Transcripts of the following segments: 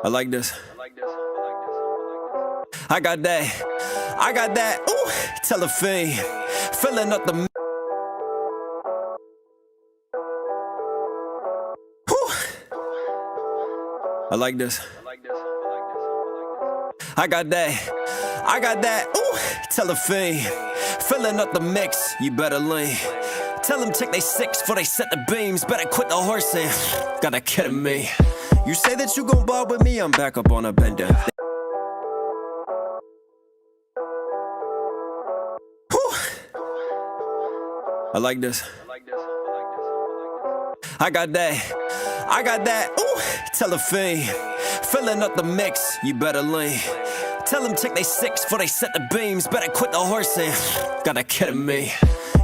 I like this. I got that, ooh, tell a fiend, filling up the whew. I like this. I got that, ooh, tell a fiend, filling up the mix, you better lean. Tell them check they six before they set the beams, better quit the horsing, gotta kidding me. You say that you gon' ball with me, I'm back up on a bender. Whew. I like this. I got that, ooh, tell a fiend, filling up the mix, you better lean. Tell them check they six before they set the beams, better quit the horsing, gotta kidding me.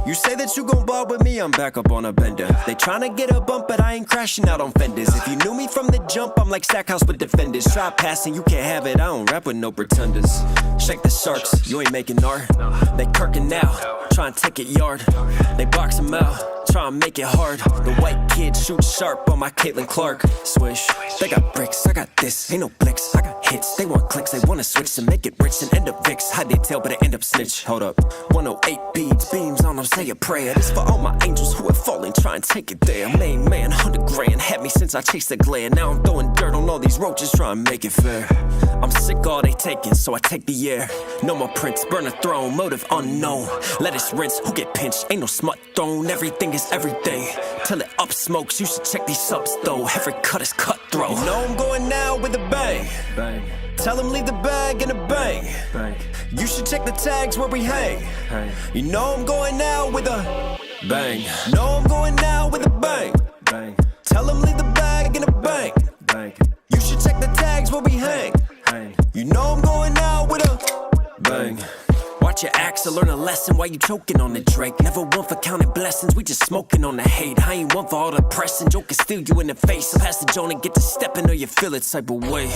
You say that you gon' ball with me, I'm back up on a bender. They tryna get a bump, but I ain't crashing out on fenders. If you knew me from the jump, I'm like Stackhouse with defenders. Try passing, you can't have it, I don't rap with no pretenders. Shake the sharks, you ain't making art. They kirkin' out, try and take it yard. They box 'em out, try and make it hard. The white kid shoots sharp on my Caitlin Clark. Swish, they got bricks, I got this, ain't no blicks. I got hits, they want clicks, they wanna switch to make it rich and end up Vicks. Hide their tail, but I end up snitch. Hold up, 108 beads, beams on them, say a prayer. This for all my angels who have fallen, try and take it there. Main man, 100 grand, had me since I chased the glare. Now I'm throwing dirt on all these roaches, try and make it fair. I'm sick all they taking, so I take the air. No more prints, burn a throne, motive unknown. Let us rinse, who get pinched, ain't no smut thrown. Everything is everything, till it up smokes. You should check these subs though, every cut is cutthroat. You know I'm going now with a bang, bang. Tell them leave the bag in a bang, bang. You should check the tags where we hang, hang. You know I'm going now with a bang. Know I'm going now with a bang, bang. Tell them leave the bag in a bang, bang. You should check the tags where we hang, hang. You know I'm going now with a bang. Watch your acts to learn a lesson while you choking on the Drake. Never one for counting blessings, we just smoking on the hate. I ain't one for all the pressing, joke can steal you in the face. So pass the joint and get to stepping or you feel it type of way.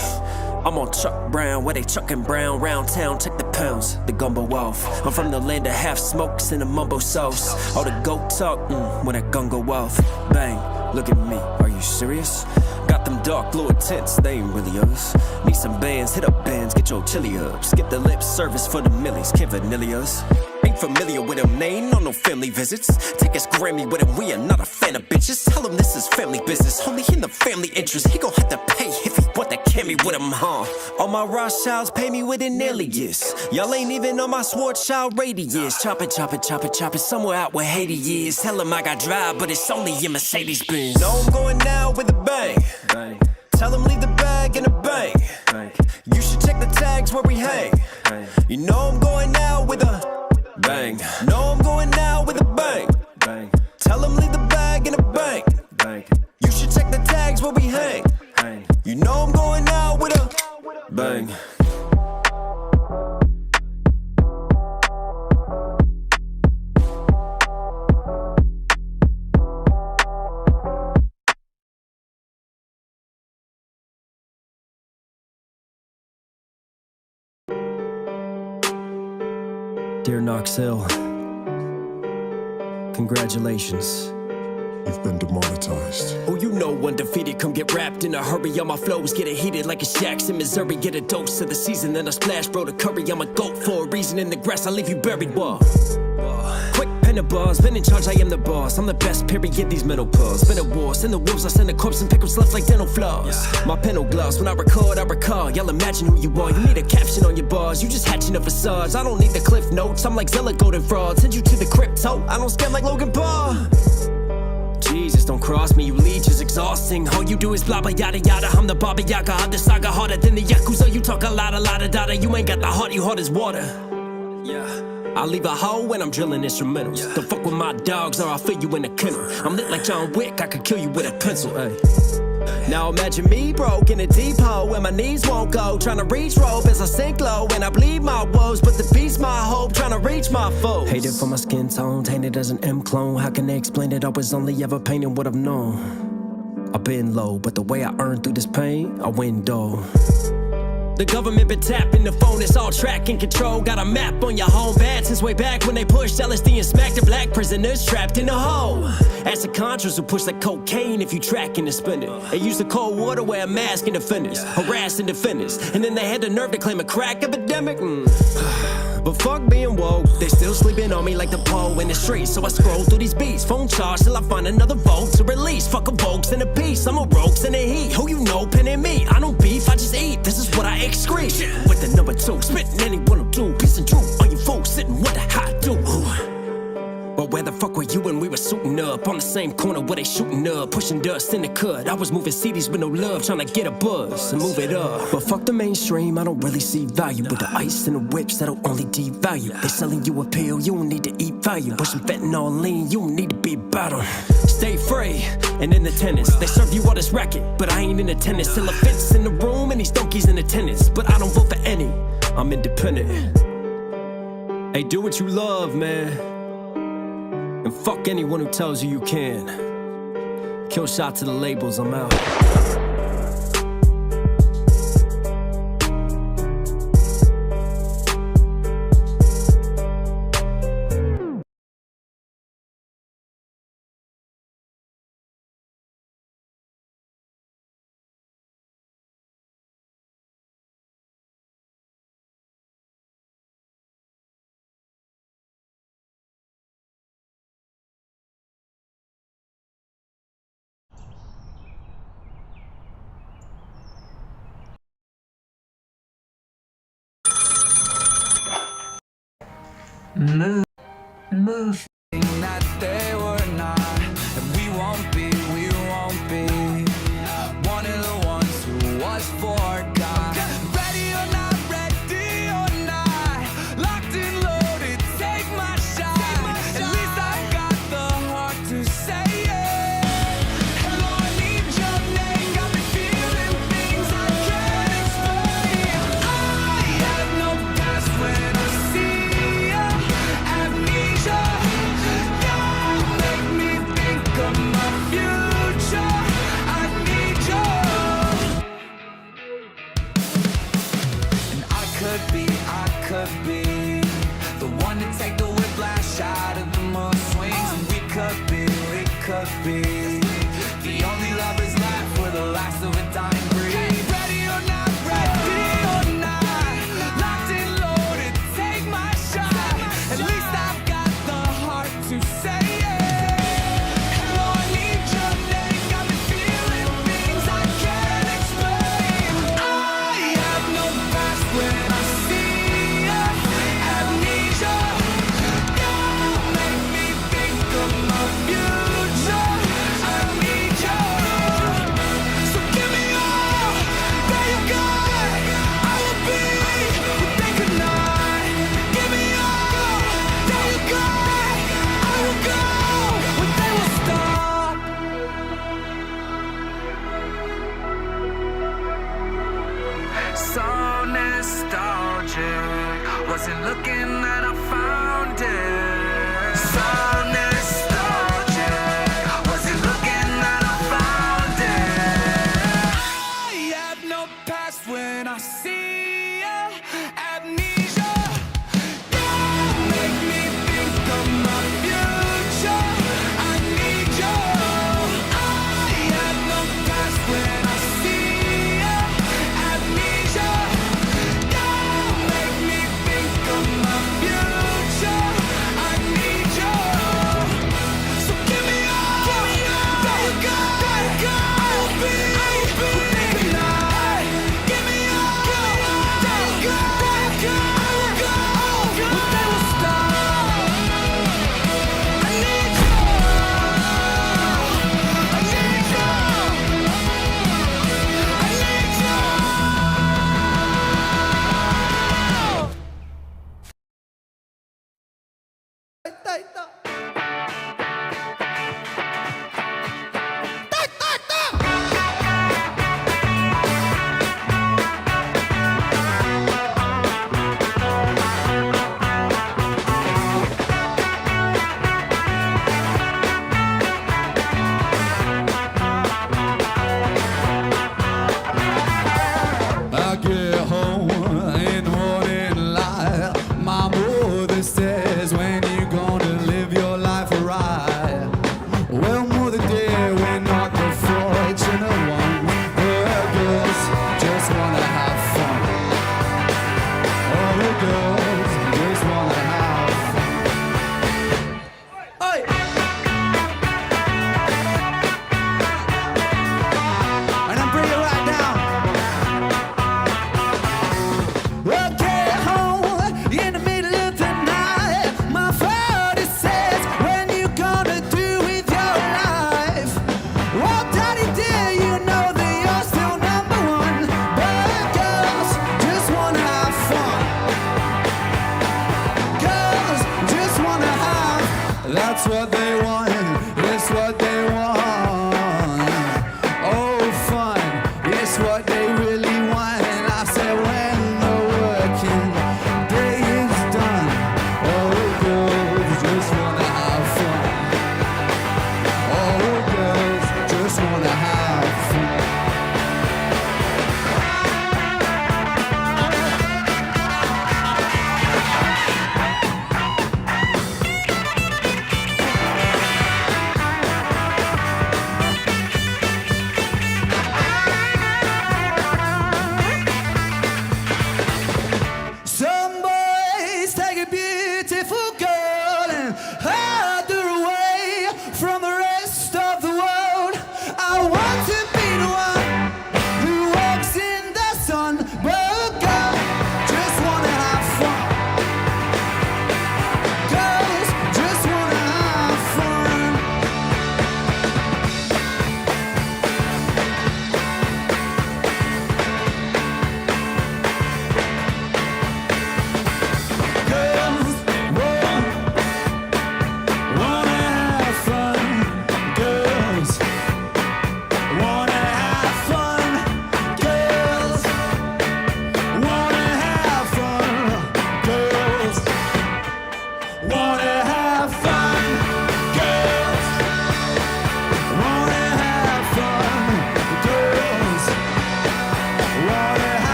I'm on Chuck Brown, where they chucking brown. Round town, check the pounds, the gumbo off. I'm from the land of half smokes and the mumbo sauce. All the goat talk, when that gun go off. Bang, look at me, are you serious? Got them dark blue tints, they ain't really us. Need some bands, hit up bands, get your chili up. Skip the lip service for the millies, can't vanilla us. Ain't familiar with him, they ain't on no family visits. Take his Grammy with him, we are not a fan of bitches. Tell him this is family business, only in the family interest. He gon' have to pay if he want that Camry with him, huh? All my Rothschilds pay me with an alias. Y'all ain't even on my Schwarzschild radius. Chop it, chop it, chop it, chop it, somewhere out where Haiti is. Tell him I got drive, but it's only in Mercedes-Benz. Know I'm going now with a bang, bang. Tell him leave the bag in a bang, bang. You should check the tags where we hang, hang. You know I'm going now with a bang. Know I'm going now with a bang, bang. Tell him leave the bag in a bang, bang. You should check the tags where we hang, hang. You know I'm going now with a bang. Dear Knox Hill, congratulations. You've been demonetized. Oh, you know undefeated, come get wrapped in a hurry. All my flows getting heated like a Shaq's in Missouri. Get a dose of the season, then I splash, bro, the curry. I'm a goat for a reason, in the grass I leave you buried. Whoa. Quick pen of bars, been in charge, I am the boss. I'm the best, period, these mental pause. Been a war, send the wolves, I send the corpse and pick up sluts like dental floss. My pen will gloss, when I record, I recall. Y'all imagine who you are, you need a caption on your bars. You just hatching a facades, I don't need the cliff notes. I'm like Zella Golden Fraud, send you to the crypto. I don't scam like Logan Paul. Jesus, don't cross me, you leeches, exhausting. All you do is blah blah yada yada. I'm the Baba Yaga, I'm the saga harder than the Yakuza. You talk a lot of data. You ain't got the heart, you hard as water. Yeah, I'll leave a hoe when I'm drilling instrumentals. Yeah. Don't fuck with my dogs or I'll fill you in a kennel. I'm lit like John Wick, I could kill you with a pencil. Ay. Now imagine me broke in a deep hole where my knees won't go. Trying to reach rope as I sink low and I bleed my woes. But the beat's my hope, trying to reach my foes. Hated for my skin tone, tainted as an M clone. How can they explain it? I was only ever painting what I've known. I've been low, but the way I earned through this pain, I win though. The government been tapping the phone, it's all track and control. Got a map on your home bad since way back when they pushed LSD and smacked the black prisoners trapped in a hole. Ask the Contras who push like cocaine if you tracking and spinning. They use the cold water, wear a mask in defenders, harassing defenders, and then they had the nerve to claim a crack epidemic. But fuck being woke, they still sleeping on me like the Poe in the streets. So I scroll through these beats, phone charge till I find another vote to release. Fuck a Vokes and a piece, I'm a rogues in the heat. Who you know, pen and me, I don't beef, I just eat. This is what I excrete. With the number 2, spitting anyone will do. Peace and truth on you folks, sitting wonder how I do. But where the fuck were you when we were suiting up? On the same corner where they shooting up, pushing dust in the cut. I was moving CDs with no love, trying to get a buzz and move it up. But fuck the mainstream, I don't really see value with the ice and the whips that'll only devalue. They selling you a pill, you don't need to eat value. Pushing fentanyl lean, you don't need to be about 'em. Stay free and in attendance. They serve you all this racket, but I ain't in attendance. Still a fence in the room and these donkeys in attendance. But I don't vote for any, I'm independent. Hey, do what you love, man. And fuck anyone who tells you you can. Kill shot to the labels, I'm out. Move. That they were not, and we won't be. One of the ones who was forgot. Ready or not, locked and loaded, take my shot. At least I got the heart to say it. Hello, I need your name, got me feeling things I can't explain. I have no past when I see ya. Amnesia, you make me think of my future. I need you. And I could be the one to take the whiplash out of the mood swings. And we could be the only lovers left for the last of a dying breed. Ready or not, locked and loaded, take my shot. At least I've got the heart to say it. Hello, I need your name, got me feeling things I can't explain. I have no past when I see ya. Amnesia, you make me think of my future. I need you. So give me all that you got. I will be what they could not. Give me all that you got. I will go when they will stop. So nostalgic, wasn't looking that I found it. So nostalgic, wasn't looking that I found it. I have no past when I see ya. Amnesia, you make me think of my future. I need you. I have no past when I see ya. Amnesia, you make me think of my future. I need you. So give me all that you got. I will be what they could not. Give me all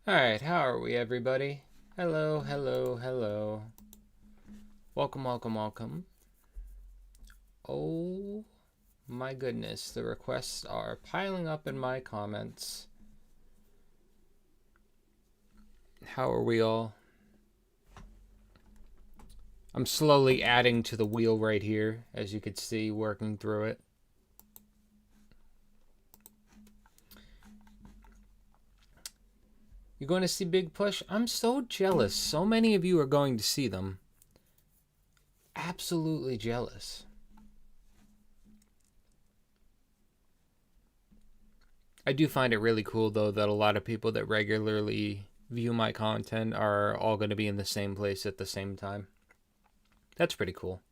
Alright, how are we, everybody? Hello, hello, hello. Welcome, welcome, welcome. Oh my goodness, the requests are piling up in my comments. How are we all? I'm slowly adding to the wheel right here, as you could see, working through it. You're going to see Big Push? I'm so jealous. So many of you are going to see them. Absolutely jealous. I do find it really cool, though, that a lot of people that regularly view my content are all going to be in the same place at the same time. That's pretty cool.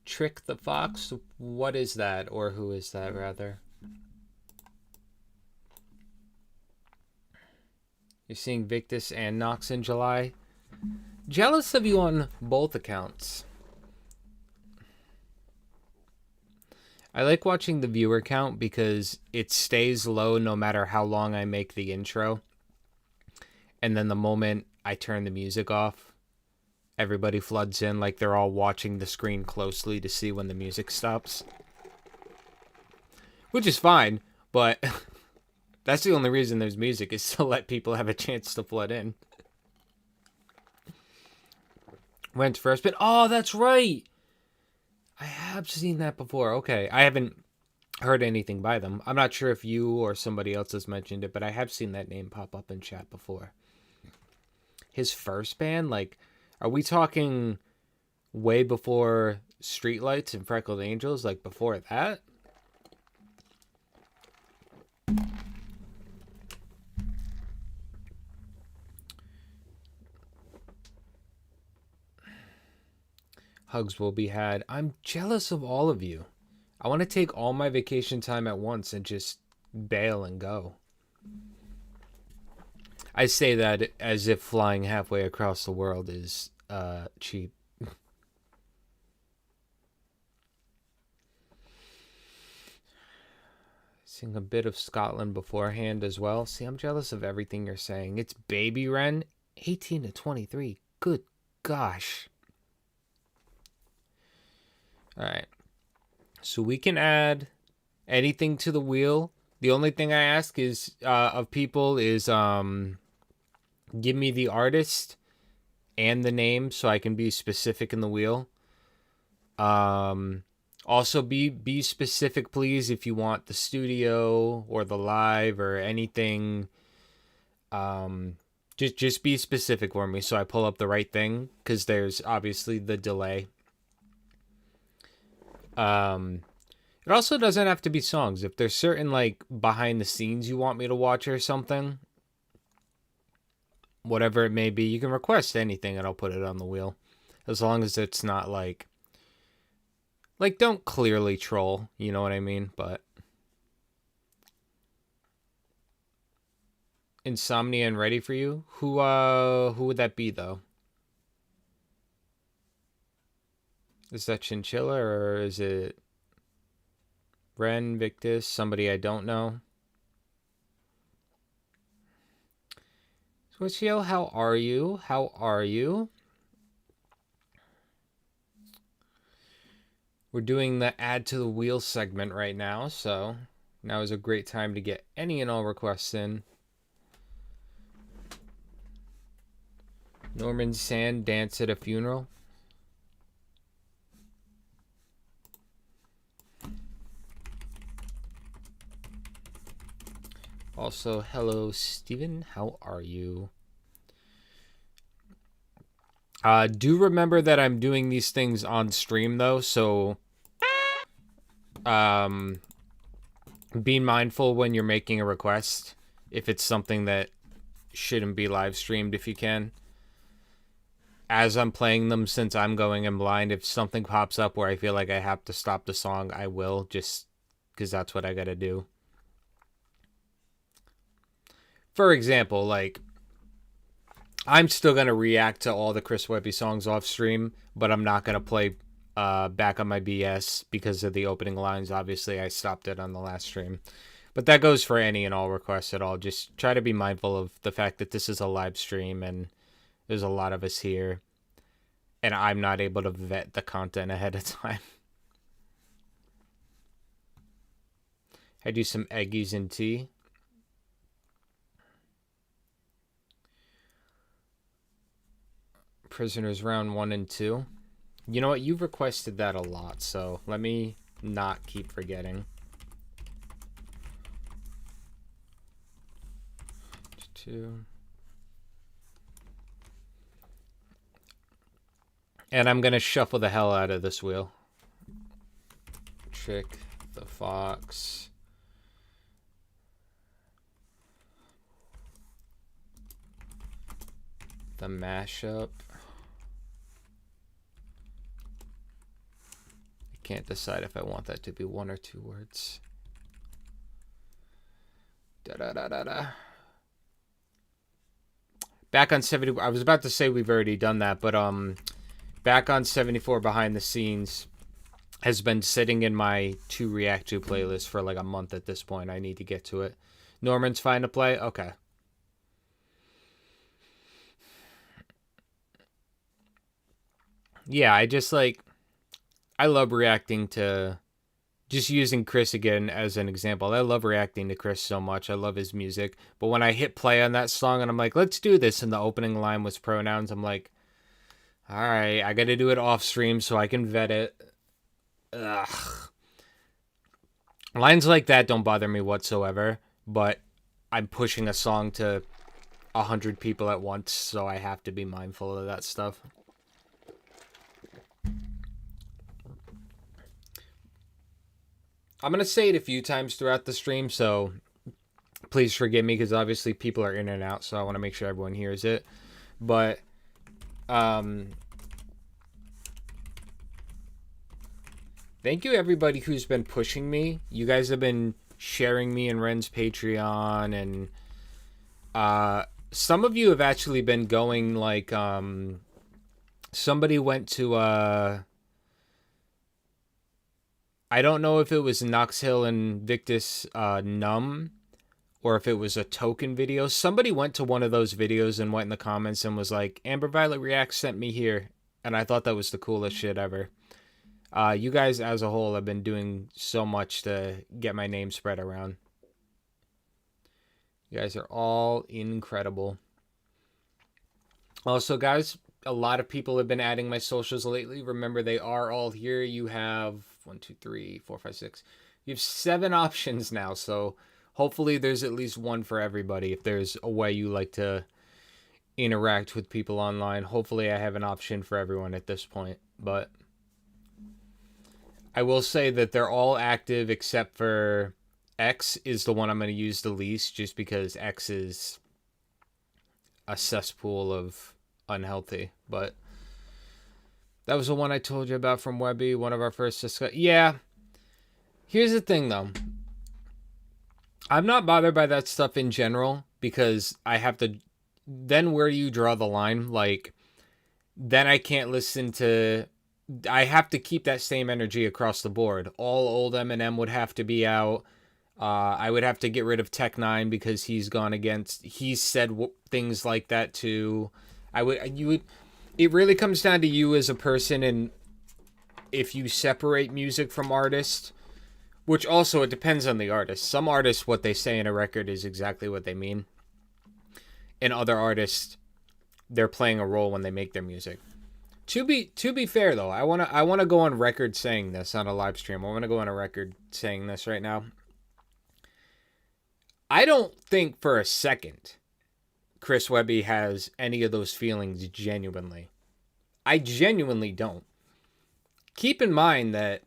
Trick the Fox? What is that? Or who is that, rather? You're seeing Victus and Knox in July. Jealous of you on both accounts. I like watching the viewer count because it stays low no matter how long I make the intro. And then the moment I turn the music off, everybody floods in like they're all watching the screen closely to see when the music stops. Which is fine, but that's the only reason there's music, is to let people have a chance to flood in. When's first been? Oh, that's right! I have seen that before. Okay, I haven't heard anything by them. I'm not sure if you or somebody else has mentioned it, but I have seen that name pop up in chat before. His first band? Like, are we talking way before Streetlights and Freckled Angels? Like, before that? Hugs will be had. I'm jealous of all of you. I want to take all my vacation time at once and just bail and go. I say that as if flying halfway across the world is cheap. Seeing a bit of Scotland beforehand as well. See, I'm jealous of everything you're saying. It's Baby Ren, 18 to 23. Good gosh. All right. So we can add anything to the wheel. The only thing I ask is of people is give me the artist and the name so I can be specific in the wheel. Also be specific, please, if you want the studio or the live or anything. Just be specific for me so I pull up the right thing, because there's obviously the delay. It also doesn't have to be songs. If there's certain like behind the scenes you want me to watch or something, whatever it may be, you can request anything and I'll put it on the wheel. As long as it's not like don't clearly troll, you know what I mean? But Insomnia and Ready for You? Who would that be though? Is that Chinchilla or is it Ren, Victus, somebody I don't know? Switchio, how are you? How are you? We're doing the add to the wheel segment right now, so now is a great time to get any and all requests in. Norman Sand, Dance at a Funeral. Also, hello, Steven. How are you? Do remember that I'm doing these things on stream, though, so be mindful when you're making a request if it's something that shouldn't be live streamed if you can. As I'm playing them, since I'm going in blind, if something pops up where I feel like I have to stop the song, I will, just because that's what I gotta do. For example, like, I'm still gonna react to all the Chris Webby songs off stream, but I'm not gonna play Back on My BS because of the opening lines. Obviously, I stopped it on the last stream. But that goes for any and all requests at all. Just try to be mindful of the fact that this is a live stream and there's a lot of us here. And I'm not able to vet the content ahead of time. I do some eggies and tea. Prisoners round 1 and 2. You know what? You've requested that a lot, so let me not keep forgetting. 2. And I'm going to shuffle the hell out of this wheel. Trick the Fox. The mashup. I can't decide if I want that to be 1 or 2 words. Da-da-da-da-da. Back on 70, I was about to say we've already done that, but Back on 74 Behind the Scenes has been sitting in my to react to playlist for like a month at this point. I need to get to it. Norman's fine to play? Okay. Yeah, I love reacting to, just using Chris again as an example. I love reacting to Chris so much. I love his music. But when I hit play on that song and I'm like, let's do this, and the opening line was pronouns, I'm like, all right, I got to do it off stream so I can vet it. Ugh. Lines like that don't bother me whatsoever, but I'm pushing a song to 100 people at once, so I have to be mindful of that stuff. I'm going to say it a few times throughout the stream, so please forgive me, because obviously people are in and out, so I want to make sure everyone hears it. But, thank you everybody who's been pushing me. You guys have been sharing me in Ren's Patreon, and some of you have actually been going, like, somebody went to, I don't know if it was Knox Hill and Victus Numb, or if it was a token video. Somebody went to one of those videos and went in the comments and was like, Amber Violet Reacts sent me here. And I thought that was the coolest shit ever. You guys as a whole have been doing so much to get my name spread around. You guys are all incredible. Also, guys, a lot of people have been adding my socials lately. Remember, they are all here. You have 1, 2, 3, 4, 5, 6. You have 7 options now, so hopefully there's at least one for everybody. If there's a way you like to interact with people online, hopefully I have an option for everyone at this point. But I will say that they're all active except for X is the one I'm going to use the least, just because X is a cesspool of unhealthy. But that was the one I told you about from Webby, one of our first discuss. Yeah. Here's the thing, though. I'm not bothered by that stuff in general, because I have to... Then where do you draw the line? Like, then I can't listen to... I have to keep that same energy across the board. All old Eminem would have to be out. I would have to get rid of Tech Nine because he's gone against... He's said things like that too. It really comes down to you as a person, and if you separate music from artists, which also it depends on the artist. Some artists, what they say in a record is exactly what they mean. And other artists, they're playing a role when they make their music. To be fair though, I wanna go on record saying this on a live stream. I wanna go on a record saying this right now. I don't think for a second Chris Webby has any of those feelings genuinely. I genuinely don't. Keep in mind that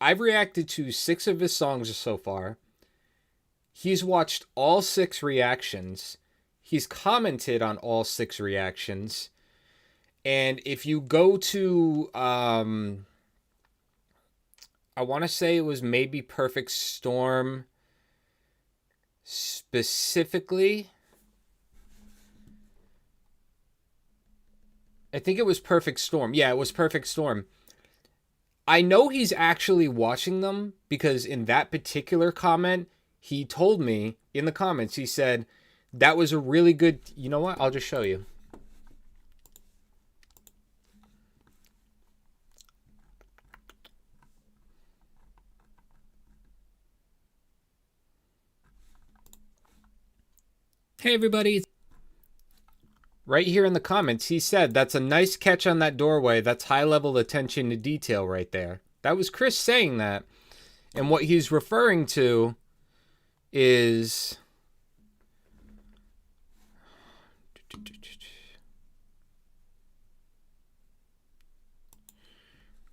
I've reacted to 6 of his songs so far. He's watched all 6 reactions. He's commented on all 6 reactions. And if you go to, I want to say it was maybe Perfect Storm specifically. I think it was Perfect Storm. Yeah, it was Perfect Storm. I know he's actually watching them because in that particular comment, he told me in the comments, he said, that was a really good... You know what? I'll just show you. Hey, everybody. Right here in the comments, he said, that's a nice catch on that doorway. That's high-level attention to detail right there. That was Chris saying that. And what he's referring to is...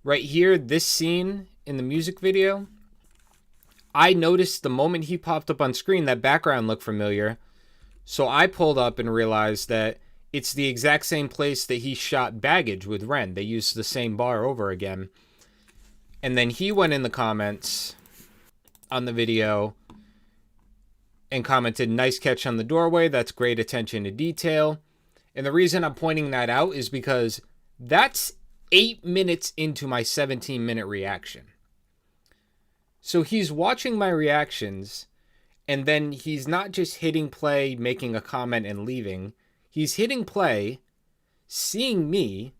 right here, this scene in the music video. I noticed the moment he popped up on screen, that background looked familiar. So I pulled up and realized that it's the exact same place that he shot Baggage with Ren. They used the same bar over again. And then he went in the comments on the video and commented, nice catch on the doorway. That's great attention to detail. And the reason I'm pointing that out is because that's 8 minutes into my 17-minute reaction. So he's watching my reactions, and then he's not just hitting play, making a comment, and leaving. He's hitting play, seeing me,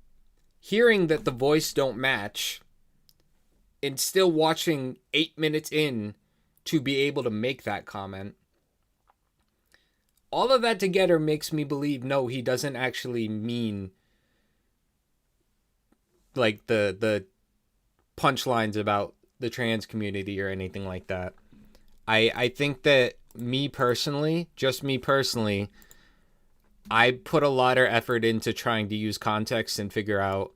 hearing that the voice don't match, and still watching 8 minutes in to be able to make that comment. All of that together makes me believe, no, he doesn't actually mean like the punchlines about the trans community or anything like that. I think that me personally, I put a lot of effort into trying to use context and figure out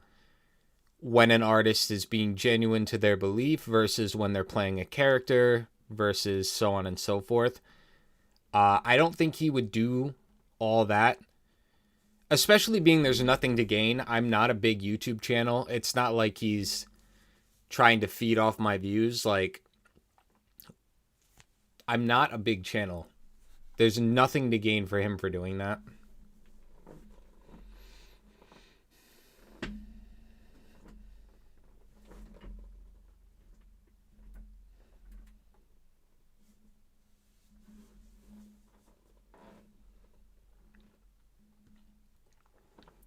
when an artist is being genuine to their belief versus when they're playing a character versus so on and so forth. I don't think he would do all that, especially being there's nothing to gain. I'm not a big YouTube channel. It's not like he's trying to feed off my views. Like, I'm not a big channel. There's nothing to gain for him for doing that.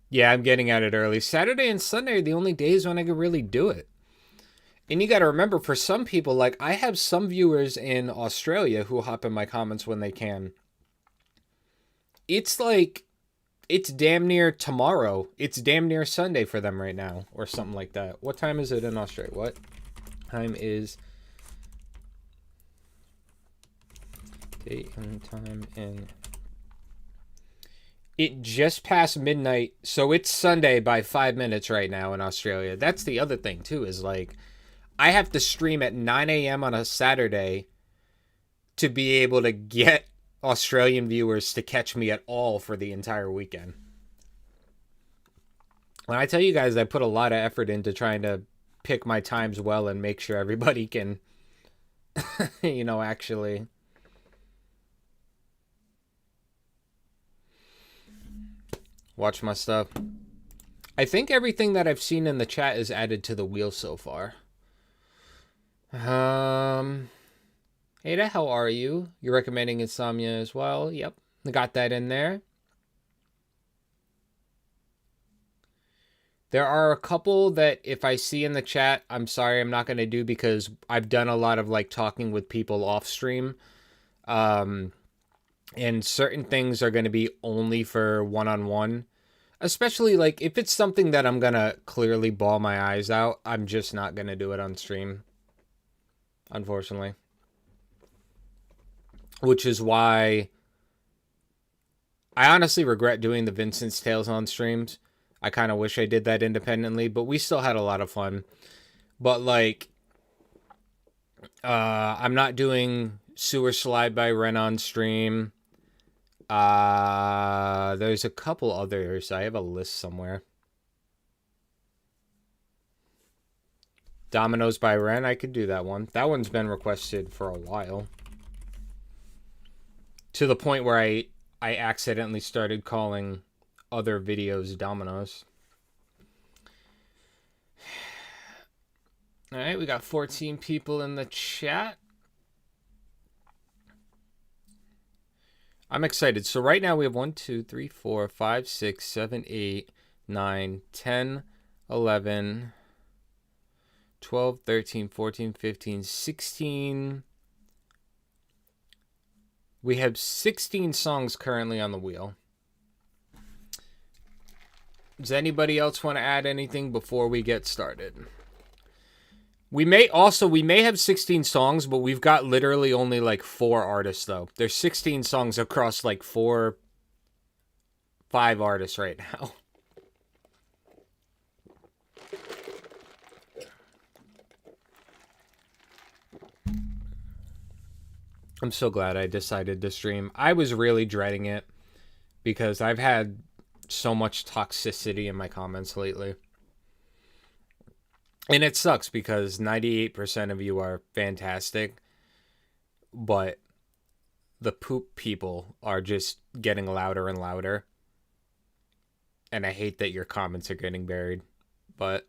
Yeah, I'm getting at it early. Saturday and Sunday are the only days when I can really do it. And you got to remember, for some people, like, I have some viewers in Australia who hop in my comments when they can. It's like, it's damn near tomorrow. It's damn near Sunday for them right now, or something like that. What time is it in Australia? What time is... date and time in... It just passed midnight, so it's Sunday by 5 minutes right now in Australia. That's the other thing, too, is, like, I have to stream at 9 a.m. on a Saturday to be able to get Australian viewers to catch me at all for the entire weekend. When I tell you guys I put a lot of effort into trying to pick my times well and make sure everybody can, you know, actually... watch my stuff. I think everything that I've seen in the chat is added to the wheel so far. Ada, how are you? You're recommending Insomnia as well? Yep, I got that in there. There are a couple that if I see in the chat, I'm sorry, I'm not going to do because I've done a lot of like talking with people off stream. And certain things are going to be only for one-on-one. Especially, like, if it's something that I'm going to clearly bawl my eyes out, I'm just not going to do it on stream. Unfortunately. Which is why I honestly regret doing the Vincent's Tales on streams. I kind of wish I did that independently, but we still had a lot of fun. But, like, I'm not doing Sewer Slide by Ren on stream. There's a couple others. I have a list somewhere. Dominoes by Ren, I could do that one. That one's been requested for a while. To the point where I accidentally started calling other videos Dominoes. Alright, we got 14 people in the chat. I'm excited. So right now we have 1, 2, 3, 4, 5, 6, 7, 8, 9, 10, 11, 12, 13, 14, 15, 16. We have 16 songs currently on the wheel. Does anybody else want to add anything before we get started? We may have 16 songs, but we've got literally only like 4 artists though. There's 16 songs across like 5 artists right now. I'm so glad I decided to stream. I was really dreading it because I've had so much toxicity in my comments lately. And it sucks because 98% of you are fantastic, but the poop people are just getting louder and louder. And I hate that your comments are getting buried, but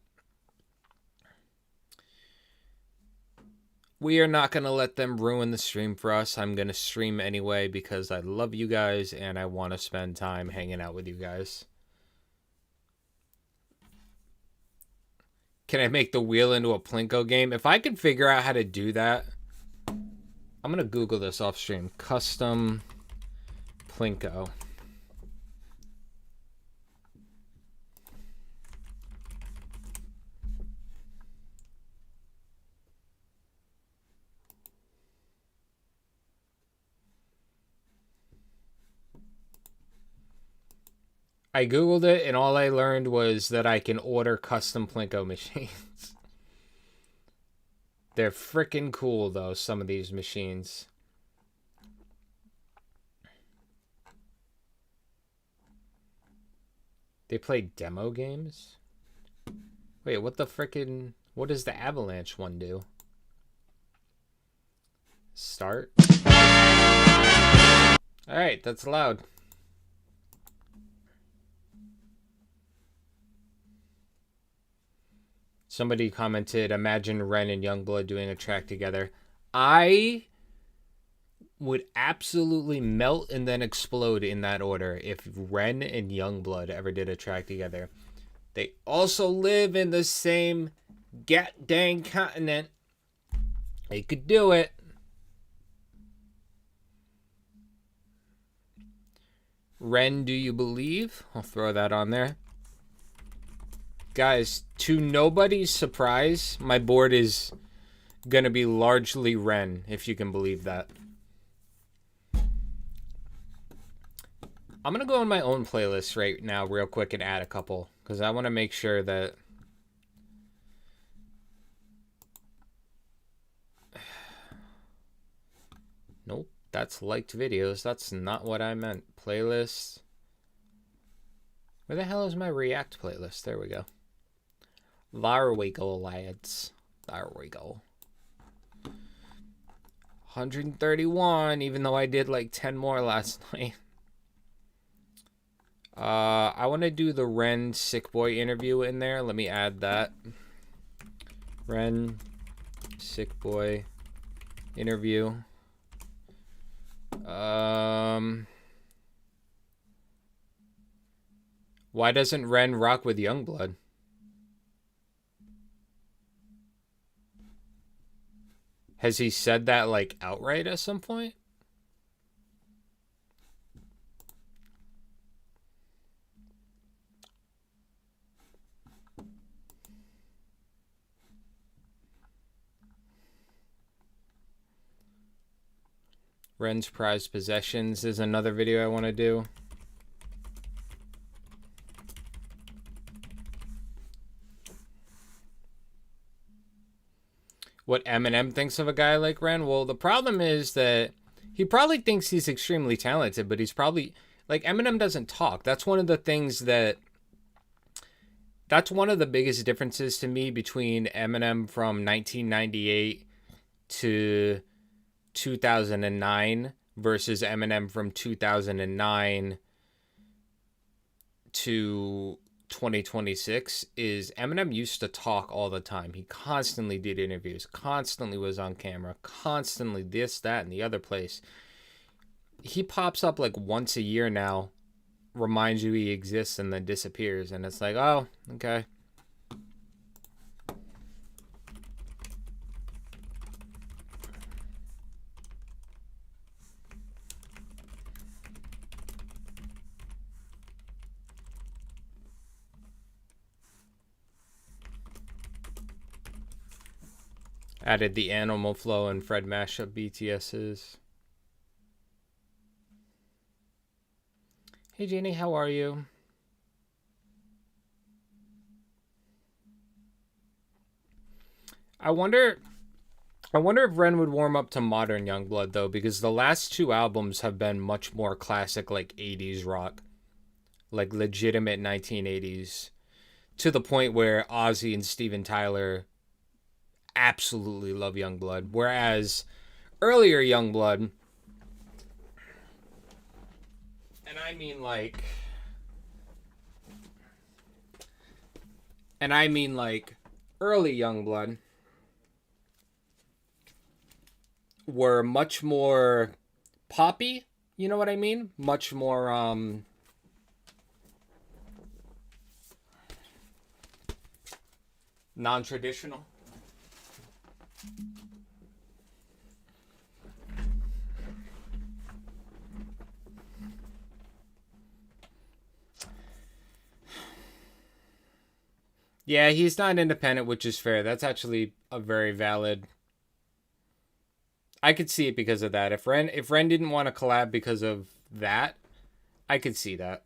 we are not going to let them ruin the stream for us. I'm going to stream anyway because I love you guys and I want to spend time hanging out with you guys. Can I make the wheel into a Plinko game? If I could figure out how to do that, I'm going to Google this off stream. Custom Plinko. I Googled it, and all I learned was that I can order custom Plinko machines. They're freaking cool, though, some of these machines. They play demo games? Wait, what does the Avalanche one do? Start? Alright, that's loud. Somebody commented, imagine Ren and Youngblood doing a track together. I would absolutely melt and then explode in that order if Ren and Youngblood ever did a track together. They also live in the same dang continent. They could do it. Ren, do you believe? I'll throw that on there. Guys, to nobody's surprise, my board is going to be largely Ren, if you can believe that. I'm going to go on my own playlist right now real quick and add a couple, because I want to make sure that... Nope, that's liked videos. That's not what I meant. Playlist. Where the hell is my React playlist? There we go. There we go, lads. There we go. 131, even though I did like 10 more last night. I want to do the Ren Sick Boy interview in there. Let me add that. Ren Sick Boy interview. Why doesn't Ren rock with Youngblood? Has he said that, like, outright at some point? Ren's prized possessions is another video I want to do. what Eminem thinks of a guy like Ren. Well, the problem is that he probably thinks he's extremely talented, but he's probably like Eminem doesn't talk. That's one of the things that's one of the biggest differences to me between Eminem from 1998 to 2009 versus Eminem from 2009 to 2026 is Eminem used to talk all the time. He constantly did interviews, constantly was on camera, constantly this, that, and the other place. He pops up like once a year now, reminds you he exists, and then disappears. And it's like, oh, okay. Added the Animal Flow and Fred mashup BTS's. Hey Jeannie, how are you? I wonder if Ren would warm up to modern Youngblood though, because the last two albums have been much more classic, like 80s rock, like legitimate 1980s, to the point where Ozzy and Steven Tyler absolutely love Youngblood, whereas earlier Youngblood, and I mean like early Youngblood, were much more poppy, you know what I mean? Much more non-traditional. Yeah, he's not independent, which is fair. That's actually a very valid. I could see it because of that. If Ren didn't want to collab because of that, I could see that.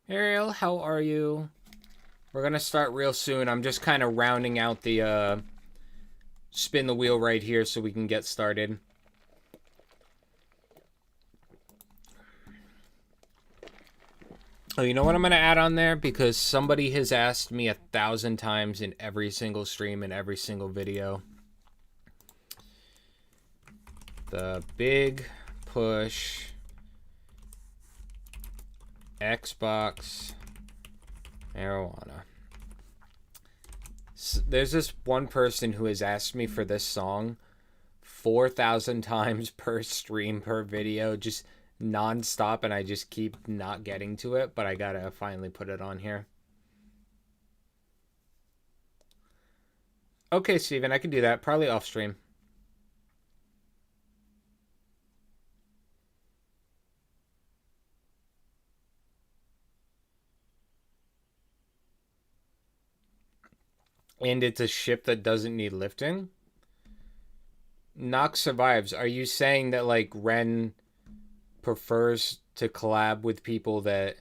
Ariel, how are you? We're gonna start real soon. I'm just kind of rounding out the spin the wheel right here so we can get started. Oh, you know what I'm going to add on there? Because somebody has asked me 1,000 times in every single stream and every single video. The Big Push Xbox Marijuana. There's this one person who has asked me for this song 4,000 times per stream, per video, just non-stop, and I just keep not getting to it, but I gotta finally put it on here. Okay, Steven, I can do that. Probably off stream. And it's a ship that doesn't need lifting. Knox survives. Are you saying that like Ren prefers to collab with people that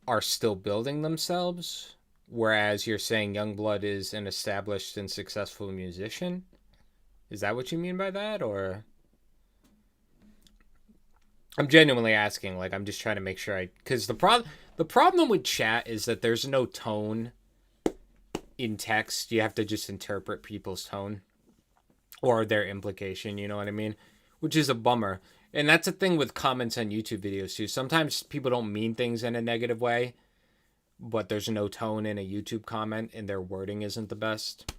are still building themselves, whereas you're saying Youngblood is an established and successful musician? Is that what you mean by that, or? I'm genuinely asking. Like, I'm just trying to make sure because the problem with chat is that there's no tone in text. You have to just interpret people's tone or their implication. You know what I mean? Which is a bummer. And that's a thing with comments on YouTube videos too. Sometimes people don't mean things in a negative way, but there's no tone in a YouTube comment and their wording isn't the best.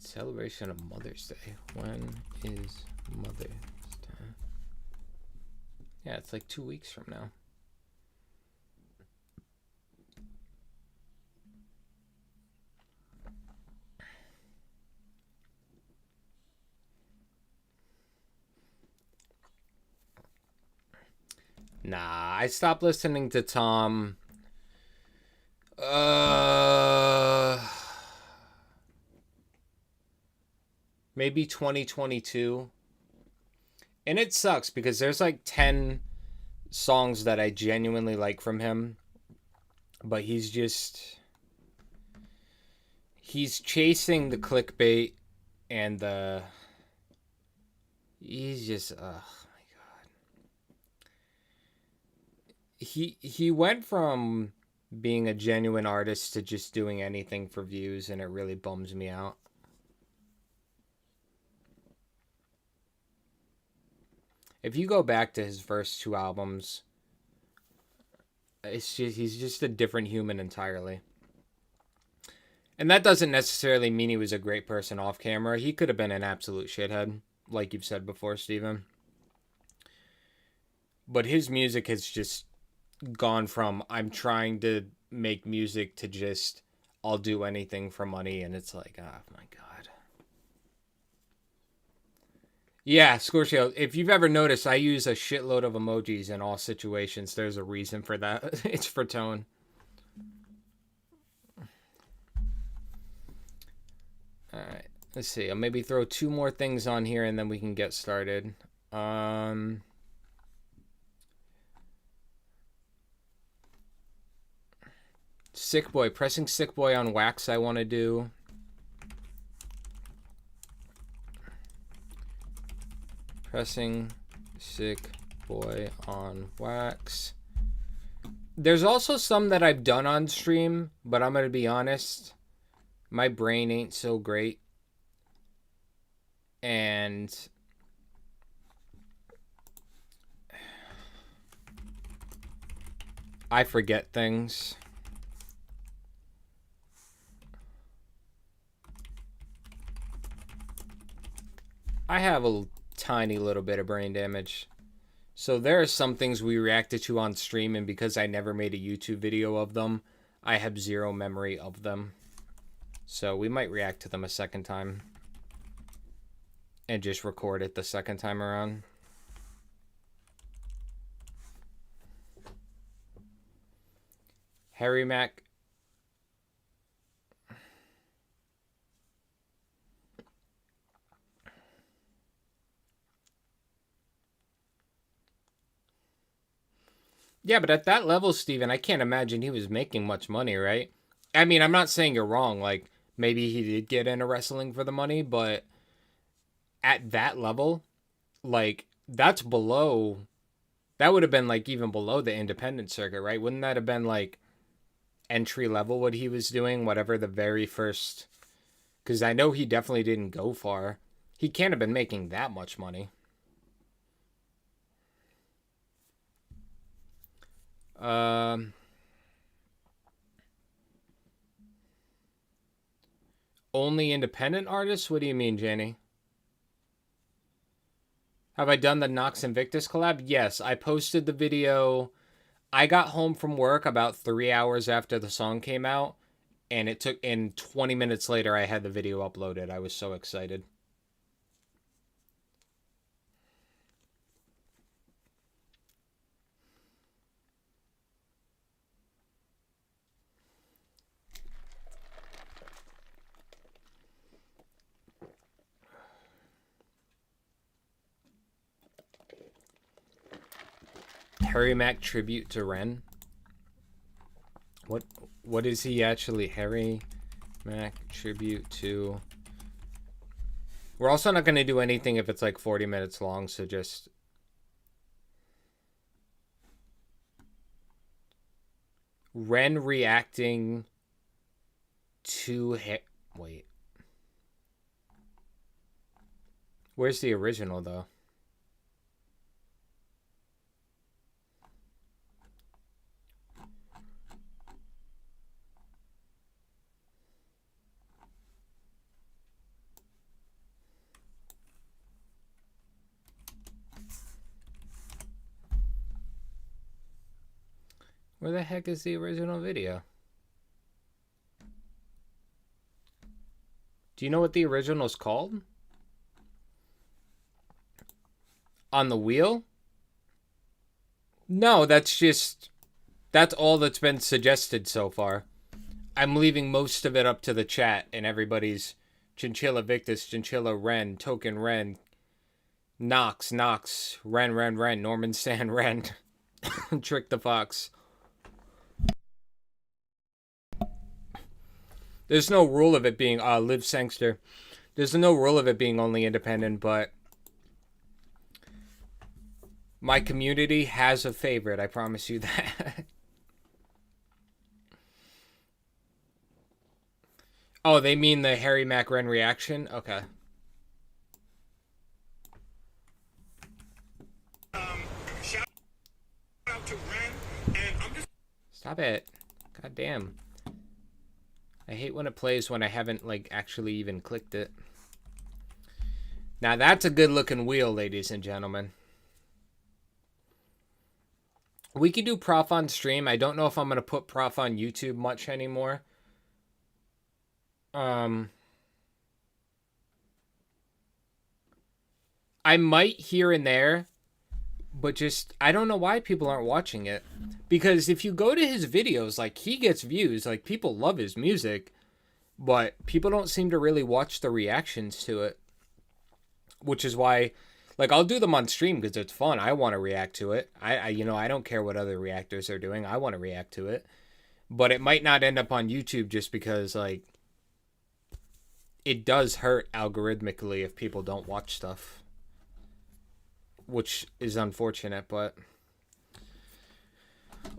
Celebration of Mother's Day. When is Mother's Day? Yeah, it's like 2 weeks from now. Nah, I stopped listening to Tom. Maybe 2022. And it sucks because there's like 10 songs that I genuinely like from him. But he's chasing the clickbait and he's just, oh my God. He went from being a genuine artist to just doing anything for views, and it really bums me out. If you go back to his first 2 albums, he's just a different human entirely. And that doesn't necessarily mean he was a great person off camera. He could have been an absolute shithead, like you've said before, Steven. But his music has just gone from I'm trying to make music to just I'll do anything for money, and it's like, oh my God. Yeah, Scorpio, if you've ever noticed, I use a shitload of emojis in all situations. There's a reason for that. It's for tone. Alright, let's see. I'll maybe throw 2 more things on here and then we can get started. Sick Boy. Pressing Sick Boy on wax I want to do. Pressing Sick Boy on wax. There's also some that I've done on stream, but I'm going to be honest. My brain ain't so great. And I forget things. I have a tiny little bit of brain damage. So there are some things we reacted to on stream, and because I never made a YouTube video of them, I have zero memory of them. So we might react to them a second time and just record it the second time around. Harry Mack. Yeah, but at that level, Steven, I can't imagine he was making much money, right? I mean, I'm not saying you're wrong. Like, maybe he did get into wrestling for the money, but at that level, like, that's below... That would have been, like, even below the independent circuit, right? Wouldn't that have been, like, entry level what he was doing? Whatever the very first... Because I know he definitely didn't go far. He can't have been making that much money. Only independent artists? What do you mean, Jenny? Have I done the Knox and Victus collab? Yes, I posted the video. I got home from work about 3 hours after the song came out, and it took, and 20 minutes later, I had the video uploaded. I was so excited. Harry Mack tribute to Ren. What is he actually? Harry Mack tribute to... We're also not going to do anything if it's like 40 minutes long, so just... Ren reacting to... Wait. Where's the original, though? Where the heck is the original video? Do you know what the original's called? On the Wheel? No, that's all that's been suggested so far. I'm leaving most of it up to the chat and everybody's Chinchilla Victus, Chinchilla Ren, Token Ren, Knox, Ren, Norman Stan Ren, Trick the Fox. There's no rule of it being Live Sangster. There's no rule of it being only independent, but my community has a favorite, I promise you that. Oh, they mean the Harry Mac Ren reaction? Okay. Shout out to Ren, and I'm just... Stop it. God damn. I hate when it plays when I haven't, like, actually even clicked it. Now, that's a good-looking wheel, ladies and gentlemen. We could do Prof on stream. I don't know if I'm going to put Prof on YouTube much anymore. I might here and there, but just, I don't know why people aren't watching it. Because if you go to his videos, like, he gets views. Like, people love his music, but people don't seem to really watch the reactions to it. Which is why, like, I'll do them on stream because it's fun. I want to react to it. I don't care what other reactors are doing. I want to react to it. But it might not end up on YouTube just because, like, it does hurt algorithmically if people don't watch stuff. Which is unfortunate, but...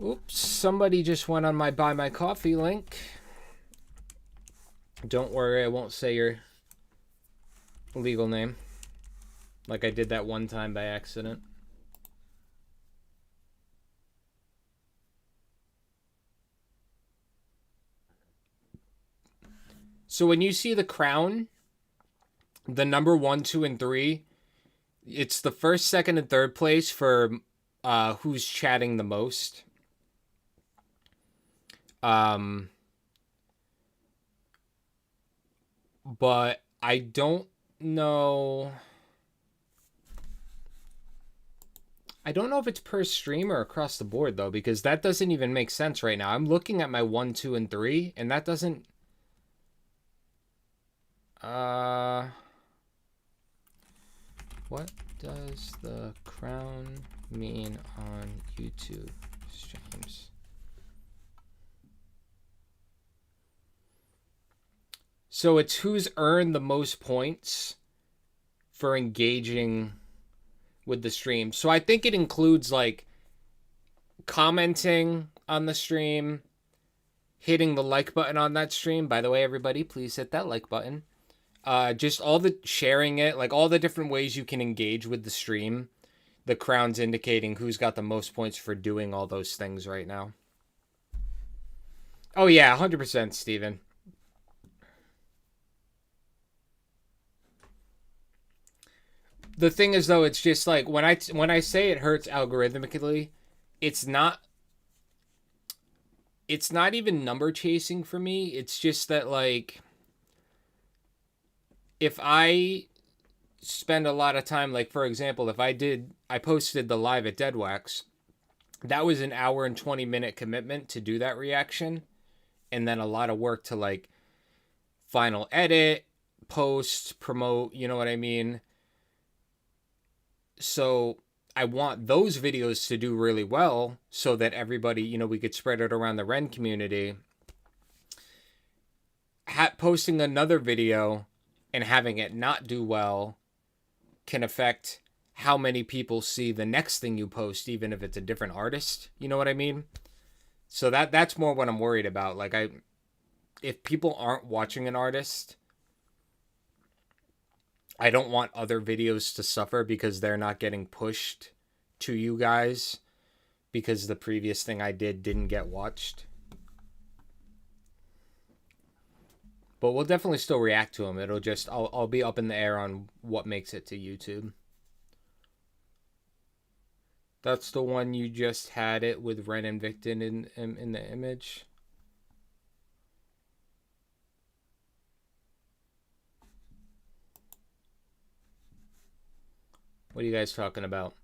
Oops, somebody just went on my Buy My Coffee link. Don't worry, I won't say your legal name. Like I did that one time by accident. So when you see the crown, the number 1, 2, and 3, it's the first, second, and third place for who's chatting the most. But I don't know. I don't know if it's per stream or across the board, though, because that doesn't even make sense right now. I'm looking at my 1, 2, and 3, and that doesn't... What does the crown mean on YouTube streams? So it's who's earned the most points for engaging with the stream. So I think it includes, like, commenting on the stream, hitting the like button on that stream. By the way, everybody, please hit that like button. Just all the sharing it, like all the different ways you can engage with the stream. The crown's indicating who's got the most points for doing all those things right now. Oh yeah, 100%, Steven. The thing is, though, it's just like when I say it hurts algorithmically, it's not even number chasing for me. It's just that, like, if I spend a lot of time, like, for example, if I posted the live at Deadwax, that was an hour and 20-minute commitment to do that reaction, and then a lot of work to, like, final edit, post, promote, you know what I mean? So I want those videos to do really well so that everybody, you know, we could spread it around the Ren community. Posting another video and having it not do well can affect how many people see the next thing you post, even if it's a different artist. You know what I mean? So that's more what I'm worried about. Like, if people aren't watching an artist, I don't want other videos to suffer because they're not getting pushed to you guys because the previous thing I didn't get watched. But we'll definitely still react to them. It'll just, I'll be up in the air on what makes it to YouTube. That's the one you just had it with Ren and Victon in the image. What are you guys talking about?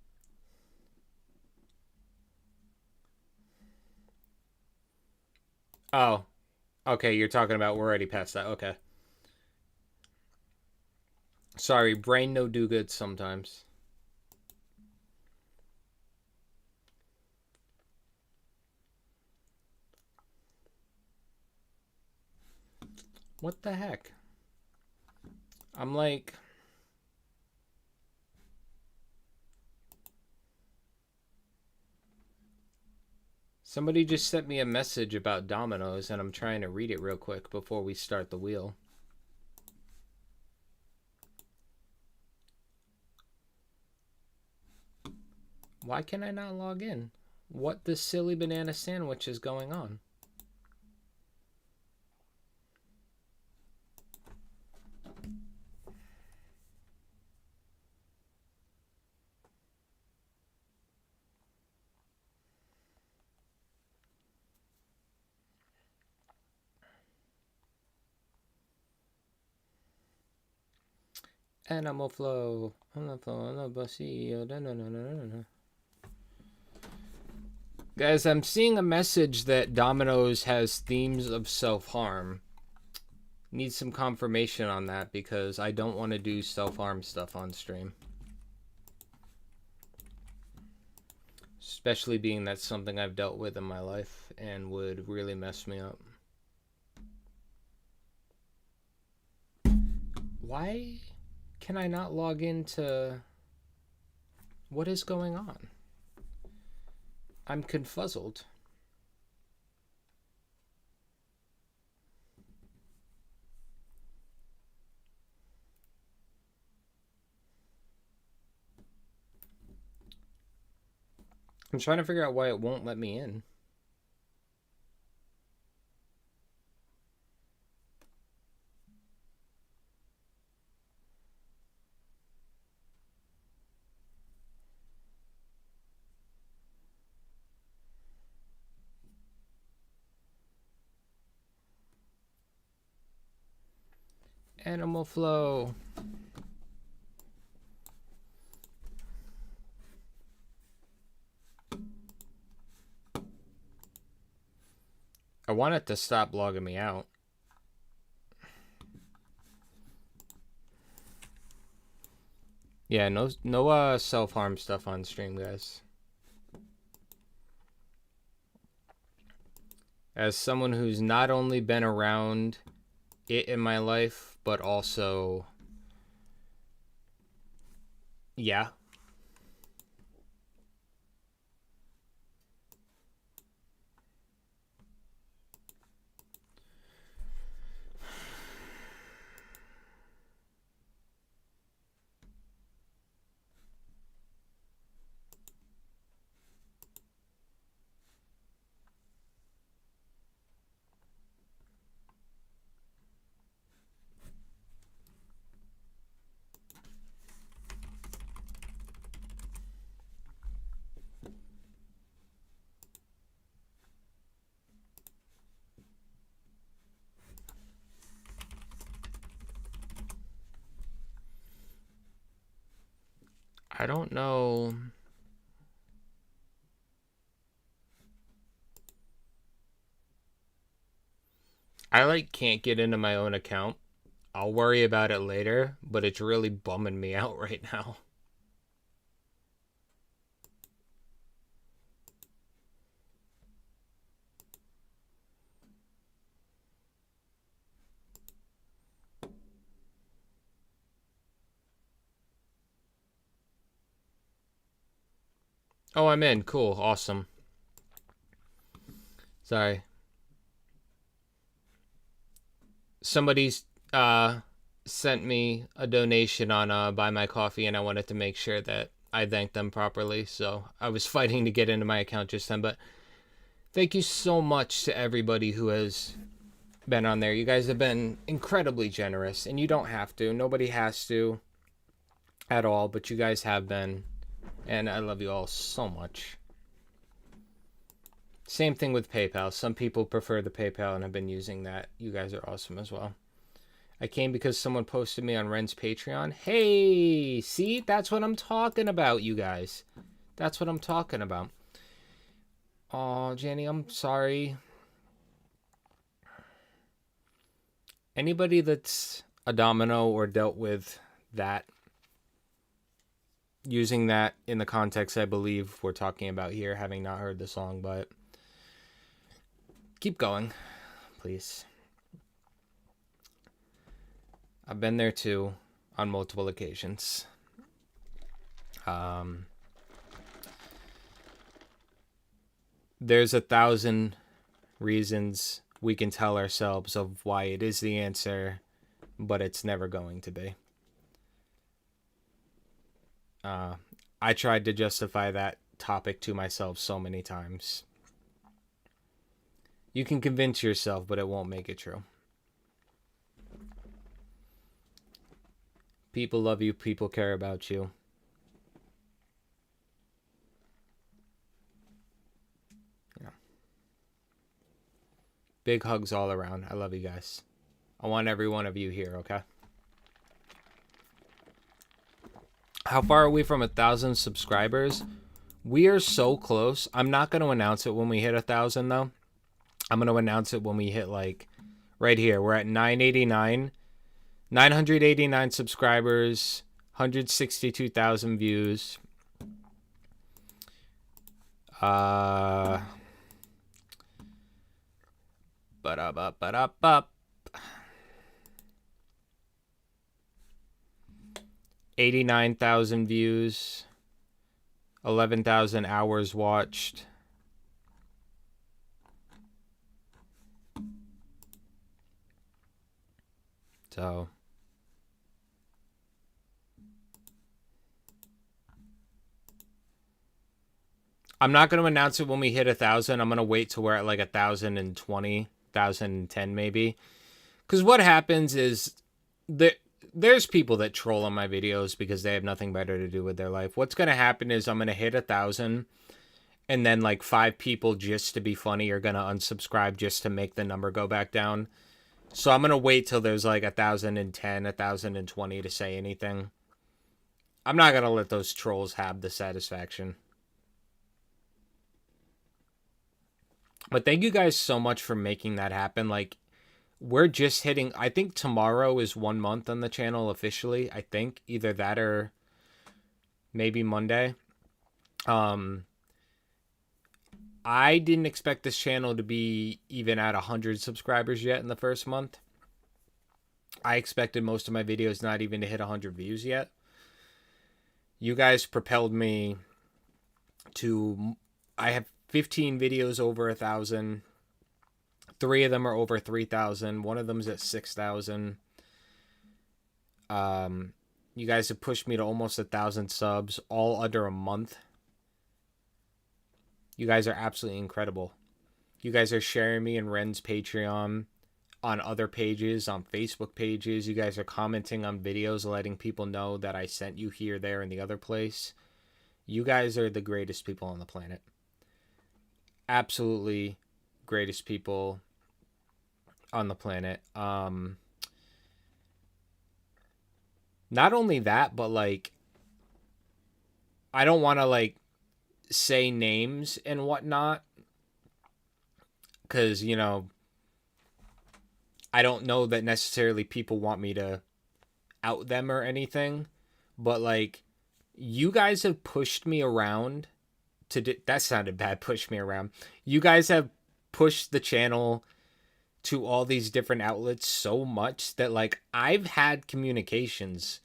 Oh, okay, you're talking about, we're already past that. Okay. Sorry, brain no do good sometimes. What the heck? I'm like... Somebody just sent me a message about Domino's, and I'm trying to read it real quick before we start the wheel. Why can I not log in? What the silly banana sandwich is going on? Animal flow. On the flow, on the bussy. Guys, I'm seeing a message that Domino's has themes of self-harm. Need some confirmation on that because I don't want to do self-harm stuff on stream. Especially being that's something I've dealt with in my life and would really mess me up. Why can I not log into... What is going on? I'm confuzzled. I'm trying to figure out why it won't let me in. Animal flow. I want it to stop logging me out. Yeah, no self-harm stuff on stream, guys. As someone who's not only been around it in my life, but also, yeah. I don't know. I can't get into my own account. I'll worry about it later, but it's really bumming me out right now. Oh, I'm in. Cool. Awesome. Sorry. Somebody's sent me a donation on Buy My Coffee, and I wanted to make sure that I thanked them properly. So I was fighting to get into my account just then, but thank you so much to everybody who has been on there. You guys have been incredibly generous, and you don't have to. Nobody has to at all, but you guys have been. And I love you all so much. Same thing with PayPal. Some people prefer the PayPal and have been using that. You guys are awesome as well. I came because someone posted me on Ren's Patreon. Hey, see? That's what I'm talking about, you guys. That's what I'm talking about. Oh, Jenny, I'm sorry. Anybody that's a domino or dealt with that, using that in the context I believe we're talking about here, having not heard the song, but keep going, please. I've been there too on multiple occasions. There's 1,000 reasons we can tell ourselves of why it is the answer, but it's never going to be. I tried to justify that topic to myself so many times. You can convince yourself, but it won't make it true. People love you. People care about you. Yeah. Big hugs all around. I love you guys. I want every one of you here, okay? How far are we from 1,000 subscribers? We are so close. I'm not going to announce it when we hit 1,000, though. I'm going to announce it when we hit, like, right here. We're at 989. 989 subscribers. 162,000 views. Ba-da-ba-ba-da-ba. 89,000 views, 11,000 hours watched. So I'm not going to announce it when we hit 1,000. I'm going to wait till we're at like 1,020, 1,010 maybe. Because what happens is there's people that troll on my videos because they have nothing better to do with their life. What's going to happen is I'm going to hit 1,000 and then like 5 people just to be funny are going to unsubscribe just to make the number go back down. So I'm going to wait till there's like 1,010, 1,020 to say anything. I'm not going to let those trolls have the satisfaction. But thank you guys so much for making that happen. Like, we're just hitting, I think tomorrow is 1 month on the channel officially. I think either that or maybe Monday. I didn't expect this channel to be even at 100 subscribers yet in the first month. I expected most of my videos not even to hit 100 views yet. You guys propelled me to, I have 15 videos over 1,000. 3 of them are over 3,000. One of them's at 6,000. You guys have pushed me to almost 1,000 subs, all under a month. You guys are absolutely incredible. You guys are sharing me in Ren's Patreon, on other pages, on Facebook pages. You guys are commenting on videos, letting people know that I sent you here, there, and the other place. You guys are the greatest people on the planet. Absolutely greatest people on the planet. Not only that, but like, I don't want to like say names and whatnot, because, you know, I don't know that necessarily people want me to out them or anything, but like, you guys have pushed me around to that sounded bad, push me around. You guys have pushed the channel to all these different outlets so much that like I've had communications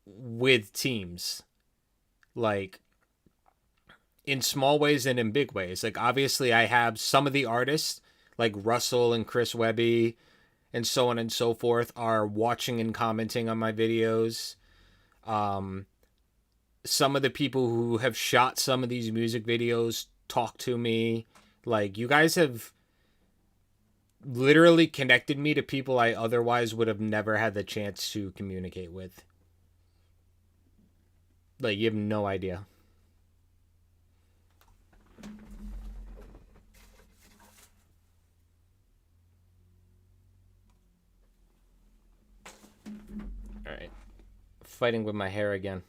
with teams, like in small ways and in big ways. Like obviously I have some of the artists like Russell and Chris Webby and so on and so forth are watching and commenting on my videos. Some of the people who have shot some of these music videos talk to me. Like, you guys have literally connected me to people I otherwise would have never had the chance to communicate with. Like, you have no idea. Alright. Fighting with my hair again.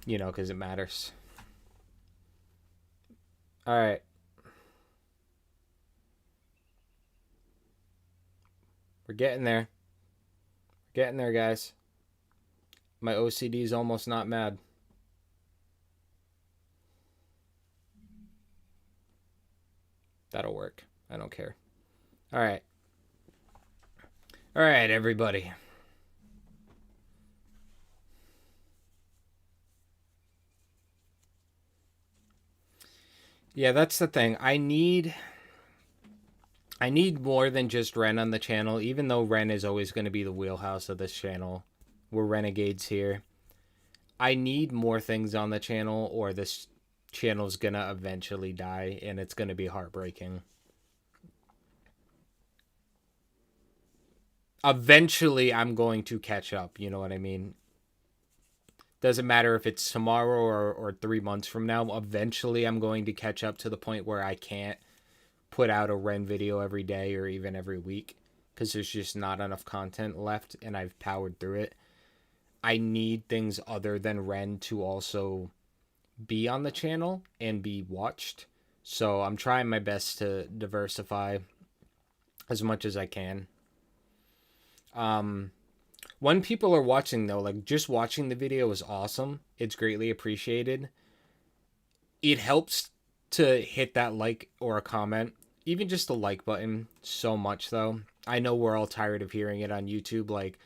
You know, because it matters. Alright. We're getting there. Getting there, guys. My OCD is almost not mad. That'll work. I don't care. All right. All right, everybody. Yeah, that's the thing. I need more than just Ren on the channel, even though Ren is always going to be the wheelhouse of this channel. We're renegades here. I need more things on the channel, or this channel's going to eventually die, and it's going to be heartbreaking. Eventually, I'm going to catch up, you know what I mean? Doesn't matter if it's tomorrow or 3 months from now. Eventually, I'm going to catch up to the point where I can't put out a Ren video every day or even every week, because there's just not enough content left, and I've powered through it. I need things other than Ren to also be on the channel and be watched. So I'm trying my best to diversify as much as I can. When people are watching, though, like, just watching the video is awesome. It's greatly appreciated. It helps to hit that like or a comment, even just the like button, so much, though. I know we're all tired of hearing it on YouTube, like,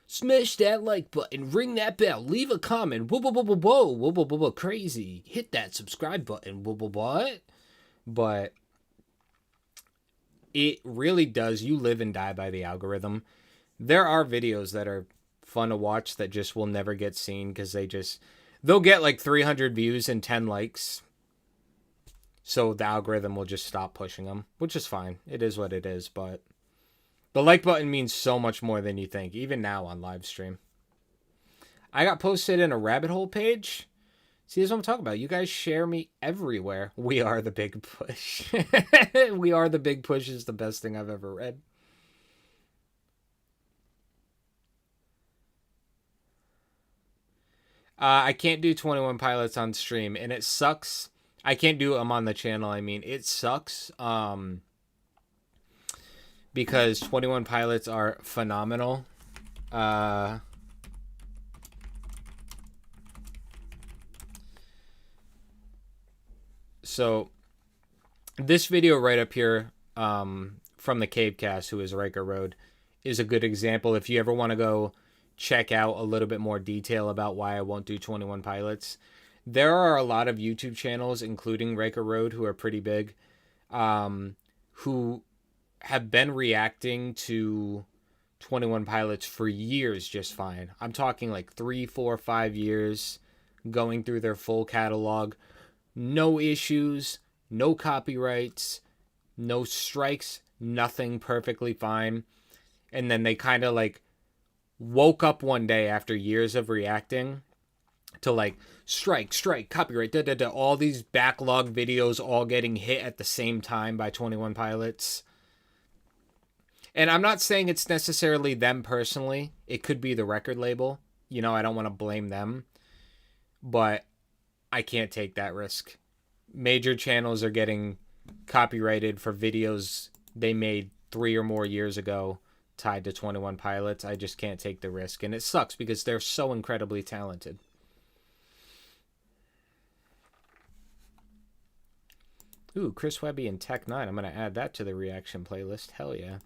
smash that like button, ring that bell, leave a comment, whoa, whoa, whoa, whoa, whoa, whoa, whoa, whoa, whoa, crazy, hit that subscribe button, whoa, whoa, what? But it really does, you live and die by the algorithm. There are videos that are fun to watch that just will never get seen because they'll get like 300 views and 10 likes. So the algorithm will just stop pushing them, which is fine. It is what it is, but the like button means so much more than you think, even now on live stream. I got posted in a rabbit hole page. See, that's what I'm talking about. You guys share me everywhere. We are the big push. We are the big push is the best thing I've ever read. I can't do 21 Pilots on stream, and it sucks. I can't do them on the channel. I mean, it sucks because 21 Pilots are phenomenal. So this video right up here from the Cavecast, who is Riker Road, is a good example. If you ever want to go check out a little bit more detail about why I won't do 21 Pilots. There are a lot of YouTube channels, including Riker Road, who are pretty big, who have been reacting to 21 Pilots for years just fine. I'm talking like 3, 4, 5 years, going through their full catalog. No issues, no copyrights, no strikes, nothing, perfectly fine. And then they kind of like woke up one day after years of reacting to like strike, copyright, all these backlog videos all getting hit at the same time by 21 Pilots. And I'm not saying it's necessarily them personally. It could be the record label. You know, I don't want to blame them. But I can't take that risk. Major channels are getting copyrighted for videos they made 3 or more years ago tied to 21 Pilots. I just can't take the risk, and it sucks because they're so incredibly talented. Ooh, Chris Webby and Tech 9. I'm going to add that to the reaction playlist. Hell yeah.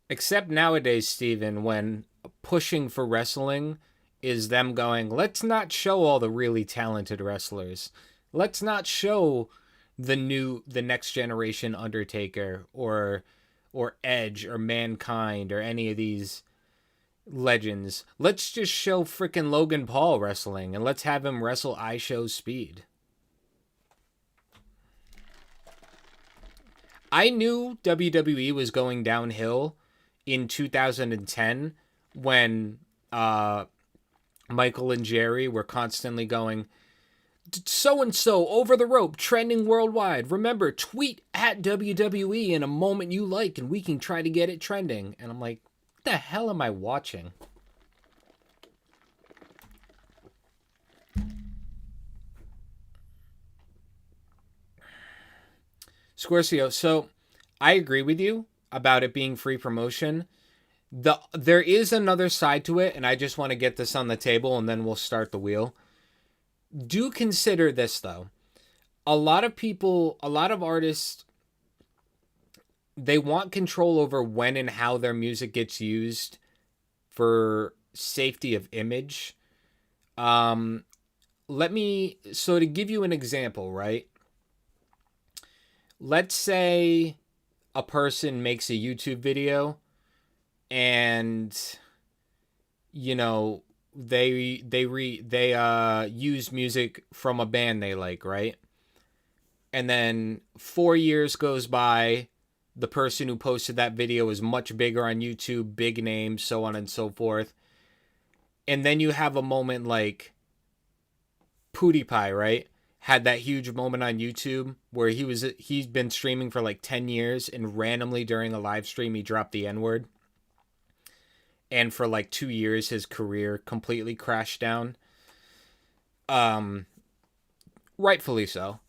Except nowadays, Steven, when pushing for wrestling is them going, let's not show all the really talented wrestlers. Let's not show the next generation Undertaker or Edge or Mankind or any of these legends. Let's just show frickin' Logan Paul wrestling and let's have him wrestle iShow's speed. I knew WWE was going downhill in 2010 when Michael and Jerry were constantly going, so-and-so over the rope, trending worldwide. Remember, tweet at WWE in a moment you like and we can try to get it trending. And I'm like, the hell am I watching? Scorpio, so I agree with you about it being free promotion. There is another side to it, and I just want to get this on the table and then we'll start the wheel. Do consider this though. A lot of artists, they want control over when and how their music gets used for safety of image. So to give you an example, right? Let's say a person makes a YouTube video and, you know, they use music from a band they like, right? And then 4 years goes by, the person who posted that video is much bigger on YouTube, big name, so on and so forth. And then you have a moment like PewDiePie, right? Had that huge moment on YouTube where he's been streaming for like 10 years and randomly during a live stream he dropped the N-word. And for like 2 years his career completely crashed down. Rightfully so.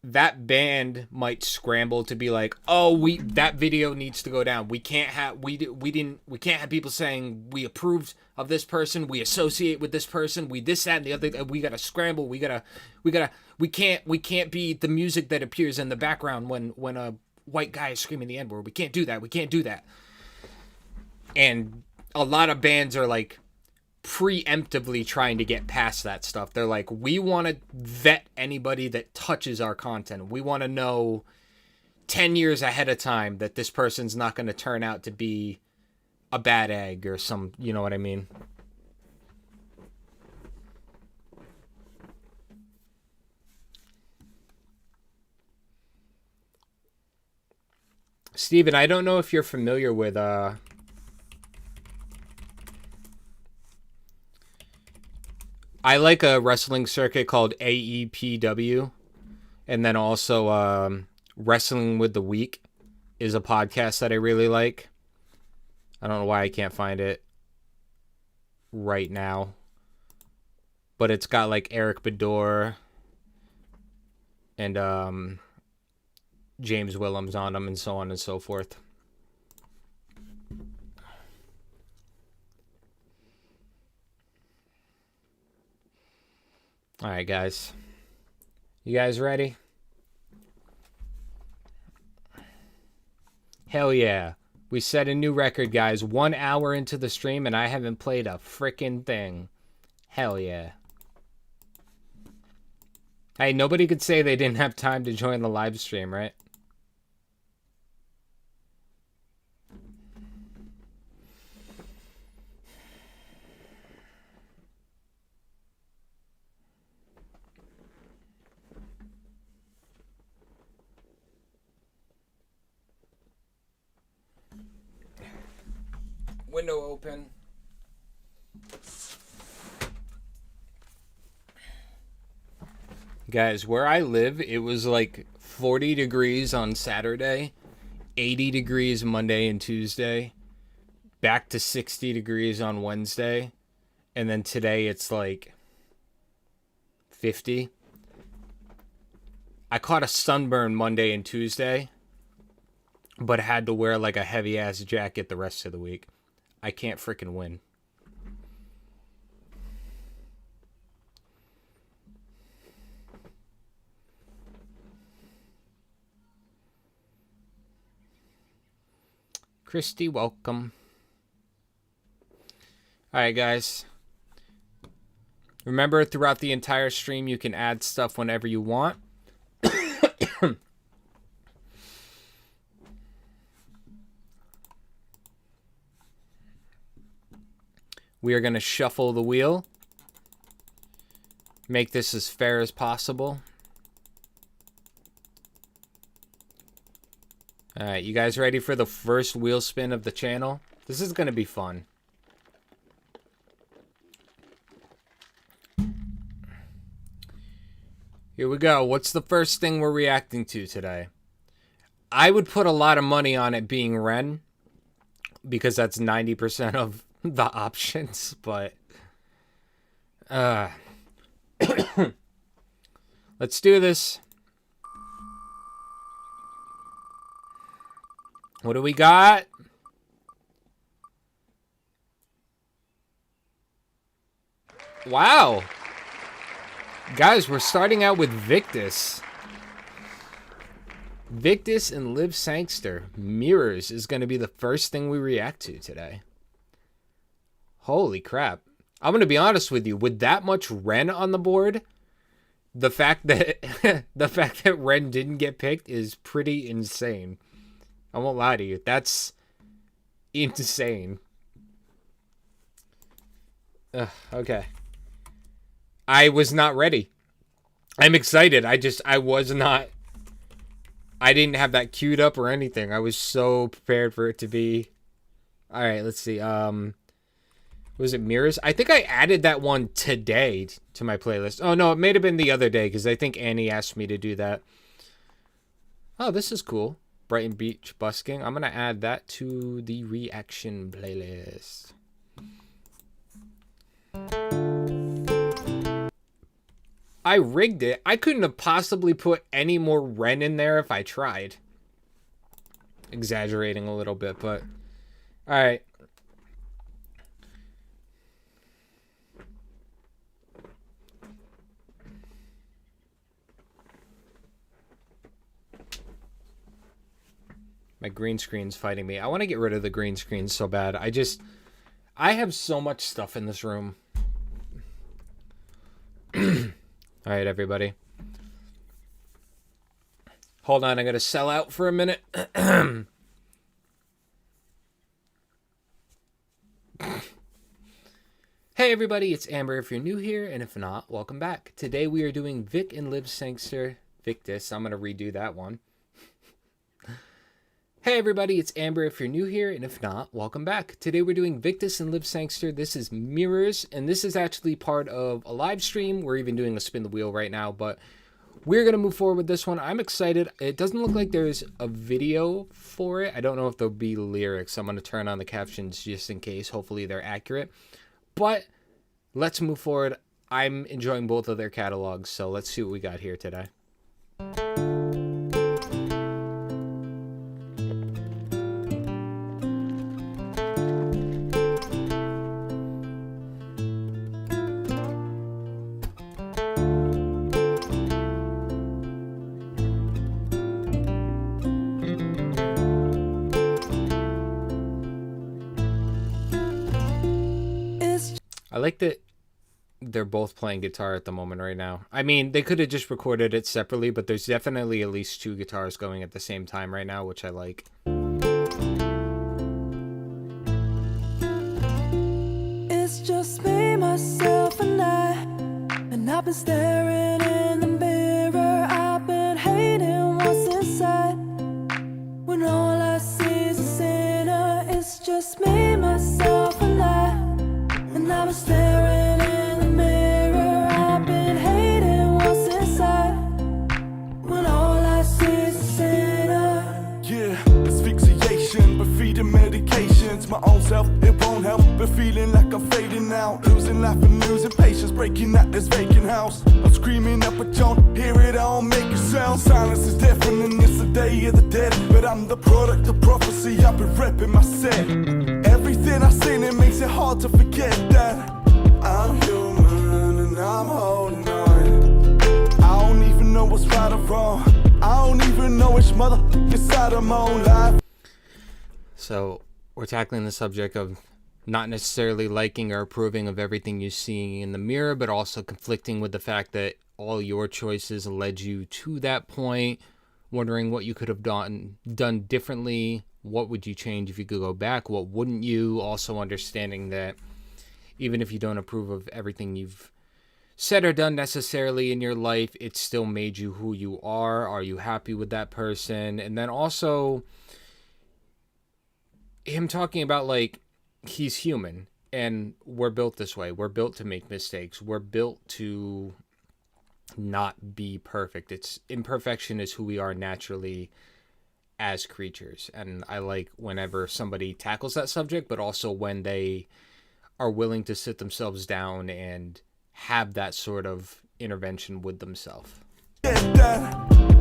That band might scramble to be like, oh, that video needs to go down. We can't have people saying we approved of this person, we associate with this person, we this, that, and the other. We gotta scramble. We can't be the music that appears in the background when a white guy is screaming the N-word. We can't do that. We can't do that. And a lot of bands are like preemptively trying to get past that stuff. They're like, we want to vet anybody that touches our content. We want to know 10 years ahead of time that this person's not going to turn out to be a bad egg or some, you know what I mean? Steven, I don't know if you're familiar with I like a wrestling circuit called AEPW, and then also Wrestling with the Week is a podcast that I really like. I don't know why I can't find it right now, but it's got like Eric Bador and James Willems on them and so on and so forth. All right, guys. You guys ready? Hell yeah. We set a new record, guys. 1 hour into the stream, and I haven't played a frickin' thing. Hell yeah. Hey, nobody could say they didn't have time to join the live stream, right? Window open. Guys, where I live, it was like 40 degrees on Saturday, 80 degrees Monday and Tuesday, back to 60 degrees on Wednesday, and then today it's like 50. I caught a sunburn Monday and Tuesday, but had to wear like a heavy ass jacket the rest of the week. I can't freaking win. Christy, welcome. Alright, guys. Remember, throughout the entire stream, you can add stuff whenever you want. We are going to shuffle the wheel. Make this as fair as possible. Alright, you guys ready for the first wheel spin of the channel? This is going to be fun. Here we go. What's the first thing we're reacting to today? I would put a lot of money on it being Ren, because that's 90% of the options, but let's do this. What do we got? Wow. Guys, we're starting out with Victus. Victus and Liv Sangster. Mirrors is going to be the first thing we react to today. Holy crap. I'm going to be honest with you. With that much Ren on the board, the fact that Ren didn't get picked is pretty insane. I won't lie to you. That's insane. Okay. I was not ready. I'm excited. I didn't have that queued up or anything. I was so prepared for it to be. All right, let's see. Was it Mirrors? I think I added that one today to my playlist. Oh, no, it may have been the other day because I think Annie asked me to do that. Oh, this is cool. Brighton Beach busking. I'm going to add that to the reaction playlist. I rigged it. I couldn't have possibly put any more Ren in there if I tried. Exaggerating a little bit, but... Alright. My green screen's fighting me. I want to get rid of the green screen so bad. I have so much stuff in this room. All right, everybody. Hold on, I gotta sell out for a minute. Hey, everybody, it's Amber if you're new here, and if not, welcome back. Today we are doing Vic and Liv Sangster Victus. I'm gonna redo that one. Hey everybody, it's Amber if you're new here, and if not, welcome back. Today we're doing Victus and Liv Sangster. This is Mirrors, and this is actually part of a live stream. We're even doing a spin the wheel right now, but we're going to move forward with this one. I'm excited. It doesn't look like there's a video for it. I don't know if there'll be lyrics. I'm going to turn on the captions just in case. Hopefully they're accurate. But let's move forward. I'm enjoying both of their catalogs, so let's see what we got here today. I like that they're both playing guitar at the moment right now. I mean, they could have just recorded it separately, but there's definitely at least two guitars going at the same time right now, which I like. It's just me, myself, and I've been staring in the mirror. I've been hating what's inside. When all I see is a sinner, it's just me, myself, and I've been staring in the mirror. I've been hating what's inside. When all I see is a sinner. Yeah, asphyxiation, but feeding medications. My own self, it won't help. But feeling like I'm fading out. Losing life and losing patience. Breaking out this vacant house. I'm screaming up, but don't hear it, I don't make a sound. Silence is deafening, it's the day of the dead. But I'm the product of prophecy, I've been repping my set. Everything I've seen, it makes it hard to forget that I'm human and I'm holding on. I don't even know what's right or wrong. I don't even know which mother inside of my own life. So we're tackling the subject of not necessarily liking or approving of everything you see in the mirror, but also conflicting with the fact that all your choices led you to that point, wondering what you could have done differently. What would you change if you could go back? What wouldn't you? Also understanding that even if you don't approve of everything you've said or done necessarily in your life, it still made you who you are. Are you happy with that person? And then also him talking about, like, he's human and we're built this way. We're built to make mistakes. We're built to not be perfect. It's imperfection is who we are naturally as creatures. And I like whenever somebody tackles that subject, but also when they are willing to sit themselves down and have that sort of intervention with themselves. Get that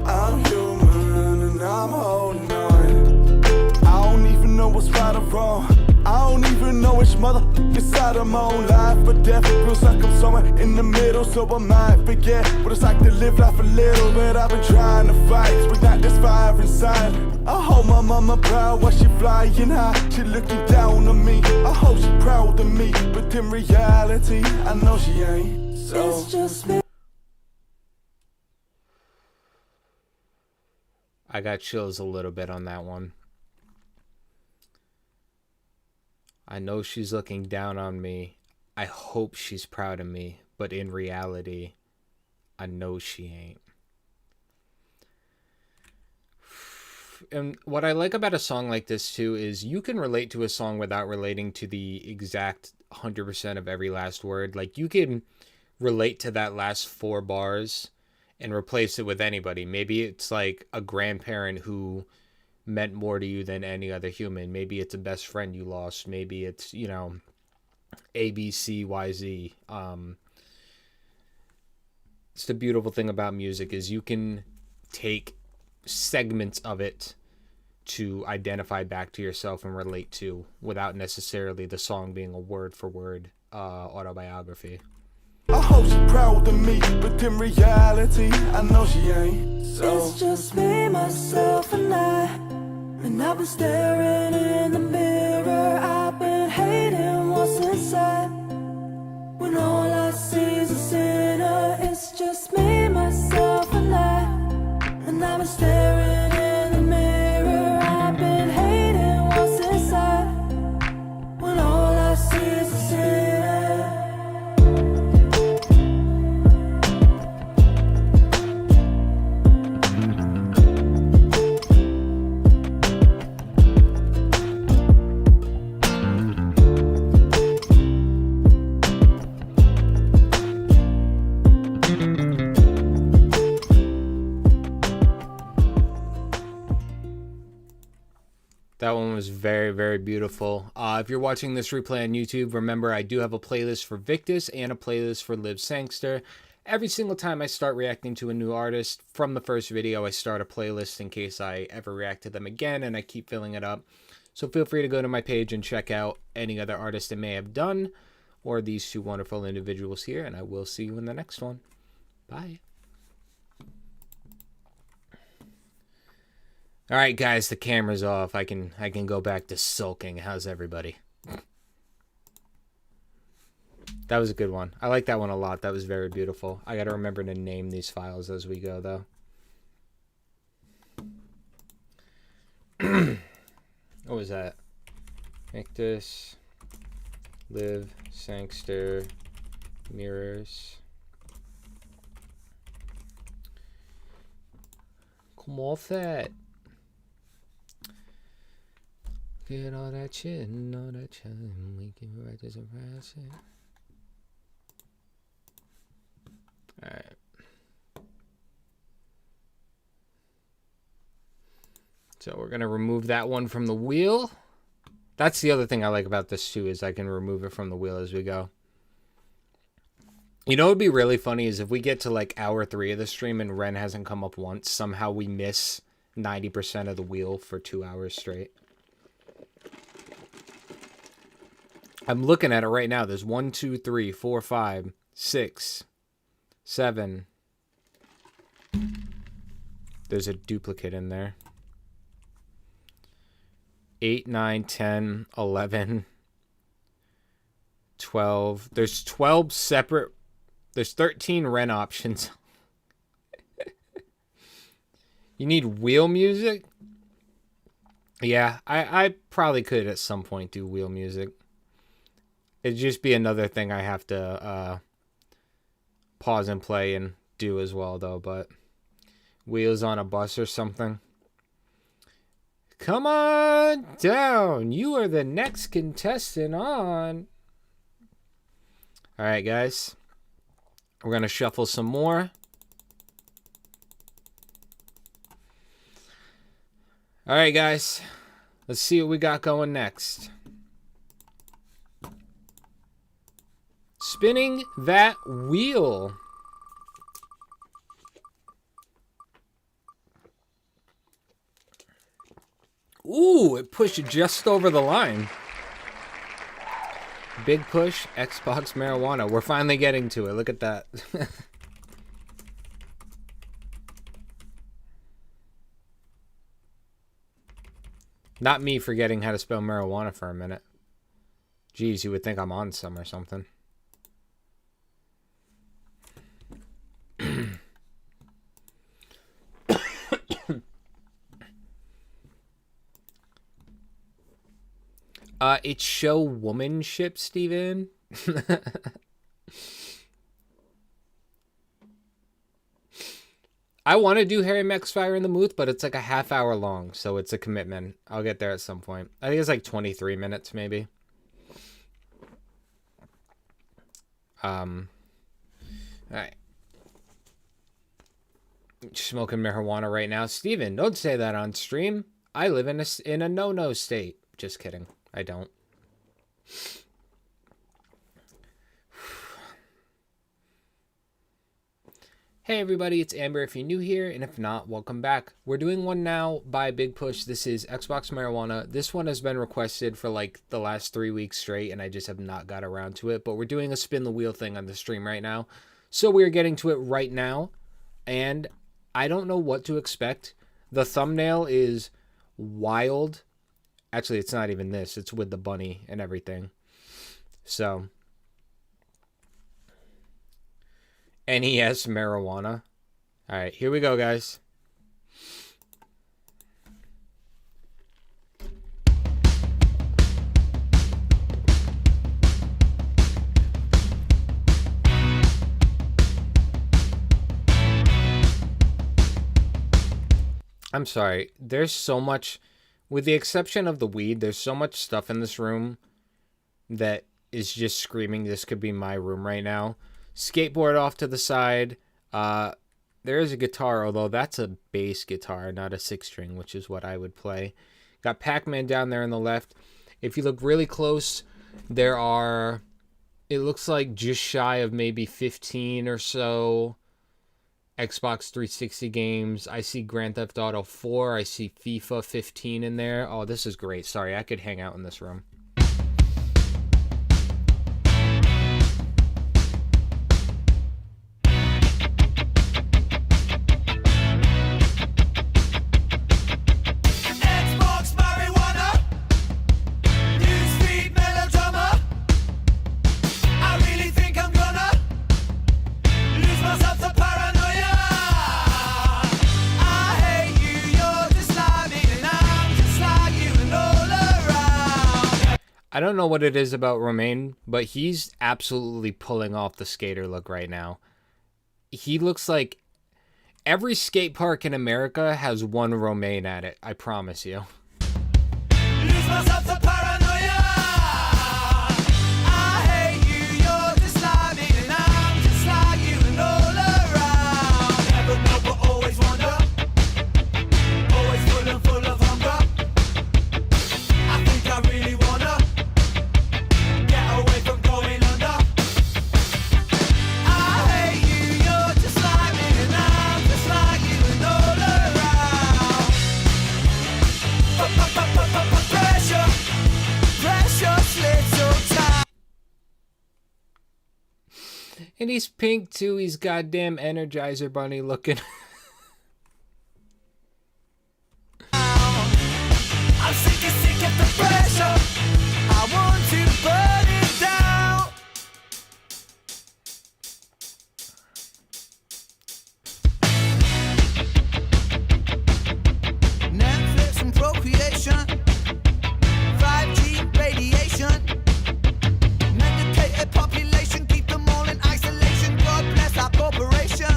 I'm human and I'm holding on. I don't even know what's right or wrong. I don't even know which motherfucking side of my own life, but death feels like I'm somewhere in the middle, so I might forget what it's like to live life a little bit. I've been trying to fight, ignite this fire inside. I hope my mama proud while she flying high. She looking down on me, I hope she proud of me, but in reality, I know she ain't. So it's just me. I got chills a little bit on that one. I know she's looking down on me. I hope she's proud of me. But in reality, I know she ain't. And what I like about a song like this, too, is you can relate to a song without relating to the exact 100% of every last word. Like, you can relate to that last 4 bars and replace it with anybody. Maybe it's like a grandparent who meant more to you than any other human. Maybe it's a best friend you lost. Maybe it's, you know, ABCYZ. It's the beautiful thing about music is you can take segments of it to identify back to yourself and relate to without necessarily the song being a word for word autobiography. I hope she proud of me, but in reality, I know she ain't. So it's just me, myself, and I've been staring in the mirror. I've been hating what's inside. When all I see is a sinner, it's just me, myself, and I've been staring in the mirror. I've been hating what's inside. When all I see is a sinner. That one was very, very beautiful. If you're watching this replay on YouTube, remember I do have a playlist for Victus and a playlist for Liv Sangster. Every single time I start reacting to a new artist, from the first video, I start a playlist in case I ever react to them again, and I keep filling it up. So feel free to go to my page and check out any other artist I may have done, or these 2 wonderful individuals here, and I will see you in the next one. Bye. All right, guys, the camera's off. I can go back to sulking. How's everybody? That was a good one. I like that one a lot. That was very beautiful. I got to remember to name these files as we go, though. What was that? Victus, Liv, Sangster, Mirrors. Come off that. Get all that shit and all that chillin'. We can right to surprise it. Alright. So we're going to remove that one from the wheel. That's the other thing I like about this too, is I can remove it from the wheel as we go. You know what would be really funny is if we get to like hour 3 of the stream and Ren hasn't come up once, somehow we miss 90% of the wheel for 2 hours straight. I'm looking at it right now. There's 1, 2, 3, 4, 5, 6, 7. There's a duplicate in there. 8, 9, 10, 11, 12. There's 12 separate. There's 13 Ren options. You need wheel music? Yeah, I probably could at some point do wheel music. It'd just be another thing I have to pause and play and do as well, though. But wheels on a bus or something. Come on down. You are the next contestant on. All right, guys. We're going to shuffle some more. All right, guys. Let's see what we got going next. Spinning that wheel. Ooh, it pushed just over the line. Big push, Xbox marijuana. We're finally getting to it. Look at that. Not me forgetting how to spell marijuana for a minute. Jeez, you would think I'm on some or something. It's show womanship, Steven. I want to do Harry Max Fire in the Mooth, but it's like a half hour long, so it's a commitment. I'll get there at some point. I think it's like 23 minutes, maybe. Alright. Smoking marijuana right now. Steven, don't say that on stream. I live in a no-no state. Just kidding. I don't. Hey everybody, it's Amber if you're new here, and if not, welcome back. We're doing one now by Big Push. This is Xbox Marijuana. This one has been requested for like the last 3 weeks straight, and I just have not got around to it. But we're doing a spin the wheel thing on the stream right now. So we're getting to it right now, and I don't know what to expect. The thumbnail is wild. Actually, it's not even this. It's with the bunny and everything. So, NES marijuana. All right, here we go, guys. I'm sorry. There's so much, with the exception of the weed, there's so much stuff in this room that is just screaming this could be my room right now. Skateboard off to the side. There is a guitar, although that's a bass guitar, not a 6-string, which is what I would play. Got Pac-Man down there on the left. If you look really close, there are, it looks like just shy of maybe 15 or so Xbox 360 games. I see Grand Theft Auto 4. I see FIFA 15 in there. Oh, this is great. Sorry, I could hang out in this room. Xbox marijuana, newsfeed melodrama. I really think I'm gonna lose myself to paranoia. I hate you, you're just like me, and I'm just like you, and all around. I don't know what it is about Romaine, but he's absolutely pulling off the skater look right now. He looks like every skate park in America has one Romaine at it. I promise you. Lose myself to paranoia. I hate you, you're just like me, and I'm just like you, and all around. Never know, but always wonder. Always full of hunger. I think I really wanna get away from going under. I hate you, you're just like me, and I'm just like you, and all around. Pressure slips so tight. And he's pink too. He's goddamn Energizer Bunny looking. I'm sick of the pressure. I want to burn it down. Netflix and procreation, 5G radiation, medicated population, keep them all in isolation. God bless our corporation.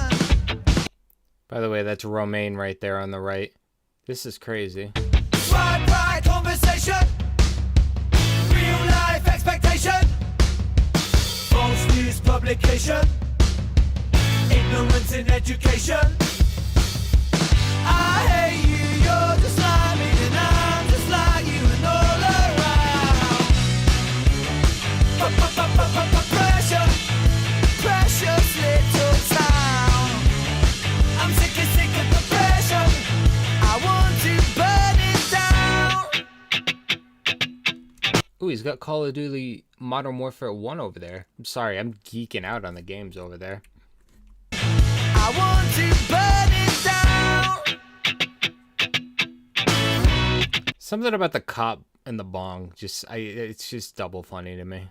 By the way, that's Romaine right there on the right. This is crazy. Right conversation, real life expectation, false news publication, ignorance in education. I hate you, you're just like me, he's got Call of Duty Modern Warfare 1 over there. I'm sorry, I'm geeking out on the games over there. I want to burn it down. Something about the cop and the bong, it's just double funny to me.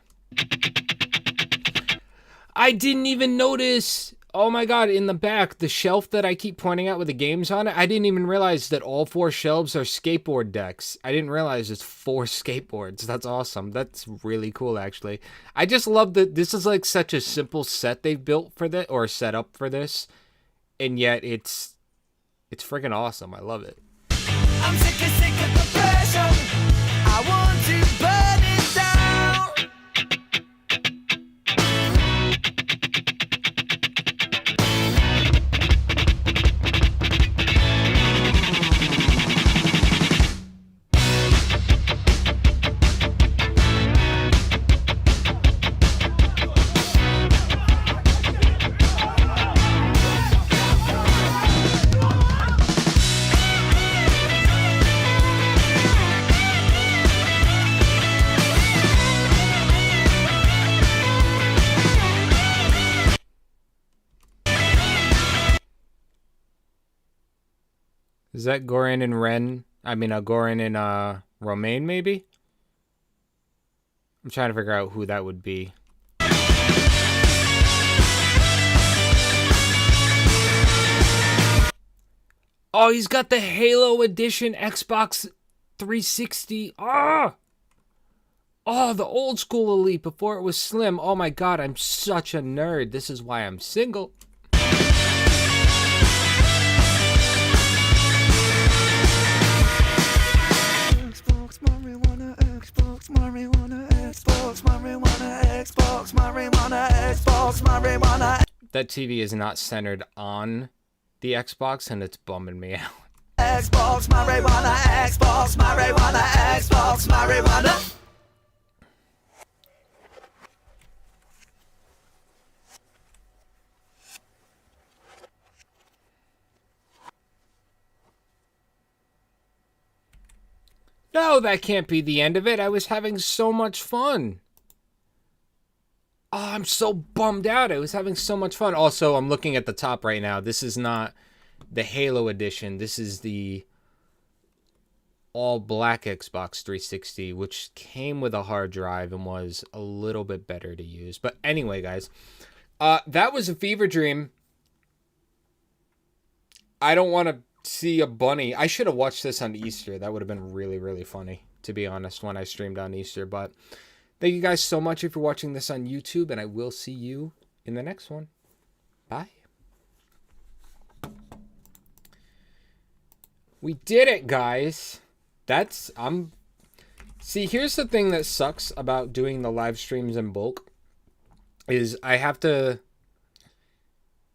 I didn't even notice. Oh my god, in the back, the shelf that I keep pointing out with the games on it, I didn't even realize that all 4 shelves are skateboard decks. I didn't realize it's 4 skateboards. That's awesome. That's really cool, actually. I just love that this is like such a simple set they've built for this, or set up for this, and yet it's freaking awesome. I love it. I'm sick of the pressure. I want to burn it down. Is that Goran and Ren? I mean, Goran and Romain, maybe? I'm trying to figure out who that would be. Oh, he's got the Halo Edition Xbox 360. Ah! Oh, the old school Elite before it was slim. Oh my god, I'm such a nerd. This is why I'm single. Xbox, marijuana, Xbox, marijuana, Xbox, marijuana, Xbox, marijuana, Xbox, marijuana. That TV is not centered on the Xbox, and it's bumming me out. Xbox, marijuana, Xbox, marijuana, Xbox, marijuana. No, that can't be the end of it. I was having so much fun. Oh, I'm so bummed out. I was having so much fun. Also, I'm looking at the top right now. This is not the Halo edition. This is the all black Xbox 360, which came with a hard drive and was a little bit better to use. But anyway, guys, that was a fever dream. I don't want to see a bunny. I should have watched this on Easter. That would have been really, really funny, to be honest, when I streamed on Easter. But thank you guys so much if you're watching this on YouTube, and I will see you in the next one. Bye. We did it, guys. See, here's the thing that sucks about doing the live streams in bulk is I have to,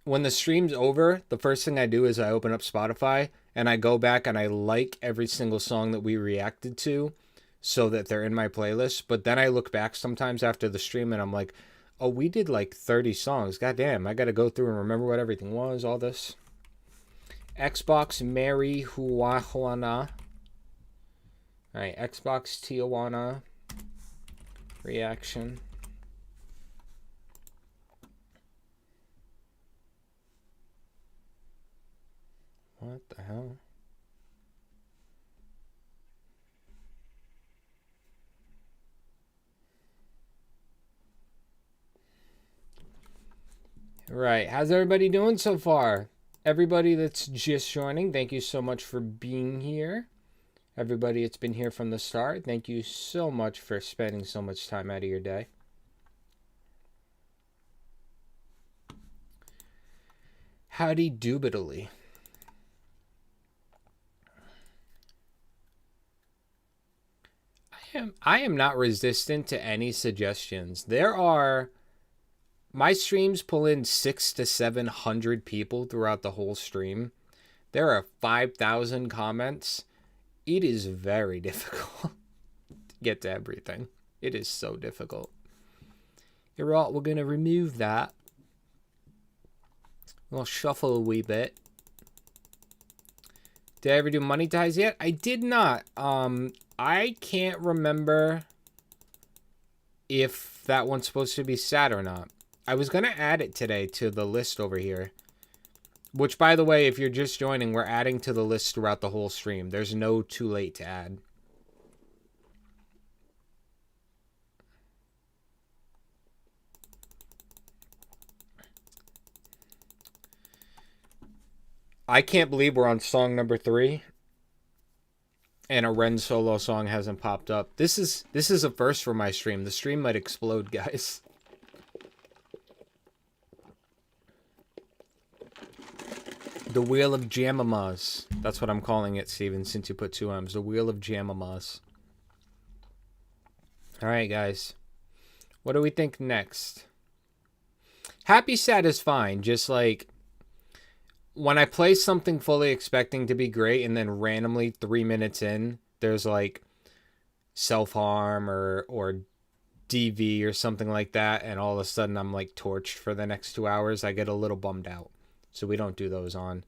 when the stream's over, the first thing I do is I open up Spotify and I go back and I like every single song that we reacted to so that they're in my playlist. But then I look back sometimes after the stream and I'm like, oh, we did like 30 songs. God damn, I got to go through and remember what everything was, all this. Xbox Marijuana. All right, Xbox Tijuana reaction. What the hell? Right, how's everybody doing so far? Everybody that's just joining, thank you so much for being here. Everybody that's been here from the start, thank you so much for spending so much time out of your day. Howdy doobitally. I am not resistant to any suggestions. My streams pull in 600 to 700 people throughout the whole stream. There are 5,000 comments. It is very difficult to get to everything. It is so difficult. You're right, we're going to remove that. We'll shuffle a wee bit. Did I ever do money ties yet? I did not. I can't remember if that one's supposed to be sad or not. I was going to add it today to the list over here. Which, by the way, if you're just joining, we're adding to the list throughout the whole stream. There's no too late to add. I can't believe we're on song number 3. And a Ren solo song hasn't popped up. This is a first for my stream. The stream might explode, guys. The Wheel of Jamamas. That's what I'm calling it, Steven, since you put 2 M's. The Wheel of Jamamas. Alright, guys. What do we think next? Happy Sad is fine. Just like, when I play something fully expecting to be great and then randomly 3 minutes in, there's like self-harm or DV or something like that, and all of a sudden I'm like torched for the next 2 hours, I get a little bummed out. So we don't do those on.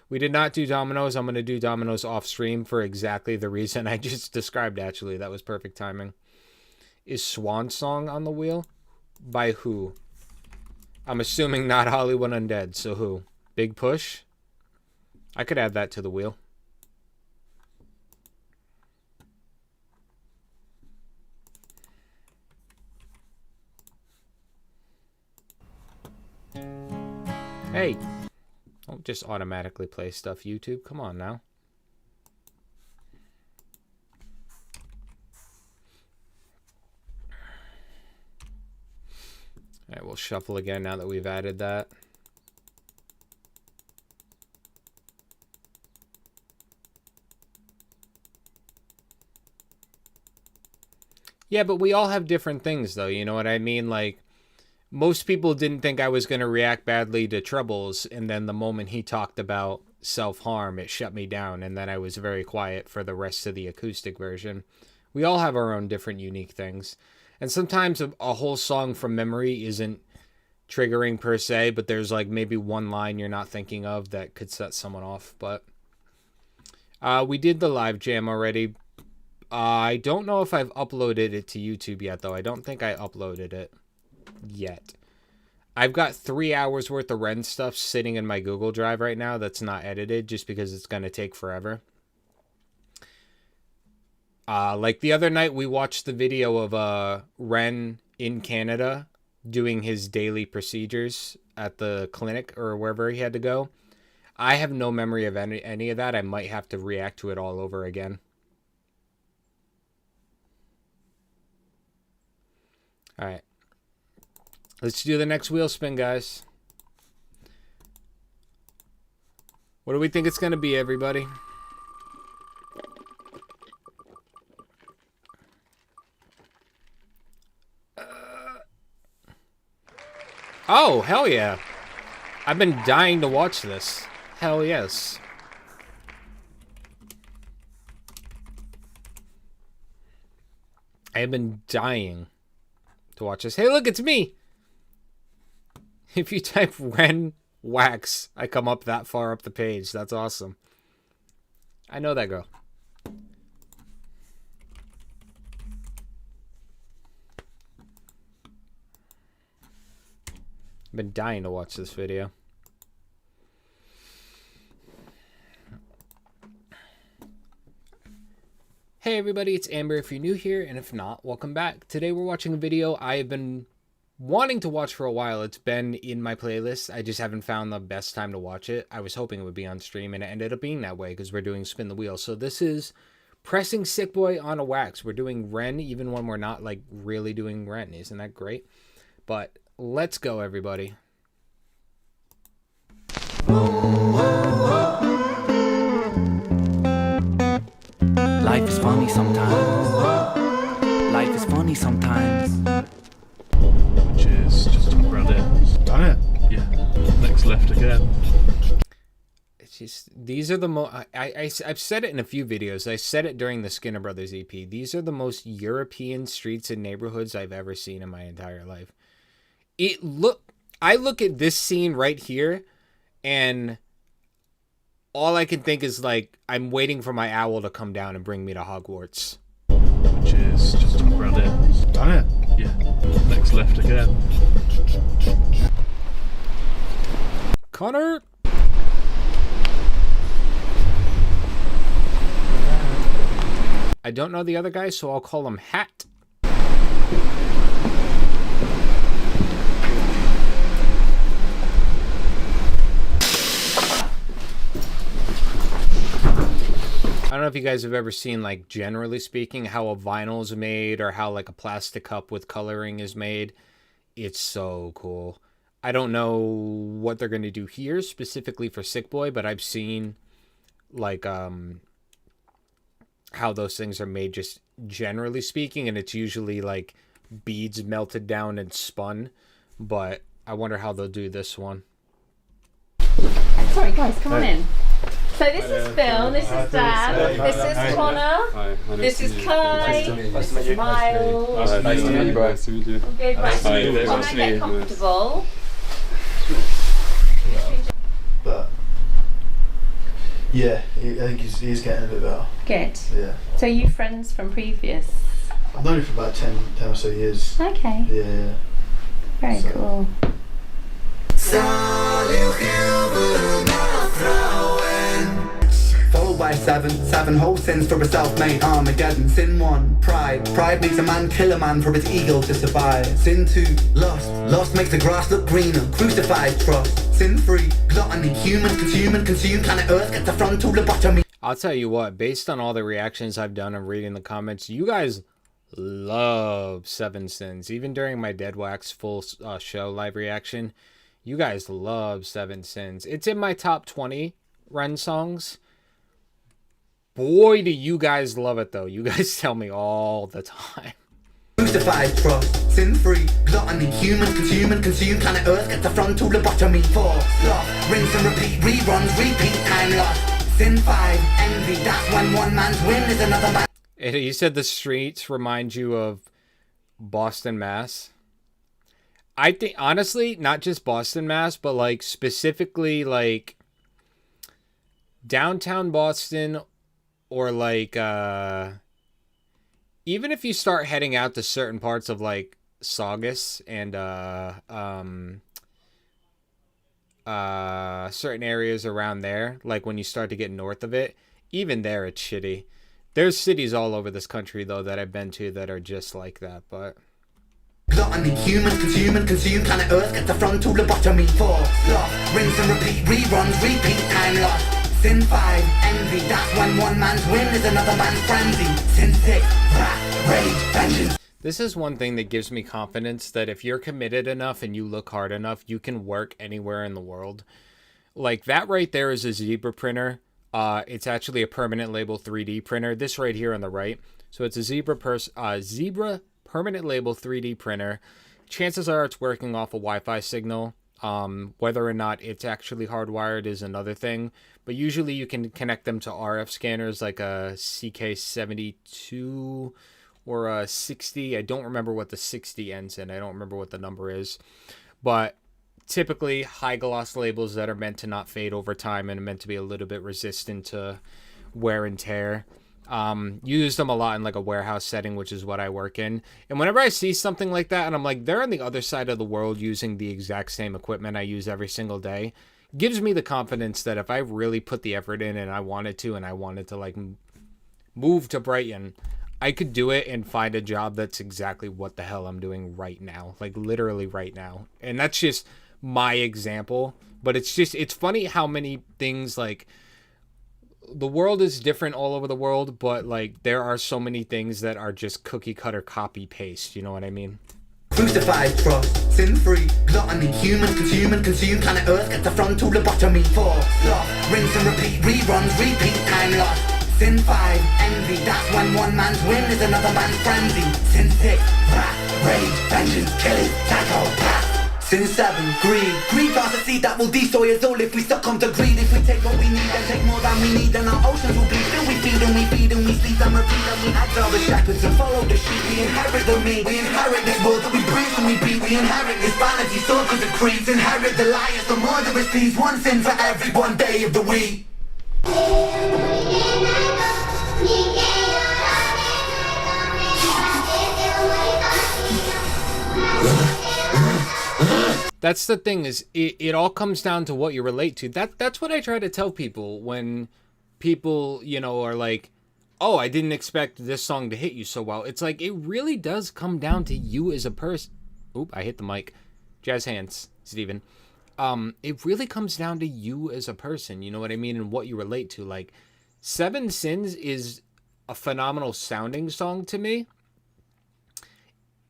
We did not do Dominoes. I'm going to do Dominoes off stream for exactly the reason I just described, actually. That was perfect timing. Is Swan Song on the wheel? By who? I'm assuming not Hollywood Undead, so who? Big Push? I could add that to the wheel. Hey! Don't just automatically play stuff, YouTube. Come on now. Alright, we'll shuffle again now that we've added that. Yeah, but we all have different things, though. You know what I mean? Like, most people didn't think I was going to react badly to Troubles, and then the moment he talked about self-harm, it shut me down, and then I was very quiet for the rest of the acoustic version. We all have our own different unique things. And sometimes a whole song from memory isn't triggering per se, but there's like maybe one line you're not thinking of that could set someone off. But we did the live jam already. I don't know if I've uploaded it to YouTube yet, though. I don't think I uploaded it yet. I've got 3 hours worth of Ren stuff sitting in my Google Drive right now that's not edited just because it's going to take forever. Like the other night, we watched the video of Ren in Canada doing his daily procedures at the clinic or wherever he had to go. I have no memory of any of that. I might have to react to it all over again. All right. Let's do the next wheel spin, guys. What do we think it's going to be, everybody? Oh, hell yeah. I've been dying to watch this. Hell yes. I have been dying to watch this. Hey, look, it's me! If you type Ren Wax, I come up that far up the page. That's awesome. I know that girl. I've been dying to watch this video. Hey everybody, it's Amber if you're new here, and if not, welcome back. Today we're watching a video I have been wanting to watch for a while. It's been in my playlist. I just haven't found the best time to watch it. I was hoping it would be on stream, and it ended up being that way because we're doing Spin the Wheel. So this is Pressing Sick Boy on a Wax. We're doing Ren even when we're not like really doing Ren. Isn't that great? But let's go, everybody. Life is funny sometimes. Life is funny sometimes. Which is just around it. Done it. Yeah. Next left again. It's just, these are the most, I've said it in a few videos. I said it during the Skinner Brothers EP. These are the most European streets and neighborhoods I've ever seen in my entire life. I look at this scene right here, and all I can think is like, I'm waiting for my owl to come down and bring me to Hogwarts. which is just up around it. Done it. Yeah. Next left again. Connor. I don't know the other guy, so I'll call him Hat. I don't know if you guys have ever seen, like, generally speaking, how a vinyl is made or how, like, a plastic cup with coloring is made. It's so cool. I don't know what they're going to do here specifically for Sick Boy, but I've seen, like, how those things are made just generally speaking, and it's usually, like, beads melted down and spun. But I wonder how they'll do this one. Sorry, guys, come on in. So this is Phil, this is Dan, this is Connor, this is Kai, this is Miles. Nice to meet you, bro. Nice to meet you. Good, nice to meet you. Come and get comfortable. But yeah, I think he's getting a bit better. Good. Yeah. So are you friends from previous? I've known him for about 10 or so years. Okay. Yeah. Very cool. Followed by seven whole sins for a self-made Armageddon. Sin 1, pride makes a man kill a man for his ego to survive. Sin 2, lust makes the grass look greener, crucified trust. Sin 3, gluttony, human consume planet Earth gets a frontal lobotomy. I'll tell you what, based on all the reactions I've done and reading the comments, you guys love Seven Sins. Even during my Dead Wax full show live reaction, you guys love Seven Sins. It's in my top 20 Ren songs. Boy, do you guys love it, though. You guys tell me all the time. Crucified trust. Sin 3, gluttony, human consume planet Earth gets a frontal lobotomy. 4, love, rinse and repeat, reruns, repeat, time lost. Sin 5, envy, that's when one man's win is another man. You said the streets remind you of Boston, Mass. I think, honestly, not just Boston, Mass, but, like, specifically, like, downtown Boston, or, like, even if you start heading out to certain parts of, like, Saugus and, certain areas around there, like, when you start to get north of it, even there, it's shitty. There's cities all over this country, though, that I've been to that are just like that, but... Gluttony, human consume planet Earth gets a frontal lobotomy. 4, love, rinse and repeat, reruns, repeat, time lost. Sin 5, envy, that's when one man's win is another man's frenzy. Sin 6, wrath, rage, vengeance. This is one thing that gives me confidence that if you're committed enough and you look hard enough, you can work anywhere in the world. Like, that right there is a zebra printer. It's actually a permanent label 3D printer. This right here on the right. So it's a zebra permanent label 3D printer. Chances are it's working off a Wi-Fi signal. Whether or not it's actually hardwired is another thing. But usually you can connect them to RF scanners like a CK72 or a 60. I don't remember what the 60 ends in. I don't remember what the number is. But typically high gloss labels that are meant to not fade over time and are meant to be a little bit resistant to wear and tear. Use them a lot in like a warehouse setting, which is what I work in. And whenever I see something like that and I'm like, they're on the other side of the world using the exact same equipment I use every single day, gives me the confidence that if I really put the effort in and I wanted to like move to Brighton, I could do it and find a job that's exactly what the hell I'm doing right now. Like literally right now. And that's just my example. But it's funny how many things, like, the world is different all over the world, but like there are so many things that are just cookie cutter copy paste, you know what I mean? Crucified trust, sin 3, gluttony, human consume planet Earth gets a frontal lobotomy. 4, love, rinse and repeat, reruns, repeat, time lost. Sin 5, envy, that's when one man's win is another man's frenzy. Sin 6, wrath, rage, vengeance, killing, psychopath. Sin 7, greed plants a seed that will destroy us all if we succumb to greed. If we take what we need and take more than we need, then our oceans will bleed. Still we feed and we feed and we sleep and repeat, and we exile the shepherds and follow the sheep. We inherit the meat, we inherit this world that we breathe and we beat. We inherit this vanity, circles and creeds. Inherit the liars, the murderous thieves. One sin for every one day of the week. That's the thing, is it all comes down to what you relate to. That's what I try to tell people when people, you know, are like, oh, I didn't expect this song to hit you so well. It's like, it really does come down to you as a person. Oop, I hit the mic. Jazz hands, Steven. It really comes down to you as a person, you know what I mean, and what you relate to. Like, Seven Sins is a phenomenal sounding song to me.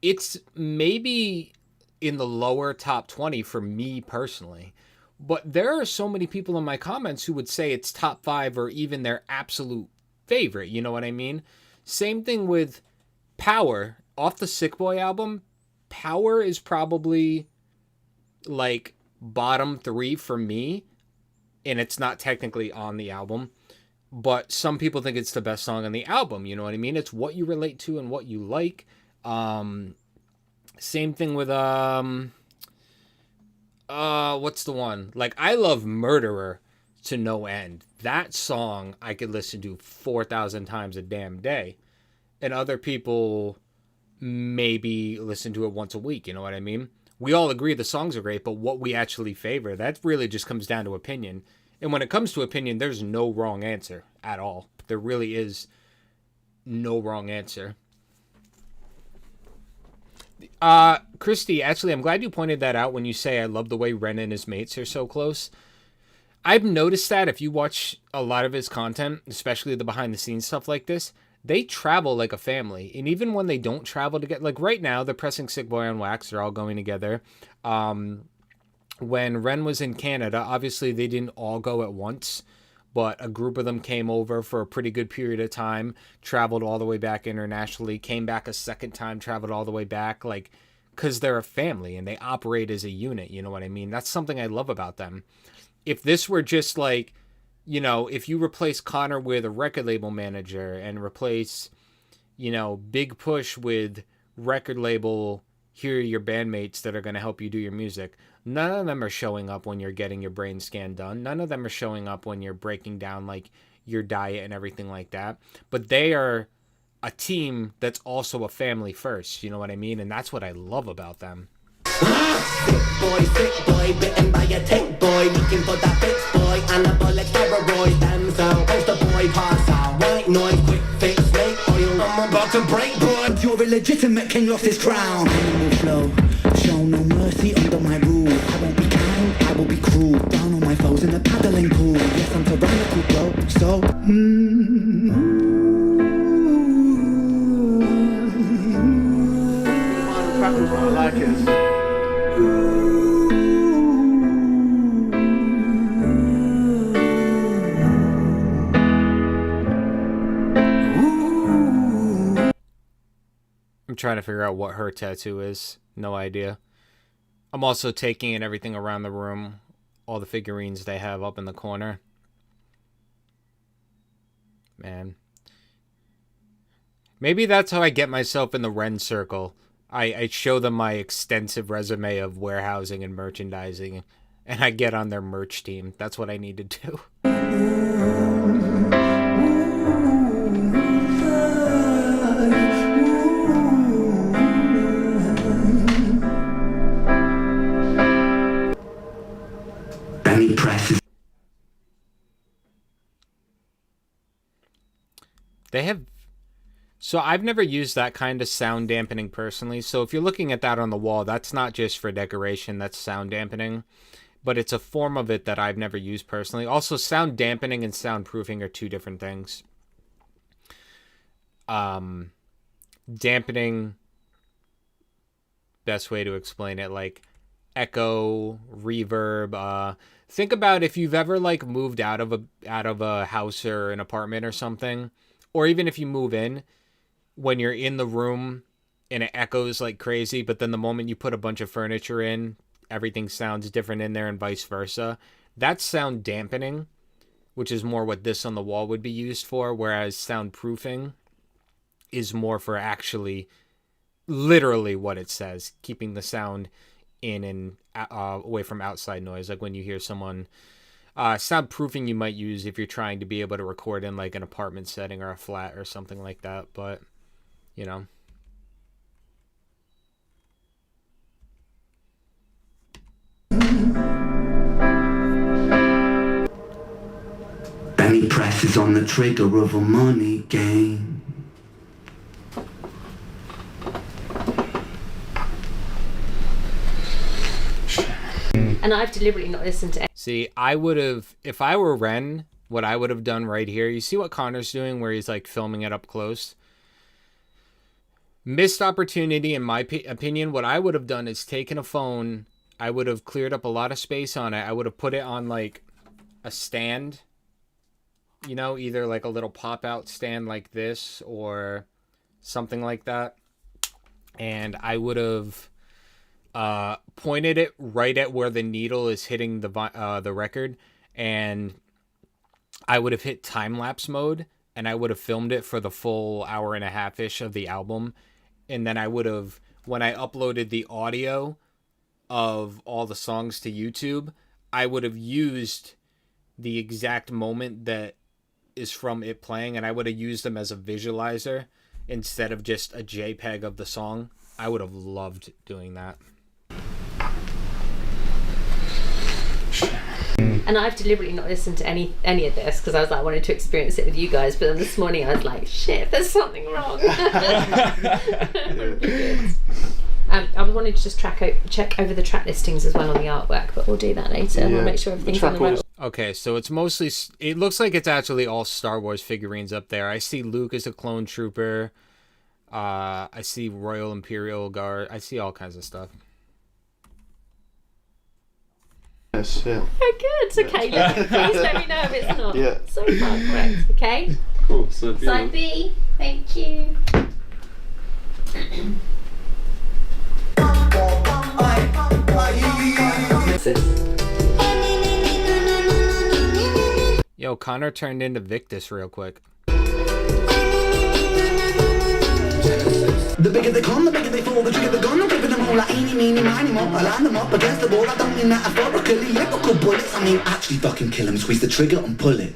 It's maybe in the lower top 20 for me personally. But there are so many people in my comments who would say it's top 5 or even their absolute favorite, you know what I mean? Same thing with Power. Off the Sick Boy album, Power is probably like bottom 3 for me, and it's not technically on the album, but some people think it's the best song on the album, you know what I mean? It's what you relate to and what you like. Same thing with what's the one? Like, I love Murderer to no end. That song I could listen to 4,000 times a damn day. And other people maybe listen to it once a week, you know what I mean? We all agree the songs are great, but what we actually favor, that really just comes down to opinion. And when it comes to opinion, there's no wrong answer at all. There really is no wrong answer. Christy, actually, I'm glad you pointed that out when you say, I love the way Ren and his mates are so close. I've noticed that if you watch a lot of his content, especially the behind the scenes stuff like this, they travel like a family. And even when they don't travel together, like right now, they're pressing Sick Boy on Wax. They're all going together. When Ren was in Canada, obviously they didn't all go at once, but a group of them came over for a pretty good period of time, traveled all the way back internationally, came back a second time, traveled all the way back, like, because they're a family and they operate as a unit, you know what I mean? That's something I love about them. If this were just like, you know, if you replace Connor with a record label manager and replace, you know, Big Push with record label, here are your bandmates that are going to help you do your music. None of them are showing up when you're getting your brain scan done. None of them are showing up when you're breaking down like your diet and everything like that. But they are a team that's also a family first. You know what I mean? And that's what I love about them. Sick boy, bitten by a tick boy, looking for that fix boy, anabolic steroid, damn so, poster boy, pass out, white noise, quick fix, snake oil, I'm about to break boy, your illegitimate king lost his crown. Animal flow, show no mercy under my rule, I won't be kind, I will be cruel, down on my foes in the paddling pool, yes I'm tyrannical bro, so, What I like is I'm trying to figure out what her tattoo is. No idea. I'm also taking in everything around the room. All the figurines they have up in the corner. Man. Maybe that's how I get myself in the Ren circle. I show them my extensive resume of warehousing and merchandising, and I get on their merch team. That's what I need to do. They have... So I've never used that kind of sound dampening personally. So if you're looking at that on the wall, that's not just for decoration, that's sound dampening. But it's a form of it that I've never used personally. Also, sound dampening and soundproofing are two different things. Dampening, best way to explain it, like echo, reverb. Think about if you've ever like moved out of a house or an apartment or something, or even if you move in, when you're in the room and it echoes like crazy, but then the moment you put a bunch of furniture in, everything sounds different in there and vice versa. That's sound dampening, which is more what this on the wall would be used for, whereas soundproofing is more for actually literally what it says, keeping the sound in and away from outside noise. Like when you hear someone... soundproofing you might use if you're trying to be able to record in like an apartment setting or a flat or something like that, but you know. is on the trigger of a money game. And I've deliberately not listened to it. See, I would have, if I were Ren, what I would have done right here, you see what Connor's doing where he's like filming it up close? Missed opportunity in my opinion. What I would have done is taken a phone, I would have cleared up a lot of space on it. I would have put it on like a stand, you know, either like a little pop-out stand like this or something like that. And I would have pointed it right at where the needle is hitting the record, and I would have hit time-lapse mode, and I would have filmed it for the full hour and a half-ish of the album. And then I would have, when I uploaded the audio of all the songs to YouTube, I would have used the exact moment that is from it playing, and I would have used them as a visualizer instead of just a JPEG of the song. I would have loved doing that. And I've deliberately not listened to any of this because I was like, I wanted to experience it with you guys. But then this morning I was like, shit, there's something wrong. I wanted to just check over the track listings as well on the artwork, but we'll do that later. We'll make sure everything's on the right. Okay, so it's mostly, it looks like it's actually all Star Wars figurines up there. I see Luke as a clone trooper. I see Royal Imperial Guard. I see all kinds of stuff. Yes, yeah. Oh, good. Okay, please let me know if it's not. Yeah. So far, correct. Okay. Cool. Side B. Thank you. Yo, Connor turned into Victus real quick. The bigger they come, the bigger they fall. The trigger the gun, I'm flipping them all like eeny, meeny, miny, mo. I line them up against the wall. I don't mean metaphorically, lyrical bullets. I mean actually fucking kill them, squeeze the trigger and pull it.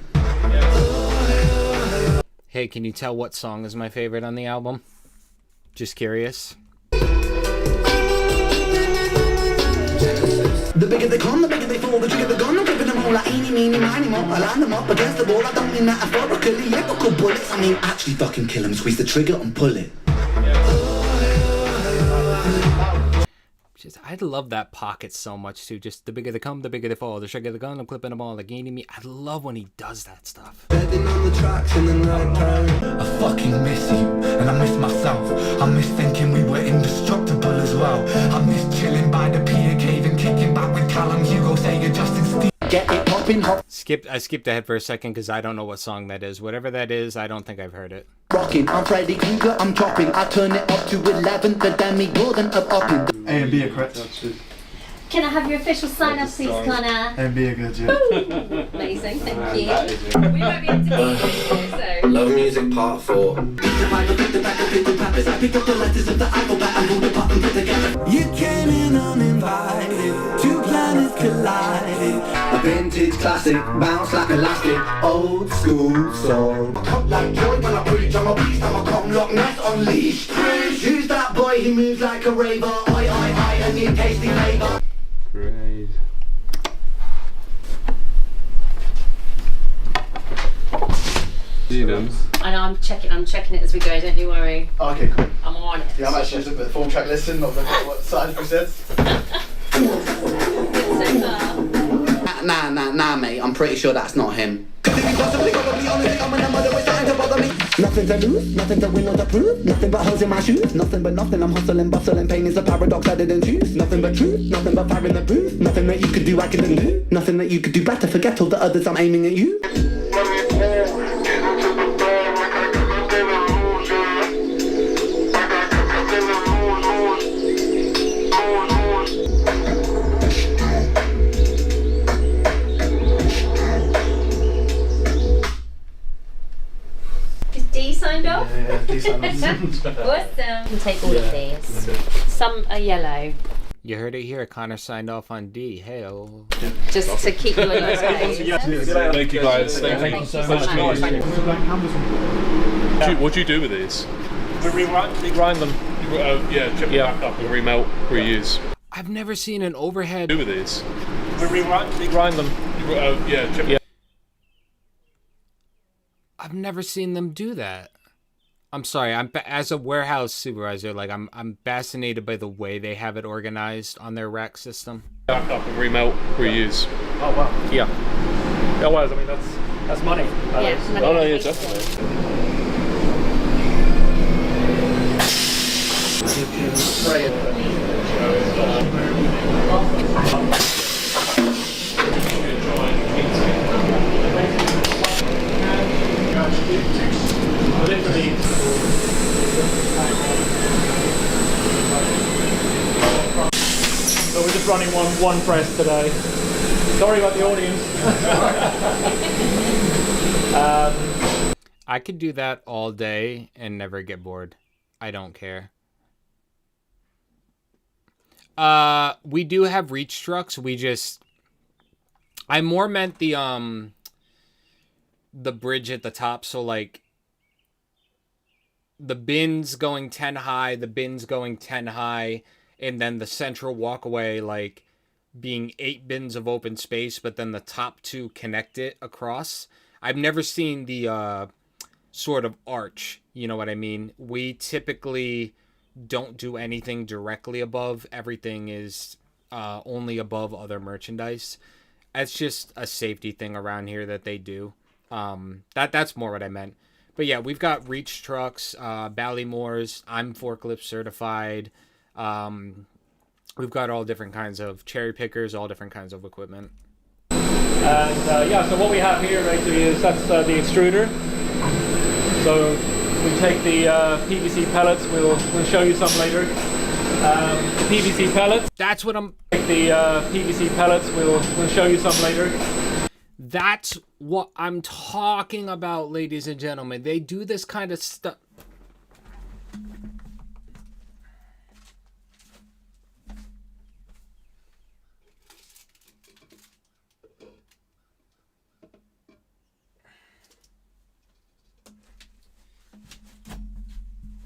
Hey, can you tell what song is my favorite on the album? Just curious. The bigger they come, the bigger they fall. The trigger the gun, I'm flipping them all like eeny, meeny, miny, mo. I line them up against the wall. I don't mean metaphorically, lyrical bullets. I mean actually fucking kill them, squeeze the trigger and pull it. I love that pocket so much too. Just the bigger they come, the bigger they fall. The trigger the gun, I'm clipping them all like eating me. I love when he does that stuff. Bedding on the tracks in the night time. I fucking miss you, and I miss myself. I miss thinking we were indestructible as well. I miss chilling by the pier cave and kicking back with Callum, Hugo, Sega, Justin, Steve. Get it popping, hop. I skipped ahead for a second because I don't know what song that is. Whatever that is, I don't think I've heard it. Rocking, I'm Freddy Krueger, I'm chopping. I turn it up to 11, the demi-gordon of upping. A and B are correct. Can I have your official sign up, please, Connor? A and B are good, yeah. Amazing, thank you. We might be able to do this, so. Love Music Part 4. You came in uninvited, two planets collided. A vintage classic, bounce like elastic, old school song. I come like joy when I preach, I'm a beast, I'm a come Loch Ness unleashed. Who's that boy who moves like a raver? I, and you tasty labour. Great. You know. I know, I'm checking it as we go, don't you worry. Okay, cool. I'm on it. Yeah, I'm actually just looking at the full track listing, not looking at what side we said. Nah, mate, I'm pretty sure that's not him. Nothing to lose, nothing to win or to prove. Nothing but holes in my shoes. Nothing but nothing, I'm hustling, bustling. Pain is a paradox I didn't choose. Nothing but truth, nothing but fire in the booth. Nothing that you could do I couldn't do. Nothing that you could do better, forget all the others, I'm aiming at you. Signed off? Yeah, D signed off. Awesome. We'll take all of these. Some are yellow. You heard it here. Connor signed off on D. Hey-oh. Just to keep you on your toes. Thank you guys. Thank you so much. What do you do with these? We grind them. Chip them back up and remelt, reuse. I've never seen an overhead. Do with these? We grind them. Chip. I've never seen them do that. I'm sorry. As a warehouse supervisor, like I'm fascinated by the way they have it organized on their rack system. Backup and remelt reuse. Oh wow. Yeah. Yeah, well, I mean that's money. Yeah, money. Oh no, yeah, definitely. Spray it. So we're just running one press today. Sorry about the audience. I could do that all day and never get bored. I don't care. We do have reach trucks. I more meant the bridge at the top. So like the bins going 10 high, the bins going 10 high, and then the central walkway like being 8 bins of open space, but then the top 2 connect it across. I've never seen the sort of arch, you know what I mean? We typically don't do anything directly above. Everything is only above other merchandise. It's just a safety thing around here that they do. That's more what I meant. But yeah, we've got reach trucks, Ballymore's. I'm forklift certified. We've got all different kinds of cherry pickers, all different kinds of equipment. And yeah, so what we have here basically is that's the extruder. So we take the PVC pellets. We'll show you some later. PVC pellets. That's what I'm. Take the PVC pellets. We'll show you some later. That's what I'm talking about, ladies and gentlemen. They do this kind of stuff.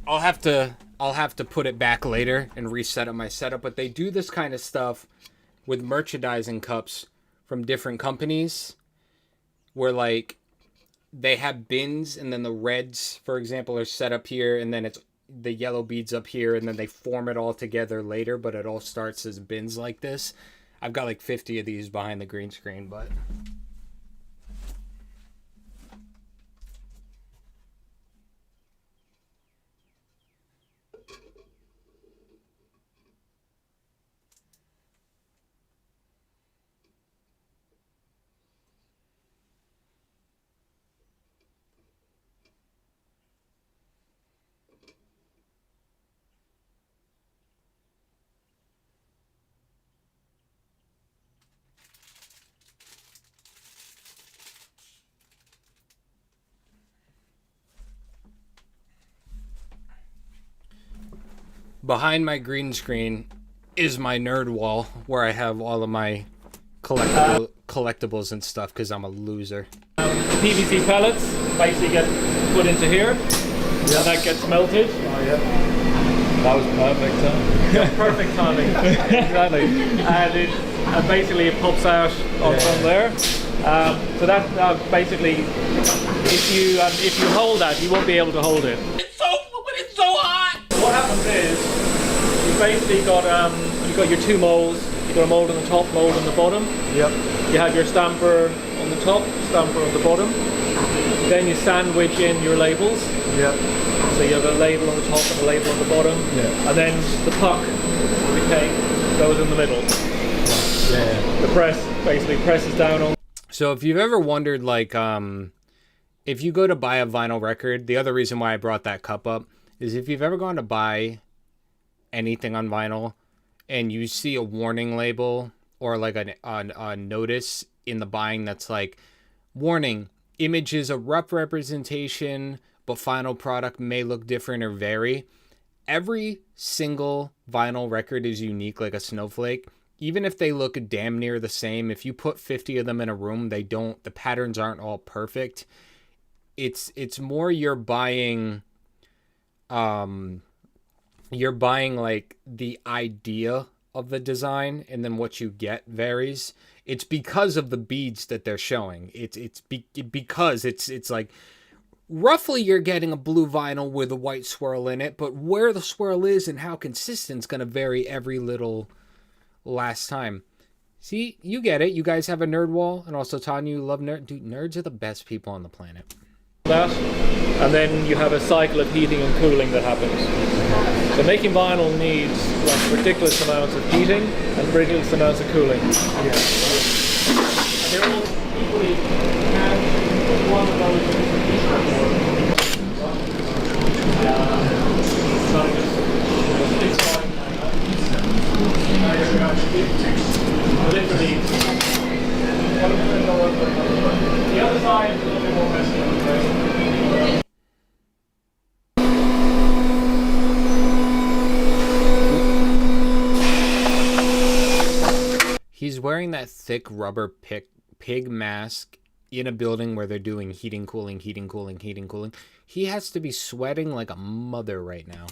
I'll have to put it back later and reset up my setup, but they do this kind of stuff with merchandising cups from different companies where like they have bins and then the reds, for example, are set up here and then it's the yellow beads up here and then they form it all together later, but it all starts as bins like this. I've got like 50 of these behind the green screen, but behind my green screen is my nerd wall where I have all of my collectibles and stuff because I'm a loser. PVC pellets basically get put into here, and that gets melted. Oh yeah. That was perfect timing. Yeah, perfect timing. Exactly. And it basically it pops out on there. So that basically, if you hold that, you won't be able to hold it. It's so hot! What happens is you basically got your 2 molds. You got a mold on the top, mold on the bottom. Yep. You have your stamper on the top, stamper on the bottom. Then you sandwich in your labels. Yep. So you have a label on the top and a label on the bottom. Yeah. And then the puck, the cake, goes in the middle. Yeah. The press basically presses down on. So if you've ever wondered, like, if you go to buy a vinyl record, the other reason why I brought that cup up is if you've ever gone to buy anything on vinyl and you see a warning label or like a notice in the buying that's like, warning, image is a rough representation, but final product may look different or vary. Every single vinyl record is unique like a snowflake. Even if they look damn near the same, if you put 50 of them in a room, the patterns aren't all perfect. It's more you're buying like the idea of the design, and then what you get varies. It's because of the beads that they're showing. It's because it's like roughly you're getting a blue vinyl with a white swirl in it, but where the swirl is and how consistent is going to vary every little last time. See, you get it. You guys have a nerd wall, and also Tanya, you love nerds. Dude, nerds are the best people on the planet. That, and then you have a cycle of heating and cooling that happens. So making vinyl needs like ridiculous amounts of heating and ridiculous amounts of cooling. Yeah. They're all equally one of those literally the other side is a little bit more messy on the way. He's wearing that thick rubber pig mask in a building where they're doing heating, cooling, heating, cooling, heating, cooling. He has to be sweating like a mother right now.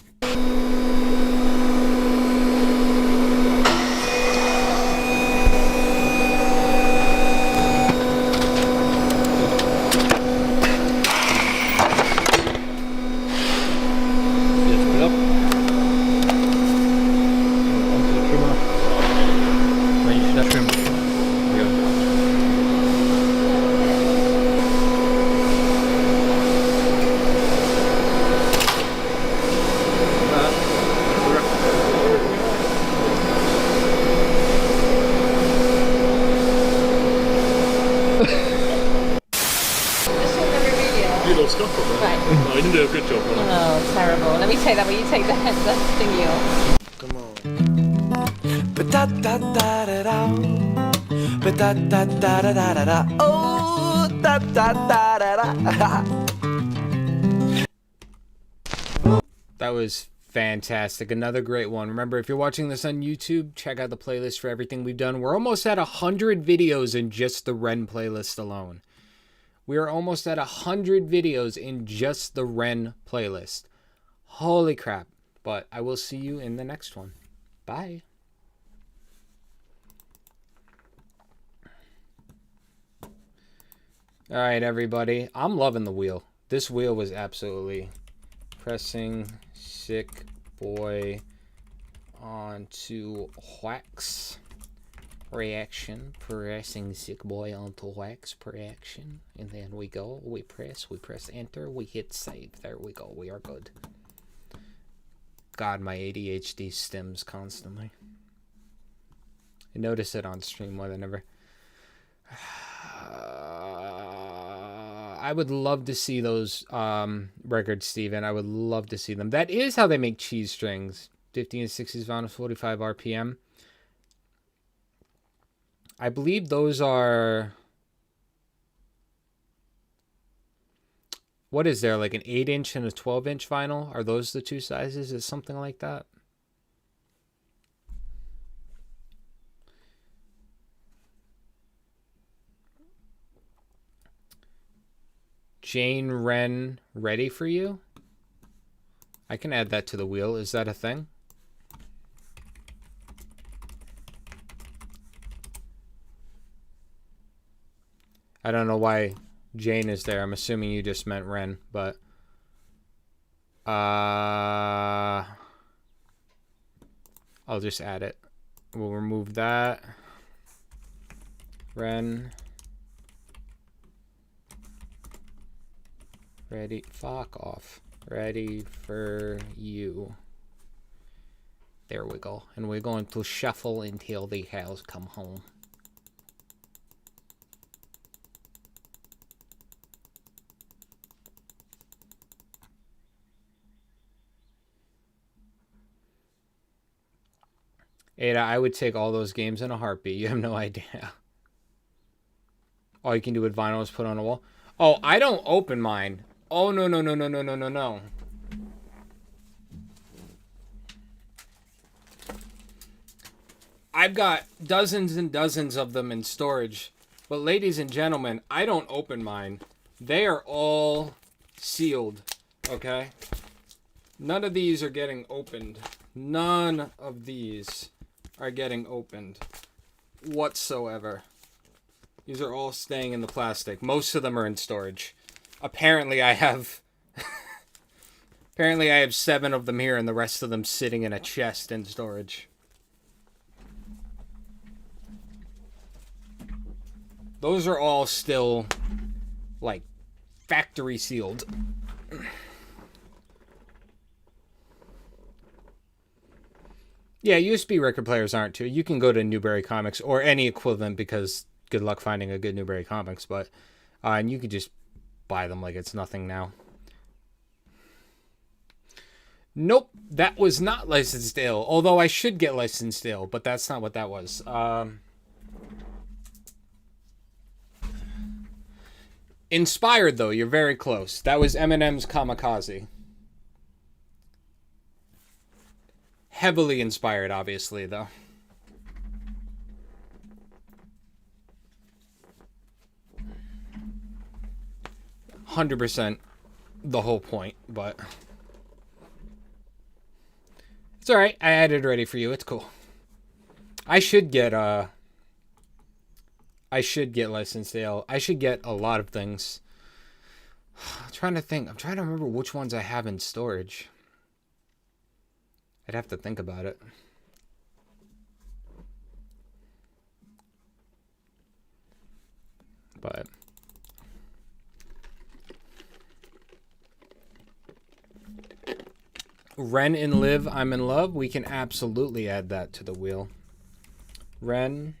No, you didn't do a good job. Oh, terrible. Let me take that, but you take the thingy off. Come on. Ba-da-da-da-da-da. Ba-da-da-da-da-da-da. Oh, da-da-da-da-da. That was fantastic. Another great one. Remember, if you're watching this on YouTube, check out the playlist for everything we've done. We're almost at 100 videos in just the Ren playlist alone. We are almost at 100 videos in just the Ren playlist. Holy crap. But I will see you in the next one. Bye. All right, everybody. I'm loving the wheel. This wheel was absolutely pressing sick boy onto wax. Reaction, pressing sick boy onto wax reaction, and then we go, we press enter, we hit save. There we go, we are good. God, my ADHD stems constantly. I notice it on stream more than ever. I would love to see those records, Steven. I would love to see them. That is how they make cheese strings. 50 and 60s vinyl, 45 RPM. I believe those are, what is there, like an 8-inch and a 12-inch vinyl? Are those the two sizes? Is something like that? Jane Wren, ready for you? I can add that to the wheel. Is that a thing? I don't know why Jane is there. I'm assuming you just meant Ren, but I'll just add it. We'll remove that. Ren. Ready. Fuck off. Ready for you. There we go. And we're going to shuffle until the cows come home. Ada, I would take all those games in a heartbeat. You have no idea. All you can do with vinyl is put on a wall. Oh, I don't open mine. Oh, no, no, no, no, no, no, no, no. I've got dozens and dozens of them in storage. But ladies and gentlemen, I don't open mine. They are all sealed, okay? None of these are getting opened. None of these are getting opened whatsoever. These are all staying in the plastic. Most of them are in storage. Apparently I have... Apparently I have 7 of them here and the rest of them sitting in a chest in storage. Those are all still, like, factory sealed. Yeah, USB record players aren't too. You can go to Newberry Comics or any equivalent because good luck finding a good Newberry Comics, but and you could just buy them like it's nothing now. Nope, that was not licensed ill. Although I should get licensed ill, but that's not what that was. Inspired though, you're very close. That was Eminem's Kamikaze. Heavily inspired, obviously, though. "100% the whole point, but... It's alright, I had it ready for you, it's cool. I should get licensed ale. I should get a lot of things. I'm trying to think. I'm trying to remember which ones I have in storage. I'd have to think about it. But Ren and Live, I'm in Love. We can absolutely add that to the wheel. Ren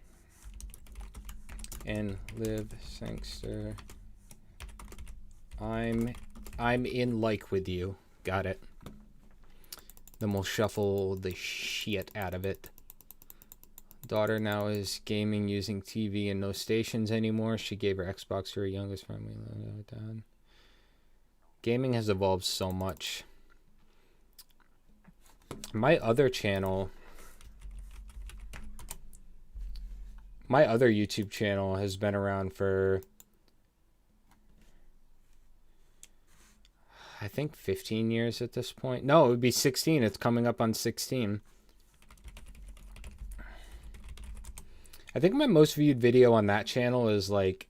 and Live, Sangster. I'm in like with you. Got it. Then we'll shuffle the shit out of it. Daughter now is gaming using TV and no stations anymore. She gave her Xbox to her youngest friend. We love it down. Gaming has evolved so much. My other channel, my other YouTube channel has been around for, I think 15 years at this point. No, it would be 16. It's coming up on 16. I think my most viewed video on that channel is like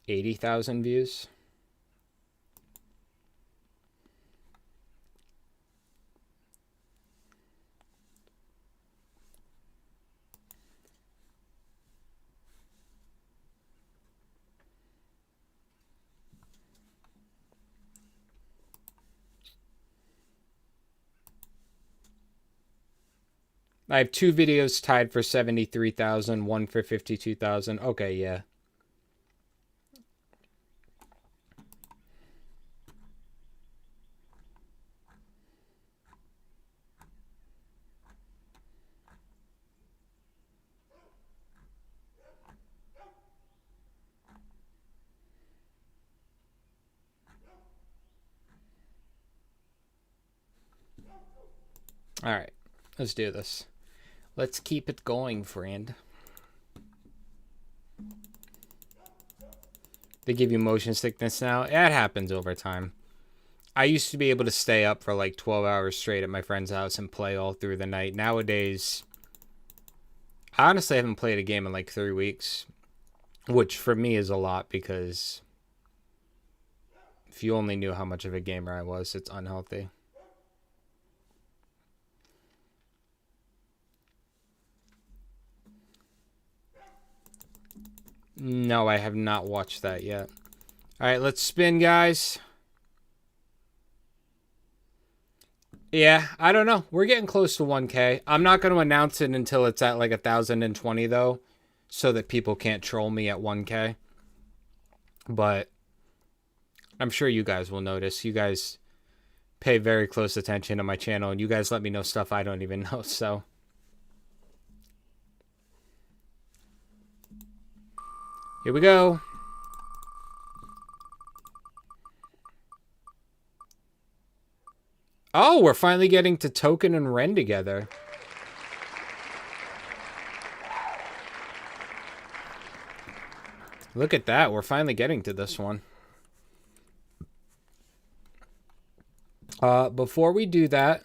80,000 views. I have 2 videos tied for 73,000, one for 52,000. Okay, yeah. All right, let's do this. Let's keep it going, friend. They give you motion sickness now? Yeah, it happens over time. I used to be able to stay up for like 12 hours straight at my friend's house and play all through the night. Nowadays, I honestly haven't played a game in like 3 weeks, which for me is a lot because if you only knew how much of a gamer I was, it's unhealthy. No, I have not watched that yet. All right, let's spin, guys. Yeah, I don't know. We're getting close to 1K. I'm not going to announce it until it's at like 1,020, though, so that people can't troll me at 1K. But I'm sure you guys will notice. You guys pay very close attention to my channel, and you guys let me know stuff I don't even know, so... Here we go. Oh, we're finally getting to Token and Ren together. Look at that. We're finally getting to this one. Before we do that,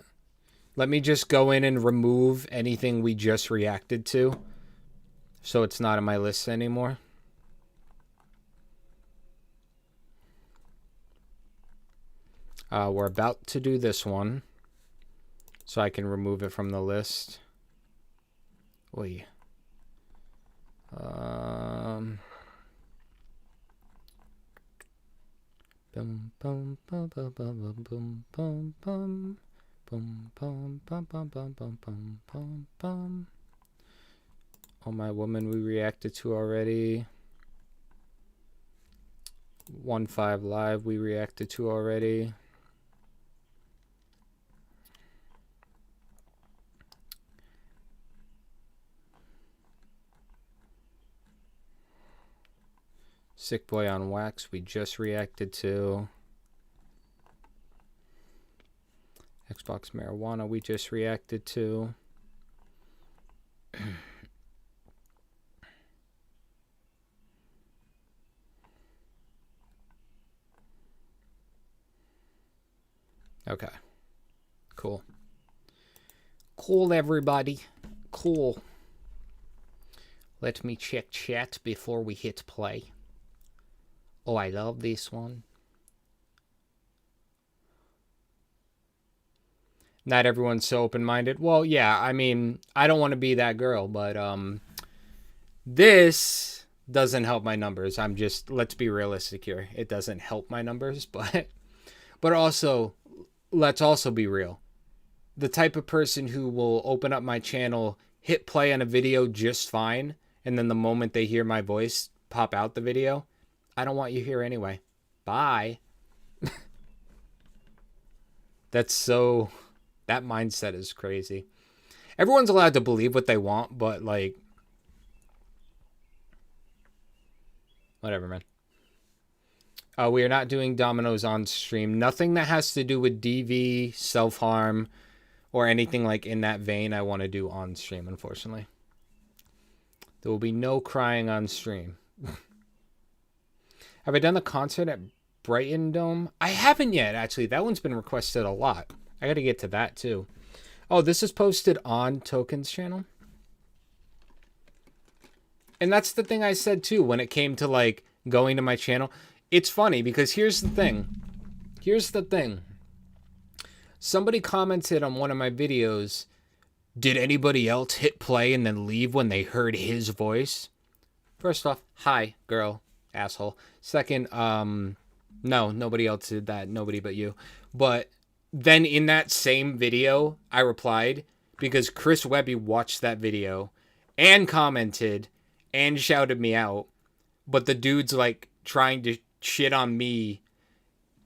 let me just go in and remove anything we just reacted to, so it's not on my list anymore. We're about to do this one, so I can remove it from the list. Oy. Bum bum bum bum bum bum bum bum bum bum bum bum bum bum bum bum bum. Oh My Woman we reacted to already. 1-5 Live we reacted to already. Sick Boy on Wax we just reacted to. Xbox Marijuana we just reacted to. Okay. Cool. Cool, everybody. Cool. Let me check chat before we hit play. Oh, I love this one. Not everyone's so open-minded. Well, yeah, I mean, I don't want to be that girl, but this doesn't help my numbers. I'm just, let's be realistic here. It doesn't help my numbers, but also, let's also be real. The type of person who will open up my channel, hit play on a video just fine, and then the moment they hear my voice pop out the video, I don't want you here anyway. Bye. That mindset is crazy. Everyone's allowed to believe what they want, but like, whatever, man. We are not doing dominoes on stream. Nothing that has to do with DV, self-harm, or anything like in that vein I want to do on stream, unfortunately. There will be no crying on stream. Have I done the concert at Brighton Dome? I haven't yet, actually. That one's been requested a lot. I got to get to that, too. Oh, this is posted on Token's channel? And that's the thing I said, too, when it came to, like, going to my channel. It's funny, because here's the thing. Here's the thing. Somebody commented on one of my videos, did anybody else hit play and then leave when they heard his voice? First off, hi, girl. Asshole. Second, no, nobody else did that. Nobody but you. But then in that same video, I replied because Chris Webby watched that video and commented and shouted me out. But the dude's like trying to shit on me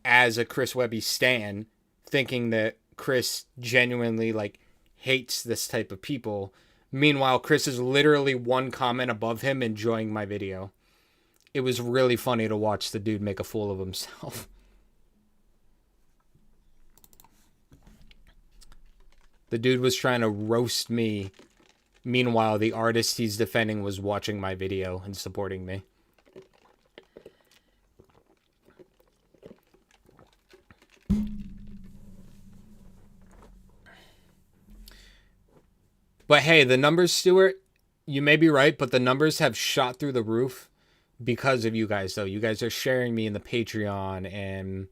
as a Chris Webby stan, thinking that Chris genuinely like hates this type of people. Meanwhile, Chris is literally one comment above him enjoying my video. It was really funny to watch the dude make a fool of himself. The dude was trying to roast me. Meanwhile, the artist he's defending was watching my video and supporting me. But hey, the numbers, Stuart, you may be right, but the numbers have shot through the roof because of you guys, though. You guys are sharing me in the Patreon, and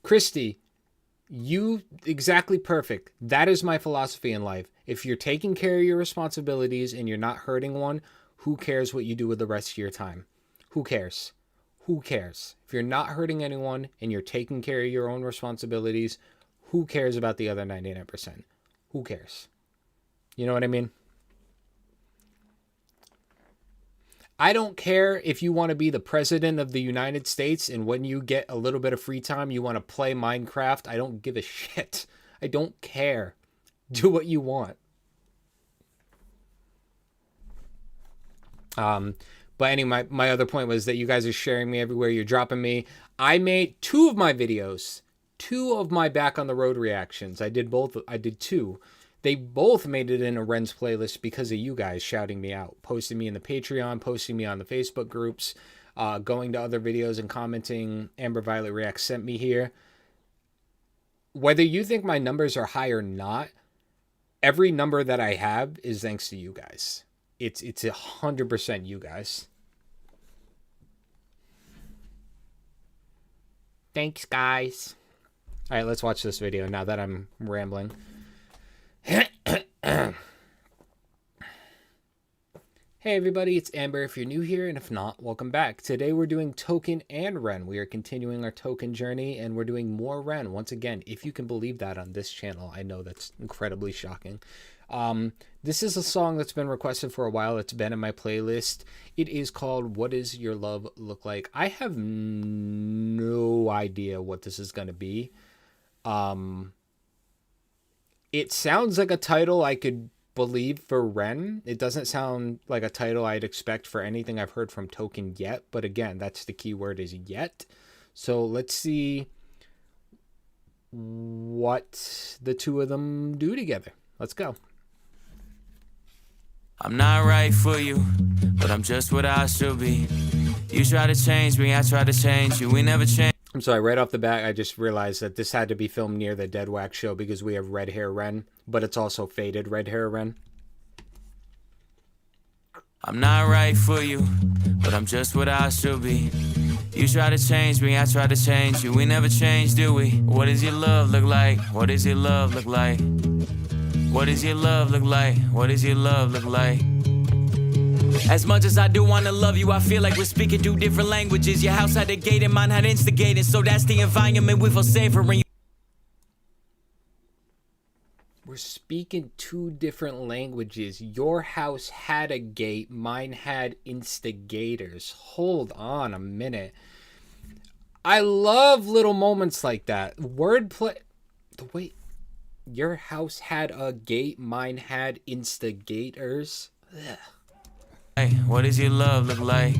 Christy, you exactly perfect. That is my philosophy in life. If you're taking care of your responsibilities and you're not hurting one, who cares what you do with the rest of your time? Who cares? Who cares? If you're not hurting anyone and you're taking care of your own responsibilities, who cares about the other 99%? Who cares? You know what I mean? I don't care if you want to be the president of the United States and when you get a little bit of free time, you want to play Minecraft. I don't give a shit. I don't care. Do what you want. But anyway, my other point was that you guys are sharing me everywhere. You're dropping me. I made 2 of my videos. 2 of my Back on the Road reactions. I did both. I did 2. They both made it in a Ren's playlist because of you guys shouting me out, posting me in the Patreon, posting me on the Facebook groups, going to other videos and commenting. Amber Violet Reacts sent me here. Whether you think my numbers are high or not, every number that I have is thanks to you guys. It's 100% you guys. Thanks, guys. All right, let's watch this video now that I'm rambling. Hey everybody, it's Amber if you're new here, and if not, welcome back. Today we're doing Token and Ren. We are continuing our Token journey, and we're doing more Ren. Once again, if you can believe that on this channel, I know that's incredibly shocking. This is a song that's been requested for a while. It's been in my playlist. It is called What Does Your Love Look Like? I have no idea what this is going to be. It sounds like a title I could believe for Ren. It doesn't sound like a title I'd expect for anything I've heard from Token yet, but again, that's the key word, is yet. So let's see what the two of them do together. Let's go. I'm not right for you, but I'm just what I should be. You try to change me, I try to change you. We never change. I'm sorry, right off the bat, I just realized that this had to be filmed near the Dead Wax show because we have red hair Ren, but it's also faded red hair Ren. I'm not right for you, but I'm just what I should be. You try to change me, I try to change you. We never change, do we? What does your love look like? What does your love look like? What does your love look like? What does your love look like? As much as I do wanna love you, I feel like we're speaking two different languages. Your house had a gate and mine had instigated, so that's the environment we feel safer in. We're speaking two different languages. Your house had a gate, mine had instigators. Hold on a minute. I love little moments like that. Wordplay. The way your house had a gate, mine had instigators. Ugh. Hey, what does your love look like?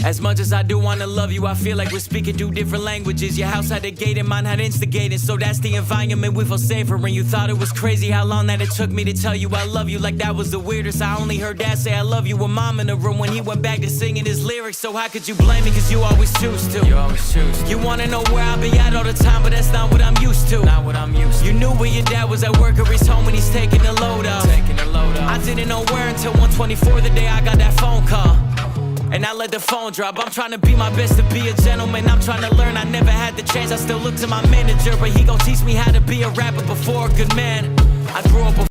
As much as I do wanna love you, I feel like we're speaking two different languages. Your house had a gate and mine had instigated, so that's the environment we feel safer in. You thought it was crazy how long that it took me to tell you I love you, like that was the weirdest. I only heard dad say I love you with mom in the room when he went back to singing his lyrics. So how could you blame me, cause you always choose to. You always choose to. You wanna know where I be at all the time, but that's not what I'm used to. Not what I'm used to. You knew where your dad was at work or he's home when he's taking the load off. I didn't know where until 1:24 the day I got that phone call. And I let the phone drop. I'm trying to be my best to be a gentleman. I'm trying to learn, I never had the chance. I still look to my manager, but he gon' teach me how to be a rapper before a good man. I grew up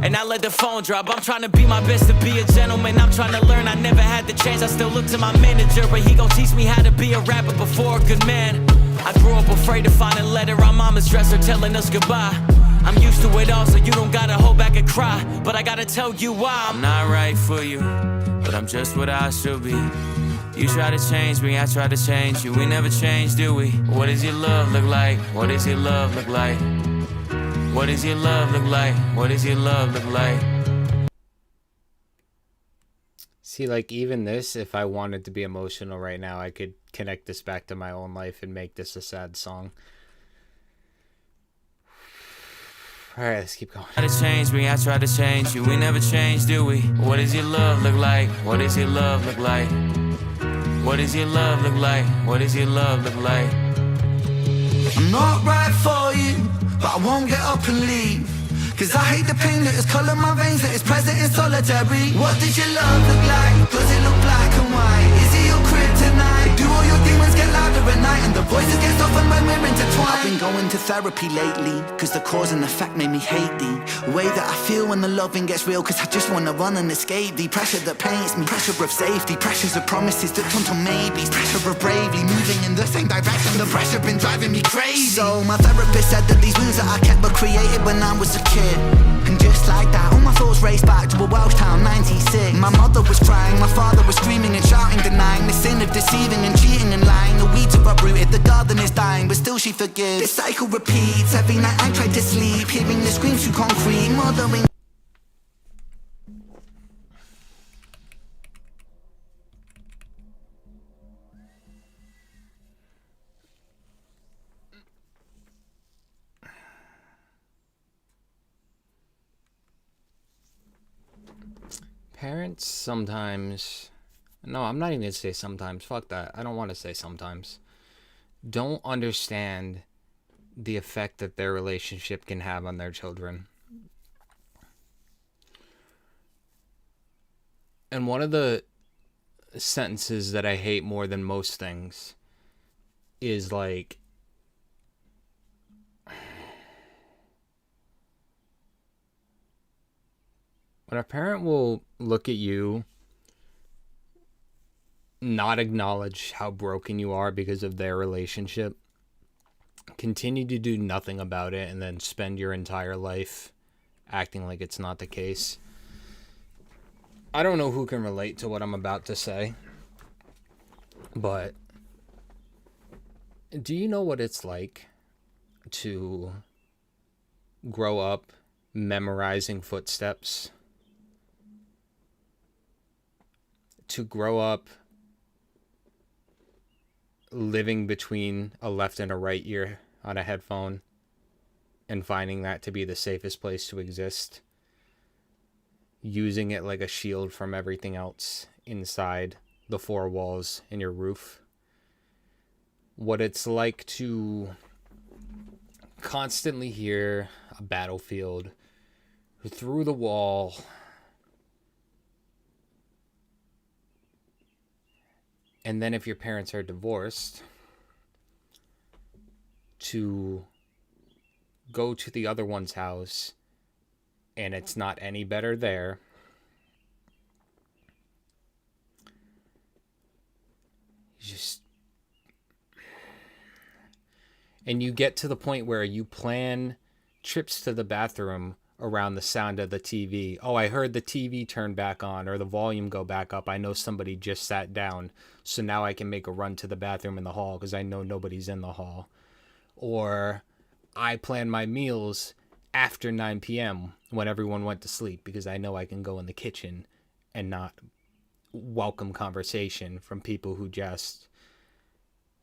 and I let the phone drop. I'm trying to be my best to be a gentleman. I'm trying to learn, I never had the chance. I still look to my manager, but he gon' teach me how to be a rapper before a good man. I grew up afraid to find a letter on mama's dresser telling us goodbye. I'm used to it all, so you don't gotta hold back and cry. But I gotta tell you why I'm not right for you, but I'm just what I should be. You try to change me, I try to change you. We never change, do we? What does your love look like? What does your love look like? What does your love look like? What does your love look like? See, like, even this, if I wanted to be emotional right now, I could connect this back to my own life and make this a sad song. Alright, let's keep going. Try to change me, I try to change you. We never change, do we? What does your love look like? What does your love look like? What does your love look like? What does your love look like? I'm not right for you, but I won't get up and leave. Cause I hate the pain that has colored my veins, that is present in solitary. What does your love look like? Does it look black and white? Is it your kryptonite? Do all your demons get louder at night and the voices get softened when we're intertwined? I've been going to therapy lately, cause the cause and effect made me hate the way that I feel when the loving gets real. Cause I just wanna run and escape the pressure that paints me. Pressure of safety, pressures of promises that turn to maybes. Pressure of bravely moving in the same direction. The pressure been driving me crazy. So my therapist said that these wounds that I kept were created when I was a kid. And just like that, all my thoughts raced back to a Welsh town, 96. My mother was crying, my father was screaming and shouting, denying the sin of deceiving and cheating and lying. The weeds are uprooted, the garden is dying, but still she forgives. This cycle repeats, every night I try to sleep, hearing the screams through concrete, mothering. Parents sometimes, no, I'm not even going to say sometimes, fuck that, I don't want to say sometimes, don't understand the effect that their relationship can have on their children. And one of the sentences that I hate more than most things is like, when a parent will look at you, not acknowledge how broken you are because of their relationship, continue to do nothing about it, and then spend your entire life acting like it's not the case. I don't know who can relate to what I'm about to say, but do you know what it's like to grow up memorizing footsteps? To grow up living between a left and a right ear on a headphone and finding that to be the safest place to exist, using it like a shield from everything else inside the four walls in your roof. What it's like to constantly hear a battlefield through the wall, and then if your parents are divorced, to go to the other one's house and it's not any better there. And you get to the point where you plan trips to the bathroom around the sound of the TV. Oh, I heard the TV turn back on or the volume go back up. I know somebody just sat down, so now I can make a run to the bathroom in the hall because I know nobody's in the hall. Or I plan my meals after 9 p.m. when everyone went to sleep because I know I can go in the kitchen and not welcome conversation from people who just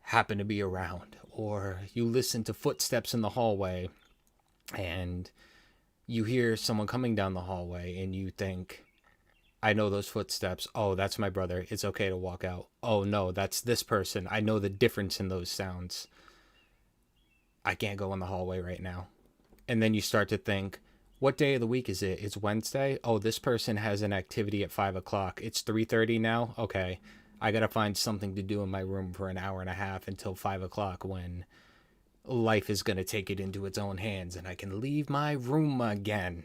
happen to be around. Or you listen to footsteps in the hallway and you hear someone coming down the hallway and you think, I know those footsteps. Oh, that's my brother. It's okay to walk out. Oh no, that's this person. I know the difference in those sounds. I can't go in the hallway right now. And then you start to think, what day of the week is it? It's Wednesday. Oh, this person has an activity at 5 o'clock. It's 3:30 now. Okay. I got to find something to do in my room for an hour and a half until 5 o'clock when life is going to take it into its own hands and I can leave my room again.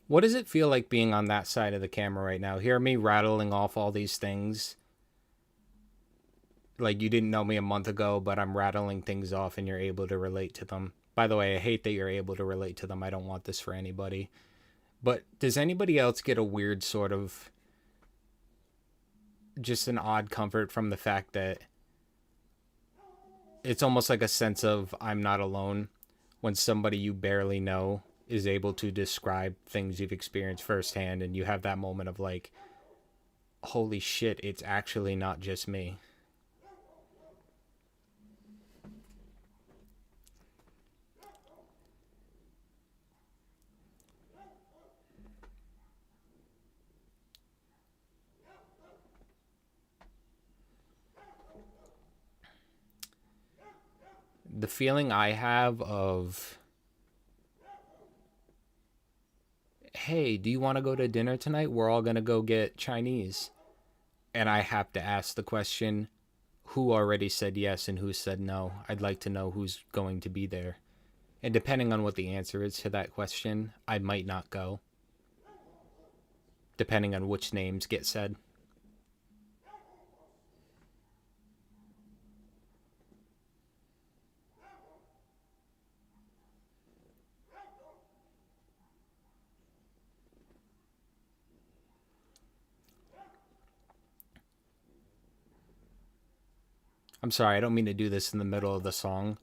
What does it feel like being on that side of the camera right now? Hear me rattling off all these things. Like you didn't know me a month ago, but I'm rattling things off and you're able to relate to them. By the way, I hate that you're able to relate to them. I don't want this for anybody. But does anybody else get a weird sort of, just an odd comfort from the fact that it's almost like a sense of I'm not alone when somebody you barely know is able to describe things you've experienced firsthand, and you have that moment of like, holy shit, it's actually not just me. The feeling I have of, hey, do you want to go to dinner tonight? We're all going to go get Chinese. And I have to ask the question, who already said yes and who said no? I'd like to know who's going to be there. And depending on what the answer is to that question, I might not go. Depending on which names get said. I'm sorry, I don't mean to do this in the middle of the song,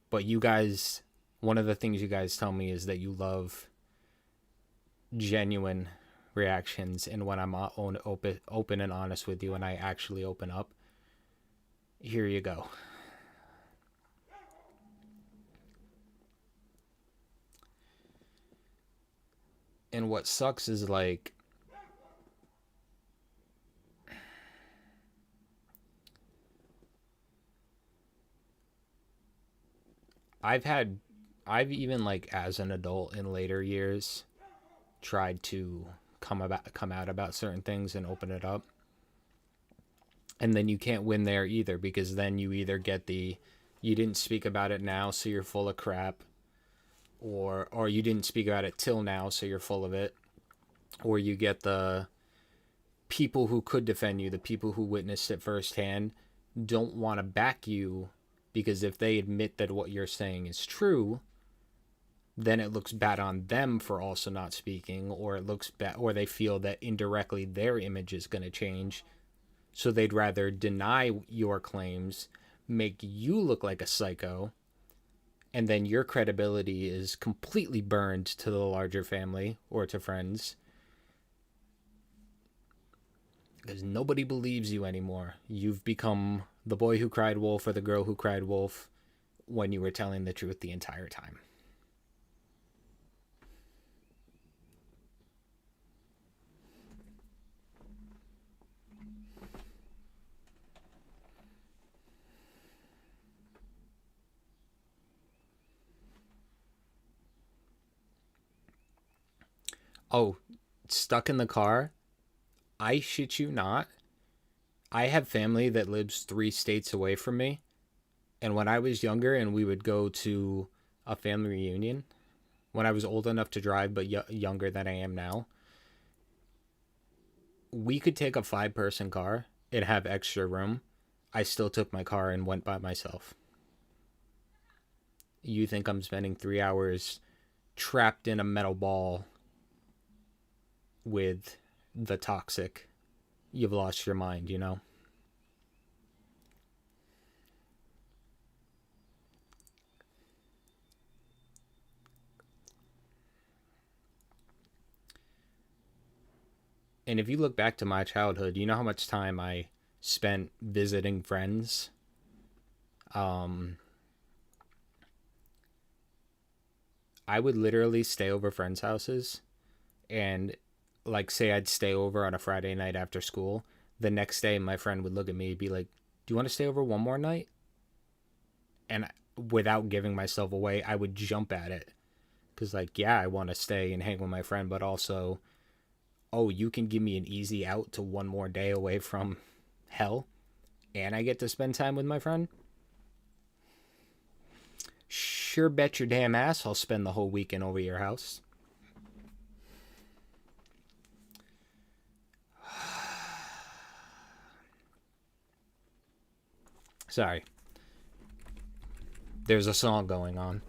but you guys, one of the things you guys tell me is that you love genuine reactions and when I'm open and honest with you and I actually open up. here you go. And what sucks is, like, I've even, like, as an adult in later years, tried to come out about certain things and open it up. And then you can't win there either, because then you either get the, you didn't speak about it now, so you're full of crap, or you didn't speak about it till now, so you're full of it, or you get the people who could defend you, the people who witnessed it firsthand, don't want to back you, because if they admit that what you're saying is true, then it looks bad on them for also not speaking, or it looks bad, or they feel that indirectly their image is going to change. So they'd rather deny your claims, make you look like a psycho, and then your credibility is completely burned to the larger family or to friends. Because nobody believes you anymore. You've become the boy who cried wolf or the girl who cried wolf when you were telling the truth the entire time. Oh, stuck in the car? I shit you not. I have family that lives 3 states away from me. And when I was younger and we would go to a family reunion, when I was old enough to drive but younger than I am now, we could take a 5-person car and have extra room. I still took my car and went by myself. You think I'm spending 3 hours trapped in a metal ball with the toxic? You've lost your mind, you know? And if you look back to my childhood, you know how much time I spent visiting friends? I would literally stay over friends' houses, and like, say I'd stay over on a Friday night after school. The next day, my friend would look at me and be like, do you want to stay over one more night? And without giving myself away, I would jump at it. Because, like, yeah, I want to stay and hang with my friend, but also, oh, you can give me an easy out to one more day away from hell, and I get to spend time with my friend? Sure bet your damn ass I'll spend the whole weekend over your house. Sorry. There's a song going on.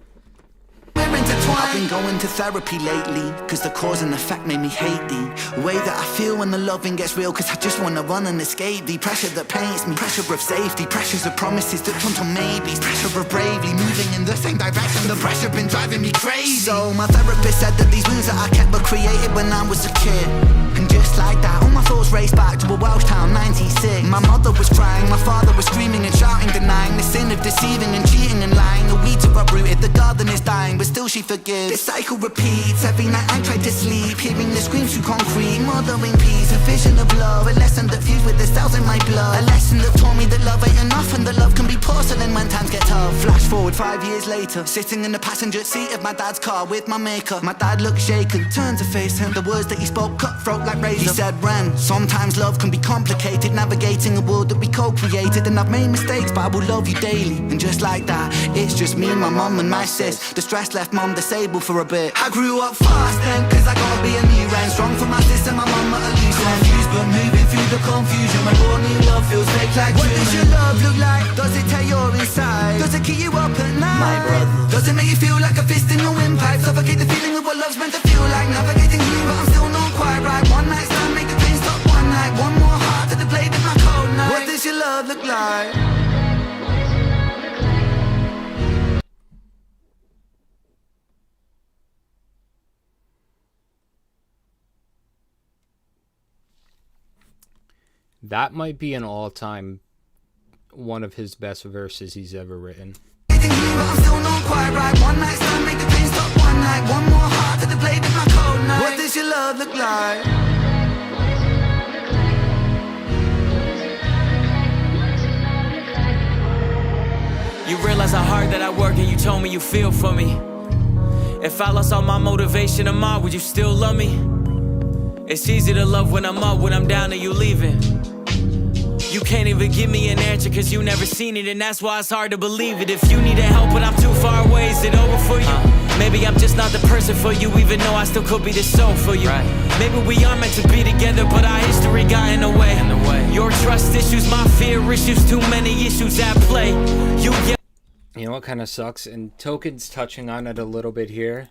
I've been going to therapy lately, cause the cause and effect made me hate the way that I feel when the loving gets real, cause I just wanna run and escape the pressure that paints me. Pressure of safety, pressures of promises that turn to maybes, pressure of bravely moving in the same direction. The pressure been driving me crazy. So my therapist said that these wounds that I kept were created when I was a kid. And just like that, all my thoughts raced back to a Welsh town, 96. My mother was crying, my father was screaming and shouting, denying the sin of deceiving and cheating and lying. The weeds are uprooted, the garden is dying, but still she forgives. This cycle repeats, every night I try to sleep, hearing the screams through concrete, mothering peace, a vision of love, a lesson that fused with the cells in my blood, a lesson that taught me that love ain't enough and that love can be porcelain when times get tough. Flash forward 5 years later, sitting in the passenger seat of my dad's car with my maker. My dad looked shaken, turned to face him, the words that he spoke cutthroat like razor. He said, Ren, sometimes love can be complicated, navigating a world that we co-created, and I've made mistakes but I will love you daily. And just like that, it's just me, my mum and my sis. The stress left mum disabled for a bit. I grew up fast then, cause I gotta be a new end. Strong for my sister, my mum at a loose end. Confused but moving through the confusion, when raw new love feels fake like what does your love look like? Does it tear your inside? Does it keep you up at night? My brother. Does it make you feel like a fist in your windpipe? Suffocate the feeling of what love's meant to feel like. Navigating you but I'm still not quite right. One night stand, make the pain stop one night. One more heart to the blade of my cold night. What does your love look like? That might be an all-time one of his best verses he's ever written. But I'm still not quite right. One night stand, make the pain stop one night. One more heart to the blade of my cold night. What does your love look like? You realize how hard that I work and you told me you feel for me. If I lost all my motivation tomorrow, would you still love me? It's easy to love when I'm up, when I'm down and you leaving. You can't even give me an answer cause you never seen it, and that's why it's hard to believe it. If you need help but I'm too far away, is it over for you? Maybe I'm just not the person for you, even though I still could be the soul for you. Maybe we are meant to be together, but our history got in the way. Your trust issues, my fear issues, too many issues at play. You know what kind of sucks? And Token's touching on it a little bit here.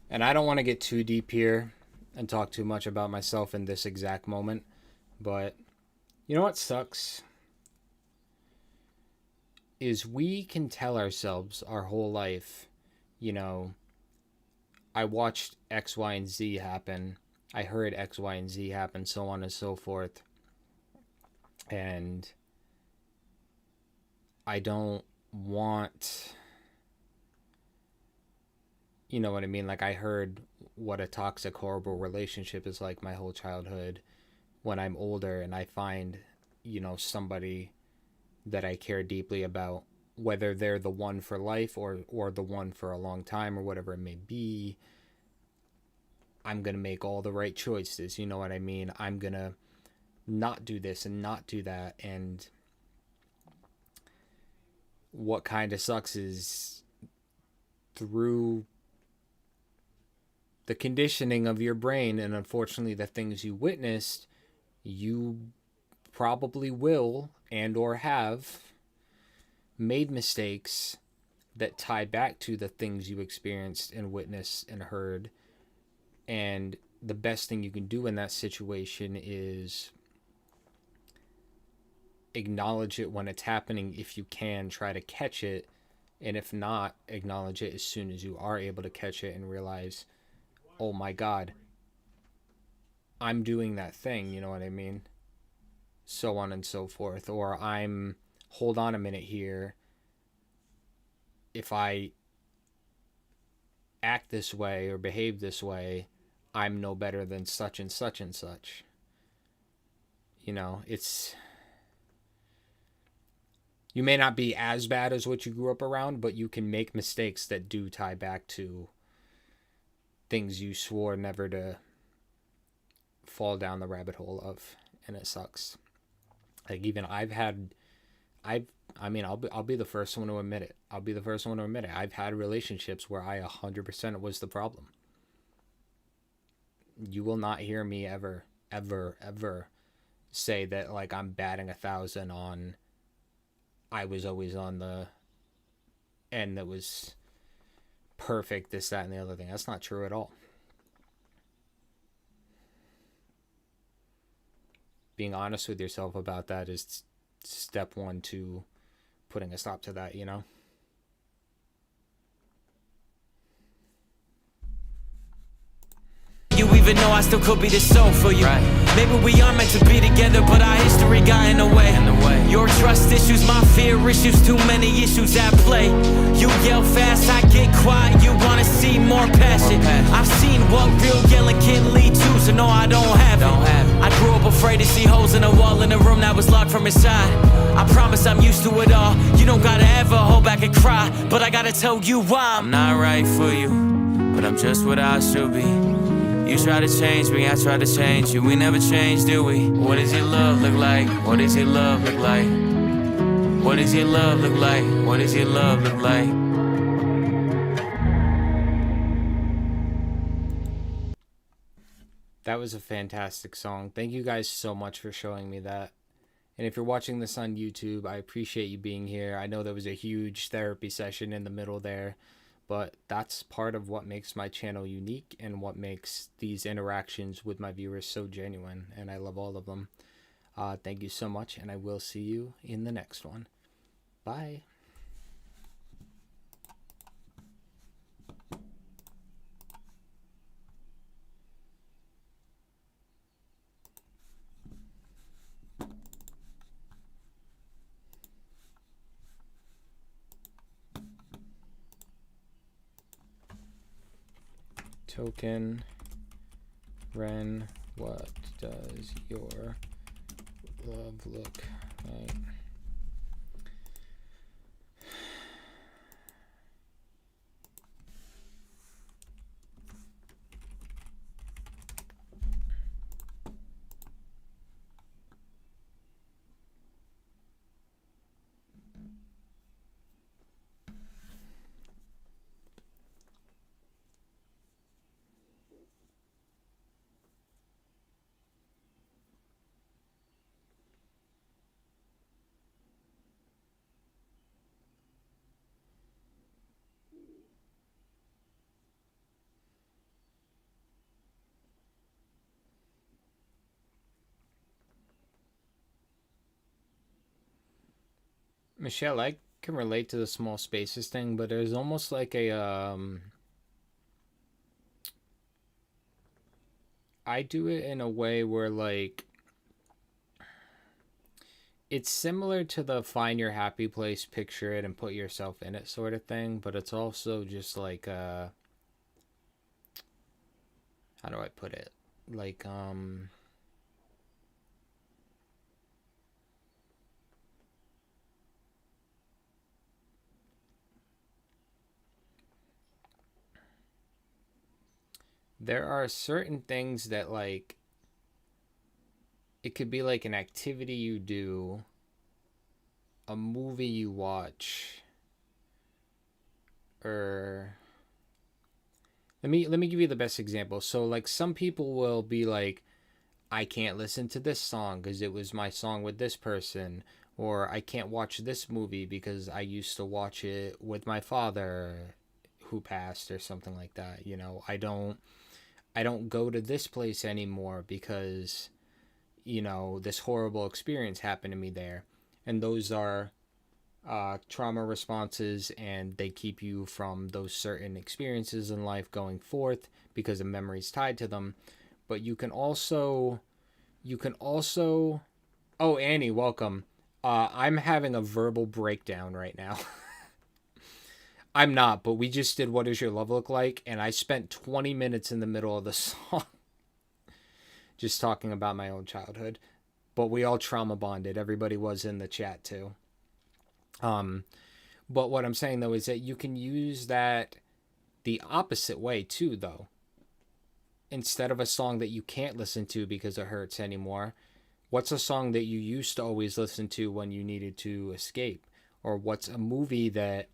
And I don't want to get too deep here and talk too much about myself in this exact moment. But you know what sucks? Is we can tell ourselves our whole life, you know, I watched X, Y, and Z happen. I heard X, Y, and Z happen, so on and so forth. And I don't want, you know what I mean? Like, I heard what a toxic, horrible relationship is like my whole childhood. When I'm older and I find, you know, somebody that I care deeply about, whether they're the one for life or the one for a long time or whatever it may be, I'm going to make all the right choices. You know what I mean? I'm going to not do this and not do that. And what kind of sucks is through the conditioning of your brain and unfortunately the things you witnessed, you probably will and or have made mistakes that tie back to the things you experienced and witnessed and heard. And the best thing you can do in that situation is acknowledge it when it's happening. If you can, try to catch it. And if not, acknowledge it as soon as you are able to catch it and realize, oh my God, I'm doing that thing, you know what I mean? So on and so forth. Or hold on a minute here. If I act this way or behave this way, I'm no better than such and such and such. You know, you may not be as bad as what you grew up around, but you can make mistakes that do tie back to things you swore never to fall down the rabbit hole of, and it sucks. Like, even I'll be the first one to admit it. I've had relationships where I 100% was the problem. You will not hear me ever say that, like, I'm batting 1,000 on I was always on the end that was perfect, this, that, and the other thing. That's not true at all. Being honest with yourself about that is step one to putting a stop to that, you know? You even know I still could be the soul for you. Maybe we are meant to be together, but our history got in the way. Your trust issues, my fear issues, too many issues at play. You yell fast, I get quiet, you wanna see more passion. I've seen what real yelling can lead to, so no, I don't have it. I grew up afraid to see holes in a wall in a room that was locked from inside. I promise I'm used to it all. You don't gotta ever hold back and cry, but I gotta tell you why. I'm not right for you, but I'm just what I should be. You try to change me, I try to change you. We never change, do we? What does your love look like? What does your love look like? What does your love look like? What does your love look like? That was a fantastic song. Thank you guys so much for showing me that. And if you're watching this on YouTube, I appreciate you being here. I know there was a huge therapy session in the middle there, but that's part of what makes my channel unique and what makes these interactions with my viewers so genuine, and I love all of them. Thank you so much, and I will see you in the next one. Bye. Token. Ren, what does your love look like? Michelle, I can relate to the small spaces thing, but there's almost like a I do it in a way where like it's similar to the find your happy place, picture it and put yourself in it sort of thing, but it's also just like how do I put it? Like there are certain things that like it could be like an activity you do, a movie you watch, or let me give you the best example. So like some people will be like, I can't listen to this song because it was my song with this person, or I can't watch this movie because I used to watch it with my father who passed or something like that. You know, I don't go to this place anymore because, you know, this horrible experience happened to me there. And those are trauma responses, and they keep you from those certain experiences in life going forth because of memories tied to them. But you can also, oh, Annie, welcome. I'm having a verbal breakdown right now. I'm not, but we just did What Does Your Love Look Like? And I spent 20 minutes in the middle of the song just talking about my own childhood. But we all trauma bonded. Everybody was in the chat too. But what I'm saying though is that you can use that the opposite way too, though. Instead of a song that you can't listen to because it hurts anymore, what's a song that you used to always listen to when you needed to escape? Or what's a movie that,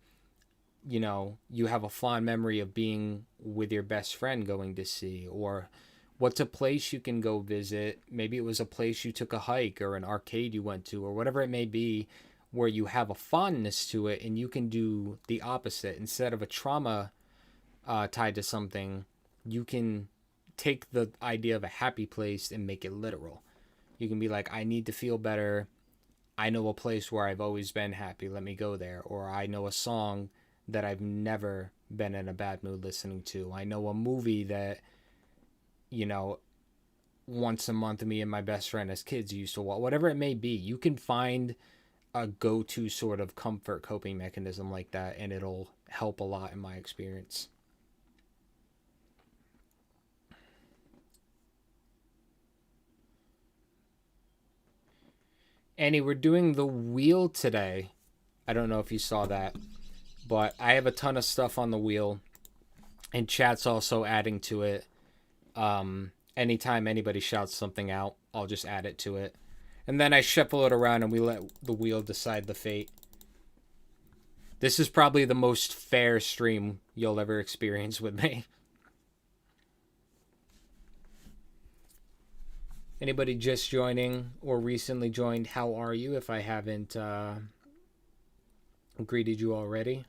you know, you have a fond memory of being with your best friend going to see? Or what's a place you can go visit? Maybe it was a place you took a hike or an arcade you went to or whatever it may be, where you have a fondness to it, and you can do the opposite. Instead of a trauma tied to something, you can take the idea of a happy place and make it literal. You can be like, I need to feel better. I know a place where I've always been happy. Let me go there. Or I know a song that I've never been in a bad mood listening to. I know a movie that, you know, once a month me and my best friend as kids used to watch. Whatever it may be, you can find a go-to sort of comfort coping mechanism like that, and it'll help a lot in my experience. Annie, we're doing the wheel today. I don't know if you saw that, but I have a ton of stuff on the wheel, and chat's also adding to it. Anytime anybody shouts something out, I'll just add it to it. And then I shuffle it around and we let the wheel decide the fate. This is probably the most fair stream you'll ever experience with me. Anybody just joining or recently joined, how are you if I haven't greeted you already?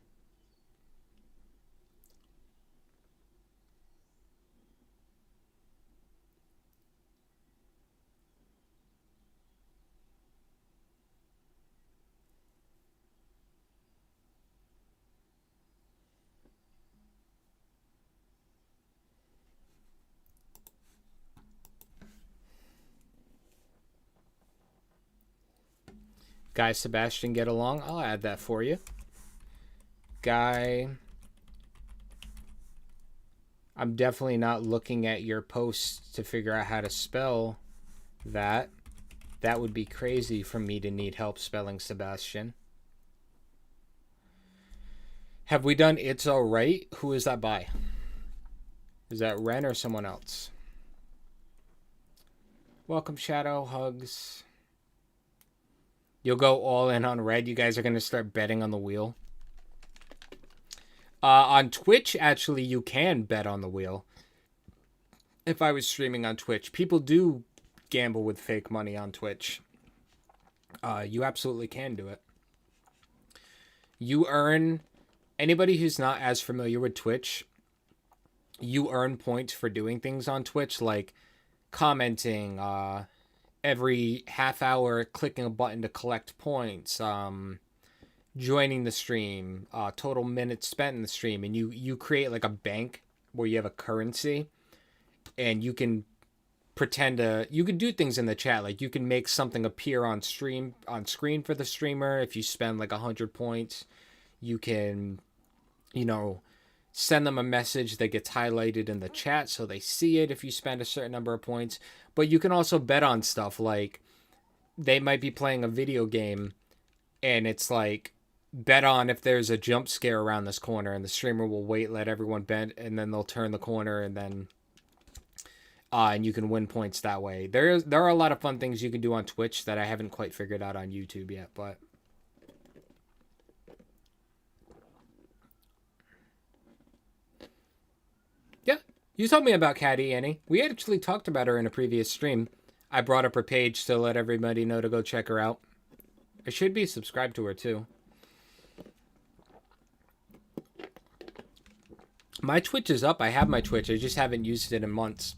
Guy Sebastian, get along. I'll add that for you. Guy. I'm definitely not looking at your posts to figure out how to spell that. That would be crazy for me to need help spelling Sebastian. Have we done It's Alright? Who is that by? Is that Ren or someone else? Welcome, Shadow. Hugs. You'll go all in on red. You guys are going to start betting on the wheel. On Twitch, actually, you can bet on the wheel. If I was streaming on Twitch, people do gamble with fake money on Twitch. You absolutely can do it. You earn... Anybody who's not as familiar with Twitch, you earn points for doing things on Twitch, like commenting, every half hour clicking a button to collect points, joining the stream, total minutes spent in the stream, and you create like a bank where you have a currency, and you can pretend to, you can do things in the chat, like you can make something appear on screen for the streamer. If you spend like 100 points, you can, you know, send them a message that gets highlighted in the chat so they see it if you spend a certain number of points. But you can also bet on stuff, like they might be playing a video game and it's like, bet on if there's a jump scare around this corner, and the streamer will wait, let everyone bet, and then they'll turn the corner, and then and you can win points that way. There are a lot of fun things you can do on Twitch that I haven't quite figured out on YouTube yet, but yeah, you told me about Caddy Annie. We actually talked about her in a previous stream. I brought up her page to let everybody know to go check her out. I should be subscribed to her too. My Twitch is up. I have my Twitch. I just haven't used it in months.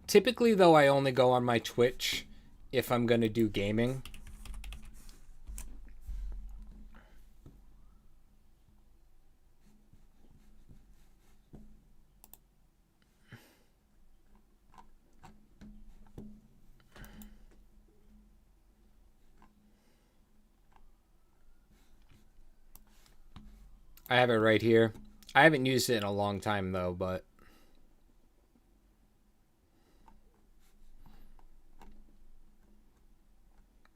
Typically, though, I only go on my Twitch if I'm going to do gaming. I have it right here. I haven't used it in a long time, though, but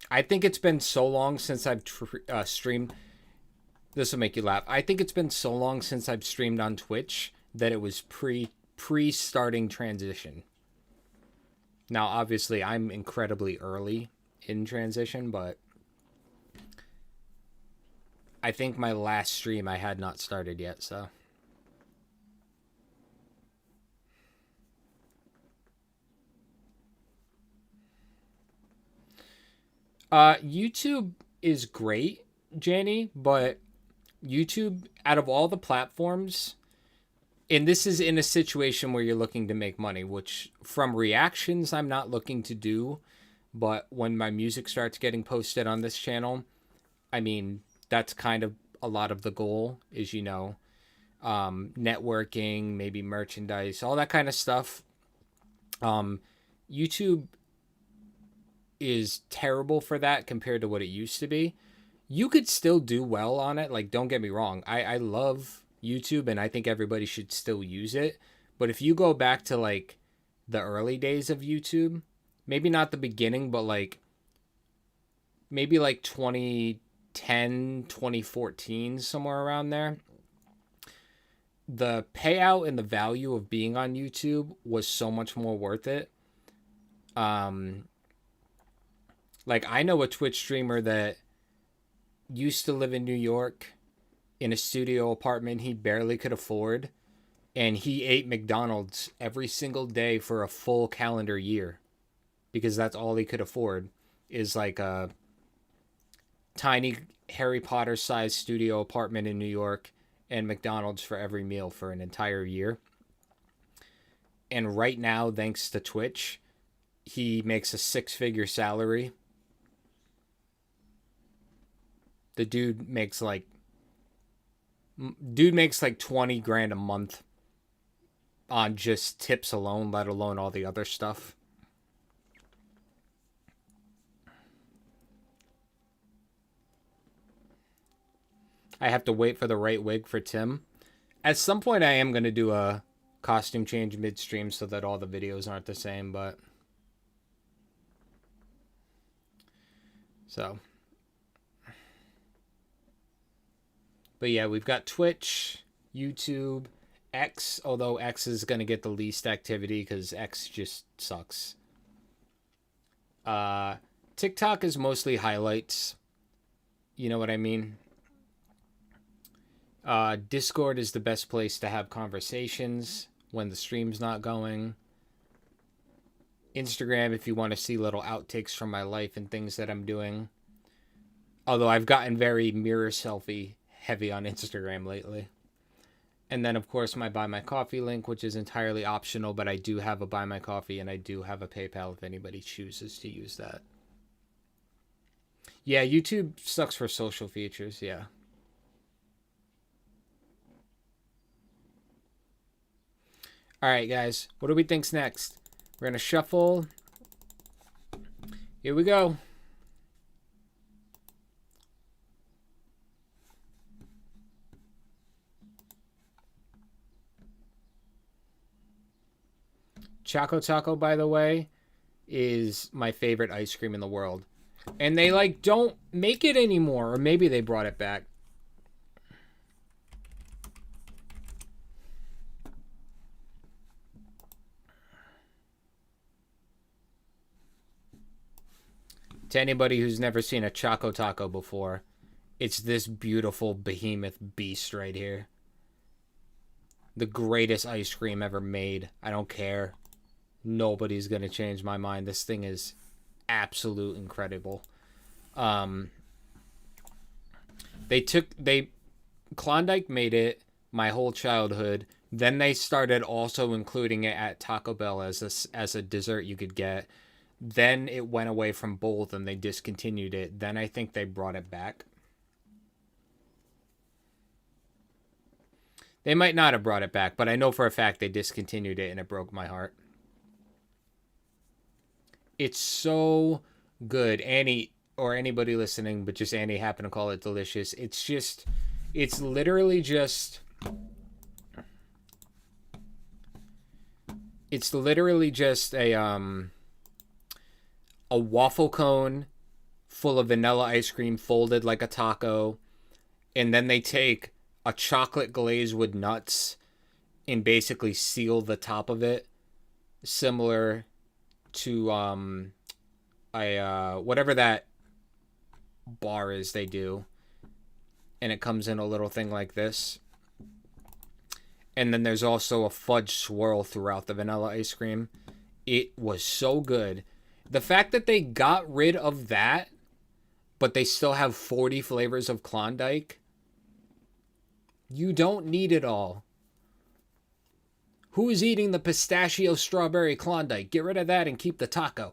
I think it's been so long since I've streamed. This will make you laugh. I think it's been so long since I've streamed on Twitch that it was pre-starting transition. Now, obviously, I'm incredibly early in transition, but I think my last stream I had not started yet, so. YouTube is great, Jenny, but YouTube, out of all the platforms, and this is in a situation where you're looking to make money, which from reactions I'm not looking to do, but when my music starts getting posted on this channel, I mean, that's kind of a lot of the goal is, you know, networking, maybe merchandise, all that kind of stuff. YouTube is terrible for that compared to what it used to be. You could still do well on it. Like, don't get me wrong. I love YouTube and I think everybody should still use it. But if you go back to like the early days of YouTube, maybe not the beginning, but like maybe like 2010, 2014, somewhere around there, the payout and the value of being on YouTube was so much more worth it. Like, I know a Twitch streamer that used to live in New York in a studio apartment he barely could afford, and he ate McDonald's every single day for a full calendar year because that's all he could afford, is like a tiny Harry Potter sized studio apartment in New York and McDonald's for every meal for an entire year. And right now, thanks to Twitch, he makes a 6-figure salary. The dude makes like 20 grand a month on just tips alone, let alone all the other stuff. I have to wait for the right wig for Tim. At some point I am going to do a costume change midstream so that all the videos aren't the same, but yeah, we've got Twitch, YouTube, X, although X is going to get the least activity because X just sucks. TikTok is mostly highlights. You know what I mean? Discord is the best place to have conversations when the stream's not going. Instagram, if you want to see little outtakes from my life and things that I'm doing. Although I've gotten very mirror selfie heavy on Instagram lately. And then, of course, my Buy My Coffee link, which is entirely optional, but I do have a Buy My Coffee and I do have a PayPal if anybody chooses to use that. Yeah, YouTube sucks for social features, yeah. Alright, guys, what do we think's next? We're going to shuffle. Here we go. Choco Taco, by the way, is my favorite ice cream in the world. And they, like, don't make it anymore. Or maybe they brought it back. To anybody who's never seen a Choco Taco before, it's this beautiful behemoth beast right here. The greatest ice cream ever made. I don't care. Nobody's gonna change my mind. This thing is absolute incredible. Klondike made it my whole childhood. Then they started also including it at Taco Bell as a dessert you could get. Then it went away from both and they discontinued it. Then I think they brought it back. They might not have brought it back, but I know for a fact they discontinued it and it broke my heart. It's so good. Annie, or anybody listening, but just Annie happened to call it delicious. It's literally just a waffle cone full of vanilla ice cream folded like a taco, and then they take a chocolate glaze with nuts and basically seal the top of it, similar to whatever that bar is they do, and it comes in a little thing like this. And then there's also a fudge swirl throughout the vanilla ice cream. It was so good. The fact that they got rid of that, but they still have 40 flavors of Klondike, you don't need it all. Who is eating the pistachio strawberry Klondike? Get rid of that and keep the taco.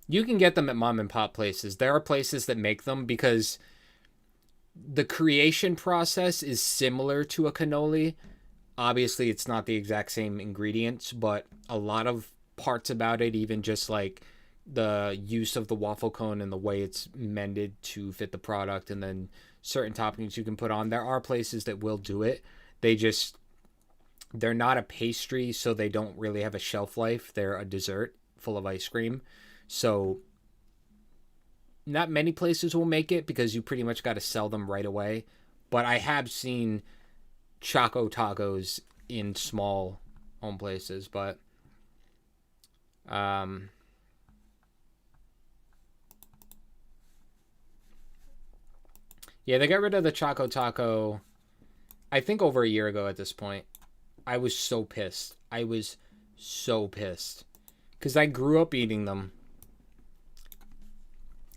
You can get them at mom and pop places. There are places that make them because the creation process is similar to a cannoli. Obviously, it's not the exact same ingredients, but a lot of parts about it, even just like the use of the waffle cone and the way it's mended to fit the product, and then certain toppings you can put on. There are places that will do it. They're not a pastry, so they don't really have a shelf life. They're a dessert full of ice cream. So not many places will make it because you pretty much got to sell them right away. But I have seen Choco Tacos in small home places, but yeah, they got rid of the Choco Taco I think over a year ago at this point. I was so pissed. Because I grew up eating them.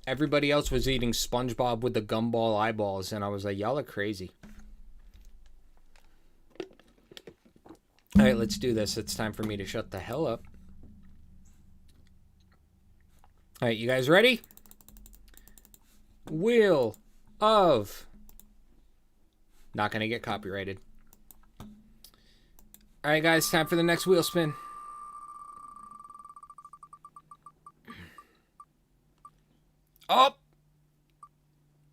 Everybody else was eating SpongeBob with the gumball eyeballs, and I was like, y'all are crazy. All right, let's do this. It's time for me to shut the hell up. All right, you guys ready? Wheel of... Not going to get copyrighted. All right, guys, time for the next wheel spin. Oh!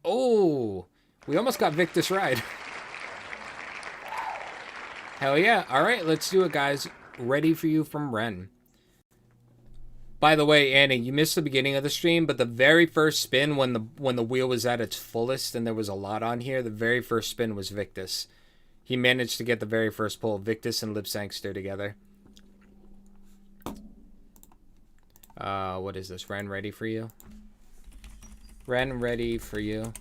Oh! We almost got Victus right. Hell yeah. Alright, let's do it, guys. Ready for you from Ren. By the way, Annie, you missed the beginning of the stream, but the very first spin when the wheel was at its fullest and there was a lot on here, the very first spin was Victus. He managed to get the very first pull, Victus and Sangster together. What is this? Ren, ready for you? Ren, ready for you.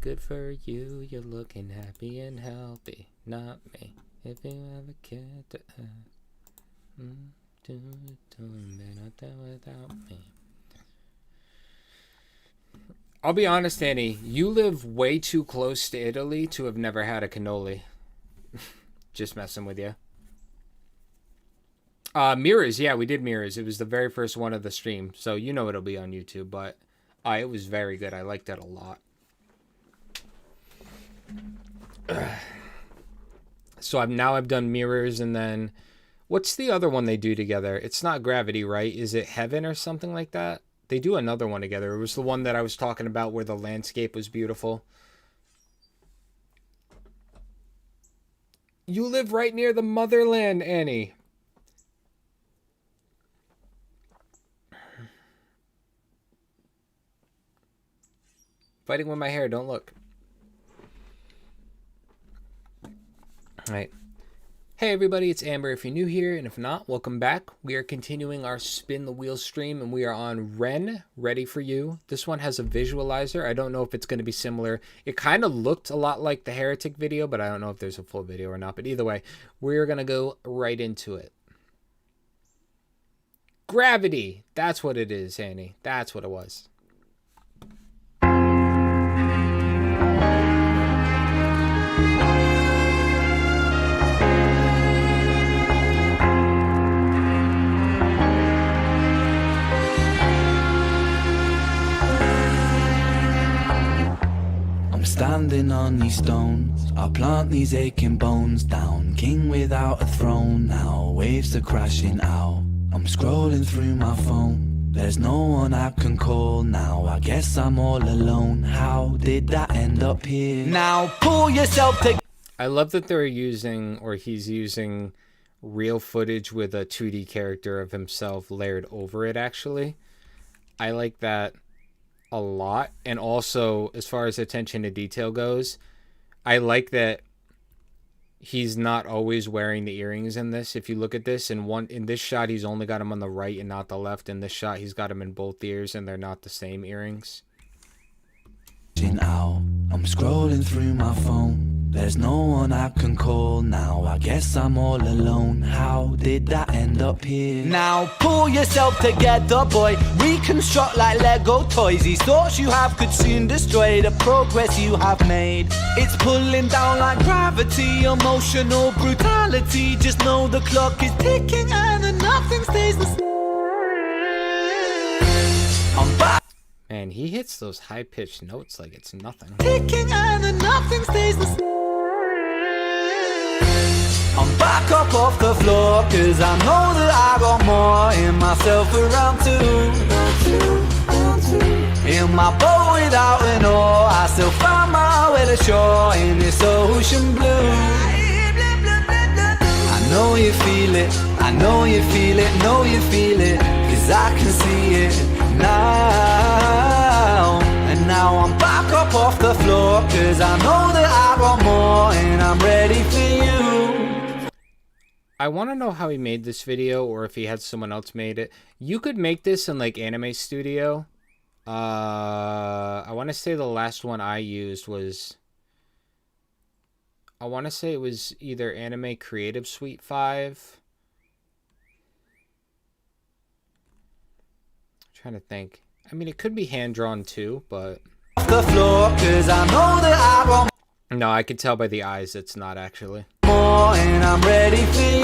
Good for you, you're looking happy and healthy. Not me. If you ever cared to ask. They're not there without me. I'll be honest, Annie. You live way too close to Italy to have never had a cannoli. Just messing with you. Mirrors. Yeah, we did mirrors. It was the very first one of the stream. So you know it'll be on YouTube. But it was very good. I liked it a lot. So I've done mirrors, and then what's the other one they do together? It's not Gravity, right? Is it Heaven or something like that? They do another one together. It was the one that I was talking about where the landscape was beautiful. You live right near the motherland, Annie. Fighting with my hair, don't look. Alright. Hey everybody, it's Amber if you're new here, and if not, welcome back. We are continuing our Spin the Wheel stream, and we are on Ren, ready for you. This one has a visualizer. I don't know if it's going to be similar. It kind of looked a lot like the Heretic video, but I don't know if there's a full video or not. But either way, we're going to go right into it. Gravity! That's what it is, Annie. That's what it was. I'm standing on these stones, I'll plant these aching bones down. King without a throne, now waves are crashing out. I'm scrolling through my phone, there's no one I can call now. I guess I'm all alone, how did that end up here? Now pull yourself together. I love that they're using, or he's using, real footage with a 2D character of himself layered over it, actually. I like that a lot. And also, as far as attention to detail goes, I like that he's not always wearing the earrings in this. If you look at this, in this shot he's only got them on the right and not the left. In this shot he's got them in both ears and they're not the same earrings. I'm scrolling through my phone, there's no one I can call now. I guess I'm all alone, how did that end up here? Now pull yourself together, boy, reconstruct like Lego toys. These thoughts you have could soon destroy the progress you have made. It's pulling down like gravity, emotional brutality. Just know the clock is ticking and then nothing stays the same. I'm back. Man, he hits those high-pitched notes like it's nothing. Ticking and then nothing stays the same. I'm back up off the floor, cause I know that I got more in myself around two. In my boat without an oar, I still find my way to shore in this ocean blue. I know you feel it, I know you feel it, know you feel it, cause I can see it now. And now I'm back up off the floor, cause I know that I got more and I'm ready for you. I want to know how he made this video, or if he had someone else made it. You could make this in like Anime Studio. I want to say the last one I used was, I want to say it was either Anime Creative Suite 5. I'm trying to think. I mean, it could be hand-drawn too, but the floor, cause I know that I got no, I could tell by the eyes it's not actually. More and I'm ready for you.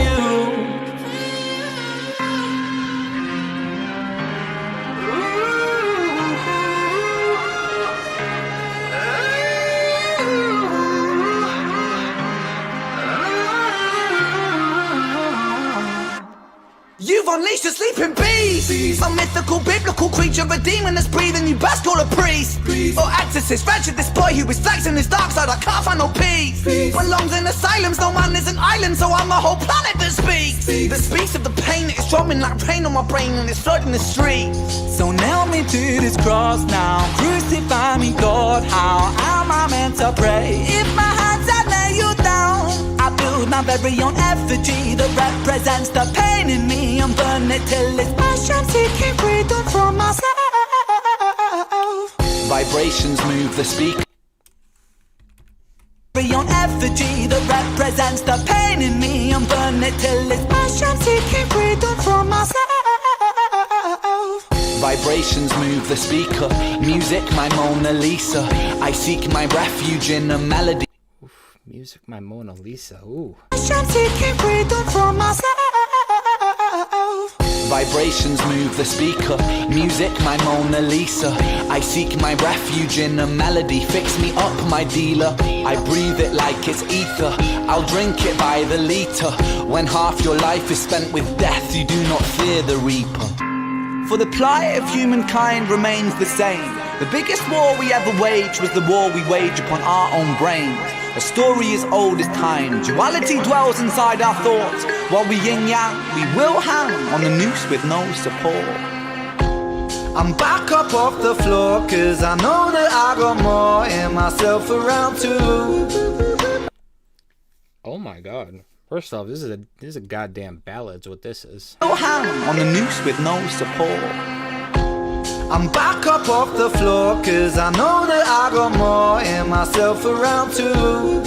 You've Unleash the sleeping beast. A mythical, biblical creature, a demon that's breathing. You best call a priest or exorcist. Wretched this boy who is flexing his dark side. I can't find no peace. Belongs in asylums. No man is an island, so I'm a whole planet that speaks. That speaks of the pain that is drumming like rain on my brain and it's flooding the streets. So nail me to this cross now. Crucify me, God. How am I meant to pray if my hands I lay you down? I build my very own effigy that represents the pain in me and burn it till it's passion, seeking freedom from myself. Vibrations move the speaker. Very own effigy that represents the pain in me and burn it till it's passion, seeking freedom from myself. Vibrations move the speaker. Music, my Mona Lisa. I seek my refuge in a melody. Oof, music, my Mona Lisa. Ooh. I'm seeking freedom from myself. Vibrations move the speaker. Music, my Mona Lisa. I seek my refuge in a melody. Fix me up, my dealer. I breathe it like it's ether. I'll drink it by the liter. When half your life is spent with death, you do not fear the reaper. For the plight of humankind remains the same. The biggest war we ever waged was the war we wage upon our own brains. A story as old as time. Duality dwells inside our thoughts. While we yin-yang, we will hang on the noose with no support. I'm back up off the floor, cause I know that I got more in myself around too. Oh my god. First off, this is a goddamn ballad's what this is. No hang on the noose with no support. I'm back up off the floor, cause I know that I got more in myself around too.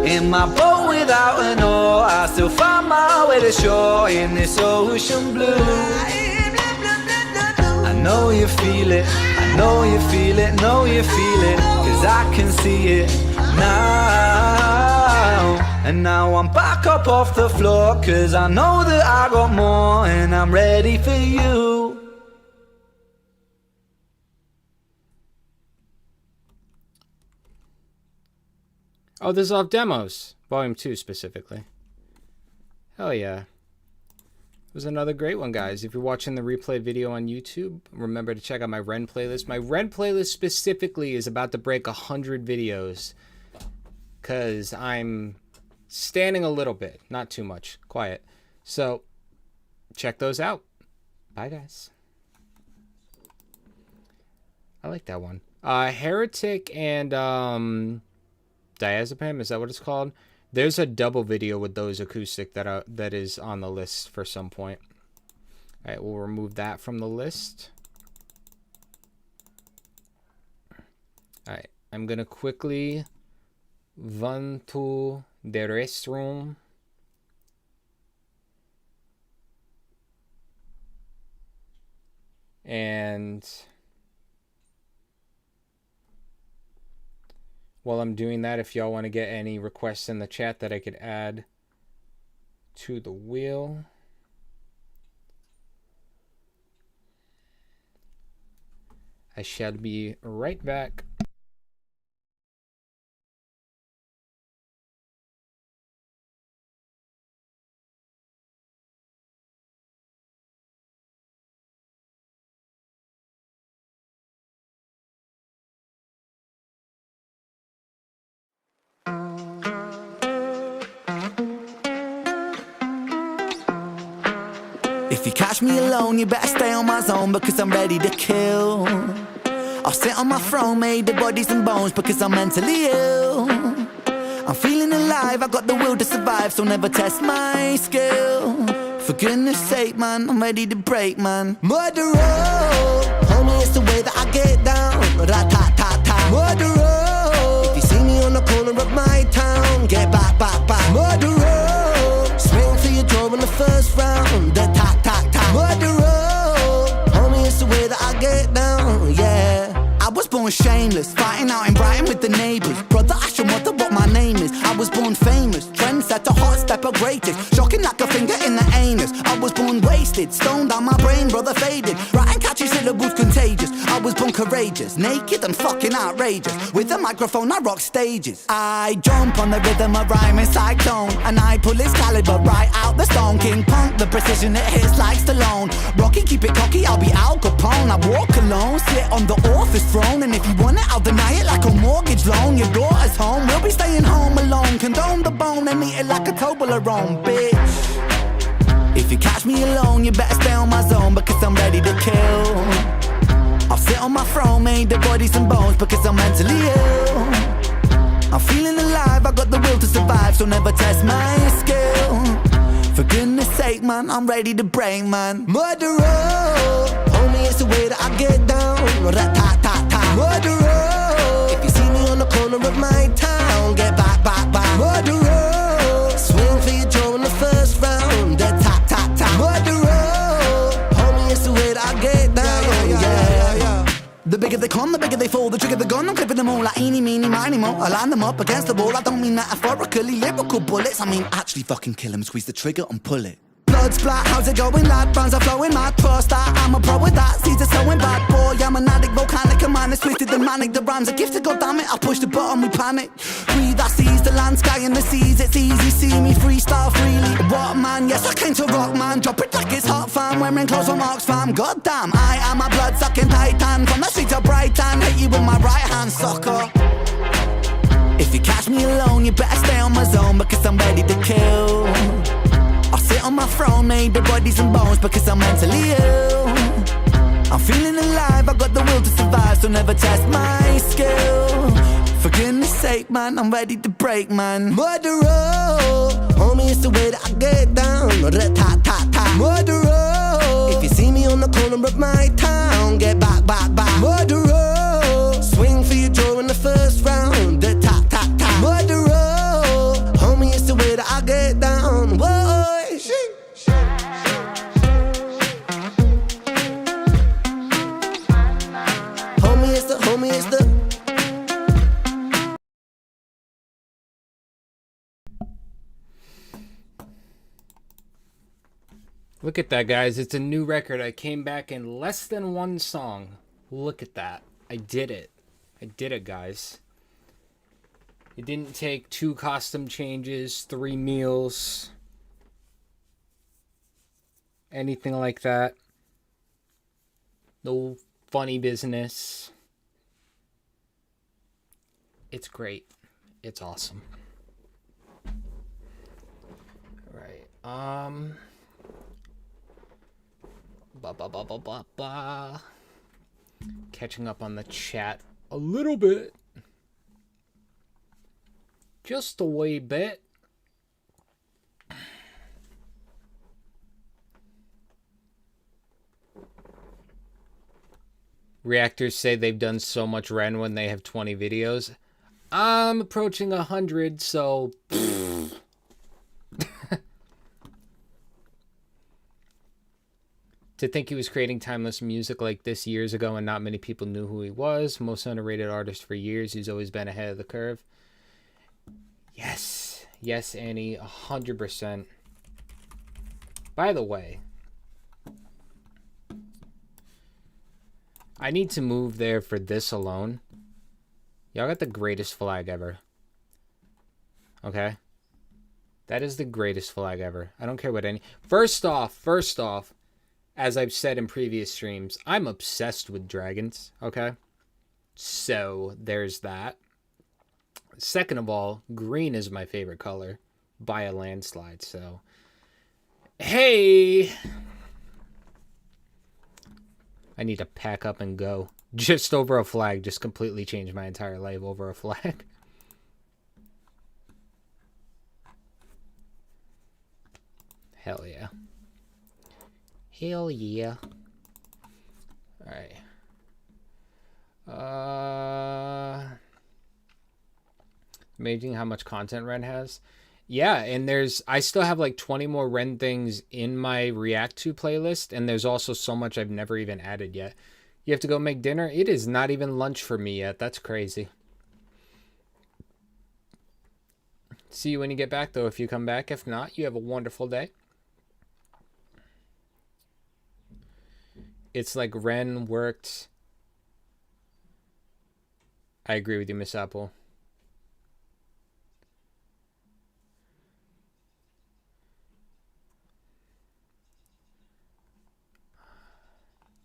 In my boat without an oar, I still find my way to shore in this ocean blue. I know you feel it, I know you feel it, know you feel it, cause I can see it now. And now I'm back up off the floor, cause I know that I got more and I'm ready for you. Oh, this is off demos. Volume 2 specifically. Hell yeah. It was another great one, guys. If you're watching the replay video on YouTube, remember to check out my Ren playlist. My Ren playlist specifically is about to break 100 videos. Because I'm standing a little bit. Not too much. Quiet. So, check those out. Bye, guys. I like that one. Heretic and Diazepam, is that what it's called? There's a double video with those acoustic that is on the list for some point. All right, we'll remove that from the list. All right, I'm gonna quickly run to the restroom. And while I'm doing that, if y'all want to get any requests in the chat that I could add to the wheel. I shall be right back. If you catch me alone, you better stay on my zone, because I'm ready to kill. I'll sit on my throne made of bodies and bones, because I'm mentally ill. I'm feeling alive, I got the will to survive, so never test my skill. For goodness sake, man, I'm ready to break, man. Murderer, homie, it's the way that I get down. Rat-tat-tat-tat. Murderer, if you see me on the corner of my town, get back, back, back. Murderer, swing for your jaw in the first round. The tat-tat-tat. Murderer, homie, it's the way that I get down, yeah. I was born shameless, fighting out in Brighton with the neighbours. Brother, I should wonder what my name is. I was born famous, trendsetter, hot stepper, greatest. Shocking like a finger in the anus. I was born wasted, stoned on my brain, brother faded. Writing catchy syllables contagious. I was born courageous, naked and fucking outrageous. With a microphone I rock stages. I jump on the rhythm of rhyming cyclone, and I pull its caliber right out the stone. King Punk, the precision it hits like Stallone. Rocky, keep it cocky, I'll be Al Capone. I walk alone, sit on the author's throne, and if you want it, I'll deny it like a mortgage loan. Your daughter's home, we'll be staying home alone. Condone the bone and eat it like a Toblerone, bitch. If you catch me alone, you better stay on my zone, because I'm ready to kill. I'll sit on my throne, made the bodies and bones, because I'm mentally ill. I'm feeling alive, I got the will to survive, so never test my skill. For goodness sake, man, I'm ready to break, man. Murderer, homie, it's the way that I get down. Rat-tat-tat-tat. Murderer, if you see me on the corner of my town, get back, back, back. Murderer, swing for your jaw in the first round. Tat-tat-tat. Murderer, homie, it's the way that I get down. Yeah. The bigger they come, the bigger they fall. The trigger the gun, I'm clipping them all like eeny, meeny, miny, mo. I line them up against the wall. I don't mean metaphorically, lyrical bullets. I mean actually fucking kill them, squeeze the trigger and pull it. Blood splat, how's it going, lad? Bands are flowing, mad trust that I'm a pro with that. Seeds are sowing bad, boy, I'm an addict, volcanic, a man is twisted and manic. The rhymes are gifted, goddammit, I push the button, we panic. Breathe, I seize the land, sky and the seas, it's easy, see me freestyle freely. What man, yes I came to rock, man, drop it like it's hot, fam. Wearing clothes from Oxfam, goddamn, I am a blood-sucking titan. From the streets of Brighton, hit you with my right hand, sucker. If you catch me alone, you better stay on my zone, because I'm ready to kill. I'll sit on my throne, made the bodies and bones, because I'm mentally ill. I'm feeling alive, I got the will to survive, so never test my skill. For goodness sake, man, I'm ready to break, man. Murderer, homie, it's the way that I get down. Rat-tat-tat-tat. Murderer, if you see me on the corner of my town, get back, back, back. Murderer, swing for your jaw in the first round. Tat-tat-tat. Murderer, homie, it's the way that I get down. Whoa. Homie, it's the Look at that, guys. It's a new record. I came back in less than one song. Look at that. I did it. I did it, guys. It didn't take 2 costume changes, 3 meals, anything like that. No funny business. It's great. It's awesome. All right. Catching up on the chat a little bit. Just a wee bit. Reactors say they've done so much Ren when they have 20 videos. I'm approaching 100, so... To think he was creating timeless music like this years ago and not many people knew who he was. Most underrated artist for years. He's always been ahead of the curve. Yes. Yes, Annie. 100%. By the way, I need to move there for this alone. Y'all got the greatest flag ever. Okay? That is the greatest flag ever. I don't care what any... First off, as I've said in previous streams, I'm obsessed with dragons, okay? So, there's that. Second of all, green is my favorite color by a landslide, so... Hey! I need to pack up and go. Just over a flag. Just completely changed my entire life over a flag. Hell yeah. Hell yeah. Alright. Amazing how much content Ren has. Yeah, and I still have like 20 more Ren things in my React to playlist, and there's also so much I've never even added yet. You have to go make dinner? It is not even lunch for me yet. That's crazy. See you when you get back, though, if you come back. If not, you have a wonderful day. It's like Ren worked I agree with you, Miss Apple.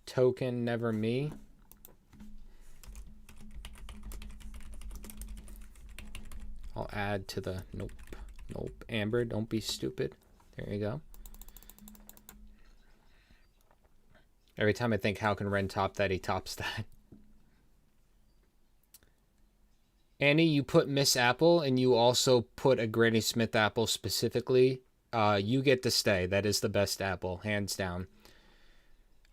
Token, never me. I'll add to the nope. Amber, don't be stupid. There you go. Every time I think, how can Ren top that, he tops that. Annie, you put Miss Apple and you also put a Granny Smith apple specifically. You get to stay. That is the best apple, hands down.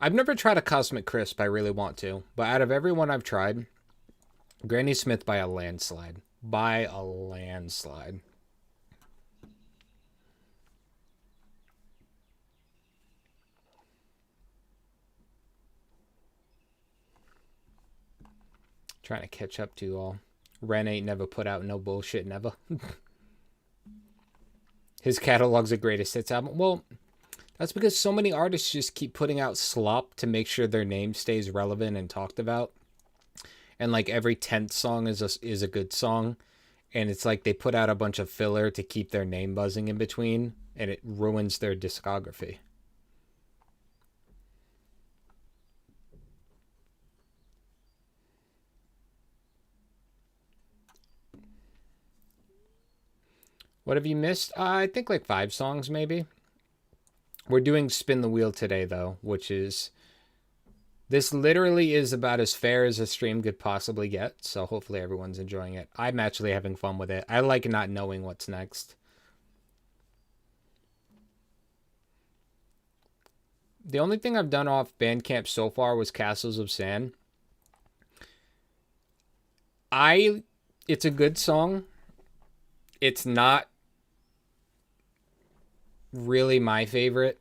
I've never tried a Cosmic Crisp. I really want to. But out of everyone I've tried, Granny Smith by a landslide. By a landslide. Trying to catch up to you all. Ren ain't never put out no bullshit, never. His catalog's a greatest hits album. Well, that's because so many artists just keep putting out slop to make sure their name stays relevant and talked about. And like every 10th song is a good song. And it's like they put out a bunch of filler to keep their name buzzing in between. And it ruins their discography. What have you missed? I think like 5 songs maybe. We're doing Spin the Wheel today though, which is... This literally is about as fair as a stream could possibly get, so hopefully everyone's enjoying it. I'm actually having fun with it. I like not knowing what's next. The only thing I've done off Bandcamp so far was Castles of Sand. It's a good song. It's not really my favorite,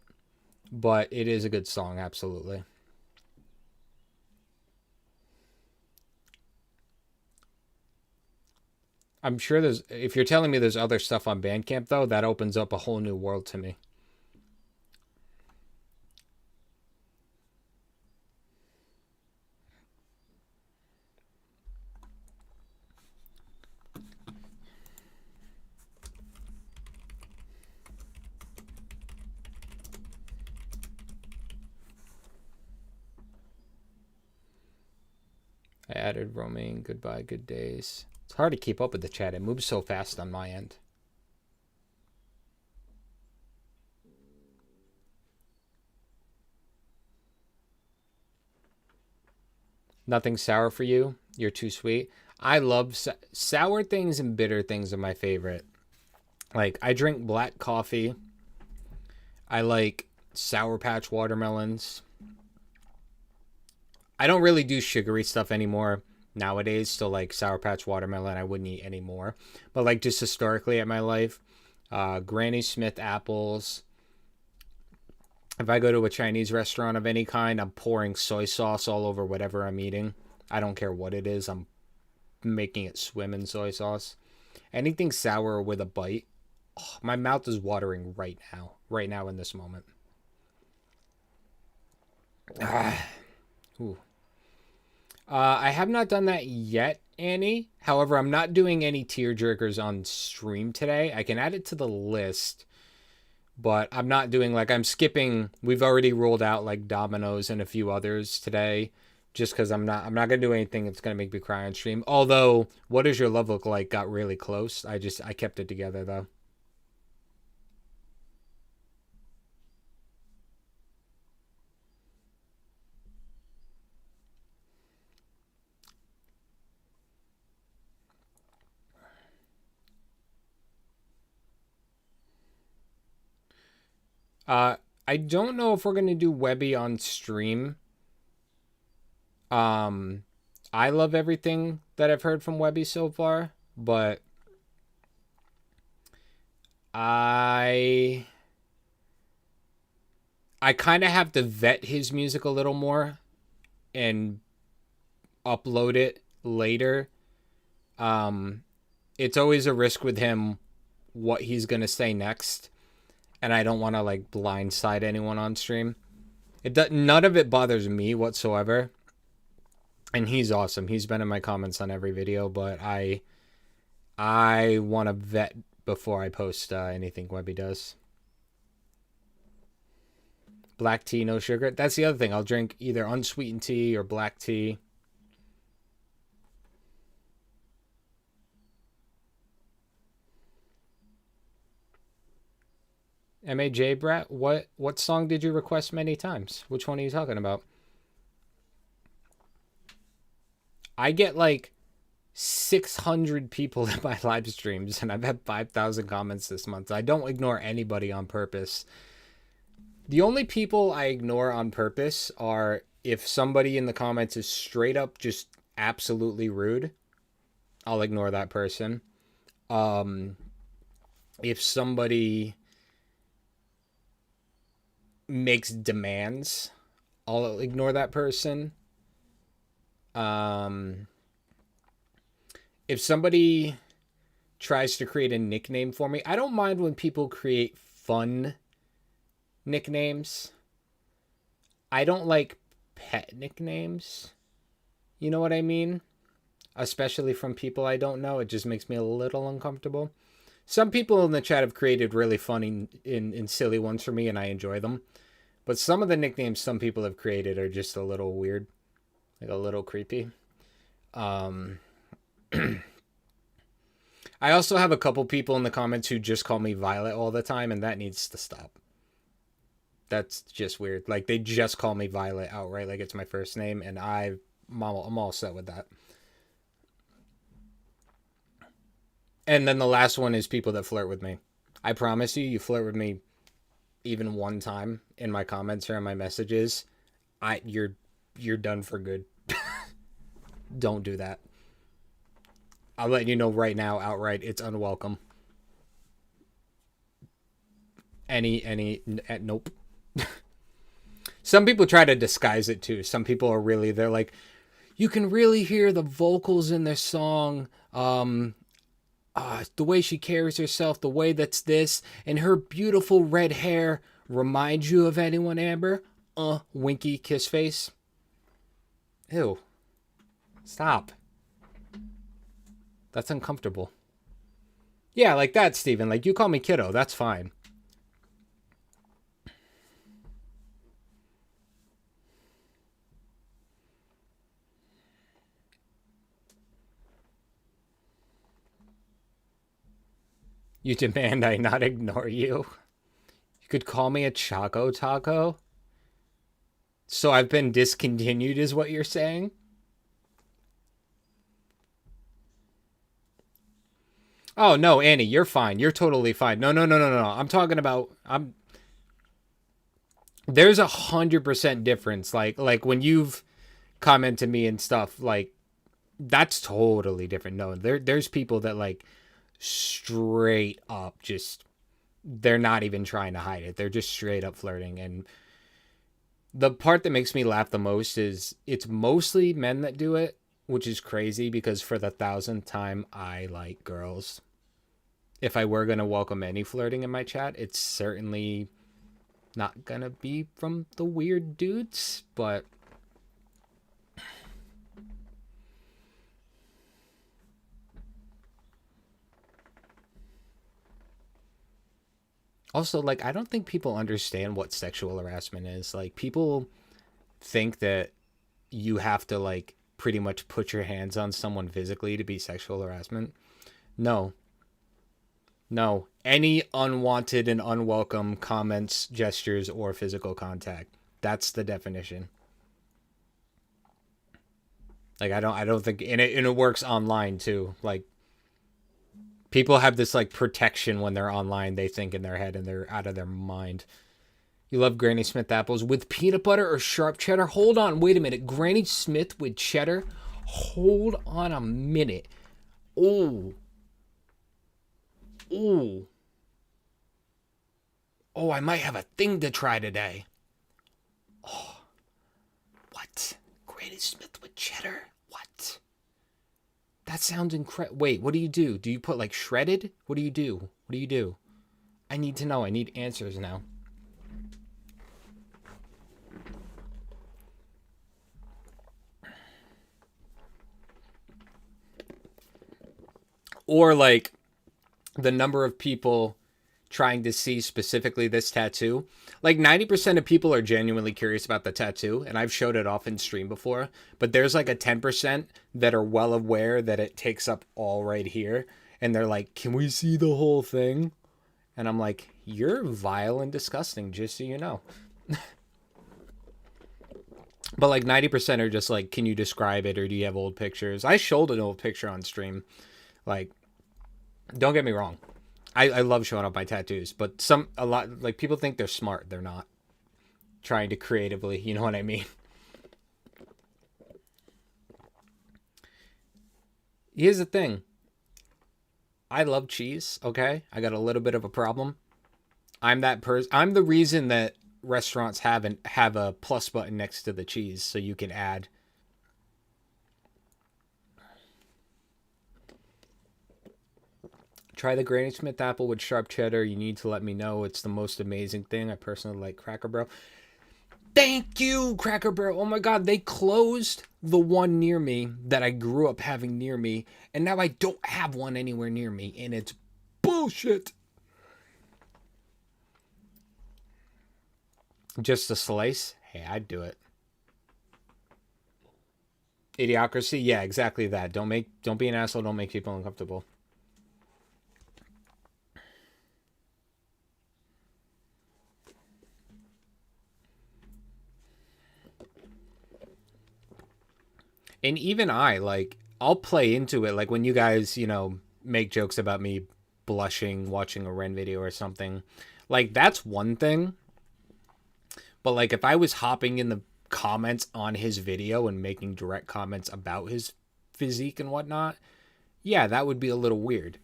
but it is a good song, absolutely. I'm sure there's, if you're telling me there's other stuff on Bandcamp though, that opens up a whole new world to me. I added Romaine, goodbye, good days. It's hard to keep up with the chat. It moves so fast on my end. Nothing sour for you. You're too sweet. I love sour things and bitter things are my favorite. Like, I drink black coffee. I like Sour Patch watermelons. I don't really do sugary stuff anymore nowadays. So like Sour Patch watermelon, I wouldn't eat anymore. But like just historically at my life, Granny Smith apples. If I go to a Chinese restaurant of any kind, I'm pouring soy sauce all over whatever I'm eating. I don't care what it is. I'm making it swim in soy sauce. Anything sour with a bite. Oh, my mouth is watering right now. Right now in this moment. Ooh. I have not done that yet, Annie. However, I'm not doing any tearjerkers on stream today. I can add it to the list, but I'm not doing like, I'm skipping. We've already rolled out like Dominoes and a few others today, just because I'm not gonna do anything that's gonna make me cry on stream. Although, What Does Your Love Look Like got really close. I kept it together though. I don't know if we're going to do Webby on stream. I love everything that I've heard from Webby so far, but I kind of have to vet his music a little more and upload it later. It's always a risk with him what he's going to say next. And I don't want to like blindside anyone on stream. None of it bothers me whatsoever. And he's awesome. He's been in my comments on every video, but I want to vet before I post anything Webby does. Black tea, no sugar. That's the other thing. I'll drink either unsweetened tea or black tea. MAJ Brat, what song did you request many times? Which one are you talking about? I get like 600 people in my live streams, and I've had 5,000 comments this month. I don't ignore anybody on purpose. The only people I ignore on purpose are if somebody in the comments is straight up just absolutely rude. I'll ignore that person. If somebody makes demands, I'll ignore that person. If somebody tries to create a nickname for me, I don't mind when people create fun nicknames. I don't like pet nicknames. You know what I mean? Especially from people I don't know. It just makes me a little uncomfortable. Some people in the chat have created really funny and silly ones for me, and I enjoy them. But some of the nicknames some people have created are just a little weird. Like a little creepy. I also have a couple people in the comments who just call me Violet all the time, and that needs to stop. That's just weird. Like, they just call me Violet outright, like it's my first name, and I'm all set with that. And then the last one is people that flirt with me. I promise you, you flirt with me even one time in my comments or in my messages, you're done for good. Don't do that. I'll let you know right now, outright, it's unwelcome. Nope. Some people try to disguise it too. Some people are really, they're like, you can really hear the vocals in their song. The way she carries herself, the way that's this, and her beautiful red hair reminds you of anyone, Amber? Winky kiss face. Ew. Stop. That's uncomfortable. Yeah, like that, Steven. Like, you call me kiddo. That's fine. You demand I not ignore you? You could call me a Choco Taco? So I've been discontinued is what you're saying? Oh, no, Annie, you're fine. You're totally fine. No. I'm talking about... There's 100% difference. Like when you've commented me and stuff, like, that's totally different. No, there's people that, like, straight up just... They're not even trying to hide it. They're just straight up flirting. And the part that makes me laugh the most is it's mostly men that do it, which is crazy because for the 1,000th time, I like girls. If I were going to welcome any flirting in my chat, it's certainly not going to be from the weird dudes, but... Also, like, I don't think people understand what sexual harassment is. Like, people think that you have to, like, pretty much put your hands on someone physically to be sexual harassment. No. No. Any unwanted and unwelcome comments, gestures, or physical contact. That's the definition. Like, I don't think... And it works online, too. Like, people have this, like, protection when they're online, they think in their head, and they're out of their mind. You love Granny Smith apples with peanut butter or sharp cheddar? Hold on, wait a minute. Granny Smith with cheddar? Hold on a minute. Oh. Ooh. Oh, I might have a thing to try today. Oh. What? Granny Smith with cheddar? What? That sounds incredible. Wait, what do you do? Do you put, like, shredded? What do you do? What do you do? I need to know. I need answers now. Or like the number of people trying to see specifically this tattoo. Like 90% of people are genuinely curious about the tattoo, and I've showed it off in stream before, but there's like a 10% that are well aware that it takes up all right here, and they're like, can we see the whole thing? And I'm like, you're vile and disgusting, just so you know. But like 90% are just like, can you describe it, or do you have old pictures? I showed an old picture on stream. Like, don't get me wrong, I love showing off my tattoos, but a lot, like, people think they're smart. They're not. Trying to creatively, you know what I mean? Here's the thing. I love cheese, okay? I got a little bit of a problem. I'm that person. I'm the reason that restaurants have a plus button next to the cheese so you can add. Try the Granny Smith apple with sharp cheddar. You need to let me know. It's the most amazing thing. I personally like Cracker Barrel. Thank you, Cracker Barrel. Oh my God, they closed the one near me that I grew up having near me, and now I don't have one anywhere near me, and it's bullshit. Just a slice? Hey, I'd do it. Idiocracy? Yeah, exactly that. Don't be an asshole. Don't make people uncomfortable. And even I'll play into it. Like when you guys, make jokes about me blushing watching a Ren video or something. Like, that's one thing. But like if I was hopping in the comments on his video and making direct comments about his physique and whatnot, yeah, that would be a little weird.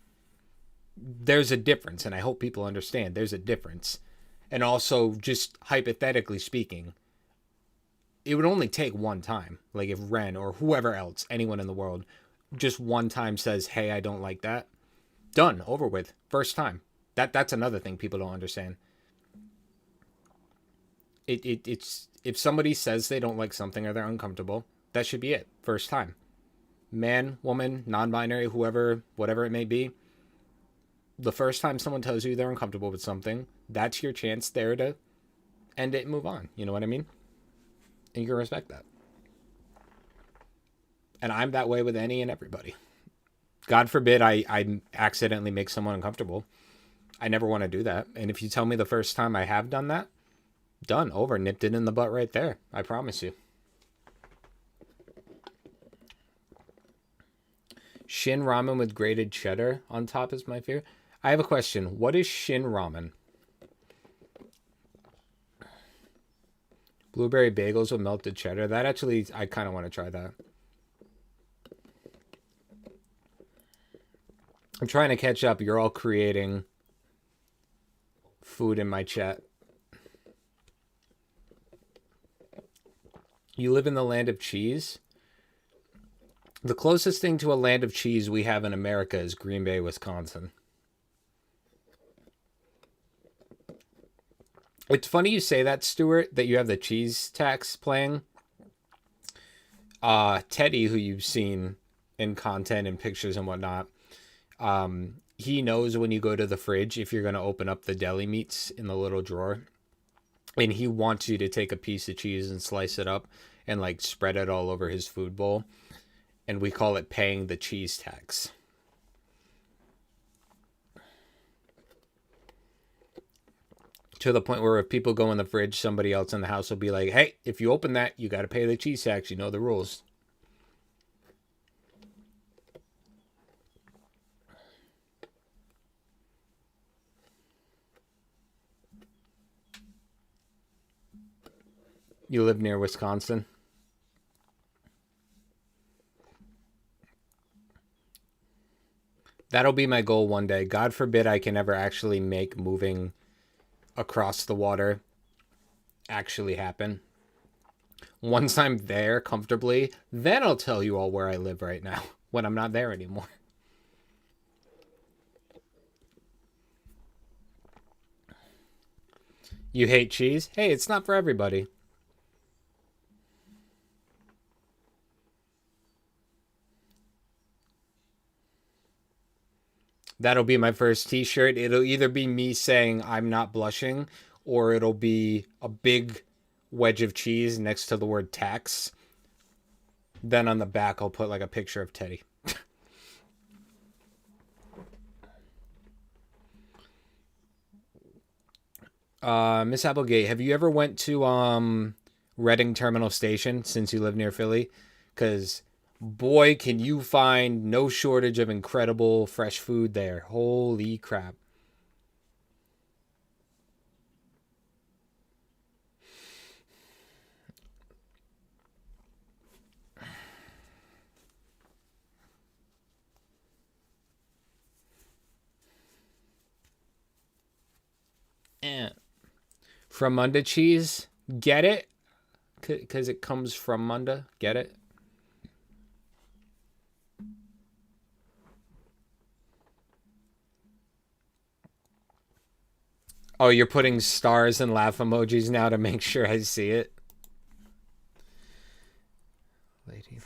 There's a difference, and I hope people understand there's a difference. And also, just hypothetically speaking, it would only take one time. Like if Ren or whoever else, anyone in the world, just one time says, hey, I don't like that. Done. Over with. First time. That's another thing people don't understand. It's if somebody says they don't like something or they're uncomfortable, that should be it. First time. Man, woman, non-binary, whoever, whatever it may be. The first time someone tells you they're uncomfortable with something, that's your chance there to end it and move on. You know what I mean? And you can respect that. And I'm that way with any and everybody. God forbid I accidentally make someone uncomfortable. I never want to do that. And if you tell me the first time I have done that, done, over, nipped it in the butt right there. I promise you. Shin ramen with grated cheddar on top is my favorite. I have a question. What is shin ramen? Blueberry bagels with melted cheddar. That actually, I kind of want to try that. I'm trying to catch up. You're all creating food in my chat. You live in the land of cheese? The closest thing to a land of cheese we have in America is Green Bay, Wisconsin. It's funny you say that, Stuart, that you have the cheese tax playing. Teddy, who you've seen in content and pictures and whatnot, he knows when you go to the fridge if you're going to open up the deli meats in the little drawer. And he wants you to take a piece of cheese and slice it up and like spread it all over his food bowl. And we call it paying the cheese tax. To the point where if people go in the fridge, somebody else in the house will be like, hey, if you open that, you got to pay the cheese tax. You know the rules. You live near Wisconsin? That'll be my goal one day. God forbid I can ever actually make moving across the water actually happen. Once I'm there comfortably, then I'll tell you all where I live right now when I'm not there anymore. You hate cheese? Hey, it's not for everybody. That'll be my first t-shirt. It'll either be me saying I'm not blushing, or it'll be a big wedge of cheese next to the word tax. Then on the back, I'll put like a picture of Teddy. Miss Applegate, have you ever went to Reading Terminal Station since you live near Philly? Because boy, can you find no shortage of incredible fresh food there. Holy crap. From Munda cheese, get it? Because it comes from Munda, get it? Oh, you're putting stars and laugh emojis now to make sure I see it? Lady.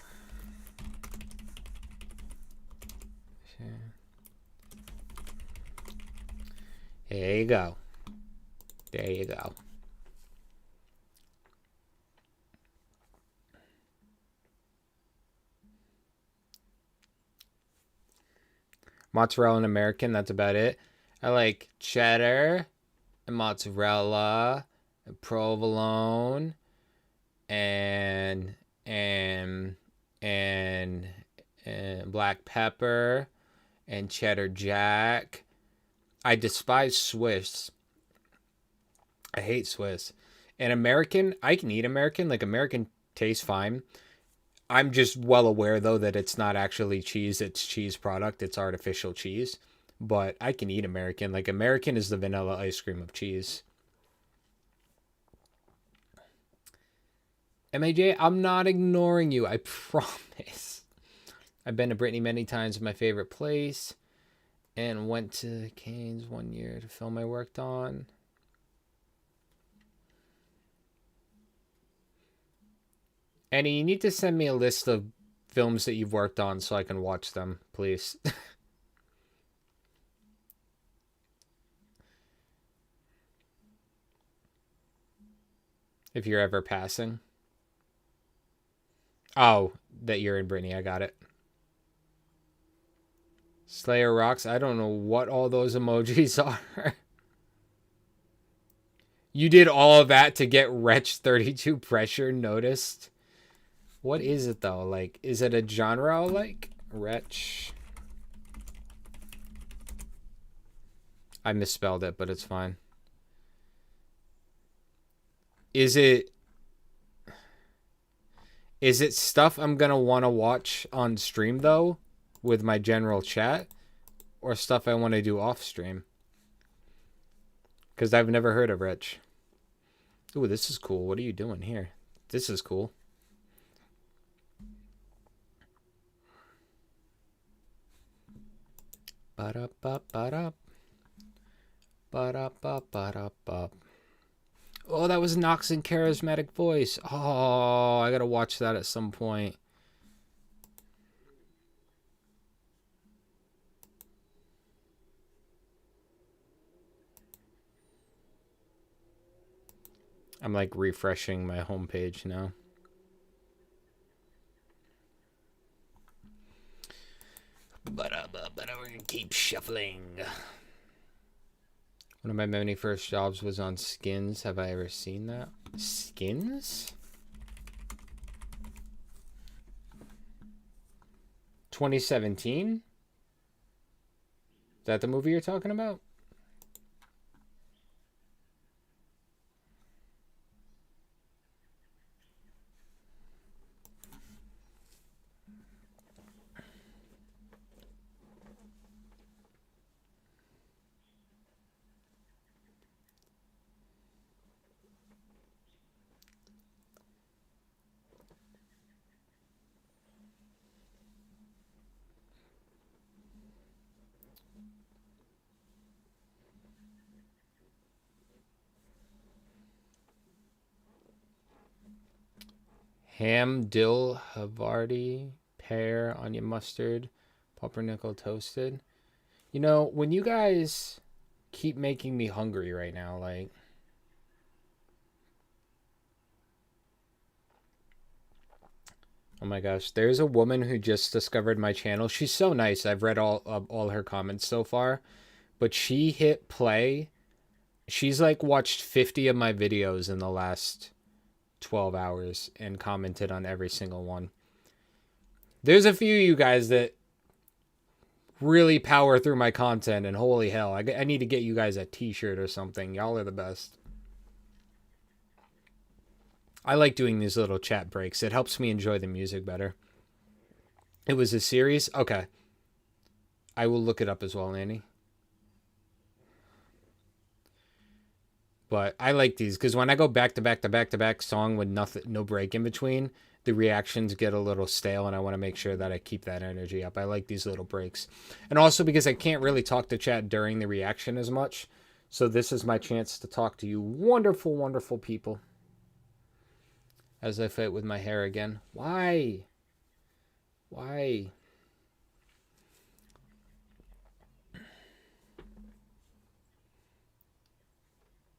There you go. There you go. Mozzarella and American, that's about it. I like cheddar and mozzarella and provolone and black pepper and cheddar jack. I despise Swiss. I hate Swiss. And American, I can eat American. Like, American tastes fine. I'm just well aware, though, that it's not actually cheese. It's cheese product. It's artificial cheese. But I can eat American. Like, American is the vanilla ice cream of cheese. MAJ, I'm not ignoring you. I promise. I've been to Brittany many times. My favorite place. And went to Canes one year to film I worked on. Annie, you need to send me a list of films that you've worked on so I can watch them, please. If you're ever passing. Oh, that you're in Brittany. I got it. Slayer rocks. I don't know what all those emojis are. You did all of that to get Wretch 32 Pressure noticed? What is it, though? Like, is it a genre like Wretch? I misspelled it, but it's fine. Is it stuff I'm going to want to watch on stream, though, with my general chat? Or stuff I want to do off stream? Because I've never heard of Wretch. Ooh, this is cool. What are you doing here? This is cool. Ba-da-ba-ba-da. Ba-da-ba-ba-da-ba. Oh, that was Knox in charismatic voice. Oh, I gotta watch that at some point. I'm like refreshing my homepage now. But we're gonna keep shuffling. One of my many first jobs was on Skins. Have I ever seen that? Skins? 2017? Is that the movie you're talking about? Ham, dill, Havarti, pear, onion mustard, pumpernickel toasted. You know, when you guys keep making me hungry right now, like... Oh my gosh, there's a woman who just discovered my channel. She's so nice. I've read all her comments so far. But she hit play. She's like watched 50 of my videos in the last 12 hours and commented on every single one. There's a few of you guys that really power through my content, and holy hell, I need to get you guys a t-shirt or something. Y'all are the best. I like doing these little chat breaks. It helps me enjoy the music better. It was a series? Okay. I will look it up as well, Annie. But I like these because when I go back to back to back to back song with no break in between, the reactions get a little stale, and I want to make sure that I keep that energy up. I like these little breaks. And also because I can't really talk to chat during the reaction as much. So this is my chance to talk to you wonderful, wonderful people. As I fight with my hair again. Why? Why?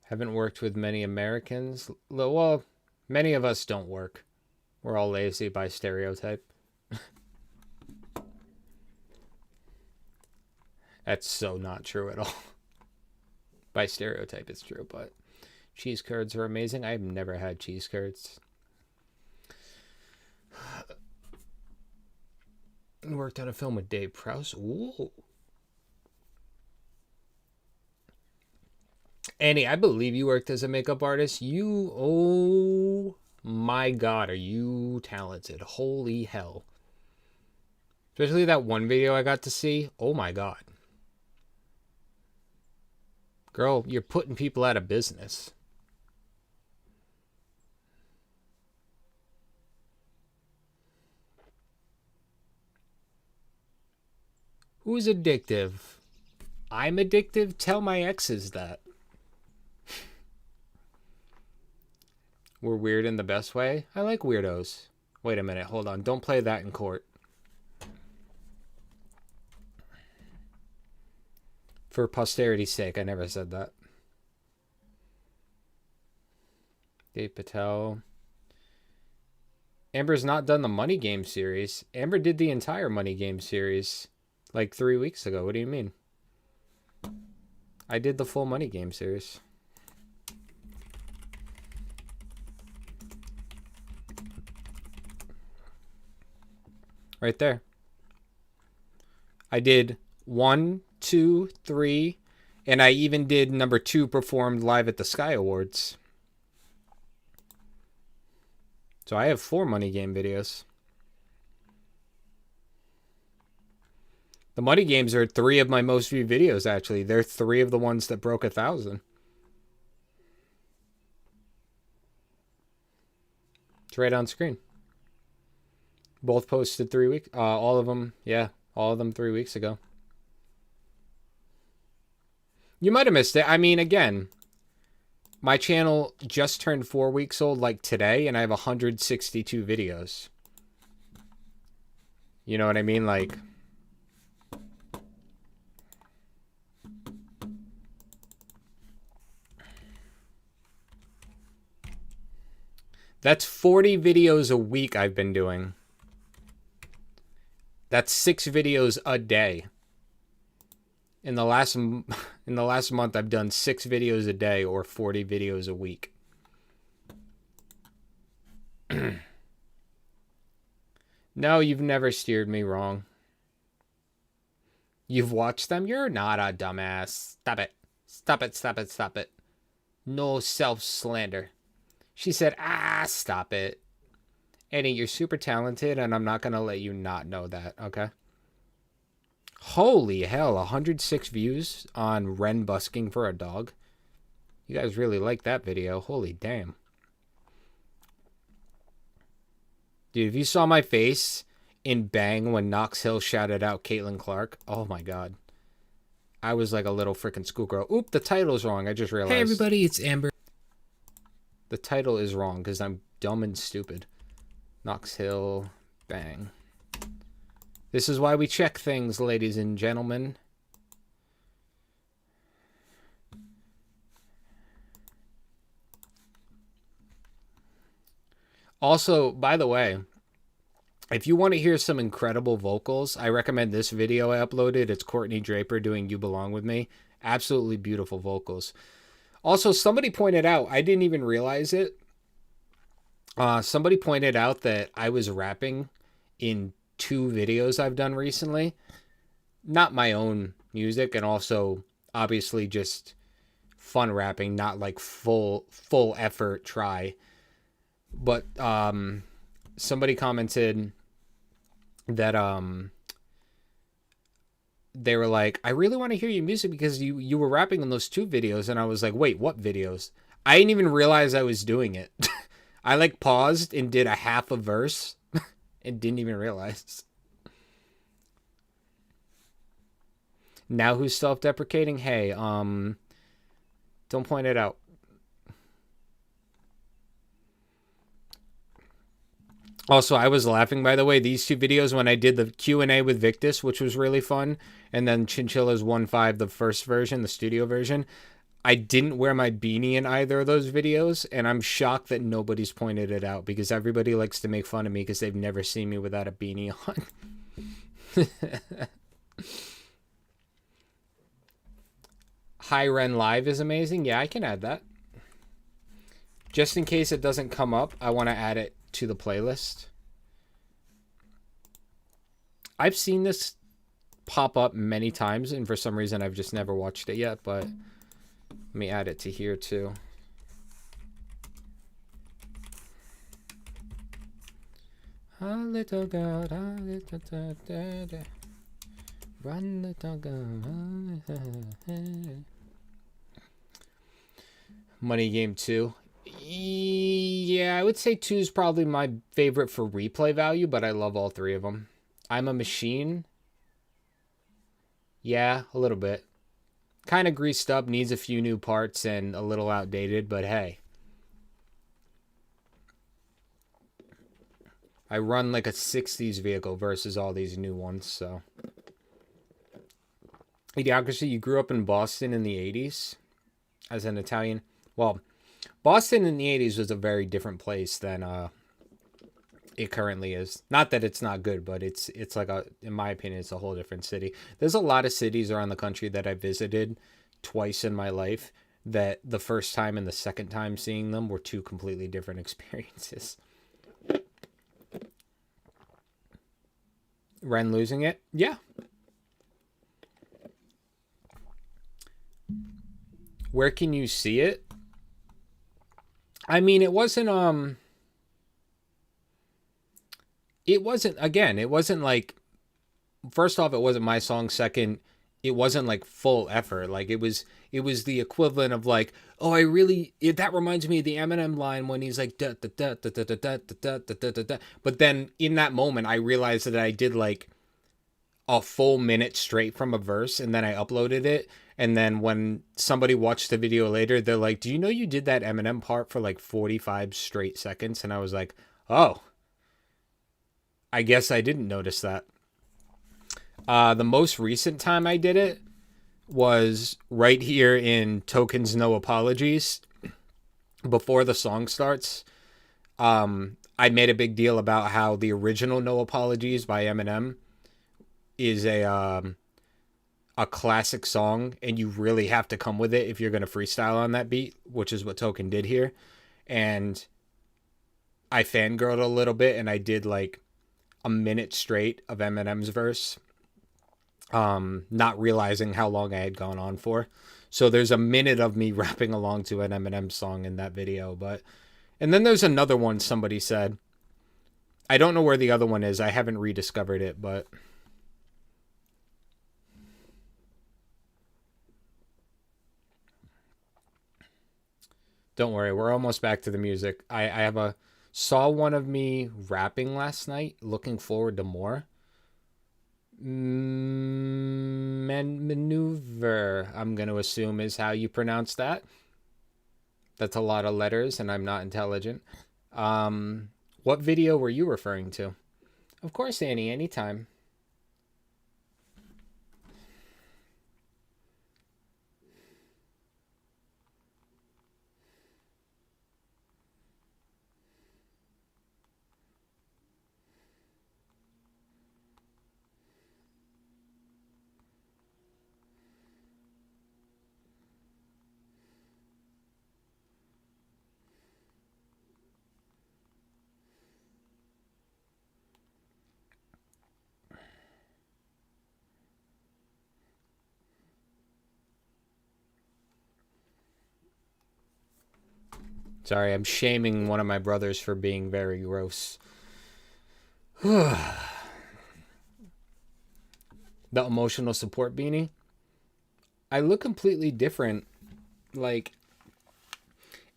Haven't worked with many Americans. Well, many of us don't work. We're all lazy by stereotype. That's so not true at all. By stereotype, it's true, but cheese curds are amazing. I've never had cheese curds. Worked on a film with Dave Prowse. Ooh. Annie, I believe you worked as a makeup artist. Oh my God, are you talented? Holy hell. Especially that one video I got to see. Oh my God. Girl, you're putting people out of business. Who's addictive? I'm addictive? Tell my exes that. We're weird in the best way? I like weirdos. Wait a minute, hold on. Don't play that in court. For posterity's sake, I never said that. Dave Patel. Amber's not done the Money Game series. Amber did the entire Money Game series like 3 weeks ago. What do you mean? I did the full Money Game series. Right there. I did 1, 2, 3, and I even did number 2 performed live at the Sky Awards. So I have 4 Money Game videos. The Money Games are 3 of my most viewed videos, actually. They're 3 of the ones that broke 1,000. It's right on screen. Both posted 3 weeks. All of them, yeah. All of them 3 weeks ago. You might have missed it. I mean, again, my channel just turned 4 weeks old like today, and I have 162 videos. You know what I mean? Like... That's 40 videos a week I've been doing. That's 6 videos a day. In the last month, I've done 6 videos a day or 40 videos a week. No, you've never steered me wrong. You've watched them? You're not a dumbass. Stop it. Stop it, stop it, stop it. No self-slander. She said, stop it. Annie, you're super talented, and I'm not going to let you not know that, okay? Holy hell, 106 views on Ren busking for a dog. You guys really like that video. Holy damn. Dude, if you saw my face in Bang when Knox Hill shouted out Caitlin Clark, oh my God. I was like a little freaking schoolgirl. Oop, the title's wrong. I just realized. Hey everybody, it's Amber. The title is wrong because I'm dumb and stupid. Knox Hill, Bang. This is why we check things, ladies and gentlemen. Also, by the way, if you want to hear some incredible vocals, I recommend this video I uploaded. It's Courtney Draper doing You Belong With Me. Absolutely beautiful vocals. Also, somebody pointed out, I didn't even realize it. Somebody pointed out that I was rapping in 2 videos I've done recently. Not my own music, and also obviously just fun rapping, not like full effort try. But somebody commented that they were like, I really want to hear your music because you were rapping in those 2 videos. And I was like, wait, what videos? I didn't even realize I was doing it. I like paused and did a half a verse and didn't even realize. Now who's self-deprecating? Hey, don't point it out. Also, I was laughing, by the way, these 2 videos when I did the Q&A with Victus, which was really fun, and then Chinchilla's 1.5, the first version, the studio version. I didn't wear my beanie in either of those videos, and I'm shocked that nobody's pointed it out because everybody likes to make fun of me because they've never seen me without a beanie on. Hi Ren Live is amazing. Yeah, I can add that. Just in case it doesn't come up, I want to add it to the playlist. I've seen this pop up many times, and for some reason I've just never watched it yet, but let me add it to here too. A little girl, a little da, run little girl. Money Game 2. Yeah, I would say 2 is probably my favorite for replay value, but I love all 3 of them. I'm a Machine. Yeah, a little bit. Kind of greased up, needs a few new parts and a little outdated, but hey. I run like a 60s vehicle versus all these new ones, so. Idiocracy, you grew up in Boston in the 80s as an Italian. Well, Boston in the 80s was a very different place than it currently is. Not that it's not good, but it's like in my opinion, it's a whole different city. There's a lot of cities around the country that I visited twice in my life that the first time and the second time seeing them were 2 completely different experiences. Ren losing it? Yeah. Where can you see it? I mean, it wasn't like, first off, it wasn't my song. Second, it wasn't like full effort. Like it was the equivalent of like, oh, that reminds me of the Eminem line when he's like, da, da, da, da, da, da, da, da, da, da, da, da. But then in that moment, I realized that I did like a full minute straight from a verse, and then I uploaded it. And then when somebody watched the video later, they're like, do you know you did that Eminem part for like 45 straight seconds? And I was like, oh, I guess I didn't notice that. The most recent time I did it was right here in Tokens No Apologies. Before the song starts, I made a big deal about how the original No Apologies by Eminem is a classic song, and you really have to come with it if you're going to freestyle on that beat, which is what Token did here. And I fangirled a little bit, and I did like a minute straight of Eminem's verse, not realizing how long I had gone on for. So there's a minute of me rapping along to an Eminem song in that video. And then there's another one somebody said. I don't know where the other one is. I haven't rediscovered it, but don't worry, we're almost back to the music. I saw one of me rapping last night. Looking forward to more. Maneuver, I'm going to assume is how you pronounce that. That's a lot of letters, and I'm not intelligent. What video were you referring to? Of course, Annie, anytime. Sorry, I'm shaming one of my brothers for being very gross. The emotional support beanie. I look completely different. Like,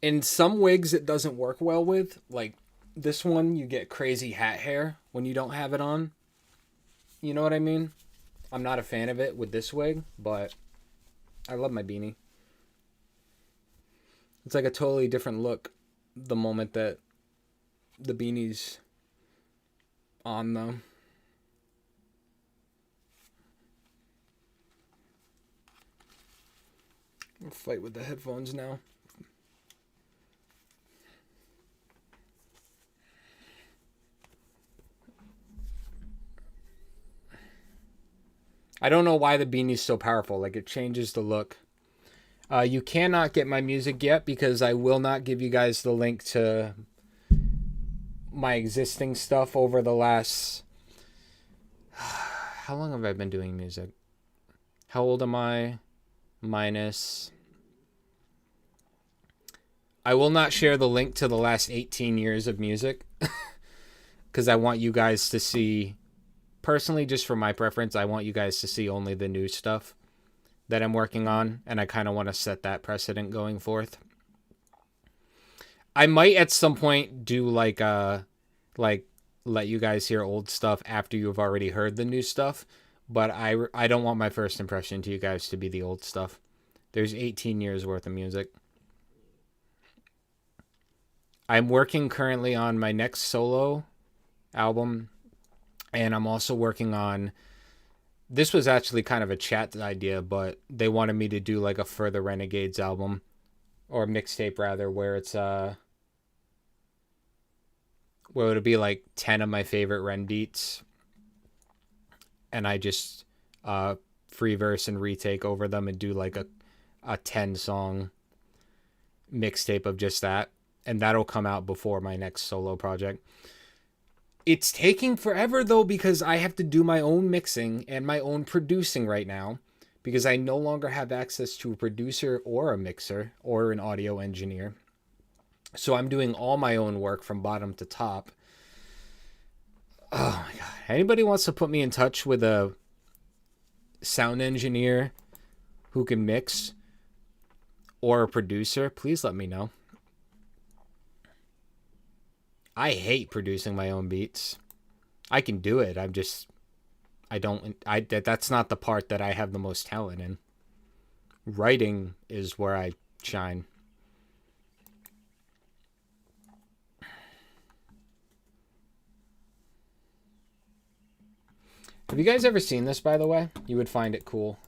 in some wigs it doesn't work well with. Like, this one, you get crazy hat hair when you don't have it on. You know what I mean? I'm not a fan of it with this wig, but I love my beanie. It's like a totally different look the moment that the beanie's on, though. I'll fight with the headphones now. I don't know why the beanie's so powerful. Like, it changes the look. You cannot get my music yet because I will not give you guys the link to my existing stuff over the last... How long have I been doing music? How old am I? Minus... I will not share the link to the last 18 years of music because I want you guys to see, personally, just for my preference, I want you guys to see only the new stuff that I'm working on, and I kind of want to set that precedent going forth. I might at some point do like let you guys hear old stuff after you've already heard the new stuff, but I don't want my first impression to you guys to be the old stuff. There's 18 years worth of music. I'm working currently on my next solo album, and I'm also working on... This was actually kind of a chat idea, but they wanted me to do like a Further Renegades album, or mixtape rather, where it's where it'll be like 10 of my favorite Ren beats, and I just free verse and retake over them and do like a 10 song mixtape of just that. And that'll come out before my next solo project. It's taking forever, though, because I have to do my own mixing and my own producing right now, because I no longer have access to a producer or a mixer or an audio engineer. So I'm doing all my own work from bottom to top. Oh, my God. Anybody wants to put me in touch with a sound engineer who can mix or a producer, please let me know. I hate producing my own beats. I can do it. That's not the part that I have the most talent in. Writing is where I shine. Have you guys ever seen this, by the way? You would find it cool.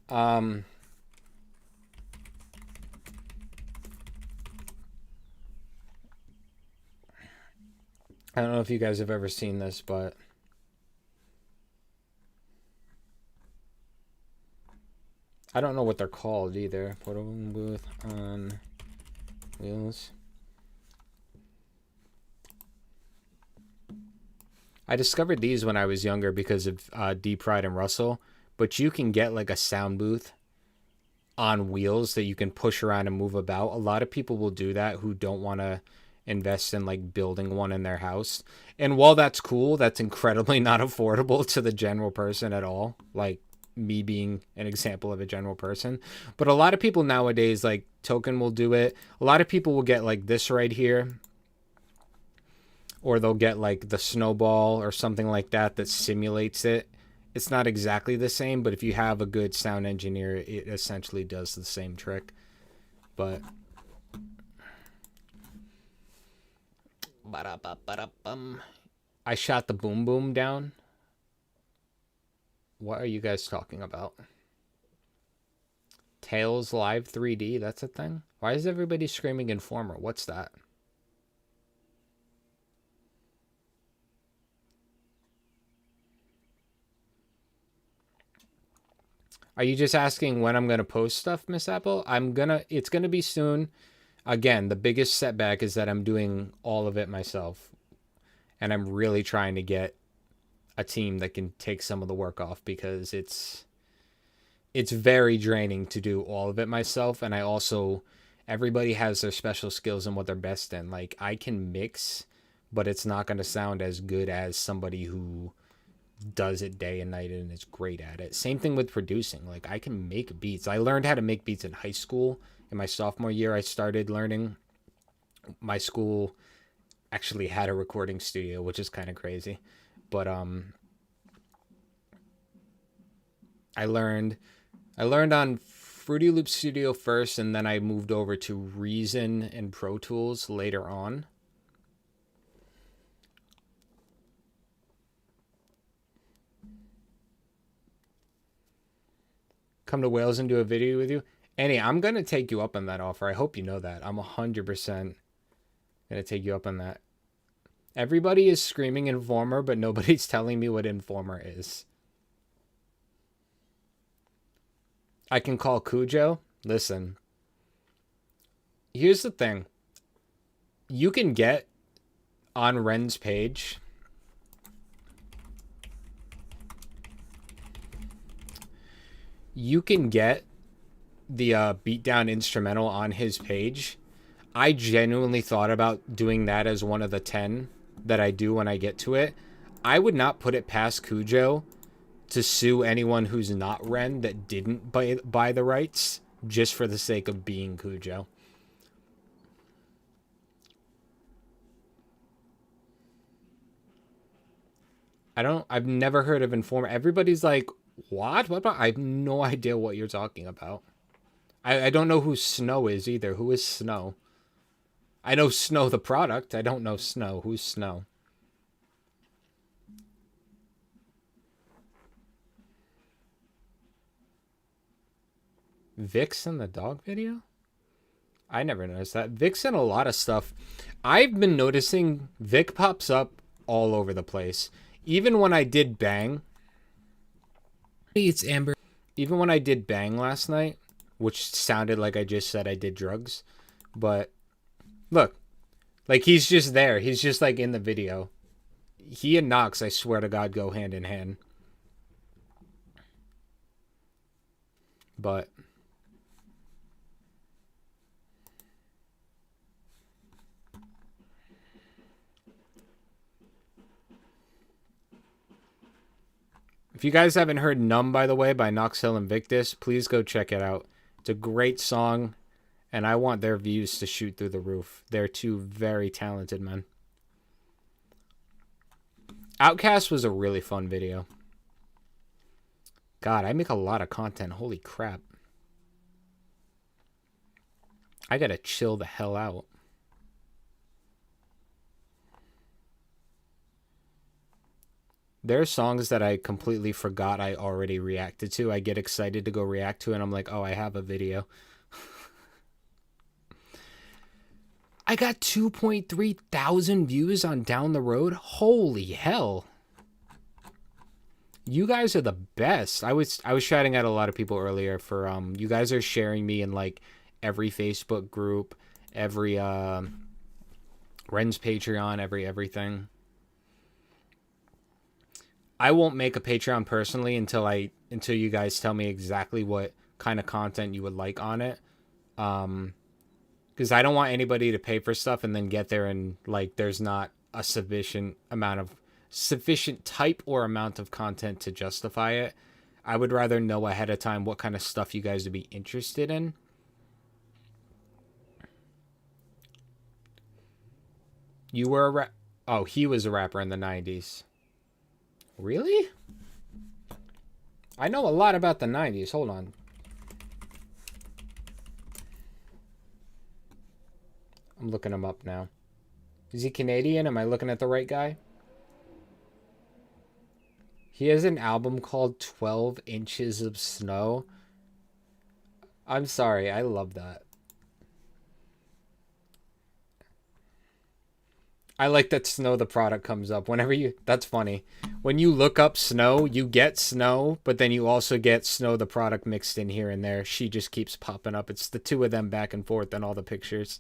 I don't know if you guys have ever seen this, but I don't know what they're called either. Photo booth on wheels. I discovered these when I was younger because of Deep Pride and Russell, but you can get like a sound booth on wheels that you can push around and move about. A lot of people will do that who don't want to invest in like building one in their house. And while that's cool, that's incredibly not affordable to the general person at all. Like me being an example of a general person. But a lot of people nowadays, like Token will do it. A lot of people will get like this right here. Or they'll get like the snowball or something like that that simulates it. It's not exactly the same, but if you have a good sound engineer, it essentially does the same trick. But I shot the boom boom down. What are you guys talking about? Tails Live 3D, that's a thing? Why is everybody screaming Informer? What's that? Are you just asking when I'm going to post stuff, Miss Apple? It's going to be soon. Again, the biggest setback is that I'm doing all of it myself. And I'm really trying to get a team that can take some of the work off because it's very draining to do all of it myself. And I also everybody has their special skills and what they're best in. Like, I can mix, but it's not going to sound as good as somebody who does it day and night and is great at it. Same thing with producing. Like, I can make beats. I learned how to make beats in high school. In my sophomore year, I started learning. My school actually had a recording studio, which is kind of crazy. But I learned on Fruity Loop Studio first, and then I moved over to Reason and Pro Tools later on. Come to Wales and do a video with you? Annie, I'm going to take you up on that offer. I hope you know that. I'm 100% going to take you up on that. Everybody is screaming Informer, but nobody's telling me what Informer is. I can call Cujo. Listen. Here's the thing. You can get on Ren's page. You can get the beatdown instrumental on his page. I genuinely thought about doing that as one of the 10 that I do when I get to it. I would not put it past Cujo to sue anyone who's not Ren that didn't buy the rights just for the sake of being Cujo. I've never heard of Informer. Everybody's like, what? What about? I have no idea what you're talking about. I don't know who Snow is either. Who is Snow? I know Snow the product. I don't know Snow. Who's Snow? Vixen the dog video? I never noticed that. Vixen a lot of stuff. I've been noticing Vic pops up all over the place. Even when I did Bang. It's Amber. Even when I did Bang last night, which sounded like I just said I did drugs. But look, like he's just there. He's just like in the video. He and Knox, I swear to God, go hand in hand. But if you guys haven't heard Numb, by the way, by Knox Hill and Victus, please go check it out. It's a great song, and I want their views to shoot through the roof. They're two very talented men. Outcast was a really fun video. God, I make a lot of content. Holy crap. I gotta chill the hell out. There are songs that I completely forgot I already reacted to. I get excited to go react to it, and I'm like, oh, I have a video. I got 2.3 thousand views on Down the Road. Holy hell. You guys are the best. I was shouting at a lot of people earlier for you guys are sharing me in like every Facebook group, every Ren's Patreon, everything. I won't make a Patreon personally until you guys tell me exactly what kind of content you would like on it. Because I don't want anybody to pay for stuff and then get there and like there's not a sufficient type or amount of content to justify it. I would rather know ahead of time what kind of stuff you guys would be interested in. You were he was a rapper in the 90s. Really? I know a lot about the 90s. Hold on. I'm looking him up now. Is he Canadian? Am I looking at the right guy? He has an album called 12 Inches of Snow. I'm sorry. I love that. I like that Snow the product comes up whenever you... That's funny. When you look up Snow, you get Snow, but then you also get Snow the product mixed in here and there. She just keeps popping up. It's the two of them back and forth in all the pictures.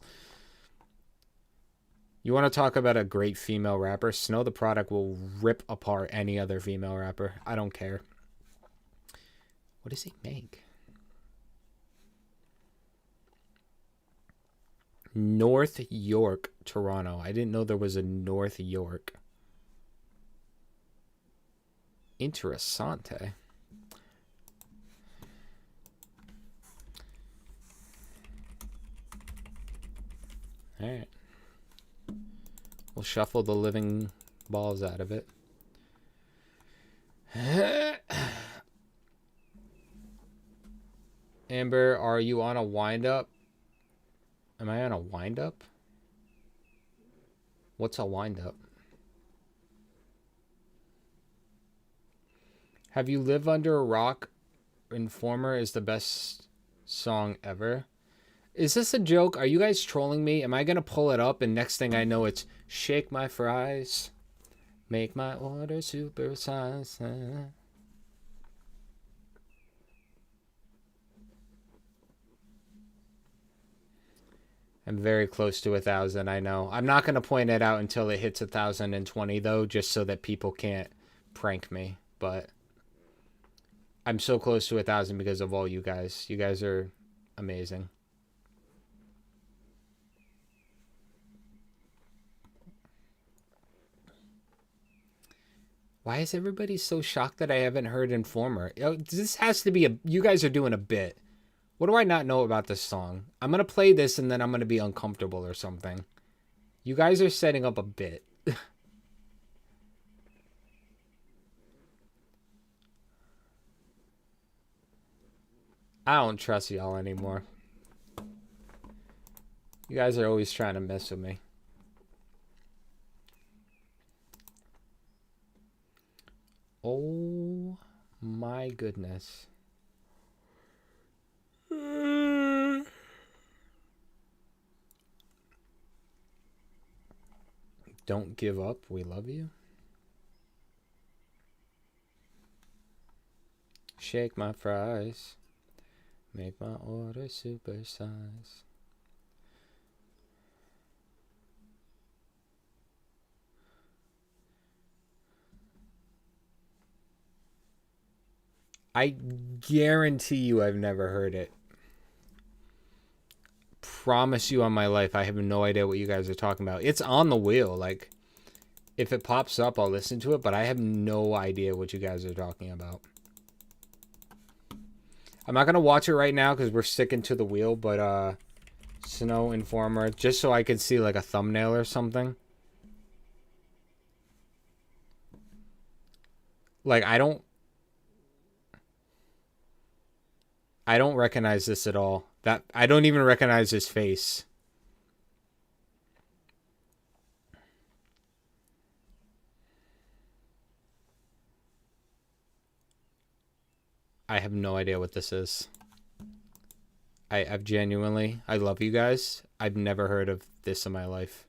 You want to talk about a great female rapper? Snow the product will rip apart any other female rapper. I don't care. What does he make? North York, Toronto. I didn't know there was a North York. Interessante. Alright. We'll shuffle the living balls out of it. Amber, are you on a wind-up? Am I on a wind-up? What's a wind-up? Have you lived under a rock? Informer is the best song ever. Is this a joke? Are you guys trolling me? Am I going to pull it up and next thing I know it's shake my fries, make my order super size. I'm very close to 1,000, I know. I'm not going to point it out until it hits 1,020 though, just so that people can't prank me. But I'm so close to 1,000 because of all you guys. You guys are amazing. Why is everybody so shocked that I haven't heard Informer? This has to be a... You guys are doing a bit. What do I not know about this song? I'm going to play this and then I'm going to be uncomfortable or something. You guys are setting up a bit. I don't trust y'all anymore. You guys are always trying to mess with me. Oh my goodness. Don't give up. We love you. Shake my fries. Make my order super size. I guarantee you I've never heard it. Promise you on my life, I have no idea what you guys are talking about. It's on the wheel. Like, if it pops up, I'll listen to it, but I have no idea what you guys are talking about. I'm not going to watch it right now because we're sticking to the wheel, but Snow Informer, just so I could see like a thumbnail or something. Like, I don't recognize this at all. I don't even recognize his face. I have no idea what this is. I've genuinely, I love you guys. I've never heard of this in my life.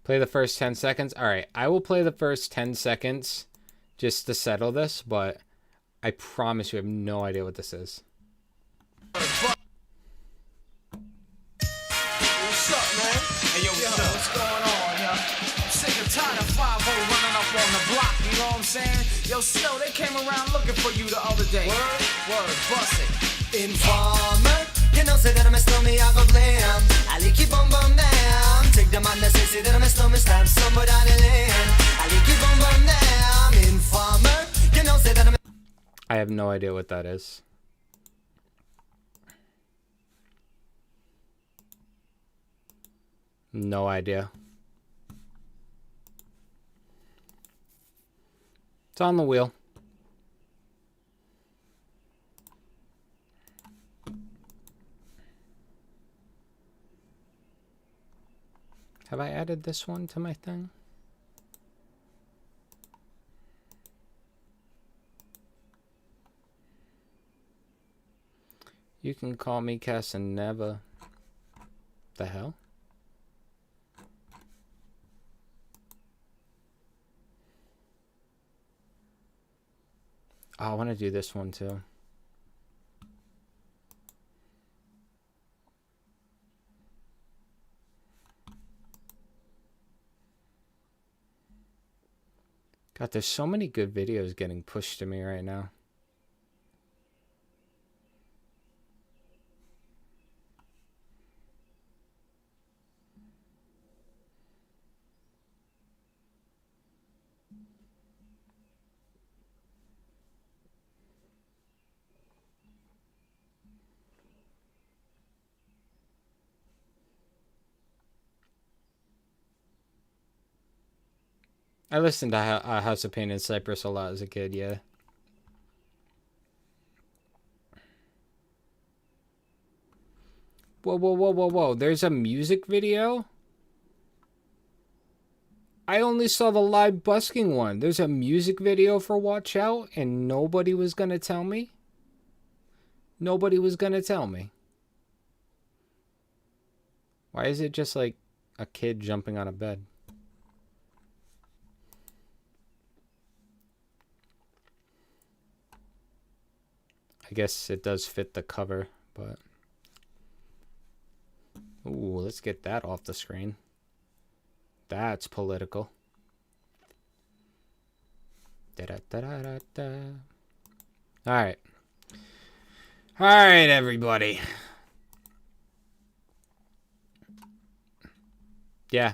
Play the first 10 seconds. All right, I will play the first 10 seconds just to settle this, but I promise you I have no idea what this is. What's up, man? Hey, yo, what's going on, yo? I'm sick and tired of 5-0 running up on the block, you know what I'm saying? Yo, Snow, they came around looking for you the other day. Word, bust it. Informer, you know, say that I'm a stormy, I go blam. I like you bum bum down. Take the man that say that I'm a stormy, stab somebody down the lane. I like you bum bum down. Informer, you know, say that I'm a... I have no idea what that is. No idea. It's on the wheel. Have I added this one to my thing? You can call me Casanova. The hell? Oh, I want to do this one too. God, there's so many good videos getting pushed to me right now. I listened to House of Pain in Cyprus a lot as a kid, yeah. Whoa, whoa, whoa, whoa, whoa. There's a music video? I only saw the live busking one. There's a music video for Watch Out, and nobody was gonna tell me? Nobody was gonna tell me. Why is it just like a kid jumping on a bed? I guess it does fit the cover, but... Ooh, let's get that off the screen. That's political. Da-da-da-da-da. Alright. Alright, everybody. Yeah.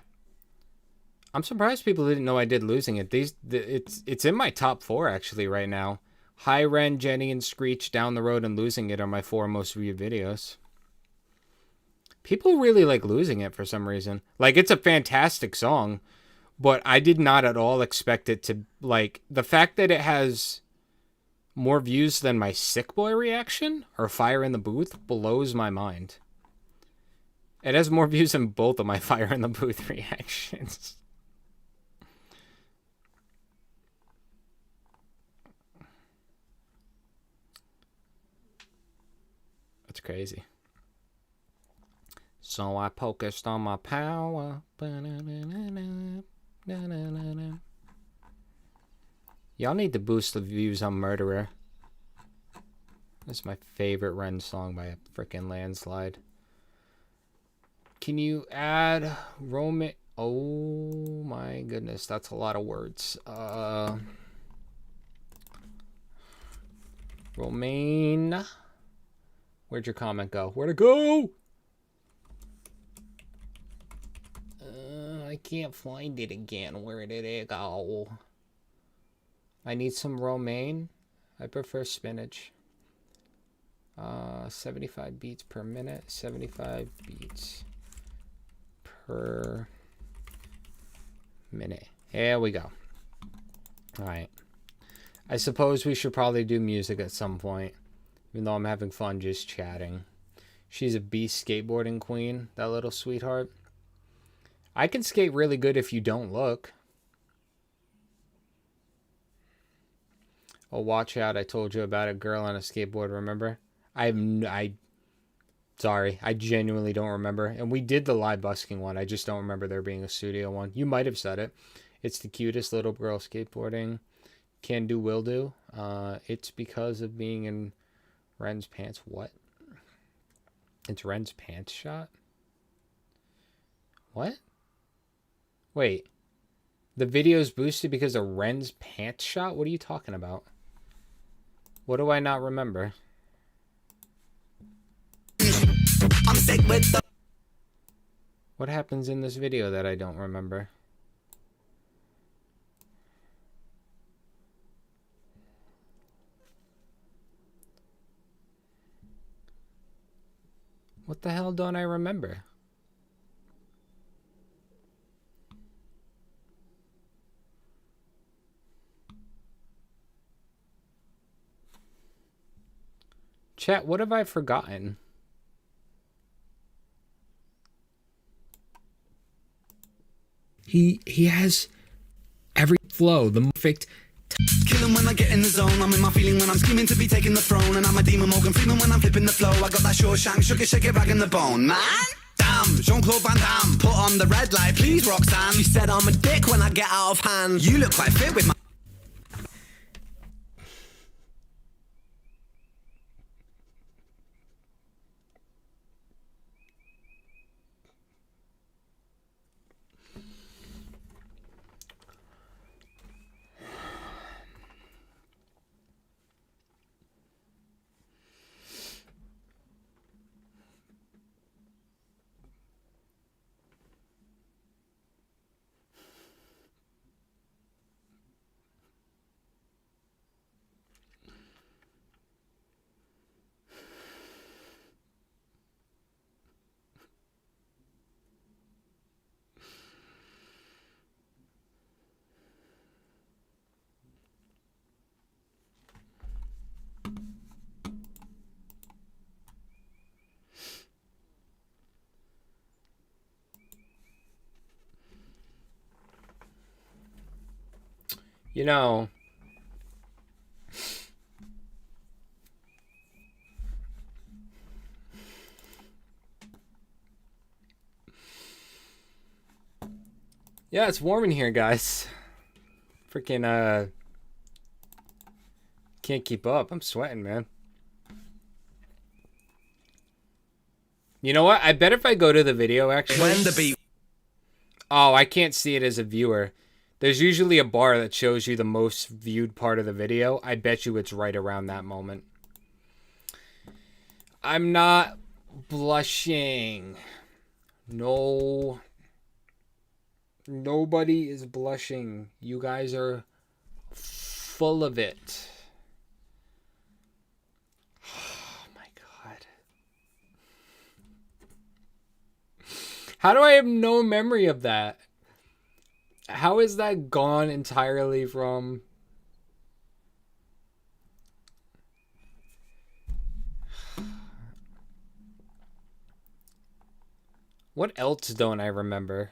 I'm surprised people didn't know I did Losing It. It's in my top 4, actually, right now. High Ren, Jenny, and Screech, Down the Road, and Losing It are my 4 most viewed videos. People really like Losing It for some reason. Like, it's a fantastic song, but I did not at all expect it to, like, the fact that it has more views than my Sick Boy reaction or Fire in the Booth blows my mind. It has more views than both of my Fire in the Booth reactions. That's crazy. So I focused on my power. Y'all need to boost the views on Murderer. That's my favorite Ren song by a freaking landslide. Can you add Roman? Oh my goodness, that's a lot of words. Romaine. Where'd your comment go? Where'd it go? I can't find it again. Where did it go? I need some romaine. I prefer spinach. 75 beats per minute. 75 beats per minute. Here we go. Alright. I suppose we should probably do music at some point. Even though I'm having fun just chatting. She's a beast skateboarding queen. That little sweetheart. I can skate really good if you don't look. Oh, watch out. I told you about a girl on a skateboard, remember? Sorry, I genuinely don't remember. And we did the live busking one. I just don't remember there being a studio one. You might have said it. It's the cutest little girl skateboarding. Can do, will do. It's because of being in Ren's pants. What? It's Ren's pants shot? What? Wait. The video's boosted because of Ren's pants shot? What are you talking about? What do I not remember? I'm sick with the... What happens in this video that I don't remember? What the hell don't I remember? Chat, what have I forgotten? He has every flow, the perfect... Killing when I get in the zone. I'm in my feeling when I'm screaming to be taking the throne. And I'm a demon Morgan Freeman when I'm flipping the flow. I got that Shawshank, sugar, shake it, rag in the bone. Man, damn, Jean-Claude Van Damme. Put on the red light, please, Roxanne. She said I'm a dick when I get out of hand. You look quite fit with my... You know, yeah, it's warm in here, guys. Freaking, can't keep up. I'm sweating, man. You know what? I bet if I go to the video, actually. When the beat. Oh, I can't see it as a viewer. There's usually a bar that shows you the most viewed part of the video. I bet you it's right around that moment. I'm not blushing. No. Nobody is blushing. You guys are full of it. Oh my god. How do I have no memory of that? How is that gone entirely from... What else don't I remember?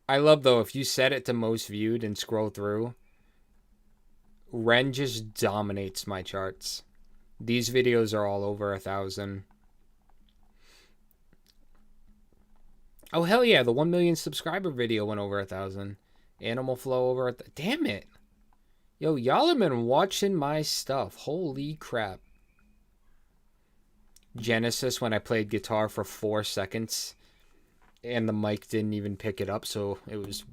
I love, though, if you set it to most viewed and scroll through, Ren just dominates my charts. These videos are all over 1,000. Oh, hell yeah, the 1 million subscriber video went over 1,000. Animal Flow over... Damn it. Yo, y'all have been watching my stuff. Holy crap. Genesis, when I played guitar for 4 seconds... and the mic didn't even pick it up, so it was...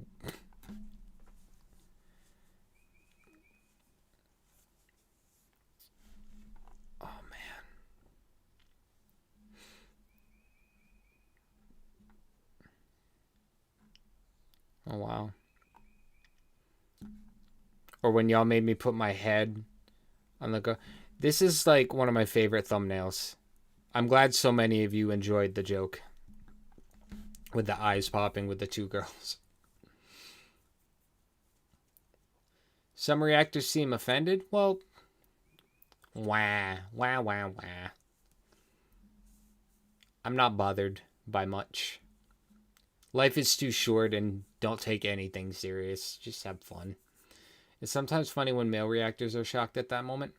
Oh, man. Oh, wow. Or when y'all made me put my head on the go... This is, like, one of my favorite thumbnails. I'm glad so many of you enjoyed the joke. With the eyes popping with the 2 girls. Some reactors seem offended. Well, wah. I'm not bothered by much. Life is too short and don't take anything serious. Just have fun. It's sometimes funny when male reactors are shocked at that moment.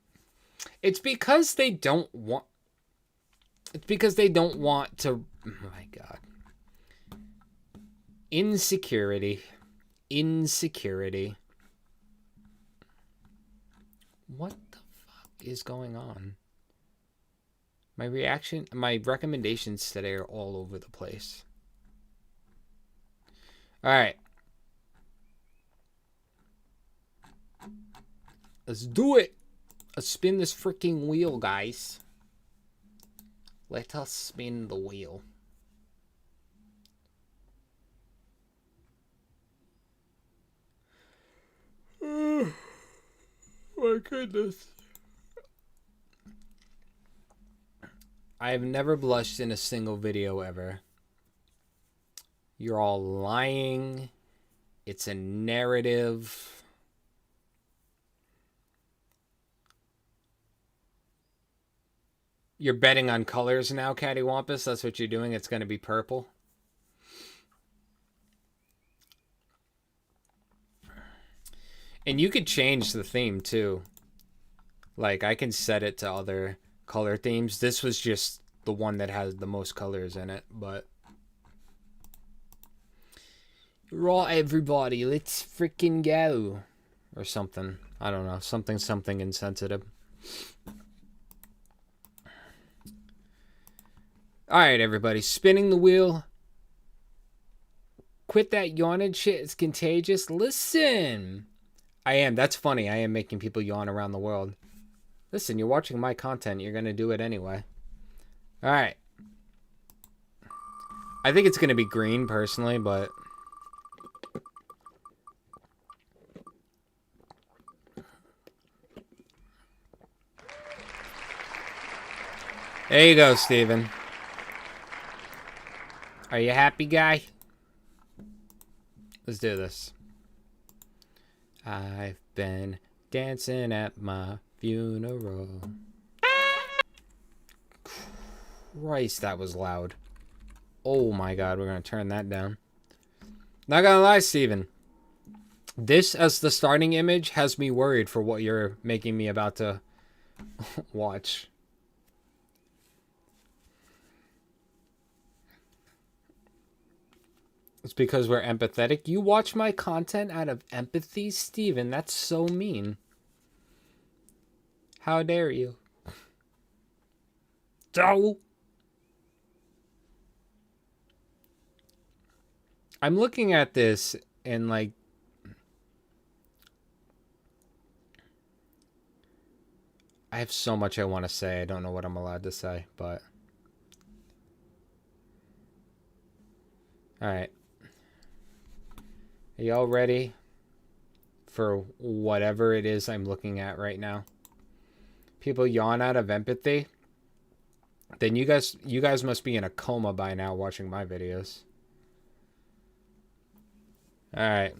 It's because they don't want... It's because they don't want to... Oh my god. Insecurity. What the fuck is going on? My recommendations today are all over the place. Alright. Let's do it. Let's spin this freaking wheel, guys. Let us spin the wheel. Oh, my goodness. I have never blushed in a single video ever. You're all lying. It's a narrative. You're betting on colors now, Cattywampus? That's what you're doing? It's going to be purple? And you could change the theme, too. Like, I can set it to other color themes. This was just the one that has the most colors in it, but... Right, everybody, let's freaking go. Or something. I don't know. Something insensitive. Alright, everybody. Spinning the wheel. Quit that yawning shit. It's contagious. Listen. I am. That's funny. I am making people yawn around the world. Listen, you're watching my content. You're going to do it anyway. Alright. I think it's going to be green, personally, but... There you go, Steven. Are you happy, guy? Let's do this. I've been dancing at my funeral. Christ, that was loud. Oh my god, we're gonna turn that down. Not gonna lie, Steven. This as the starting image has me worried for what you're making me about to watch. It's because we're empathetic. You watch my content out of empathy, Steven. That's so mean. How dare you? So, I'm looking at this and like, I have so much I want to say. I don't know what I'm allowed to say, but all right. Are y'all ready for whatever it is I'm looking at right now? People yawn out of empathy. Then you guys must be in a coma by now watching my videos. All right.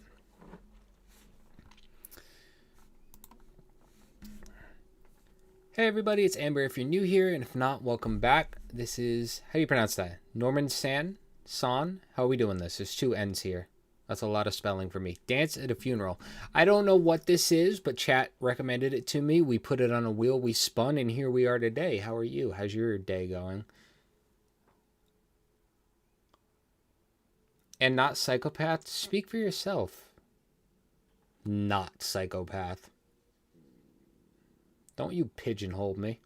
Hey everybody, it's Amber if you're new here, and if not, welcome back. This is, how do you pronounce that? Norman San? How are we doing this? There's two N's here. That's a lot of spelling for me. Dance at a funeral. I don't know what this is, but chat recommended it to me. We put it on a wheel, we spun, and here we are today. How are you? How's your day going? And not psychopath? Speak for yourself. Not psychopath. Don't you pigeonhole me.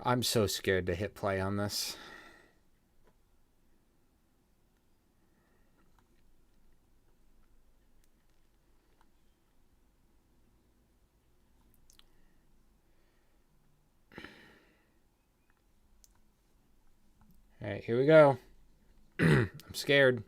I'm so scared to hit play on this. All right, here we go. I'm scared.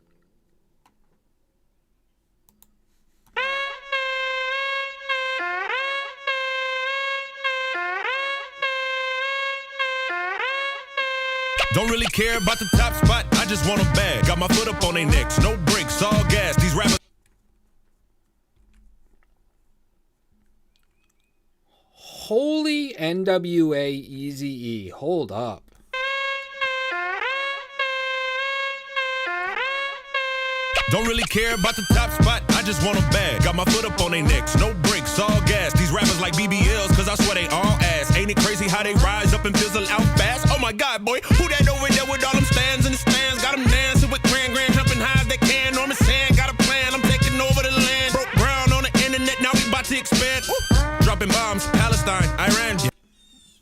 Don't really care about the top spot, I just want a bag. Got my foot up on their necks, no brakes, all gas. These rappers. Holy NWA Eazy-E. Hold up. Don't really care about the top spot, I just want a bag. Got my foot up on their necks, no brakes, all gas. These rappers like BBLs, cause I swear they all ass. Ain't it crazy how they rise up and fizzle out fast? Oh my god, boy, who that over there with all them stands in the stands? Got them dancing with grand jumping high as they can. Norman Sand got a plan, I'm taking over the land. Broke ground on the internet, now we about to expand. Ooh. Dropping bombs, Palestine, Iran.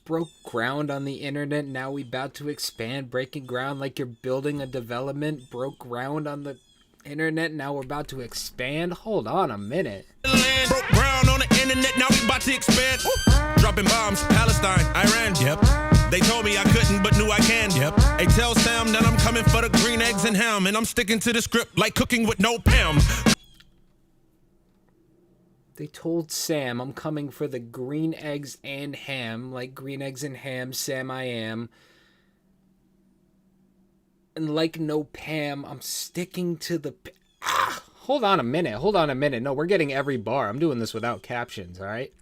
Broke ground on the internet, now we about to expand. Breaking ground like you're building a development. Broke ground on the internet, now we're about to expand. Hold on a minute. Broke ground on the internet, now we about to expand. Ooh. Dropping bombs, Palestine, Iran. Yep. They told me I couldn't, but knew I can. Yep. Hey, tell Sam that I'm coming for the green eggs and ham, and I'm sticking to the script like cooking with no Pam. They told Sam I'm coming for the green eggs and ham, like green eggs and ham, Sam I am. And like no Pam, I'm sticking to the... Hold on a minute. No, we're getting every bar. I'm doing this without captions, all right?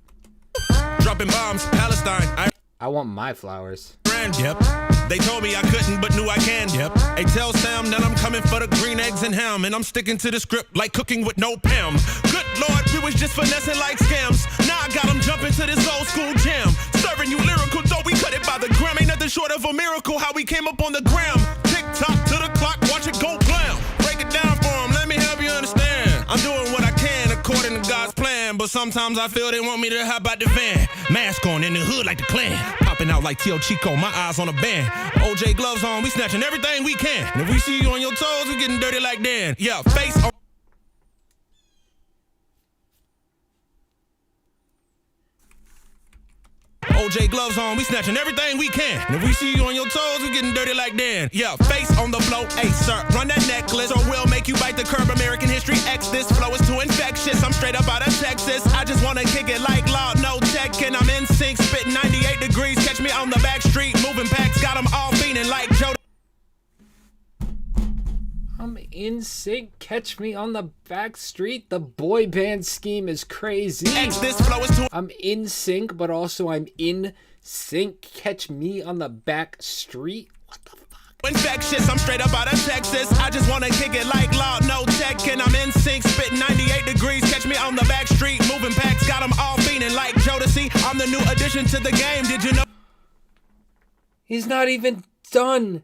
Dropping bombs, Palestine. I want my flowers. Yep. They told me I couldn't, but knew I can. Yep. Hey, tell Sam that I'm coming for the green eggs and ham, and I'm sticking to the script like cooking with no Pam. Good Lord, we was just finessing like scams. Now I got them jumping to this old school jam. Serving you lyrical dough, we cut it by the gram. Ain't nothing short of a miracle how we came up on the gram. Tick tock to the clock, watch it go blam. Break it down for them, let me help you understand. I'm doing what I can according to God's plan, but sometimes I feel they want me to hop out the van. Mask on in the hood like the Klan. Popping out like Tio Chico, my eyes on a band. OJ gloves on, we snatching everything we can. And if we see you on your toes, we getting dirty like Dan. Yeah, face on. OJ gloves on, we snatching everything we can. And if we see you on your toes, we getting dirty like Dan. Yeah, face on the flow, hey sir, run that necklace, or we'll make you bite the curb. American history X, this flow is too infectious. I'm straight up out of Texas. I just wanna kick it like law, no tech, and I'm in sync, spitting 98 degrees. Catch me on the back street, moving packs, got them all feeling like Joe. I'm in sync. Catch me on the back street. The boy band scheme is crazy. This flow is too. I'm in sync, but also I'm in sync. Catch me on the back street. What the fuck? Infectious, I'm straight up out of Texas. I just wanna kick it like Law, no tech, and I'm in sync, spitting 98 degrees. Catch me on the back street, moving packs, got them all feeling like Jodeci. I'm the new addition to the game. Did you know? He's not even done.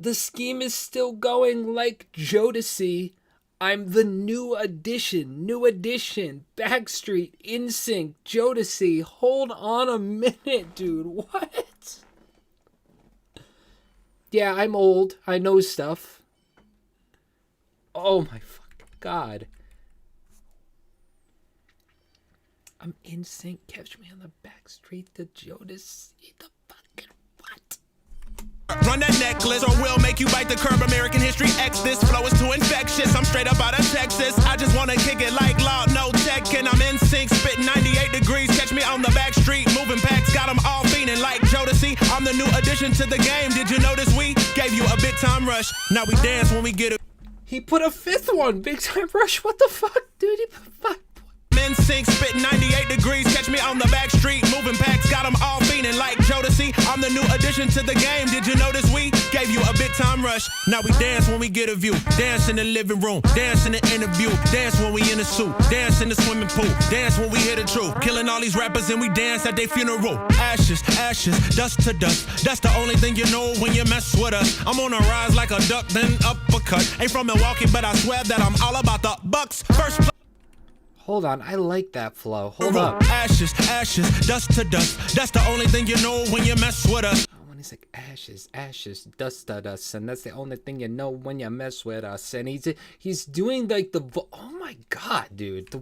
The scheme is still going like Jodeci. I'm the new addition, Backstreet, NSYNC, Jodeci. Hold on a minute, dude. What? Yeah, I'm old. I know stuff. Oh my fucking God. I'm NSYNC. Catch me on the Backstreet, the Jodeci, the fucking what? Run that necklace or we'll make you bite the curb. American history X, this flow is too infectious. I'm straight up out of Texas. I just wanna kick it like Law, no tech, and I'm in sync, spitting 98 degrees. Catch me on the back street, moving packs, got them all feeling like Jodeci. I'm the new addition to the game. Did you notice we gave you a big time rush? Now we dance when we get it. He put a fifth one, Big Time Rush. What the fuck, dude? He put fuck. In sync, spitting 98 degrees. Catch me on the back street, moving packs, got them all feeling like Jodeci. I'm the new addition to the game. Did you notice we gave you a big time rush? Now we dance when we get a view. Dance in the living room, dance in the interview, dance when we in the suit, dance in the swimming pool, dance when we hear the truth. Killing all these rappers and we dance at their funeral. Ashes, ashes, dust to dust. That's the only thing you know when you mess with us. I'm on a rise like a duck, then uppercut. Ain't from Milwaukee, but I swear that I'm all about the Bucks. First place. Hold on, I like that flow. Hold up. Ashes, ashes, dust to dust. That's the only thing you know when you mess with us. When he's like ashes, ashes, dust to dust, and that's the only thing you know when you mess with us. And he's doing like the oh my God, dude.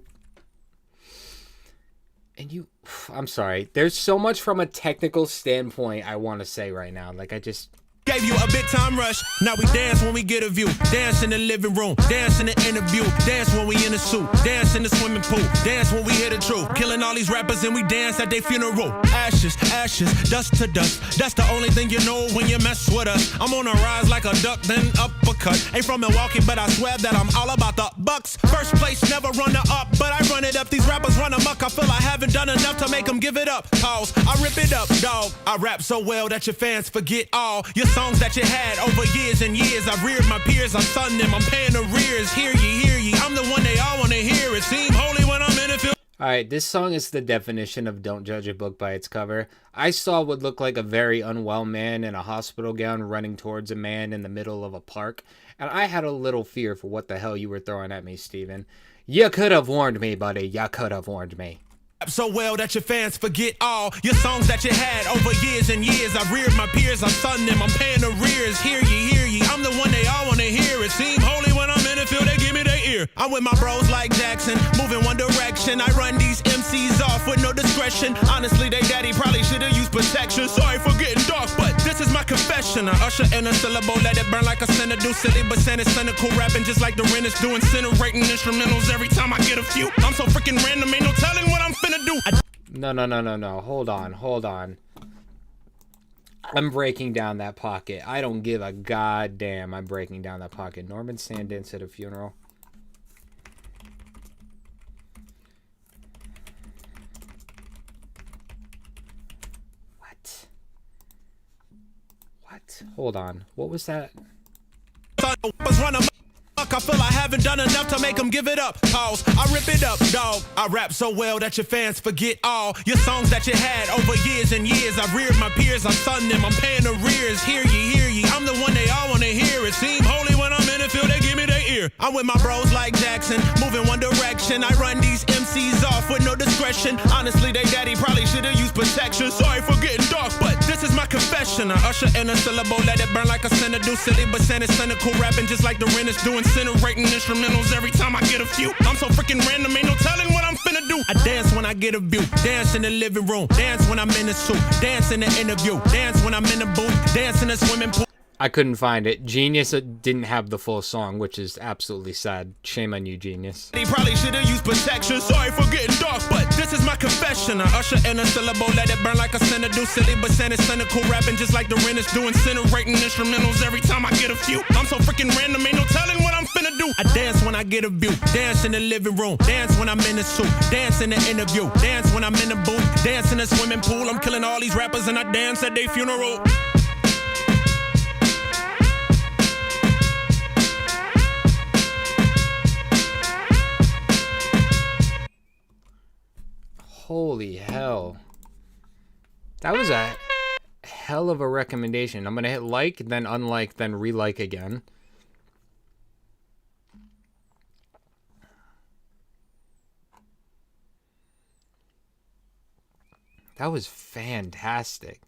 I'm sorry. There's so much from a technical standpoint I want to say right now. Like I just. Gave you a big time rush. Now we dance when we get a view. Dance in the living room. Dance in the interview. Dance when we in the suit. Dance in the swimming pool. Dance when we hear the truth. Killing all these rappers and we dance at their funeral. Ashes, ashes, dust to dust. That's the only thing you know when you mess with us. I'm on a rise like a duck, then uppercut. Ain't from Milwaukee, but I swear that I'm all about the Bucks. First place, never runner up, but I run it up. These rappers run amok. I feel I haven't done enough to make them give it up. Pause. I rip it up, dog. I rap so well that your fans forget all your songs that you had over years and years. I reared my peers, I'm sunning them, I'm paying arrears. Hear ye, I'm the one they all wanna hear. It seem holy when I'm in the field. Alright, this song is the definition of don't judge a book by its cover. I saw what looked like a very unwell man in a hospital gown running towards a man in the middle of a park, and I had a little fear for what the hell you were throwing at me, Steven. You could have warned me, buddy. You could have warned me. So well that your fans forget all your songs that you had over years and years. I reared my peers, I'm sunning them, I'm paying arrears. Hear ye, I'm the one they all wanna hear. It seem holy when I'm in the field, they give me their ear. I'm with my bros like Jackson, moving one direction. I run these MCs off with no discretion. Honestly, they daddy probably should've used protection. Sorry for getting dark, but this is my confession. I usher in a syllable, let it burn like a sinner do. Silly but Santa's cynical, rapping just like the rent is doing. Incinerating instrumentals every time I get a few. I'm so freaking random, ain't no telling what I'm finna do. No. Hold on. I'm breaking down that pocket. I don't give a goddamn. I'm breaking down that pocket. Norman Sandance at a funeral. What? Hold on. What was that? I feel I haven't done enough to make them give it up. Pause. I rip it up, dog. I rap so well that your fans forget all your songs that you had over years and years. I reared my peers, I'm sunning them, I'm paying arrears. Hear ye, I'm the one they all wanna hear. It seem holy when I'm in the field, they give me their ear. I'm with my bros like Jackson, moving one direction. I run these MCs off with no discretion. Honestly, they daddy probably should've used protection. Sorry for getting dark, but this is my confession. I usher in a syllable, let it burn like a sinner do. Silly but Santa's cynical, rapping just like the rent is doing. Incinerating instrumentals every time I get a few. I'm so freaking random, ain't no telling what I'm finna do. I dance when I get a view, dance in the living room, dance when I'm in the suit, dance in the interview, dance when I'm in the booth, dance in the swimming pool. I couldn't find it. Genius didn't have the full song, which is absolutely sad. Shame on you, Genius. He probably should've used protection. Sorry for getting dark, but this is my confession. I usher in a syllable, let it burn like a sinner do. Silly but Santa's cynical, rapping just like the rent is doing. Incinerating instrumentals every time I get a few. I'm so freaking random, ain't no telling what I'm finna do. I dance when I get a view, dance in the living room, dance when I'm in the suit, dance in the interview, dance when I'm in the booth, dance in the swimming pool. I'm killing all these rappers and I dance at their funeral. Holy hell. That was a hell of a recommendation. I'm going to hit like, then unlike, then re-like again. That was fantastic.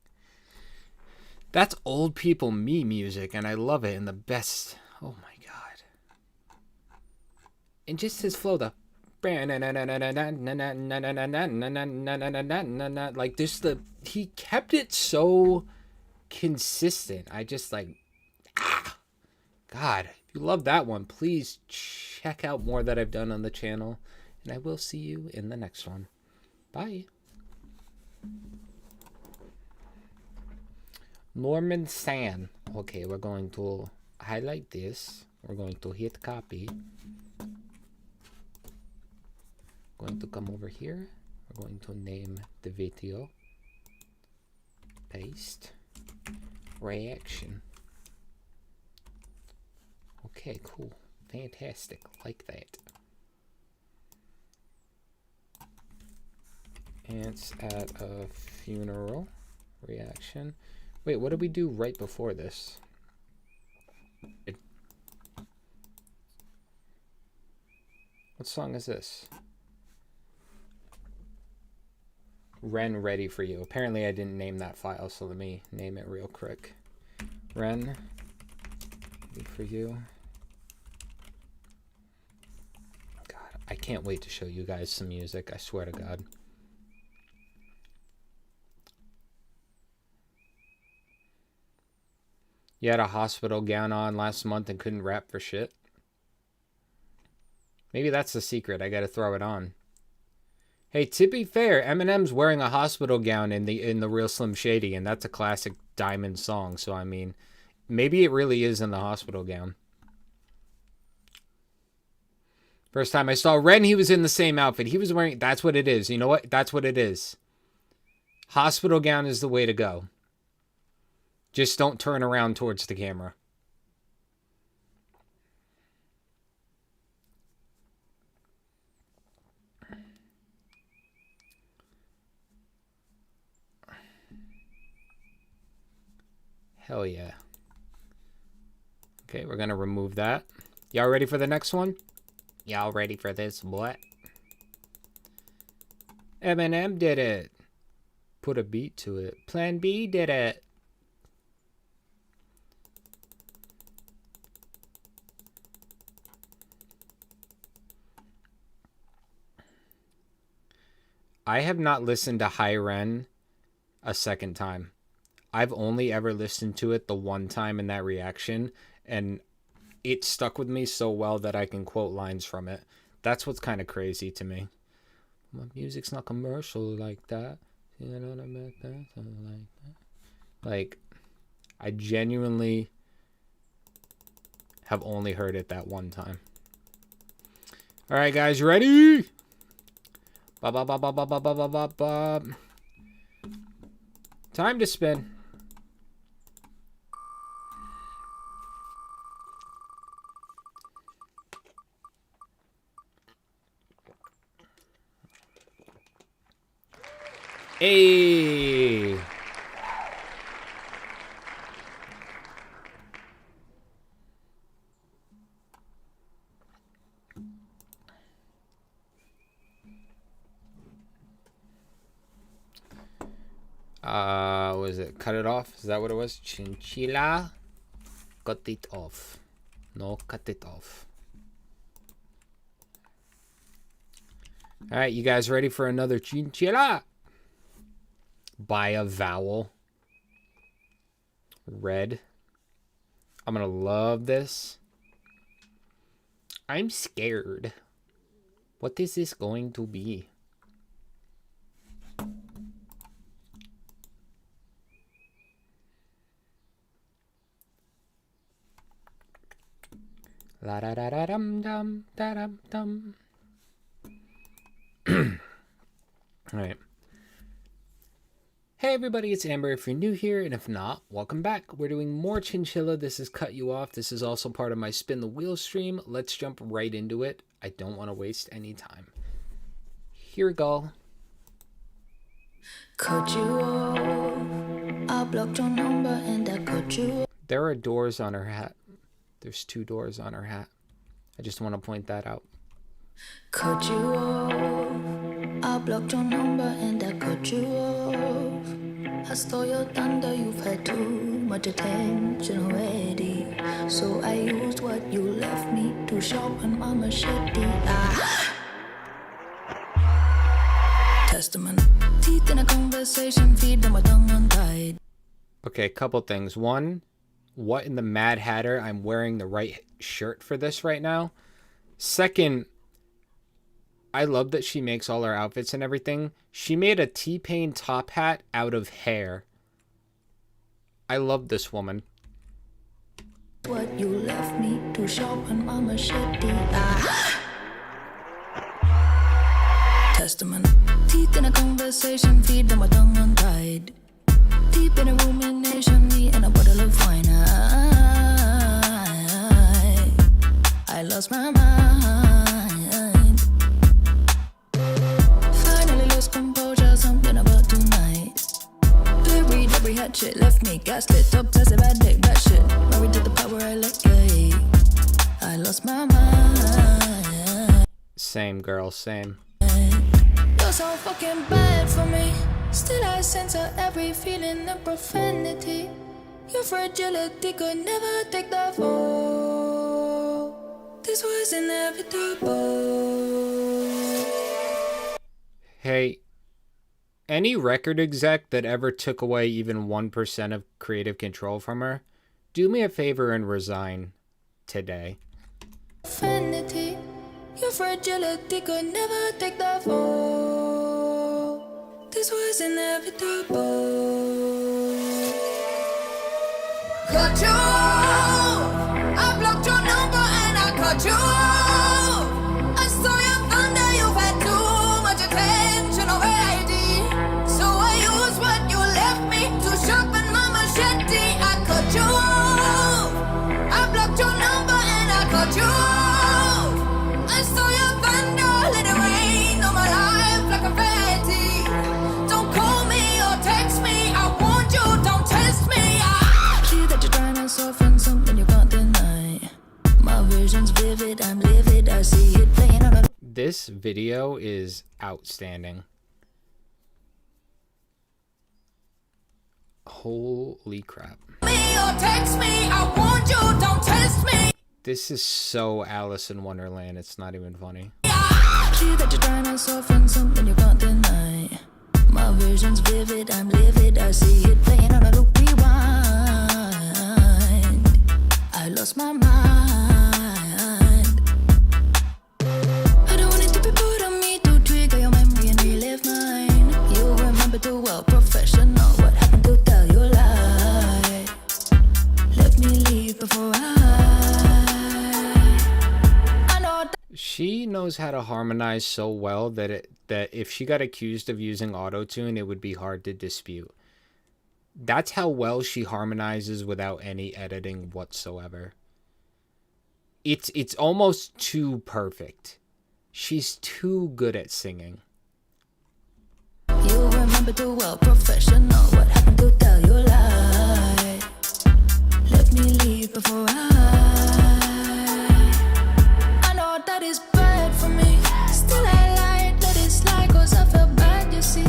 That's old people me music, and I love it in the best. Oh my god. And just his flow, the like this, he kept it so consistent. I just like, God, if you love that one, please check out more that I've done on the channel, and I will see you in the next one. Bye. Norman San. Okay, we're going to highlight this. We're going to hit copy. Going to come over here. We're going to name the video. Paste. Reaction. Okay, cool. Fantastic. Like that. Ants at a funeral. Reaction. Wait, what did we do right before this? What song is this? Ren, ready for you. Apparently I didn't name that file, so let me name it real quick. Ren, ready for you. God, I can't wait to show you guys some music, I swear to God. You had a hospital gown on last month and couldn't rap for shit? Maybe that's the secret. I gotta throw it on. Hey, to be fair, Eminem's wearing a hospital gown in the Real Slim Shady, and that's a classic Diamond song. So I mean, maybe it really is in the hospital gown. First time I saw Ren, he was in the same outfit. He was wearing. That's what it is. You know what? That's what it is. Hospital gown is the way to go. Just don't turn around towards the camera. Hell yeah. Okay, we're going to remove that. Y'all ready for the next one? Y'all ready for this? What? Eminem did it. Put a beat to it. Plan B did it. I have not listened to High Ren a second time. I've only ever listened to it the one time in that reaction, and it stuck with me so well that I can quote lines from it. That's what's kind of crazy to me. My music's not commercial like that. You know what I meant? Like, I genuinely have only heard it that one time. All right, guys, you ready? Time to spin. Hey. Was it cut it off? Is that what it was? Chinchilla. Cut it off. No, cut it off. All right, you guys ready for another chinchilla? By a vowel. Red. I'm gonna love this. I'm scared. What is this going to be? La da da da dum dum da dum dum. All right. Hey everybody, it's Amber if you're new here, and if not, welcome back. We're doing more Chinchilla. This is Cut You Off. This is also part of my Spin the Wheel stream. Let's jump right into it. I don't want to waste any time. Here we go. Cut you off. I blocked your number and I cut you off. There are doors on her hat. There's 2 doors on her hat. I just want to point that out. Cut you off. I blocked your number and I cut you off. I stole your thunder, you've had too much attention already. So I used what you left me to sharpen my machete. Testament. Teeth in a conversation, feed them my tongue untied. Okay, couple things. One, what in the Mad Hatter? I'm wearing the right shirt for this right now. Second, I love that she makes all her outfits and everything. She made a T-Pain top hat out of hair. I love this woman. What you left me to sharpen my machete. Testament. Teeth in a conversation, feed them my tongue untied. Deep in a rumination, me and a bottle of wine. I lost my mind. Finally lost composure, something about tonight. Buried every hatchet, left me gaslit, obsessive addict, that shit. Married to the power I let go. I lost my mind. Same, girl, same. You're so fucking bad for me. Still I censor every feeling and profanity. Your fragility could never take the fall. This was inevitable. Hey, any record exec that ever took away even 1% of creative control from her, do me a favor and resign today. Profanity. Your fragility could never take the fall. This was inevitable. Cut you off. I blocked your number and I cut you off. I saw your thunder, you've had too much attention already. So I used what you left me to sharpen my machete. I cut you off. I blocked your number and I cut you off. I saw your thunder, let it rain on my life like confetti. Don't call me or text me, I want you, don't test me. I see that you're trying to soften something you can't deny. My vision's vivid, I'm livid, I see it playing on a... This video is outstanding. Holy crap. Me or text me, I want you, don't test me. This is so Alice in Wonderland, it's not even funny. See that you're trying to soften something you can't deny. My vision's vivid, I'm livid, I see it playing on a loop rewind. I lost my mind. I don't want it to be put on me to trigger your memory and relive mine. You remember too well, professional, what happened to tell your lie. Let me leave before I know that. She knows how to harmonize so well that if she got accused of using auto-tune, it would be hard to dispute. That's how well she harmonizes without any editing whatsoever. It's almost too perfect. She's too good at singing. You remember too well, professional, what happened to tell your lie. Let me leave before I know that is bad for me. Still I lied, let it slide, cause I feel bad, you see.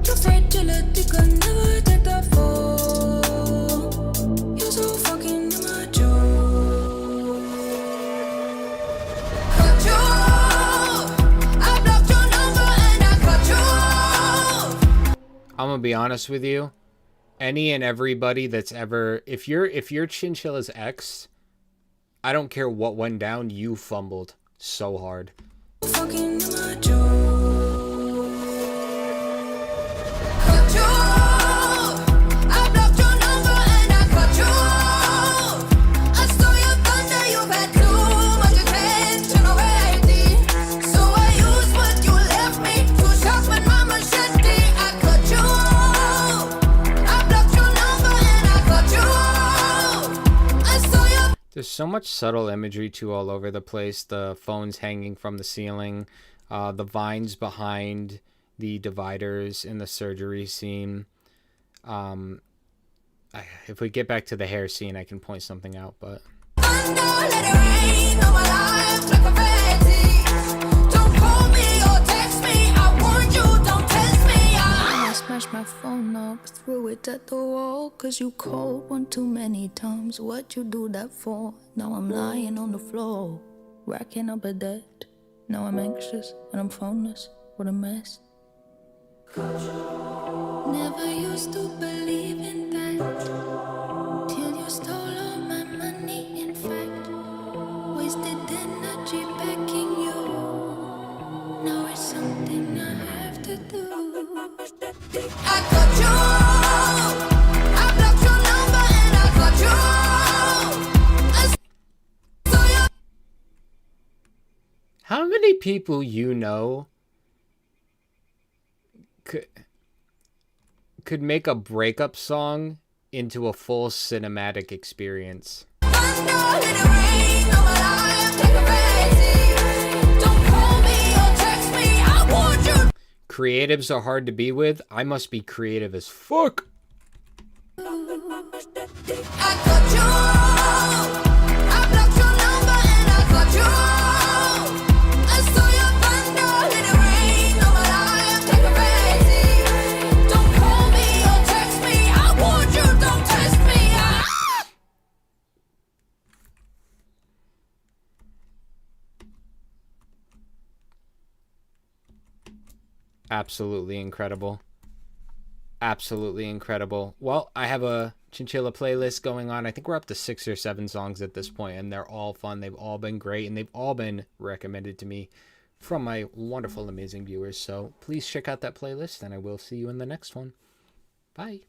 Your fragility could never take the fall. You're so fucking immature. Cut you off. I blocked your number and I cut you off. I'm gonna be honest with you. Any and everybody that's ever, if you're Chinchilla's ex, I don't care what went down, you fumbled so hard. Fucking immature. Cut you off. I blocked your number and I cut you off. I stole your thunder, you've had too much attention already. So I used what you left me to sharpen my machete. I cut you off. I blocked your number and I cut you off. I stole your... There's so much subtle imagery too all over the place. The phones hanging from the ceiling, the vines behind, the dividers in the surgery scene. If we get back to the hair scene, I can point something out, but... Smash my phone up, threw it at the wall. Cause you called one too many times. What you do that for? Now I'm lying on the floor, racking up a debt. Now I'm anxious and I'm phoneless. What a mess. Never used to believe in that, till you stole all my money. In fact, wasted energy backing you. Now it's something I have to do. I got you, I blocked your number and I got you. How many people you know could make a breakup song into a full cinematic experience? Creatives are hard to be with. I must be creative as fuck. I got you, I blocked your number and I got you. I saw your thunder in the rain. No matter I'm taking crazy. Don't call me or text me. I want you, don't test me. Absolutely incredible. Absolutely incredible. Well, I have a Chinchilla playlist going on. I think we're up to 6 or 7 songs at this point, and they're all fun. They've all been great, and they've all been recommended to me from my wonderful, amazing viewers. So please check out that playlist, and I will see you in the next one. Bye.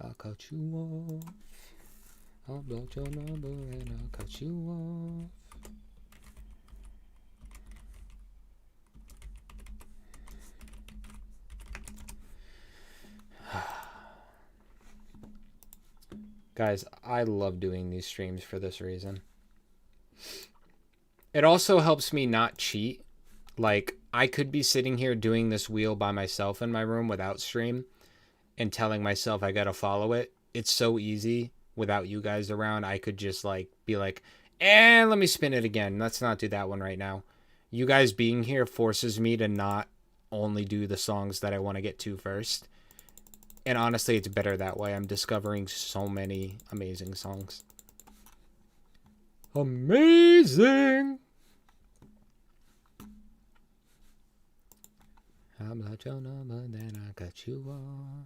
I'll cut you off. I'll block your number and I'll cut you off. Guys, I love doing these streams for this reason. It also helps me not cheat. Like, I could be sitting here doing this wheel by myself in my room without stream and telling myself I gotta follow it. It's so easy without you guys around. I could just like be like, let me spin it again. Let's not do that one right now. You guys being here forces me to not only do the songs that I want to get to first. And honestly, it's better that way. I'm discovering so many amazing songs. Amazing! How about your number, then I cut you off.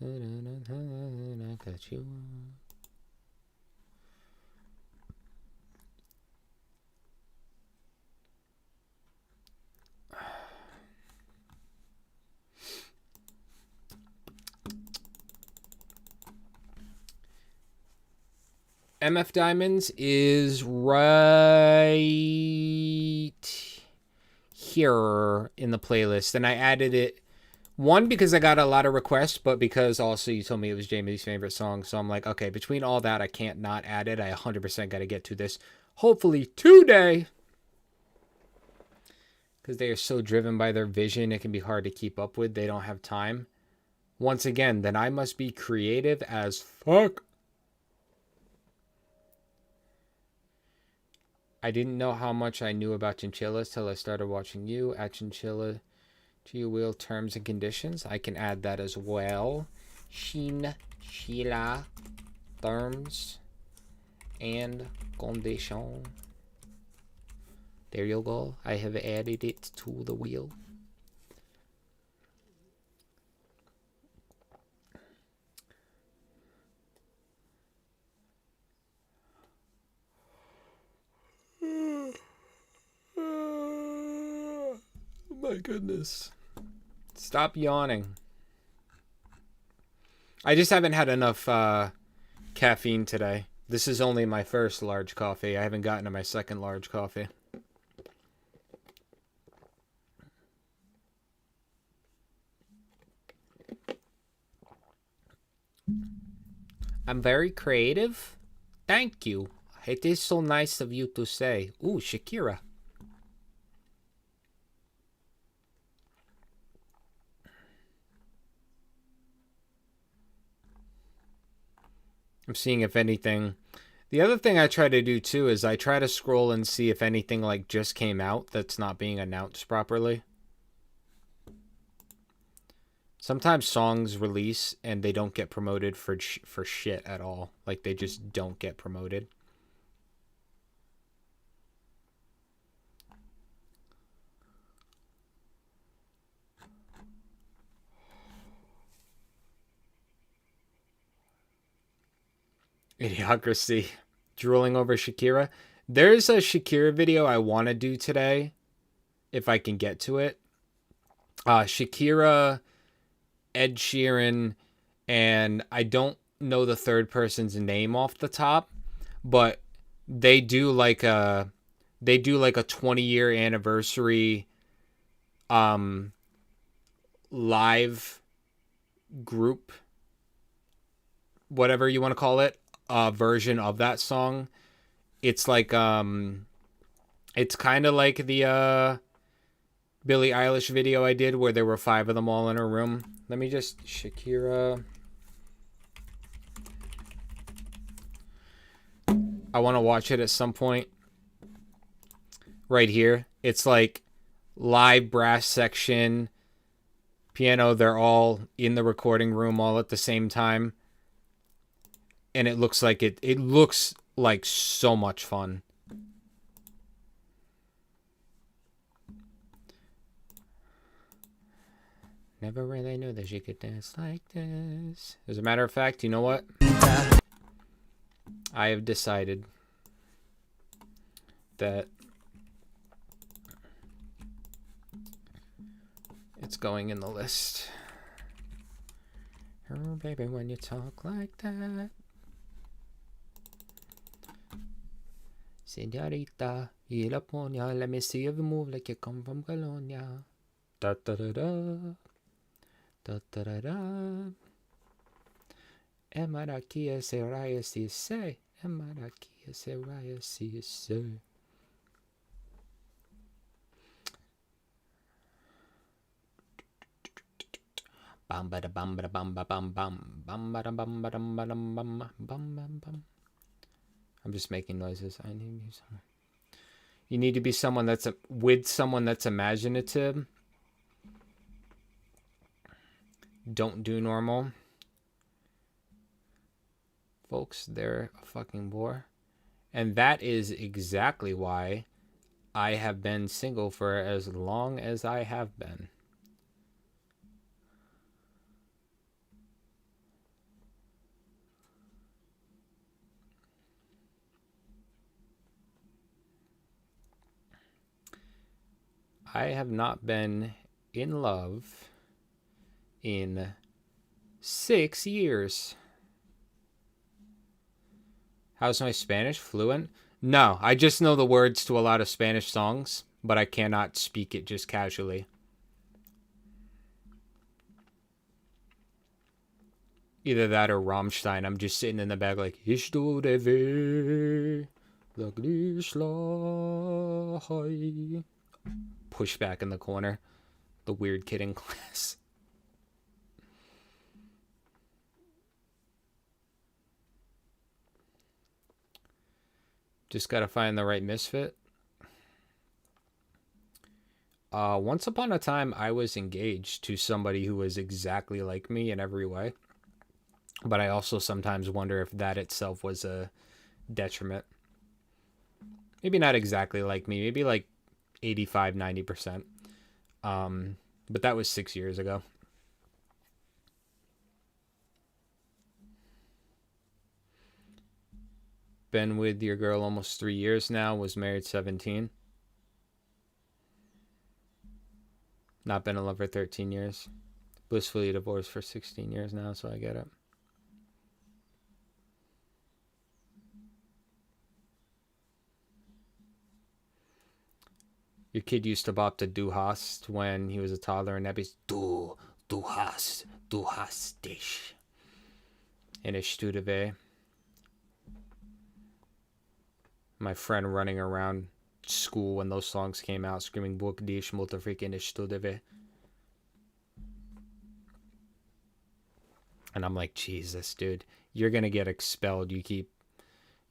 I cut you off. MF Diamonds is right here in the playlist, and I added it, one, because I got a lot of requests, but because also you told me it was Jamie's favorite song, so I'm like, okay, between all that, I can't not add it. I 100% got to get to this, hopefully today, because they are so driven by their vision, it can be hard to keep up with. They don't have time. Once again, then I must be creative as fuck. I didn't know how much I knew about chinchillas till I started watching you. At Chinchilla, G-Wheel terms and conditions. I can add that as well. Chinchilla terms and conditions. There you go. I have added it to the wheel. My goodness. Stop yawning. I just haven't had enough caffeine today. This is only my first large coffee. I haven't gotten to my second large coffee. I'm very creative. Thank you. It is so nice of you to say. Ooh, Shakira. I'm seeing if anything. The other thing I try to do too is I try to scroll and see if anything like just came out that's not being announced properly. Sometimes songs release and they don't get promoted for shit at all. Like they just don't get promoted. Idiocracy. Drooling over Shakira. There's a Shakira video I want to do today, if I can get to it. Shakira, Ed Sheeran, and I don't know the third person's name off the top, but they do like a 20-year anniversary live group, whatever you want to call it, version of that song. It's like it's kind of like the Billie Eilish video I did where there were 5 of them all in a room. Let me just Shakira. I want to watch it at some point. Right here. It's like live brass section, piano. They're all in the recording room all at the same time. And it looks like it looks like so much fun. Never really knew that she could dance like this. As a matter of fact, you know what? I have decided that it's going in the list. Oh, baby, when you talk like that. Señorita, Ilaponia, let me see if you move like you come from Colonia. Da da da da. Da da da da. Emarakia Seraya si say. Emarakia Seraya si say. Bam bada bam bada bam ba bam bam bam bada bam bada bam bam bam bam bam. I'm just making noises. I need you someone. You need to be someone that's with someone that's imaginative. Don't do normal. Folks, they're a fucking bore. And that is exactly why I have been single for as long as I have been. I have not been in love in 6 years. How's my Spanish? Fluent? No, I just know the words to a lot of Spanish songs, but I cannot speak it just casually. Either that or Rammstein. I'm just sitting in the back like, Ich du de weh, push back in the corner. The weird kid in class. Just gotta find the right misfit. Once upon a time, I was engaged to somebody who was exactly like me in every way. But I also sometimes wonder if that itself was a detriment. Maybe not exactly like me. Maybe like 85, 90%. But that was 6 years ago. Been with your girl almost 3 years now. Was married 17. Not been in love for 13 years. Blissfully divorced for 16 years now, so I get it. Your kid used to bop to Du hast when he was a toddler, and that'd be Du hast dich. And ich tue weh. My friend running around school when those songs came out, screaming "Book die Schmutter freaking Studeve." And I'm like, Jesus, dude, you're gonna get expelled. You keep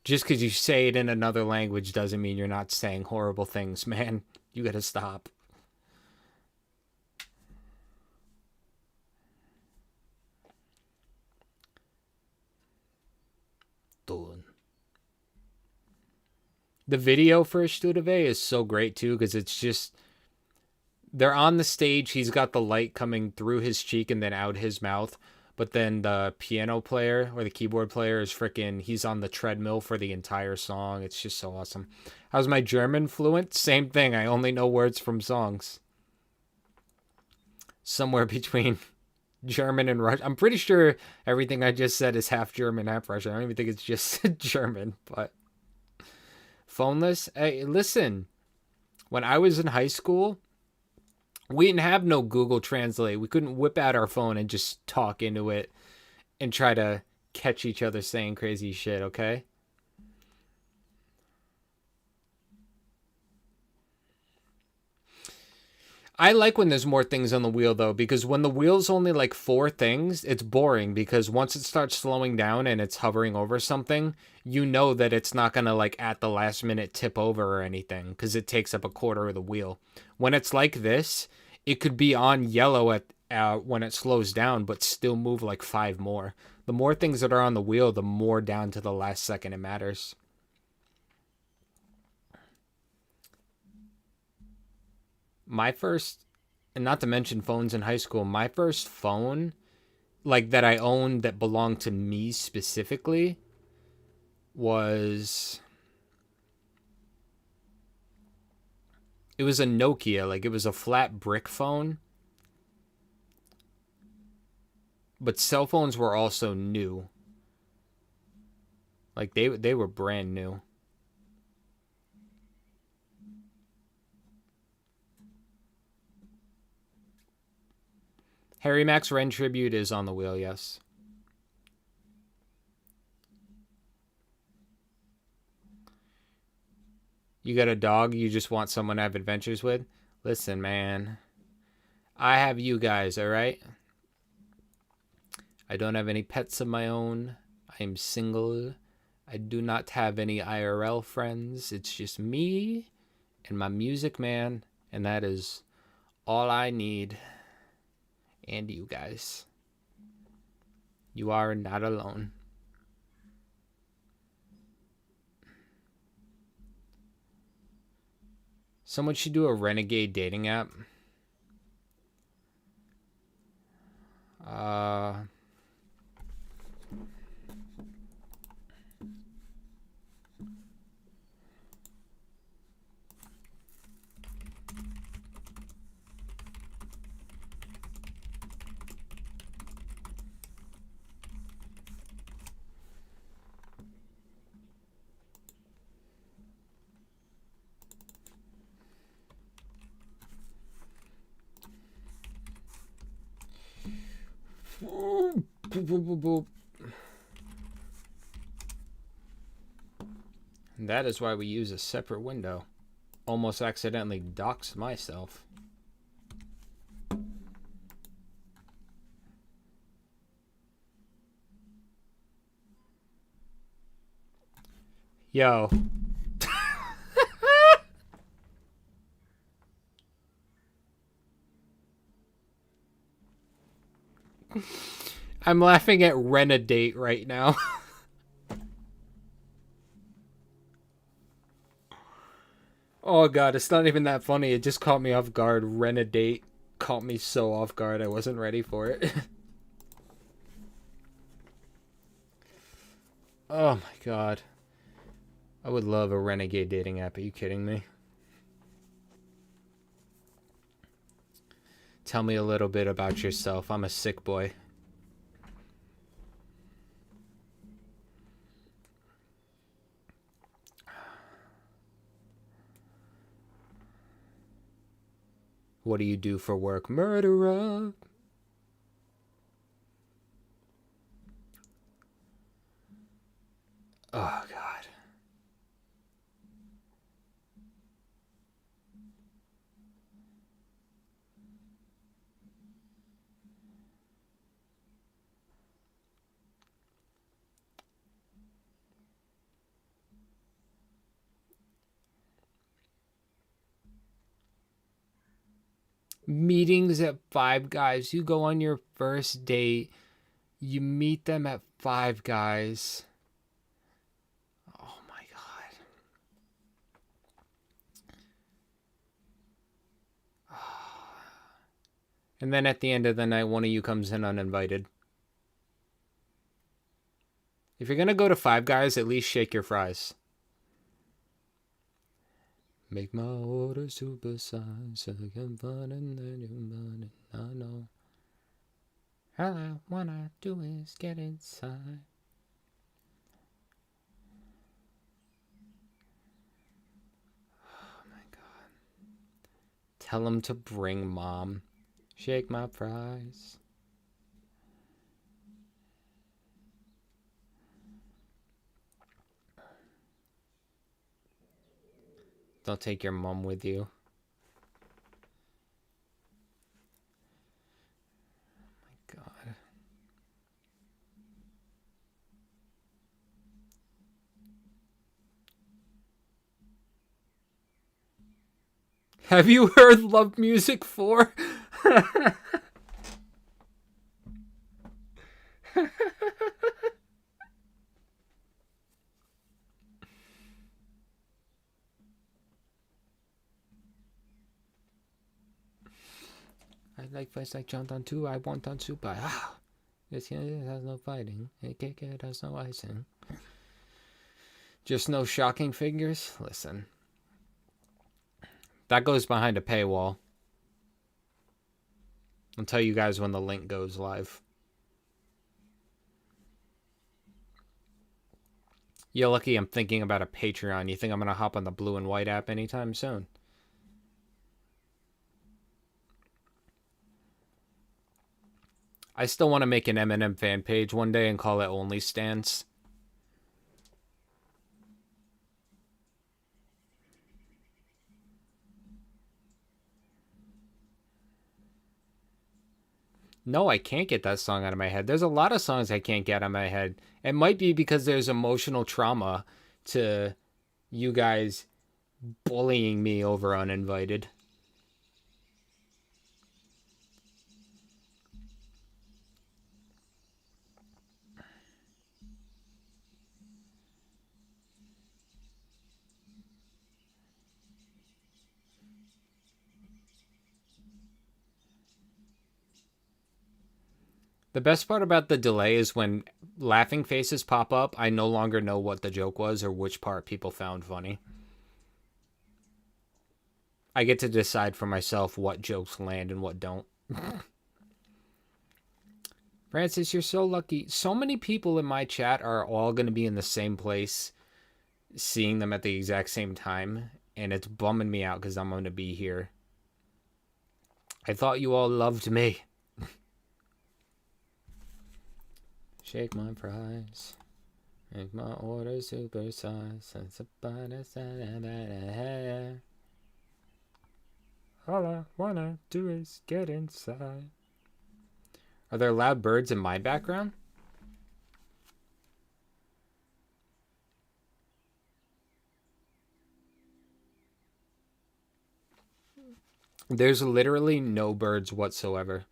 just because you say it in another language doesn't mean you're not saying horrible things, man. You gotta stop. The video for Studeve is so great too, because it's just they're on the stage. He's got the light coming through his cheek and then out his mouth. But then the piano player or the keyboard player is freaking, he's on the treadmill for the entire song. It's just so awesome. How's my German fluent? Same thing. I only know words from songs. Somewhere between German and Russian. I'm pretty sure everything I just said is half German, half Russian. I don't even think it's just German, but phoneless. Hey, listen, when I was in high school, we didn't have no Google Translate. We couldn't whip out our phone and just talk into it and try to catch each other saying crazy shit, okay? I like when there's more things on the wheel, though, because when the wheel's only like 4 things, it's boring, because once it starts slowing down and it's hovering over something, you know that it's not going to like at the last minute tip over or anything, because it takes up a quarter of the wheel. When it's like this, it could be on yellow at when it slows down, but still move like 5 more. The more things that are on the wheel, the more down to the last second it matters. My first, and not to mention phones in high school, my first phone, like that I owned that belonged to me specifically, was, it was a Nokia, like it was a flat brick phone. But cell phones were also new. Like they were brand new. Harry Max Ren Tribute is on the wheel, yes. You got a dog you just want someone to have adventures with? Listen, man. I have you guys, alright? I don't have any pets of my own. I am single. I do not have any IRL friends. It's just me and my music, man. And that is all I need. And you guys. You are not alone. Someone should do a renegade dating app. Boop, boop, boop, boop. And that is why we use a separate window. Almost accidentally doxed myself. Yo. I'm laughing at Renegade right now. Oh god, it's not even that funny. It just caught me off guard. Renegade caught me so off guard. I wasn't ready for it. Oh my god. I would love a renegade dating app. Are you kidding me? Tell me a little bit about yourself. I'm a sick boy. What do you do for work? Murderer. Oh, God. Meetings at Five Guys. You go on your first date. You meet them at Five Guys. Oh my God. And then at the end of the night, one of you comes in uninvited. If you're going to go to Five Guys, at least shake your fries. Make my order supersize so I can find and then you burn it. I know. All I wanna do is get inside. Oh my God. Tell him to bring mom. Shake my fries. Don't take your mom with you. Oh my God. Have you heard Love Music 4? I like fights like John on 2. I want on super. Ah, this here has no fighting. It has no icing. Just no shocking figures? Listen. That goes behind a paywall. I'll tell you guys when the link goes live. You're lucky I'm thinking about a Patreon. You think I'm going to hop on the blue and white app anytime soon? I still want to make an Eminem fan page one day and call it Only Stans. No, I can't get that song out of my head. There's a lot of songs I can't get out of my head. It might be because there's emotional trauma to you guys bullying me over Uninvited. The best part about the delay is when laughing faces pop up, I no longer know what the joke was or which part people found funny. I get to decide for myself what jokes land and what don't. Francis, you're so lucky. So many people in my chat are all going to be in the same place, seeing them at the exact same time, and it's bumming me out because I'm going to be here. I thought you all loved me. Shake my fries. Make my order supersize. All I wanna do is get inside. Are there loud birds in my background? There's literally no birds whatsoever.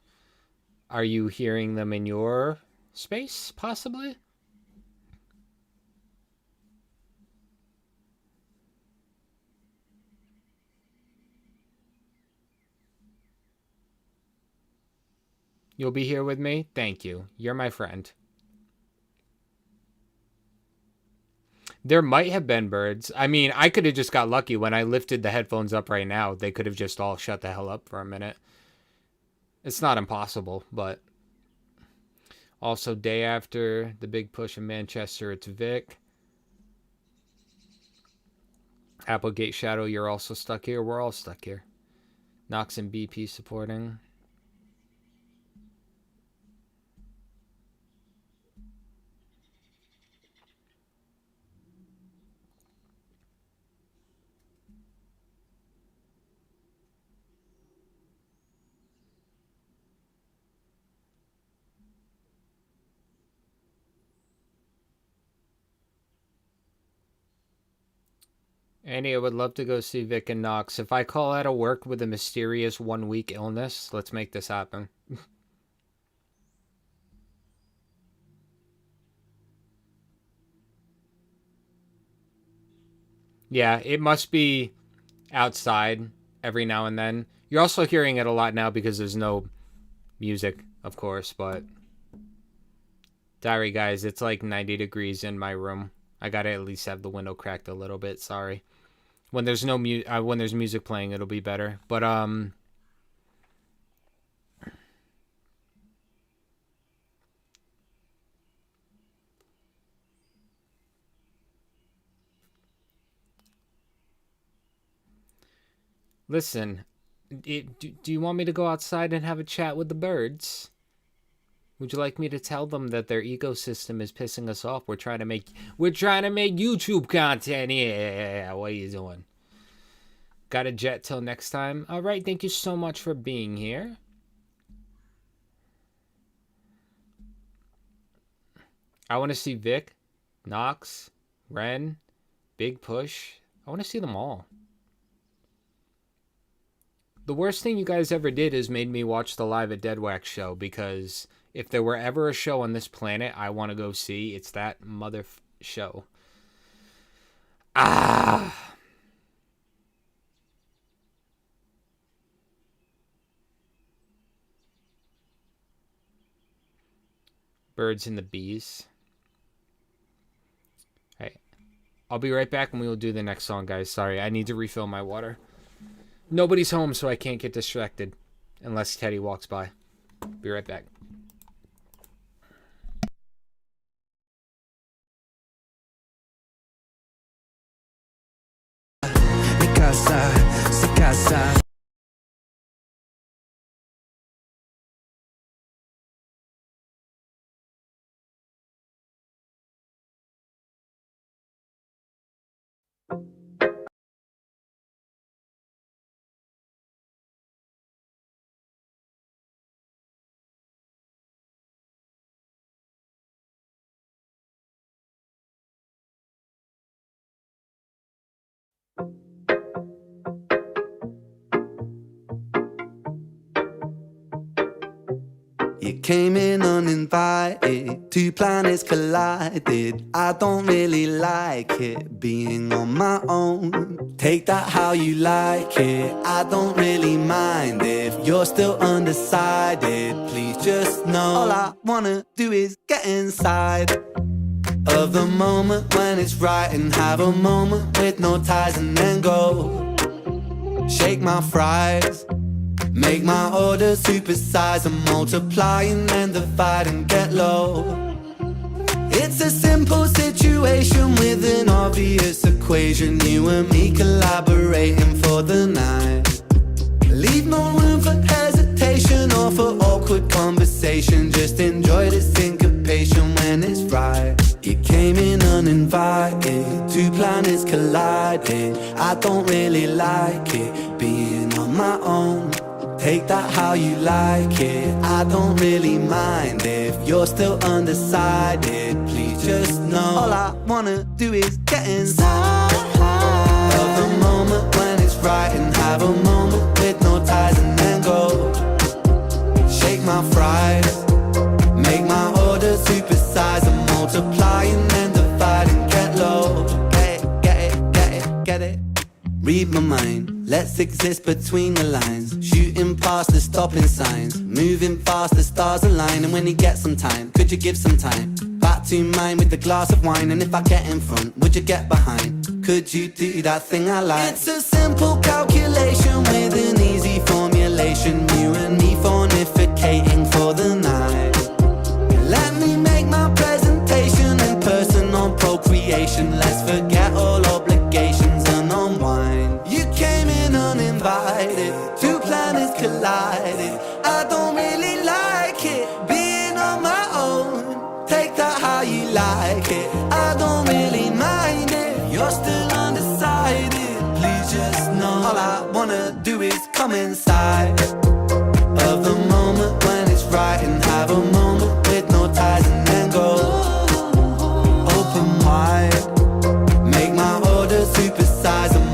Are you hearing them in your space, possibly? You'll be here with me? Thank you. You're my friend. There might have been birds. I mean, I could have just got lucky when I lifted the headphones up right now. They could have just all shut the hell up for a minute. It's not impossible, but... Also, day after the big push in Manchester, it's Vic. Applegate Shadow, you're also stuck here. We're all stuck here. Knox and BP supporting. Annie, I would love to go see Vic and Knox. If I call out of work with a mysterious 1-week illness, let's make this happen. Yeah, it must be outside every now and then. You're also hearing it a lot now because there's no music, of course, but... Sorry, guys, it's like 90 degrees in my room. I gotta at least have the window cracked a little bit, sorry. When there's no when there's music playing, it'll be better. But, listen, do you want me to go outside and have a chat with the birds? Would you like me to tell them that their ecosystem is pissing us off? We're trying to make YouTube content. Yeah, what are you doing? Got a jet till next time. All right, thank you so much for being here. I want to see Vic, Knox, Ren, Big Push. I want to see them all. The worst thing you guys ever did is made me watch the Live at Deadwax show, because if there were ever a show on this planet I want to go see, it's that show. Ah! Birds and the bees. Hey, I'll be right back and we will do the next song, guys. Sorry, I need to refill my water. Nobody's home, so I can't get distracted unless Teddy walks by. Be right back. Casa. You came in uninvited, two planets collided. I don't really like it, being on my own. Take that how you like it, I don't really mind. If you're still undecided, please just know all I wanna do is get inside of the moment when it's right, and have a moment with no ties, and then go shake my fries, make my order supersize, and multiply and then divide and get low. It's a simple situation with an obvious equation. You and me collaborating for the night. Leave no room for hesitation or for awkward conversation. Just enjoy the syncopation when it's right. You came in uninvited, two planets collided. I don't really like it, being on my own. Take that how you like it, I don't really mind. If you're still undecided, please just know all I wanna do is get inside of the moment when it's right, and have a moment with no ties, and then go shake my fries, make my order supersize, and multiply and then divide and get low. Get it. Read my mind, let's exist between the lines. Shooting past the stopping signs, moving fast, the stars align. And when you get some time, could you give some time? Back to mine with a glass of wine. And if I get in front, would you get behind? Could you do that thing I like? It's a simple calculation with an easy formulation. You and me fornicating for the night. Let me make my presentation in person on procreation. Let's forget all obligations and unwind. You came in uninvited, two planets collided. I don't really like it, being on my own. Take that how you like it, I don't really mind it. You're still undecided, please just know all I wanna do is come inside of the moment when it's right, and have a moment with no ties, and then go open wide, make my order supersize, and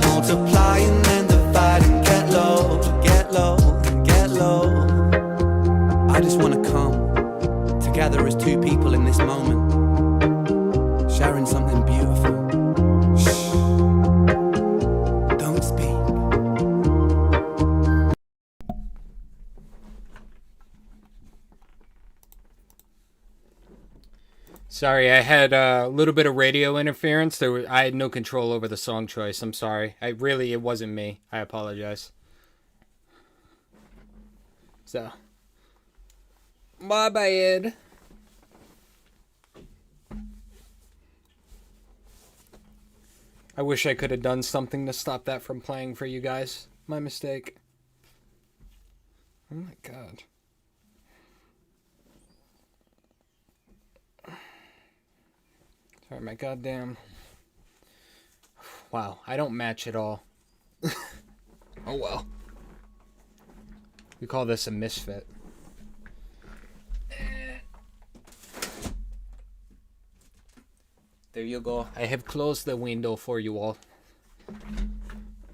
Sorry, I had a little bit of radio interference. I had no control over the song choice. I'm sorry. It wasn't me. I apologize. So, my bad. I wish I could have done something to stop that from playing for you guys. My mistake. Oh my god. Sorry, my goddamn... Wow, I don't match at all. Oh well. We call this a misfit. There you go. I have closed the window for you all.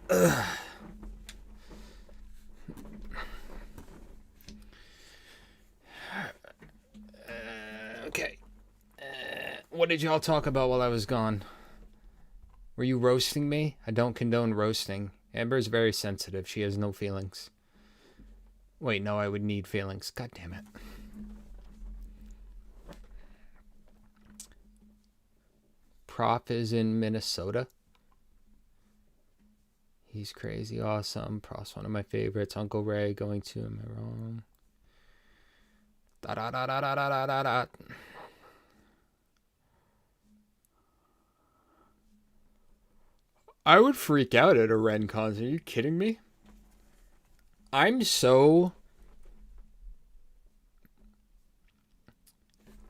Ugh. Okay. What did y'all talk about while I was gone? Were you roasting me? I don't condone roasting. Amber's very sensitive. She has no feelings. Wait, no, I would need feelings. God damn it. Prop is in Minnesota. He's crazy awesome. Prop's one of my favorites. Uncle Ray going to... Am I wrong? Da da da da da da da da. I would freak out at a Ren concert. Are you kidding me? I'm so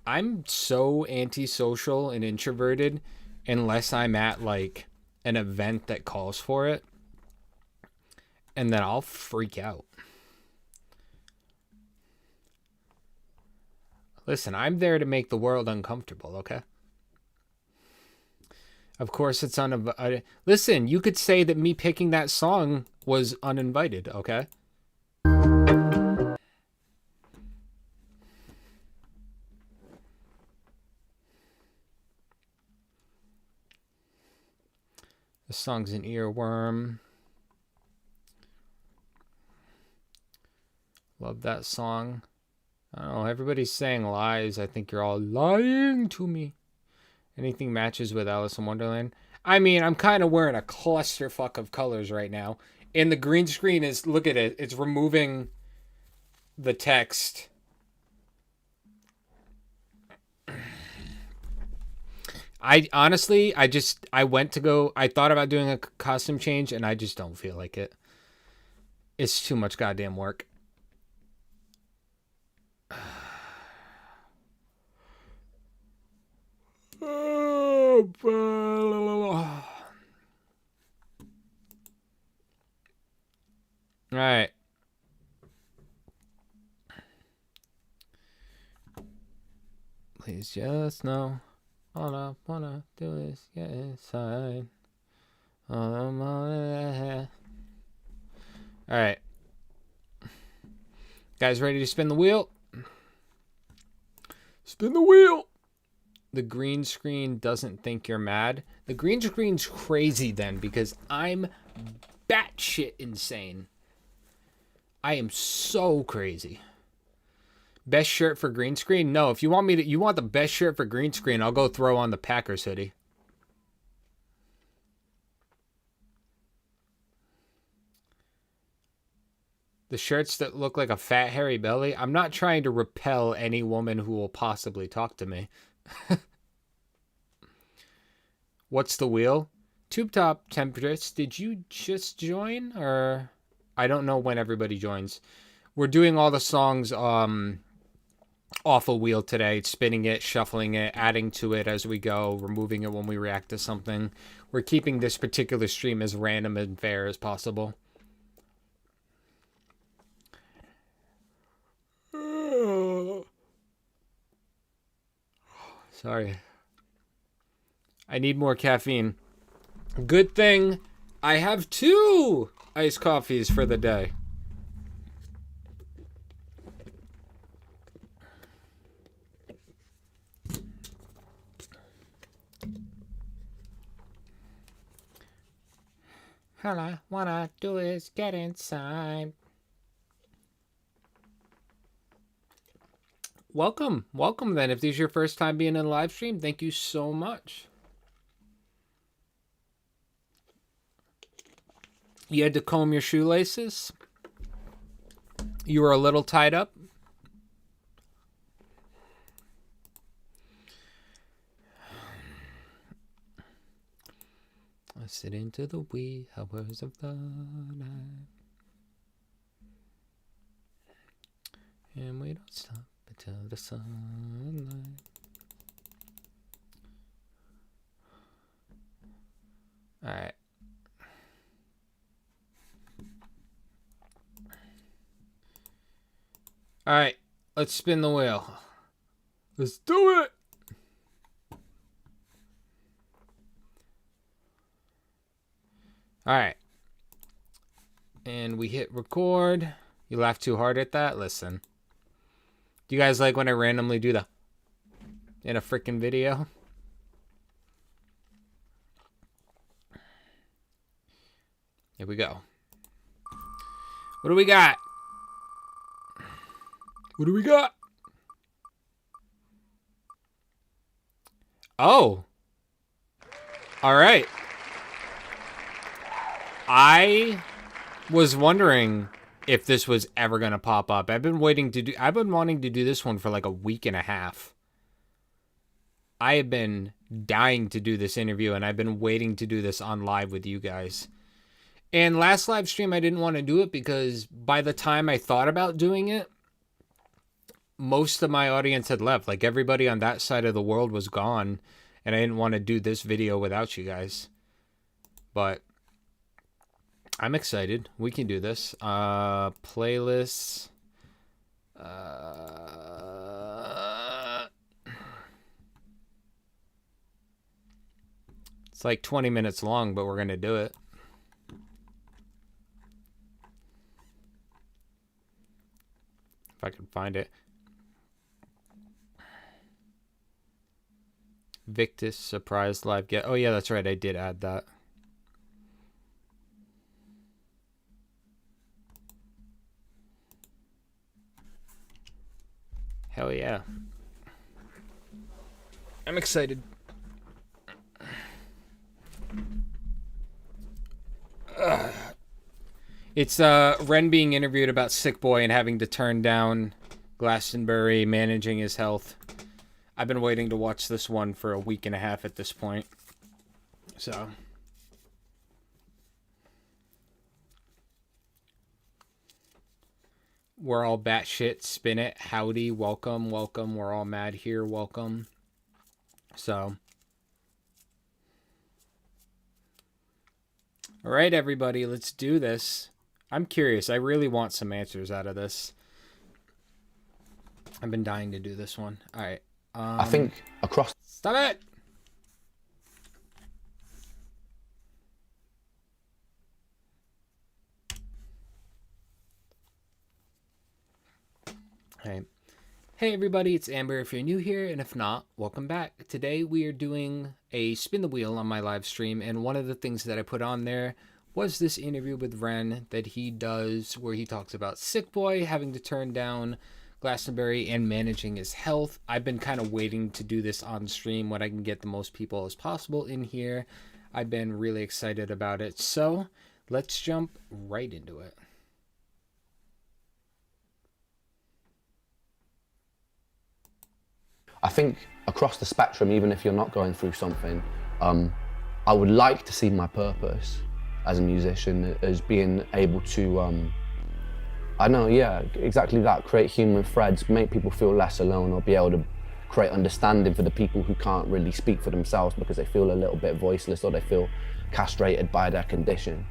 antisocial and introverted unless I'm at like an event that calls for it. And then I'll freak out. Listen, I'm there to make the world uncomfortable, okay? Of course, it's uninvited. Listen, you could say that me picking that song was uninvited, okay? This song's an earworm. Love that song. I don't know, everybody's saying lies. I think you're all lying to me. Anything matches with Alice in Wonderland? I mean, I'm kind of wearing a clusterfuck of colors right now. And the green screen is, look at it, it's removing the text. I honestly, I went to go, I thought about doing a costume change and I just don't feel like it. It's too much goddamn work. Alright. Please just know all I wanna do is get inside. Alright. Guys, ready to spin the wheel? Spin the wheel! The green screen doesn't think you're mad. The green screen's crazy then because I'm batshit insane. I am so crazy. Best shirt for green screen? No, if you want you want the best shirt for green screen, I'll go throw on the Packers hoodie. The shirts that look like a fat hairy belly. I'm not trying to repel any woman who will possibly talk to me. What's the wheel? Tube Top Temperatures. Did you just join? Or I don't know when everybody joins. We're doing all the songs off a wheel today. Spinning it, shuffling it, adding to it as we go, removing it when we react to something. We're keeping this particular stream as random and fair as possible. Sorry. I need more caffeine. Good thing I have 2 iced coffees for the day. All I wanna do is get inside. welcome then. If this is your first time being in a live stream, thank you so much. You had to comb your shoelaces? You were a little tied up? I sit into the wee hours of the night, and we don't stop until the sunlight. All right. All right, let's spin the wheel. Let's do it. All right. And we hit record. You laugh too hard at that? Listen. Do you guys like when I randomly do the in a freaking video? Here we go. What do we got? What do we got? Oh. All right. I was wondering if this was ever going to pop up. I've been wanting to do this one for like a week and a half. I have been dying to do this interview, and I've been waiting to do this on live with you guys. And last live stream, I didn't want to do it because by the time I thought about doing it, most of my audience had left. Like, everybody on that side of the world was gone, and I didn't want to do this video without you guys. But I'm excited. We can do this. Playlists. It's like 20 minutes long, but we're going to do it. If I can find it. Victus surprise live get. Oh yeah, that's right. I did add that. Hell yeah. I'm excited. It's Ren being interviewed about Sick Boy and having to turn down Glastonbury, managing his health. I've been waiting to watch this one for a week and a half at this point. So we're all batshit, spin it, howdy, welcome, welcome. We're all mad here, welcome. So, all right, everybody, let's do this. I'm curious. I really want some answers out of this. I've been dying to do this one. All right. I think across... Stop it! Hey. Hey everybody, it's Amber if you're new here, and if not, welcome back. Today we are doing a spin the wheel on my live stream, and one of the things that I put on there was this interview with Ren that he does where he talks about Sick Boy having to turn down Glastonbury and managing his health. I've been kind of waiting to do this on stream when I can get the most people as possible in here. I've been really excited about it. So let's jump right into it. I think across the spectrum, even if you're not going through something, I would like to see my purpose as a musician as being able to I know, yeah, exactly that. Create human threads, make people feel less alone, or be able to create understanding for the people who can't really speak for themselves because they feel a little bit voiceless or they feel castrated by their condition.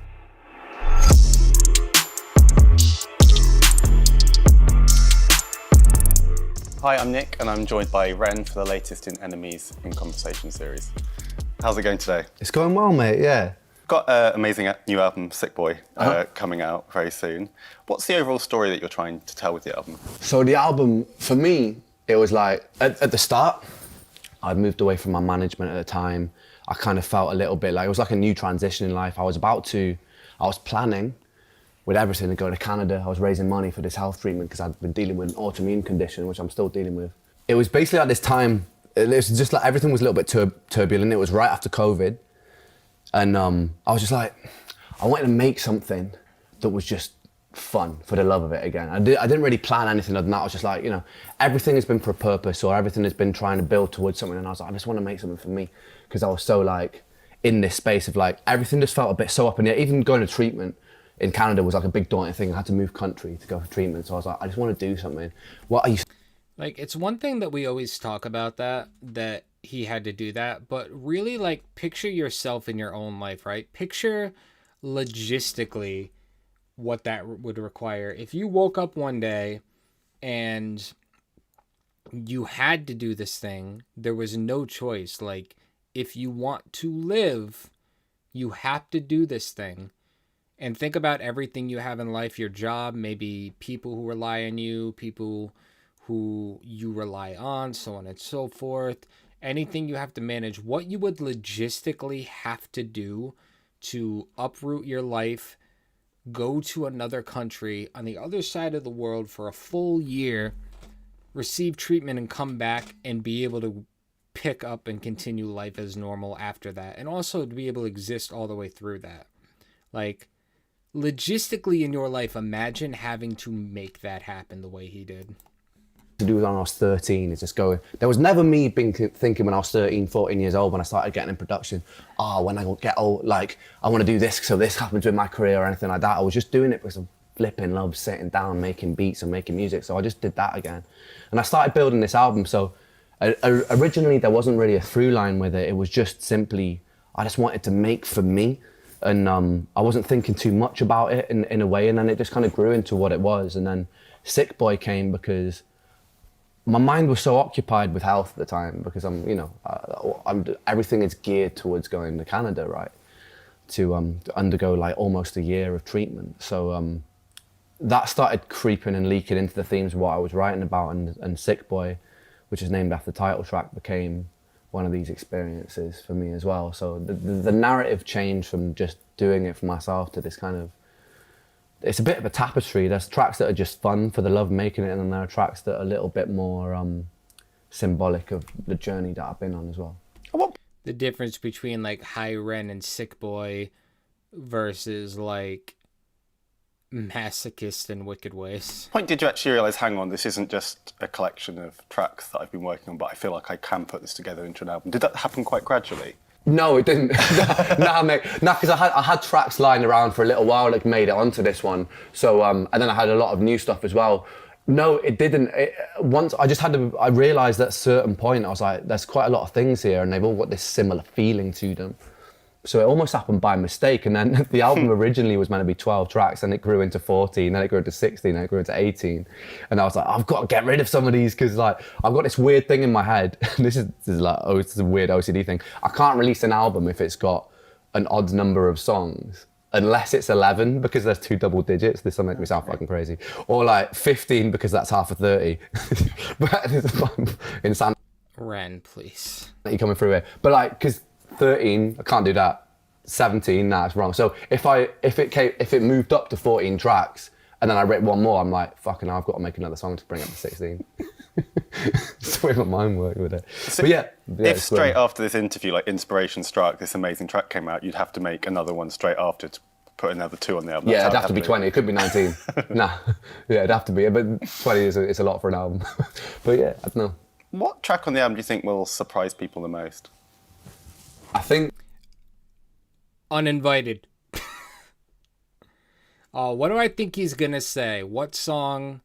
Hi, I'm Nick, and I'm joined by Ren for the latest in Enemies in Conversation series. How's it going today? It's going well, mate, yeah. Got an amazing new album, Sick Boy, coming out very soon. What's the overall story that you're trying to tell with the album? So the album, for me, it was like, at the start, I'd moved away from my management at the time. I kind of felt a little bit like, it was like a new transition in life. I was planning with everything and go to Canada. I was raising money for this health treatment because I'd been dealing with an autoimmune condition, which I'm still dealing with. It was basically at this time, it was just like everything was a little bit turbulent. It was right after COVID. And I was just like, I wanted to make something that was just fun for the love of it again. I didn't really plan anything other than that. I was just like, you know, everything has been for a purpose, or everything has been trying to build towards something. And I was like, I just want to make something for me, because I was so like in this space of like, everything just felt a bit so up in the air. Even going to treatment in Canada was like a big daunting thing. I had to move country to go for treatment. So I was like, I just want to do something. What are you? Like, it's one thing that we always talk about that he had to do that, but really, like, picture yourself in your own life, right? Picture logistically what that would require. If you woke up one day and you had to do this thing, there was no choice. Like, if you want to live, you have to do this thing. And think about everything you have in life, your job, maybe people who rely on you, people who you rely on, so on and so forth. Anything you have to manage, what you would logistically have to do to uproot your life, go to another country on the other side of the world for a full year, receive treatment and come back and be able to pick up and continue life as normal after that. And also to be able to exist all the way through that. Like, logistically in your life, imagine having to make that happen the way he did. To do when I was 13 is just going, there was never me thinking when I was 13, 14 years old when I started getting in production, when I get old, like, I want to do this so this happens with my career or anything like that. I was just doing it because I flipping love sitting down, making beats and making music. So I just did that again. And I started building this album. So originally there wasn't really a through line with it. It was just simply, I just wanted to make for me. And I wasn't thinking too much about it in a way. And then it just kind of grew into what it was. And then Sick Boy came because my mind was so occupied with health at the time, because everything is geared towards going to Canada, right? To undergo like almost a year of treatment. So that started creeping and leaking into the themes of what I was writing about, and Sick Boy, which is named after the title track, became one of these experiences for me as well. So the narrative changed from just doing it for myself to this kind of, it's a bit of a tapestry. There's tracks that are just fun for the love of making it, and then there are tracks that are a little bit more symbolic of the journey that I've been on as well. The difference between like High Ren and Sick Boy versus like Masochist and Wicked Ways. Point did you actually realise, hang on, this isn't just a collection of tracks that I've been working on, but I feel like I can put this together into an album? Did that happen quite gradually? No, it didn't. Nah, mate. Nah, because I had tracks lying around for a little while that made it onto this one. So, and then I had a lot of new stuff as well. No, it didn't. Once I realised at a certain point, I was like, there's quite a lot of things here, and they've all got this similar feeling to them. So it almost happened by mistake. And then the album originally was meant to be 12 tracks, and it grew into 14, then it grew into 16, then it grew into 18. And I was like, I've got to get rid of some of these, because like I've got this weird thing in my head. this is like, it's a weird OCD thing. I can't release an album if it's got an odd number of songs, unless it's 11 because there's 2 double digits. This will make me sound fucking crazy. Or like 15 because that's half of 30. But in San Ren, please. You're coming through here. But like, because 13, I can't do that. 17, nah, it's wrong. So if it moved up to 14 tracks and then I wrote one more, I'm like, fucking hell, I've got to make another song to bring it up to 16. It's the way my mind worked with it. So but yeah, if straight after this interview, like inspiration struck, this amazing track came out, you'd have to make another one straight after to put another 2 on the album. Yeah, it'd have to be 20. It could be 19. Nah, yeah, it'd have to be. But 20 is a lot for an album. But yeah, I don't know. What track on the album do you think will surprise people the most? I think Uninvited. What do I think he's gonna say? What song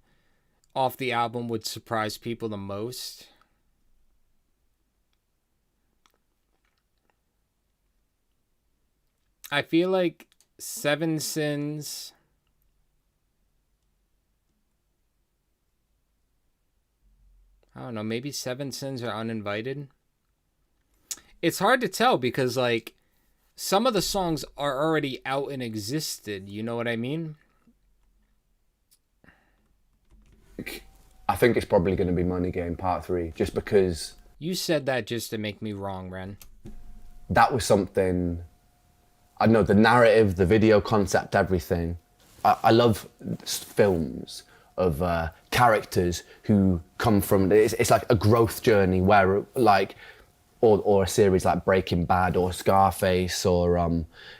off the album would surprise people the most? I feel like Seven Sins. I don't know, maybe Seven Sins or Uninvited. It's hard to tell because, like, some of the songs are already out and existed. You know what I mean? I think it's probably going to be Money Game Part 3, just because... You said that just to make me wrong, Ren. That was something... I don't know, the narrative, the video concept, everything. I love films of characters who come from, it's like a growth journey where like, or a series like Breaking Bad or Scarface or,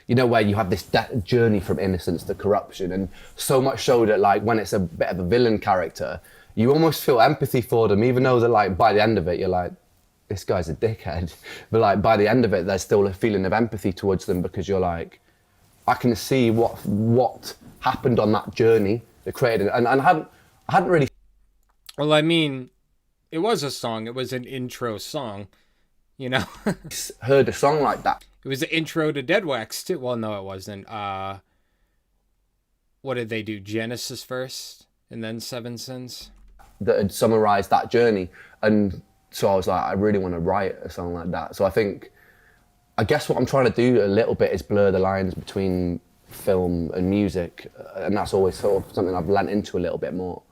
where you have this journey from innocence to corruption. And so much so that like when it's a bit of a villain character, you almost feel empathy for them, even though that like by the end of it, you're like, this guy's a dickhead. But like by the end of it, there's still a feeling of empathy towards them because you're like, I can see what happened on that journey that created it. And I hadn't really... Well, I mean, it was a song. It was an intro song, you know? Heard a song like that. It was the intro to Dead Wax, too. Well, no, it wasn't. What did they do? Genesis first, and then Seven Sins? That had summarized that journey. And so I was like, I really want to write a song like that. So I guess what I'm trying to do a little bit is blur the lines between film and music. And that's always sort of something I've lent into a little bit more.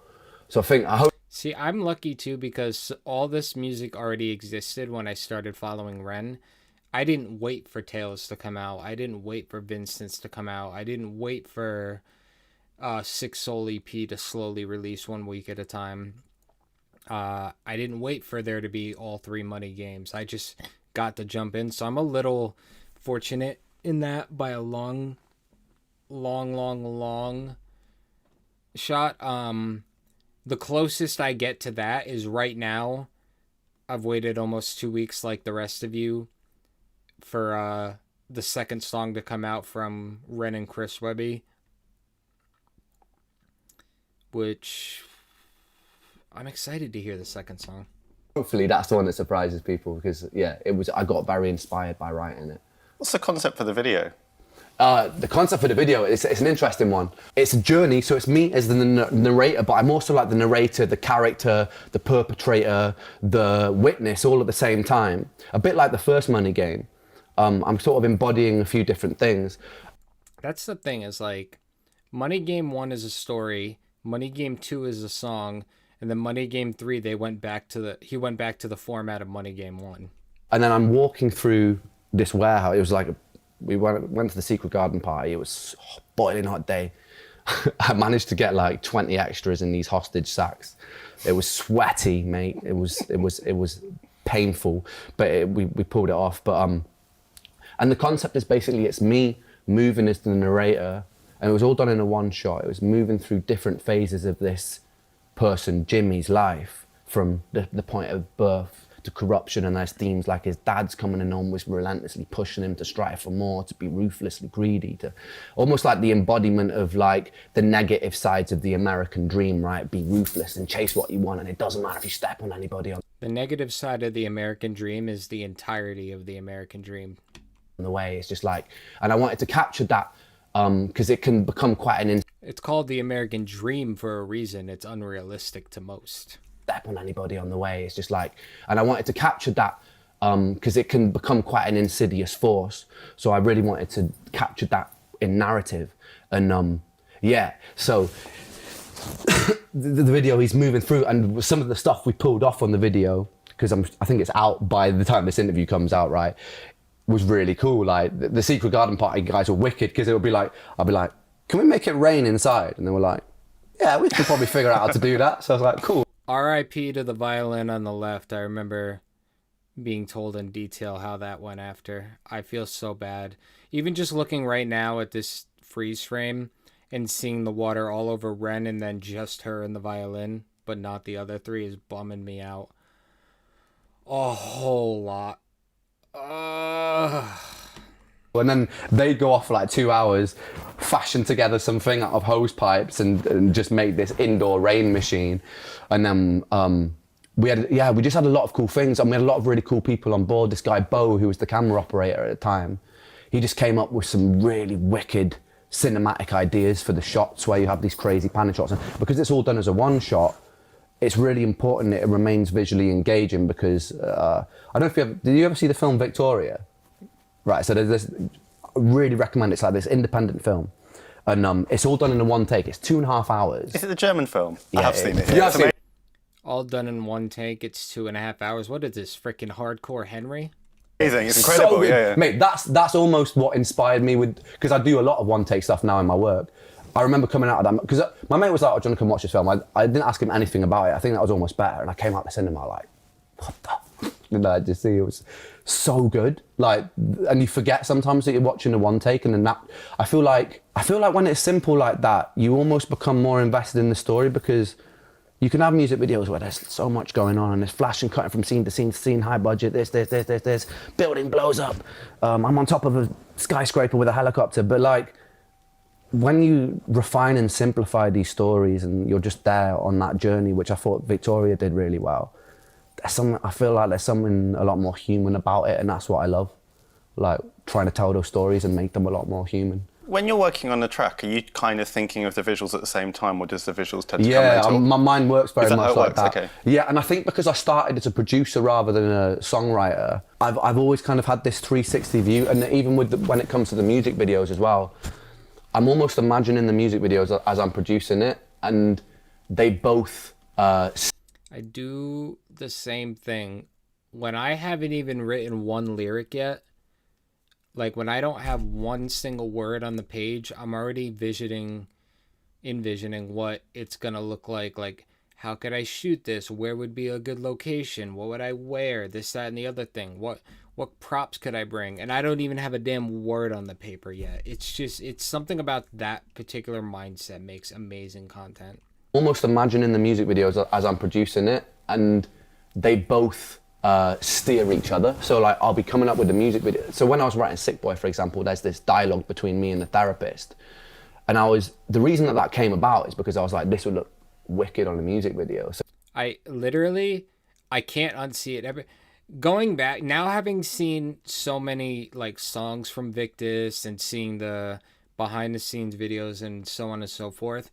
So I hope... See, I'm lucky too because all this music already existed when I started following Ren. I didn't wait for Tales to come out. I didn't wait for Vincent's to come out. I didn't wait for Six Soul EP to slowly release 1 week at a time. I didn't wait for there to be all 3 Money Games. I just got to jump in. So I'm a little fortunate in that by a long shot. The closest I get to that is right now. I've waited almost 2 weeks like the rest of you for the second song to come out from Ren and Chris Webby, which I'm excited to hear the second song. Hopefully that's the one that surprises people because I got very inspired by writing it. What's the concept for the video? The concept for the video, it's an interesting one. It's a journey, so it's me as the narrator, but I'm also like the narrator, the character, the perpetrator, the witness, all at the same time. A bit like the first Money Game. I'm sort of embodying a few different things. That's the thing, is like, Money Game 1 is a story, Money Game 2 is a song, and then Money Game 3, he went back to the format of Money Game 1. And then I'm walking through this warehouse. It was like, we went to the Secret Garden party. It was a boiling hot day. I managed to get like 20 extras in these hostage sacks. It was sweaty, mate. It was painful, but we pulled it off. But and the concept is basically it's me moving as the narrator, and it was all done in a one shot. It was moving through different phases of this person, Jimmy's life, from the point of birth to corruption, and there's themes like his dad's coming in almost relentlessly pushing him to strive for more, to be ruthlessly greedy, to almost like the embodiment of like the negative sides of the American dream, right? Be ruthless and chase what you want, and it doesn't matter if you step on anybody. On the negative side of the American dream is the entirety of the American dream. The way it's just like, and I wanted to capture that because it can become quite it's called the American dream for a reason. It's unrealistic to most. Step on anybody on the way. It's just like, and I wanted to capture that because it can become quite an insidious force. So I really wanted to capture that in narrative. And so the video he's moving through, and some of the stuff we pulled off on the video, because I think it's out by the time this interview comes out, right, was really cool. Like the Secret Garden party guys were wicked because it would be like, I'll be like, can we make it rain inside? And they were like, yeah, we could probably figure out how to do that. So I was like, cool. R.I.P. to the violin on the left. I remember being told in detail how that went after. I feel so bad. Even just looking right now at this freeze frame and seeing the water all over Ren and then just her and the violin, but not the other 3, is bumming me out a whole lot. And then they'd go off for like 2 hours, fashion together something out of hose pipes and just make this indoor rain machine. And then we just had a lot of cool things, and we had a lot of really cool people on board. This guy, Bo, who was the camera operator at the time, he just came up with some really wicked cinematic ideas for the shots where you have these crazy panning shots. And because it's all done as a one shot, it's really important that it remains visually engaging because, I don't know if did you ever see the film Victoria? Right, so there's this, I really recommend it. It's like this independent film. And it's all done in a one take. It's 2.5 hours. Is it the German film? Yeah, I have seen it. Yeah, I've seen it. All done in one take. It's 2.5 hours. What is this, freaking Hardcore Henry? Amazing, it's incredible, so good. Yeah. Mate, that's almost what inspired me with, because I do a lot of one take stuff now in my work. I remember coming out of that, because my mate was like, oh, do you want to come watch this film? I didn't ask him anything about it. I think that was almost better. And I came out the cinema like, what the did I just see? It was so good. Like, and you forget sometimes that you're watching the one take, and then that, I feel like when it's simple like that, you almost become more invested in the story, because you can have music videos where there's so much going on and there's flash and cutting from scene to scene, high budget, this, building blows up. I'm on top of a skyscraper with a helicopter. But like, when you refine and simplify these stories and you're just there on that journey, which I thought Victoria did really well, I feel like there's something a lot more human about it, and that's what I love. Like, trying to tell those stories and make them a lot more human. When you're working on the track, are you kind of thinking of the visuals at the same time, or does the visuals tend to come later? Yeah, my mind works very much like that. Okay. Yeah, and I think because I started as a producer rather than a songwriter, I've always kind of had this 360 view, and even when it comes to the music videos as well, I'm almost imagining the music videos as I'm producing it, and they both... I do the same thing. When I haven't even written one lyric yet, like when I don't have one single word on the page, I'm already envisioning what it's gonna look like. Like, how could I shoot this? Where would be a good location? What would I wear? This, that, and the other thing. What props could I bring? And I don't even have a damn word on the paper yet. It's something about that particular mindset makes amazing content. Almost imagining the music videos as I'm producing it, and they both steer each other. So like, I'll be coming up with the music video. So when I was writing Sick Boy, for example, there's this dialogue between me and the therapist, and the reason that came about is because I was like, this would look wicked on a music video. So I can't unsee it. Going back now, having seen so many like songs from Victus and seeing the behind the scenes videos and so on and so forth,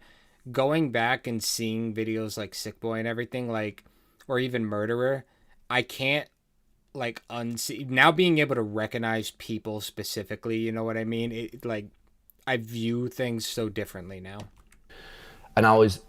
going back and seeing videos like Sick Boy and everything, like, or even Murderer, I can't like unsee now being able to recognize people specifically, you know what I mean? It, like, I view things so differently now. And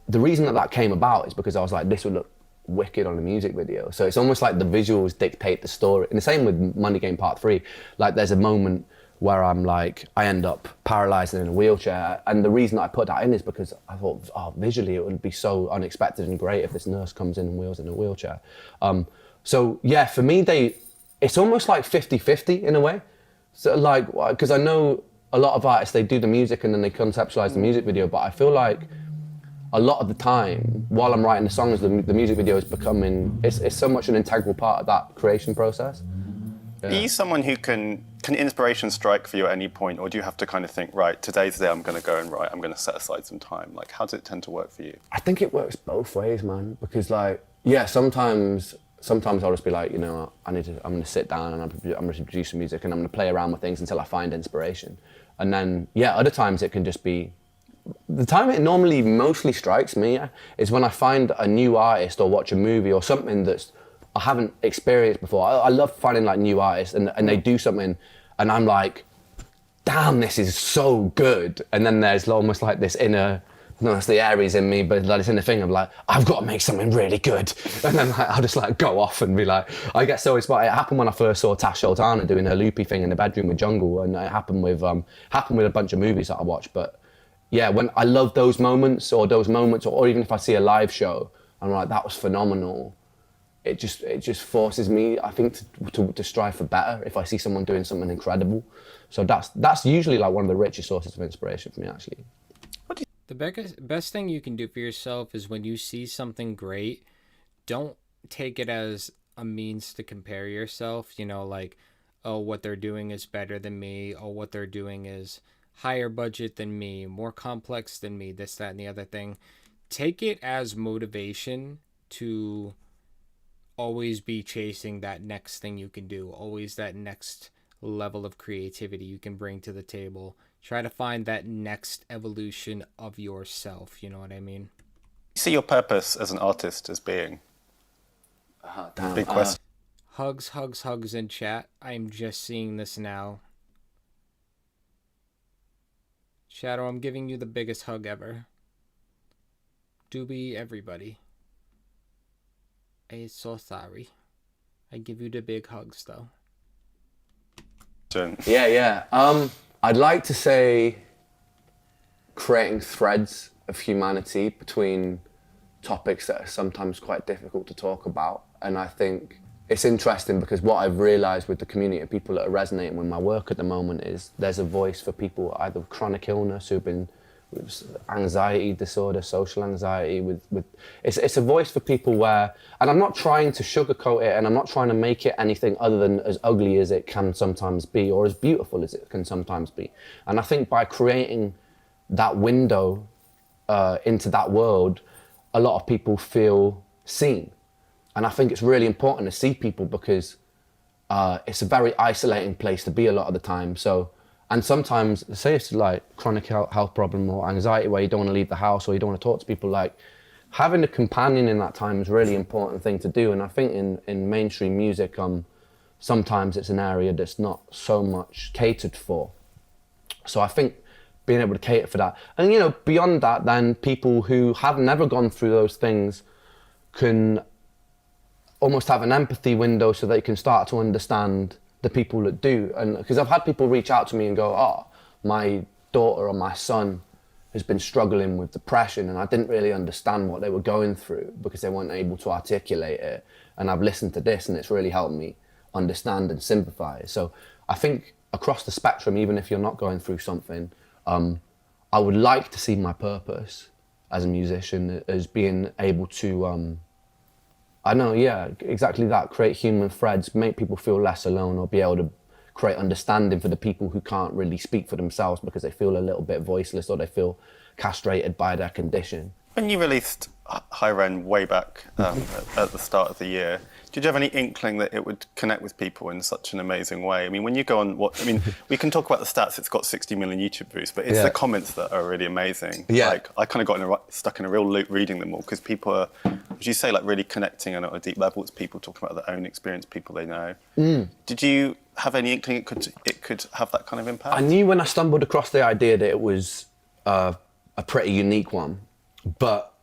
the reason that came about is because I was like, this would look wicked on a music video. So it's almost like the visuals dictate the story. And the same with Money Game Part 3. Like, there's a moment where I'm like, I end up paralyzed in a wheelchair. And the reason I put that in is because I thought, visually it would be so unexpected and great if this nurse comes in and wheels in a wheelchair. So yeah, for me, it's almost like 50-50 in a way. So like, because I know a lot of artists, they do the music and then they conceptualize the music video, but I feel like a lot of the time, while I'm writing the songs, the music video is becoming, it's so much an integral part of that creation process. Yeah. Are you someone who can inspiration strike for you at any point, or do you have to kind of think, right, today's the day I'm going to go and write, I'm going to set aside some time? Like, how does it tend to work for you? I think it works both ways, man, because like, yeah, sometimes I'll just be like, you know, I'm going to sit down and I'm going to produce some music and I'm going to play around with things until I find inspiration. And then, yeah, other times it can just be, the time it normally mostly strikes me is when I find a new artist or watch a movie or something that's I haven't experienced before. I love finding like new artists and they do something and I'm like, damn, this is so good. And then there's almost like this inner, no, it's the Aries in me, but like it's in the thing of like, I've got to make something really good. And then like, I'll just like go off and be like, I get so inspired. It happened when I first saw Tash Sultana doing her loopy thing in the bedroom with Jungle, and it happened with a bunch of movies that I watched. But yeah, when I love those moments, or even if I see a live show, I'm like, that was phenomenal. It just forces me, I think, to strive for better if I see someone doing something incredible. So that's usually like one of the richest sources of inspiration for me, actually. The best thing you can do for yourself is when you see something great, don't take it as a means to compare yourself, you know, like, oh, what they're doing is better than me, oh, what they're doing is higher budget than me, more complex than me, this, that, and the other thing. Take it as motivation to always be chasing that next thing you can do, always that next level of creativity you can bring to the table. Try to find that next evolution of yourself, you know what I mean? You see your purpose as an artist as being? Big question. Hugs in chat. I'm just seeing this now. Shadow, I'm giving you the biggest hug ever. Doobie, everybody. I'm so sorry. I give you the big hugs, though. Yeah. I'd like to say creating threads of humanity between topics that are sometimes quite difficult to talk about. And I think it's interesting because what I've realised with the community of people that are resonating with my work at the moment is there's a voice for people either with chronic illness, who've been with anxiety disorder, social anxiety, it's a voice for people where, and I'm not trying to sugarcoat it and I'm not trying to make it anything other than as ugly as it can sometimes be or as beautiful as it can sometimes be. And I think by creating that window into that world, a lot of people feel seen. And I think it's really important to see people because it's a very isolating place to be a lot of the time. And sometimes, say it's like chronic health problem or anxiety where you don't want to leave the house or you don't want to talk to people, like having a companion in that time is a really important thing to do. And I think in mainstream music, sometimes it's an area that's not so much catered for. So I think being able to cater for that. And, you know, beyond that, then people who have never gone through those things can almost have an empathy window so they can start to understand the people that do. And because I've had people reach out to me and go, oh, my daughter or my son has been struggling with depression and I didn't really understand what they were going through because they weren't able to articulate it. And I've listened to this and it's really helped me understand and sympathize. So I think across the spectrum, even if you're not going through something, I would like to see my purpose as a musician as being able to, I know, yeah, exactly that. Create human threads, make people feel less alone or be able to create understanding for the people who can't really speak for themselves because they feel a little bit voiceless or they feel castrated by their condition. When you released High Ren way back at the start of the year, did you have any inkling that it would connect with people in such an amazing way? I mean, when you go on we can talk about the stats, it's got 60 million YouTube views, but it's the comments that are really amazing. Yeah. Like, I kind of got stuck in a real loop reading them all because people are, as you say, like really connecting on a deep level. It's people talking about their own experience, people they know. Did you have any inkling it could have that kind of impact? I knew when I stumbled across the idea that it was a pretty unique one, but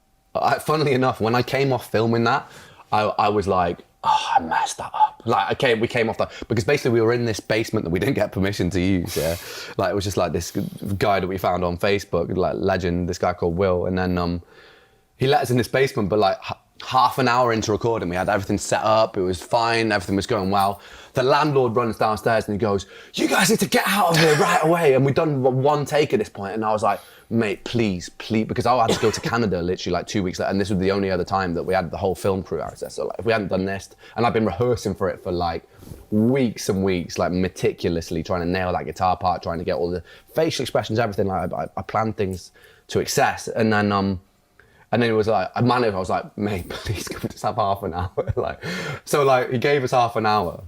funnily enough, when I came off filming that, I was like, oh, I messed that up. Like, we came off that, because basically we were in this basement that we didn't get permission to use, yeah? Like, it was just like this guy that we found on Facebook, like legend, this guy called Will, and then he let us in this basement, but like half an hour into recording, we had everything set up, it was fine, everything was going well. The landlord runs downstairs and he goes, you guys need to get out of here right away. And we'd done one take at this point, and I was like, mate, please, because I had to go to Canada literally like 2 weeks later, and this was the only other time that we had the whole film crew out there. So like, if we hadn't done this, and I've been rehearsing for it for like weeks and weeks, like meticulously trying to nail that guitar part, trying to get all the facial expressions, everything. Like I planned things to excess, and then it was like, I was like, mate, please, can we just have half an hour? So he gave us half an hour.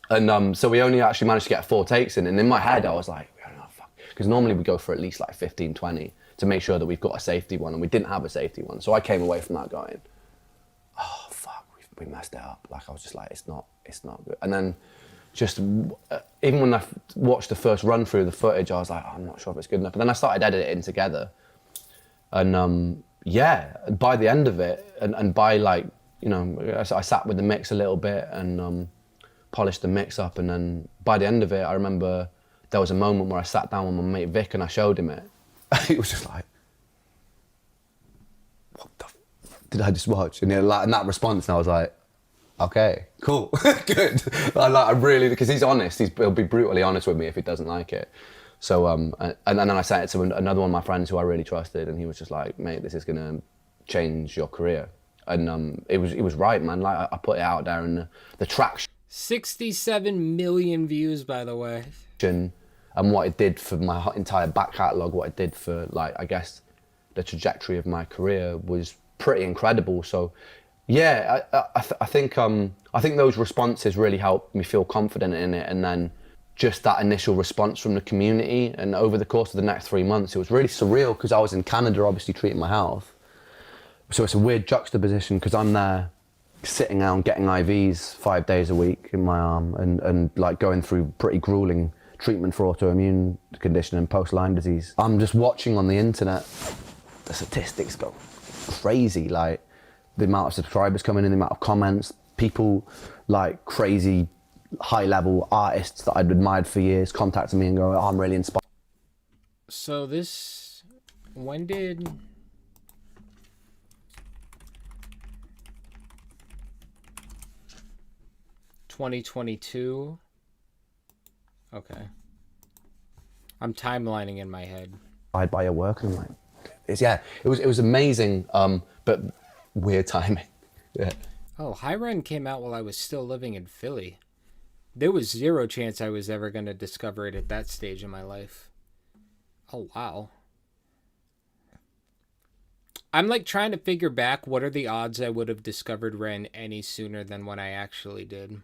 And so we only actually managed to get 4 takes in. And in my head, I was like, oh, fuck. Because normally we go for at least like 15, 20 to make sure that we've got a safety one. And we didn't have a safety one. So I came away from that going, oh, fuck, we messed it up. Like, I was just like, it's not good. And then just, even when I watched the first run through the footage, I was like, oh, I'm not sure if it's good enough. But then I started editing together. And yeah, by the end of it, and by like, you know, I sat with the mix a little bit and polished the mix up, and then by the end of it, I remember there was a moment where I sat down with my mate Vic and I showed him it. He was just like, what the did I just watch? And, and that response, and I was like, okay, cool, good. I really, because he's honest, he'll be brutally honest with me if he doesn't like it. So, and then I sent it to another one of my friends who I really trusted, and he was just like, mate, this is gonna change your career. And it was right, man. Like, I put it out there, and the traction. 67 million views, by the way. And what it did for my entire back catalogue, what it did for, like, I guess, the trajectory of my career was pretty incredible. So, yeah, I think those responses really helped me feel confident in it, and then just that initial response from the community. And over the course of the next 3 months, it was really surreal because I was in Canada, obviously treating my health. So it's a weird juxtaposition because I'm there sitting down getting IVs 5 days a week in my arm and like going through pretty grueling treatment for autoimmune condition and post-Lyme disease. I'm just watching on the internet, the statistics go crazy, like the amount of subscribers coming in, the amount of comments, people like crazy high-level artists that I'd admired for years contacting me and going, oh, I'm really inspired. So this When did... ...2022? Okay. I'm timelining in my head. By your work, and I'm like, it was amazing, but weird timing. Yeah. Oh, High Run came out while I was still living in Philly. There was zero chance I was ever going to discover it at that stage in my life. Oh, wow. I'm like trying to figure back what are the odds I would have discovered Ren any sooner than when I actually did.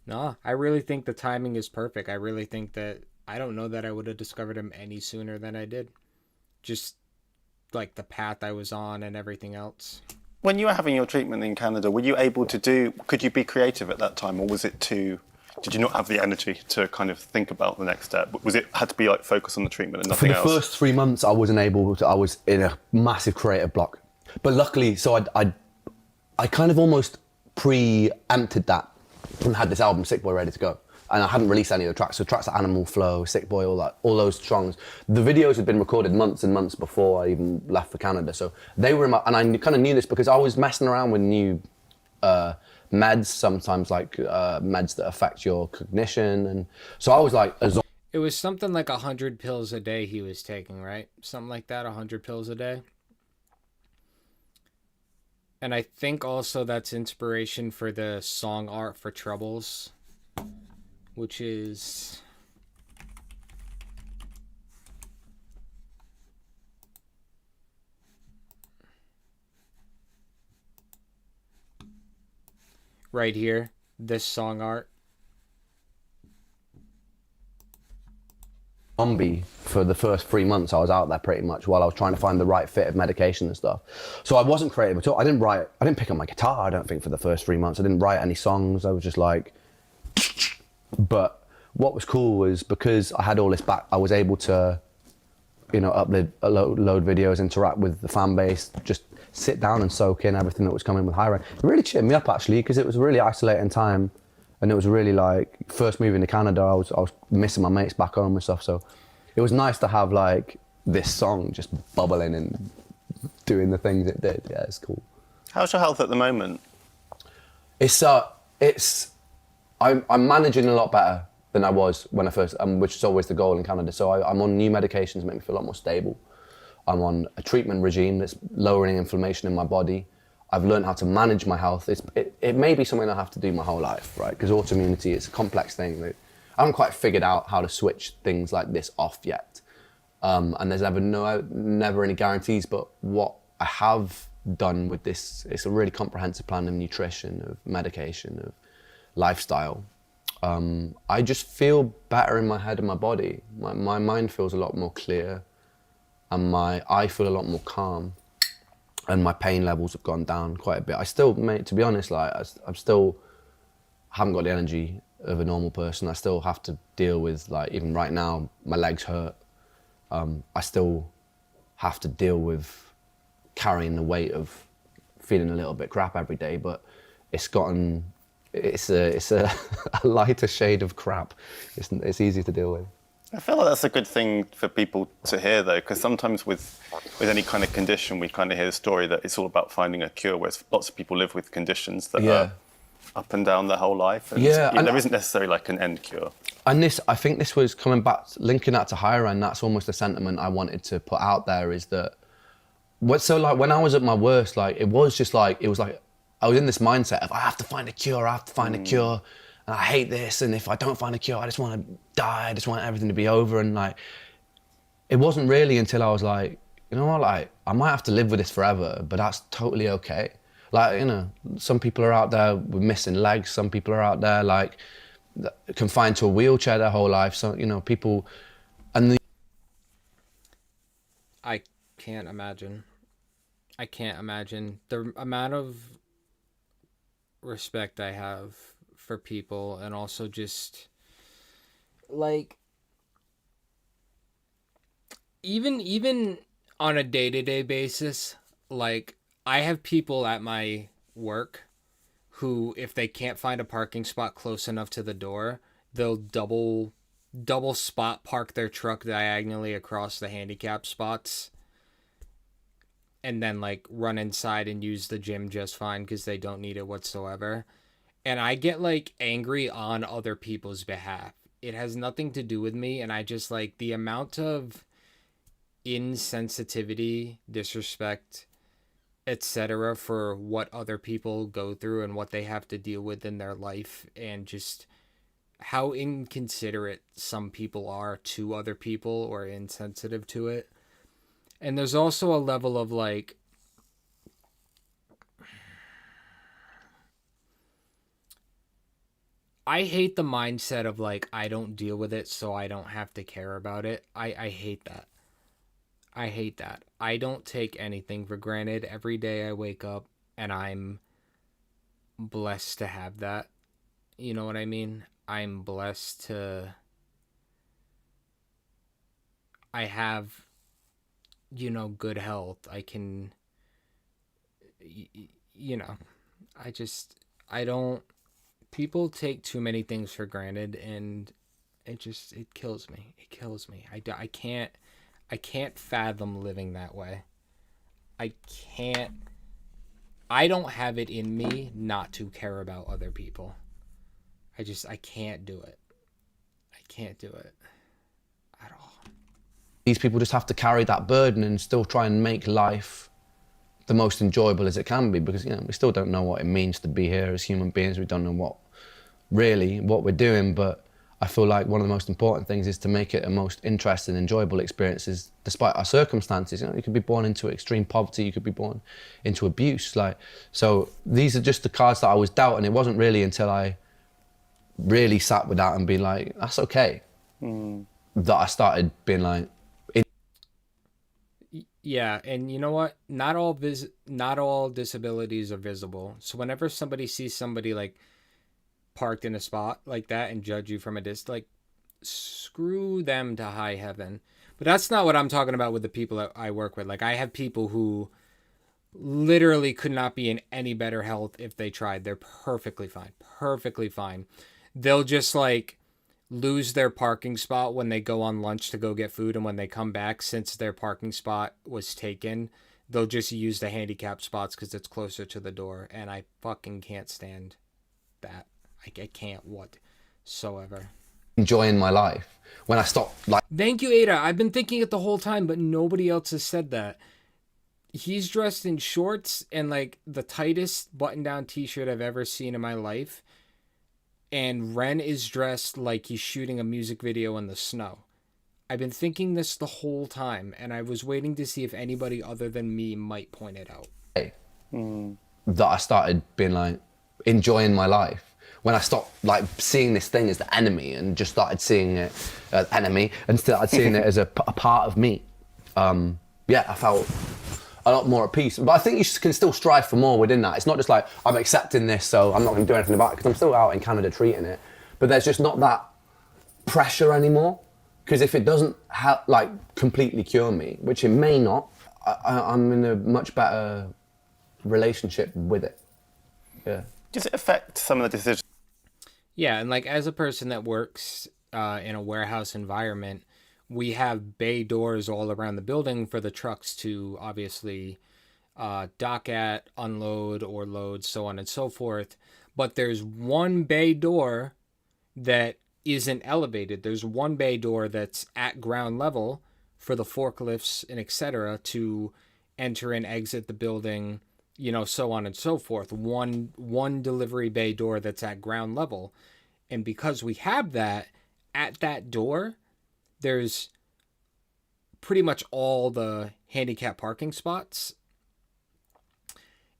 No, I really think the timing is perfect. I really think that I don't know that I would have discovered him any sooner than I did. Just like the path I was on and everything else. When you were having your treatment in Canada, were you able to could you be creative at that time, or was it did you not have the energy to kind of think about the next step? Had to be like focus on the treatment and nothing else? For the first 3 months, I wasn't able to, I was in a massive creative block. But luckily, so I kind of almost preempted that and had this album, Sick Boy, ready to go. And I hadn't released any of the tracks. So tracks like Animal Flow, Sick Boy, all those songs. The videos had been recorded months and months before I even left for Canada. So they were in my, and I kind of knew this because I was messing around with new meds, sometimes like meds that affect your cognition. And so I was like, it was something like 100 pills a day he was taking, right? Something like that, 100 pills a day. And I think also that's inspiration for the song art for Troubles, which is right here, this song art. Zombie for the first 3 months. I was out there pretty much while I was trying to find the right fit of medication and stuff. So I wasn't creative at all. I didn't pick up my guitar, I don't think, for the first 3 months. I didn't write any songs. I was just like, but what was cool was because I had all this back, I was able to, upload load videos, interact with the fan base, just sit down and soak in everything that was coming with High Run. It really cheered me up actually, because it was a really isolating time. And it was really like, first moving to Canada, I was missing my mates back home and stuff. So it was nice to have like this song just bubbling and doing the things it did. Yeah, it's cool. How's your health at the moment? I'm managing a lot better than I was when I first, which is always the goal in Canada. So I'm on new medications that make me feel a lot more stable. I'm on a treatment regime that's lowering inflammation in my body. I've learned how to manage my health. It may be something I have to do my whole life, right? Because autoimmunity is a complex thing that I haven't quite figured out how to switch things like this off yet. And there's never any guarantees, but what I have done with this, it's a really comprehensive plan of nutrition, of medication, of lifestyle. I just feel better in my head and my body. My mind feels a lot more clear, and I feel a lot more calm. And my pain levels have gone down quite a bit. I still, mate, to be honest, like I'm still haven't got the energy of a normal person. I still have to deal with, like, even right now, my legs hurt. I still have to deal with carrying the weight of feeling a little bit crap every day. But it's a lighter shade of crap. It's easy to deal with. I feel like that's a good thing for people to hear, though, because sometimes with any kind of condition, we kind of hear the story that it's all about finding a cure, whereas lots of people live with conditions that are up and down their whole life. And there isn't necessarily like an end cure. And I think this was coming back, linking that to Higher End, that's almost the sentiment I wanted to put out there, is that, when I was at my worst, like, it was like, I was in this mindset of, I have to find a cure, a cure. And I hate this, and if I don't find a cure, I just want to die, I just want everything to be over. And like, it wasn't really until I was like, you know what, like, I might have to live with this forever, but that's totally okay. Like, some people are out there with missing legs, some people are out there like confined to a wheelchair their whole life. So, people, and I can't imagine the amount of respect I have for people, and also just like even on a day-to-day basis, like, I have people at my work who, if they can't find a parking spot close enough to the door, they'll double double spot park their truck diagonally across the handicap spots and then like run inside and use the gym just fine because they don't need it whatsoever. And I get like angry on other people's behalf. It has nothing to do with me, and I just like the amount of insensitivity, disrespect, etc. for what other people go through and what they have to deal with in their life, and just how inconsiderate some people are to other people or insensitive to it. And there's also a level of like, I hate the mindset of like, I don't deal with it, so I don't have to care about it. I hate that. I hate that. I don't take anything for granted. Every day I wake up and I'm blessed to have that. You know what I mean? I'm blessed to... I have, you know, good health. I can... You know, I don't... People take too many things for granted, and it kills me. It kills me. I can't fathom living that way. I don't have it in me not to care about other people. I can't do it. I can't do it at all. These people just have to carry that burden and still try and make life the most enjoyable as it can be, because, you know, we still don't know what it means to be here as human beings. We don't know what we're doing, but I feel like one of the most important things is to make it a most interesting, enjoyable experiences despite our circumstances. You know, you could be born into extreme poverty, you could be born into abuse. So these are just the cards that I was dealt, and it wasn't really until I really sat with that and be like, that's okay, that I started being like... Yeah, and you know what? Not all disabilities are visible. So whenever somebody sees somebody like parked in a spot like that and judge you from a distance, like, screw them to high heaven. But that's not what I'm talking about with the people that I work with. Like, I have people who literally could not be in any better health if they tried. They're perfectly fine. Perfectly fine. They'll just like lose their parking spot when they go on lunch to go get food, and when they come back, since their parking spot was taken, they'll just use the handicap spots because it's closer to the door. And I fucking can't stand that. I can't whatsoever. Enjoying my life when I stop, like... Thank you, Ada. I've been thinking it the whole time, but nobody else has said that. He's dressed in shorts and like the tightest button-down t-shirt I've ever seen in my life. And Ren is dressed like he's shooting a music video in the snow. I've been thinking this the whole time, and I was waiting to see if anybody other than me might point it out. That I started being like, enjoying my life. When I stopped like seeing this thing as the enemy and just started seeing it as enemy and started seeing it as a part of me. Yeah, I felt a lot more at peace. But I think you can still strive for more within that. It's not just like, I'm accepting this, so I'm not going to do anything about it, because I'm still out in Canada treating it. But there's just not that pressure anymore. Because if it doesn't like completely cure me, which it may not, I'm in a much better relationship with it. Yeah. Does it affect some of the decisions? Yeah, and like as a person that works in a warehouse environment, we have bay doors all around the building for the trucks to obviously dock at, unload or load, so on and so forth. But there's one bay door that isn't elevated. There's one bay door that's at ground level for the forklifts and etc. to enter and exit the building, you know, so on and so forth. One delivery bay door that's at ground level. And because we have that, at that door, there's pretty much all the handicap parking spots.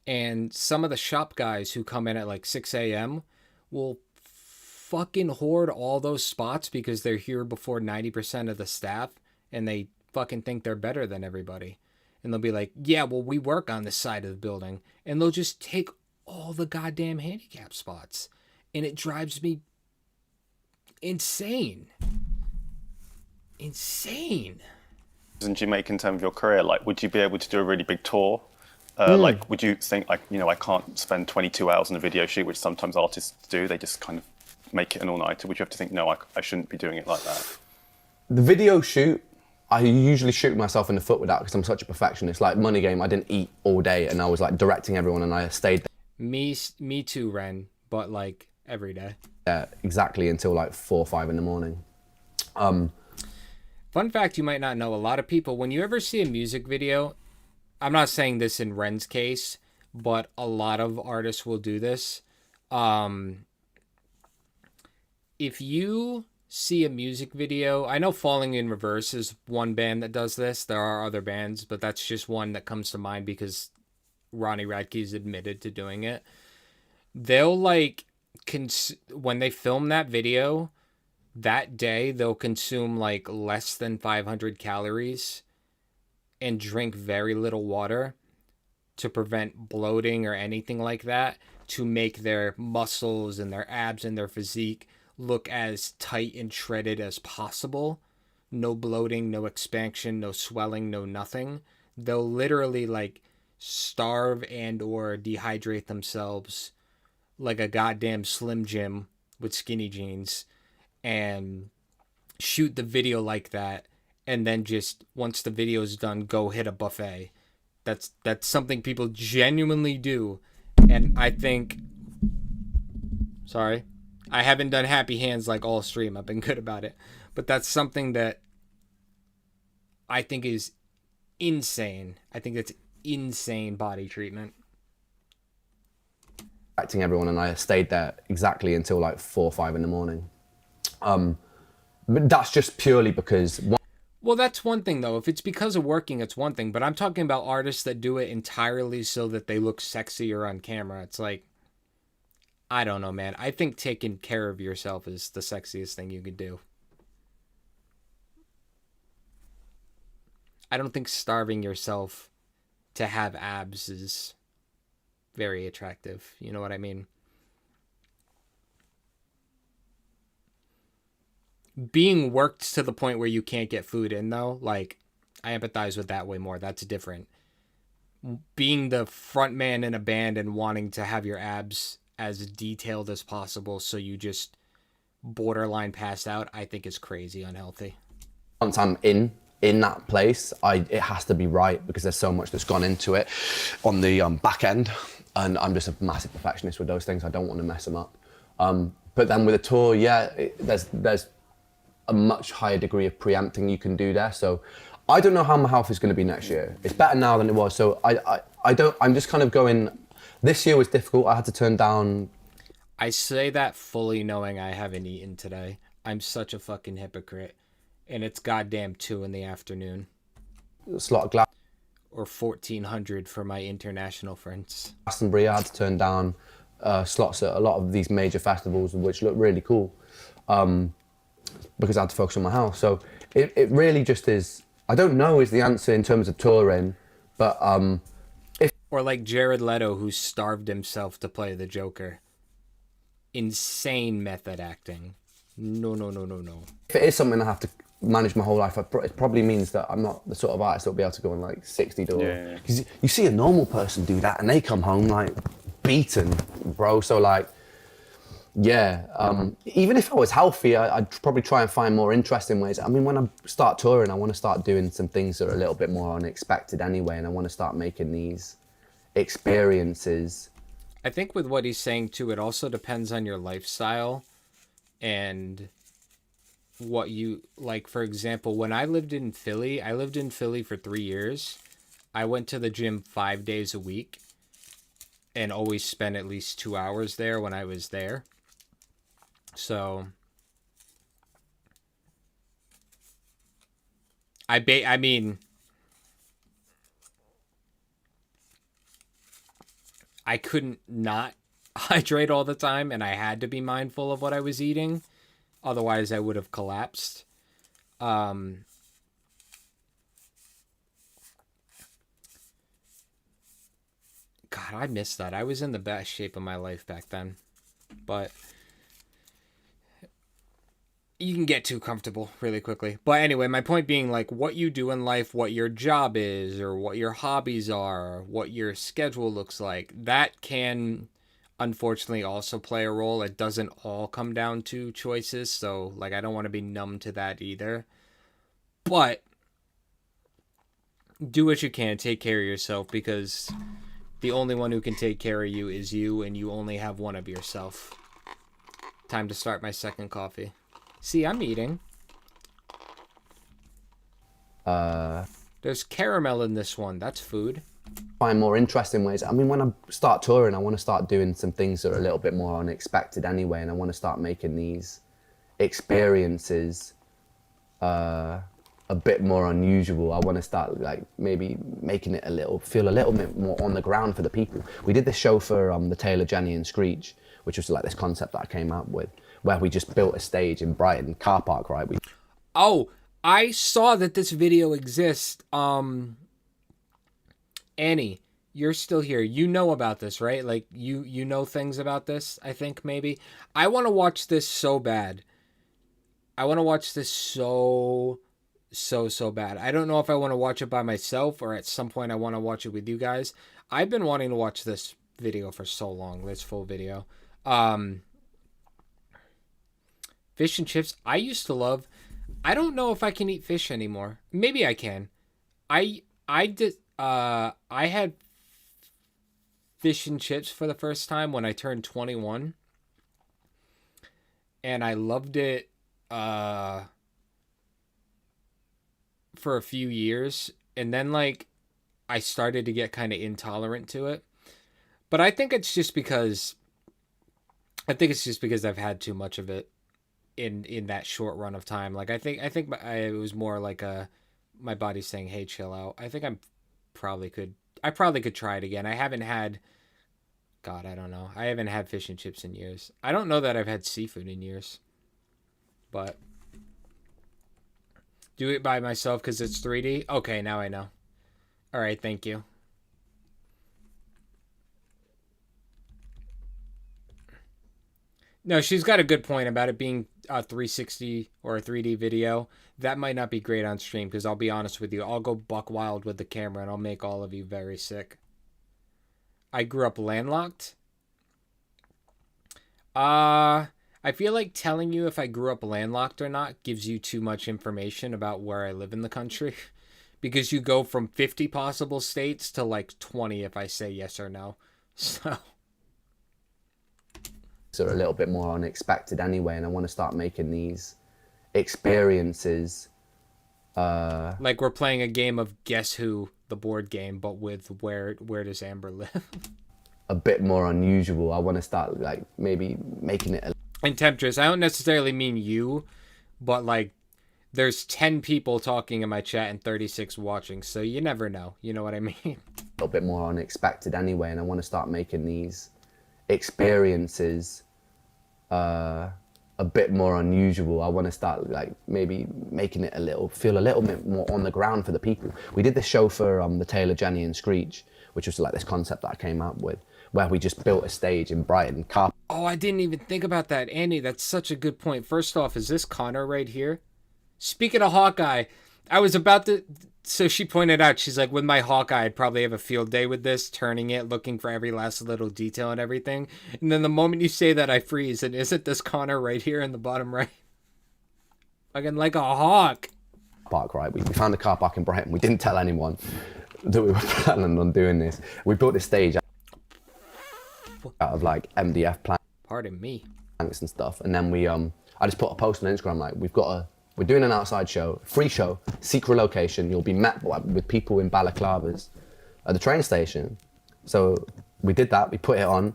And some of the shop guys who come in at like 6 a.m. will fucking hoard all those spots because they're here before 90% of the staff, and they fucking think they're better than everybody. And they'll be like, yeah, well, we work on this side of the building. And they'll just take all the goddamn handicap spots. And it drives me insane. Insane. Do you make in terms of your career? Like, would you be able to do a really big tour? Like, would you think, like, you know, I can't spend 22 hours on a video shoot, which sometimes artists do. They just kind of make it an all-nighter? Would you have to think, no, I shouldn't be doing it like that? The video shoot, I usually shoot myself in the foot with that because I'm such a perfectionist. Like Money Game, I didn't eat all day and I was like directing everyone and I stayed Me too, Ren, but like every day. there exactly until like 4 or 5 in the morning. Fun fact you might not know, a lot of people, when you ever see a music video, I'm not saying this in Ren's case, but a lot of artists will do this. If you see a music video, I know Falling in Reverse is one band that does this. There are other bands, but that's just one that comes to mind because Ronnie Radke's admitted to doing it. They'll like, when they film that video, that day they'll consume like less than 500 calories and drink very little water to prevent bloating or anything like that, to make their muscles and their abs and their physique look as tight and shredded as possible. No bloating, no expansion, no swelling, no nothing. They'll literally like starve and or dehydrate themselves like a goddamn Slim Jim with skinny jeans and shoot the video like that, and then just once the video is done, go hit a buffet. That's something people genuinely do. And I think, sorry, I haven't done happy hands like all stream. I've been good about it. But that's something that I think is insane. I think that's insane body treatment. Acting everyone and I stayed there exactly until like 4 or 5 in the morning. But that's just purely because... Well, that's one thing, though. If it's because of working, it's one thing. But I'm talking about artists that do it entirely so that they look sexier on camera. It's like, I don't know, man. I think taking care of yourself is the sexiest thing you could do. I don't think starving yourself to have abs is very attractive. You know what I mean? Being worked to the point where you can't get food in, though, like, I empathize with that way more. That's different. Being the front man in a band and wanting to have your abs as detailed as possible so you just borderline pass out, I think is crazy unhealthy. Once I'm in that place, it has to be right because there's so much that's gone into it on the back end, and I'm just a massive perfectionist with those things. I don't want to mess them up. But then with a tour, there's a much higher degree of preempting you can do there. So I don't know how my health is going to be next year. It's better now than it was. So I'm just kind of going, this year was difficult. I had to turn down. I say that fully knowing I haven't eaten today. I'm such a fucking hypocrite. And it's goddamn 2 in the afternoon. Slot of glass. Or 1400 for my international friends. Glastonbury, I had to turn down slots at a lot of these major festivals, which look really cool. Because I had to focus on my health. So it really just is, I don't know is the answer in terms of touring, but Or like Jared Leto, who starved himself to play the Joker. Insane method acting. No. If it is something I have to manage my whole life, it probably means that I'm not the sort of artist that'll be able to go on like 60 door. Because you see a normal person do that and they come home like beaten, bro. So like, even if I was healthy, I'd probably try and find more interesting ways. I mean, when I start touring, I want to start doing some things that are a little bit more unexpected anyway, and I want to start making these experiences. I think with what he's saying too, it also depends on your lifestyle and what you like. For example, when I lived in Philly for 3 years. I went to the gym 5 days a week and always spent at least 2 hours there when I was there. So I mean, I couldn't not hydrate all the time, and I had to be mindful of what I was eating. Otherwise, I would have collapsed. God, I missed that. I was in the best shape of my life back then. But you can get too comfortable really quickly. But anyway, my point being, like, what you do in life, what your job is, or what your hobbies are, or what your schedule looks like, that can unfortunately also play a role. It doesn't all come down to choices, so like I don't want to be numb to that either. But do what you can, take care of yourself, because the only one who can take care of you is you, and you only have one of yourself. Time to start my second coffee. See, I'm eating. There's caramel in this one. That's food. Find more interesting ways. I mean, when I start touring, I want to start doing some things that are a little bit more unexpected anyway, and I want to start making these experiences a bit more unusual. I want to start like maybe making it feel a little bit more on the ground for the people. We did this show for the Taylor, Jenny and Screech, which was like this concept that I came up with, where we just built a stage in Brighton car park, right? Oh, I saw that this video exists. Annie, you're still here. You know about this, right? Like you know things about this, I think maybe. I want to watch this so bad. I want to watch this so bad. I don't know if I want to watch it by myself or at some point I want to watch it with you guys. I've been wanting to watch this video for so long, this full video. Fish and chips, I used to love. I don't know if I can eat fish anymore. Maybe I can. I had fish and chips for the first time when I turned 21. And I loved it for a few years. And then like I started to get kind of intolerant to it. But I think it's just because I've had too much of it in that short run of time. Like I think it was more like my body's saying, "Hey, chill out." I think I probably could try it again. I haven't had fish and chips in years. I don't know that I've had seafood in years. But do it by myself because it's 3D? Okay, now I know. All right, thank you. No, she's got a good point about it being a 360 or a 3D video. That might not be great on stream because I'll be honest with you. I'll go buck wild with the camera and I'll make all of you very sick. I grew up landlocked. I feel like telling you if I grew up landlocked or not gives you too much information about where I live in the country. Because you go from 50 possible states to like 20 if I say yes or no. So are a little bit more unexpected anyway, and I want to start making these experiences. Like we're playing a game of Guess Who, the board game, but with where does Amber live? A bit more unusual. I want to start like maybe making it. And Temptress, I don't necessarily mean you, but like there's 10 people talking in my chat and 36 watching, so you never know. You know what I mean? A little bit more unexpected anyway, and I want to start making these experiences a bit more unusual. I want to start like maybe making it feel a little bit more on the ground for the people. We did this show for the Taylor, Jenny and Screech, which was like this concept that I came up with, where we just built a stage in Brighton car. Oh, I didn't even think about that, Andy. That's such a good point. First off, is this Connor right here? Speaking of Hawkeye, I was about to. So she pointed out, she's like, with my Hawkeye, I'd probably have a field day with this, turning it, looking for every last little detail and everything. And then the moment you say that, I freeze. And isn't this Connor right here in the bottom right? Fucking like a hawk. Park, right? We found a car park in Brighton. We didn't tell anyone that we were planning on doing this. We built this stage out of like MDF planks. Pardon me. And stuff. And then I just put a post on Instagram like, we're doing an outside show, free show, secret location. You'll be met with people in balaclavas at the train station. So we did that. We put it on.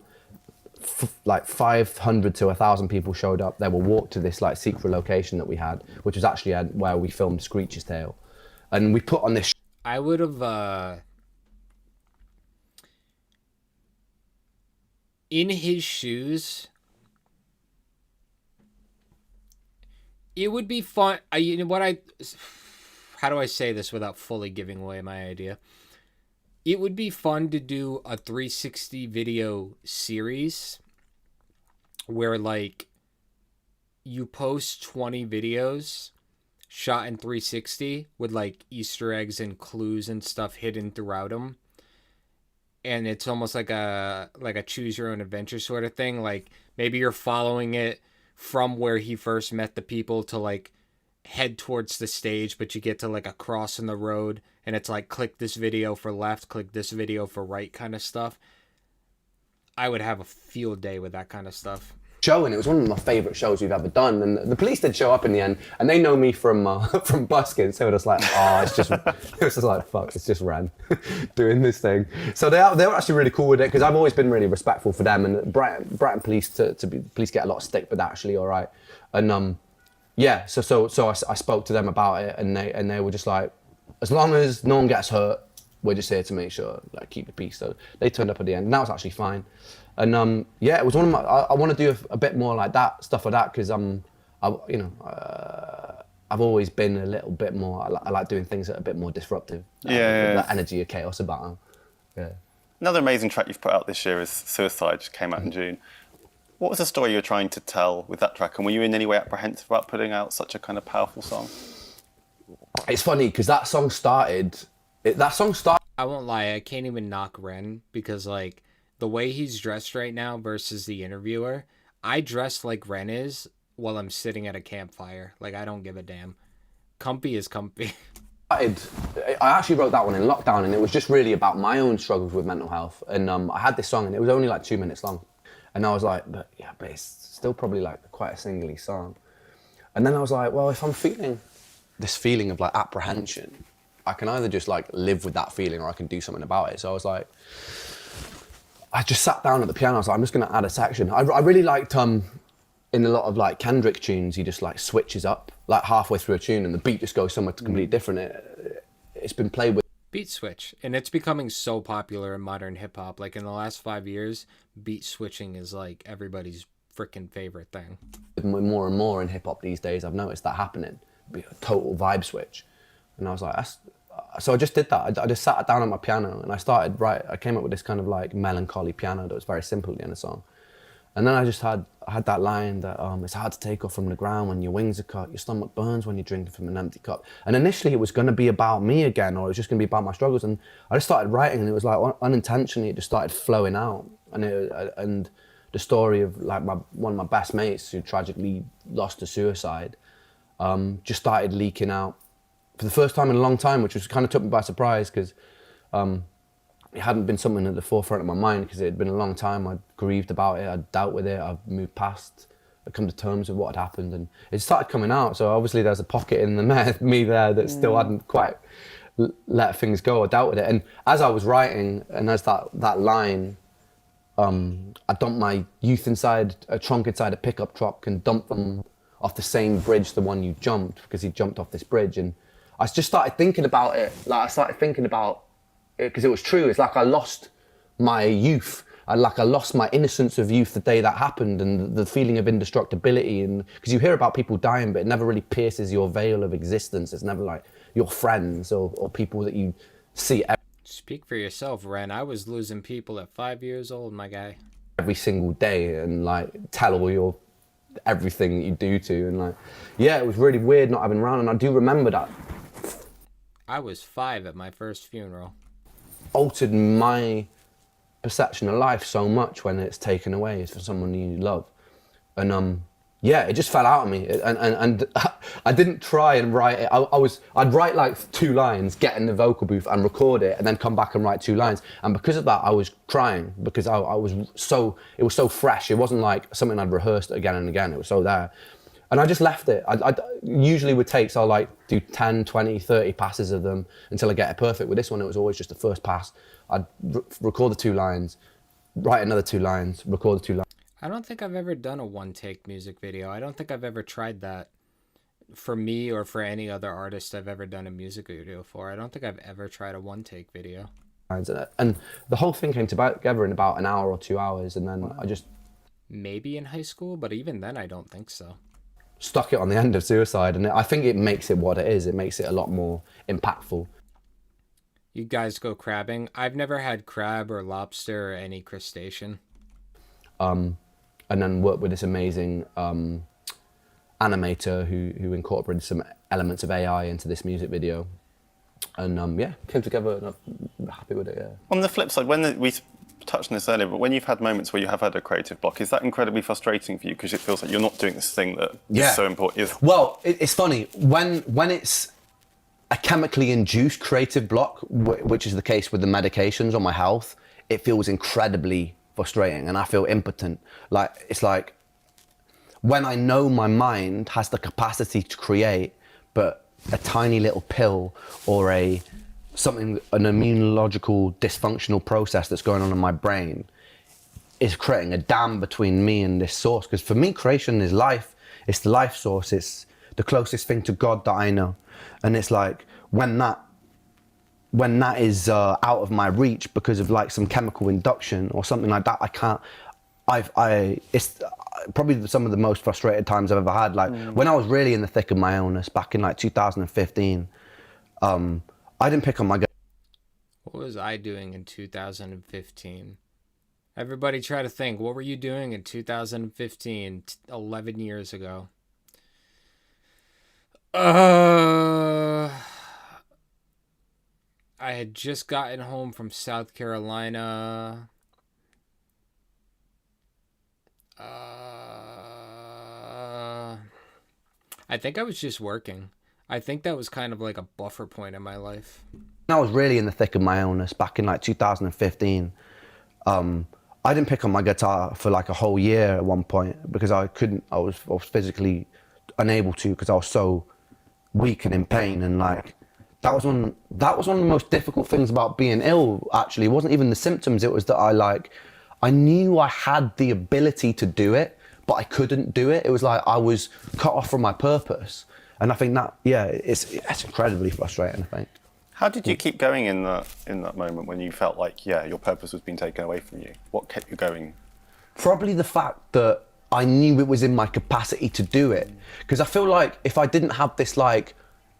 Like 500 to 1,000 people showed up. They will walk to this like secret location that we had, which was actually where we filmed Screech's Tale. And we put on this. I would have. In his shoes. It would be fun. How do I say this without fully giving away my idea? It would be fun to do a 360 video series where like you post 20 videos shot in 360 with like Easter eggs and clues and stuff hidden throughout them. and it's almost like a choose your own adventure sort of thing. Like maybe you're following it from where he first met the people to like head towards the stage, but you get to like a cross in the road and it's like click this video for left, click this video for right kind of stuff. I would have a field day with that kind of stuff. Show, and it was one of my favourite shows we've ever done, and the police did show up in the end, and they know me from from busking, so it was like, oh, it was just like, fuck, it's just Ren doing this thing. So they were actually really cool with it, because I've always been really respectful for them, and Brighton police police get a lot of stick, but they're actually all right. And yeah, so I spoke to them about it, and they were just like, as long as no one gets hurt, we're just here to make sure, like, keep the peace. So they turned up at the end, and that was actually fine. And yeah, it was one of my. I want to do a bit more like that, stuff like that, because I've always been a little bit more. I like doing things that are a bit more disruptive. That energy of chaos about them. Yeah. Another amazing track you've put out this year is Suicide, which came out in June. What was the story you were trying to tell with that track, and were you in any way apprehensive about putting out such a kind of powerful song? It's funny because that song started. I won't lie, I can't even knock Ren, because like the way he's dressed right now versus the interviewer, I dress like Ren is while I'm sitting at a campfire. Like, I don't give a damn. Comfy is comfy. I actually wrote that one in lockdown, and it was just really about my own struggles with mental health. And I had this song, and it was only like 2 minutes long. And I was like, but it's still probably like quite a singly song. And then I was like, well, if I'm feeling this feeling of like apprehension, I can either just like live with that feeling or I can do something about it. So I was like, I just sat down at the piano. I was like, I'm just going to add a section. I really liked, in a lot of like Kendrick tunes, he just like switches up like halfway through a tune and the beat just goes somewhere completely different. It's been played with. Beat switch. And it's becoming so popular in modern hip hop. Like in the last 5 years, beat switching is like everybody's freaking favorite thing. More and more in hip hop these days, I've noticed that happening. Be a total vibe switch. And I was like, so I just did that. I just sat down on my piano and I came up with this kind of like melancholy piano that was very simple at the end of the song. And then I had that line that it's hard to take off from the ground when your wings are cut, your stomach burns when you're drinking from an empty cup. And initially it was going to be about me again, or it was just going to be about my struggles. And I just started writing, and it was like unintentionally, it just started flowing out. And the story of like one of my best mates who tragically lost to suicide just started leaking out for the first time in a long time, which was kind of took me by surprise, because it hadn't been something at the forefront of my mind, because it had been a long time. I'd grieved about it, I'd dealt with it, I've moved past, I'd come to terms with what had happened, and it started coming out. So obviously there's a pocket in me there that still hadn't quite let things go or dealt with it. And as I was writing, and as that line, I dumped my youth inside a trunk inside a pickup truck and dumped them off the same bridge, the one you jumped, because he jumped off this bridge. And I just started thinking about it. Like I started thinking about it because it was true. It's like I lost my youth. I lost my innocence of youth the day that happened, and the feeling of indestructibility. And because you hear about people dying, but it never really pierces your veil of existence. It's never like your friends or people that you see. Speak for yourself, Ren. I was losing people at 5 years old, my guy. Every single day, and like tell all your everything that you do to, and like, yeah, it was really weird not having around. And I do remember that. I was 5 at my first funeral. Altered my perception of life so much when it's taken away is for someone you love. And yeah, it just fell out of me. And I didn't try and write it. I'd write like 2 lines, get in the vocal booth and record it, and then come back and write 2 lines. And because of that, I was crying, because it was so fresh. It wasn't like something I'd rehearsed again and again. It was so there. And I just left it. I usually with takes, I'll like do 10, 20, 30 passes of them until I get it perfect. With this one, it was always just the first pass. I'd record the 2 lines, write another 2 lines, record the 2 lines. I don't think I've ever done a one-take music video. I don't think I've ever tried that for me or for any other artist I've ever done a music video for. I don't think I've ever tried a one-take video. And the whole thing came together in about an hour or 2 hours, and then I just... Maybe in high school, but even then I don't think so. Stuck it on the end of Suicide, and I think it makes it what it is. It makes it a lot more impactful. You guys go crabbing? I've never had crab or lobster or any crustacean. And then worked with this amazing animator who incorporated some elements of AI into this music video. And yeah, came together, and I'm happy with it. Yeah. On the flip side, we touched on this earlier, but when you've had moments where you have had a creative block, is that incredibly frustrating for you because it feels like you're not doing this thing that is so important? Well, it's funny when it's a chemically induced creative block, which is the case with the medications on my health. It feels incredibly frustrating, and I feel impotent. Like it's like when I know my mind has the capacity to create, but a tiny little pill or an immunological dysfunctional process that's going on in my brain is creating a dam between me and this source. Because for me, creation is life. It's the life source. It's the closest thing to God that I know. And it's like when that is out of my reach because of like some chemical induction or something like that, I can't. It's probably some of the most frustrated times I've ever had. Like when I was really in the thick of my illness back in like 2015, I didn't pick on my guitar. What was I doing in 2015? Everybody try to think. What were you doing in 2015, 11 years ago? I had just gotten home from South Carolina. I think I was just working. I think that was kind of like a buffer point in my life. I was really in the thick of my illness back in like 2015. I didn't pick up my guitar for like a whole year at one point because I was physically unable to because I was so weak and in pain, and like that was one of the most difficult things about being ill. Actually, it wasn't even the symptoms. It was that I knew I had the ability to do it, but I couldn't do it. It was like I was cut off from my purpose. And I think that, it's incredibly frustrating, I think. How did you keep going in that moment when you felt like, your purpose was being taken away from you? What kept you going? Probably the fact that I knew it was in my capacity to do it. Because I feel like if I didn't have this, like,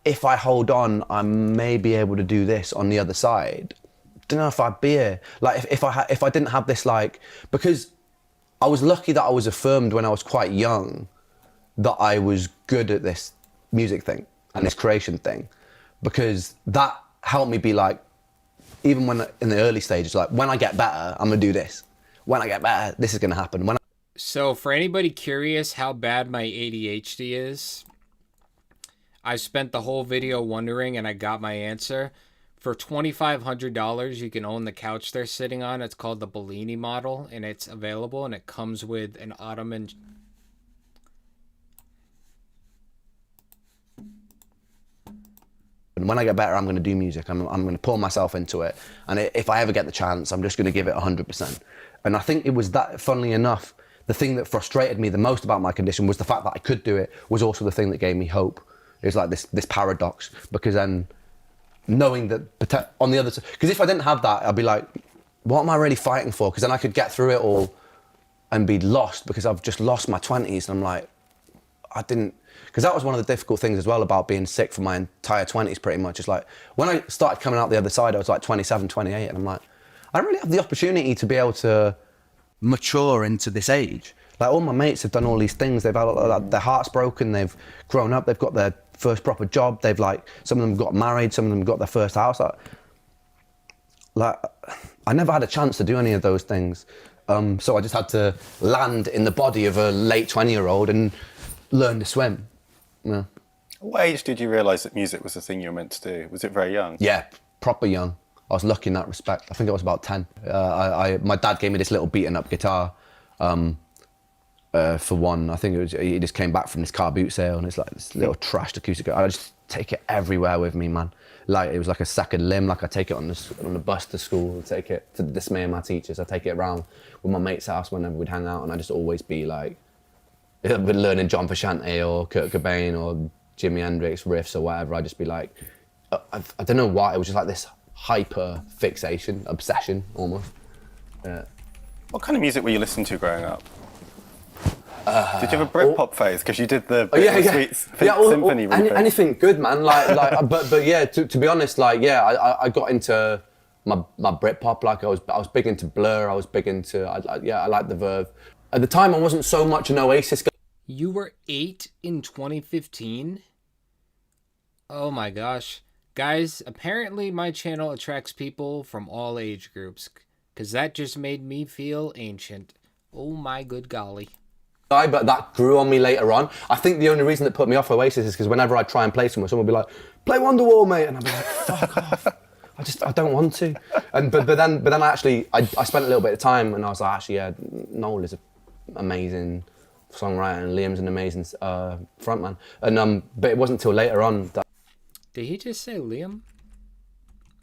if I hold on, I may be able to do this on the other side. I don't know if I'd be here. Like, if I didn't have this, like, because I was lucky that I was affirmed when I was quite young that I was good at this music thing and this creation thing, because that helped me be like, even when in the early stages, like when I get better, I'm gonna do this. When I get better, this is gonna happen. So for anybody curious how bad my ADHD is, I spent the whole video wondering and I got my answer. For $2,500, you can own the couch they're sitting on. It's called the Bellini model, and it's available, and it comes with an ottoman. And when I get better, I'm going to do music. I'm going to pour myself into it. And if I ever get the chance, I'm just going to give it 100%. And I think it was that, funnily enough, the thing that frustrated me the most about my condition was the fact that I could do it was also the thing that gave me hope. It was like this paradox, because then knowing that on the other side, because if I didn't have that, I'd be like, what am I really fighting for? Because then I could get through it all and be lost, because I've just lost my 20s. And I'm like, because that was one of the difficult things as well about being sick for my entire 20s pretty much. It's like, when I started coming out the other side, I was like 27, 28, and I'm like, I don't really have the opportunity to be able to mature into this age. Like, all my mates have done all these things. They've had their hearts broken, they've grown up, they've got their first proper job, they've like, some of them got married, some of them got their first house. Like I never had a chance to do any of those things. So I just had to land in the body of a late 20-year-old and learn to swim. Yeah. What age did you realise that music was the thing you were meant to do? Was it very young? Yeah, proper young. I was lucky in that respect. I think I was about 10. My dad gave me this little beaten up guitar. For one, I think he just came back from this car boot sale, and it's like this little trashed acoustic guitar. I just take it everywhere with me, man. Like, it was like a second limb. Like, I take it on the bus to school, take it to the dismay of my teachers. I take it around with my mate's house whenever we'd hang out, and I just always be like, I've been learning John Frusciante or Kurt Cobain or Jimi Hendrix riffs or whatever. I'd just be like, I don't know why, it was just like this hyper fixation, obsession almost. Yeah. What kind of music were you listening to growing up? Did you have a Britpop phase? Because you did the Sweet Symphony remix. Anything good, man. But yeah, to be honest, I got into my Britpop. Like, I was big into Blur. I was big into I liked the Verve. At the time, I wasn't so much an Oasis guy. You were 8 in 2015? Oh my gosh. Guys, apparently my channel attracts people from all age groups, because that just made me feel ancient. Oh my good golly. But that grew on me later on. I think the only reason that put me off Oasis is because whenever I try and play somewhere, someone will be like, play Wonderwall, mate. And I'll be like, fuck off. I don't want to. And but then actually, I spent a little bit of time and I was like, actually, yeah, Noel is an amazing songwriter and Liam's an amazing frontman. And but it wasn't until later on that. Did he just say Liam?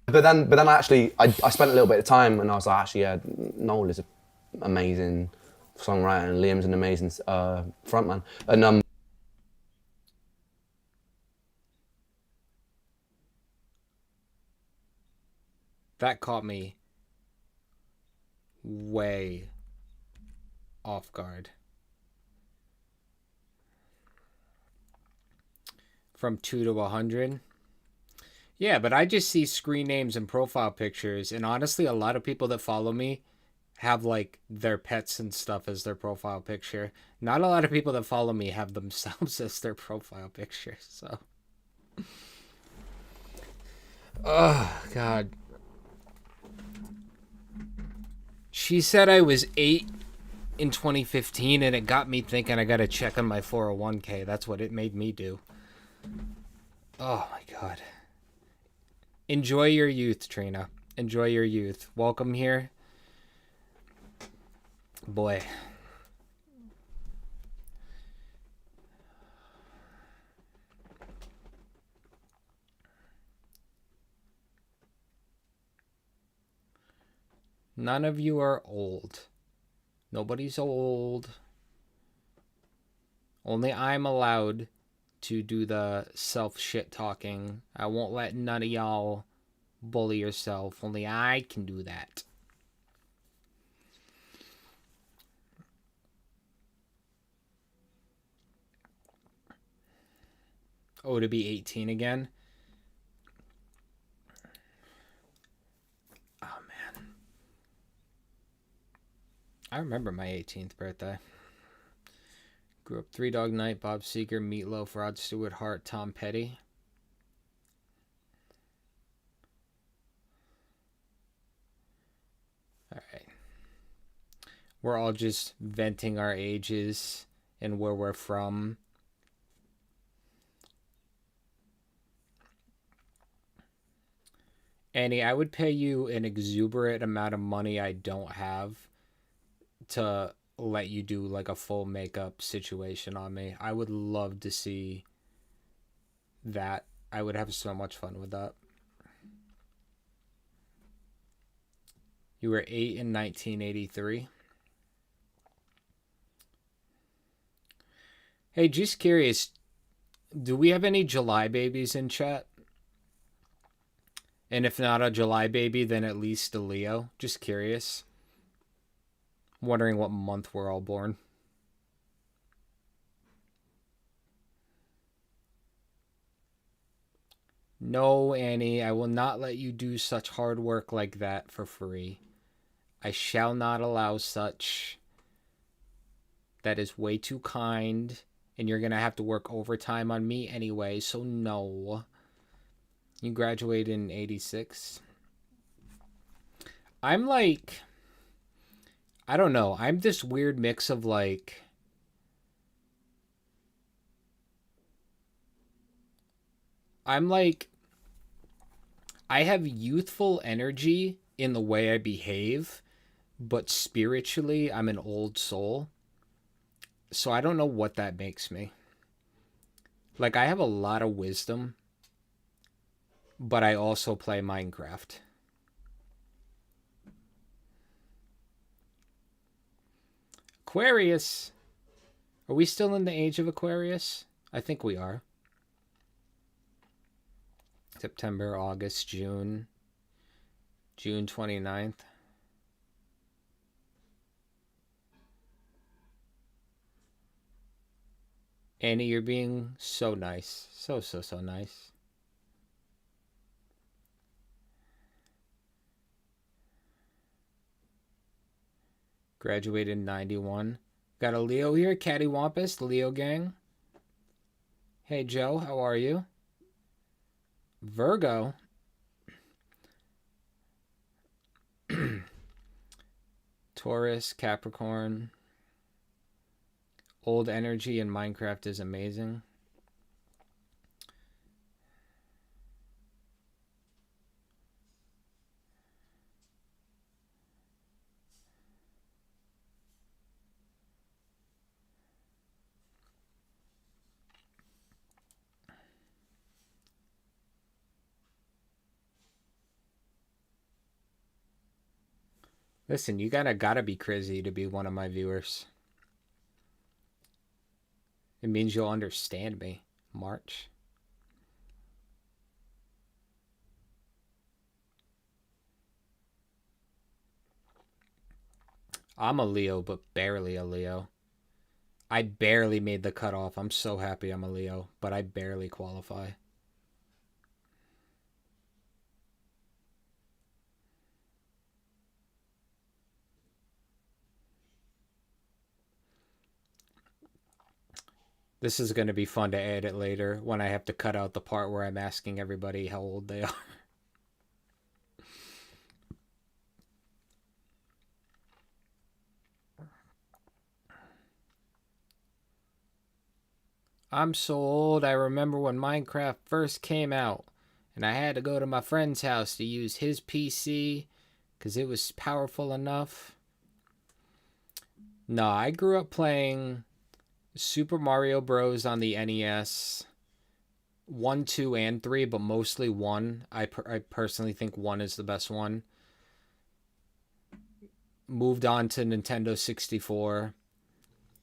But then actually, I spent a little bit of time and I was like, actually, yeah, Noel is an amazing songwriter and Liam's an amazing frontman. And that caught me way off guard. From 2 to 100. Yeah, but I just see screen names and profile pictures, and honestly, a lot of people that follow me have like their pets and stuff as their profile picture. Not a lot of people that follow me have themselves as their profile picture, so. Oh, God. She said I was 8 in 2015, and it got me thinking I gotta check on my 401k. That's what it made me do. Oh, my God. Enjoy your youth, Trina. Enjoy your youth. Welcome here. Boy. None of you are old. Nobody's old. Only I'm allowed to do the self-shit talking. I won't let none of y'all bully yourself. Only I can do that. Oh, to be 18 again? Oh, man. I remember my 18th birthday. Grew up Three Dog Night, Bob Seger, Meatloaf, Rod Stewart, Hart, Tom Petty. Alright. We're all just venting our ages and where we're from. Annie, I would pay you an exuberant amount of money I don't have to let you do like a full makeup situation on me. I would love to see that. I would have so much fun with that. You were 8 in 1983. Hey, just curious, do we have any July babies in chat? And if not a July baby, then at least a Leo. Just curious. Wondering what month we're all born. No, Annie, I will not let you do such hard work like that for free. I shall not allow such. That is way too kind, and you're going to have to work overtime on me anyway, so no. You graduated in 86. I'm like, I don't know. I'm this weird mix of like, I'm like, I have youthful energy in the way I behave, but spiritually I'm an old soul. So I don't know what that makes me. Like, I have a lot of wisdom, but I also play Minecraft. Aquarius. Are we still in the age of Aquarius? I think we are. September, August, June. June 29th. Annie, you're being so nice. So nice. Graduated in 91. Got a Leo here, Cattywampus, Leo gang. Hey Joe, how are you? Virgo. Taurus, Capricorn. Old energy in Minecraft is amazing. Listen, you gotta be crazy to be one of my viewers. It means you'll understand me. March. I'm a Leo, but barely a Leo. I barely made the cutoff. I'm so happy I'm a Leo, but I barely qualify. This is going to be fun to edit later when I have to cut out the part where I'm asking everybody how old they are. I'm so old, I remember when Minecraft first came out, and I had to go to my friend's house to use his PC because it was powerful enough. No, I grew up playing Super Mario Bros. On the NES. 1, 2, and 3, but mostly 1. I personally think 1 is the best one. Moved on to Nintendo 64.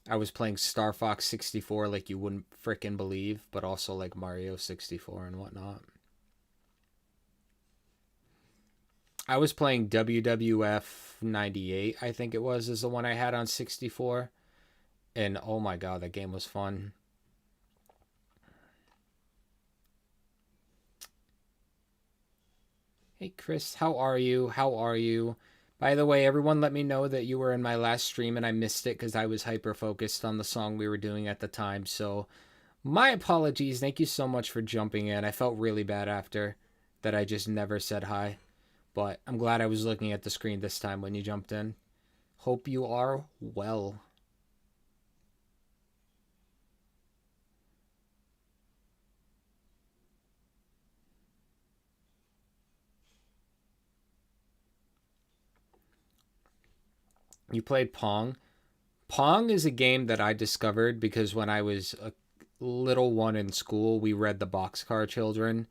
I was playing Star Fox 64 like you wouldn't frickin' believe, but also like Mario 64 and whatnot. I was playing WWF 98, I think it was, is the one I had on 64. And oh my god, that game was fun. Hey Chris, how are you? How are you? By the way, everyone let me know that you were in my last stream and I missed it because I was hyper-focused on the song we were doing at the time. So my apologies. Thank you so much for jumping in. I felt really bad after that I just never said hi. But I'm glad I was looking at the screen this time when you jumped in. Hope you are well. You played Pong? Pong is a game that I discovered because when I was a little one in school, we read the Boxcar Children,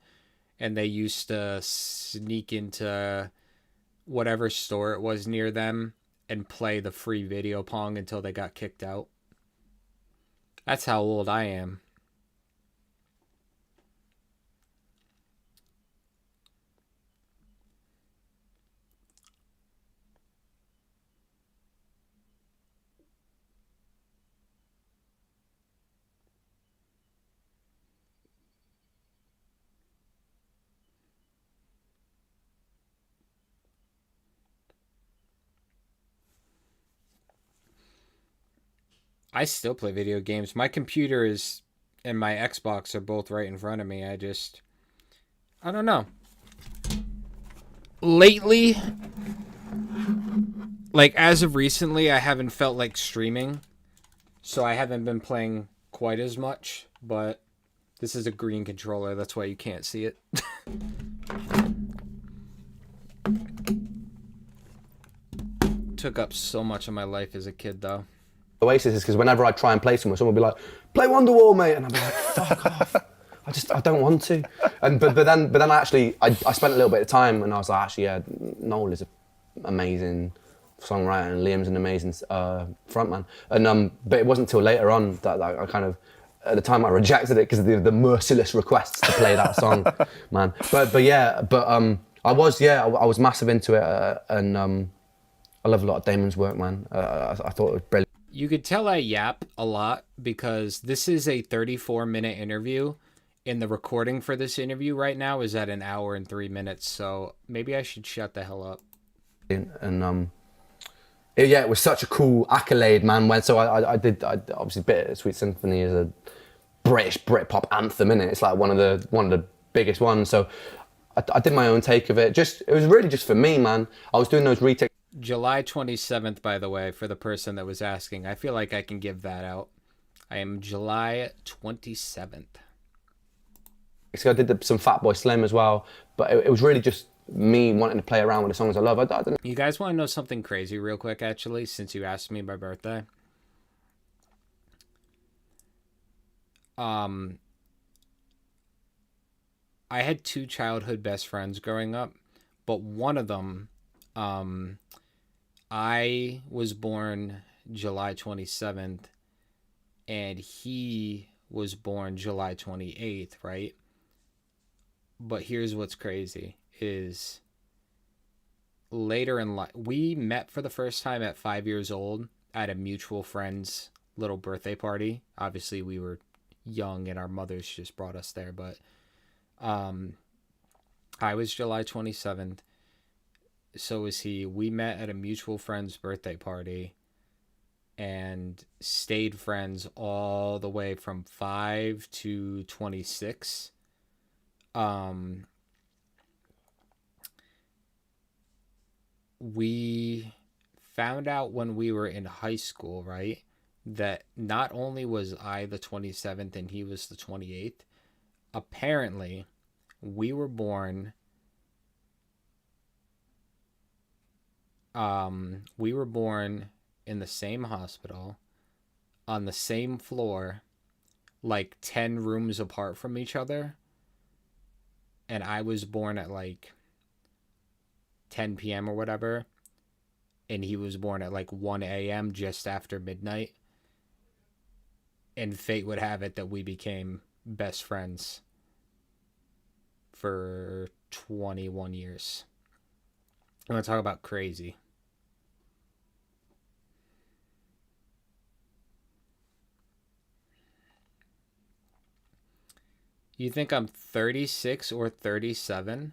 and they used to sneak into whatever store it was near them and play the free video Pong until they got kicked out. That's how old I am. I still play video games. My computer is and my Xbox are both right in front of me. I don't know. Lately, like as of recently, I haven't felt like streaming. So I haven't been playing quite as much, but this is a green controller. That's why you can't see it. Took up so much of my life as a kid, though. Oasis is because whenever I try and play somewhere, someone will be like, "Play Wonderwall, mate," and I'll be like, "Fuck off! I don't want to." And but then actually, I spent a little bit of time, and I was like, actually, yeah, Noel is an amazing songwriter, and Liam's an amazing frontman. And but it wasn't until later on that I kind of, at the time, I rejected it because of the merciless requests to play that song, man. But I was massive into it, and I love a lot of Damon's work, man. I thought it was brilliant. You could tell I yap a lot because this is a 34-minute interview, and the recording for this interview right now is at 1 hour and 3 minutes, so maybe I should shut the hell up. And it was such a cool accolade, man. I obviously Bittersweet Symphony is a British Britpop anthem, innit? It's like one of the biggest ones. So I did my own take of it. It was really just for me, man. I was doing those retakes. July 27th, by the way, for the person that was asking. I feel like I can give that out. I am July 27th. So I did some Fatboy Slim as well, but it was really just me wanting to play around with the songs I love. I don't know. You guys want to know something crazy real quick, actually, since you asked me my birthday? I had 2 childhood best friends growing up, but one of them, I was born July 27th, and he was born July 28th, right? But here's what's crazy, is later in life, we met for the first time at 5 years old at a mutual friend's little birthday party. Obviously, we were young and our mothers just brought us there, but I was July 27th. So was he. We met at a mutual friend's birthday party and stayed friends all the way from 5 to 26. We found out when we were in high school, right, that not only was I the 27th and he was the 28th, apparently we were born in the same hospital, on the same floor, like 10 rooms apart from each other. And I was born at like 10 p.m. or whatever. And he was born at like 1 a.m. just after midnight. And fate would have it that we became best friends for 21 years. I want to talk about crazy. You think I'm 36 or 37?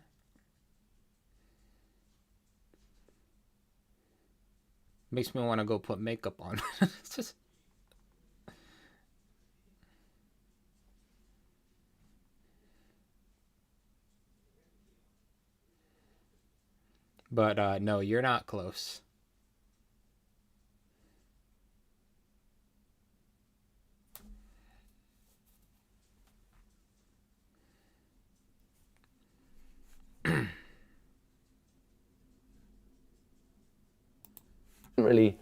Makes me want to go put makeup on. But no, you're not close. Didn't really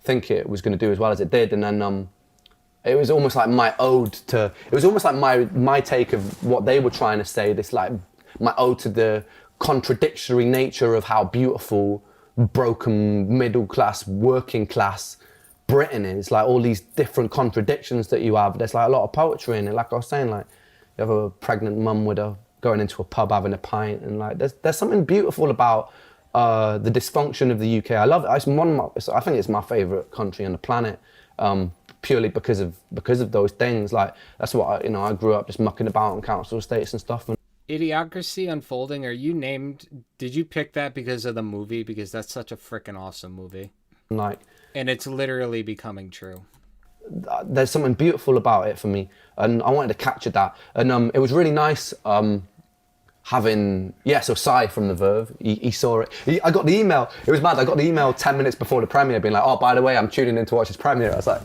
think it was going to do as well as it did, and then it was almost like my ode to. It was almost like my take of what they were trying to say. This like my ode to the contradictory nature of how beautiful broken middle class, working class Britain is. Like all these different contradictions that you have. There's like a lot of poetry in it. Like I was saying, like you have a pregnant mum with going into a pub having a pint, and like there's something beautiful about the dysfunction of the UK. I love it. I think it's my favourite country on the planet, purely because of those things. Like that's what I grew up just mucking about on council estates and stuff. And Idiocracy Unfolding. Did you pick that because of the movie? Because that's such a freaking awesome movie. And it's literally becoming true. There's something beautiful about it for me, and I wanted to capture that. And it was really nice. So Sai from The Verve, he saw it. I got the email. It was mad. I got the email 10 minutes before the premiere being like, oh, by the way, I'm tuning in to watch this premiere. I was like,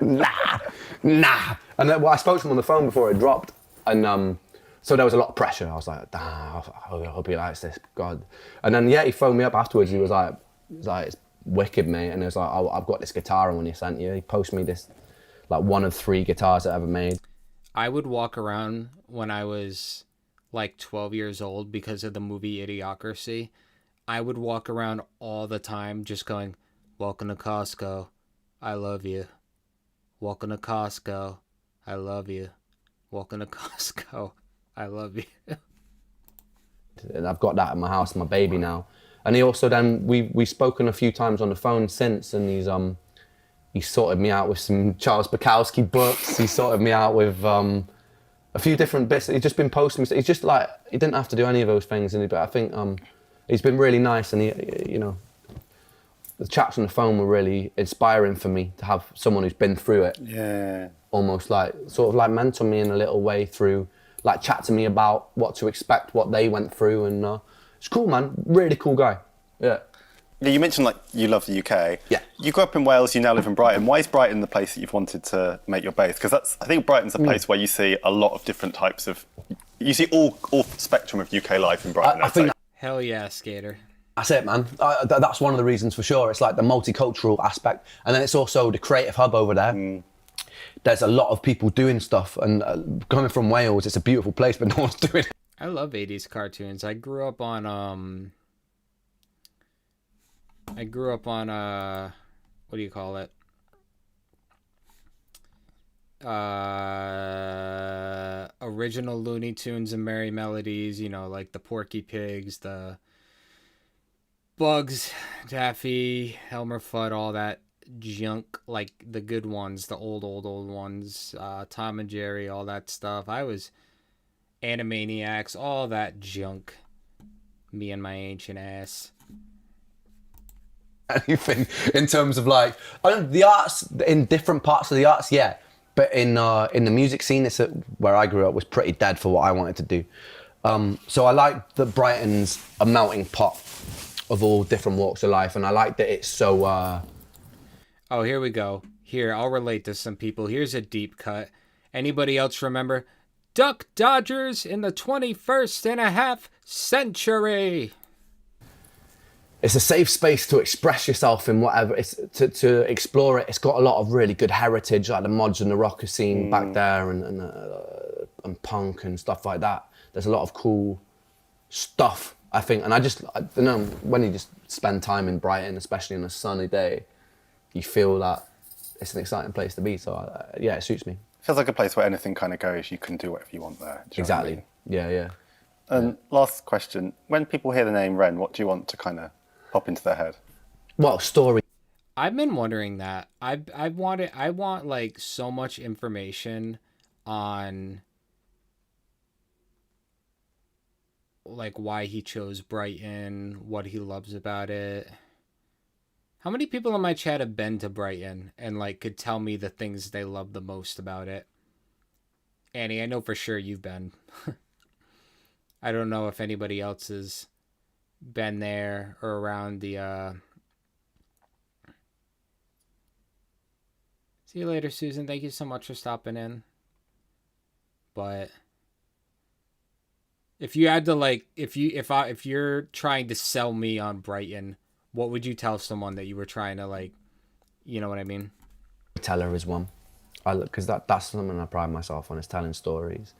nah. And then I spoke to him on the phone before it dropped. And so there was a lot of pressure. I was like, I hope he likes this, God. And then, he phoned me up afterwards. He was like, it's wicked, mate. And it was like, I've got this guitar on when he sent you. He posted me this, like one of 3 guitars I ever made. I would walk around when I was like 12 years old because of the movie Idiocracy. I would walk around all the time just going, welcome to Costco, I love you. Welcome to Costco, I love you. Welcome to Costco, I love you. And I've got that at my house, my baby now. And he also then, we've spoken a few times on the phone since, and he's sorted me out with some Charles Bukowski books. He sorted me out with a few different bits. He's just been posting. He's just like, he didn't have to do any of those things, but I think he's been really nice, and the chats on the phone were really inspiring for me to have someone who's been through it. Yeah. Almost like, sort of like mentor me in a little way through like chat to me about what to expect, what they went through, and it's cool, man. Really cool guy. Yeah. Yeah, you mentioned like you love the UK. Yeah. You grew up in Wales. You now live in Brighton. Why is Brighton the place that you've wanted to make your base? Because I think Brighton's a place where you see a lot of different types of. You see all spectrum of UK life in Brighton. I think. Hell yeah, skater. That's it, man. That's one of the reasons for sure. It's like the multicultural aspect, and then it's also the creative hub over there. There's a lot of people doing stuff, and coming from Wales, it's a beautiful place, but no one's doing it. I love 80s cartoons. I grew up on what do you call it? Original Looney Tunes and Merry Melodies, you know, like the Porky Pigs, the Bugs, Daffy, Elmer Fudd, all that junk, like the good ones, the old ones, Tom and Jerry, all that stuff. I was Animaniacs, all that junk. Me and my ancient ass. Anything in terms of like, I don't, the arts in different parts of the arts, yeah, but in the music scene, it's where I grew up was pretty dead for what I wanted to do. So I like that Brighton's a melting pot of all different walks of life, and I like that it's so. Oh, here we go. Here, I'll relate to some people. Here's a deep cut. Anybody else remember Duck Dodgers in the 21st and a half century? It's a safe space to express yourself in whatever. It's to explore it. It's got a lot of really good heritage, like the mods and the rocker scene back there, and punk and stuff like that. There's a lot of cool stuff, I think. And I don't know, when you just spend time in Brighton, especially on a sunny day, you feel that it's an exciting place to be. So yeah, it suits me. Feels like a place where anything kind of goes. You can do whatever you want there. Do you know what I mean? Yeah. And last question: when people hear the name Ren, what do you want to kind of pop into their head? What story? I've been wondering that. I want like so much information on like why he chose Brighton, what he loves about it. How many people in my chat have been to Brighton and like could tell me the things they love the most about it? Annie, I know for sure you've been. I don't know if anybody else has been there or around the See you later, Susan. Thank you so much for stopping in. But if you had to like if you're trying to sell me on Brighton, what would you tell someone that you were trying to like, you know what I mean? Teller is one. Because that's something I pride myself on, is telling stories.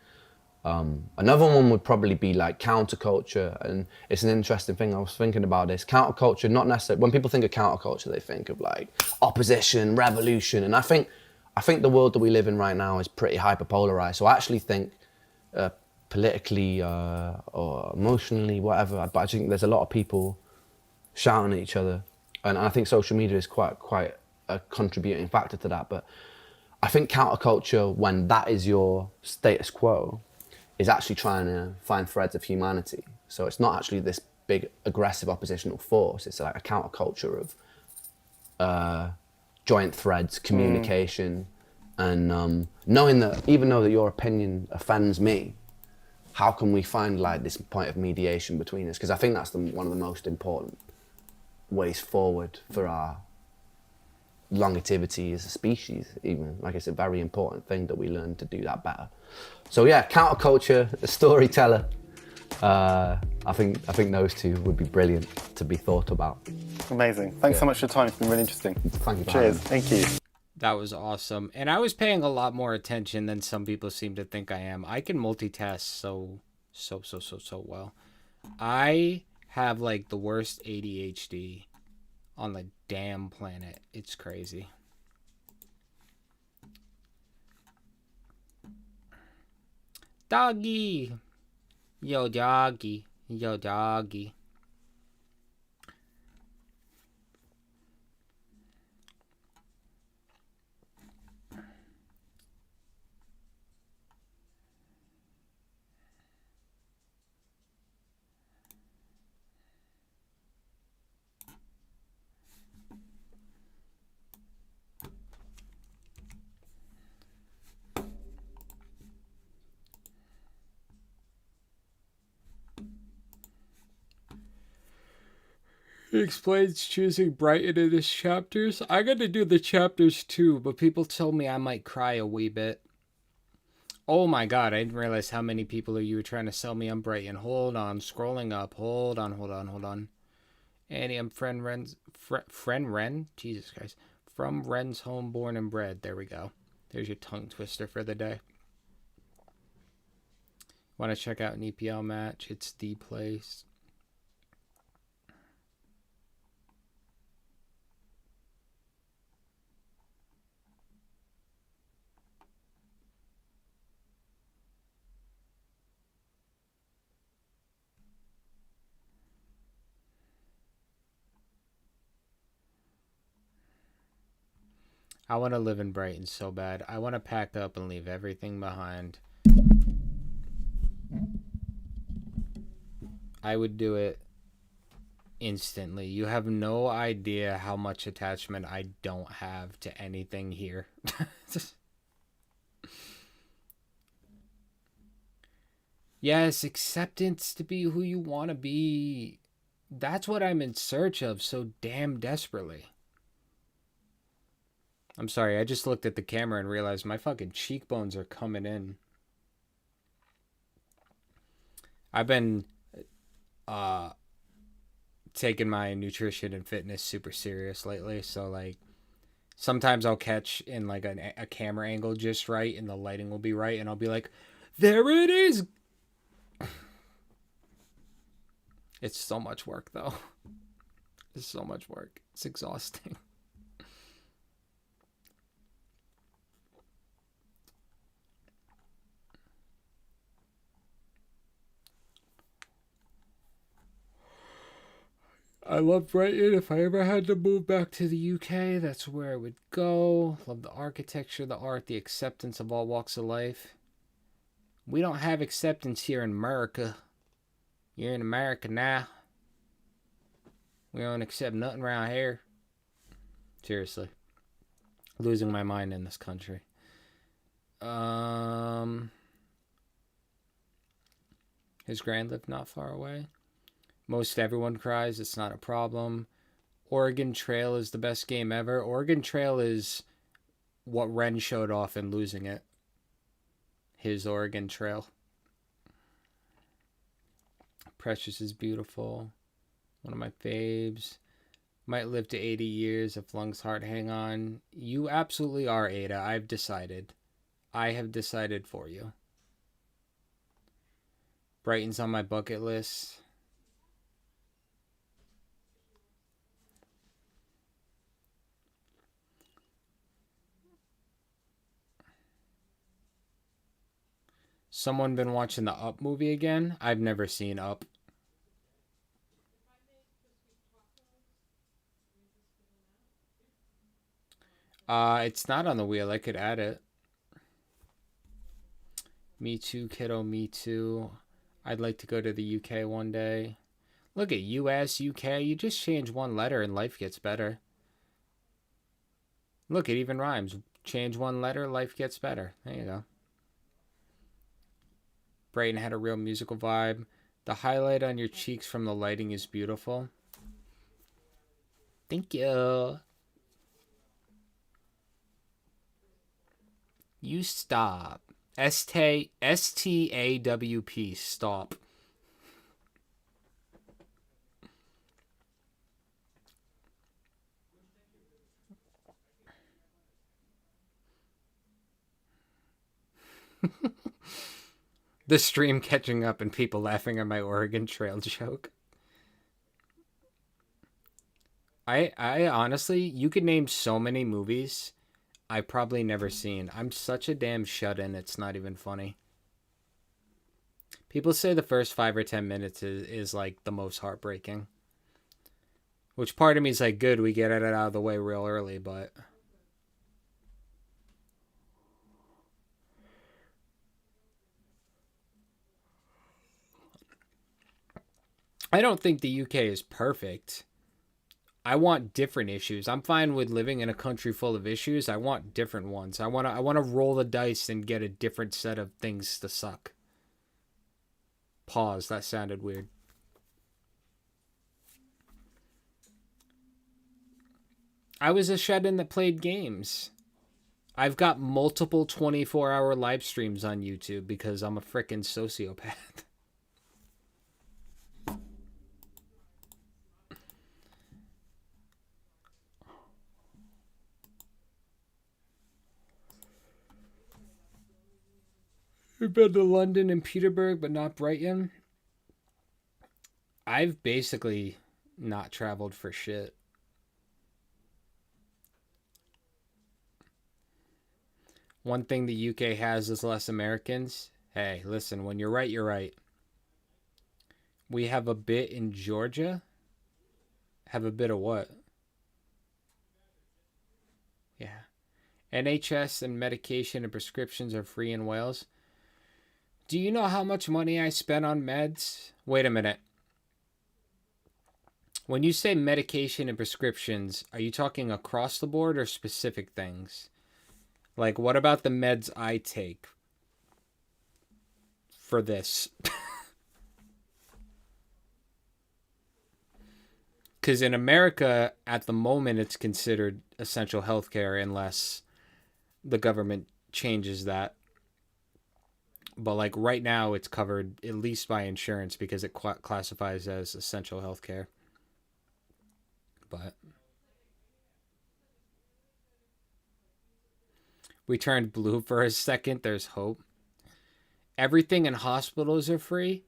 Another one would probably be like counterculture, and it's an interesting thing. I was thinking about this. Counterculture, not necessarily, when people think of counterculture, they think of like opposition, revolution, and I think the world that we live in right now is pretty hyperpolarized. So I actually think politically or emotionally, whatever, but I think there's a lot of people shouting at each other, and I think social media is quite a contributing factor to that. But I think counterculture, when that is your status quo, is actually trying to find threads of humanity. So it's not actually this big aggressive oppositional force. It's like a counterculture of joint threads, communication, and knowing that even though that your opinion offends me, how can we find like this point of mediation between us? Because I think that's one of the most important ways forward for our longevity as a species. Even like it's a very important thing that we learn to do that better. So yeah, counterculture, a storyteller. I think those two would be brilliant to be thought about. Amazing. Thanks so much for your time. It's been really interesting. Thank you. Cheers. Thank you. That was awesome. And I was paying a lot more attention than some people seem to think I am. I can multitask so well. I have like the worst ADHD on the damn planet. It's crazy. Doggy. Yo, doggy. Yo, doggy. He explains choosing Brighton in his chapters. I got to do the chapters too, but people told me I might cry a wee bit. Oh my god, I didn't realize how many people are you were trying to sell me on Brighton. Hold on, scrolling up. Hold on. Annie, I'm friend Ren? Jesus Christ. From Ren's home, born and bred. There we go. There's your tongue twister for the day. Want to check out an EPL match? It's the place. I want to live in Brighton so bad. I want to pack up and leave everything behind. I would do it instantly. You have no idea how much attachment I don't have to anything here. Yes, acceptance to be who you want to be. That's what I'm in search of so damn desperately. I'm sorry, I just looked at the camera and realized my fucking cheekbones are coming in. I've been taking my nutrition and fitness super serious lately, so like sometimes I'll catch in like a camera angle just right and the lighting will be right and I'll be like, there it is. It's so much work though. It's so much work. It's exhausting. I love Brighton. If I ever had to move back to the UK, that's where I would go. Love the architecture, the art, the acceptance of all walks of life. We don't have acceptance here in America. You're in America now. We don't accept nothing around here. Seriously. Losing my mind in this country. His grand lived not far away. Most everyone cries. It's not a problem. Oregon Trail is the best game ever. Oregon Trail is what Ren showed off in losing it. His Oregon Trail. Precious is beautiful. One of my faves. Might live to 80 years if lungs, heart hang on. You absolutely are, Ada. I've decided. I have decided for you. Brighton's on my bucket list. Someone been watching the Up movie again? I've never seen Up. It's not on the wheel. I could add it. Me too, kiddo. Me too. I'd like to go to the UK one day. Look at US, UK. You just change one letter and life gets better. Look, it even rhymes. Change one letter, life gets better. There you go. Brighton had a real musical vibe. The highlight on your cheeks from the lighting is beautiful. Thank you. You stop. S-T-A-W-P. Stop. The stream catching up and people laughing at my Oregon Trail joke. I honestly, you could name so many movies I've probably never seen. I'm such a damn shut-in, it's not even funny. People say the first 5 or 10 minutes is like the most heartbreaking. Which part of me is like, good, we get it out of the way real early, but... I don't think the UK is perfect. I want different issues. I'm fine with living in a country full of issues. I want different ones. I want to roll the dice and get a different set of things to suck. Pause. That sounded weird. I was a shut-in that played games. I've got multiple 24-hour live streams on YouTube because I'm a frickin' sociopath. I've been to London and Peterborough, but not Brighton. I've basically not traveled for shit. One thing the UK has is less Americans. Hey, listen, when you're right, you're right. We have a bit in Georgia. Have a bit of what? Yeah. NHS and medication and prescriptions are free in Wales. Do you know how much money I spent on meds? Wait a minute. When you say medication and prescriptions, are you talking across the board or specific things? Like, what about the meds I take for this? Because in America, at the moment, it's considered essential healthcare unless the government changes that. But like right now, it's covered at least by insurance because it classifies as essential healthcare. But we turned blue for a second. There's hope. Everything in hospitals are free.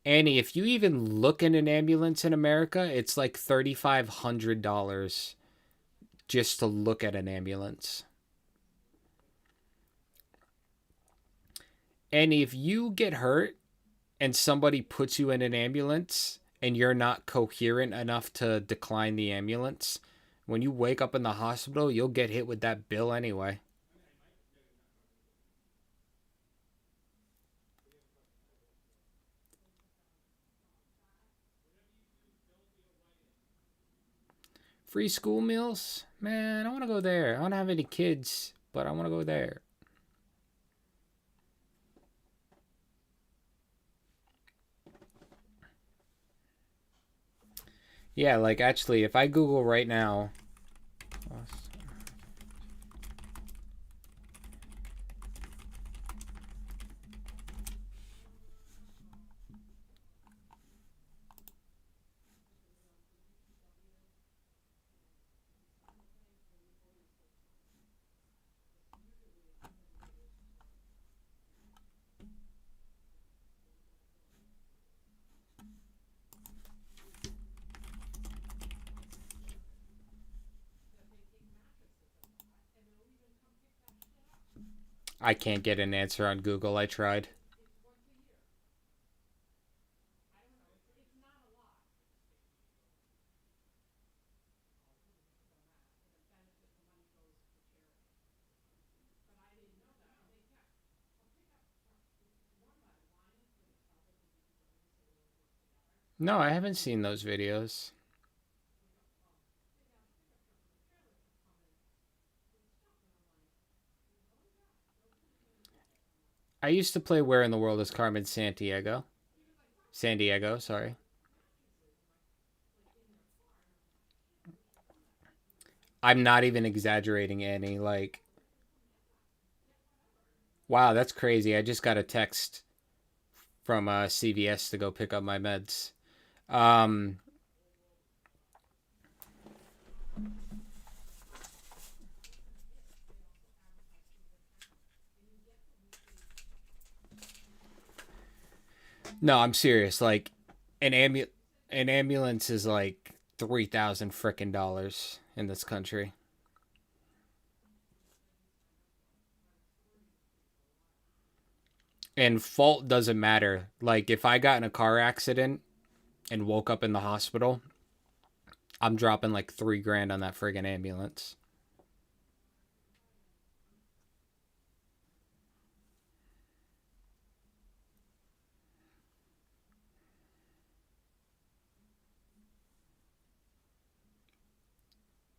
Annie, if you even look in an ambulance in America, it's like $3,500 just to look at an ambulance. And if you get hurt and somebody puts you in an ambulance and you're not coherent enough to decline the ambulance, when you wake up in the hospital, you'll get hit with that bill anyway. Free school meals? Man, I want to go there. I don't have any kids, but I want to go there. Yeah, like actually, if I Google right now... I can't get an answer on Google. I tried. No, I haven't seen those videos. I used to play Where in the World is Carmen Sandiego. San Diego, sorry. I'm not even exaggerating, Annie. Like, wow, that's crazy. I just got a text from CVS to go pick up my meds. No, I'm serious. Like, an ambulance is like $3,000 frickin' dollars in this country. And fault doesn't matter. Like, if I got in a car accident and woke up in the hospital, I'm dropping like $3,000 on that friggin' ambulance.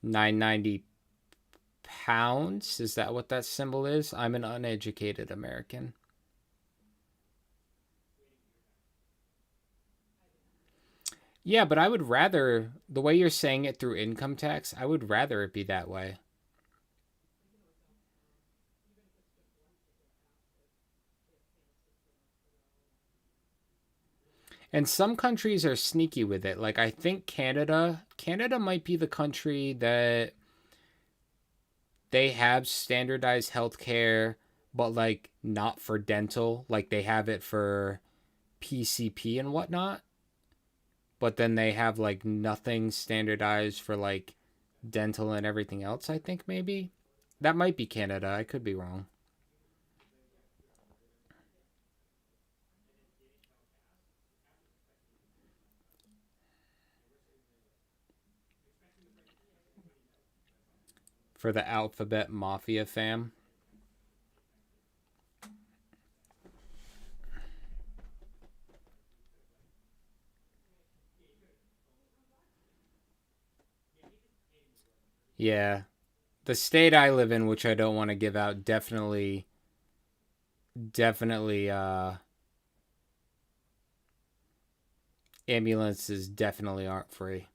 £9.90. Is that what that symbol is? I'm an uneducated American. Yeah, but I would rather, the way you're saying it through income tax, I would rather it be that way. And some countries are sneaky with it. Like, I think Canada might be the country that they have standardized healthcare, but like not for dental. Like they have it for PCP and whatnot. But then they have like nothing standardized for like dental and everything else, I think maybe. That might be Canada. I could be wrong. For the Alphabet Mafia fam. Yeah. The state I live in, which I don't want to give out, definitely ambulances definitely aren't free.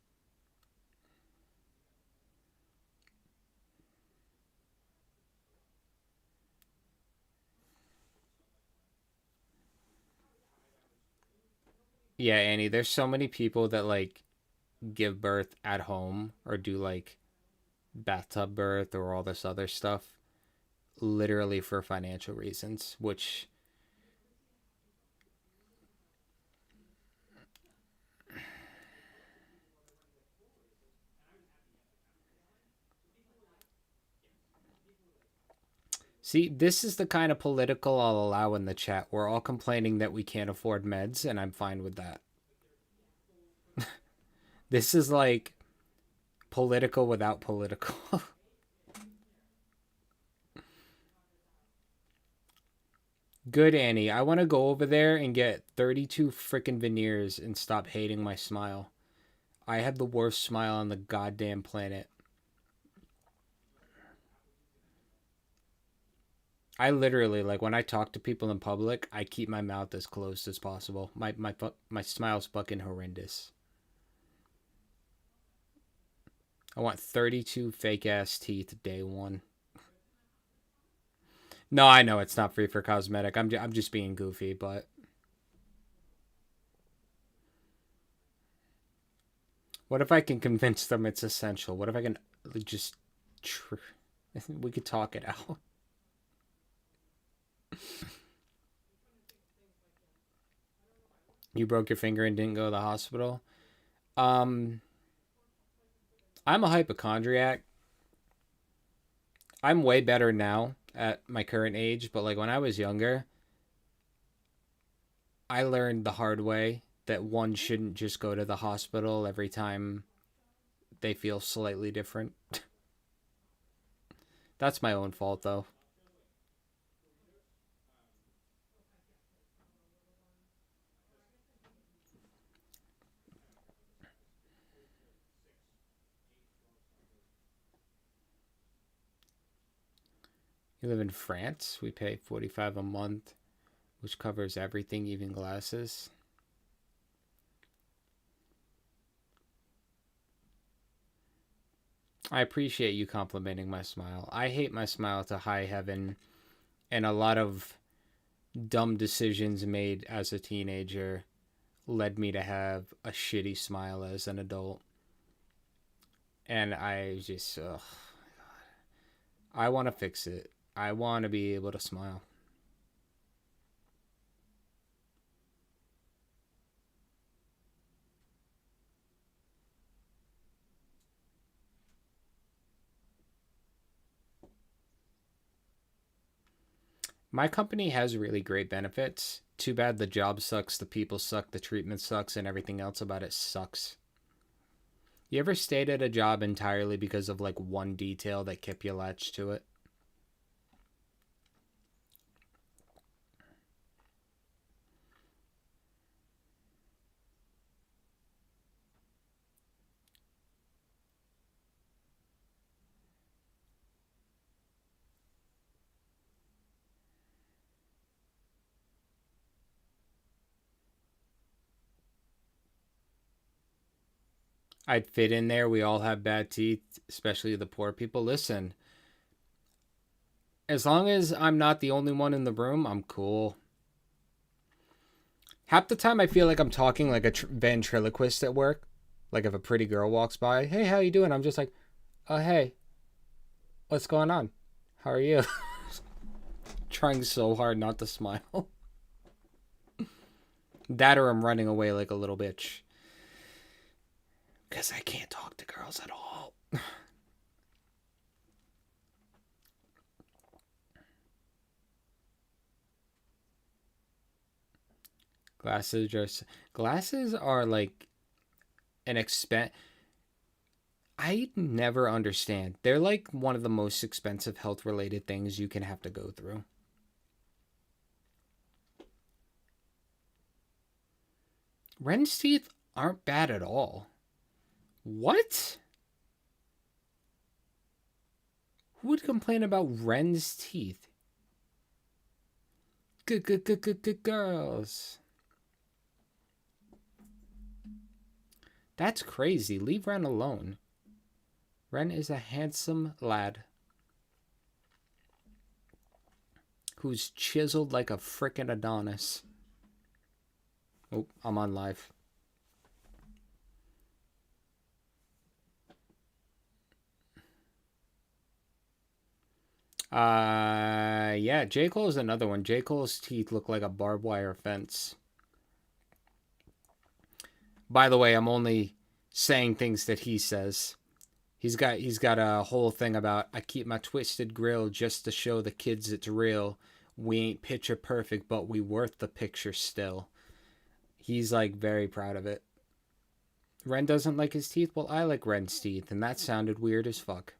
Yeah, Annie, there's so many people that like give birth at home or do like bathtub birth or all this other stuff literally for financial reasons, which see, this is the kind of political I'll allow in the chat. We're all complaining that we can't afford meds, and I'm fine with that. This is like political without political. Good, Annie. I want to go over there and get 32 freaking veneers and stop hating my smile. I have the worst smile on the goddamn planet. I literally, like, when I talk to people in public, I keep my mouth as closed as possible. My smile's fucking horrendous. I want 32 fake-ass teeth day one. No, I know it's not free for cosmetic. I'm just being goofy, but... What if I can convince them it's essential? What if I can just... We could talk it out. You broke your finger and didn't go to the hospital? I'm a hypochondriac. I'm way better now at my current age, but like when I was younger, I learned the hard way that one shouldn't just go to the hospital every time they feel slightly different. That's my own fault, though. You live in France? We pay $45 a month, which covers everything, even glasses. I appreciate you complimenting my smile. I hate my smile to high heaven, and a lot of dumb decisions made as a teenager led me to have a shitty smile as an adult. And I just, ugh, I want to fix it. I want to be able to smile. My company has really great benefits. Too bad the job sucks, the people suck, the treatment sucks, and everything else about it sucks. You ever stayed at a job entirely because of like one detail that kept you latched to it? I'd fit in there. We all have bad teeth, especially the poor people. Listen, as long as I'm not the only one in the room, I'm cool. Half the time I feel like I'm talking like a ventriloquist at work. Like if a pretty girl walks by, hey, how you doing? I'm just like, oh, hey, what's going on? How are you? Trying so hard not to smile. That or I'm running away like a little bitch. Because I can't talk to girls at all. Glasses are like an expense. I never understand. They're like one of the most expensive health related things you can have to go through. Ren's teeth aren't bad at all. What? Who would complain about Ren's teeth? Good girls. That's crazy. Leave Ren alone. Ren is a handsome lad who's chiseled like a frickin' Adonis. Oh, I'm on live. Yeah, J. Cole's another one. J. Cole's teeth look like a barbed wire fence. By the way, I'm only saying things that he says. He's got a whole thing about, I keep my twisted grill just to show the kids it's real. We ain't picture perfect, but we worth the picture still. He's like very proud of it. Ren doesn't like his teeth? Well, I like Ren's teeth, and that sounded weird as fuck.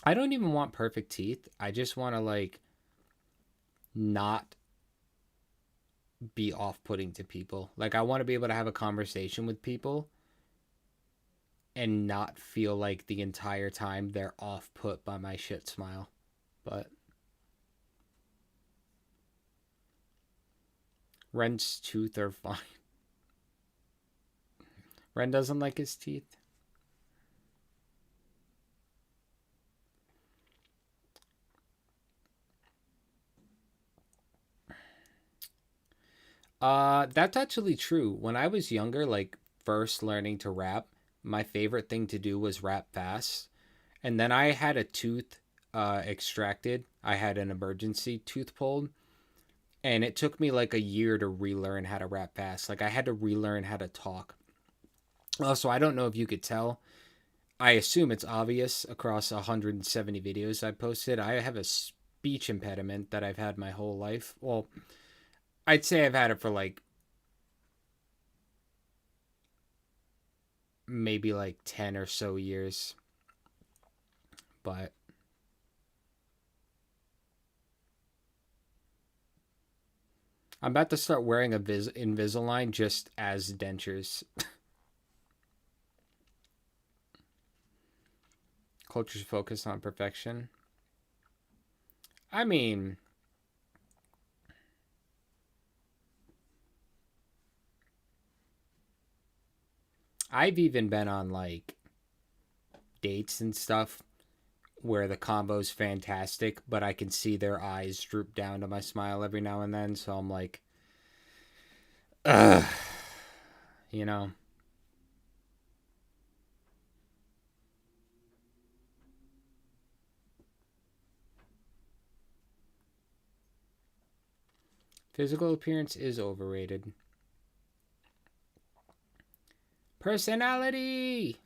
I don't even want perfect teeth. I just want to like not be off-putting to people. Like I want to be able to have a conversation with people and not feel like the entire time they're off-put by my shit smile. But Ren's teeth are fine. Ren doesn't like his teeth. That's actually true. When I was younger, like first learning to rap, my favorite thing to do was rap fast. And then I had a tooth extracted. I had an emergency tooth pulled. And it took me like a year to relearn how to rap fast. Like I had to relearn how to talk. Also, I don't know if you could tell. I assume it's obvious across 170 videos I posted. I have a speech impediment that I've had my whole life. Well, I'd say I've had it for like maybe like 10 or so years. But I'm about to start wearing a Invisalign just as dentures. Culture's focused on perfection. I mean, I've even been on like dates and stuff where the combo's fantastic, but I can see their eyes droop down to my smile every now and then, so I'm like, ugh, you know. Physical appearance is overrated. Personality!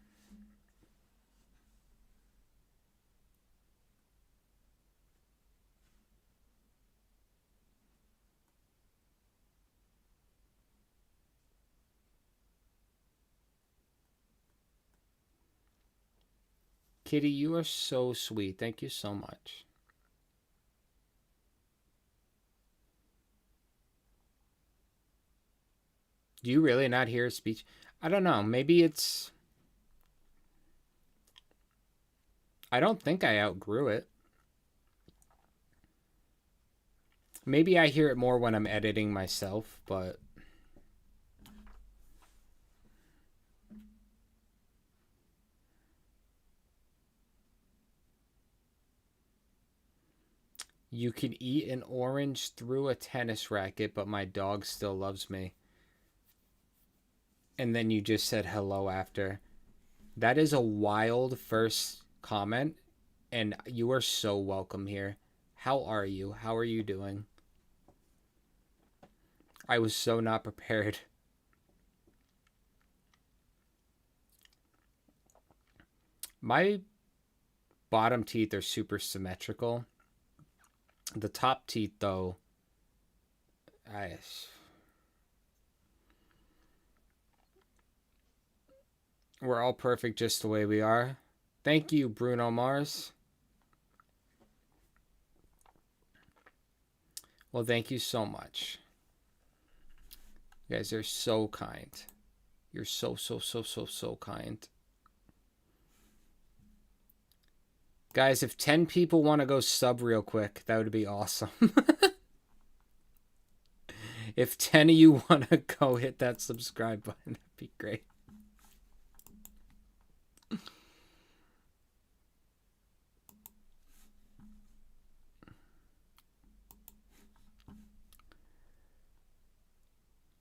Kitty, you are so sweet. Thank you so much. Do you really not hear a speech? I don't know. Maybe it's... I don't think I outgrew it. Maybe I hear it more when I'm editing myself, but... You could eat an orange through a tennis racket, but my dog still loves me. And then you just said hello after. That is a wild first comment, and you are so welcome here. How are you? How are you doing? I was so not prepared. My bottom teeth are super symmetrical. The top teeth, though, we're all perfect just the way we are. Thank you, Bruno Mars. Well, thank you so much. You guys are so kind. You're so kind. Guys, if 10 people want to go sub real quick, that would be awesome. If 10 of you want to go hit that subscribe button, that'd be great.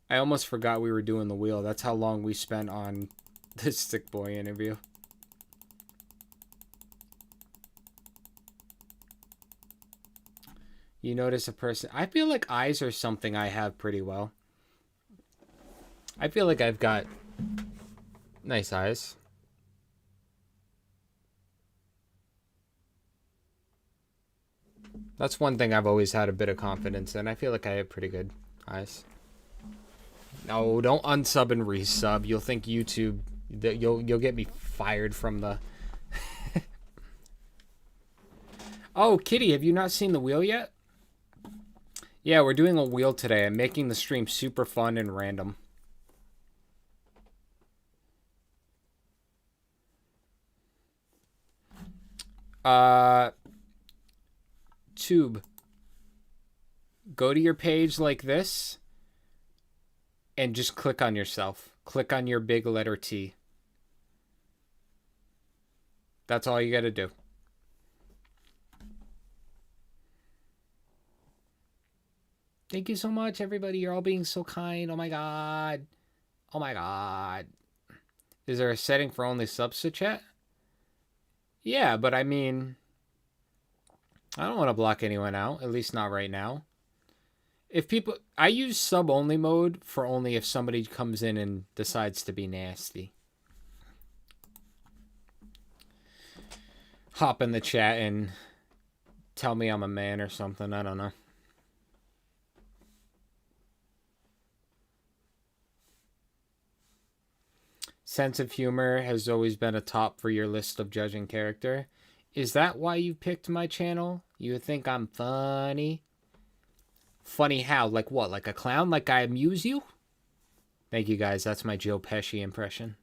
I almost forgot we were doing the wheel. That's how long we spent on this Stick Boy interview. You notice a person... I feel like eyes are something I have pretty well. I feel like I've got nice eyes. That's one thing I've always had a bit of confidence in. I feel like I have pretty good eyes. No, don't unsub and resub. You'll think YouTube... You'll get me fired from the... Oh, Kitty, have you not seen the wheel yet? Yeah, we're doing a wheel today. I'm making the stream super fun and random. Tube. Go to your page like this and just click on yourself. Click on your big letter T. That's all you got to do. Thank you so much, everybody. You're all being so kind. Oh my god. Oh my god. Is there a setting for only subs to chat? Yeah, but I mean... I don't want to block anyone out. At least not right now. If people... I use sub-only mode for only if somebody comes in and decides to be nasty. Hop in the chat and tell me I'm a man or something. I don't know. Sense of humor has always been a top for your list of judging character. Is that why you picked my channel? You think I'm funny? Funny how? Like what? Like a clown? Like I amuse you? Thank you guys. That's my Joe Pesci impression.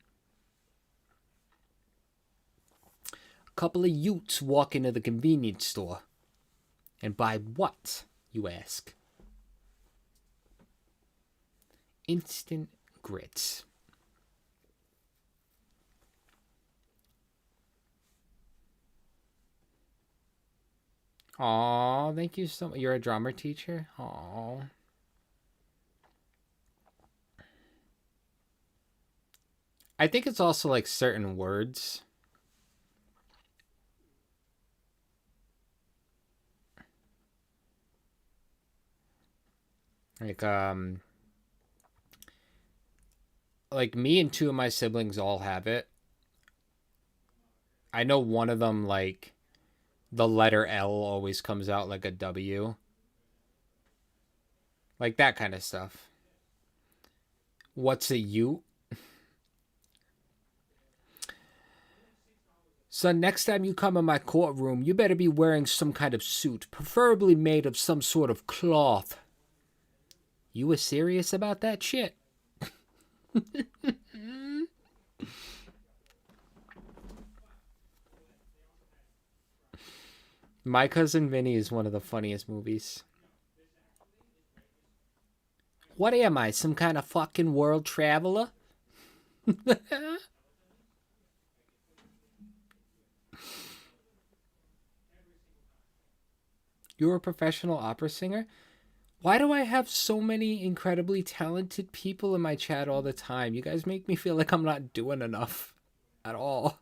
A couple of Utes walk into the convenience store. And buy what, you ask? Instant grits. Aw, thank you so much. You're a drummer teacher? Aw. I think it's also like certain words. Like me and two of my siblings all have it. I know one of them, like, the letter L always comes out like a W. Like that kind of stuff. What's a Ute? So next time you come in my courtroom, you better be wearing some kind of suit, preferably made of some sort of cloth. You were serious about that shit? My Cousin Vinny is one of the funniest movies. What am I, some kind of fucking world traveler? You're a professional opera singer? Why do I have so many incredibly talented people in my chat all the time? You guys make me feel like I'm not doing enough at all.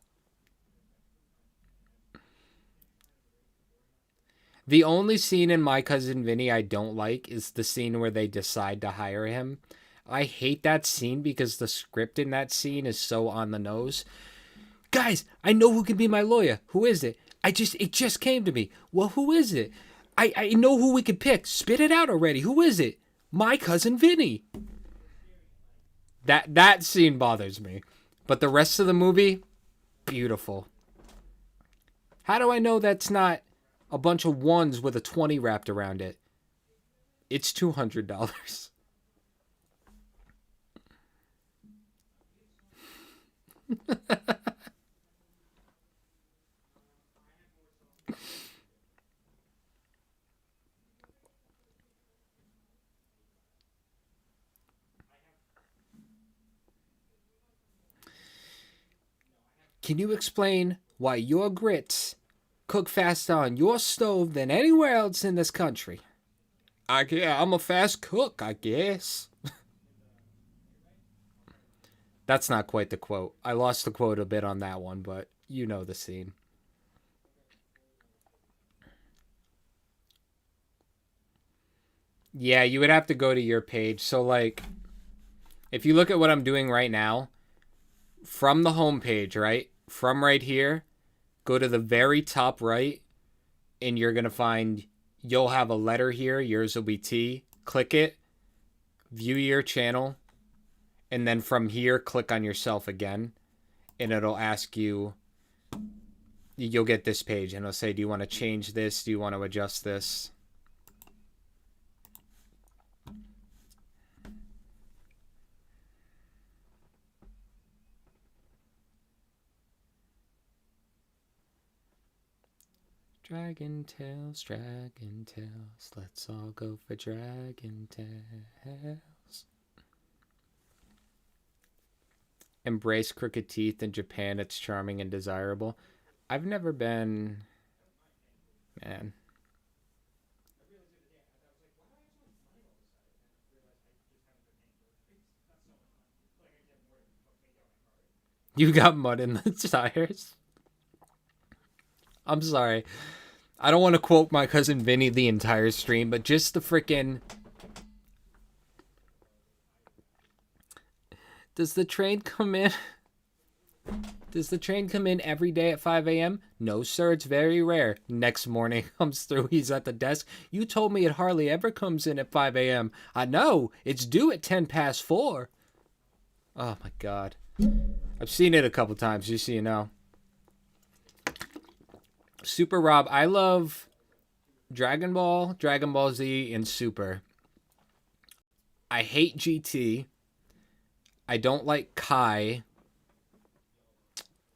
The only scene in My Cousin Vinny I don't like is the scene where they decide to hire him. I hate that scene because the script in that scene is so on the nose. Guys, I know who can be my lawyer. Who is it? It just came to me. Well, who is it? I know who we could pick. Spit it out already. Who is it? My Cousin Vinny. That scene bothers me. But the rest of the movie, beautiful. How do I know that's not a bunch of ones with a 20 wrapped around it? It's $200. Can you explain why your grits cook faster on your stove than anywhere else in this country? I'm a fast cook, I guess. That's not quite the quote. I lost the quote a bit on that one, but you know the scene. Yeah, you would have to go to your page. So, like, if you look at what I'm doing right now, from the home page, right? From right here, go to the very top right, and you're going to find, you'll have a letter here. Yours will be T. Click it. View your channel. And then from here, click on yourself again. And it'll ask you, you'll get this page. And it'll say, do you want to change this? Do you want to adjust this? Dragon Tales, let's all go for Dragon Tales. Embrace crooked teeth in Japan, it's charming and desirable. I've never been... Man. You got mud in the tires? I'm sorry. I don't want to quote My Cousin Vinny the entire stream, but just the frickin'... Does the train come in? Does the train come in every day at 5 a.m.? No, sir, it's very rare. Next morning comes through, he's at the desk. You told me it hardly ever comes in at 5 a.m. I know, it's due at 10 past 4. Oh my god. I've seen it a couple times, just so you know. Super Rob, I love Dragon Ball, Dragon Ball Z, and Super. I hate GT. I don't like Kai.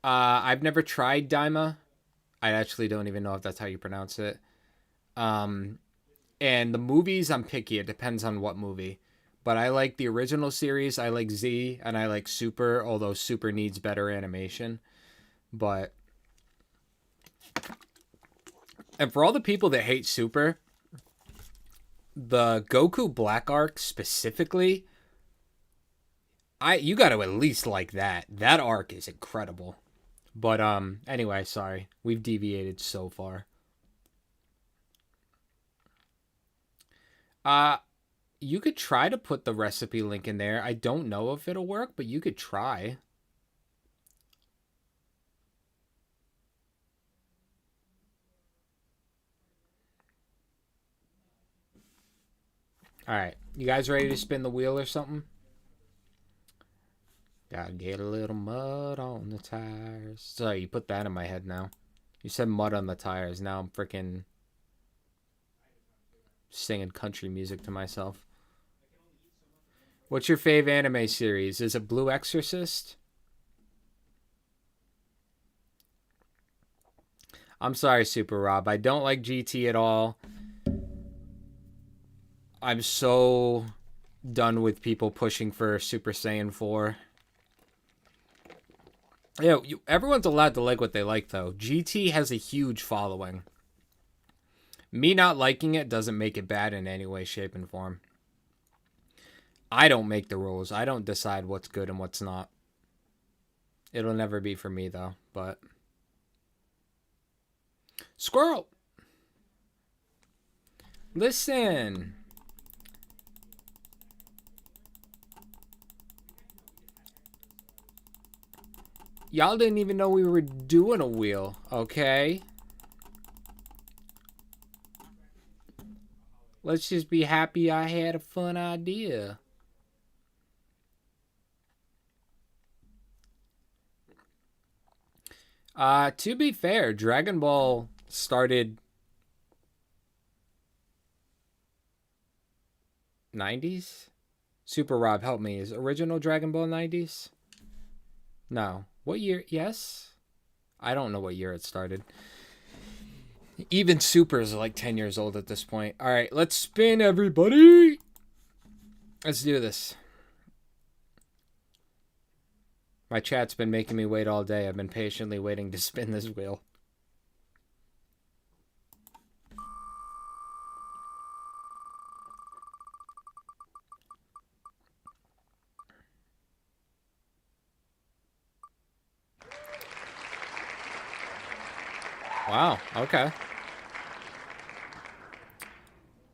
I've never tried Daima. I actually don't even know if that's how you pronounce it. And the movies, I'm picky. It depends on what movie. But I like the original series. I like Z, and I like Super, although Super needs better animation. But... And for all the people that hate Super, the Goku Black arc specifically, you got to at least like that. That arc is incredible. But anyway, sorry. We've deviated so far. You could try to put the recipe link in there. I don't know if it'll work, but you could try. Alright, you guys ready to spin the wheel or something? Gotta get a little mud on the tires. Sorry, you put that in my head now. You said mud on the tires. Now I'm freaking singing country music to myself. What's your fave anime series? Is it Blue Exorcist? I'm sorry, Super Rob. I don't like GT at all. I'm so done with people pushing for Super Saiyan 4. Yeah, everyone's allowed to like what they like, though. GT has a huge following. Me not liking it doesn't make it bad in any way, shape, and form. I don't make the rules. I don't decide what's good and what's not. It'll never be for me, though, but... Squirrel! Listen! Y'all didn't even know we were doing a wheel, okay? Let's just be happy I had a fun idea. To be fair, Dragon Ball started 90s? Super Rob, help me. Is original Dragon Ball 90s? No. What year? Yes? I don't know what year it started. Even Supers are like 10 years old at this point. All right, let's spin, everybody. Let's do this. My chat's been making me wait all day. I've been patiently waiting to spin this wheel. Wow, okay.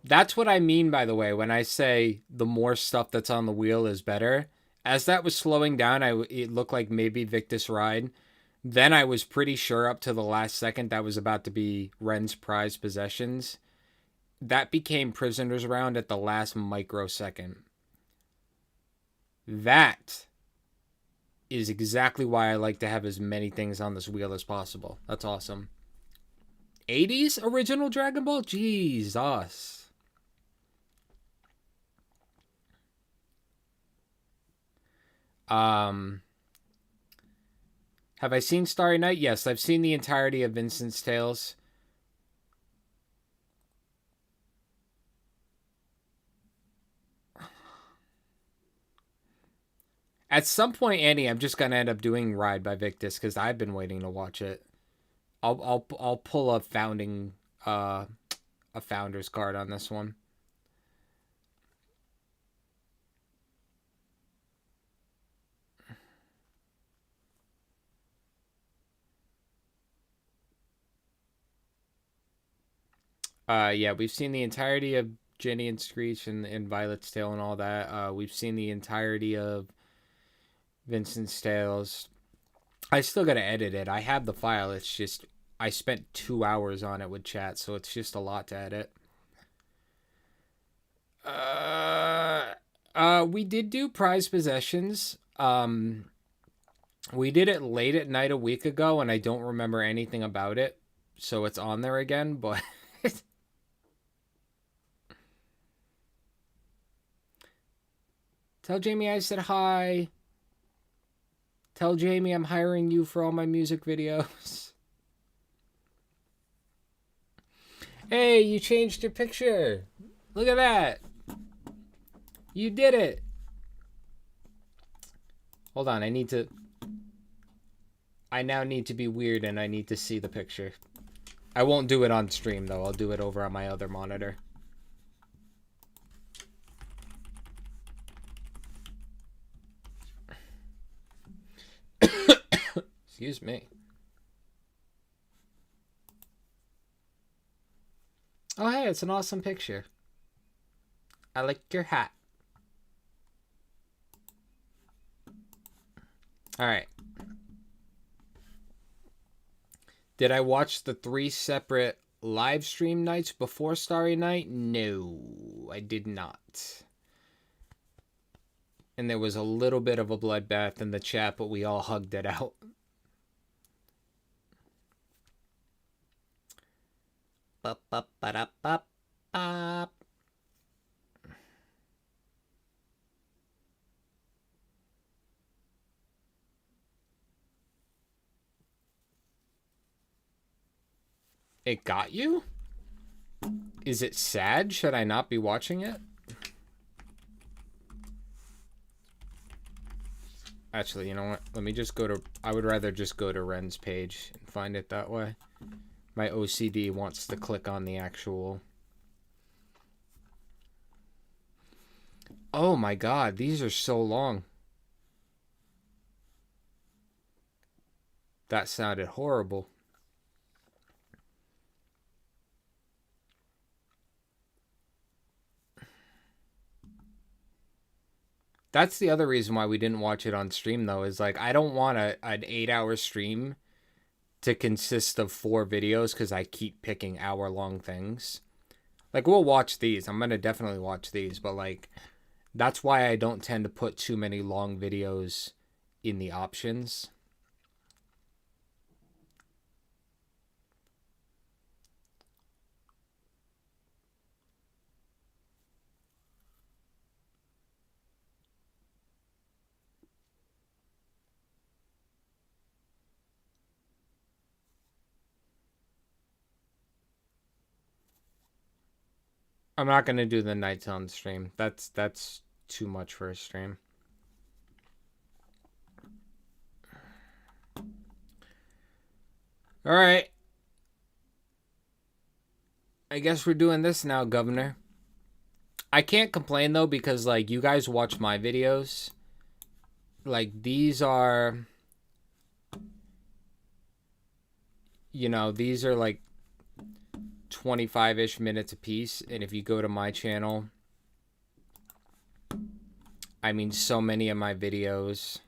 That's what I mean, by the way, when I say the more stuff that's on the wheel is better. As that was slowing down, it looked like maybe Victus Ride. Then I was pretty sure up to the last second that was about to be Ren's prized possessions. That became Prisoner's Round at the last microsecond. That is exactly why I like to have as many things on this wheel as possible. That's awesome. 80s original Dragon Ball? Jesus. Have I seen Starry Night? Yes, I've seen the entirety of Vincent's Tales. At some point, Annie, I'm just gonna end up doing Ride by Victus because I've been waiting to watch it. I'll pull a founder's card on this one. Yeah, we've seen the entirety of Jenny and Screech and Violet's Tale and all that. We've seen the entirety of Vincent's Tales. I still gotta edit it. I have the file. It's just I spent 2 hours on it with chat, so it's just a lot to edit. We did do prize possessions. We did it late at night a week ago, and I don't remember anything about it, so it's on there again, but... Tell Jamie I said hi. Tell Jamie I'm hiring you for all my music videos. Hey, you changed your picture. Look at that. You did it. Hold on, I now need to be weird and I need to see the picture. I won't do it on stream though. I'll do it over on my other monitor. Excuse me. Oh, hey, it's an awesome picture. I like your hat. All right. Did I watch the 3 separate live stream nights before Starry Night? No, I did not. And there was a little bit of a bloodbath in the chat, but we all hugged it out. Ba-ba-ba-da-ba-ba. It got you? Is it sad? Should I not be watching it? Actually, you know what? Let me just go to... I would rather just go to Ren's page and find it that way. My OCD wants to click on the actual... Oh my god, these are so long. That sounded horrible. That's the other reason why we didn't watch it on stream, though, is like, I don't want an 8-hour stream to consist of 4 videos because I keep picking hour-long things. Like, we'll watch these. I'm going to definitely watch these, but, like, that's why I don't tend to put too many long videos in the options. I'm not going to do the nights on stream. That's too much for a stream. All right. I guess we're doing this now, Governor. I can't complain, though, because, like, you guys watch my videos. Like, these are... You know, these are, like, 25-ish minutes a piece, and if you go to my channel, I mean, so many of my videos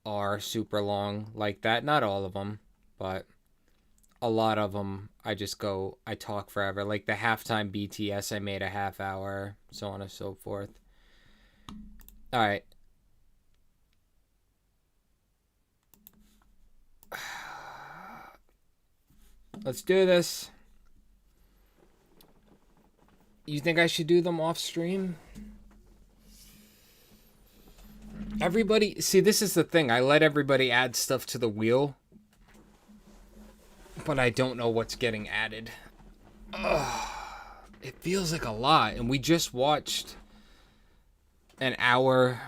are super long like that. Not all of them, but a lot of them I just go, I talk forever. Like the halftime BTS, I made a half hour, so on and so forth. All right. Let's do this. You think I should do them off stream? Everybody, see, this is the thing. I let everybody add stuff to the wheel, but I don't know what's getting added. Ugh, it feels like a lot, and we just watched an hour.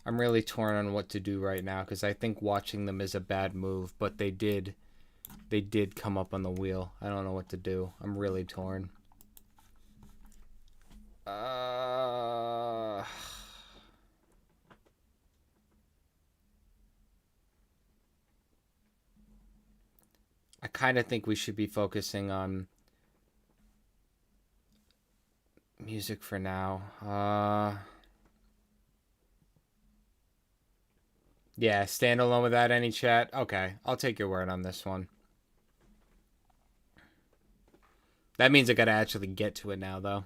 I'm really torn on what to do right now because I think watching them is a bad move, but they did come up on the wheel. I don't know what to do. I'm really torn. I kind of think we should be focusing on music for now. Yeah, standalone without any chat. Okay, I'll take your word on this one. That means I gotta actually get to it now, though.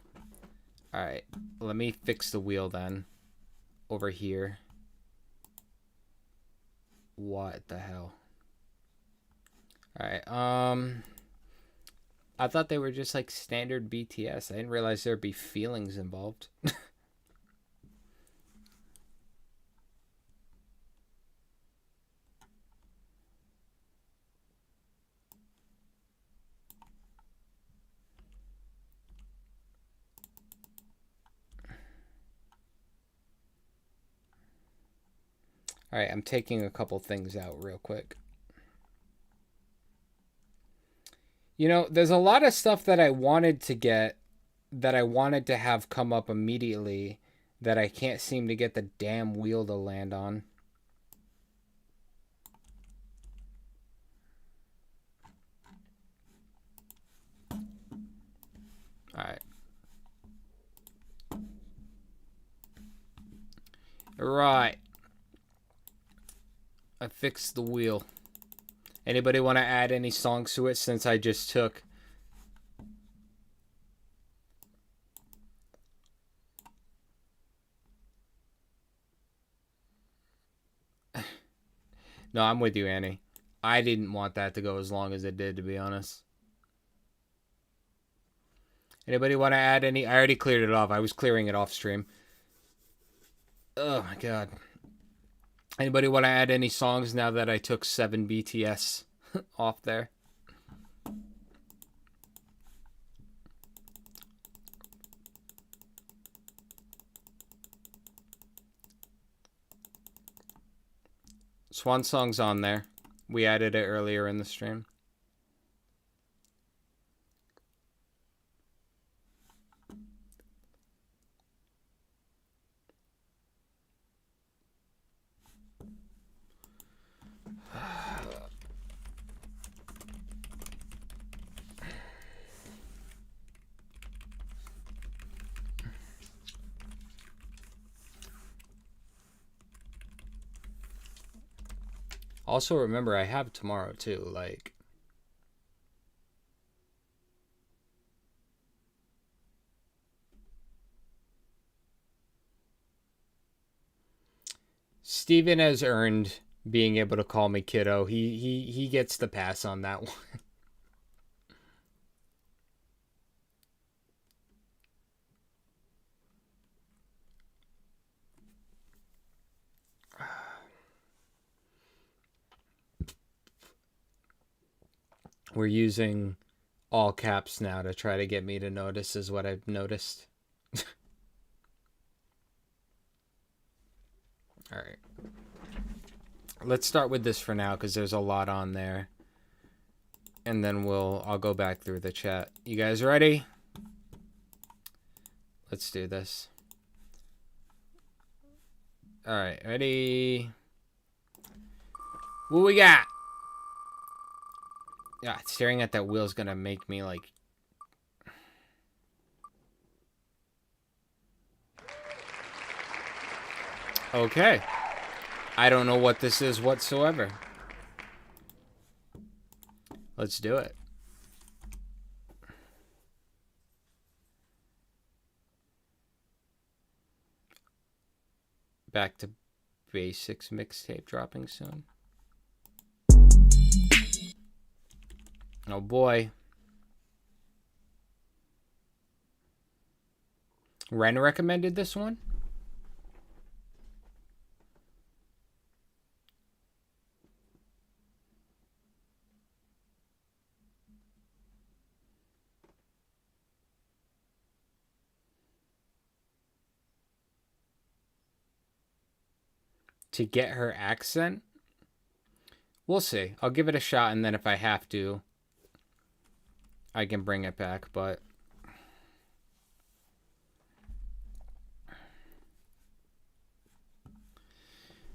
Alright, let me fix the wheel then. Over here. What the hell? Alright, I thought they were just like standard BTS. I didn't realize there'd be feelings involved. Alright, I'm taking a couple things out real quick. You know, there's a lot of stuff that I wanted to get, that I wanted to have come up immediately, that I can't seem to get the damn wheel to land on. Alright. Right. I fixed the wheel. Anybody want to add any songs to it since I just took... No, I'm with you, Annie. I didn't want that to go as long as it did, to be honest. Anybody want to add any? I already cleared it off. I was clearing it off stream. Oh my god. Anybody want to add any songs now that I took 7 BTS off there? Swan Song's on there. We added it earlier in the stream. Also, remember, I have tomorrow, too, like... Steven has earned being able to call me kiddo. He gets the pass on that one. We're using all caps now to try to get me to notice, is what I've noticed. All right. Let's start with this for now because there's a lot on there. And then I'll go back through the chat. You guys ready? Let's do this. All right, ready? What we got? Yeah, staring at that wheel is gonna make me like... Okay. I don't know what this is whatsoever. Let's do it. Back to basics mixtape dropping soon. Oh boy. Ren recommended this one? To get her accent? We'll see. I'll give it a shot, and then if I have to, I can bring it back, but...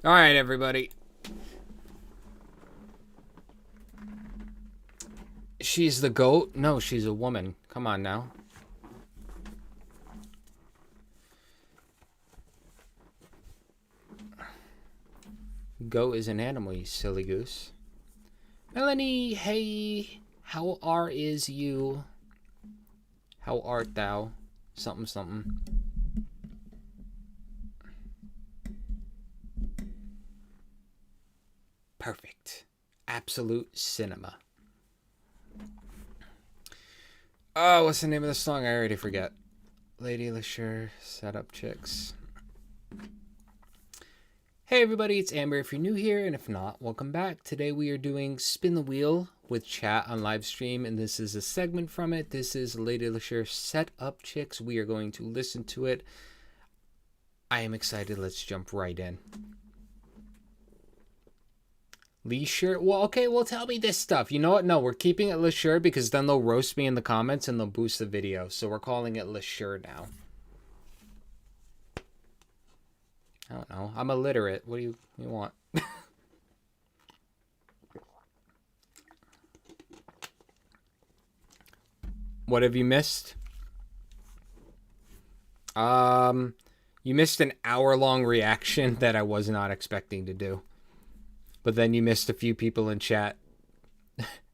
Alright, everybody. She's the goat? No, she's a woman. Come on now. Goat is an animal, you silly goose. Melanie, hey... How is you? How art thou? Something, something. Perfect. Absolute cinema. Oh, what's the name of the song? I already forget. Lady Lashur, Set Up Chicks. Hey everybody, it's Amber if you're new here, and if not, welcome back. Today we are doing Spin the Wheel with chat on live stream, and this is a segment from it. This is Lady Lashur, Set Up Chicks. We are going to listen to it. I am excited. Let's jump right in. Lashur? Well, okay, well tell me this stuff. You know what? No, we're keeping it Lashur because then they'll roast me in the comments and they'll boost the video. So we're calling it Lashur now. I don't know. I'm illiterate. What do you want? What have you missed? You missed an hour-long reaction that I was not expecting to do. But then you missed a few people in chat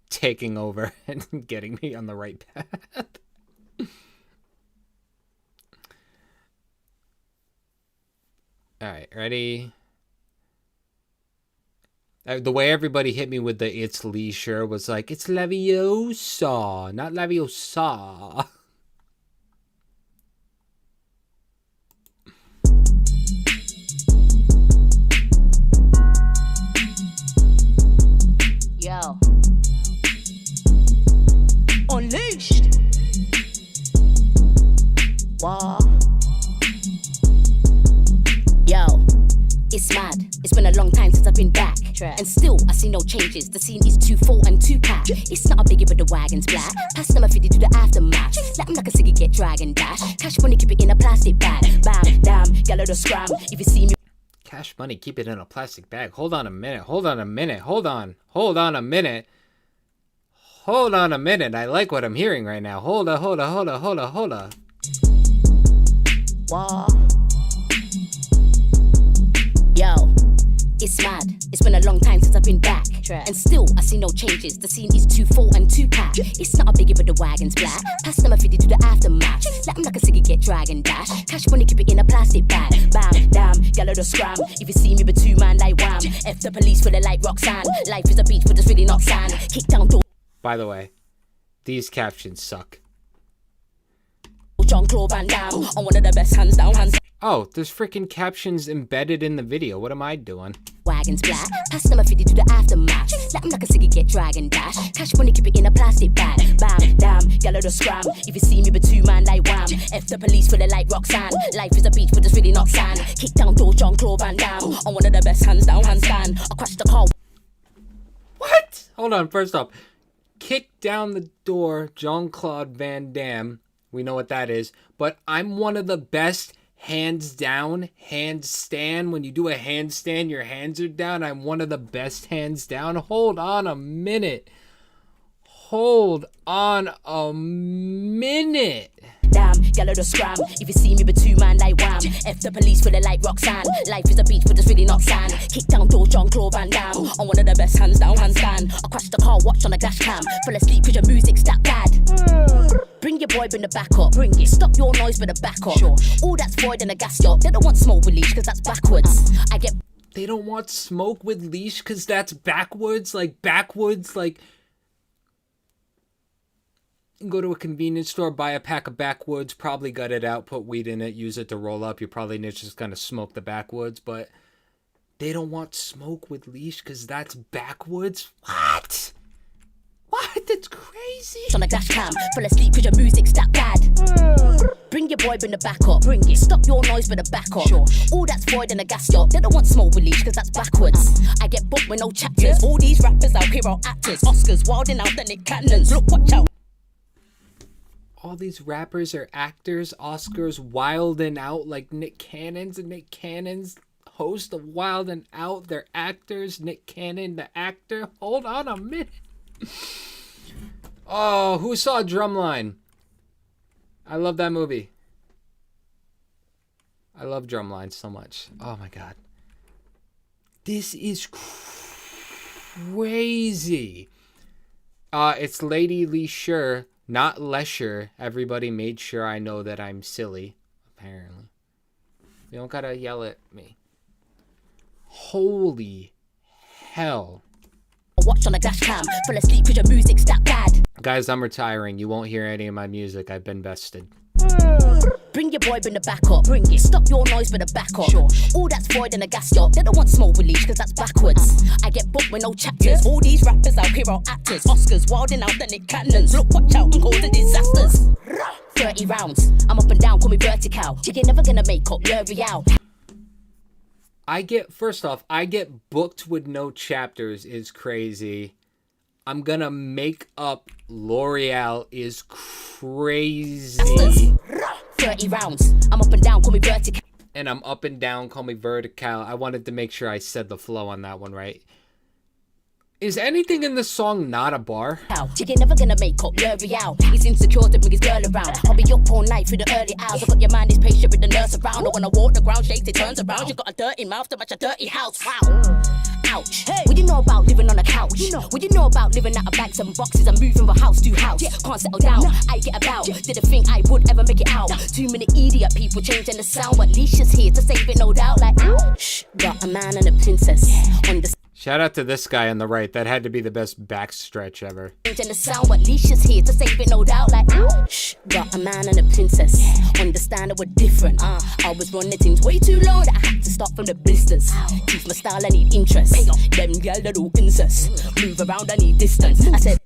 taking over and getting me on the right path. All right, ready? The way everybody hit me with the "it's Lashur" was like, it's Leviosa, not Leviosa. And still, I see no changes. The scene is too full and too packed. It's not a biggie, but the wagon's black. Pass them a 50 to the aftermath. Let them like a ciggy get drag and dash. Cash money, keep it in a plastic bag. Bam, damn, gal the scram. If you see me. Cash money, keep it in a plastic bag. Hold on a minute. Hold on a minute. Hold on. Hold on a minute. Hold on a minute. I like what I'm hearing right now. Hold on. Whoa. Yo, it's mad. It's been a long time since I've been back. And still, I see no changes. The scene is too full and too packed. It's not a biggie, but the wagon's black. Pass them a 50 to the aftermath. Let them like a ciggy get drag and dash. Cash money, keep it in a plastic bag. Bam, damn, gal the scram. If you see me with two man like wham. F the police for the like Roxanne. Life is a beach, but it's really not sand. Kick down door. By the way, these captions suck. John Claw Van Damme. I'm one of the best, hands down, hands down. Oh, there's freaking captions embedded in the video. What am I doing? Wagon's black. Pass them a 50 to the aftermath. Let them like a ciggy get drag and dash. Cash money, keep it in a plastic bag. Bam, damn, gal the scram. If you see me with two man like wham. F the police for the like Roxanne. Life is a beach, but it's really not sand. Kick down door, John Claw Van Damme. I'm one of the best, hands down, handstand. I crashed the car. What? Hold on, first off. Kick down the door, Jean-Claude Van Damme. We know what that is. But I'm one of the best, hands down, handstand. When you do a handstand, your hands are down. I'm one of the best, hands down. Hold on a minute. Hold on a minute. Damn, gal the scram. If you see me with two man like wham. F the police for the like Roxanne. Life is a beach, but it's really not sand. Kick down door, John Claw Van Damme. I'm one of the best, hands down, handstand. I crashed the car, watch on a dash cam. Fell asleep cause your music's that bad. Bring your boy, bring the back up. Bring it. Stop your noise, bring the back up. Sure. All that's void in a gas yacht. They don't want smoke with leash cause that's backwards. I get. They don't want smoke with leash cause that's backwards. Like backwards, like. Go to a convenience store, buy a pack of backwoods, probably gut it out, put weed in it, use it to roll up. You're probably just gonna smoke the backwoods, but they don't want smoke with leash because that's backwoods. What? What? That's crazy. On a dash cam, fell asleep cause your music's that bad. Bring your boy, bring the back up. Bring it. Stop your noise, bring the back up. Sure. All that's void in a gas yacht. They don't want smoke with leash cause that's backwards. I get booked with no chapters. All these rappers out here are actors. Oscars wilding out the Nick Cannons. Look, watch out. All these rappers are actors, Oscars wildin' out like Nick Cannon's, and Nick Cannon's host of Wildin' Out. They're actors, Nick Cannon, the actor. Hold on a minute. Oh, who saw Drumline? I love that movie. I love Drumline so much. Oh my god. This is crazy. It's Lady Lee Sure. Not Lesher. Everybody made sure I know that I'm silly. Apparently. You don't gotta yell at me. Holy hell. Watch on a dash cam. Fell asleep cause your music's that bad. Guys, I'm retiring. You won't hear any of my music. I've been vested. Bring your boy, bring the back up. Bring it. Stop your noise, bring the back up. Sure. All that's void in a gas yacht. They don't want smoke with leash cause that's backwards. I get booked with no chapters. All these rappers out here are actors. Oscars wilding out the Nick Cannons. Look, watch out, I'm causing disasters. 30 rounds. I'm up and down, call me vertical. You're never gonna make up L'Oreal. First off, I get booked with no chapters is crazy. I'm gonna make up L'Oreal is crazy. 30 rounds. I'm up and down, call me vertical. And I'm up and down, call me vertical. I wanted to make sure I said the flow on that one right. Is anything in the song not a bar? You're never gonna make up L'Oreal. He's insecure to bring his girl around. I'll be up all night through the early hours. I got your mind is patient with the nurse around. Or when I walk the ground shakes, it turns around. You got a dirty mouth to match a dirty house. Wow. Ouch. Hey. What you know about living on a couch? What you know about living out of bags and boxes and moving from house to house? Can't settle down. I get about. Didn't think I would ever make it out. Too many idiot people changing the sound. But Leisha's here to save it, no doubt. Like, ouch. Got a man and a princess on the. Shout out to this guy on the right. That had to be the best backstretch ever. Changing the sound, but Leisha's here to save it, no doubt. Like, ouch. Got a man and a princess. Understand that we're different. I was running things way too long that I had to start from the blisters. Teach my style, I need interest. Them girl that do incest. Move around, I need distance. I said.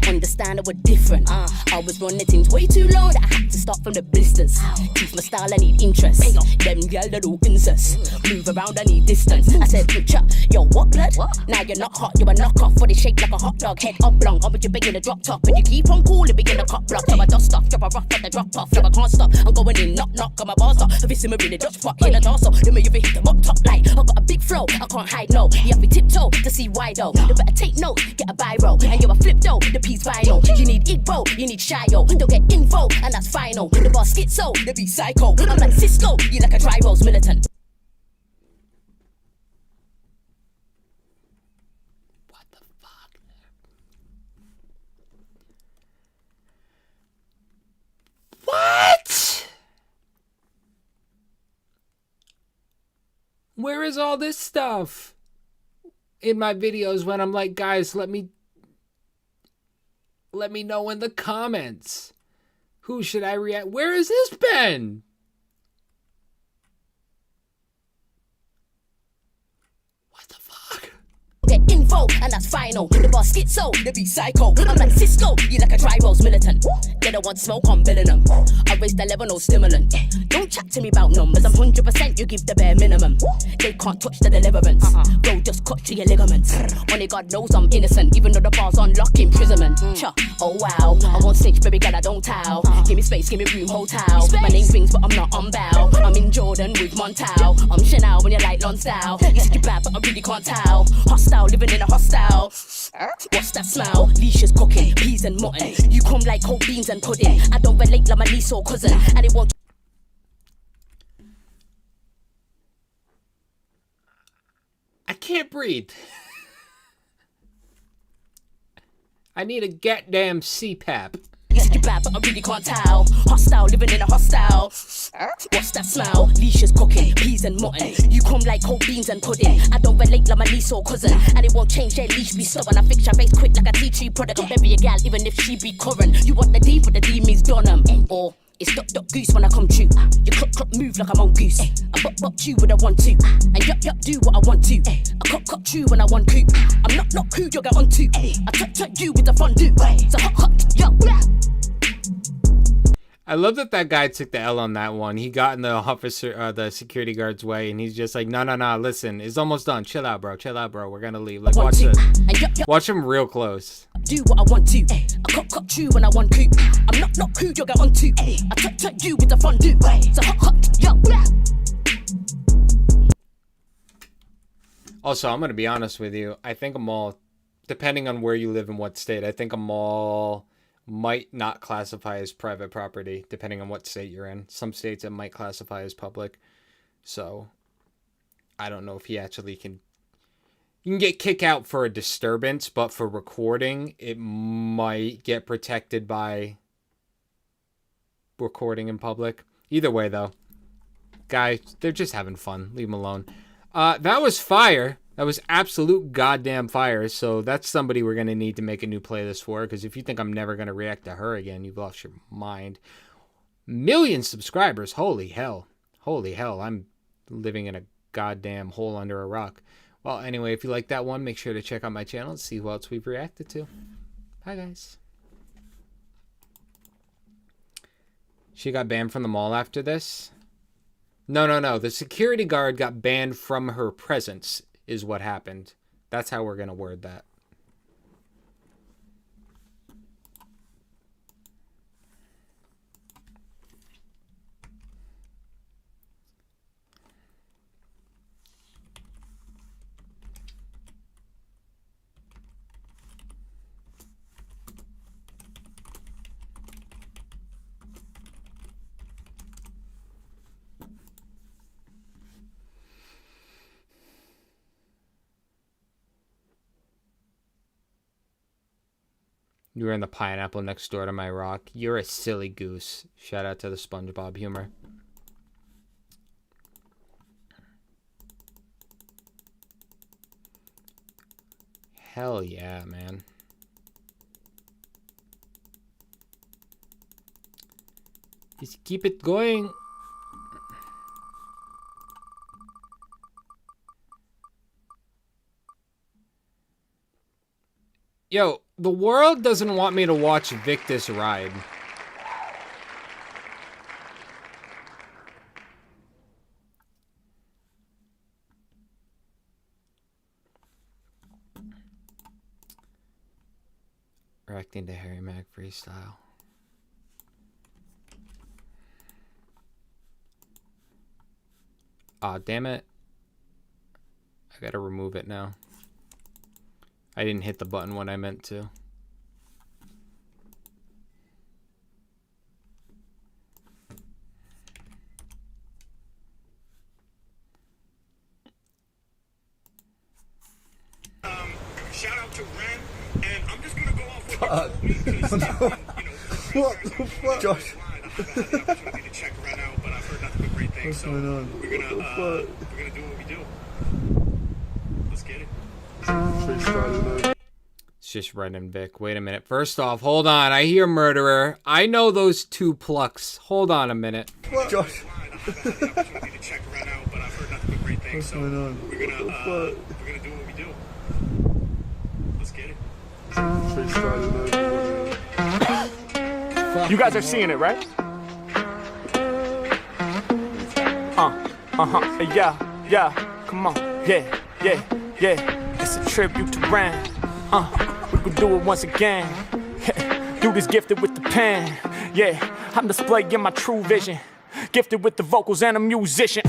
Understand standard were different. I was running things way too low that I had to start from the blisters. Teach my style, I need interest. Them girl that all incest. Move around, I need distance. I said, picture, yo, what blood? Now you're not hot, you're a knockoff. For they shake like a hot dog, head oblong. I'm with you big in the drop top. But you keep on calling, big in the cop block. So I dust off, drop a rough at the drop off. No, I can't stop, I'm going in, knock, knock. Got my bars up, if it's in my really Dutch pot. In a torso, then me ever hit them up top like. I got a big flow, I can't hide, no. You have to tiptoe to see why though. You better take notes, get a biro. And you're a flip though, the piece vinyl. You need Igbo, you need Shio. Don't get info, and that's final. The bar schizo, the beat psycho. I'm like Cisco, you like a dry rose militant. What? Where is all this stuff in my videos when I'm like, guys, let me know in the comments. Who should I react? Where has this been? Get info, and that's final. The bar schizo, the beat psycho. I'm like Cisco, you like a dry rose militant. They don't want smoke, I'm billing them. I raise the level, no stimulant. Don't chat to me about numbers, I'm 100%, you give the bare minimum. They can't touch the deliverance. Bro, just cut to your ligaments. Only God knows I'm innocent, even though the bar's on lock imprisonment. Oh wow, I won't snitch, baby girl, I don't towel. Give me space, give me room, hotel. My name rings, but I'm not on bow. I'm in Jordan with Montal. I'm Chanel when you're like non-style. You said you're bad, but I really can't tell. Hostile, living in a hostile. What's that smell? Leisha's cooking, peas and mutton. You come like cold beans and pudding. I don't relate like my niece or cousin, and it won't. I can't breathe. I need a goddamn CPAP. You said you're bad, but I really can't tell. Hostile, living in a hostile. What's that smell? Leisha's cooking, peas and mutton. You come like cold beans and pudding. I don't relate like my niece or cousin, and it won't change, their leash be stubborn. I fix your face quick like a tea tree product. I'll bury a gal even if she be current. You want the D, but the D means Dunham. Or it's duck duck goose when I come true. You cluck cluck move like I'm on goose. I buck buck chew when I want to, and yup yup do what I want to. I cup cup chew when I want to. I'm not cool, you'll get on to. I touch touch you with the fondue. So hot hot yo. I love that guy took the L on that one. He got in the officer, the security guard's way, and he's just like, no, listen, it's almost done. Chill out, bro. We're gonna leave. Like, watch this. Watch him real close. Do what I want to. I cup chew when I want to. I'm not cool, you'll get on to. I touch touch you with the fondue. So hot hot yo. Also, I'm gonna be honest with you. I think a mall, depending on where you live and what state, I think a mall might not classify as private property, depending on what state you're in. Some states it might classify as public. So, I don't know if he actually can... You can get kicked out for a disturbance, but for recording, it might get protected by recording in public. Either way, though. Guys, they're just having fun. Leave them alone. That was fire. That was absolute goddamn fire. So that's somebody we're going to need to make a new playlist for. Because if you think I'm never going to react to her again, you've lost your mind. 1 million subscribers. Holy hell. Holy hell. I'm living in a goddamn hole under a rock. Well, anyway, if you like that one, make sure to check out my channel and see who else we've reacted to. Bye, guys. She got banned from the mall after this? No. The security guard got banned from her presence. Is what happened. That's how we're going to word that. You were in the pineapple next door to my rock. You're a silly goose. Shout out to the SpongeBob humor. Hell yeah, man. Just keep it going. Yo, the world doesn't want me to watch Victus ride. Reacting to Harry Mack freestyle. Aw, damn it. I gotta remove it now. I didn't hit the button when I meant to. Shout out to Ren, and I'm just gonna go off with What the fuck? Josh. to check Ren out, but I've heard nothing but great things. What's going on? We're gonna do what we do. Let's get it. It's just Ren and Vic. Wait a minute. First off, hold on. I hear murderer. I know those two plucks. Hold on a minute. Josh. What's going on? We're gonna do what we do. Let's get it. You guys are seeing it, right? Yeah, come on, yeah. It's a tribute to Ren. We could do it once again. Dude is gifted with the pen. Yeah, I'm displaying my true vision. Gifted with the vocals and a musician.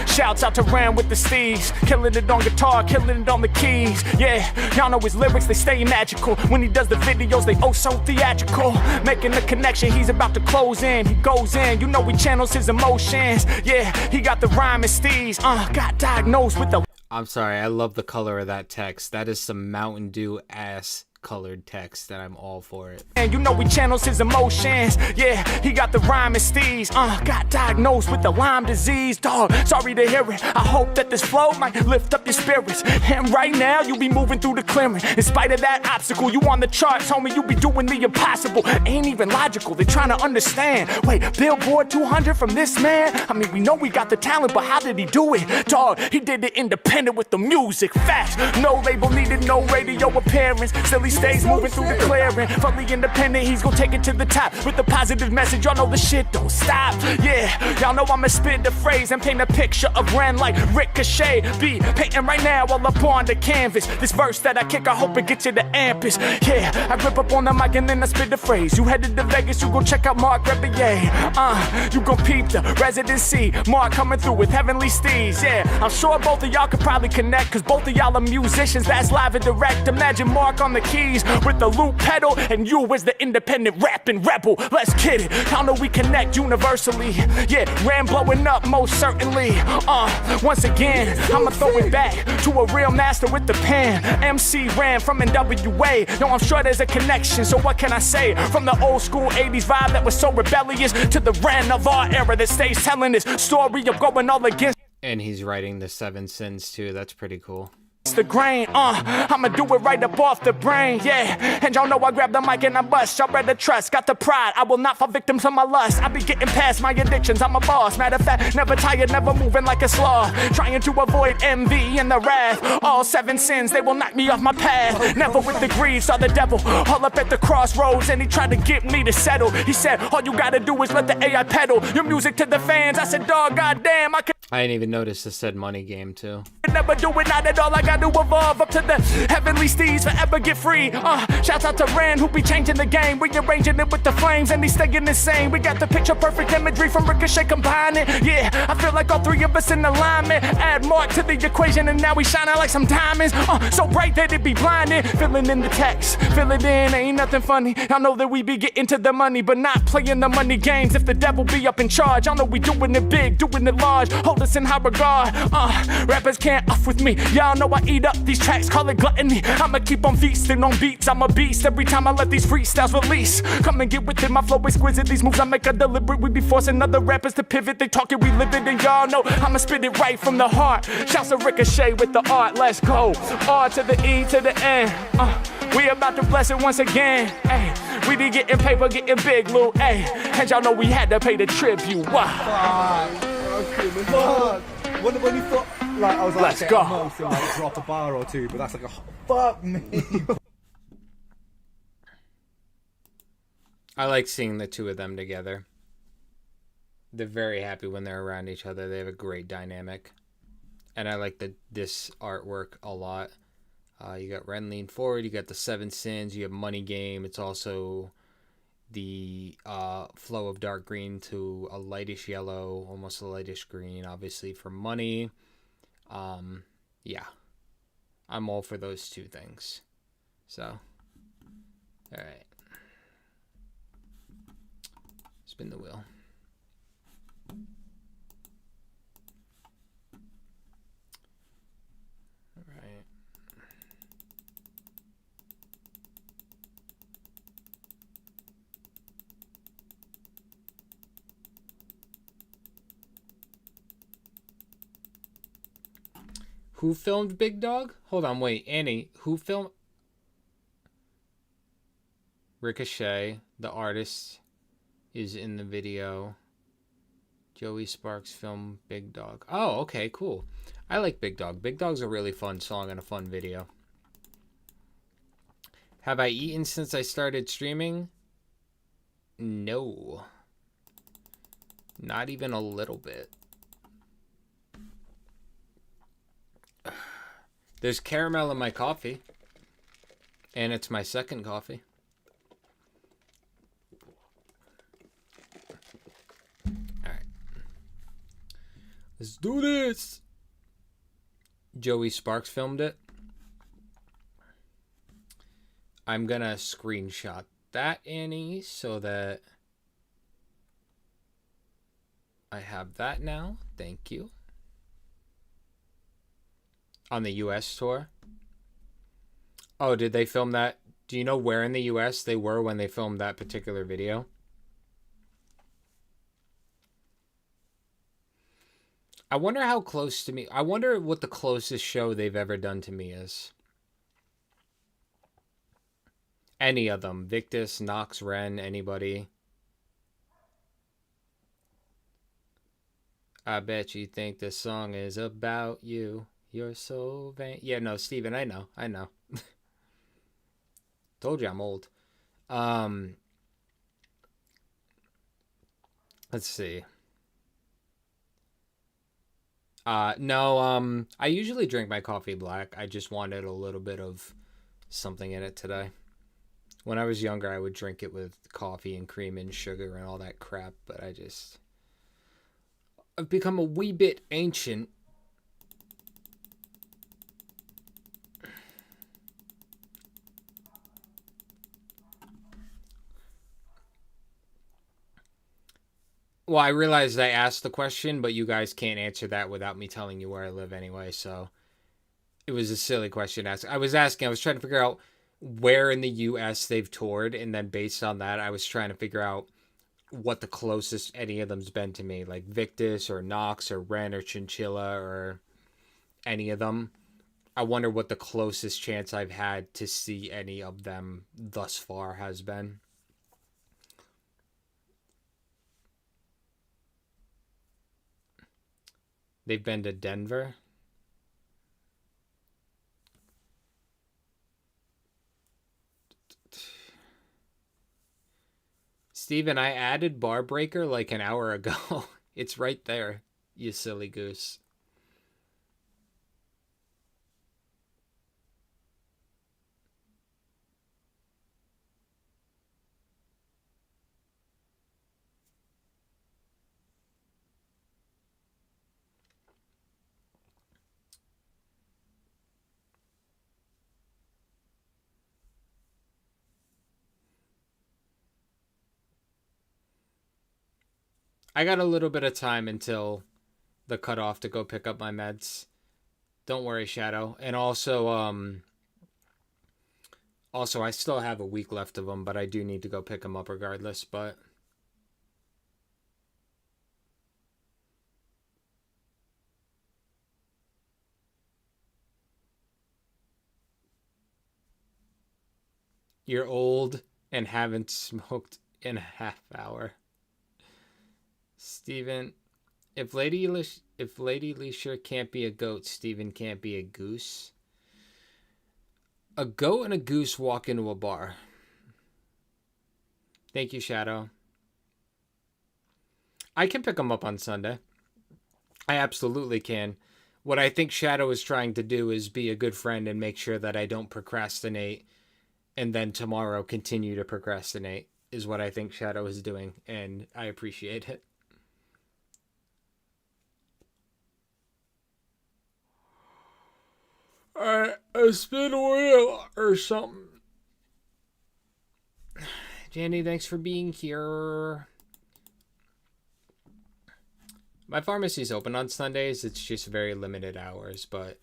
Shouts out to Ren with the steez. Killing it on guitar, killing it on the keys. Yeah, y'all know his lyrics, they stay magical. When he does the videos, they oh so theatrical. Making the connection, he's about to close in. He goes in, you know he channels his emotions. Yeah, he got the rhyme and steez. Got diagnosed with the... I'm sorry, I love the color of that text. That is some Mountain Dew ass colored text, and I'm all for it. And you know he channels his emotions. Yeah, he got the rhyme and steez. Got diagnosed with the Lyme disease. Dog, sorry to hear it. I hope that this flow might lift up your spirits. And right now, you be moving through the clearing. In spite of that obstacle, you on the charts, homie, you be doing the impossible. Ain't even logical, they trying to understand. Wait, Billboard 200 from this man? I mean, we know we got the talent, but how did he do it? Dog, he did it independent with the music. Fast, no label needed, no radio appearance. Still he stays moving through the clearing. Fully independent, he's gonna take it to the top with the positive message. Y'all know the shit don't stop. Yeah, y'all know I'ma spit the phrase and paint a picture of Ren like Ricochet. Be painting right now all up on the canvas. This verse that I kick, I hope it gets you the ampus. Yeah, I grip up on the mic and then I spit the phrase. You headed to Vegas, you go check out Mark Rebier. You gon' peep the residency. Mark coming through with heavenly steeds. Yeah, I'm sure both of y'all could probably connect, cause both of y'all are musicians that's live and direct. Imagine Mark on the keys with the loop pedal and you as the independent rapping rebel. Let's get it. Y'all know we connect universally. Yeah, Ren blowing up most certainly. Once again, I'ma throw it back to a real master with the pen. MC Ren from NWA. Yo, I'm sure there's a connection, so what can I say? From the old school 80s vibe that was so rebellious to the Ren of our era that stays telling this story of going all against. And he's writing the 7 sins too. That's pretty cool. The grain, I'ma do it right up off the brain, yeah. And y'all know I grab the mic and I bust. Y'all better trust, got the pride. I will not fall victim to my lust. I be getting past my addictions, I'm a boss. Matter of fact, never tired, never moving like a sloth. Trying to avoid envy and the wrath. All 7 sins, they will knock me off my path. Never with the greed, saw the devil all up at the crossroads, and he tried to get me to settle. He said, all you gotta do is let the AI pedal your music to the fans. I said, dog, goddamn, I didn't even notice it said money game too. Never do it, not at all. I got to evolve up to the heavenly steeds, forever get free. Shouts out to Ren who be changing the game, rearranging it with the flames, and he's staying insane. We got the picture perfect imagery from Ricochet combining. Yeah, I feel like all three of us in alignment. Add Mark to the equation, and now we shining like some diamonds. So bright that it be blinding. Filling in the text, fill it in, ain't nothing funny. I know that we be getting to the money, but not playing the money games. If the devil be up in charge, I know we doing it big, doing it large. Hold us in high regard. Rappers can't off with me. Y'all know I eat up these tracks, call it gluttony. I'ma keep on feasting on beats. I'm a beast every time I let these freestyles release. Come and get with it, my flow exquisite. These moves I make are deliberate. We be forcing other rappers to pivot. They talk it, we live it, and y'all know I'ma spit it right from the heart. Shouts to Ricochet with the art. Let's go. R to the E to the N. We about to bless it once again. Ay, we be getting paper, getting big, loot. Ay, and y'all know we had to pay the tribute. Wow. When you thought, like, I was like, let's go. Most and, like, drop a bar or two, but that's like a fuck me. I like seeing the two of them together. They're very happy when they're around each other. They have a great dynamic. And I like this artwork a lot. You got Ren lean forward. You got the 7 sins. You have money game. It's also the flow of dark green to a lightish yellow, almost a lightish green, obviously for money. Yeah. I'm all for those two things. So, all right. Spin the wheel. All right. Who filmed Big Dog? Hold on, wait, Annie. Who filmed Ricochet? The artist is in the video. Joey Sparks filmed Big Dog. Oh, okay, cool. I like Big Dog. Big Dog's a really fun song and a fun video. Have I eaten since I started streaming? No. Not even a little bit. There's caramel in my coffee. And it's my second coffee. Alright. Let's do this! Joey Sparks filmed it. I'm gonna screenshot that, Annie, so that I have that now. Thank you. On the US tour. Oh, did they film that? Do you know where in the US they were when they filmed that particular video? I wonder how close to me. I wonder what the closest show they've ever done to me is. Any of them. Victus, Knox, Ren, anybody. I bet you think this song is about you. You're so vain. Yeah, no, Steven, I know. Told you I'm old. Let's see. No, I usually drink my coffee black. I just wanted a little bit of something in it today. When I was younger, I would drink it with coffee and cream and sugar and all that crap, but I've become a wee bit ancient. Well, I realized I asked the question, but you guys can't answer that without me telling you where I live anyway, so it was a silly question to ask. I was trying to figure out where in the US they've toured, and then based on that, I was trying to figure out what the closest any of them's been to me, like Victus or Knox or Ren or Chinchilla or any of them. I wonder what the closest chance I've had to see any of them thus far has been. They've been to Denver. Steven, I added Bar Breaker like an hour ago. It's right there, you silly goose. I got a little bit of time until the cutoff to go pick up my meds. Don't worry, Shadow. And also, I still have a week left of them, but I do need to go pick them up regardless, but... You're old and haven't smoked in a half hour. Steven, if Lady Leisure can't be a goat, Steven can't be a goose. A goat and a goose walk into a bar. Thank you, Shadow. I can pick them up on Sunday. I absolutely can. What I think Shadow is trying to do is be a good friend and make sure that I don't procrastinate and then tomorrow continue to procrastinate is what I think Shadow is doing, and I appreciate it. Alright, a spin wheel or something. Jenny, thanks for being here. My pharmacy's open on Sundays. It's just very limited hours, but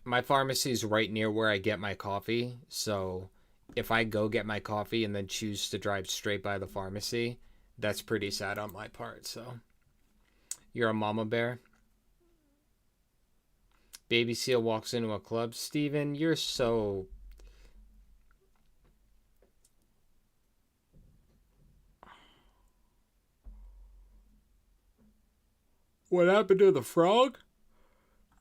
my pharmacy's right near where I get my coffee. So if I go get my coffee and then choose to drive straight by the pharmacy, that's pretty sad on my part. So you're a mama bear. Baby Seal walks into a club. Steven, you're so... What happened to the frog?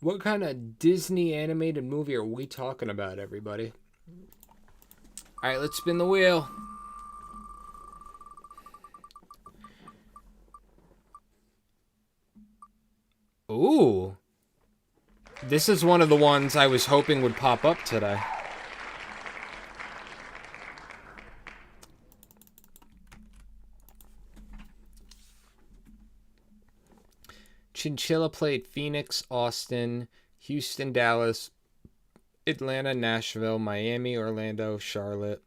What kind of Disney animated movie are we talking about, everybody? Alright, let's spin the wheel. Ooh. This is one of the ones I was hoping would pop up today. Chinchilla played Phoenix, Austin, Houston, Dallas, Atlanta, Nashville, Miami, Orlando, Charlotte.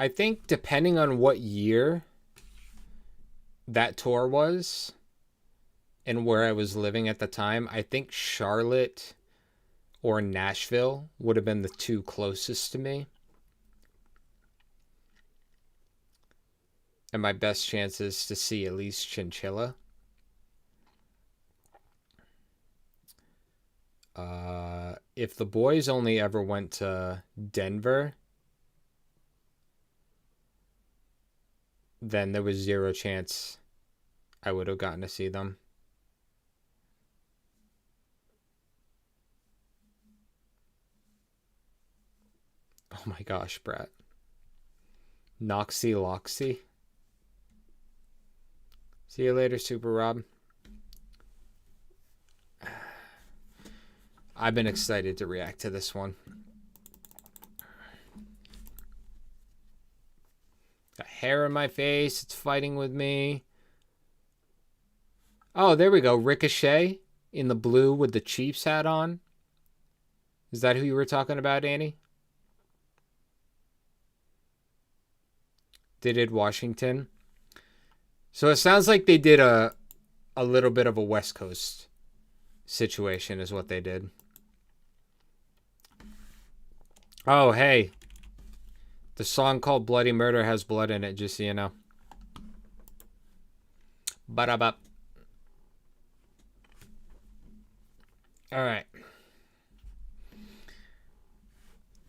I think depending on what year that tour was and where I was living at the time, I think Charlotte or Nashville would have been the two closest to me. And my best chances to see at least Chinchilla. If the boys only ever went to Denver, then there was zero chance I would have gotten to see them. Oh my gosh, Brett. Noxy Loxy. See you later, Super Rob. I've been excited to react to this one. Got hair in my face. It's fighting with me. Oh, there we go. Ricochet in the blue with the Chiefs hat on. Is that who you were talking about, Annie? They did Washington. So it sounds like they did a little bit of a West Coast situation is what they did. Oh, hey. The song called Bloody Murder has blood in it, just so you know. Ba-da-ba. Alright.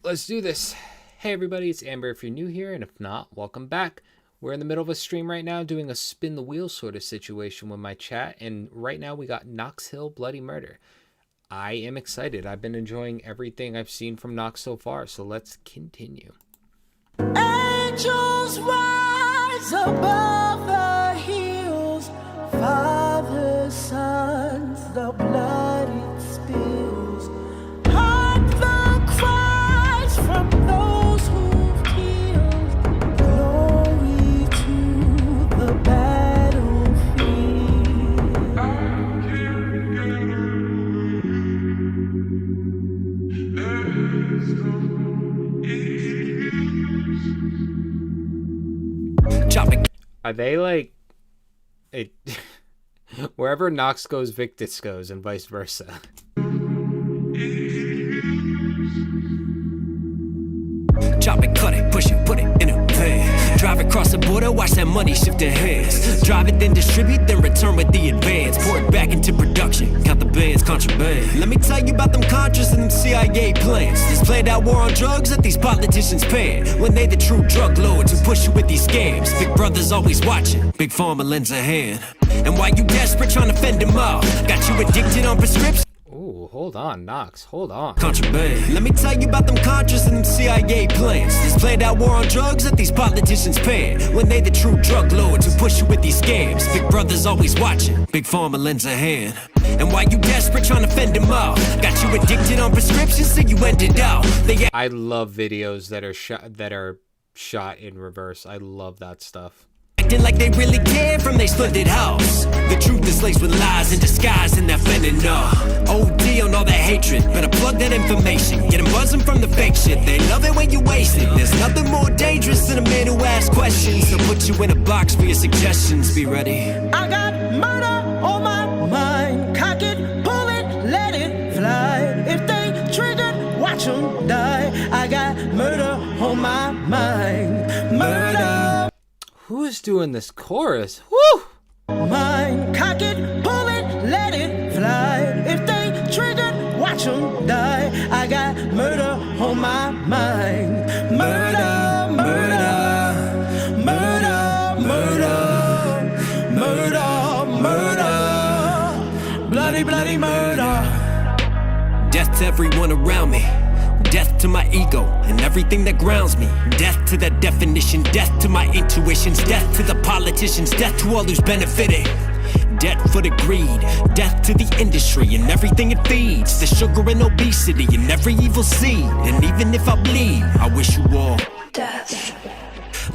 Let's do this. Hey everybody, it's Amber if you're new here, and if not, welcome back. We're in the middle of a stream right now doing a spin the wheel sort of situation with my chat, and right now we got Knox Hill Bloody Murder. I am excited. I've been enjoying everything I've seen from Knox so far, so let's continue. Angels rise above the hills, Father, Sons, the blood it spills. Hark the cries from those who've killed. Glory to the Are they like it? Wherever Knox goes, Victus goes, and vice versa. Chop it, cut it, push it, put it in a van. Drive across the border, watch that money shift their hands. Drive it, then distribute, then return with the advance. Pour it back into production, count the bands, contraband. Let me tell you about them Contras and them CIA plans. This played out war on drugs that these politicians paying. When they the true drug lords who push you with these scams. Big brother's always watching, Big Pharma lends a hand. And while you desperate trying to fend them off, got you addicted on prescription. Ooh, hold on, Knox, hold on. Contraband. Let me tell you about them Contras and them CIA plans. This played out war on drugs that these politicians paying. When they the true drug lords who push you with these scams. Big brother's always watching, Big Pharma lends a hand. And while you desperate trying to fend them off, got you addicted on prescriptions so you ended out. I love videos that are shot in reverse. I love that stuff. Acting like they really care from their splendid house. The truth is laced with lies and disguise in that fentanyl. OD on all that hatred, better plug that information. Get them buzzing from the fake shit, they love it when you waste it. There's nothing more dangerous than a man who asks questions. They'll put you in a box for your suggestions, be ready. I got murder on my mind. Cock it, pull it, let it fly. If they triggered, watch them die. I got murder on my mind. Murder. Who is doing this chorus? Woo! Mine, cock it, pull it, let it fly. If they triggered, watch them die. I got murder on my mind. Murder, murder, murder, murder, murder, murder, bloody, bloody murder. Death to everyone around me. Death to my ego and everything that grounds me. Death to that definition, death to my intuitions. Death to the politicians, death to all who's benefiting. Death for the greed, death to the industry and everything it feeds. The sugar and obesity and every evil seed. And even if I bleed, I wish you all death.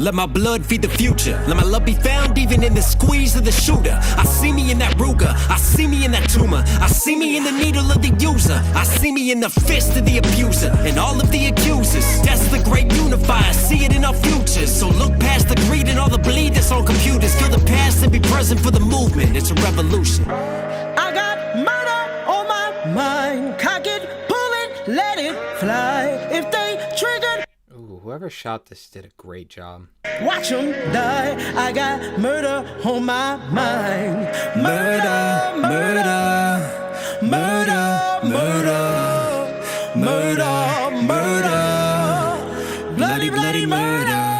Let my blood feed the future. Let my love be found even in the squeeze of the shooter. I see me in that Ruger. I see me in that tumor. I see me in the needle of the user. I see me in the fist of the abuser and all of the accusers. That's the great unifier. See it in our futures. So look past the greed and all the bleed that's on computers. Kill the past and be present for the movement. It's a revolution. I got murder on my mind. Cock it, pull it, let it fly. If they triggered, whoever shot this did a great job. watch them die. I got murder on my mind. Murder, murder, murder, murder, murder, murder, bloody, bloody murder.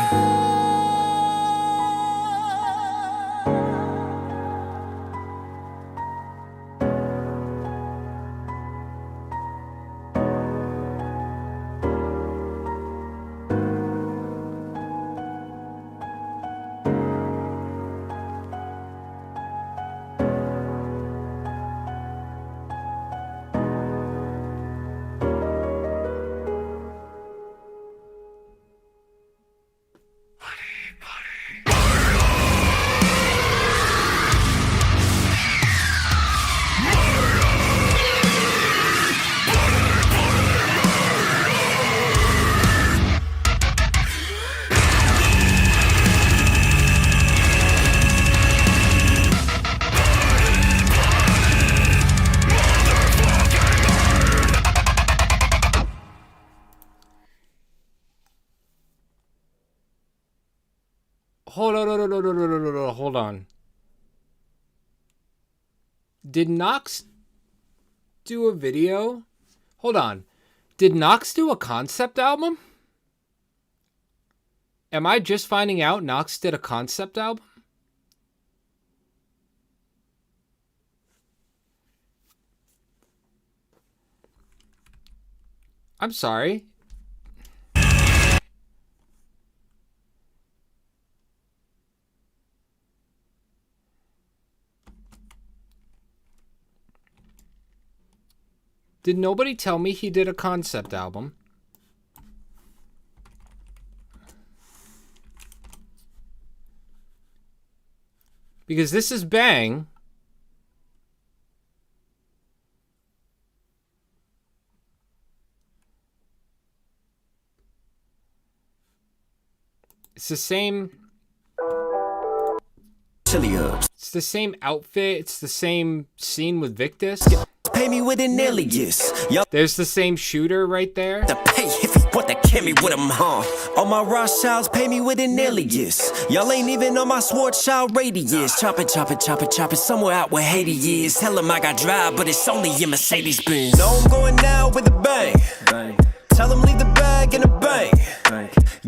Hold on. Did Knox do a video? Hold on. Did Knox do a concept album? Am I just finding out Knox did a concept album? I'm sorry. Did nobody tell me he did a concept album? Because this is Bang. It's the same. It's the same outfit. It's the same scene with Victus. pay me with an alias. Y'all There's the same shooter right there. to pay if you want to carry with him, huh? All my Rothschilds pay me with an alias. Y'all ain't even on my Schwarzschild radius. Chop it, somewhere out where Haiti is. Tell him I got drive, but it's only in Mercedes Benz. Know I'm going now with a bang. Tell him leave the bag in the bank.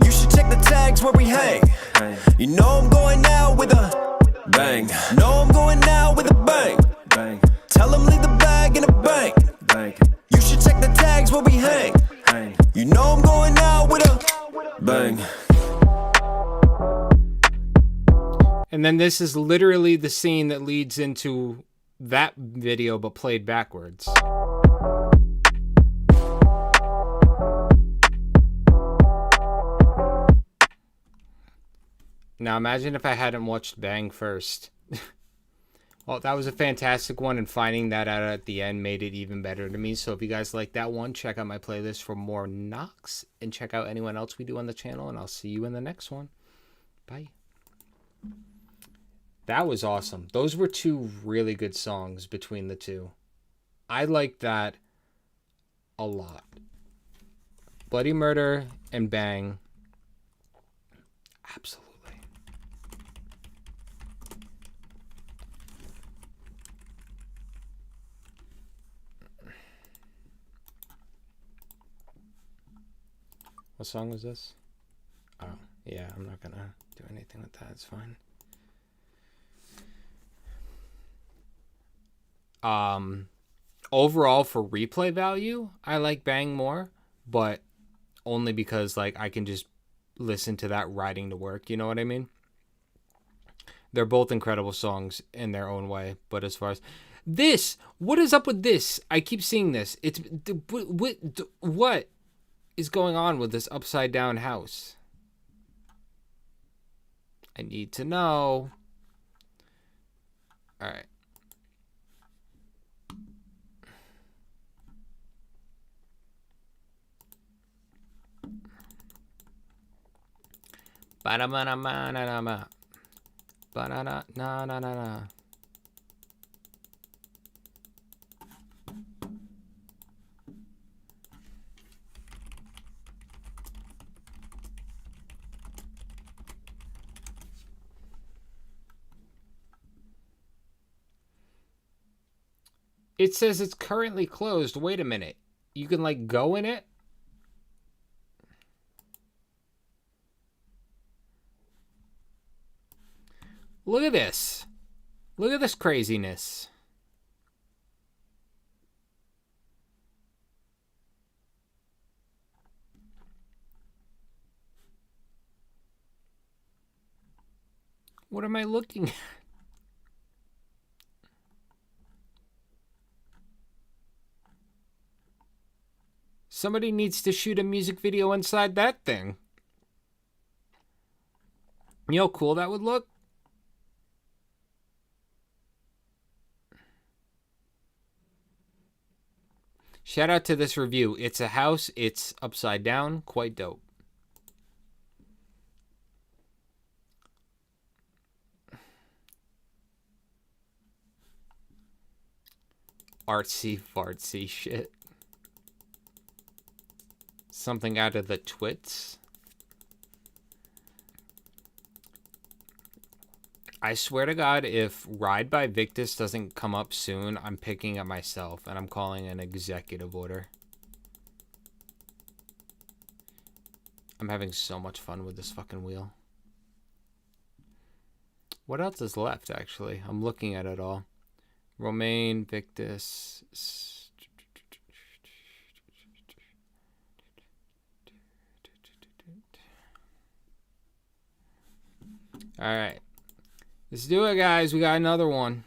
You should check the tags where we hang. You know I'm going now with a bang. Know I'm going now with a bang. Tell him leave the bag in the bank. You should check the tags where we hang. You know I'm going now with a bang. And then this is literally the scene that leads into that video, but played backwards. Now imagine if I hadn't watched Bang first. Well, that was a fantastic one, and finding that out at the end made it even better to me. So if you guys like that one, check out my playlist for more Knox, and check out anyone else we do on the channel, and I'll see you in the next one. Bye. That was awesome. Those were two really good songs between the two. I liked that a lot. Bloody Murder and Bang. Absolutely. What song was this? Oh, yeah, I'm not gonna do anything with that. It's fine. Overall, for replay value, I like Bang more, but only because, like, I can just listen to that riding to work, you know what I mean? They're both incredible songs in their own way, but as far as this, what is up with this? I keep seeing this. It's what is going on with this upside down house? I need to know. All right. Ba-da-ba-da-ba-da-da-ba. Ba-da-da-na-na-na-na. It says it's currently closed. Wait a minute. You can, like, go in it? Look at this. Look at this craziness. What am I looking at? Somebody needs to shoot a music video inside that thing. You know how cool that would look? Shout out to this review. It's a house. It's upside down. Quite dope. Artsy fartsy shit. Something out of the twits. I swear to God, if Ride by Victus doesn't come up soon, I'm picking it myself, and I'm calling an executive order. I'm having so much fun with this fucking wheel. What else is left, actually? I'm looking at it all. Romaine, Victus... Alright. Let's do it, guys. We got another one.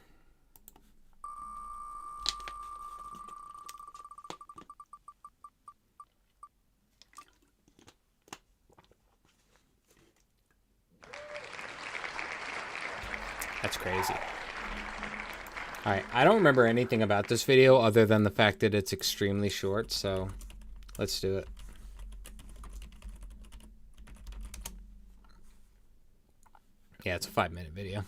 That's crazy. Alright, I don't remember anything about this video other than the fact that it's extremely short, so let's do it. Yeah, it's a 5-minute video.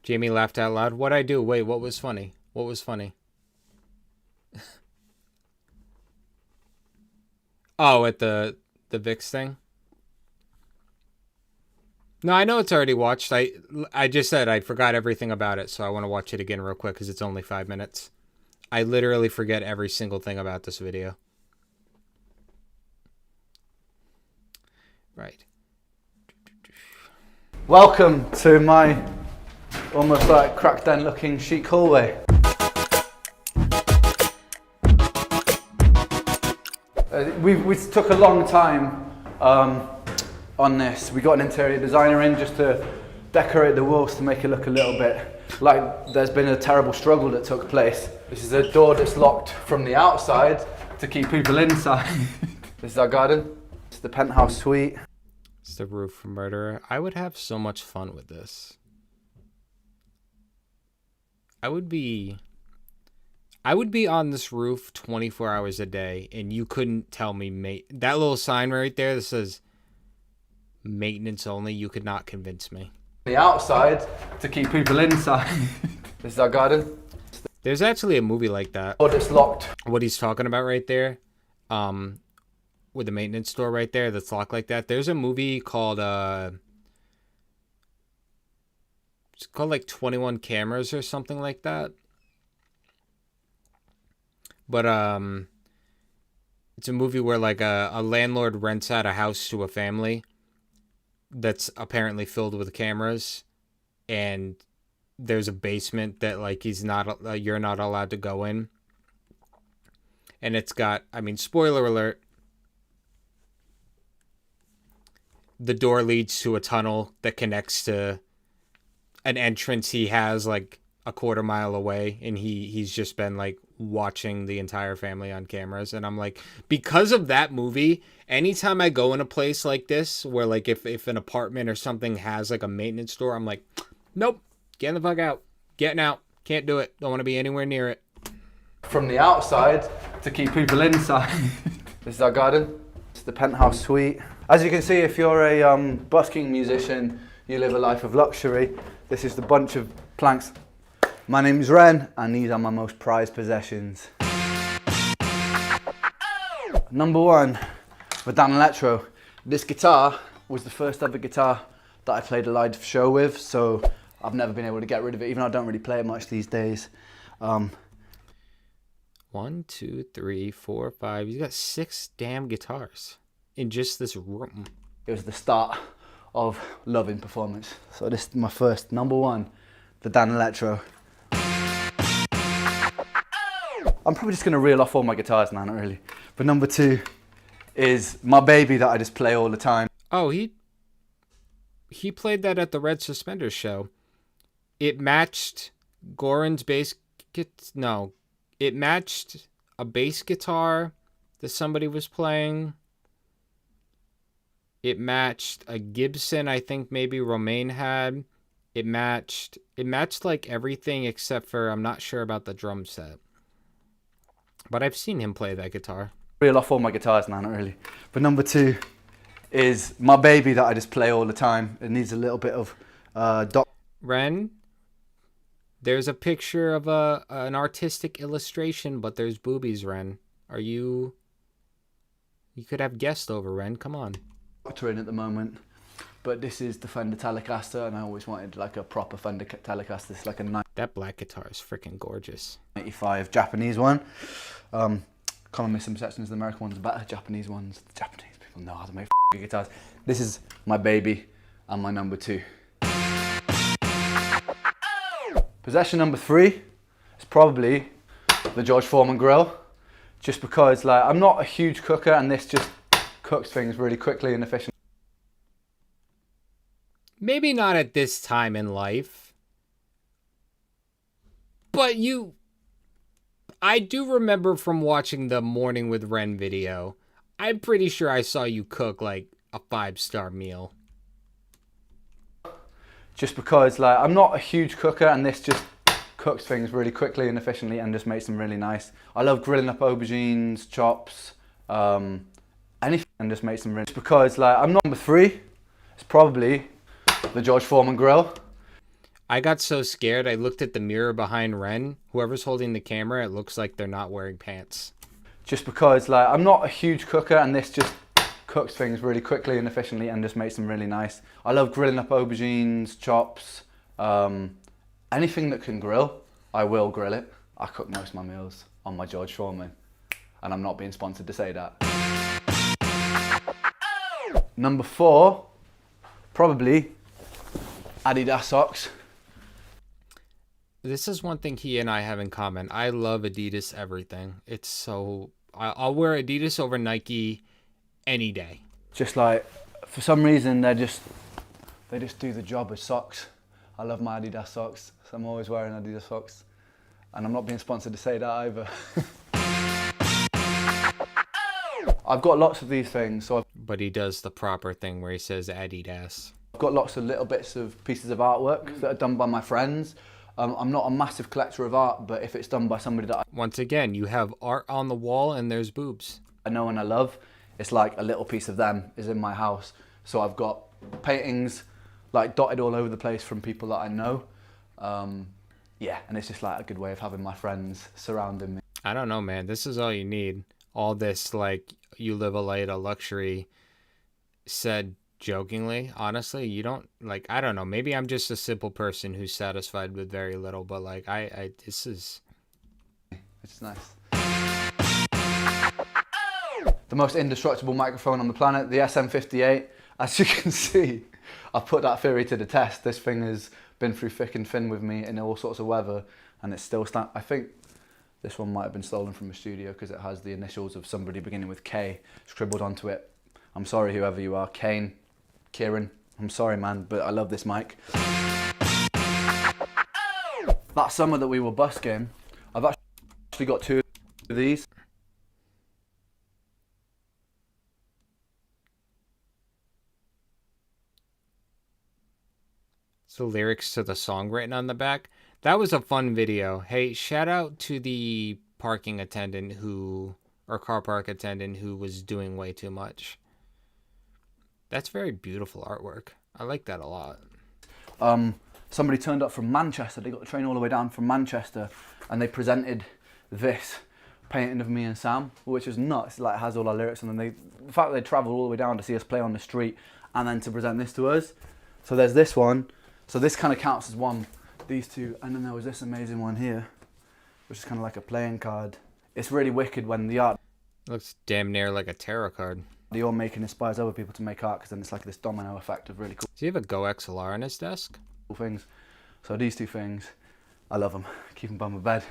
Jamie laughed out loud. What'd I do? Wait, what was funny? What was funny? Oh, at the VIX thing? No, I know it's already watched. I just said I forgot everything about it, so I want to watch it again real quick because it's only 5 minutes. I literally forget every single thing about this video. Right. Welcome to my almost like cracked den looking chic hallway. We took a long time on this. We got an interior designer in just to decorate the walls to make it look a little bit like there's been a terrible struggle that took place. This is a door that's locked from the outside to keep people inside. This is our garden. It's the penthouse suite. It's the roof murderer. I would have so much fun with this. I would be on this roof 24 hours a day, and you couldn't tell me that little sign right there that says maintenance only, you could not convince me. The outside to keep people inside. This is our garden. There's actually a movie like that. Oh, it's locked. What he's talking about right there, with the maintenance store right there that's locked like that. There's a movie called it's called like 21 Cameras or something like that. But it's a movie where like a landlord rents out a house to a family that's apparently filled with cameras, and there's a basement that like you're not allowed to go in. And it's got, I mean, spoiler alert, the door leads to a tunnel that connects to an entrance he has like a quarter mile away, and he's just been like watching the entire family on cameras. And I'm like, because of that movie, anytime I go in a place like this where like if an apartment or something has like a maintenance store, I'm like, nope, getting the fuck out, getting out, can't do it, don't want to be anywhere near it. From the outside to keep people inside. This is our garden. It's the penthouse suite. As you can see, if you're a busking musician, you live a life of luxury. This is the bunch of planks. My name's Ren, and these are my most prized possessions. Number one, the Dan Electro. This guitar was the first ever guitar that I played a live show with, so I've never been able to get rid of it, even though I don't really play it much these days. 1, 2, 3, 4, 5. He's got 6 damn guitars in just this room. It was the start of loving performance. So this is my first, number one, the Dan Electro. I'm probably just going to reel off all my guitars now, not really. But number two is my baby that I just play all the time. Oh, he played that at the Red Suspenders show. It matched Goran's bass no. It matched a bass guitar that somebody was playing. It matched a Gibson, I think maybe Romaine had. It matched like everything except for, I'm not sure about the drum set. But I've seen him play that guitar. Reel off all my guitars now, not really. But number two is my baby that I just play all the time. It needs a little bit of Ren, there's a picture of an artistic illustration, but there's boobies, Ren. You could have guests over, Ren. Come on. In at the moment, but this is the Fender Telecaster, and I always wanted like a proper Fender Telecaster. It's like a that black guitar is freaking gorgeous. 95 Japanese one. Common misconception is the American ones are better. Japanese ones, the Japanese people know how to make guitars. This is my baby and my number two. Possession number three is probably the George Foreman grill, just because like I'm not a huge cooker, and this just cooks things really quickly and efficiently. Maybe not at this time in life, but I do remember from watching the Morning with Ren video, I'm pretty sure I saw you cook like a 5-star meal. Just because like I'm not a huge cooker, and this just cooks things really quickly and efficiently and just makes them really nice. I love grilling up aubergines, chops, anything, and just makes them rich. Because like I'm not number three, it's probably the George Foreman grill. I got so scared, I looked at the mirror behind Ren. Whoever's holding the camera, it looks like they're not wearing pants. Just because, like, I'm not a huge cooker, and this just cooks things really quickly and efficiently and just makes them really nice. I love grilling up aubergines, chops, anything that can grill, I will grill it. I cook most of my meals on my George Foreman, and I'm not being sponsored to say that. Number 4, probably Adidas socks. This is one thing he and I have in common. I love Adidas everything. It's so... I'll wear Adidas over Nike any day. Just like, for some reason, they just do the job as socks. I love my Adidas socks, so I'm always wearing Adidas socks. And I'm not being sponsored to say that either. I've got lots of these things, so but he does the proper thing where he says Adidas. I've got lots of little bits of pieces of artwork that are done by my friends. I'm not a massive collector of art, but if it's done by somebody that Once again, you have art on the wall and there's boobs. I know and I love, it's like a little piece of them is in my house. So I've got paintings like dotted all over the place from people that I know. Yeah, and it's just like a good way of having my friends surrounding me. I don't know, man. This is all you need. All this, like, you live a life of luxury said jokingly. Honestly, you don't, like, I don't know. Maybe I'm just a simple person who's satisfied with very little, but, like, this is... It's nice. The most indestructible microphone on the planet, the SM58. As you can see, I've put that theory to the test. This thing has been through thick and thin with me in all sorts of weather, and it's still I think this one might have been stolen from a studio because it has the initials of somebody beginning with K scribbled onto it. I'm sorry, whoever you are, Kieran, I'm sorry, man, but I love this mic. That summer that we were busking, I've actually got 2 of these. So lyrics to the song written on the back. That was a fun video. Hey, shout out to the parking attendant or car park attendant who was doing way too much. That's very beautiful artwork. I like that a lot. Somebody turned up from Manchester. They got the train all the way down from Manchester, and they presented this painting of me and Sam, which is nuts. Like, it has all our lyrics, and then the fact that they travelled all the way down to see us play on the street, and then to present this to us. So there's this one. So this kind of counts as one. These 2, and then there was this amazing one here, which is kind of like a playing card. It's really wicked when the art looks damn near like a tarot card. The you're making inspires other people to make art, because then it's like this domino effect of really cool. Does he have a Go XLR on his desk? Cool things. So these 2 things, I love them. Keep them by my bed.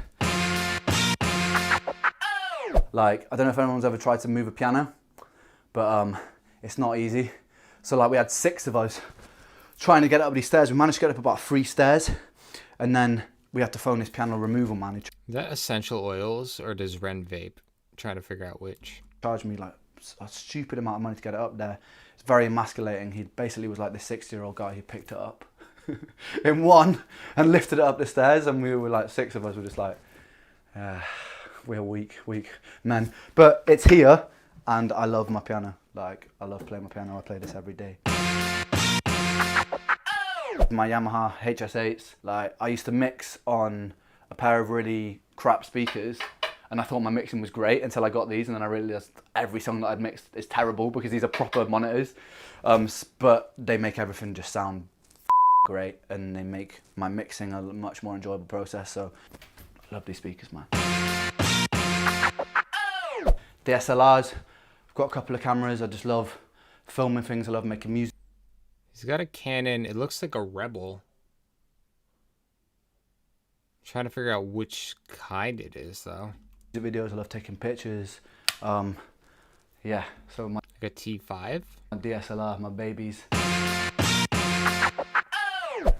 Like, I don't know if anyone's ever tried to move a piano, but it's not easy. So like, we had 6 of us trying to get up these stairs. We managed to get up about 3 stairs, and then we had to phone this piano removal manager. Is that essential oils, or does Ren vape? I'm trying to figure out which. Charged me like a stupid amount of money to get it up there. It's very emasculating. He basically was like this 60-year-old guy who picked it up in one and lifted it up the stairs, and we were like, 6 of us were just like, we're weak men. But it's here, and I love my piano. Like, I love playing my piano. I play this every day. My Yamaha HS8s, like, I used to mix on a pair of really crap speakers, and I thought my mixing was great until I got these, and then I realised every song that I'd mixed is terrible because these are proper monitors. But they make everything just sound great, and they make my mixing a much more enjoyable process. So I love these speakers, man. DSLRs, I've got a couple of cameras. I just love filming things. I love making music. He's got a Canon. It looks like a Rebel. I'm trying to figure out which kind it is, though. Videos, I love taking pictures. Yeah, so my... Like a T5? My DSLR, my babies.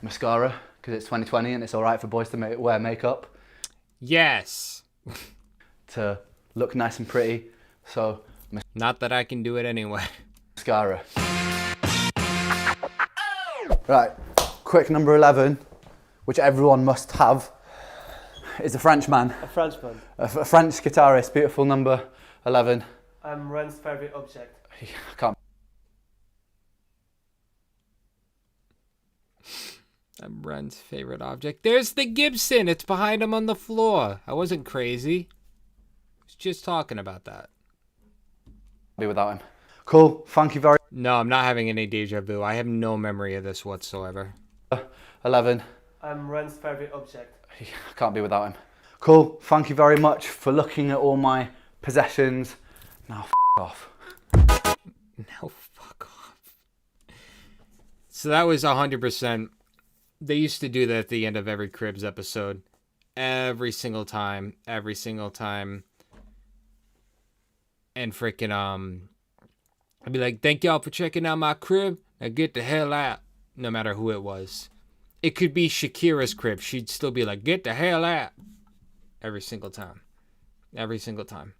Mascara, because it's 2020 and it's alright for boys to wear makeup. Yes! To look nice and pretty, so... Not that I can do it anyway. Mascara. Right, quick number 11, which everyone must have, is a Frenchman. A Frenchman. A French guitarist, beautiful number 11. Ren's favourite object. I can't. Ren's favorite object. There's the Gibson. It's behind him on the floor. I wasn't crazy. I was just talking about that. Be without him. Cool. Thank you very. No, I'm not having any deja vu. I have no memory of this whatsoever. 11. I'm Ren's favorite object. I can't be without him. Cool. Thank you very much for looking at all my possessions. Now off. Now fuck off. So that was 100%. They used to do that at the end of every Cribs episode. Every single time. Every single time. And freaking, I'd be like, thank y'all for checking out my crib. Now get the hell out. No matter who it was. It could be Shakira's crib. She'd still be like, get the hell out. Every single time. Every single time.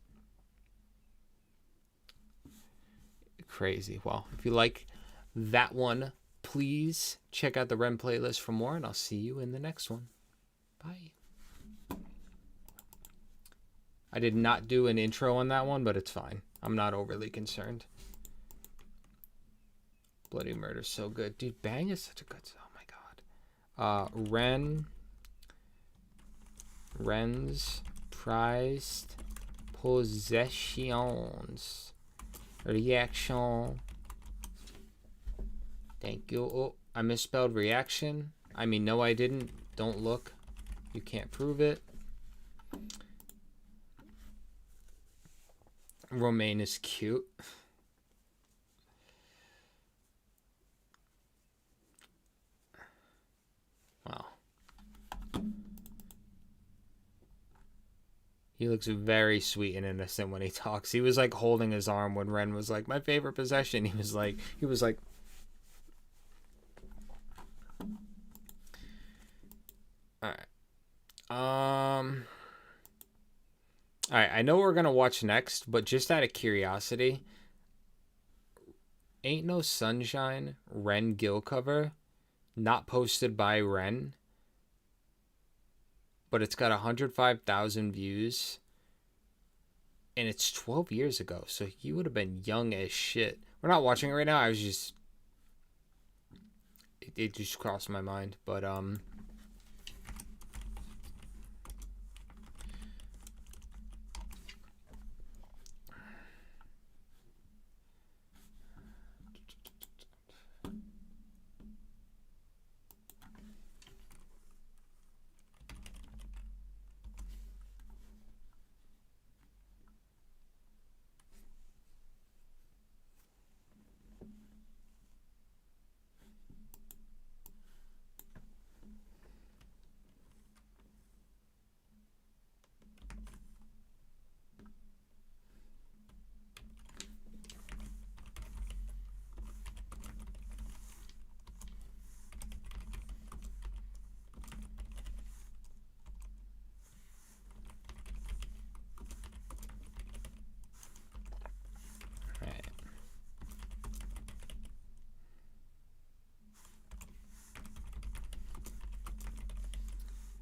Crazy. Well, if you like that one, please check out the Ren playlist for more, and I'll see you in the next one. Bye. I did not do an intro on that one, but it's fine. I'm not overly concerned. Bloody Murder's so good. Dude, Bang is such a good song. Oh my god. Ren's prized possessions. Reaction. Thank you. Oh, I misspelled reaction. I mean, no, I didn't. Don't look. You can't prove it. Romaine is cute. Wow. He looks very sweet and innocent when he talks. He was like holding his arm when Ren was like, my favorite possession. He was like, Alright, I know we're gonna watch next, but just out of curiosity, Ain't No Sunshine Ren Gill cover, not posted by Ren, but it's got 105,000 views, and it's 12 years ago, so he would have been young as shit. We're not watching it right now. I was just, it just crossed my mind, but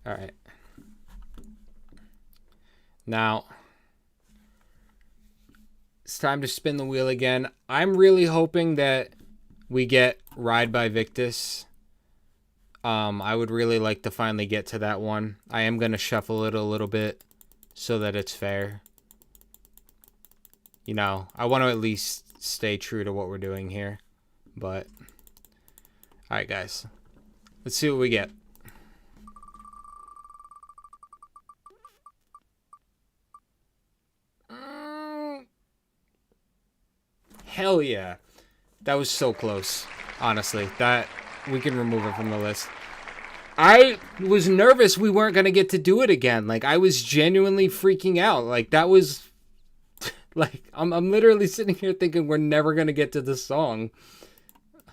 alright. Now, it's time to spin the wheel again. I'm really hoping that we get Ride by Victus. I would really like to finally get to that one. I am going to shuffle it a little bit so that it's fair. You know, I want to at least stay true to what we're doing here. But, alright guys. Let's see what we get. Hell yeah. That was so close. Honestly, that we can remove it from the list. I was nervous we weren't going to get to do it again. Like, I was genuinely freaking out. Like, that was like, I'm literally sitting here thinking we're never going to get to this song.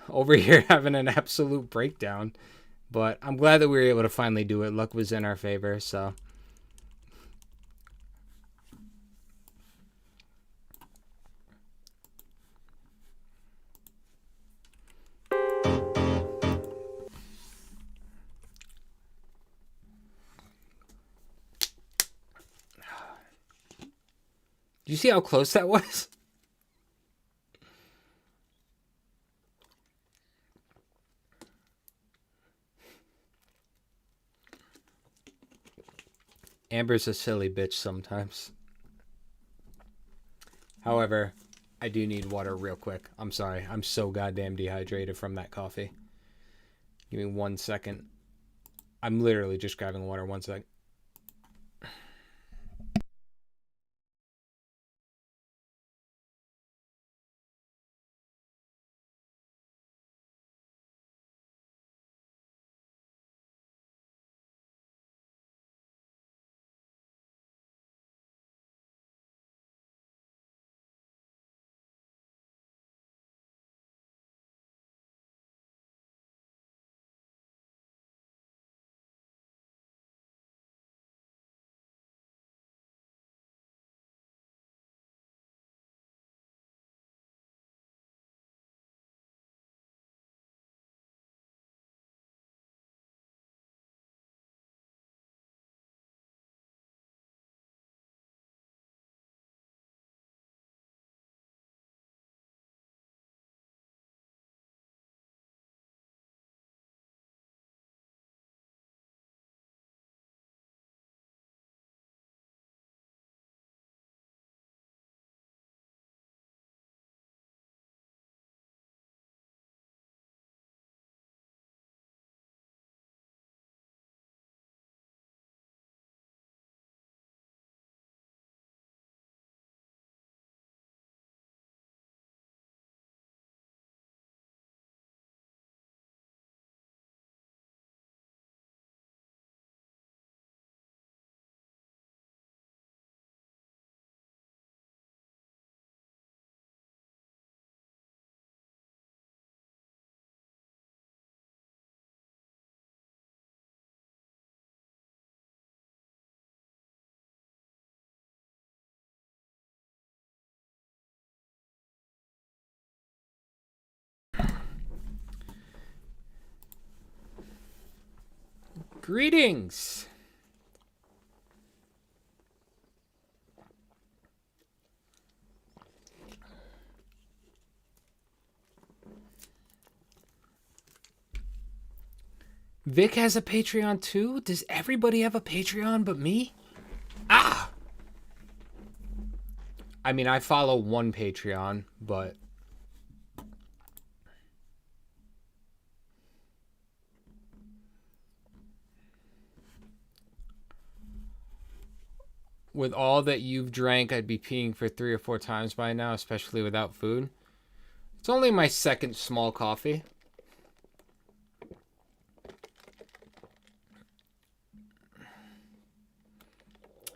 Over here having an absolute breakdown. But I'm glad that we were able to finally do it. Luck was in our favor, so. Do you see how close that was? Amber's a silly bitch sometimes. However, I do need water real quick. I'm sorry. I'm so goddamn dehydrated from that coffee. Give me 1 second. I'm literally just grabbing water. 1 sec. Greetings! Vic has a Patreon too? Does everybody have a Patreon but me? Ah! I mean, I follow one Patreon, but... with all that you've drank, I'd be peeing for 3 or 4 times by now, especially without food. It's only my second small coffee.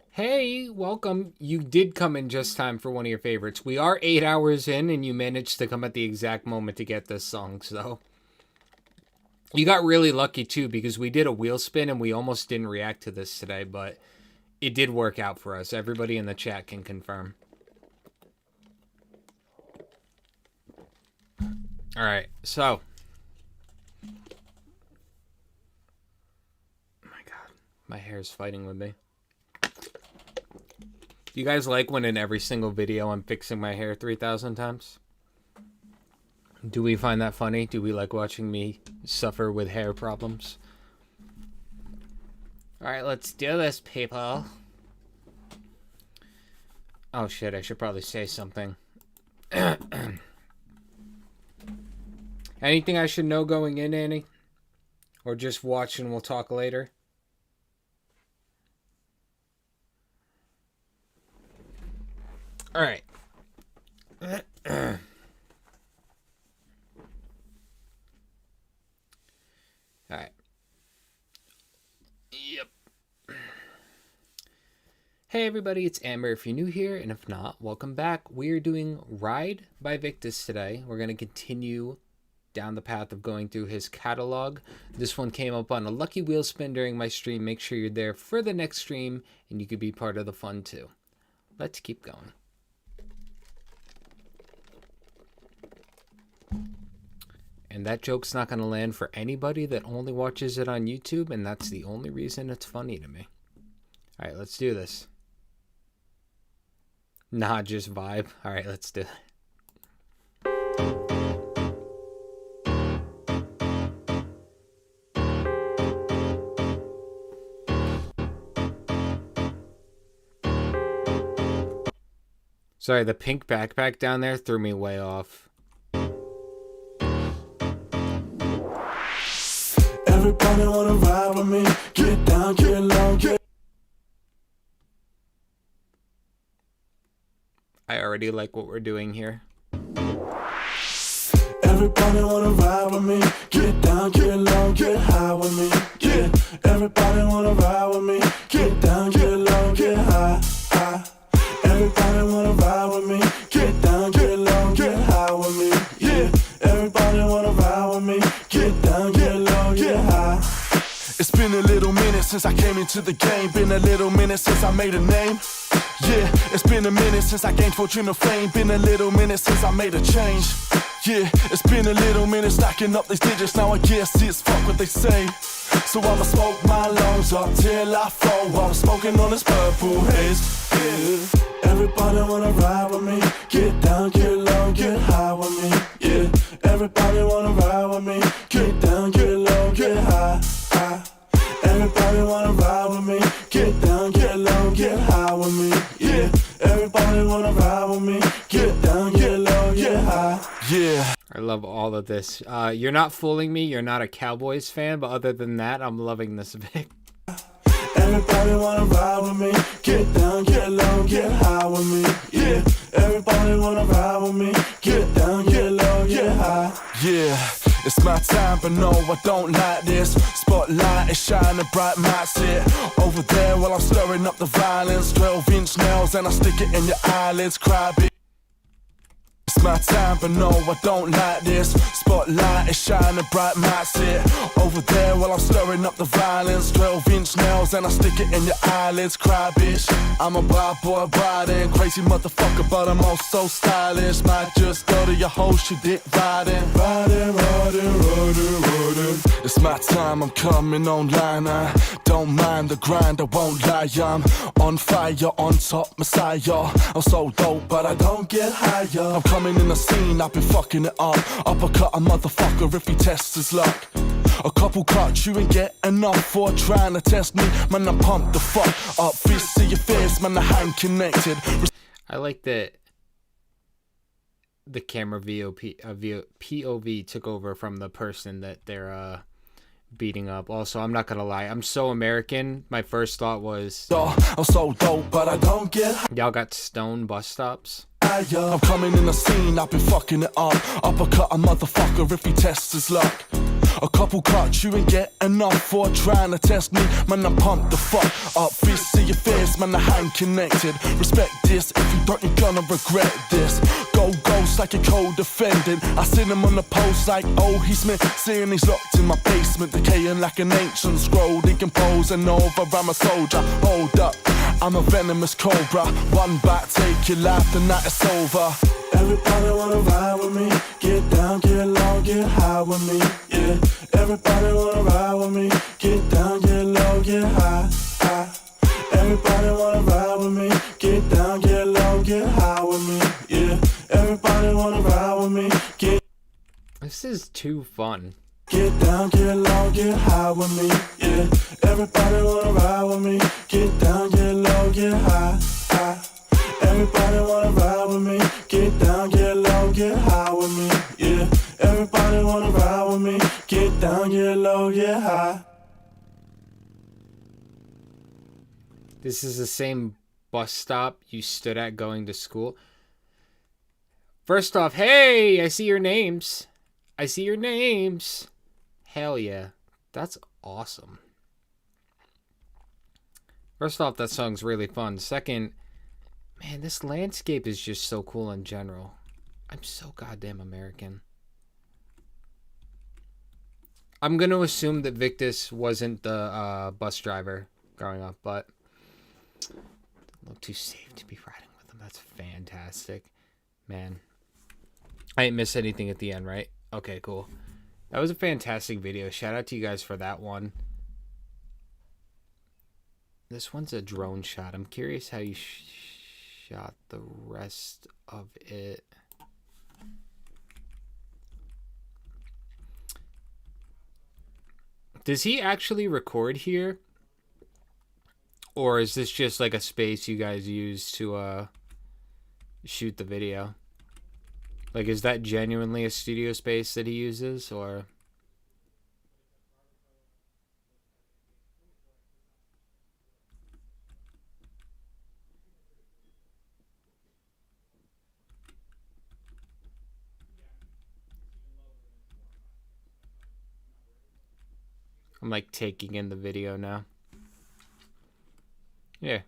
Hey, welcome. You did come in just time for one of your favorites. We are 8 hours in, and you managed to come at the exact moment to get this song, so... you got really lucky, too, because we did a wheel spin, and we almost didn't react to this today, but... it did work out for us. Everybody in the chat can confirm. Alright, so. Oh my god. My hair is fighting with me. Do you guys like when in every single video I'm fixing my hair 3,000 times? Do we find that funny? Do we like watching me suffer with hair problems? Alright, let's do this, people. Oh shit, I should probably say something. Anything I should know going in, Annie? Or just watch and we'll talk later? Alright. Alright. Yep. Hey everybody, it's Amber if you're new here, and if not, welcome back. We're doing Ride by Victus today. We're going to continue down the path of going through his catalog. This one came up on a lucky wheel spin during my stream. Make sure you're there for the next stream, and you could be part of the fun too. Let's keep going. And that joke's not going to land for anybody that only watches it on YouTube, and that's the only reason it's funny to me. Alright, let's do this. Nah, just vibe. Alright, let's do it. Sorry, the pink backpack down there threw me way off. Everybody wanna ride with me. Get down, get low, get. I already like what we're doing here. Everybody wanna ride with me. Get down, get low, get high with me. Yeah. Everybody wanna ride with me. Get down, get low, get high, high. Everybody wanna ride with me. Get down, get low, get high with me. Yeah. Everybody wanna ride with me. Get down, get low, get high. It's been a little minute since I came into the game. Been a little minute since I made a name. Yeah, it's been a minute since I gained fortune and fame. Been a little minute since I made a change. Yeah, it's been a little minute stacking up these digits. Now I guess it's fuck what they say. So I'ma smoke my lungs up till I fall while I'm smoking on this purple haze. Yeah, everybody wanna ride with me. Get down, get low, get high with me. Yeah, everybody wanna ride with me. Get down, get low, get high, high. Everybody wanna ride with me. Get down, get low, get high with me. Yeah, everybody wanna ride with me. Get down, get low, get high. Yeah. I love all of this. You're not fooling me. You're not a Cowboys fan, but other than that, I'm loving this Vic. Everybody wanna ride with me. Get down, get low, get high with me. Yeah, everybody wanna ride with me. Get down, get low, get high. Yeah, it's my time, but no, I don't like this. Spotlight is shining bright, might sit over there while I'm stirring up the violence. 12-inch nails and I stick it in your eyelids, cry bitch. It's my time, but no, I don't like this. Spotlight is shining bright, might sit over there while I'm stirring up the violence. 12-inch nails and I stick it in your eyelids, cry bitch. I'm a bad boy riding, crazy motherfucker, but I'm also stylish. Might just go to your hoe, she dick riding. Riding, riding, riding, riding. It's my time, I'm coming online. I don't mind the grind, I won't lie. I'm on fire, on top, messiah. I'm so dope, but I don't get higher. I'm coming in the scene, I've been fucking it up. Uppercut a motherfucker if he tests his luck. A couple cuts, you ain't get enough for trying to test me. Man, I pump the fuck up. Fist to your face, man, the hand connected. I like that the camera POV took over from the person that they're beating up. Also, I'm not gonna lie, I'm so American. My first thought was, I'm so dope, but I don't get y'all got stone bus stops. I'm coming in the scene, I've been fucking it up. Uppercut a motherfucker if he tests his luck. A couple cuts, you ain't get enough for trying to test me. Man, I pump the fuck up. Fist to your face, man, the hand connected. Respect this, if you don't, you're gonna regret this. Go ghost like a co-defendant. I seen him on the post like, oh, he's missing. He's locked in my basement, decaying like an ancient scroll. Decomposing over, I'm a soldier. Hold up, I'm a venomous cobra. One bite, take your life, the night is over. Everybody wanna ride with me. Get down, get low, get high with me. Yeah, everybody wanna ride with me. Get down, get low, get high, high. Everybody wanna ride with me. Get down, get low, get high with me. Yeah, everybody wanna ride with me. This is too fun. Get down, get low, get high with me. Yeah, everybody wanna ride with me. Get down, get low, get high, high. Everybody wanna ride with me. Get down, get low, get high with me. Yeah, everybody wanna ride with me. Get down, get low, get high. This is the same bus stop you stood at going to school. First off, hey, I see your names. I see your names. Hell yeah. That's awesome. First off, that song's really fun. Second, man, this landscape is just so cool in general. I'm so goddamn American. I'm going to assume that Victus wasn't the bus driver growing up, but look too safe to be riding with him. That's fantastic. Man. I didn't miss anything at the end, right? Okay, cool. That was a fantastic video. Shout out to you guys for that one. This one's a drone shot. I'm curious how you shot the rest of it. Does he actually record here? Or is this just like a space you guys use to shoot the video. Like, is that genuinely a studio space that he uses, or? I'm like taking in the video now. Yeah,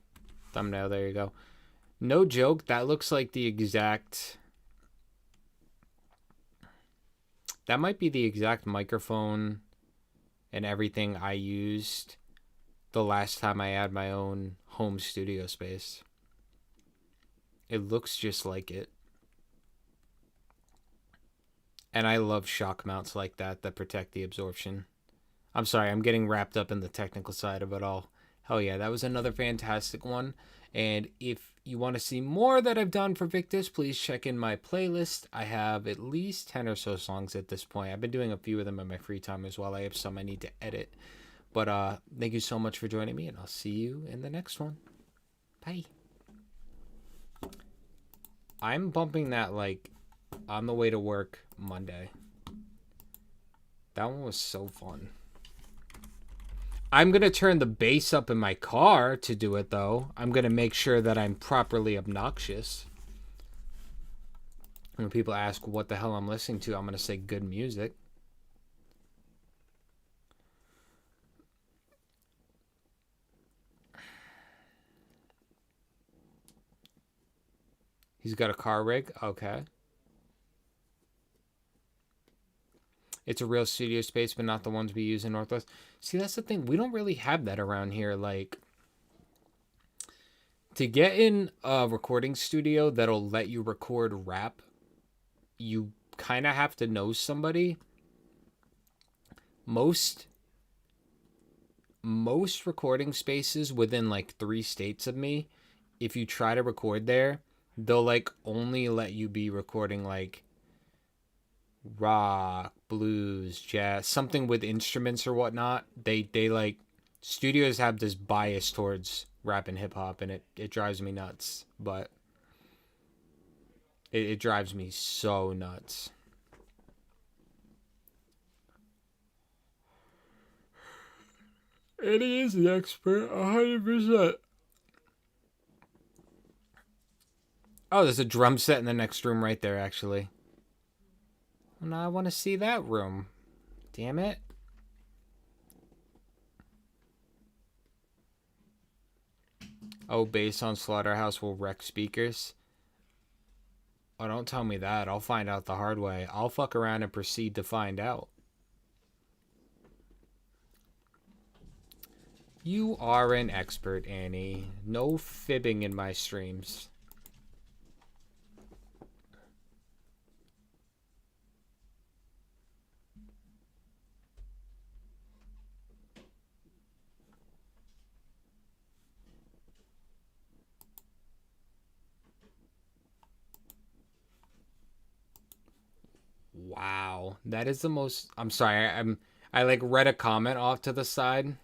thumbnail, there you go. No joke, that looks like the exact... That might be the exact microphone and everything I used the last time I had my own home studio space. It looks just like it. And I love shock mounts like that protect the absorption. I'm sorry, I'm getting wrapped up in the technical side of it all. Hell yeah, that was another fantastic one. And if you want to see more that I've done for Victus, please check in my playlist. I have at least 10 or so songs at this point. I've been doing a few of them in my free time as well. I have some I need to edit. But thank you so much for joining me, and I'll see you in the next one. Bye. I'm bumping that like on the way to work Monday. That one was so fun. I'm going to turn the bass up in my car to do it, though. I'm going to make sure that I'm properly obnoxious. When people ask what the hell I'm listening to, I'm going to say good music. He's got a car rig? Okay. It's a real studio space, but not the ones we use in Northwest. See, that's the thing. We don't really have that around here. Like, to get in a recording studio that'll let you record rap, you kind of have to know somebody. Most recording spaces within like 3 states of me, if you try to record there, they'll like only let you be recording like rock, blues, jazz, something with instruments or whatnot. They like, studios have this bias towards rap and hip hop, and it drives me nuts. But it drives me so nuts. And he is the expert, 100%. Oh, there's a drum set in the next room right there, actually. Well, now I want to see that room. Damn it. Oh, bass on Slaughterhouse will wreck speakers. Oh, don't tell me that. I'll find out the hard way. I'll fuck around and proceed to find out. You are an expert, Annie. No fibbing in my streams. Wow, that is the most... I'm sorry, I like read a comment off to the side.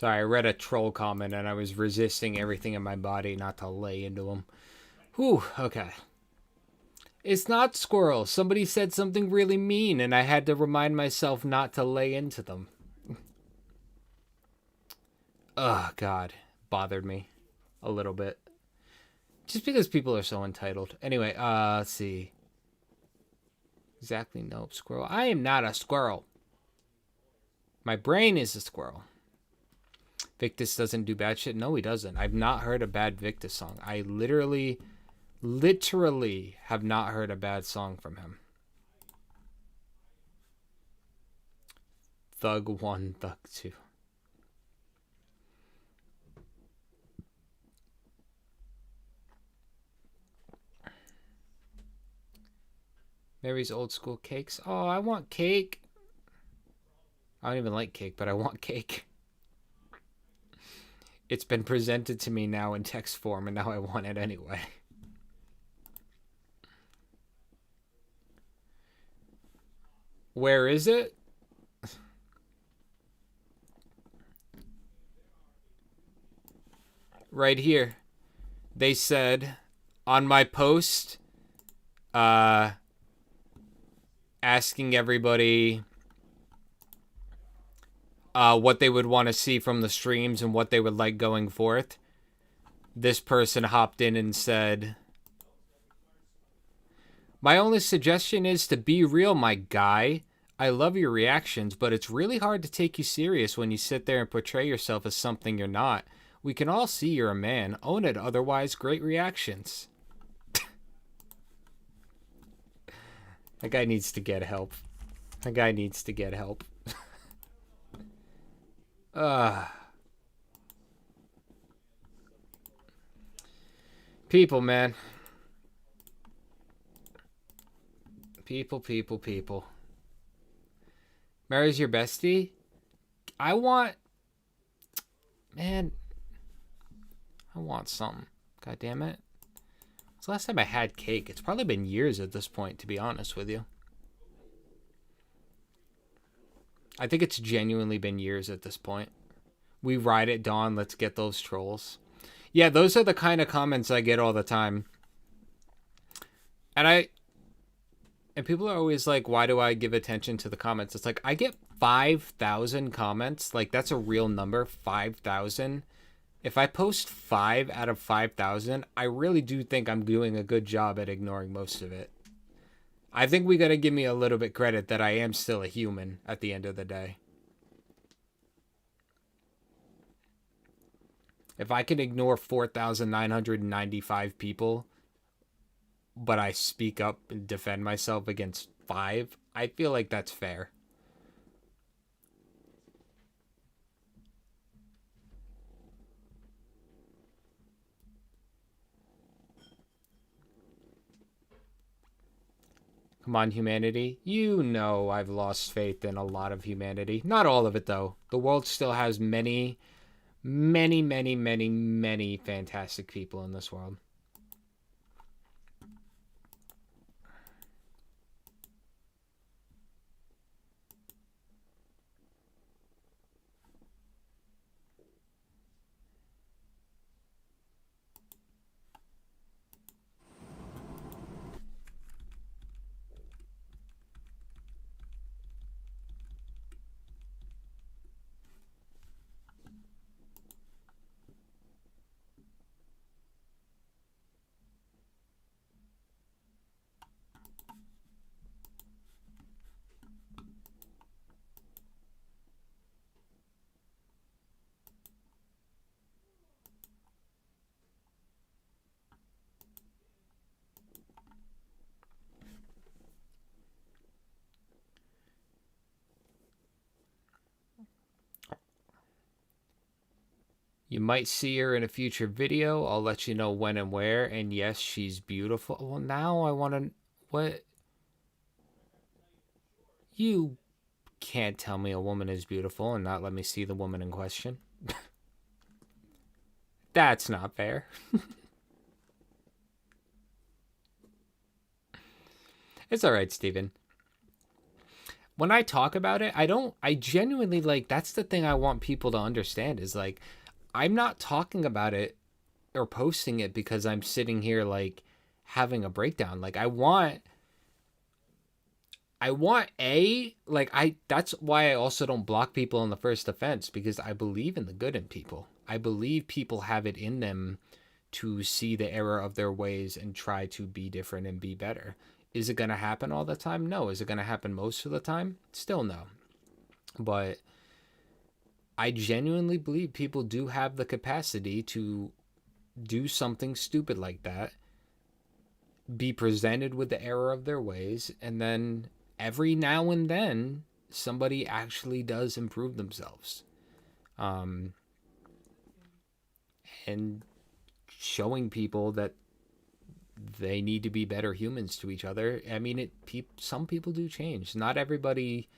Sorry, I read a troll comment and I was resisting everything in my body not to lay into them. Whew, okay. It's not squirrels. Somebody said something really mean and I had to remind myself not to lay into them. Oh, God. Bothered me a little bit. Just because people are so entitled. Anyway, let's see. Exactly, nope, squirrel. I am not a squirrel. My brain is a squirrel. Victus doesn't do bad shit. No, he doesn't. I've not heard a bad Victus song. I literally have not heard a bad song from him. Thug 1, Thug 2. Mary's old school cakes. Oh, I want cake. I don't even like cake, but I want cake. It's been presented to me now in text form, and now I want it anyway. Where is it? Right here. They said on my post, asking everybody what they would want to see from the streams and what they would like going forth. This person hopped in and said, my only suggestion is to be real, my guy. I love your reactions, but it's really hard to take you serious when you sit there and portray yourself as something you're not. We can all see you're a man. Own it, otherwise great reactions. That guy needs to get help. That guy needs to get help. People, man. People. Mary's your bestie? I want something. God damn it. It's the last time I had cake. It's probably been years at this point, to be honest with you. I think it's genuinely been years at this point. We ride at dawn. Let's get those trolls. Yeah, those are the kind of comments I get all the time. And people are always like, why do I give attention to the comments? It's like, I get 5,000 comments. Like, that's a real number, 5,000. If I post 5 out of 5,000, I really do think I'm doing a good job at ignoring most of it. I think we gotta give me a little bit credit that I am still a human at the end of the day. If I can ignore 4,995 people, but I speak up and defend myself against 5, I feel like that's fair. Come on, humanity. You know I've lost faith in a lot of humanity. Not all of it, though. The world still has many fantastic people in this world. You might see her in a future video. I'll let you know when and where. And yes, she's beautiful. Well, now I want to... What? You can't tell me a woman is beautiful and not let me see the woman in question. That's not fair. It's all right, Steven. when I talk about it, I genuinely, like, that's the thing I want people to understand is, like, I'm not talking about it or posting it because I'm sitting here, like, having a breakdown. Like, that's why I also don't block people on the first offense, because I believe in the good in people. I believe people have it in them to see the error of their ways and try to be different and be better. Is it going to happen all the time? No. Is it going to happen most of the time? Still no. But I genuinely believe people do have the capacity to do something stupid like that, be presented with the error of their ways, and then every now and then somebody actually does improve themselves. And showing people that they need to be better humans to each other. I mean, some people do change. Not everybody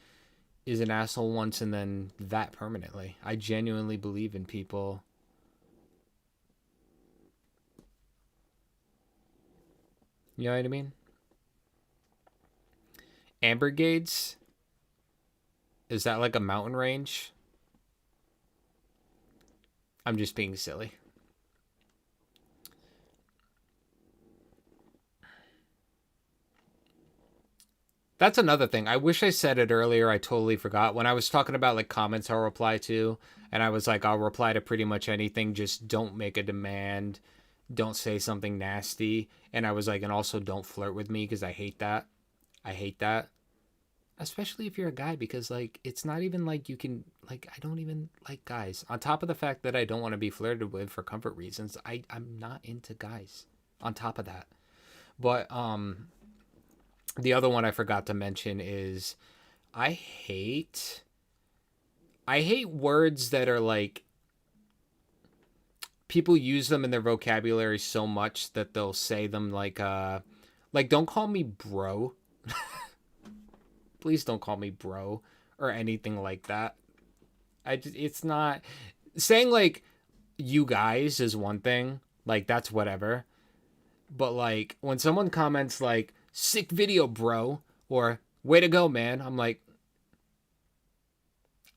is an asshole once and then that permanently. I genuinely believe in people. You know what I mean? Ambergades? Is that like a mountain range? I'm just being silly. That's another thing. I wish I said it earlier. I totally forgot. When I was talking about like comments I'll reply to, and I was like, I'll reply to pretty much anything. Just don't make a demand. Don't say something nasty. And I was like, and also don't flirt with me because I hate that. I hate that. Especially if you're a guy, because like, it's not even like you can, like, I don't even like guys. On top of the fact that I don't want to be flirted with for comfort reasons, I'm not into guys. On top of that. But, the other one I forgot to mention is I hate words that are like, people use them in their vocabulary so much that they'll say them like don't call me bro. Please don't call me bro or anything like that. It's not saying like you guys is one thing, like that's whatever. But like when someone comments like sick video, bro, or way to go, man, I'm like,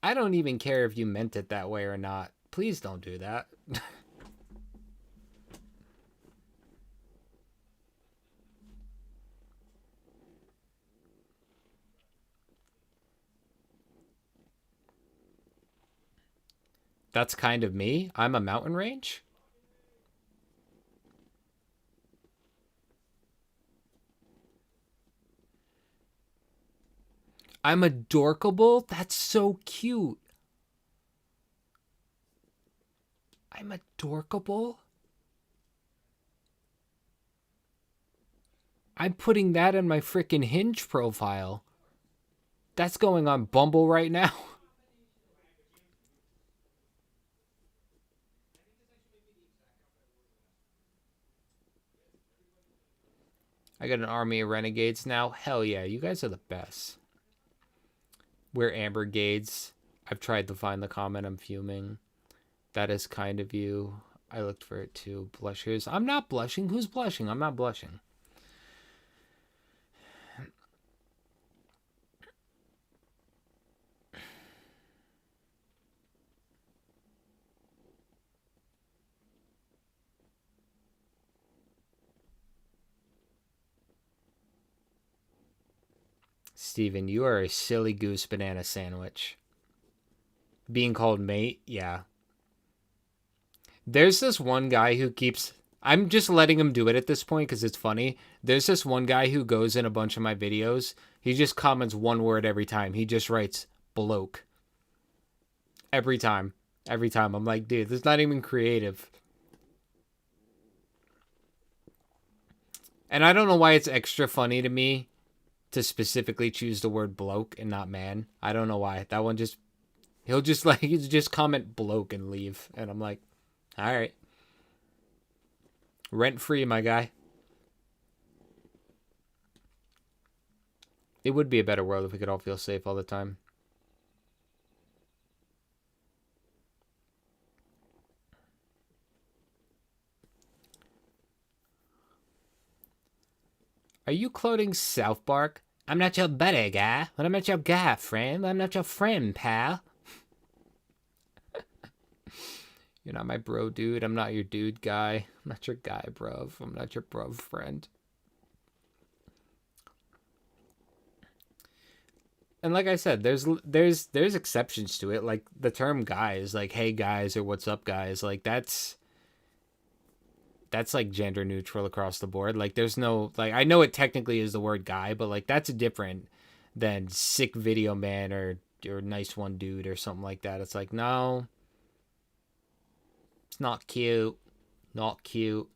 I don't even care if you meant it that way or not. Please don't do that. That's kind of me. I'm a mountain range. I'm adorkable? That's so cute. I'm adorkable? I'm putting that in my freaking Hinge profile. That's going on Bumble right now. I got an army of renegades now. Hell yeah, you guys are the best. We're Ambergades. I've tried to find the comment. I'm fuming. That is kind of you. I looked for it too. Blushers. I'm not blushing. Who's blushing? I'm not blushing. Steven, you are a silly goose banana sandwich. Being called mate? Yeah. There's this one guy who keeps... I'm just letting him do it at this point because it's funny. There's this one guy who goes in a bunch of my videos. He just comments one word every time. He just writes, bloke. Every time. Every time. I'm like, dude, this is not even creative. And I don't know why it's extra funny to me to specifically choose the word bloke and not man. I don't know why. That one just... He'll just comment bloke and leave. And I'm like, all right. Rent free, my guy. It would be a better world if we could all feel safe all the time. Are you quoting South Park? I'm not your buddy, guy. But I'm not your guy, friend. I'm not your friend, pal. You're not my bro, dude. I'm not your dude, guy. I'm not your guy, bruv. I'm not your bruv, friend. And like I said, there's exceptions to it. Like the term guys, like hey guys or what's up guys, like that's like gender neutral across the board. Like there's no, like I know it technically is the word guy, but like that's different than sick video man or nice one dude or something like that. It's like, no. It's not cute. Not cute.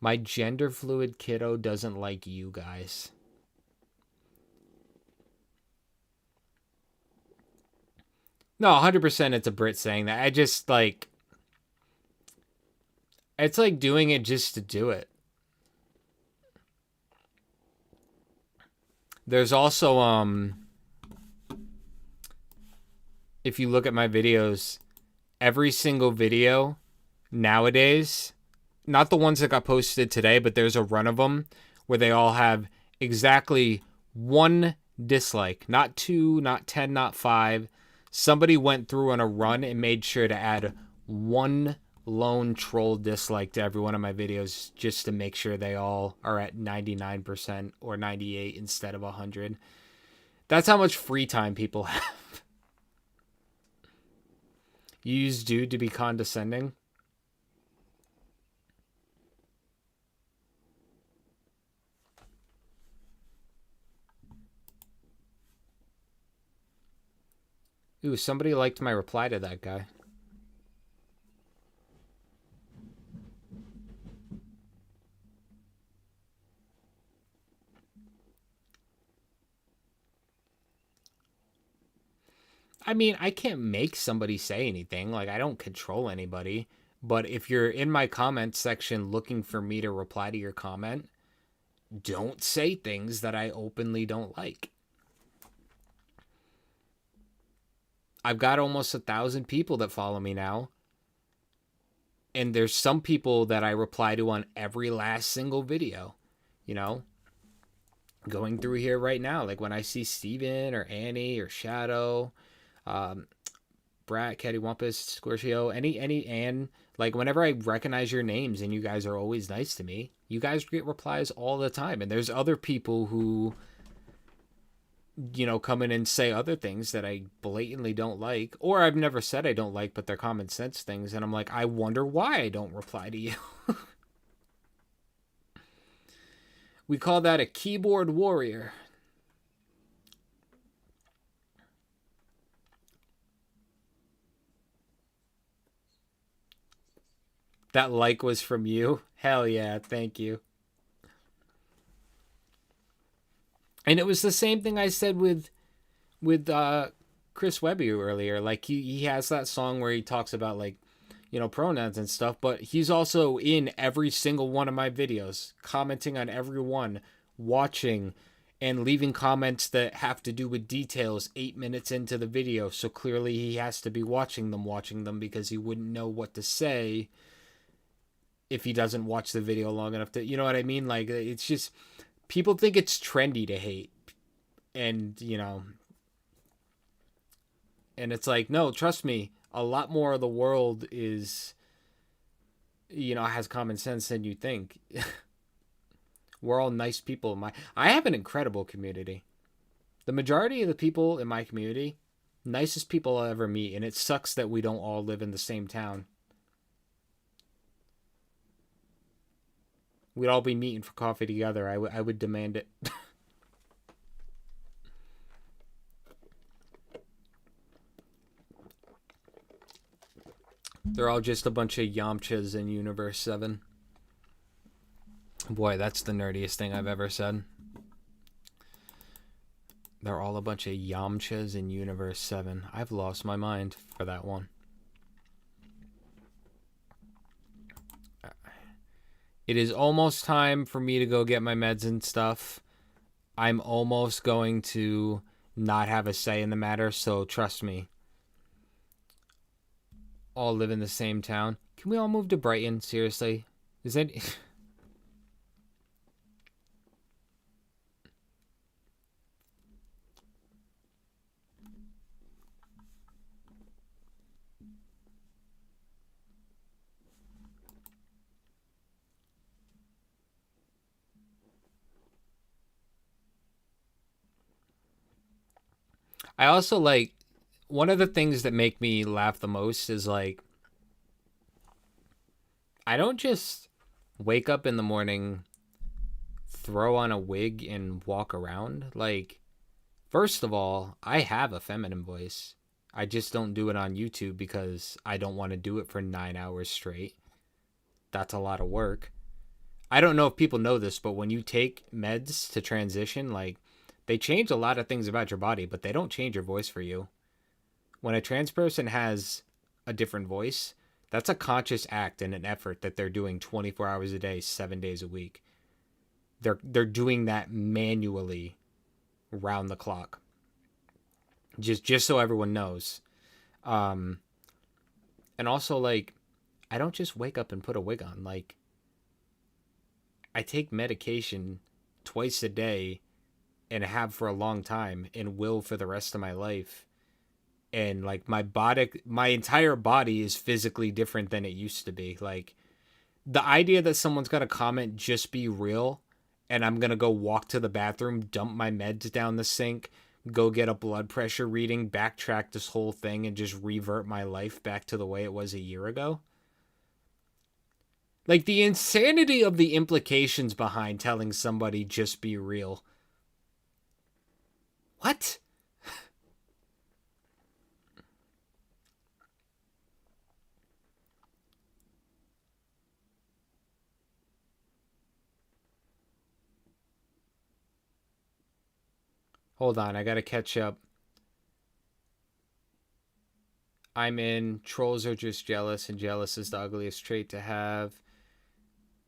My gender fluid kiddo doesn't like you guys. No, 100% it's a Brit saying that. I just, like... It's like doing it just to do it. There's also, if you look at my videos, every single video nowadays, not the ones that got posted today, but there's a run of them where they all have exactly one dislike. Not 2, not 10, not 5. Somebody went through on a run and made sure to add one lone troll dislike to every one of my videos just to make sure they all are at 99% or 98 instead of 100. That's how much free time people have. You use dude to be condescending? Ooh, somebody liked my reply to that guy. I mean, I can't make somebody say anything. Like, I don't control anybody. But if you're in my comment section looking for me to reply to your comment, don't say things that I openly don't like. I've got almost 1,000 people that follow me now. And there's some people that I reply to on every last single video. You know? Going through here right now. Like when I see Steven or Annie or Shadow, Brat, Cattywampus, Squirtio, any Ann, like whenever I recognize your names and you guys are always nice to me, you guys get replies all the time. And there's other people who, you know, come in and say other things that I blatantly don't like, or I've never said I don't like, but they're common sense things. And I'm like, I wonder why I don't reply to you. We call that a keyboard warrior. That like was from you? Hell yeah, thank you. And it was the same thing I said with Chris Webby earlier. Like he has that song where he talks about like, you know, pronouns and stuff, but he's also in every single one of my videos, commenting on every one, watching and leaving comments that have to do with details 8 minutes into the video. So clearly he has to be watching them because he wouldn't know what to say if he doesn't watch the video long enough to, you know what I mean? Like, it's just, people think it's trendy to hate. And, you know, and it's like, no, trust me, a lot more of the world is, you know, has common sense than you think. We're all nice people. I have an incredible community. The majority of the people in my community, nicest people I'll ever meet. And it sucks that we don't all live in the same town. We'd all be meeting for coffee together. I would demand it. They're all just a bunch of Yamchas in Universe 7. Boy, that's the nerdiest thing I've ever said. They're all a bunch of Yamchas in Universe 7. I've lost my mind for that one. It is almost time for me to go get my meds and stuff. I'm almost going to not have a say in the matter, so trust me. All live in the same town. Can we all move to Brighton? Seriously? Is that... I also like, one of the things that make me laugh the most is like, I don't just wake up in the morning, throw on a wig and walk around. Like, first of all, I have a feminine voice. I just don't do it on YouTube because I don't want to do it for 9 hours straight. That's a lot of work. I don't know if people know this, but when you take meds to transition, like, they change a lot of things about your body, but they don't change your voice for you. When a trans person has a different voice, that's a conscious act and an effort that they're doing 24 hours a day, 7 days a week. They're doing that manually round the clock. Just so everyone knows. And also, like, I don't just wake up and put a wig on. Like, I take medication twice a day and have for a long time and will for the rest of my life. And like, my entire body is physically different than it used to be. Like, the idea that someone's going to comment, just be real, and I'm going to go walk to the bathroom, dump my meds down the sink, go get a blood pressure reading, backtrack this whole thing, and just revert my life back to the way it was a year ago. Like, the insanity of the implications behind telling somebody just be real. What? Hold on, I gotta catch up. I'm in. Trolls are just jealous, and jealous is the ugliest trait to have.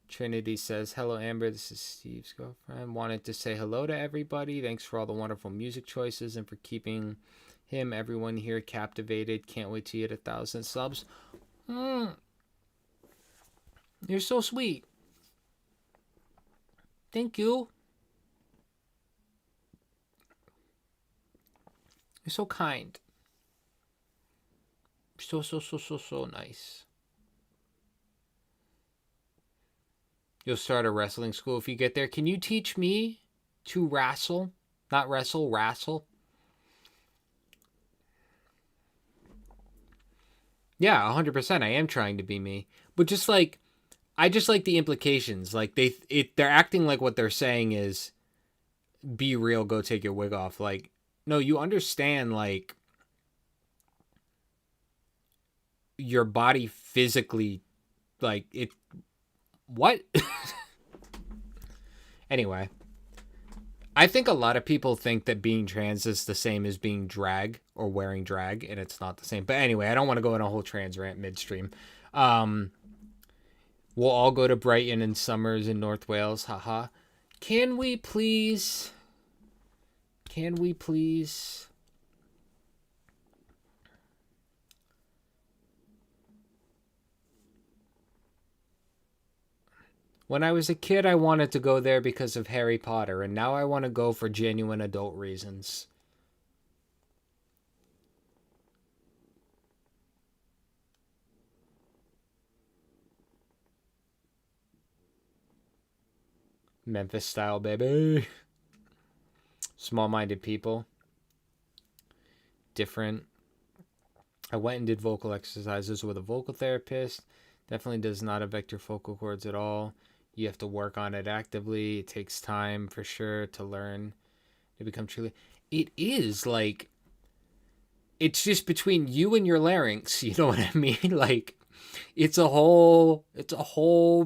Trinity says, hello, Amber. This is Steve's girlfriend. Wanted to say hello to everybody. Thanks for all the wonderful music choices and for keeping everyone here captivated. Can't wait to hit 1,000 subs. You're so sweet. Thank you. You're so kind. So nice. You'll start a wrestling school if you get there. Can you teach me to wrestle? Not wrestle, wrestle. Yeah, 100%. I am trying to be me. But just like, I just like the implications. Like, they're acting like what they're saying is, be real, go take your wig off. Like, no, you understand, like, your body physically, like, it, what? Anyway, I think a lot of people think that being trans is the same as being drag or wearing drag, and it's not the same. But anyway, I don't want to go on a whole trans rant midstream. We'll all go to Brighton and Summers in North Wales, haha. Can we please? When I was a kid, I wanted to go there because of Harry Potter, and now I want to go for genuine adult reasons. Memphis style, baby. Small-minded people. Different. I went and did vocal exercises with a vocal therapist. Definitely does not affect your vocal cords at all. You have to work on it actively. It takes time for sure to learn to become truly. It is like, it's just between you and your larynx. You know what I mean? Like, it's a whole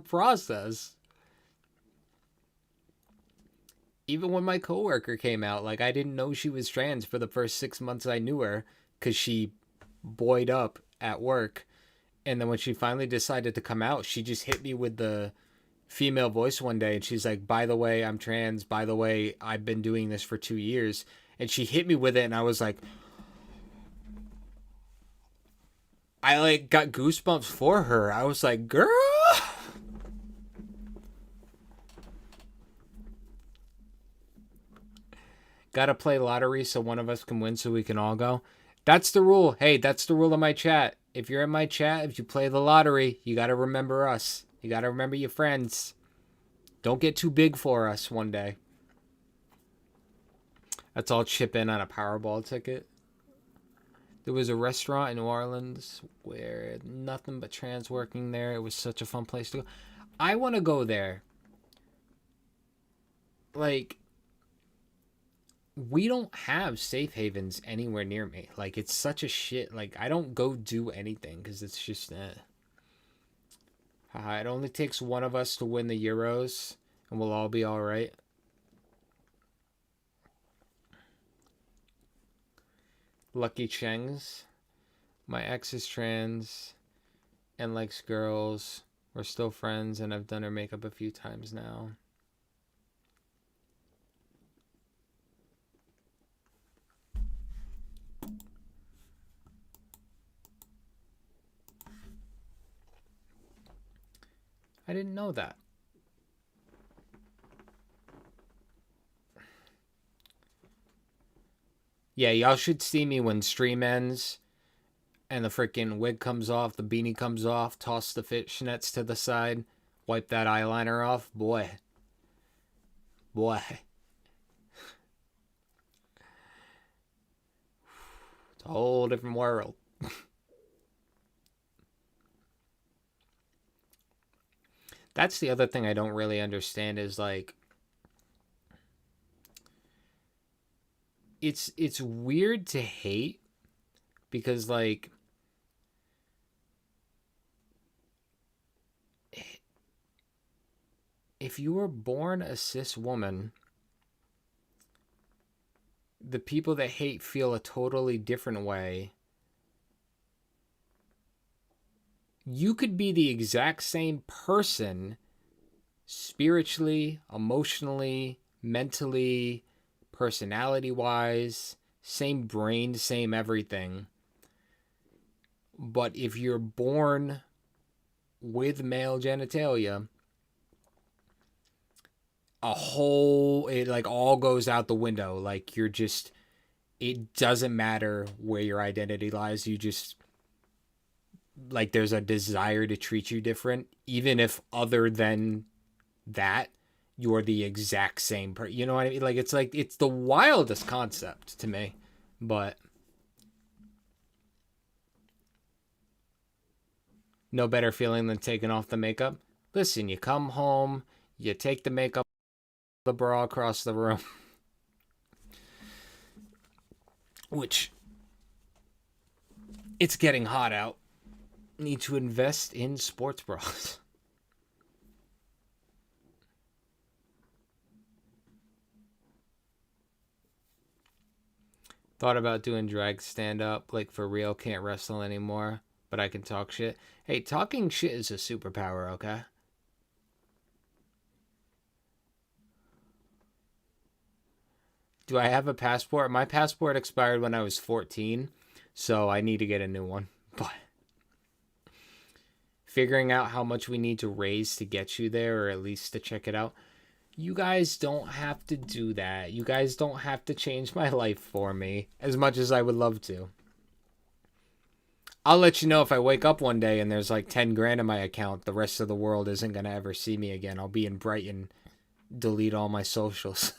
process. Even when my coworker came out, like, I didn't know she was trans for the first 6 months I knew her because she buoyed up at work. And then when she finally decided to come out, she just hit me with the female voice one day, and she's like, by the way, I'm trans, by the way, I've been doing this for 2 years. And she hit me with it, and I was like, I like got goosebumps for her. I was like, girl, gotta play lottery so one of us can win so we can all go. That's the rule. Hey, that's the rule of my chat. If you're in my chat, if you play the lottery, you gotta remember us. You gotta remember your friends. Don't get too big for us one day. Let's all chip in on a Powerball ticket. There was a restaurant in New Orleans where nothing but trans working there. It was such a fun place to go. I want to go there. Like, we don't have safe havens anywhere near me. Like, it's such a shit. Like, I don't go do anything because it's just, it only takes one of us to win the Euros and we'll all be all right. Lucky Chengs. My ex is trans and likes girls. We're still friends and I've done her makeup a few times now. I didn't know that. Yeah, y'all should see me when stream ends and the freaking wig comes off, the beanie comes off, toss the fishnets to the side, wipe that eyeliner off. Boy. Boy. It's a whole different world. That's the other thing I don't really understand is, like, it's weird to hate because, like, if you were born a cis woman, the people that hate feel a totally different way. You could be the exact same person spiritually, emotionally, mentally, personality-wise, same brain, same everything. But if you're born with male genitalia, it like all goes out the window. Like, you're just, it doesn't matter where your identity lies. You just, like, there's a desire to treat you different, even if other than that, you're the exact same person. You know what I mean? Like, it's the wildest concept to me, but no better feeling than taking off the makeup. Listen, you come home, you take the makeup, the bra across the room, which, it's getting hot out. Need to invest in sports bras. Thought about doing drag stand-up, like, for real. Can't wrestle anymore, but I can talk shit. Hey, talking shit is a superpower, okay? Do I have a passport? My passport expired when I was 14, so I need to get a new one. But figuring out how much we need to raise to get you there, or at least to check it out. You guys don't have to do that. You guys don't have to change my life for me, as much as I would love to. I'll let you know if I wake up one day and there's like 10 grand in my account. The rest of the world isn't going to ever see me again. I'll be in Brighton. Delete all my socials.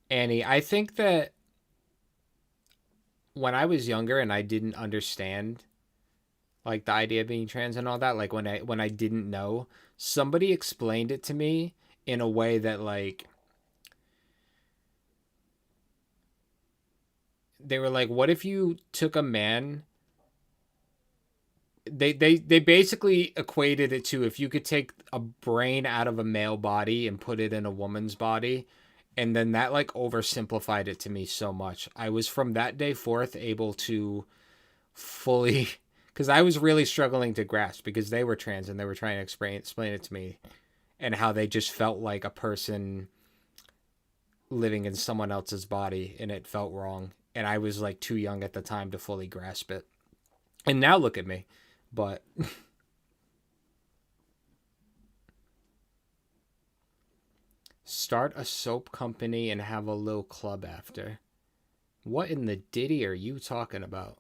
Annie, I think that when I was younger and I didn't understand, like, the idea of being trans and all that, like, when I didn't know, somebody explained it to me in a way that, like, they were like, what if you took a man? They basically equated it to, if you could take a brain out of a male body and put it in a woman's body. And then that, like, oversimplified it to me so much. I was, from that day forth, able to fully, because I was really struggling to grasp, because they were trans and they were trying to explain it to me, and how they just felt like a person living in someone else's body, and it felt wrong. And I was, like, too young at the time to fully grasp it. And now look at me. But start a soap company and have a little club after. What in the ditty are you talking about?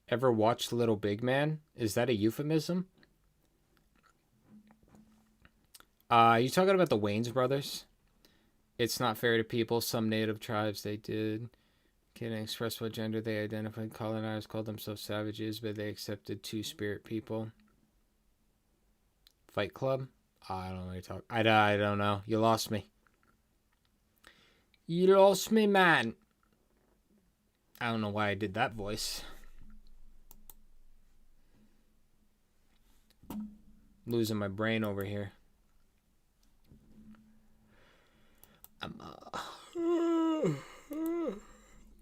Ever watched Little Big Man? Is that a euphemism? You talking about the Wayans brothers? It's not fair to people. Some native tribes, they did. Can't express what gender they identified. Colonizers called themselves savages, but they accepted two-spirit people. Fight Club? I don't know what you're talking. I don't know. You lost me. You lost me, man. I don't know why I did that voice. Losing my brain over here.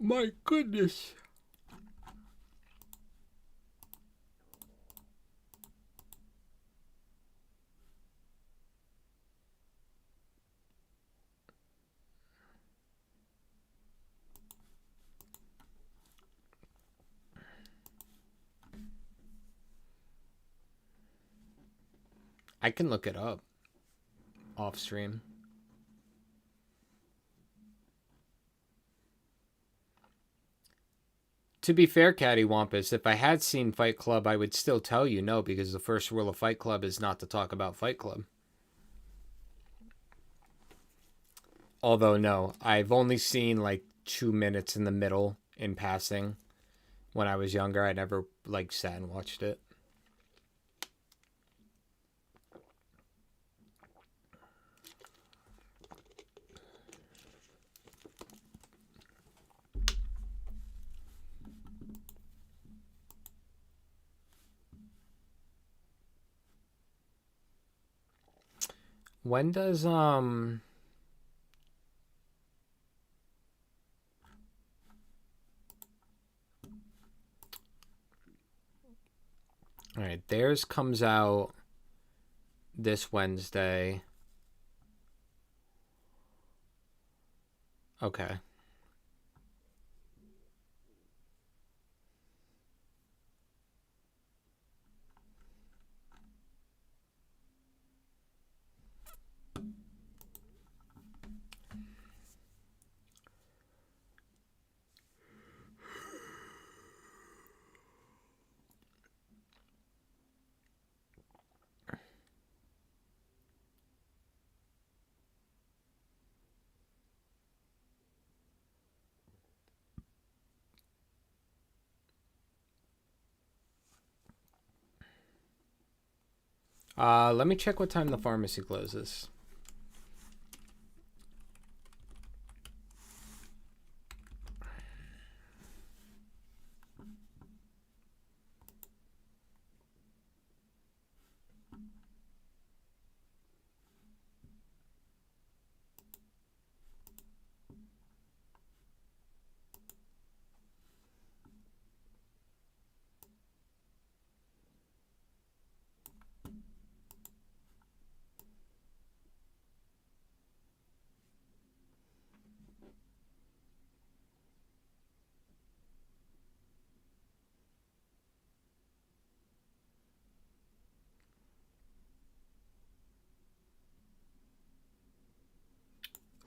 My goodness. I can look it up off stream. To be fair, Cattywampus, if I had seen Fight Club, I would still tell you no, because the first rule of Fight Club is not to talk about Fight Club. Although, no, I've only seen like 2 minutes in the middle in passing. When I was younger, I never like sat and watched it. When does Alright, theirs comes out this Wednesday. Okay. Let me check what time the pharmacy closes.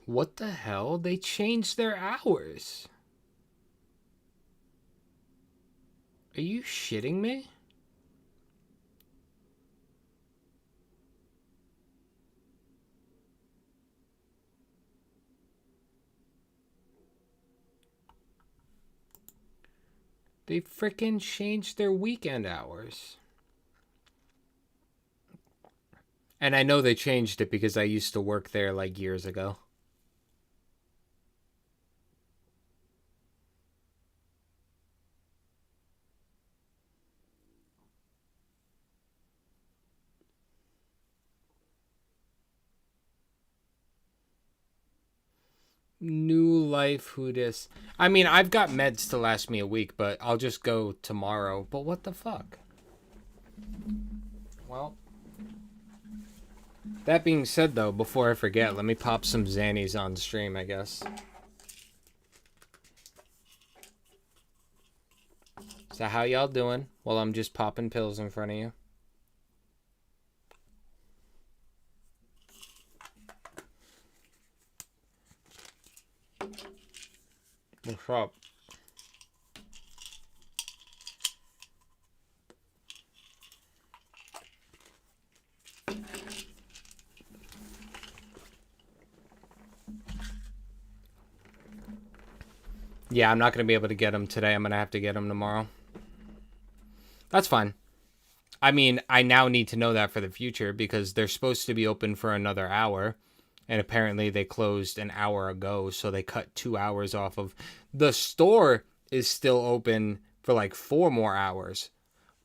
What the hell? They changed their hours. Are you shitting me? They frickin' changed their weekend hours. And I know they changed it because I used to work there like years ago. New life, who dis? I mean, I've got meds to last me a week, but I'll just go tomorrow. But what the fuck? Well, That being said, though, before I forget, let me pop some Xannies on stream, I guess. So how y'all doing while I'm just popping pills in front of you? What's up? Yeah, I'm not going to be able to get them today. I'm going to have to get them tomorrow. That's fine. I mean, I now need to know that for the future because they're supposed to be open for another hour. And apparently they closed an hour ago, so they cut 2 hours off of... The store is still open for like 4 more hours.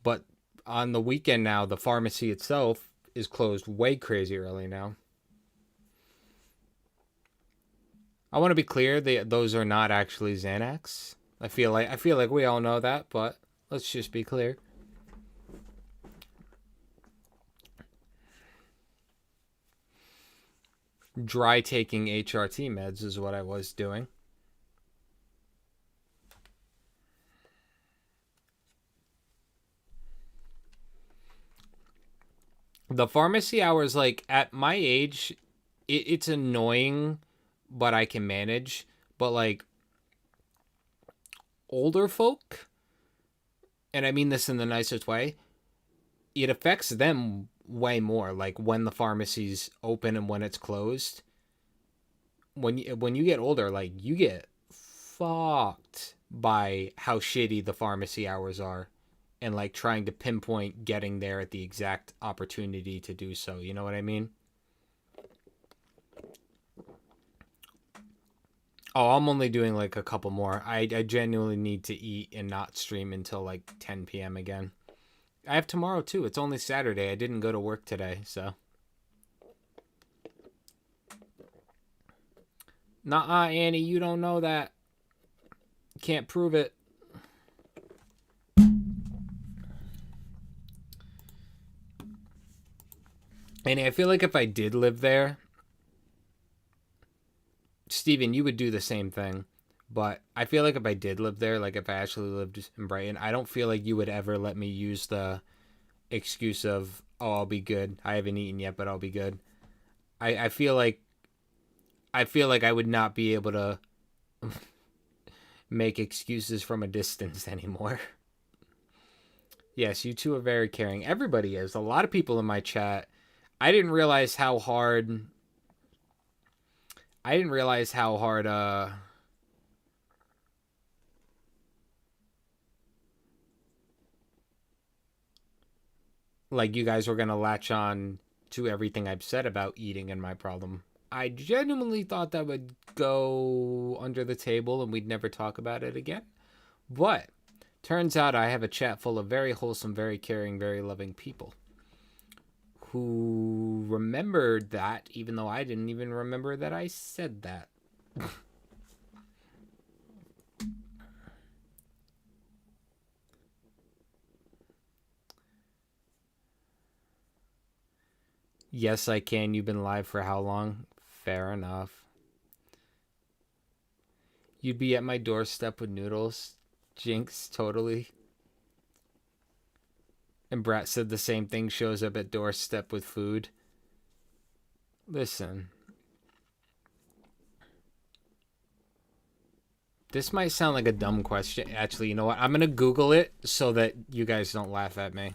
But on the weekend now, the pharmacy itself is closed way crazy early now. I want to be clear, those are not actually Xanax. I feel like we all know that, but let's just be clear. Dry taking HRT meds is what I was doing. The pharmacy hours, like, at my age, it's annoying, but I can manage. But, like, older folk, and I mean this in the nicest way, it affects them way more. Like, when the pharmacy's open and when it's closed. When you get older, like, you get fucked by how shitty the pharmacy hours are. And, like, trying to pinpoint getting there at the exact opportunity to do so. You know what I mean? Oh, I'm only doing, like, a couple more. I genuinely need to eat and not stream until, like, 10 p.m. again. I have tomorrow, too. It's only Saturday. I didn't go to work today, so. Nuh-uh, Annie, you don't know that. Can't prove it. And I feel like if I did live there, Steven, you would do the same thing. But I feel like if I did live there, like if I actually lived in Brighton, I don't feel like you would ever let me use the excuse of, oh, I'll be good. I haven't eaten yet, but I'll be good. I feel like I would not be able to make excuses from a distance anymore. Yes, you two are very caring. Everybody is. A lot of people in my chat. I didn't realize how hard like you guys were going to latch on to everything I've said about eating and my problem. I genuinely thought that would go under the table and we'd never talk about it again. But turns out I have a chat full of very wholesome, very caring, very loving people who remembered that, even though I didn't even remember that I said that. Yes, I can. You've been live for how long? Fair enough. You'd be at my doorstep with noodles. Jinx, totally. And Brat said the same thing, shows up at doorstep with food. Listen. This might sound like a dumb question. Actually, you know what? I'm going to Google it so that you guys don't laugh at me.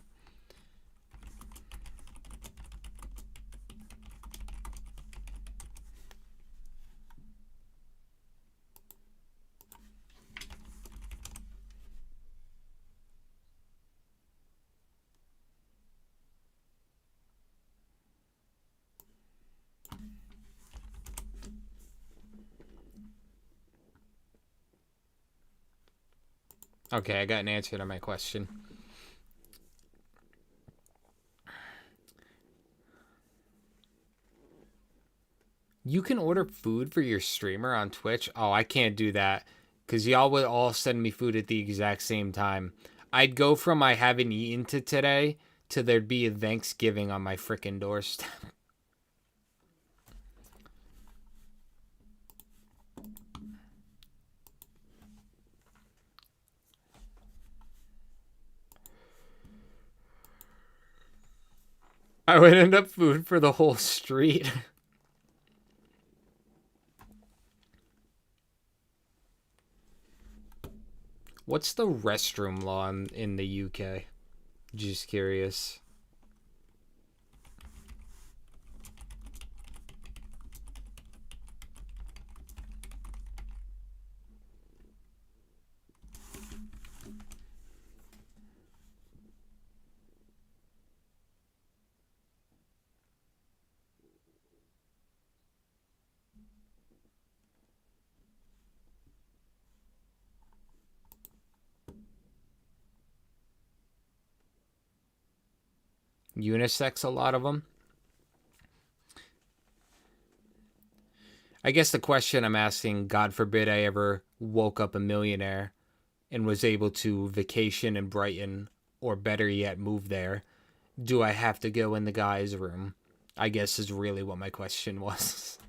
Okay, I got an answer to my question. You can order food for your streamer on Twitch? Oh, I can't do that. Because y'all would all send me food at the exact same time. I'd go from I haven't eaten to today to there'd be a Thanksgiving on my frickin' doorstep. I would end up food for the whole street. What's the restroom law in the UK? Just curious. Unisex, a lot of them. I guess the question I'm asking, God forbid I ever woke up a millionaire and was able to vacation in Brighton, or better yet, move there. Do I have to go in the guy's room? I guess is really what my question was.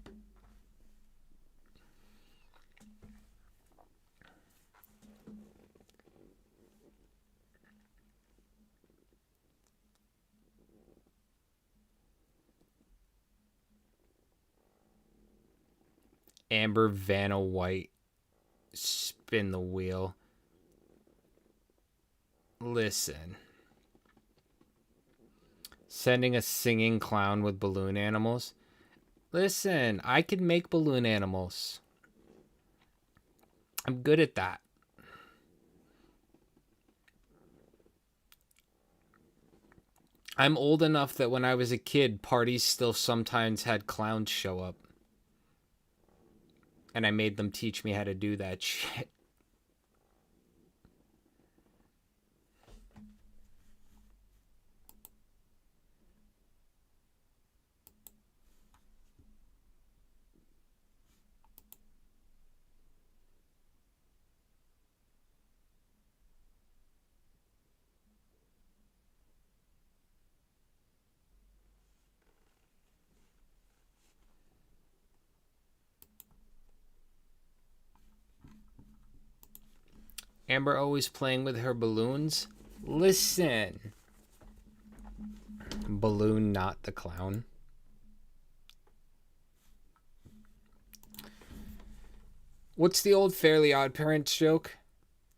Amber Vanna White, spin the wheel. Listen. Sending a singing clown with balloon animals. Listen, I can make balloon animals. I'm good at that. I'm old enough that when I was a kid, parties still sometimes had clowns show up. And I made them teach me how to do that shit. Amber always playing with her balloons. Listen. Balloon, not the clown. What's the old Fairly Odd Parents joke?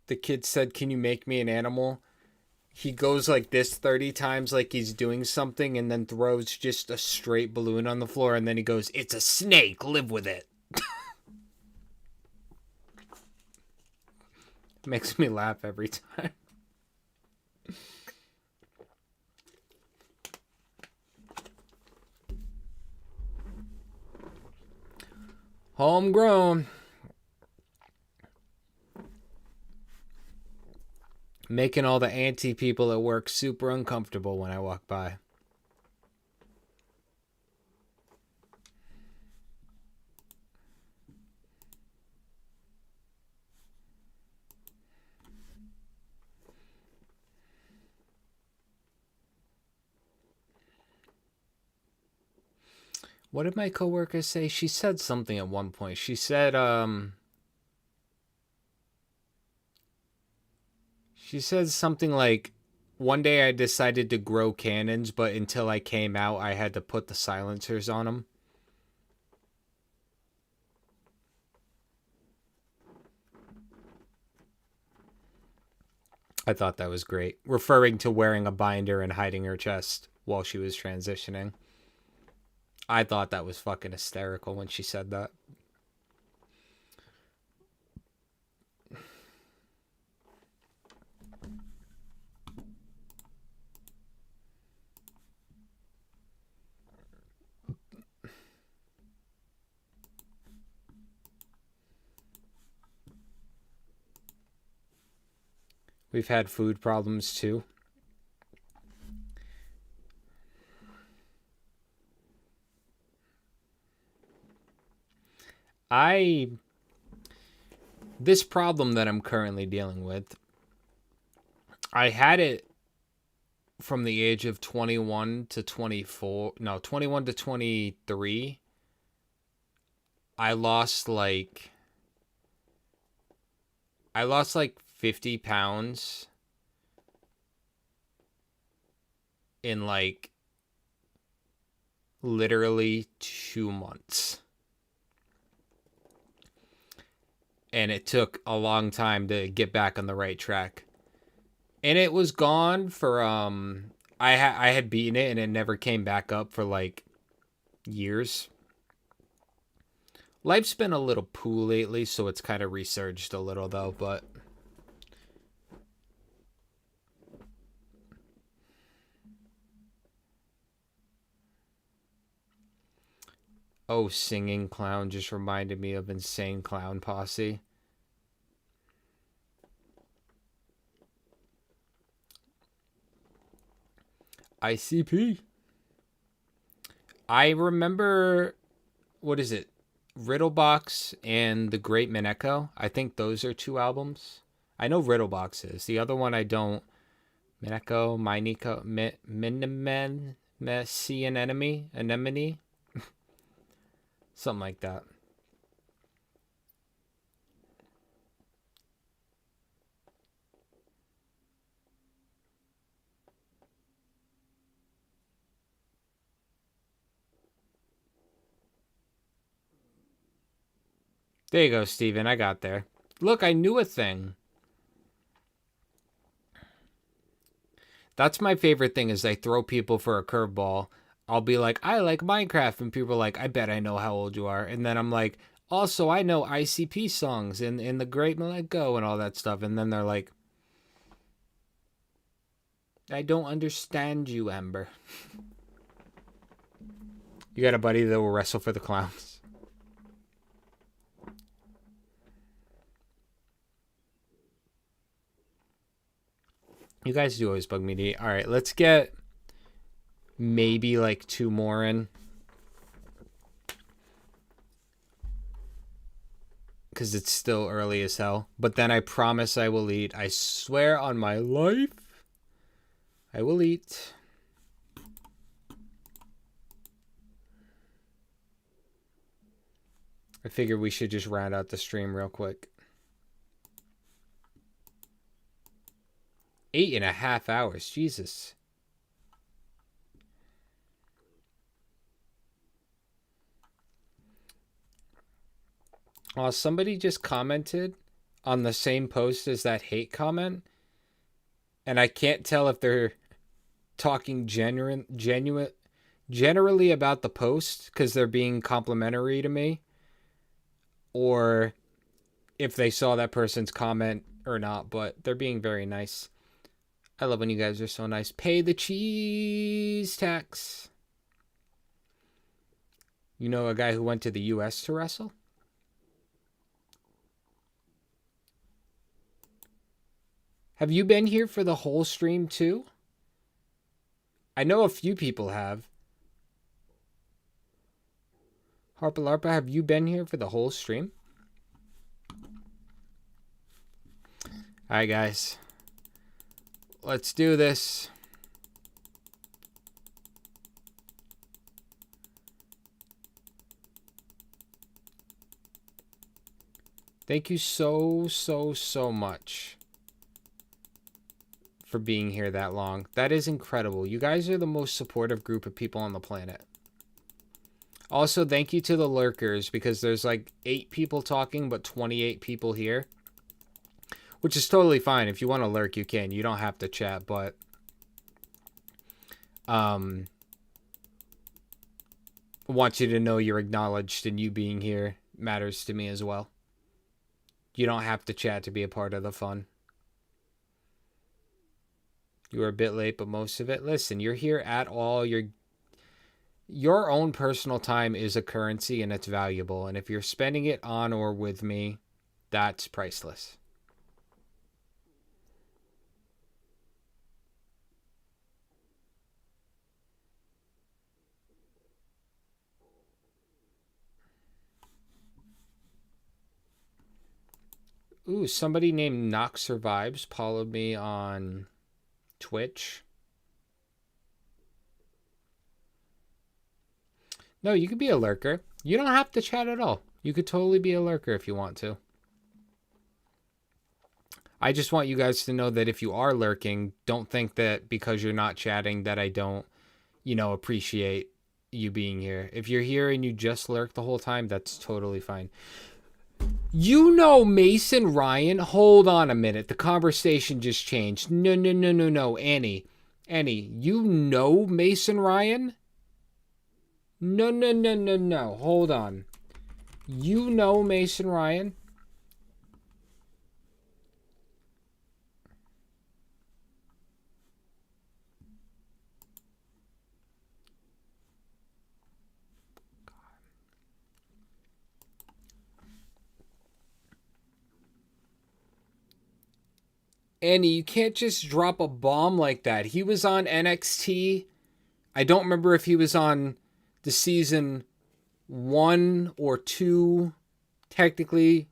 The kid said, "Can you make me an animal?" He goes like this 30 times like he's doing something and then throws just a straight balloon on the floor and then he goes, "It's a snake, live with it." Makes me laugh every time. Homegrown. Making all the auntie people at work super uncomfortable when I walk by. What did my coworker say? She said something at one point. She said, something like, one day I decided to grow cannons, but until I came out, I had to put the silencers on them. I thought that was great. Referring to wearing a binder and hiding her chest while she was transitioning. I thought that was fucking hysterical when she said that. We've had food problems too. This problem that I'm currently dealing with, I had it from the age of 21 to 24, no, 21 to 23. I lost like 50 pounds in like literally 2 months. And it took a long time to get back on the right track. And it was gone for, I had beaten it and it never came back up for like years. Life's been a little poo lately, so it's kind of resurged a little though, but... Oh, Singing Clown just reminded me of Insane Clown Posse. ICP. I remember, what is it? Riddlebox and The Great Mineko. I think those are 2 albums. I know Riddlebox is. The other one I don't. Mineko, Mineko, Miniman, Messi and Enemy, Anemone. Something like that. There you go, Steven. I got there. Look, I knew a thing. That's my favorite thing is I throw people for a curveball. I'll be like, I like Minecraft. And people are like, I bet I know how old you are. And then I'm like, also, I know ICP songs in The Great Let Go and all that stuff. And then they're like, I don't understand you, Ember. You got a buddy that will wrestle for the clowns. You guys do always bug me to eat. All right, let's get maybe like 2 more in. Because it's still early as hell. But then I promise I will eat. I swear on my life, I will eat. I figure we should just round out the stream real quick. 8.5 hours. Jesus. Somebody just commented on the same post as that hate comment. And I can't tell if they're talking generally about the post because they're being complimentary to me. Or if they saw that person's comment or not. But they're being very nice. I love when you guys are so nice. Pay the cheese tax. You know a guy who went to the U.S. to wrestle? Have you been here for the whole stream too? I know a few people have. Harpa Larpa, have you been here for the whole stream? Alright, guys. Let's do this. Thank you so much for being here that long. That is incredible. You guys are the most supportive group of people on the planet. Also, thank you to the lurkers because there's like 8 people talking but 28 people here. Which is totally fine. If you want to lurk, you can. You don't have to chat, but... I want you to know you're acknowledged and you being here matters to me as well. You don't have to chat to be a part of the fun. You were a bit late, but most of it... Listen, you're here at all. Your own personal time is a currency and it's valuable. And if you're spending it on or with me, that's priceless. Ooh, somebody named Knox Survives followed me on Twitch. No, you could be a lurker. You don't have to chat at all. You could totally be a lurker if you want to. I just want you guys to know that if you are lurking, don't think that because you're not chatting that I don't, appreciate, you being here. If you're here and you just lurk the whole time, that's totally fine. You know Mason Ryan? Hold on a minute. The conversation just changed. No. Annie, you know Mason Ryan? No. Hold on. You know Mason Ryan? Annie, you can't just drop a bomb like that. He was on NXT. I don't remember if he was on the season 1 or 2, technically,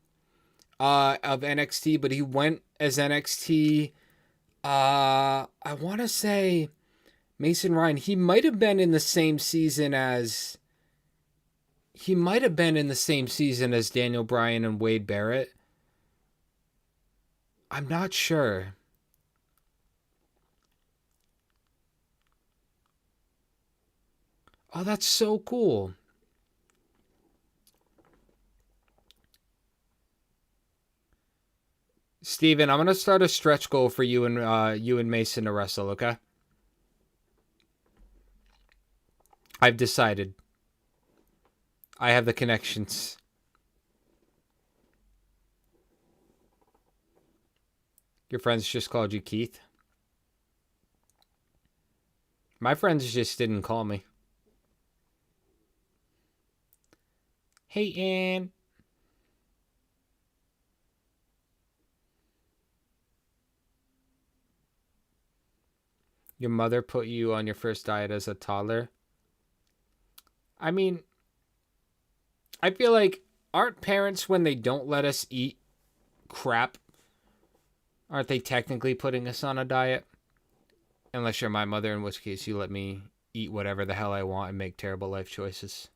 of NXT, but he went as NXT. I want to say Mason Ryan. He might have been in the same season as. He might have been in the same season as Daniel Bryan and Wade Barrett. I'm not sure. Oh, that's so cool. Steven, I'm going to start a stretch goal for you and Mason to wrestle, okay? I've decided. I have the connections. Your friends just called you Keith? My friends just didn't call me. Hey, Ann. Your mother put you on your first diet as a toddler? I mean, I feel like, aren't parents, when they don't let us eat crap, aren't they technically putting us on a diet? Unless you're my mother, in which case you let me eat whatever the hell I want and make terrible life choices.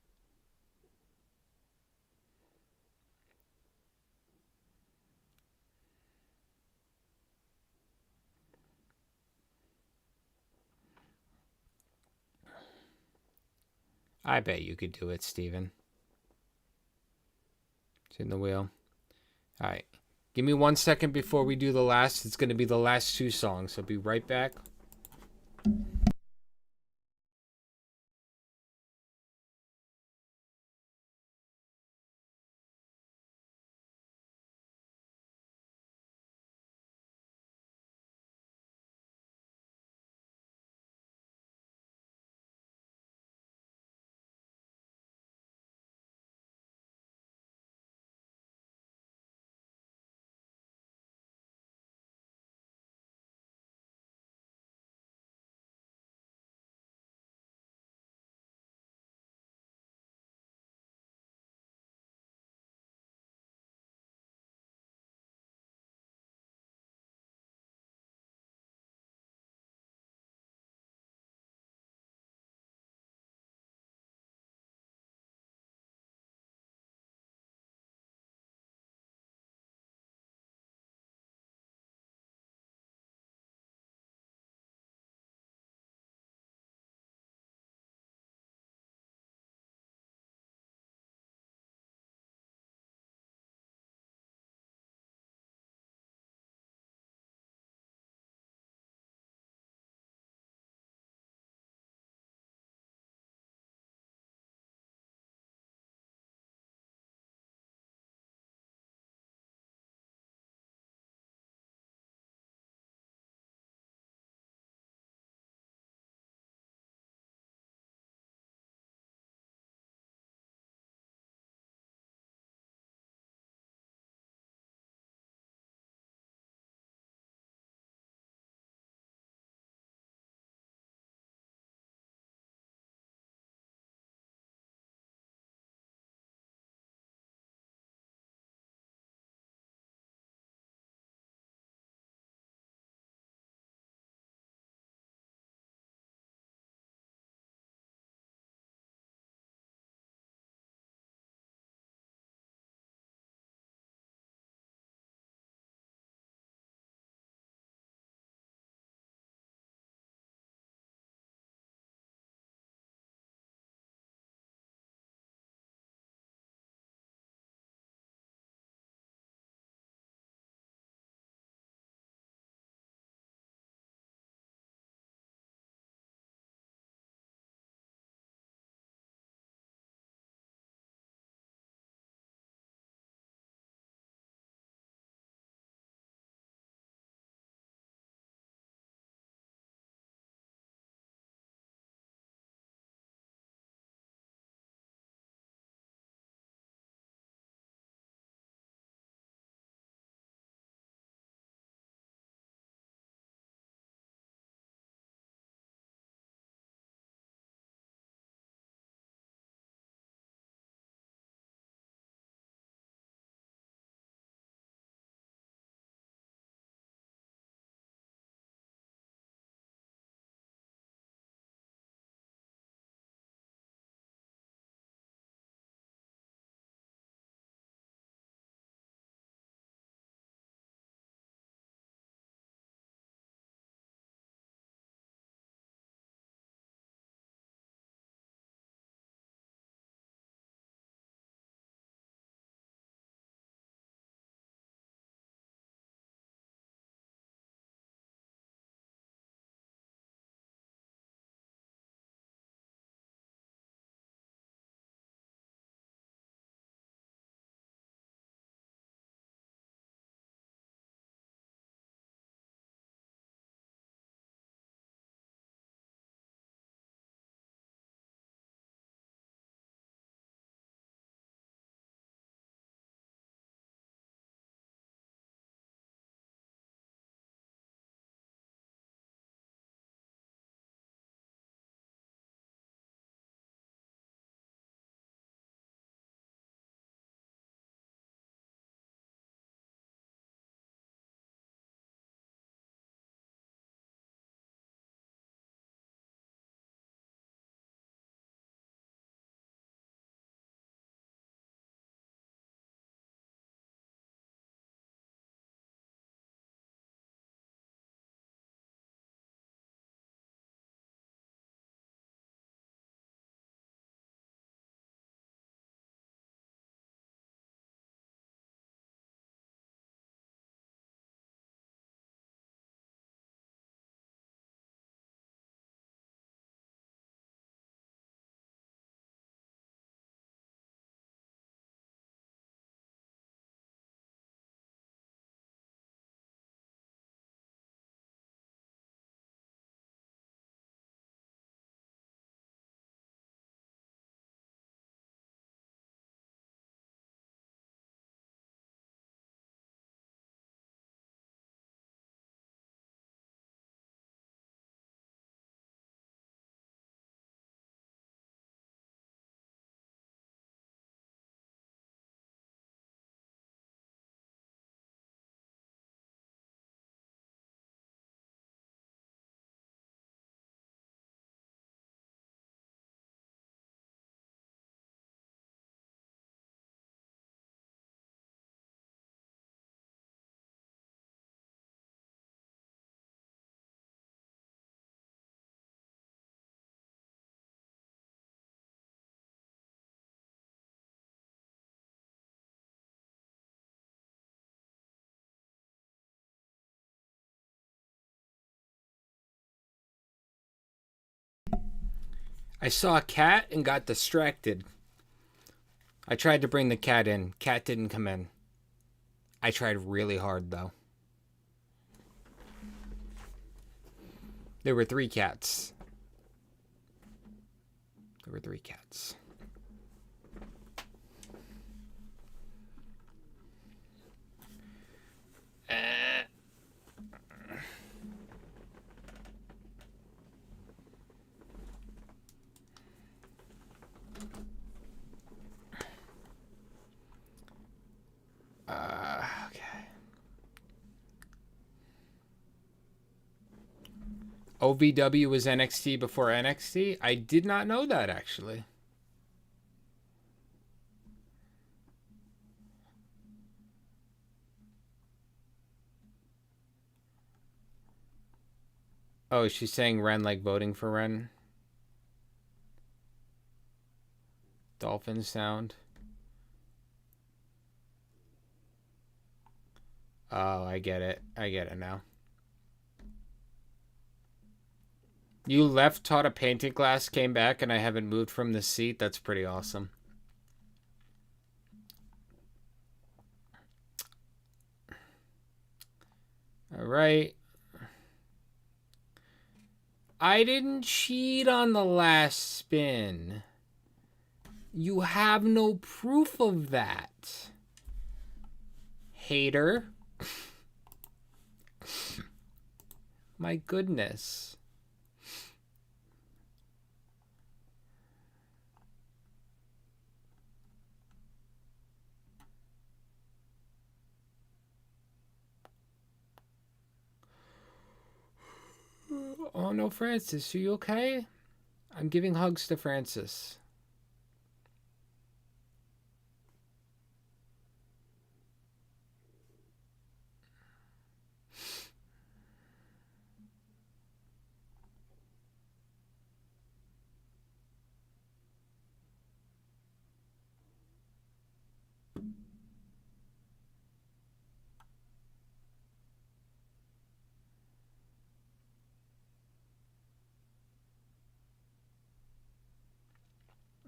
I bet you could do it, Steven. It's in the wheel. All right. Give me 1 second before we do the last. It's going to be the last 2 songs. I'll be right back. I saw a cat and got distracted. I tried to bring the cat in. Cat didn't come in. I tried really hard, though. There were 3 cats. There were 3 cats. Okay. OVW was NXT before NXT? I did not know that, actually. Oh, she's saying Ren like voting for Ren. Dolphin sound. Oh, I get it. I get it now. You left, taught a painting class, came back, and I haven't moved from the seat. That's pretty awesome. All right. I didn't cheat on the last spin. You have no proof of that. Hater. My goodness. Oh no, Francis, are you okay? I'm giving hugs to Francis.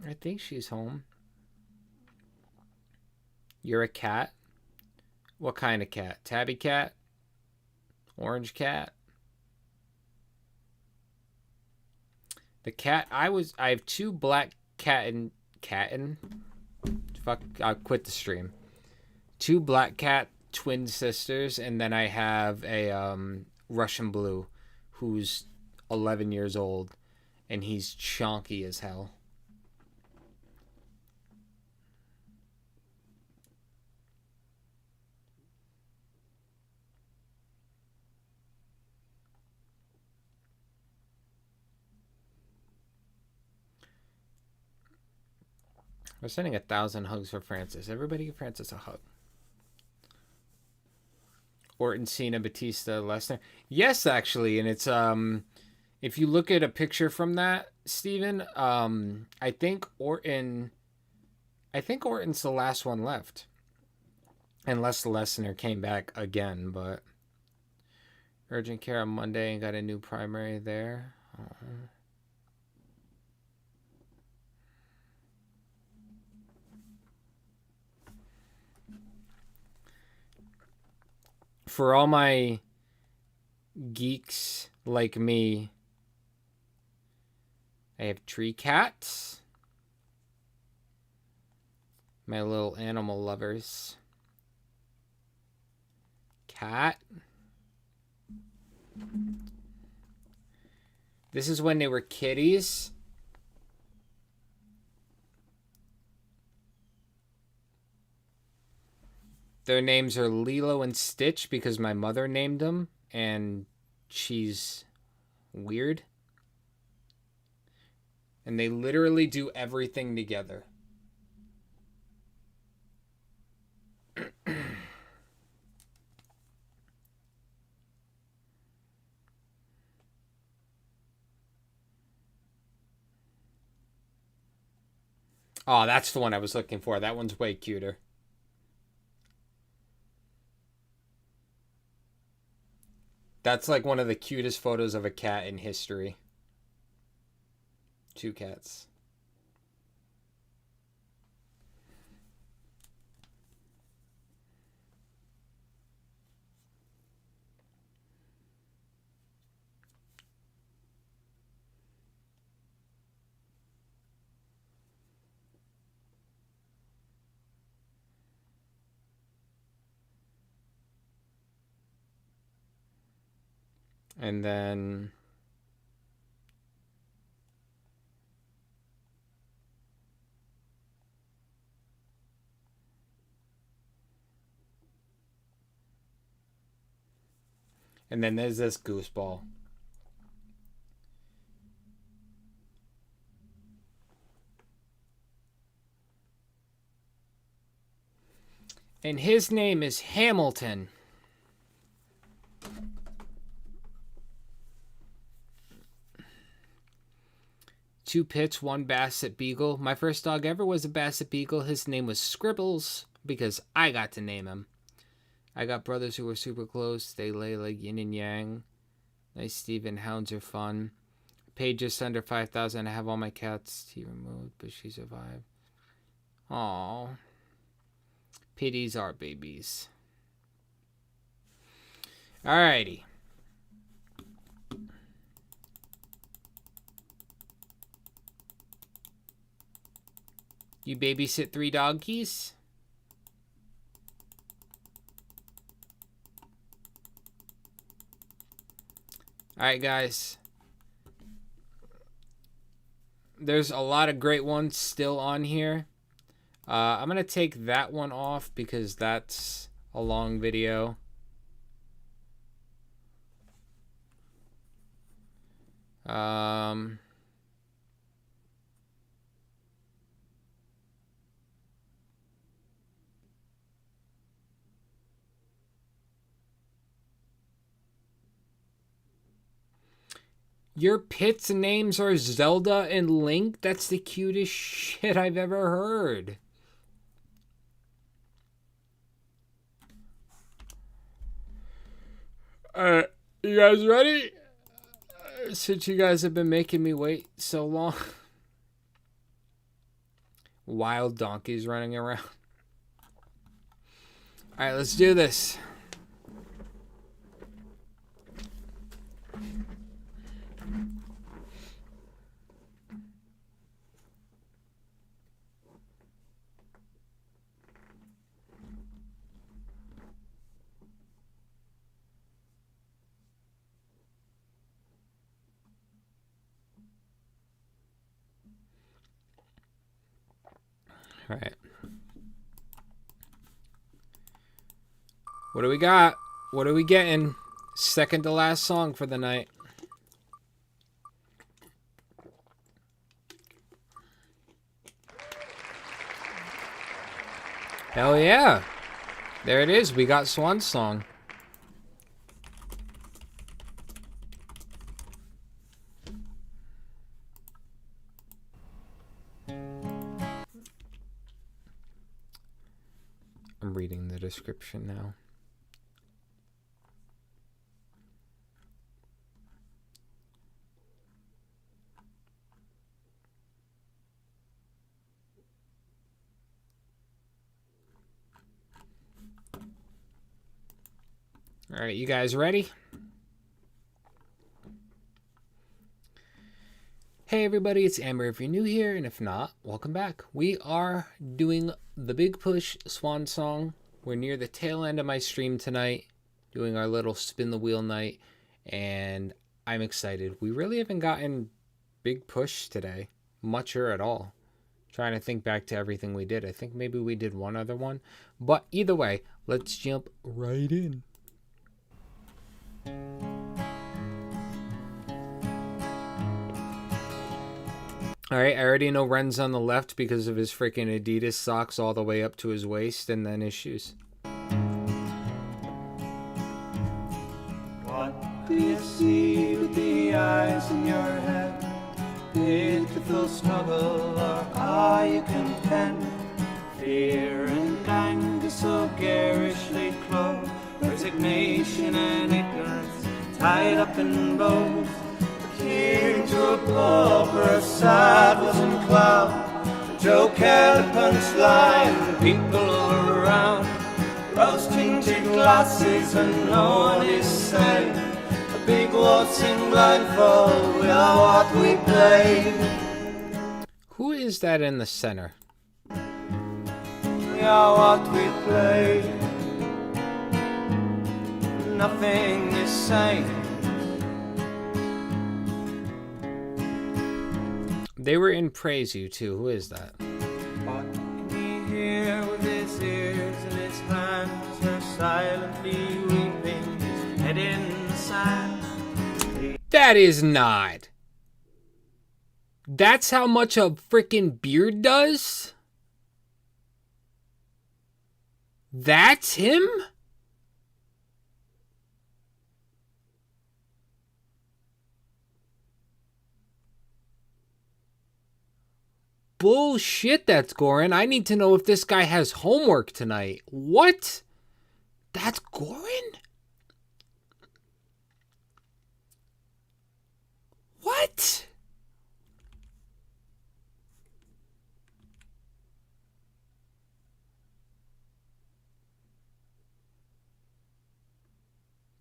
I think she's home. You're a cat? What kind of cat? Tabby cat? Orange cat? The cat I have 2 black catten. Fuck, I'll quit the stream. 2 black cat twin sisters, and then I have a Russian blue who's 11 years old, and he's chonky as hell. We're sending 1,000 hugs for Francis. Everybody give Francis a hug. Orton, Cena, Batista, Lesnar. Yes, actually, and it's if you look at a picture from that, Steven, I think Orton's the last one left. Unless Lesnar came back again, but urgent care on Monday and got a new primary there. For all my geeks like me, I have tree cats. My little animal lovers. Cat. This is when they were kitties. Their names are Lilo and Stitch because my mother named them, and she's weird. And they literally do everything together. Oh, that's the one I was looking for. That one's way cuter. That's like one of the cutest photos of a cat in history. 2 cats. And then there's this gooseball. And his name is Hamilton. Two Pits, 1 Basset Beagle. My first dog ever was a Basset Beagle. His name was Scribbles because I got to name him. I got brothers who were super close. They lay like yin and yang. Nice Steven. Hounds are fun. Paid just under 5,000. I have all my cats. He removed, but she survived. Aww. Pities our babies. Alrighty. You babysit 3 doggies? Alright, guys. There's a lot of great ones still on here. I'm going to take that one off because that's a long video. Your pets' names are Zelda and Link? That's the cutest shit I've ever heard. Alright, you guys ready? Since you guys have been making me wait so long. Wild donkeys running around. Alright, let's do this. All right. What do we got? What are we getting? Second to last song for the night. Hell yeah. There it is. We got Swan Song. I'm reading the description now. All right, you guys ready? Hey everybody, it's Amber if you're new here, and if not, welcome back. We are doing the Big Push Swan Song. We're near the tail end of my stream tonight, doing our little spin the wheel night, and I'm excited. We really haven't gotten Big Push today, much or at all. Trying to think back to everything we did. I think maybe we did one other one, but either way, let's jump right in. Alright, I already know Ren's on the left because of his freaking Adidas socks all the way up to his waist and then his shoes. What do you see with the eyes in your head? Pitiful struggle, or are you content? Fear and anger so garishly close, resignation and ignorance tied up in bows. king to a pauper, a saddles and clown, a joke and a punchline, people all around, rose-tinted glasses and no one is saying, a big waltzing blindfold, we are what we play. Who is that in the center? We are what we play. Nothing is sane. They were in Praise You too. Who is that? What can he hear with his ears and his hands? Her silently weeping, his head in the sand. That is not. That's how much a freaking beard does? That's him? Bullshit, that's Goran. I need to know if this guy has homework tonight. What? That's Goran? What?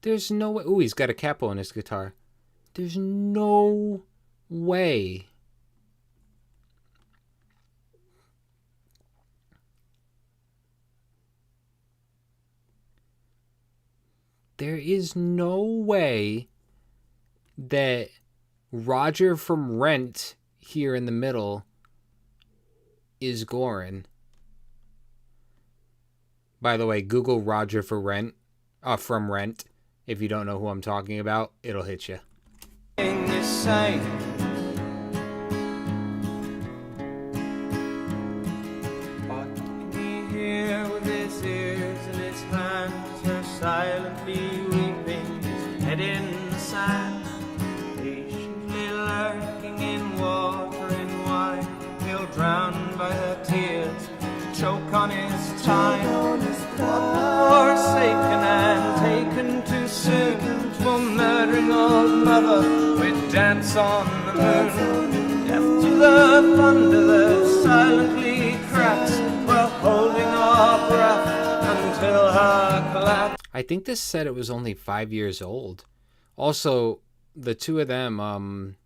There's no way. Ooh, he's got a capo on his guitar. There's no way. There is no way that Roger from Rent here in the middle is Goran. By the way, Google Roger for Rent, from Rent. If you don't know who I'm talking about, it'll hit you. What can he hear with his ears and his hands? Her silently weeping, his head in the sand. Patiently lurking in water and wine, he'll drown by her tears, to choke on his time. Forsaken and taken too soon for murdering old mother, we dance on the moon. Deaf to the thunder that silently cracks, we're holding our breath until her collapse. I think this said it was only 5 years old. Also, the two of them,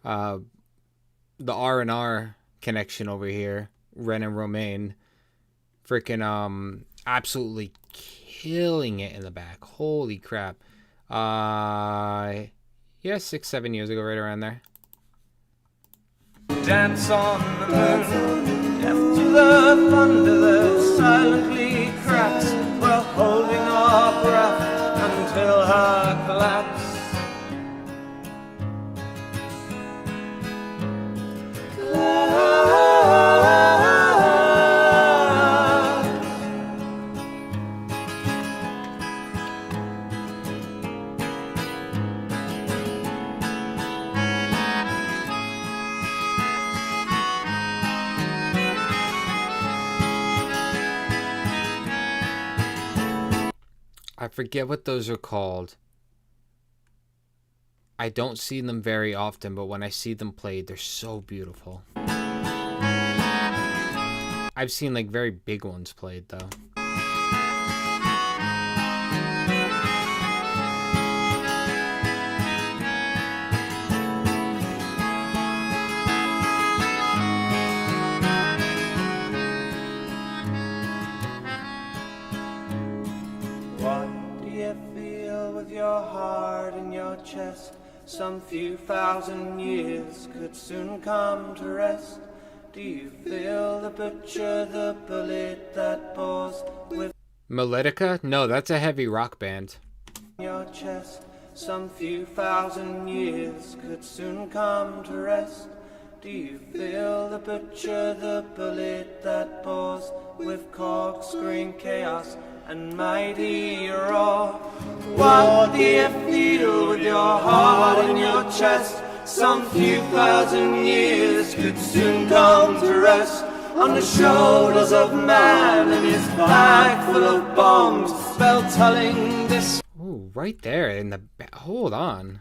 the R&R connection over here, Ren and Romaine, freaking absolutely killing it in the back. Holy crap. Yeah, 6-7 years ago, right around there. Dance on the moon, deaf to the thunder that silently cracks, we're holding our breath until her collapse. I forget what those are called. I don't see them very often, but when I see them played, they're so beautiful. I've seen like very big ones played though. Your heart in your chest, some few thousand years could soon come to rest. Do you feel the butcher, the bullet that bores with Melitica? No, that's a heavy rock band. your chest? Some few thousand years could soon come to rest. Do you feel the butcher, the bullet that bores with corkscrewing chaos and mighty roar? What do you feel with your heart in your chest? Some few thousand years could soon come to rest on the shoulders of man and his bag full of bombs, spell telling this. Ooh, right there in the hold on.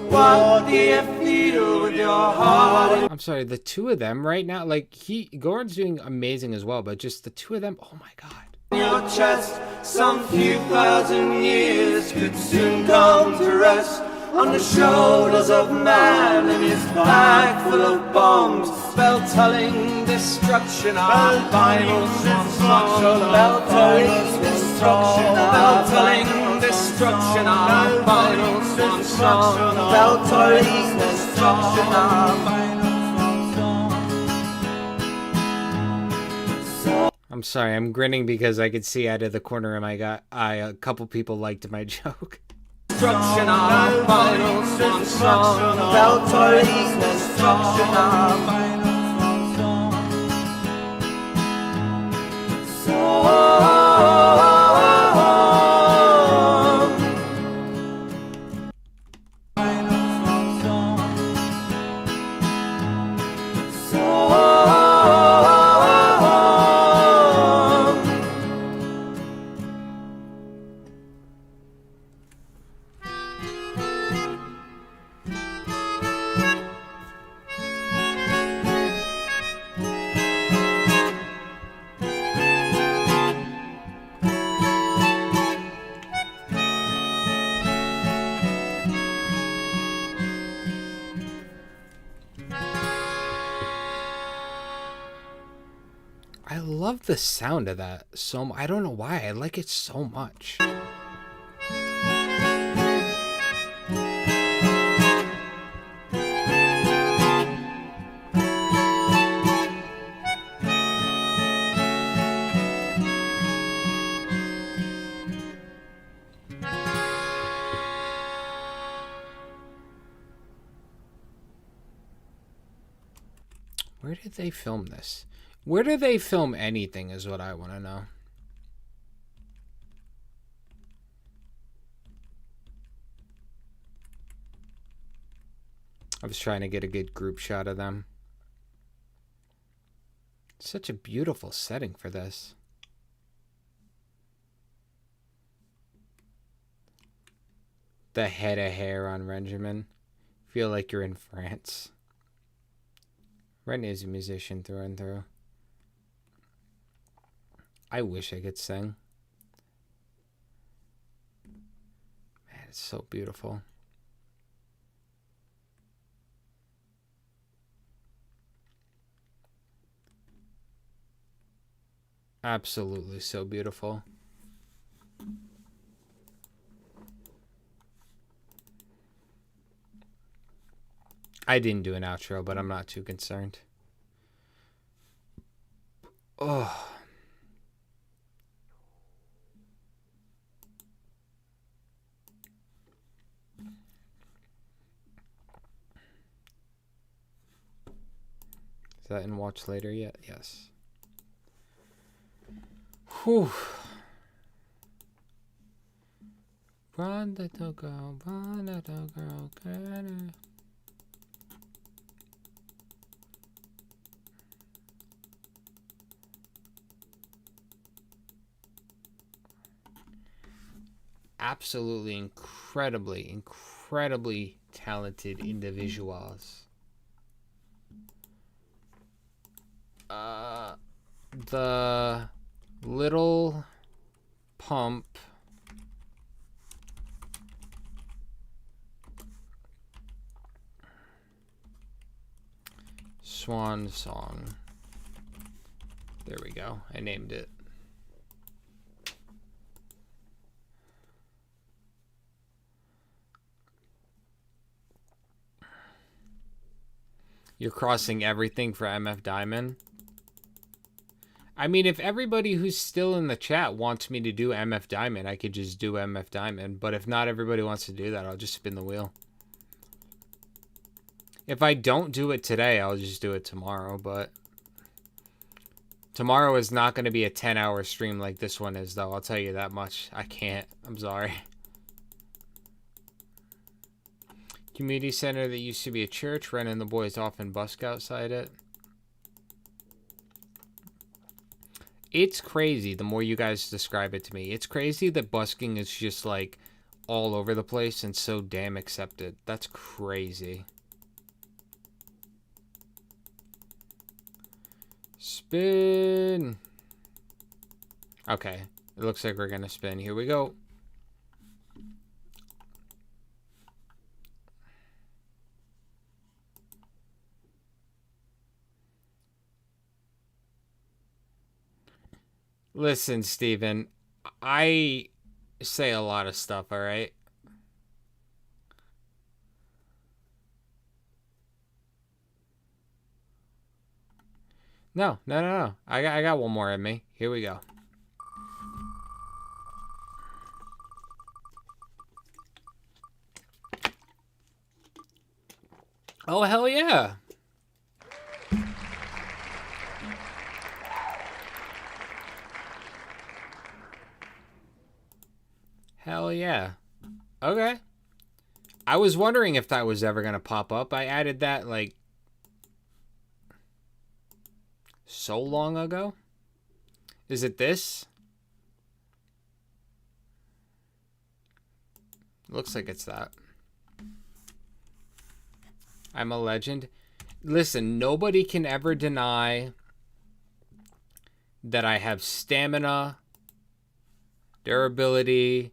What do you feel with your heart? I'm sorry, the two of them right now, like Gordon's doing amazing as well, but just the two of them, oh my god. Your chest, some few thousand years could soon come to rest on the shoulders of man and his bag full of bombs, bell-tolling destruction of finals on song, bell-tolling destruction, bell-tolling destruction of finals on song, bell-tolling destruction of finals on song. I'm sorry, I'm grinning because I could see out of the corner of my eye a couple people liked my joke. Destruction of finals on song, bell-tolling destruction of finals on song. I love the sound of that so much. I don't know why. I like it so much. Where did they film this? Where do they film anything is what I want to know. I was trying to get a good group shot of them. Such a beautiful setting for this. The head of hair on Benjamin. Feel like you're in France. Ren is a musician through and through. I wish I could sing. Man, it's so beautiful. Absolutely so beautiful. I didn't do an outro, but I'm not too concerned. Oh. Is that in watch later yet? Yes. Whew. Run, little girl, run, little girl, get it. Absolutely incredibly talented individuals. The Little Pump Swan Song. There we go. I named it. You're crossing everything for MF Diamond. I mean, if everybody who's still in the chat wants me to do MF Diamond, I could just do MF Diamond. But if not everybody wants to do that, I'll just spin the wheel. If I don't do it today, I'll just do it tomorrow. But tomorrow is not going to be a 10-hour stream like this one is, though. I'll tell you that much. I can't. I'm sorry. Community center that used to be a church. Ren and the boys often busk outside it. It's crazy the more you guys describe it to me. It's crazy that busking is just like all over the place and so damn accepted. That's crazy. Spin. Okay, it looks like we're gonna spin. Here we go. Listen, Steven, I say a lot of stuff, all right? No. I got one more in me. Here we go. Oh, hell yeah. Hell yeah. Okay. I was wondering if that was ever going to pop up. I added that, like, so long ago. Is it this? Looks like it's that. I'm a legend. Listen, nobody can ever deny that I have stamina, durability,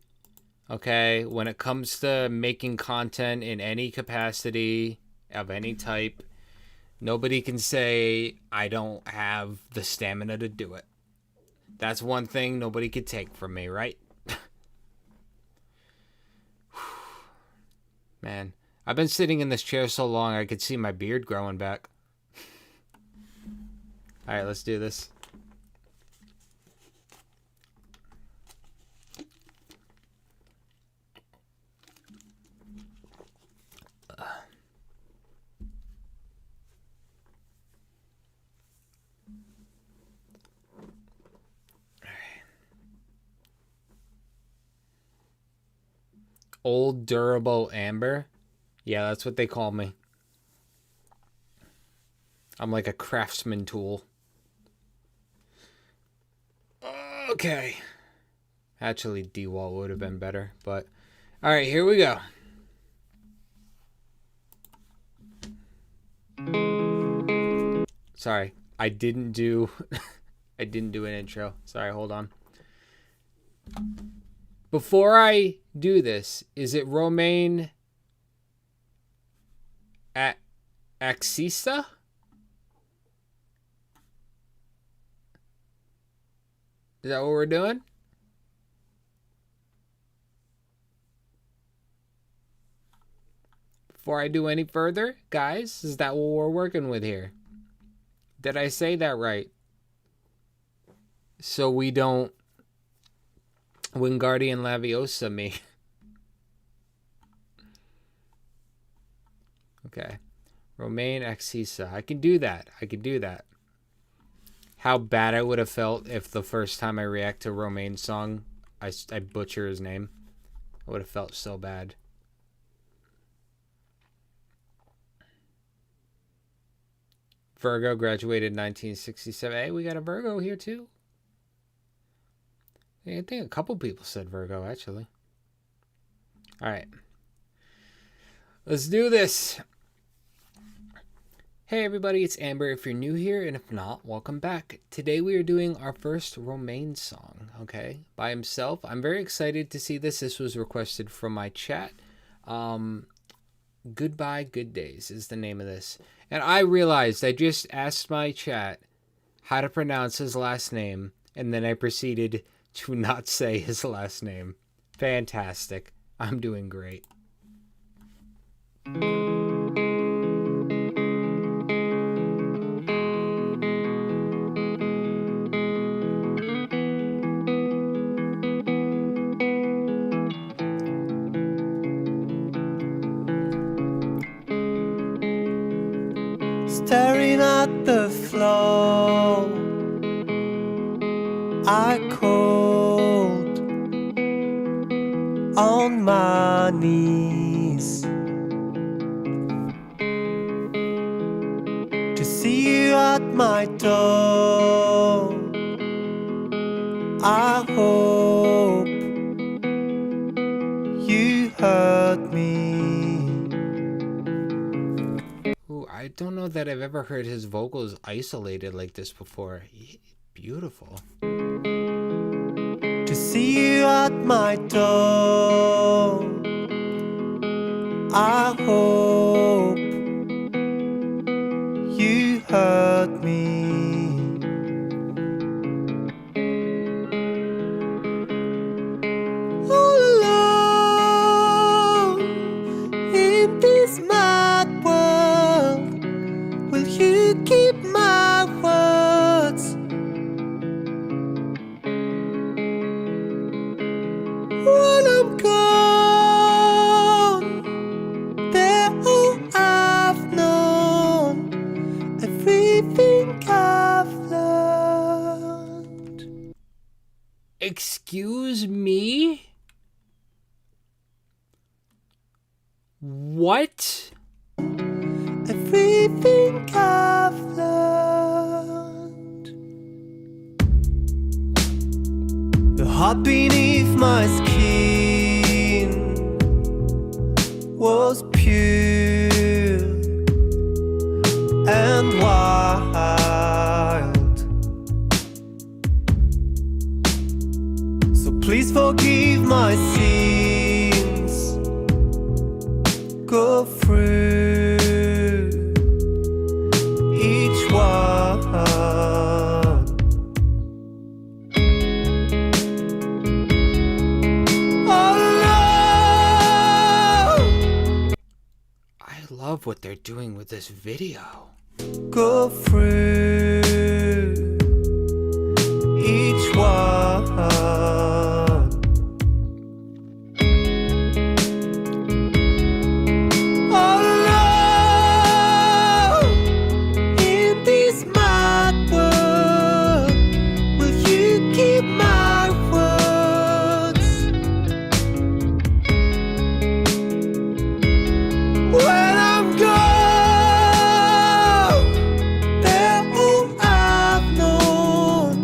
okay, when it comes to making content in any capacity of any type. Nobody can say I don't have the stamina to do it. That's one thing nobody could take from me, right? Man, I've been sitting in this chair so long I could see my beard growing back. Alright, let's do this. Old durable amber. Yeah, that's what they call me. I'm like a craftsman tool. Okay. Actually, D-Wall would have been better, but... Alright, here we go. Sorry, I didn't do... I didn't do an intro. Sorry, hold on. Before I do this, is it Romain Axisa? Is that what we're doing? Before I do any further, guys, is that what we're working with here? Did I say that right? So we don't Wingardium Leviosa me. Okay. Romain Axisa. I can do that. I can do that. How bad I would have felt if the first time I react to Romain's song, I butcher his name. I would have felt so bad. Virgo graduated 1967. Hey, we got a Virgo here too. I think a couple people said Virgo, actually. All right. Let's do this. Hey, everybody, it's Amber if you're new here, and if not, welcome back. Today we are doing our first Romain song, okay, by himself. I'm very excited to see this. This was requested from my chat. Goodbye, Good Days is the name of this. And I realized I just asked my chat how to pronounce his last name, and then I proceeded to not say his last name. Fantastic. I'm doing great. Staring at the floor, I called on my knees to see you at my door. I hope you don't know that I've ever heard his vocals isolated like this before. Beautiful. To see you at my door, I hope you heard me. All alone in this mad world, will you keep my words? When I'm gone, they're all I've known, everything I've learned. Excuse me? What? Everything I've learned. The heart beneath my skin was pure and wild. So please forgive my sins. Go through each one. I love what they're doing with this video. Go through each one. Alone in this mad world, will you keep my words? When I'm gone, they're all I've known,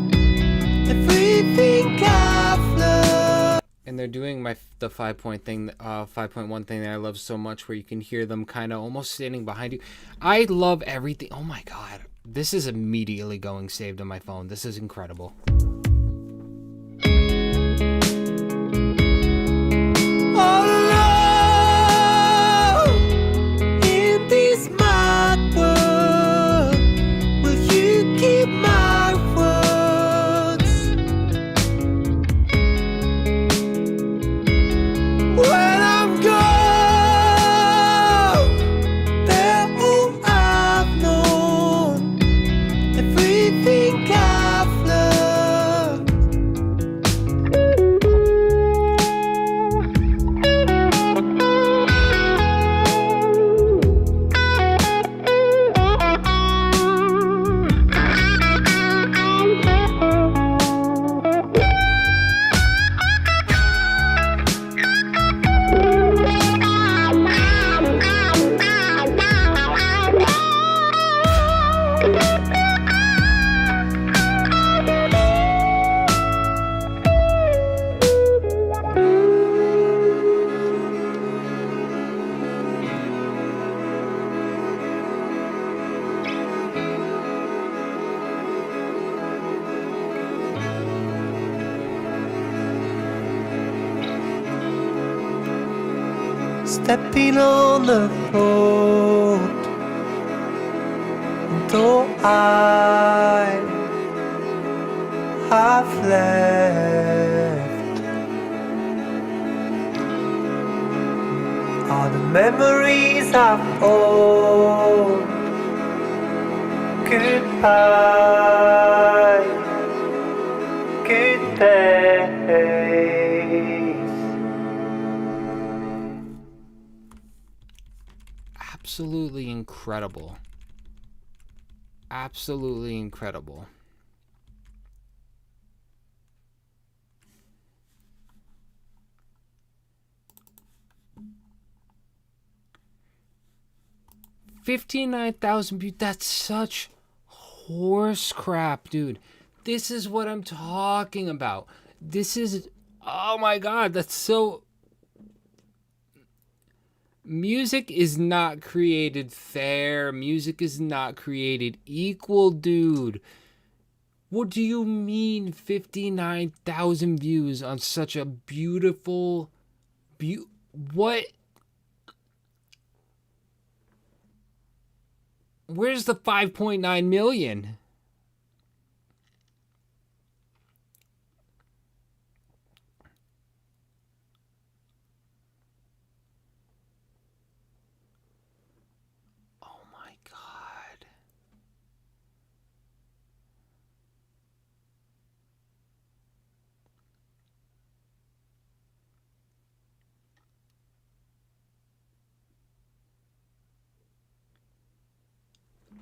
everything I've learned. And they're doing the 5.1 thing that I love so much, where you can hear them kind of almost standing behind you. I love everything. Oh my god, this is immediately going saved on my phone. This is incredible. Alone in this mad world, will you keep my words? When I'm gone, they're all I've known, everything I've learned. Stepping on the road, and all I have left are the memories I've owned. Goodbye, good days. Absolutely incredible. Absolutely incredible. $59,000 views. That's such horse crap, dude. This is what I'm talking about. This is, oh my god, that's so... Music is not created fair. Music is not created equal, dude. What do you mean 59,000 views on such a beautiful... What? Where's the 5.9 million?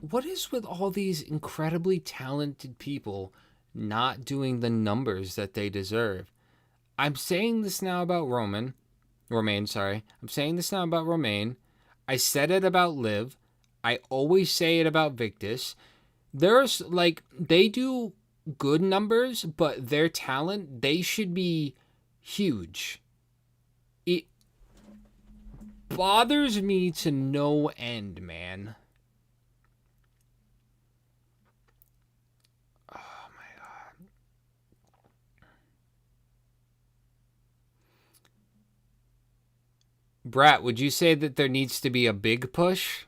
What is with all these incredibly talented people not doing the numbers that they deserve? I'm saying this now about Romain, sorry. I'm saying this now about Romain. I said it about Liv. I always say it about Victus. There's, like, they do good numbers, but their talent, they should be huge. It bothers me to no end, man. Brat, would you say that there needs to be a big push?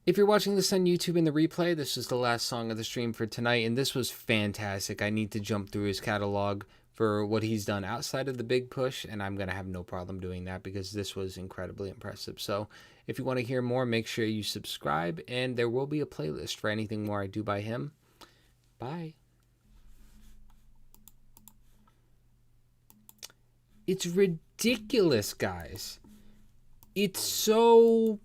If you're watching this on YouTube in the replay, this is the last song of the stream for tonight, and this was fantastic. I need to jump through his catalog for what he's done outside of the big push, and I'm going to have no problem doing that because this was incredibly impressive. So if you want to hear more, make sure you subscribe, and there will be a playlist for anything more I do by him. Bye. It's ridiculous, guys. It's so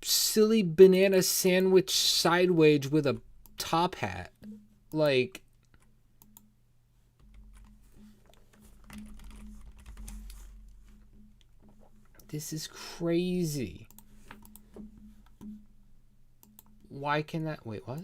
silly banana sandwich sideways with a top hat. Like, this is crazy. Why can that... Wait, what?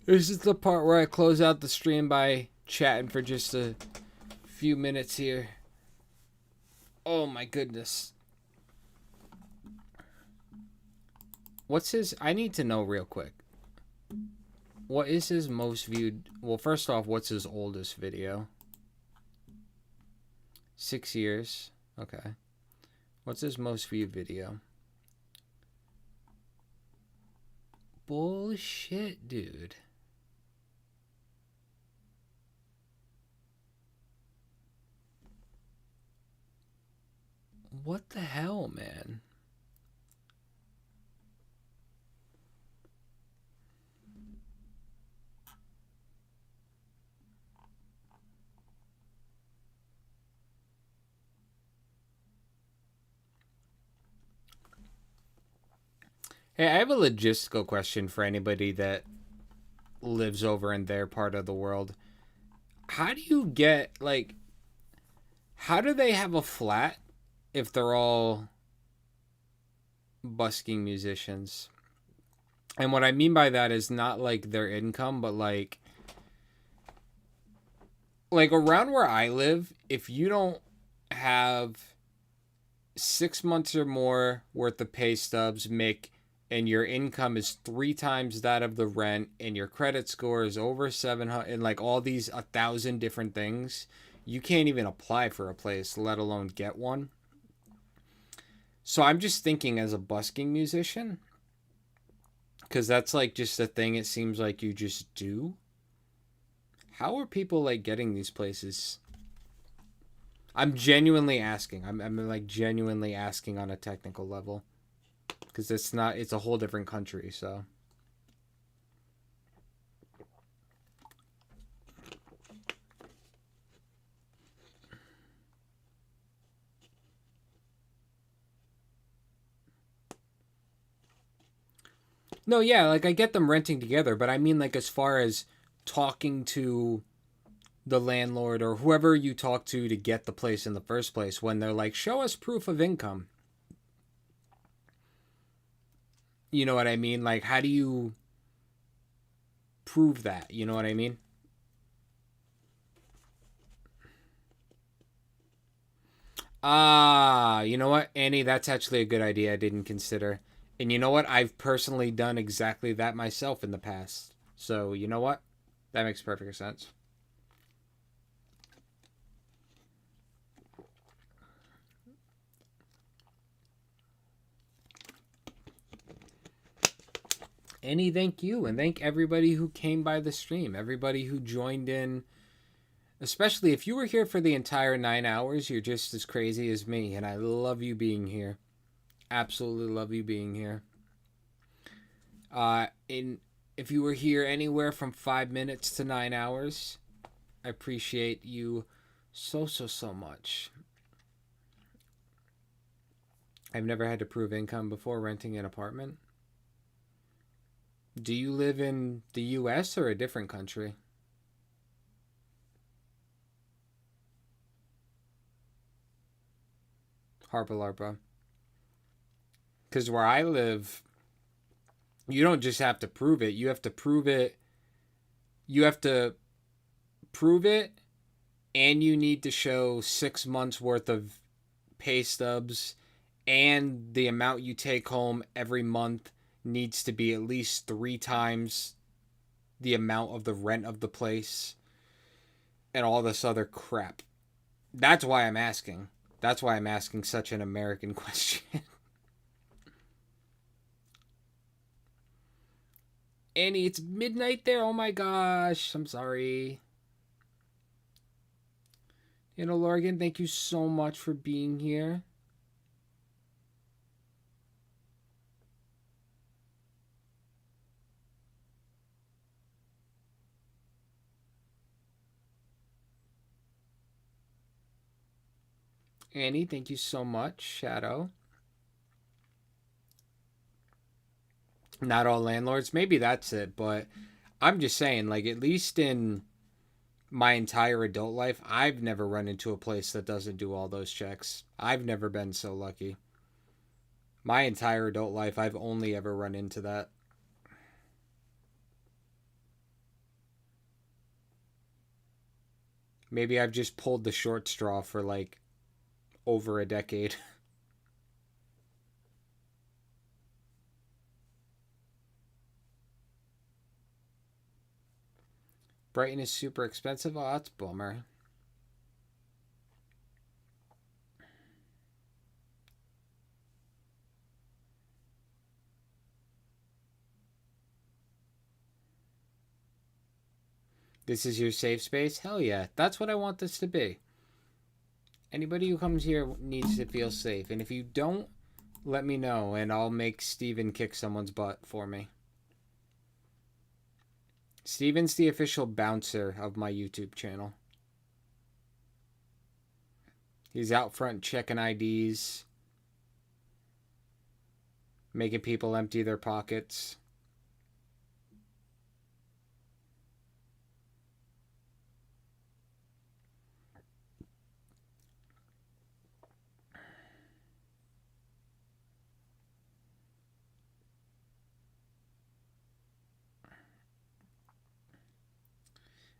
This is the part where I close out the stream by chatting for just a few minutes here. Oh my goodness. What's his... I need to know real quick. What is his most viewed... Well, first off, what's his oldest video? 6 years. Okay. What's his most viewed video? Bullshit, dude. What the hell, man? Hey, I have a logistical question for anybody that lives over in their part of the world. How do you get, like, how do they have a flat if they're all busking musicians? And what I mean by that is not, like, their income, but, like around where I live, if you don't have 6 months or more worth of pay stubs, and your income is 3 times that of the rent, and your credit score is over 700, and like all these 1,000 different things, you can't even apply for a place, let alone get one. So I'm just thinking, as a busking musician, because that's like just a thing it seems like you just do. How are people like getting these places? I'm genuinely asking. I'm like genuinely asking on a technical level. Because it's a whole different country, so. No, yeah, like I get them renting together, but I mean like as far as talking to the landlord or whoever you talk to get the place in the first place, when they're like, show us proof of income. You know what I mean? Like, how do you prove that? You know what I mean? Ah, you know what, Annie? That's actually a good idea I didn't consider. And you know what? I've personally done exactly that myself in the past. So, you know what? That makes perfect sense. Annie, thank you. And thank everybody who came by the stream. Everybody who joined in. Especially if you were here for the entire 9 hours, you're just as crazy as me. And I love you being here. Absolutely love you being here. If you were here anywhere from 5 minutes to 9 hours, I appreciate you so much. I've never had to prove income before renting an apartment. Do you live in the US or a different country? Harpa Larpa. Because where I live, you don't just have to prove it. You have to prove it. You have to prove it, and you need to show 6 months worth of pay stubs, and the amount you take home every month needs to be at least 3 times the amount of the rent of the place, and all this other crap. That's why I'm asking. That's why I'm asking such an American question. Annie, it's midnight there. Oh my gosh. I'm sorry. You know, Lorgan, thank you so much for being here. Annie, thank you so much. Shadow. Not all landlords. Maybe that's it, but I'm just saying, like, at least in my entire adult life, I've never run into a place that doesn't do all those checks. I've never been so lucky. My entire adult life, I've only ever run into that. Maybe I've just pulled the short straw for, like, over a decade. Brighton is super expensive. Oh, that's a bummer. This is your safe space? Hell yeah. That's what I want this to be. Anybody who comes here needs to feel safe. And if you don't, let me know, and I'll make Steven kick someone's butt for me. Steven's the official bouncer of my YouTube channel. He's out front checking IDs, making people empty their pockets.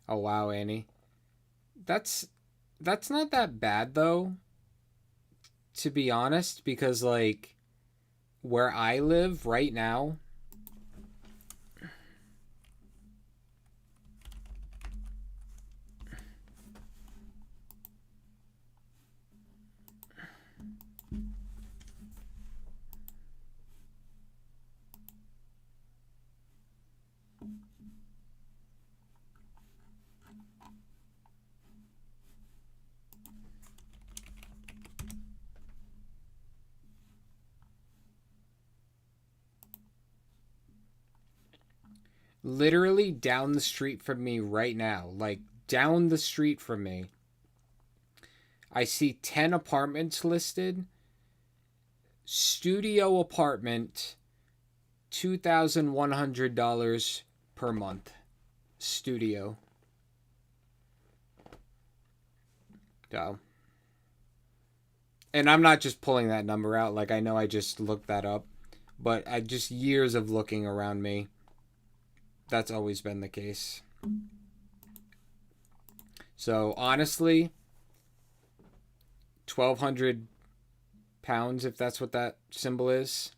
Oh wow, Annie. That's not that bad though, to be honest, because like where I live right now, literally down the street from me right now, like down the street from me, I see 10 apartments listed. Studio apartment, $2,100 per month. Studio. So. And I'm not just pulling that number out. Like, I know I just looked that up. But I just years of looking around me. That's always been the case. So, honestly, 1,200 pounds, if that's what that symbol is.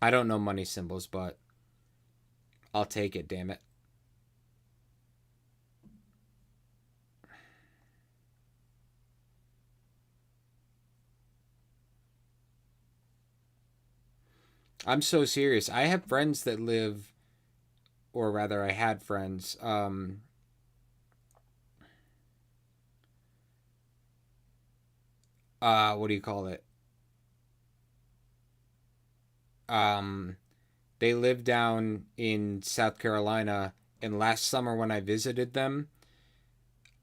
I don't know money symbols, but I'll take it, damn it. I'm so serious. I have friends that live, or rather I had friends, what do you call it? They live down in South Carolina, and last summer when I visited them,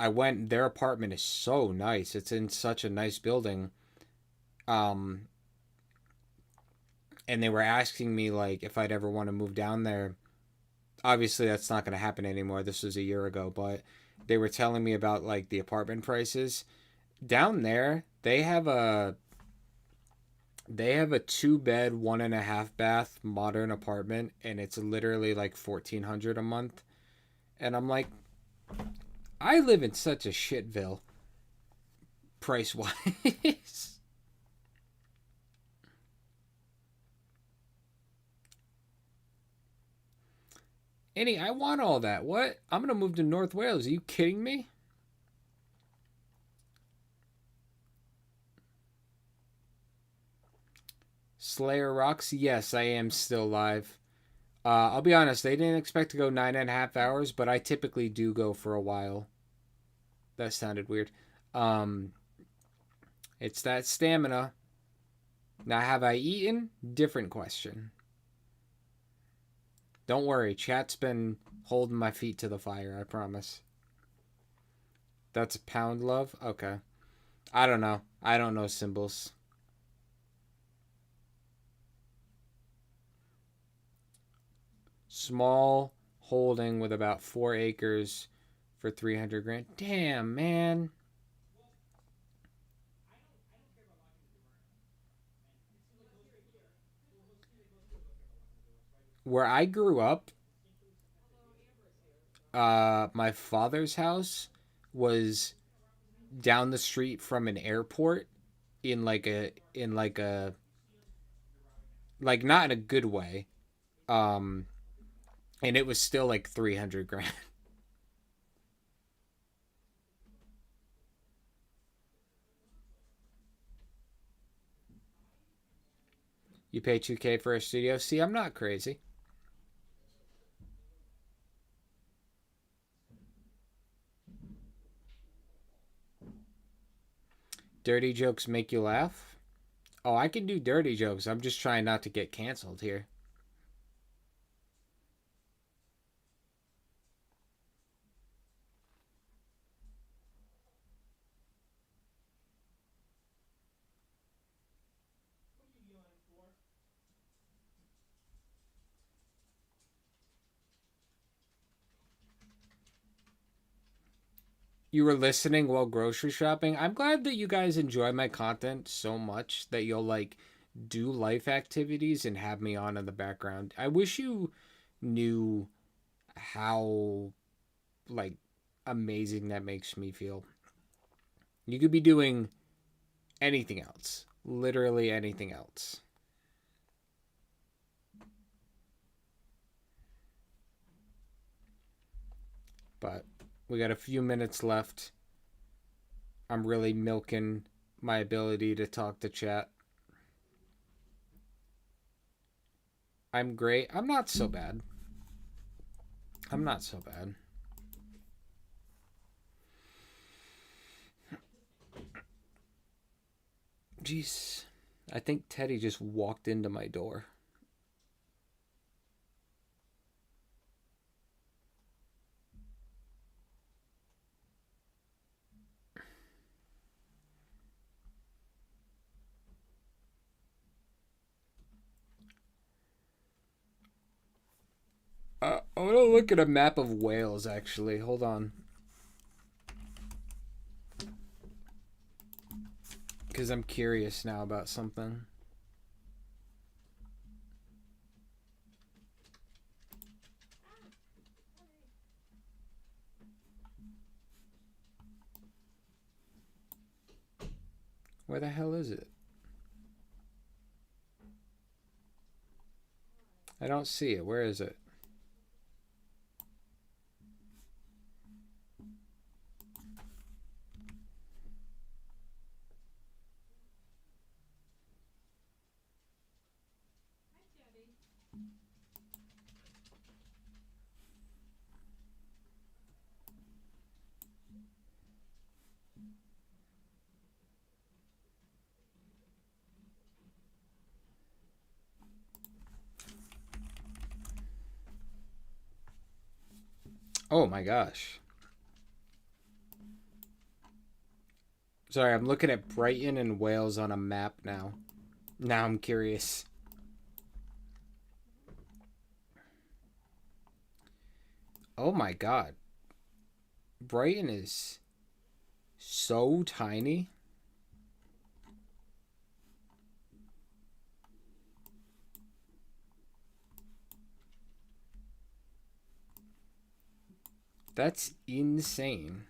I went, their apartment is so nice. It's in such a nice building. And they were asking me, like, if I'd ever want to move down there. Obviously, that's not going to happen anymore. This was a year ago, but they were telling me about, like, the apartment prices. Down there, they have a 2-bed, 1.5-bath modern apartment, and it's literally like $1,400 a month. And I'm like, I live in such a shitville, price-wise. Annie, I want all that. What? I'm going to move to North Wales. Are you kidding me? Slayer rocks. Yes, I am still live. I'll be honest, they didn't expect to go 9.5 hours, but I typically do go for a while. That sounded weird. It's that stamina. Now, have I eaten? Different question. Don't worry, chat's been holding my feet to the fire, I promise. That's a pound, love? Okay. I don't know. I don't know symbols. Small holding with about 4 acres for 300 grand. Damn, man. Where I grew up, my father's house was down the street from an airport in like not in a good way. And it was still like 300 grand. You pay $2K for a studio? See, I'm not crazy. Dirty jokes make you laugh? Oh, I can do dirty jokes. I'm just trying not to get canceled here. You were listening while grocery shopping. I'm glad that you guys enjoy my content so much that you'll like do life activities and have me on in the background. I wish you knew how like amazing that makes me feel. You could be doing anything else. Literally anything else. But we got a few minutes left. I'm really milking my ability to talk to chat. I'm great. I'm not so bad. I'm not so bad. Jeez. I think Teddy just walked into my door. I want to look at a map of Wales, actually. Hold on. Because I'm curious now about something. Where the hell is it? I don't see it. Where is it? Oh my gosh. Sorry, I'm looking at Brighton and Wales on a map now. Now I'm curious. Oh my god. Brighton is so tiny. That's insane.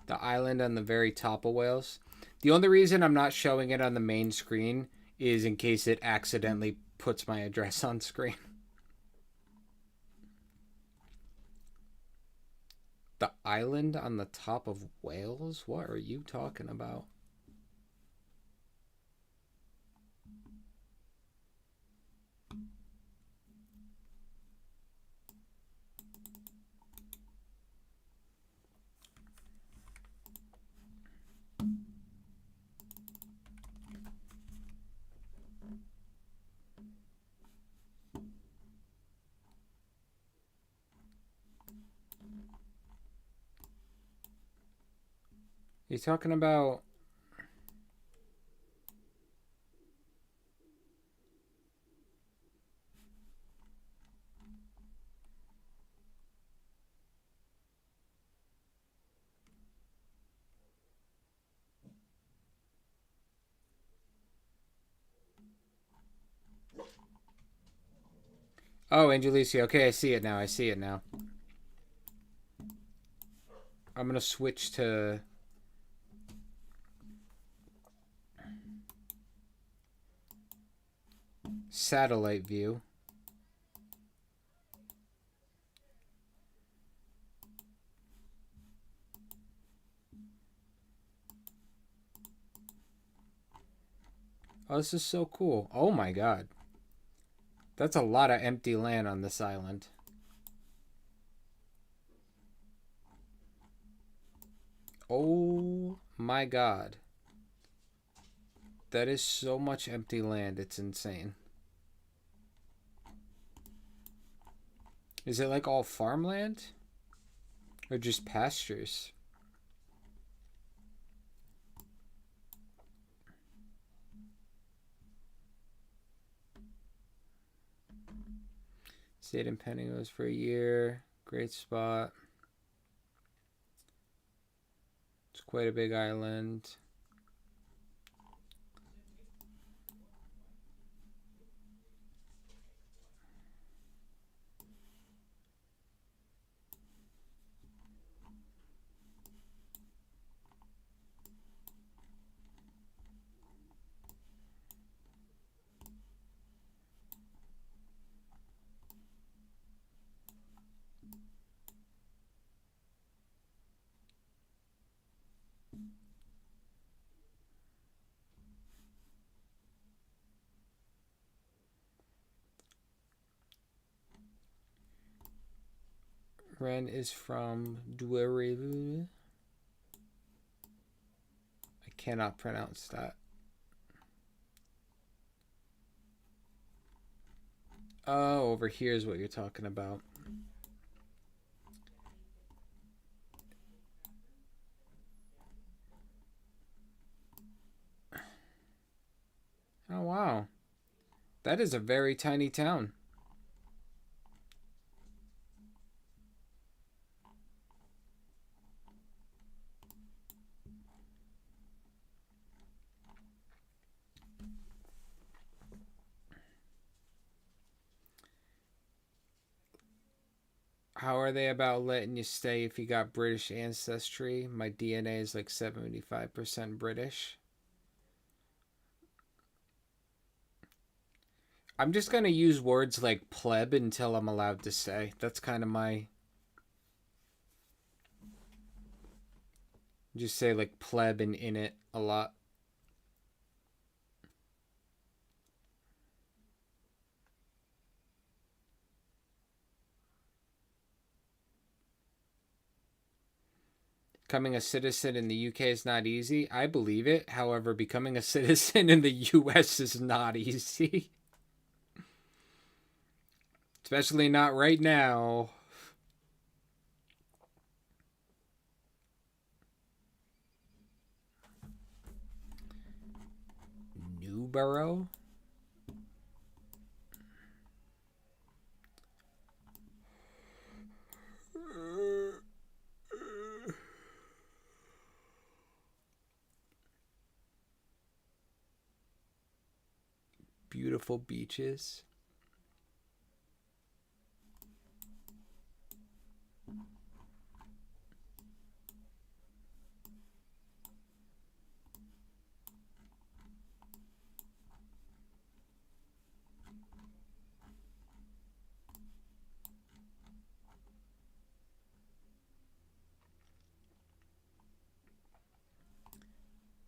The island on the very top of Wales. The only reason I'm not showing it on the main screen is in case it accidentally puts my address on screen. The island on the top of Wales? What are you talking about? You talking about... Oh, Angelici. Okay, I see it now. I see it now. I'm going to switch to... satellite view. Oh, this is so cool. Oh my god. That's a lot of empty land on this island. Oh my god. That is so much empty land. It's insane. Is it like all farmland? Or just pastures? Stayed in Pennington for a year. Great spot. It's quite a big island. Ren is from Duerry. I cannot pronounce that. Oh, over here is what you're talking about. That is a very tiny town. How are they about letting you stay if you got British ancestry? My DNA is like 75% British. I'm just going to use words like pleb until I'm allowed to stay. That's kind of my... Just say like pleb and in it a lot. Becoming a citizen in the UK is not easy. I believe it. However, becoming a citizen in the US is not easy. Especially not right now. Newborough? Beautiful beaches.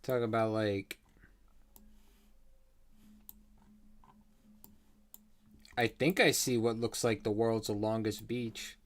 Talk about like... I think I see what looks like the world's longest beach.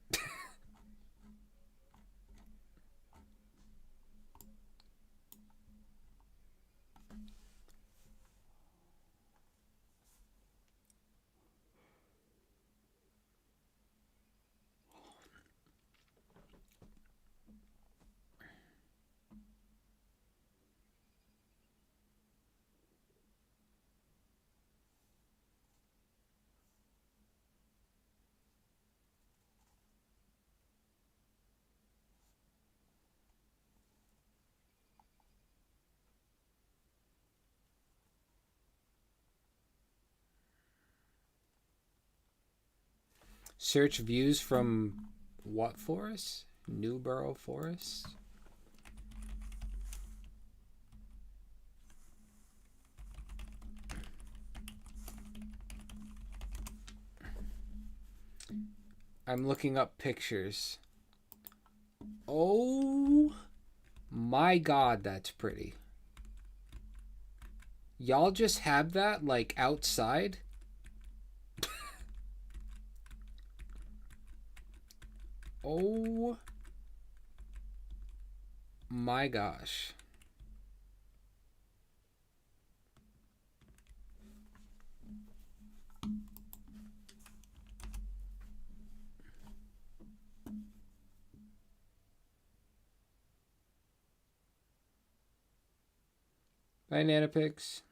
Search views from what forest? Newborough Forest? I'm looking up pictures. Oh my god, that's pretty. Y'all just have that like outside? Oh my gosh. Bye, Nanopix.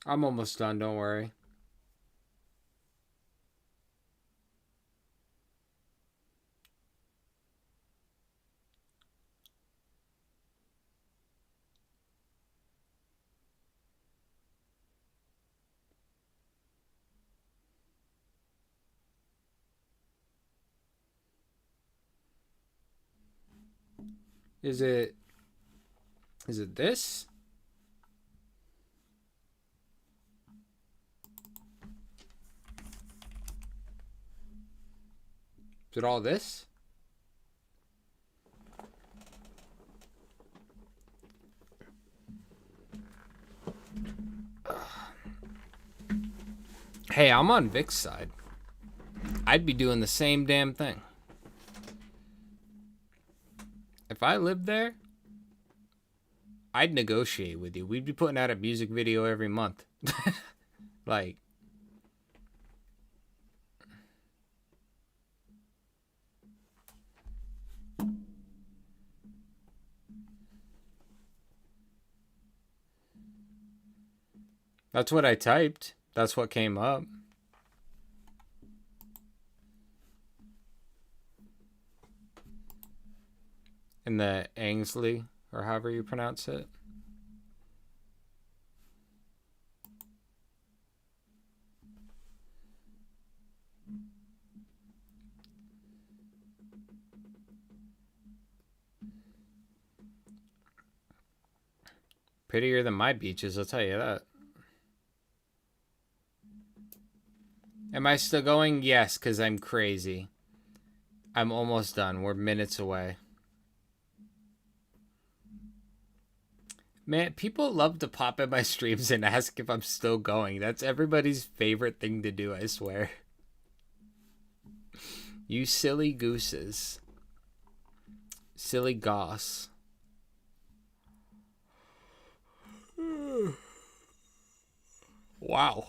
I'm almost done, don't worry. Is it this? Is it all this? Hey, I'm on Vic's side. I'd be doing the same damn thing. If I lived there, I'd negotiate with you. We'd be putting out a music video every month. Like, That's what I typed. That's what came up. In the Ainsley, or however you pronounce it. Prettier than my beaches, I'll tell you that. Am I still going? Yes, because I'm crazy. I'm almost done. We're minutes away. Man, people love to pop in my streams and ask if I'm still going. That's everybody's favorite thing to do, I swear. You silly gooses. Silly goss. Wow.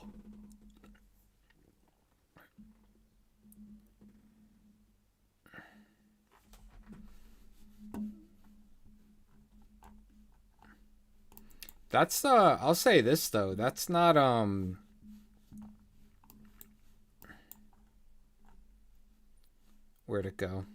That's the, I'll say this though, that's not, where'd it go?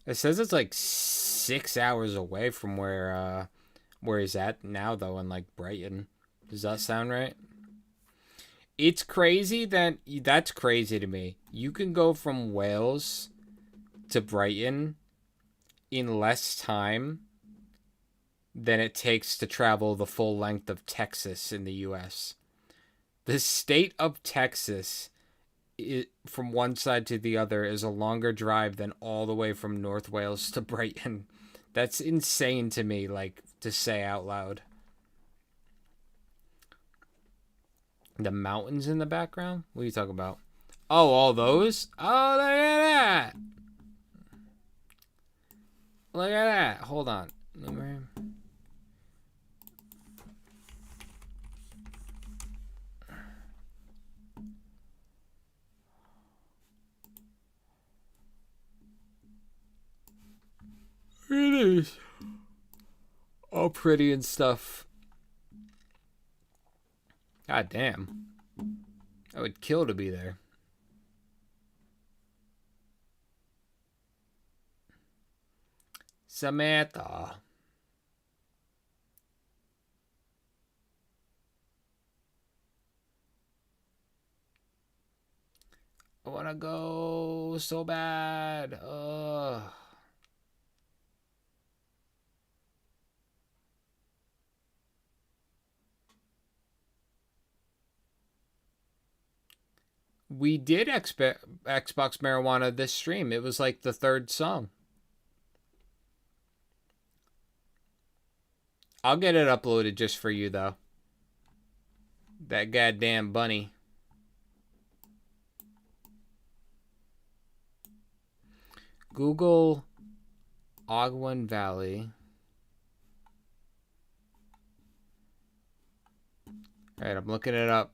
It says it's like 6 hours away from where he's at now, though, in like Brighton. Does that sound right? It's crazy that that's crazy to me. You can go from Wales to Brighton in less time than it takes to travel the full length of Texas in the U.S. The state of Texas, from one side to the other, is a longer drive than all the way from North Wales to Brighton. That's insane to me, like, to say out loud. The mountains in the background? What are you talking about? Oh, all those? Oh, look at that! Look at that. Hold on. It is all pretty and stuff. God damn. I would kill to be there. Samantha. I want to go so bad. Ugh. We did Xbox Marijuana this stream. It was like the third song. I'll get it uploaded just for you, though. That goddamn bunny. Google Ogwen Valley. All right, I'm looking it up.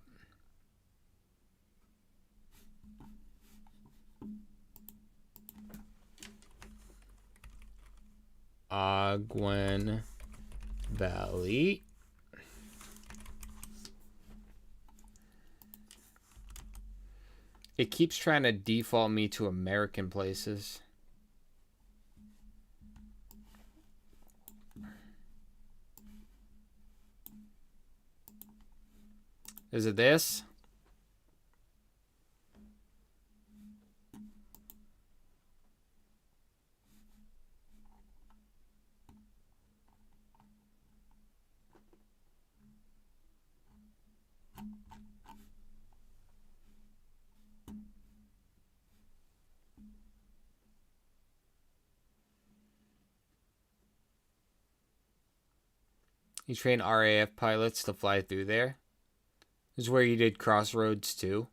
Ogwen Valley. It keeps trying to default me to American places. Is it this? You train RAF pilots to fly through there. This is where you did Crossroads too.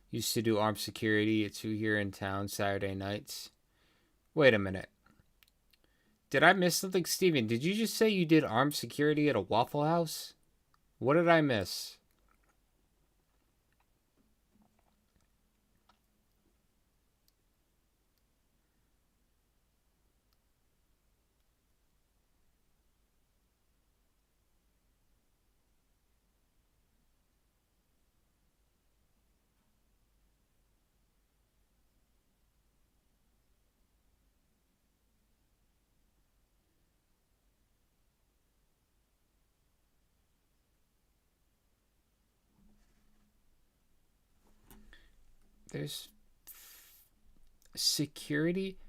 Used to do armed security. It's who here in town Saturday nights. Wait a minute. Did I miss something? Steven, did you just say you did armed security at a Waffle House? What did I miss? There's security.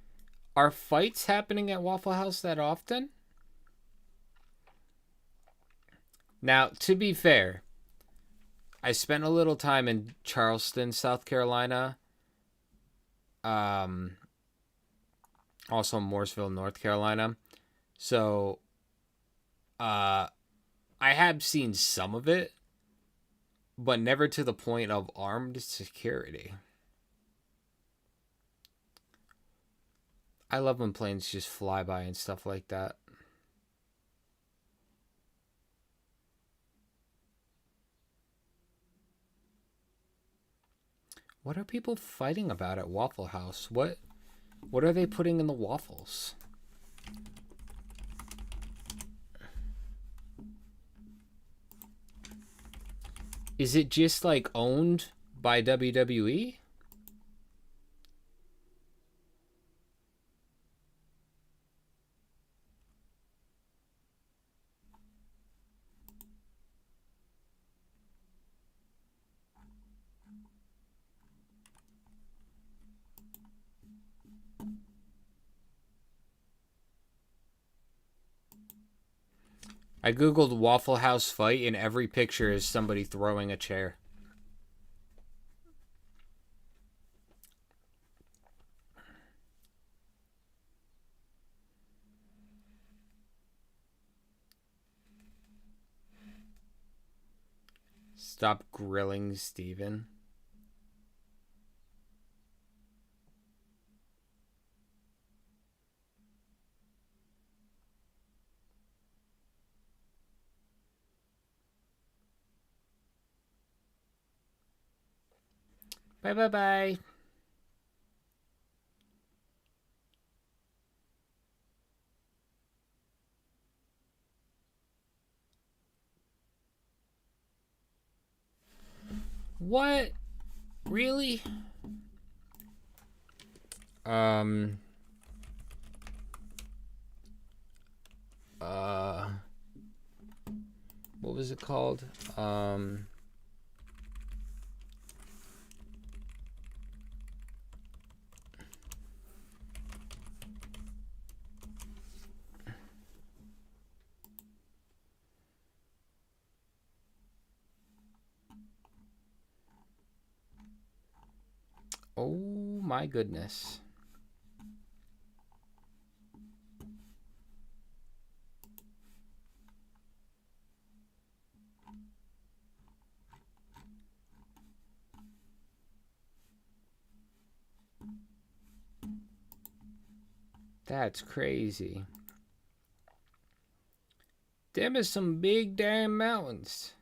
Are fights happening at Waffle House that often? Now, to be fair, I spent a little time in Charleston, South Carolina. Also Mooresville, North Carolina. So, I have seen some of it, but never to the point of armed security. I love when planes just fly by and stuff like that. What are people fighting about at Waffle House? What are they putting in the waffles? Is it just like owned by WWE? I googled Waffle House fight and every picture is somebody throwing a chair. Stop grilling Steven. Bye bye bye. What? Really? What was it called? Oh my goodness. That's crazy. Them is some big damn mountains.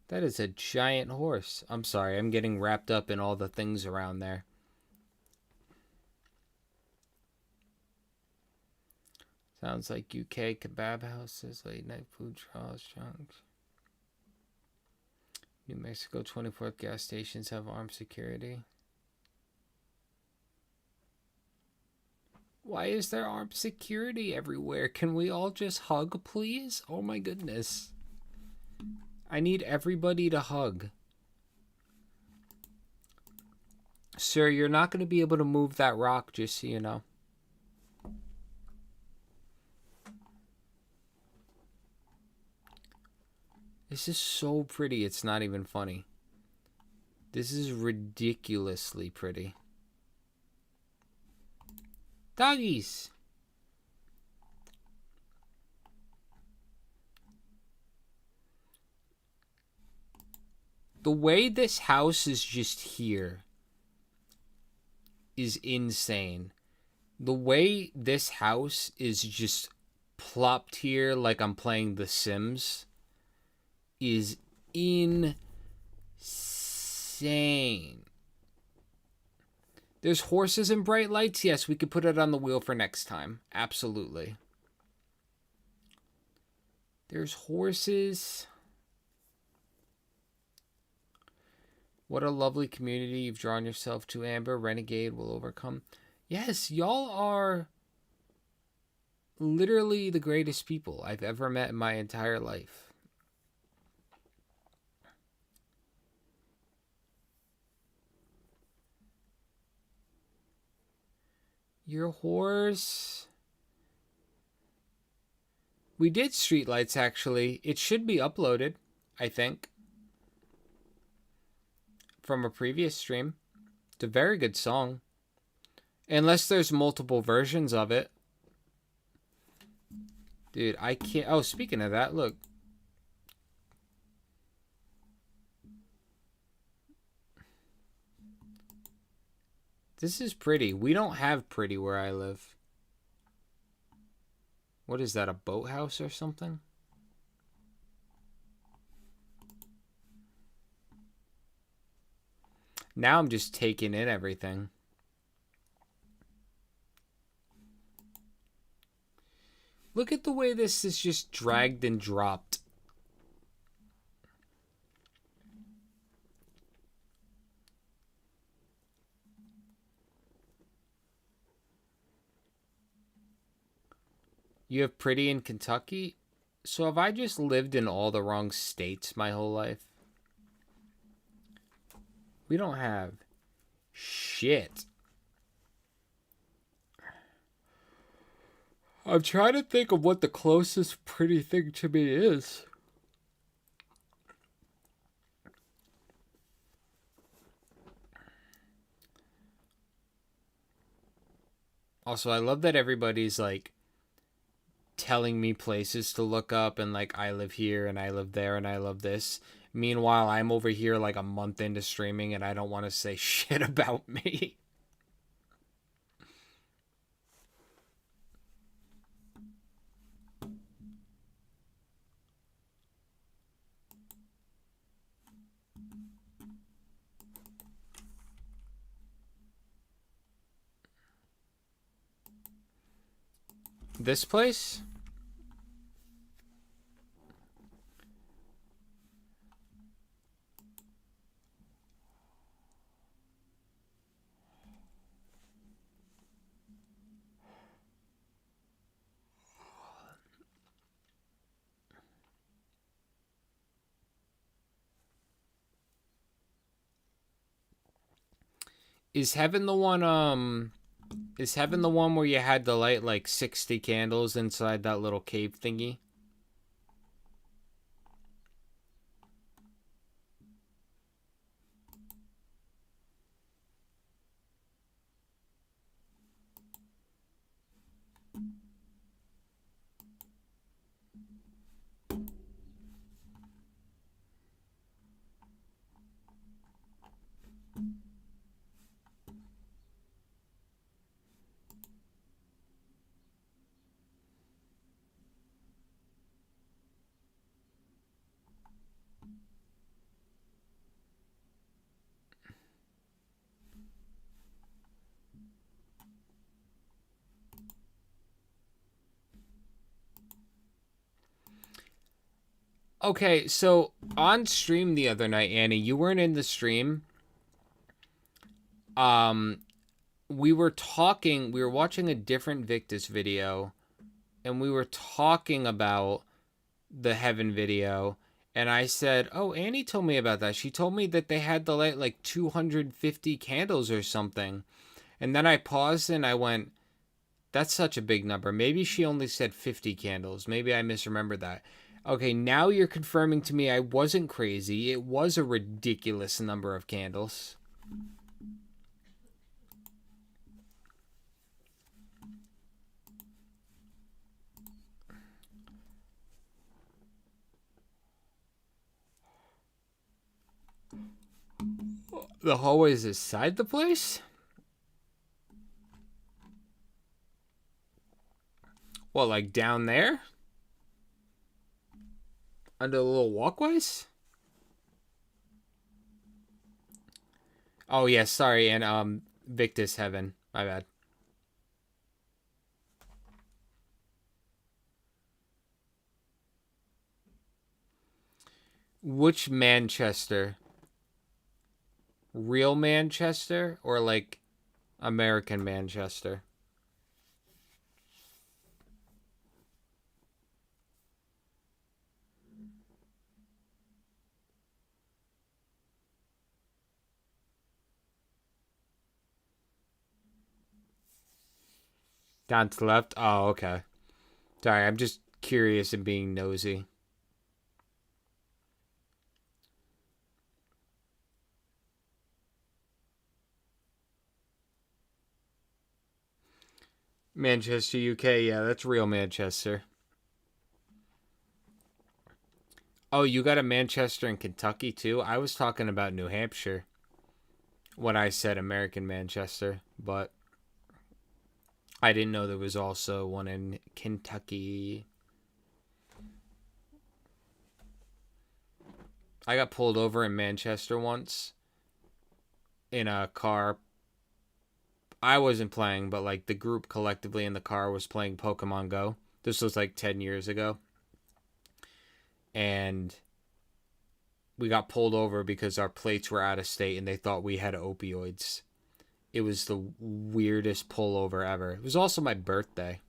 That is a giant horse. I'm sorry, I'm getting wrapped up in all the things around there. Sounds like UK kebab houses, late night food trials, junks. New Mexico 24th gas stations have armed security. Why is there armed security everywhere? Can we all just hug, please? Oh my goodness. I need everybody to hug. Sir, you're not going to be able to move that rock, just so you know. This is so pretty, it's not even funny. This is ridiculously pretty. Doggies! The way this house is just here is insane. The way this house is just plopped here like I'm playing The Sims is insane. There's horses and bright lights. Yes, we could put it on the wheel for next time. Absolutely. There's horses. What a lovely community you've drawn yourself to, Amber. Renegade will overcome. Yes, y'all are literally the greatest people I've ever met in my entire life. Your horse. We did Streetlights, actually. It should be uploaded, I think, from a previous stream. It's a very good song. Unless there's multiple versions of it. Dude, I can't... Oh, speaking of that, look. This is pretty. We don't have pretty where I live. What is that, a boathouse or something? Now I'm just taking in everything. Look at the way this is just dragged and dropped. You have pretty in Kentucky? So have I just lived in all the wrong states my whole life? We don't have shit. I'm trying to think of what the closest pretty thing to me is. Also, I love that everybody's like telling me places to look up and like I live here and I live there and I love this. Meanwhile, I'm over here like a month into streaming and I don't want to say shit about me. This place? Is heaven the one, is heaven the one where you had to light like 60 candles inside that little cave thingy? Okay, so on stream the other night, Annie, you weren't in the stream. We were watching a different Victus video, and we were talking about the Heaven video, and I said, oh, Annie told me about that. She told me that they had to light like 250 candles or something. And then I paused and I went, that's such a big number. Maybe she only said 50 candles. Maybe I misremembered that. Okay, now you're confirming to me I wasn't crazy. It was a ridiculous number of candles. The hallways inside the place? What, like down there? Under the little walkways? Oh, yeah, sorry, and, Victus Heaven. My bad. Which Manchester? Real Manchester or like American Manchester? Down to the left? Oh, okay. Sorry, I'm just curious and being nosy. Manchester, UK. Yeah, that's real Manchester. Oh, you got a Manchester in Kentucky, too? I was talking about New Hampshire when I said American Manchester, but I didn't know there was also one in Kentucky. I got pulled over in Manchester once in a car. I wasn't playing, but like the group collectively in the car was playing Pokemon Go. This was like 10 years ago. And we got pulled over because our plates were out of state and they thought we had opioids. It was the weirdest pullover ever. It was also my birthday.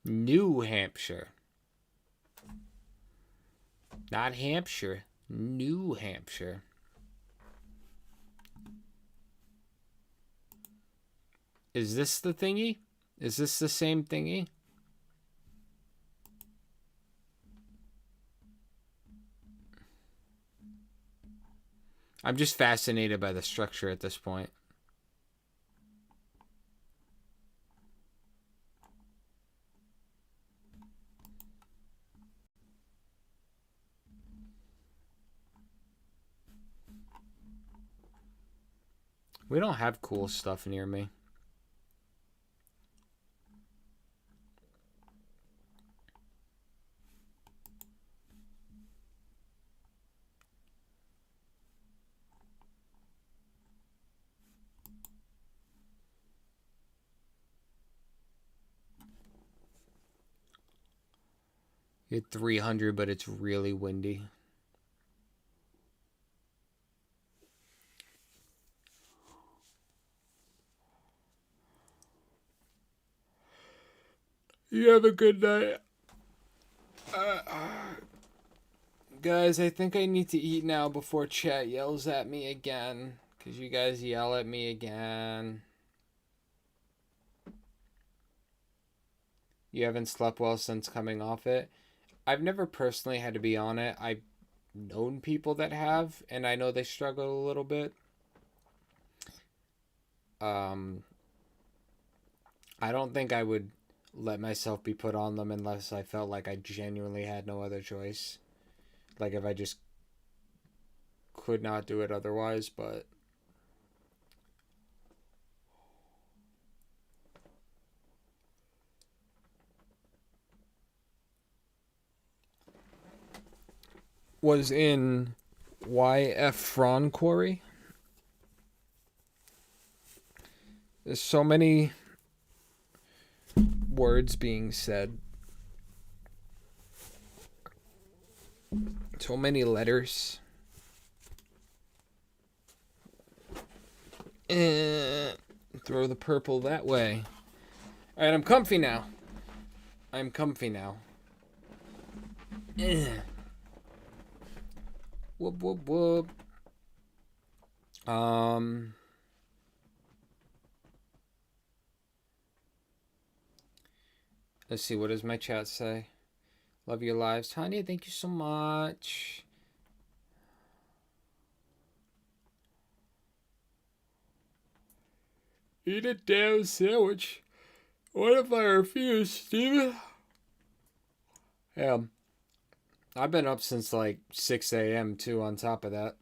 New Hampshire. Not Hampshire. New Hampshire. Is this the thingy? Is this the same thingy? I'm just fascinated by the structure at this point. We don't have cool stuff near me. You hit 300, but it's really windy. You have a good night. Guys, I think I need to eat now before chat yells at me again. Because you guys yell at me again. You haven't slept well since coming off it. I've never personally had to be on it. I've known people that have, and I know they struggle a little bit. I don't think I would let myself be put on them unless I felt like I genuinely had no other choice. Like if I just could not do it otherwise, but was in YF Fron Quarry. There's so many words being said. So many letters. Throw the purple that way. Alright, I'm comfy now. I'm comfy now. Whoop, whoop, whoop. Let's see, what does my chat say? Love your lives. Tanya, thank you so much. Eat a damn sandwich. What if I refuse, Steven? Yeah. I've been up since like 6 a.m. too, on top of that.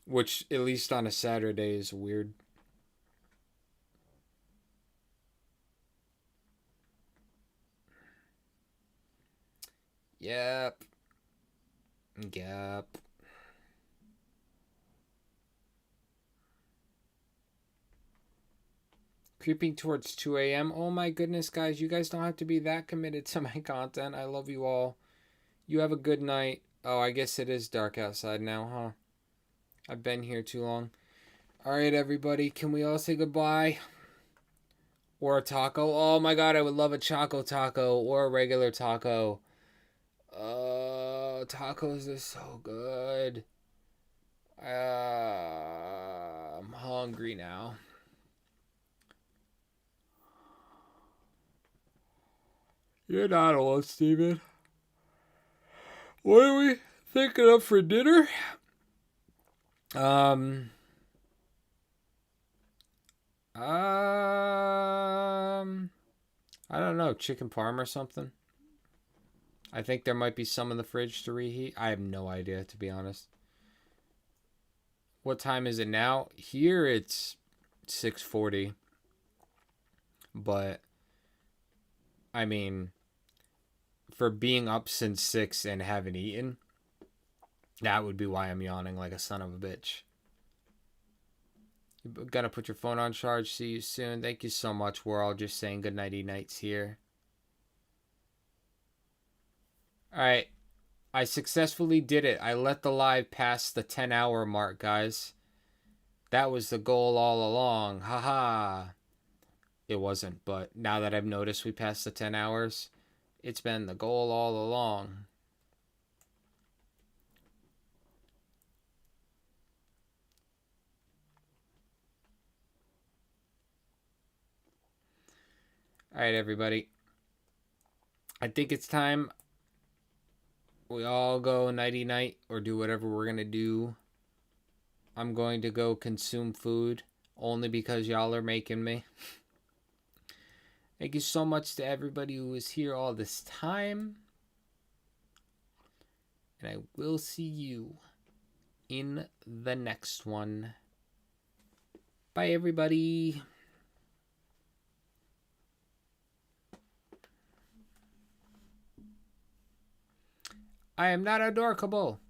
Which, at least on a Saturday, is weird. Yep. Yep. Creeping towards 2 a.m. Oh my goodness, guys. You guys don't have to be that committed to my content. I love you all. You have a good night. Oh, I guess it is dark outside now, huh? I've been here too long. Alright, everybody. Can we all say goodbye? Or a taco? Oh my god, I would love a choco taco. Or a regular taco. Tacos are so good. I'm hungry now. You're not alone, Steven. What are we thinking of for dinner? I don't know. Chicken parm or something. I think there might be some in the fridge to reheat. I have no idea, to be honest. What time is it now? Here it's 6:40. But, I mean, for being up since 6 and haven't eaten, that would be why I'm yawning like a son of a bitch. You're gonna put your phone on charge. See you soon. Thank you so much. We're all just saying good nighty nights here. Alright. I successfully did it. I let the live pass the 10-hour mark, guys. That was the goal all along. Haha. It wasn't, but now that I've noticed we passed the 10 hours, it's been the goal all along. Alright, everybody. I think it's time we all go nighty-night or do whatever we're going to do. I'm going to go consume food only because y'all are making me. Thank you so much to everybody who was here all this time. And I will see you in the next one. Bye, everybody. I am not adorkable.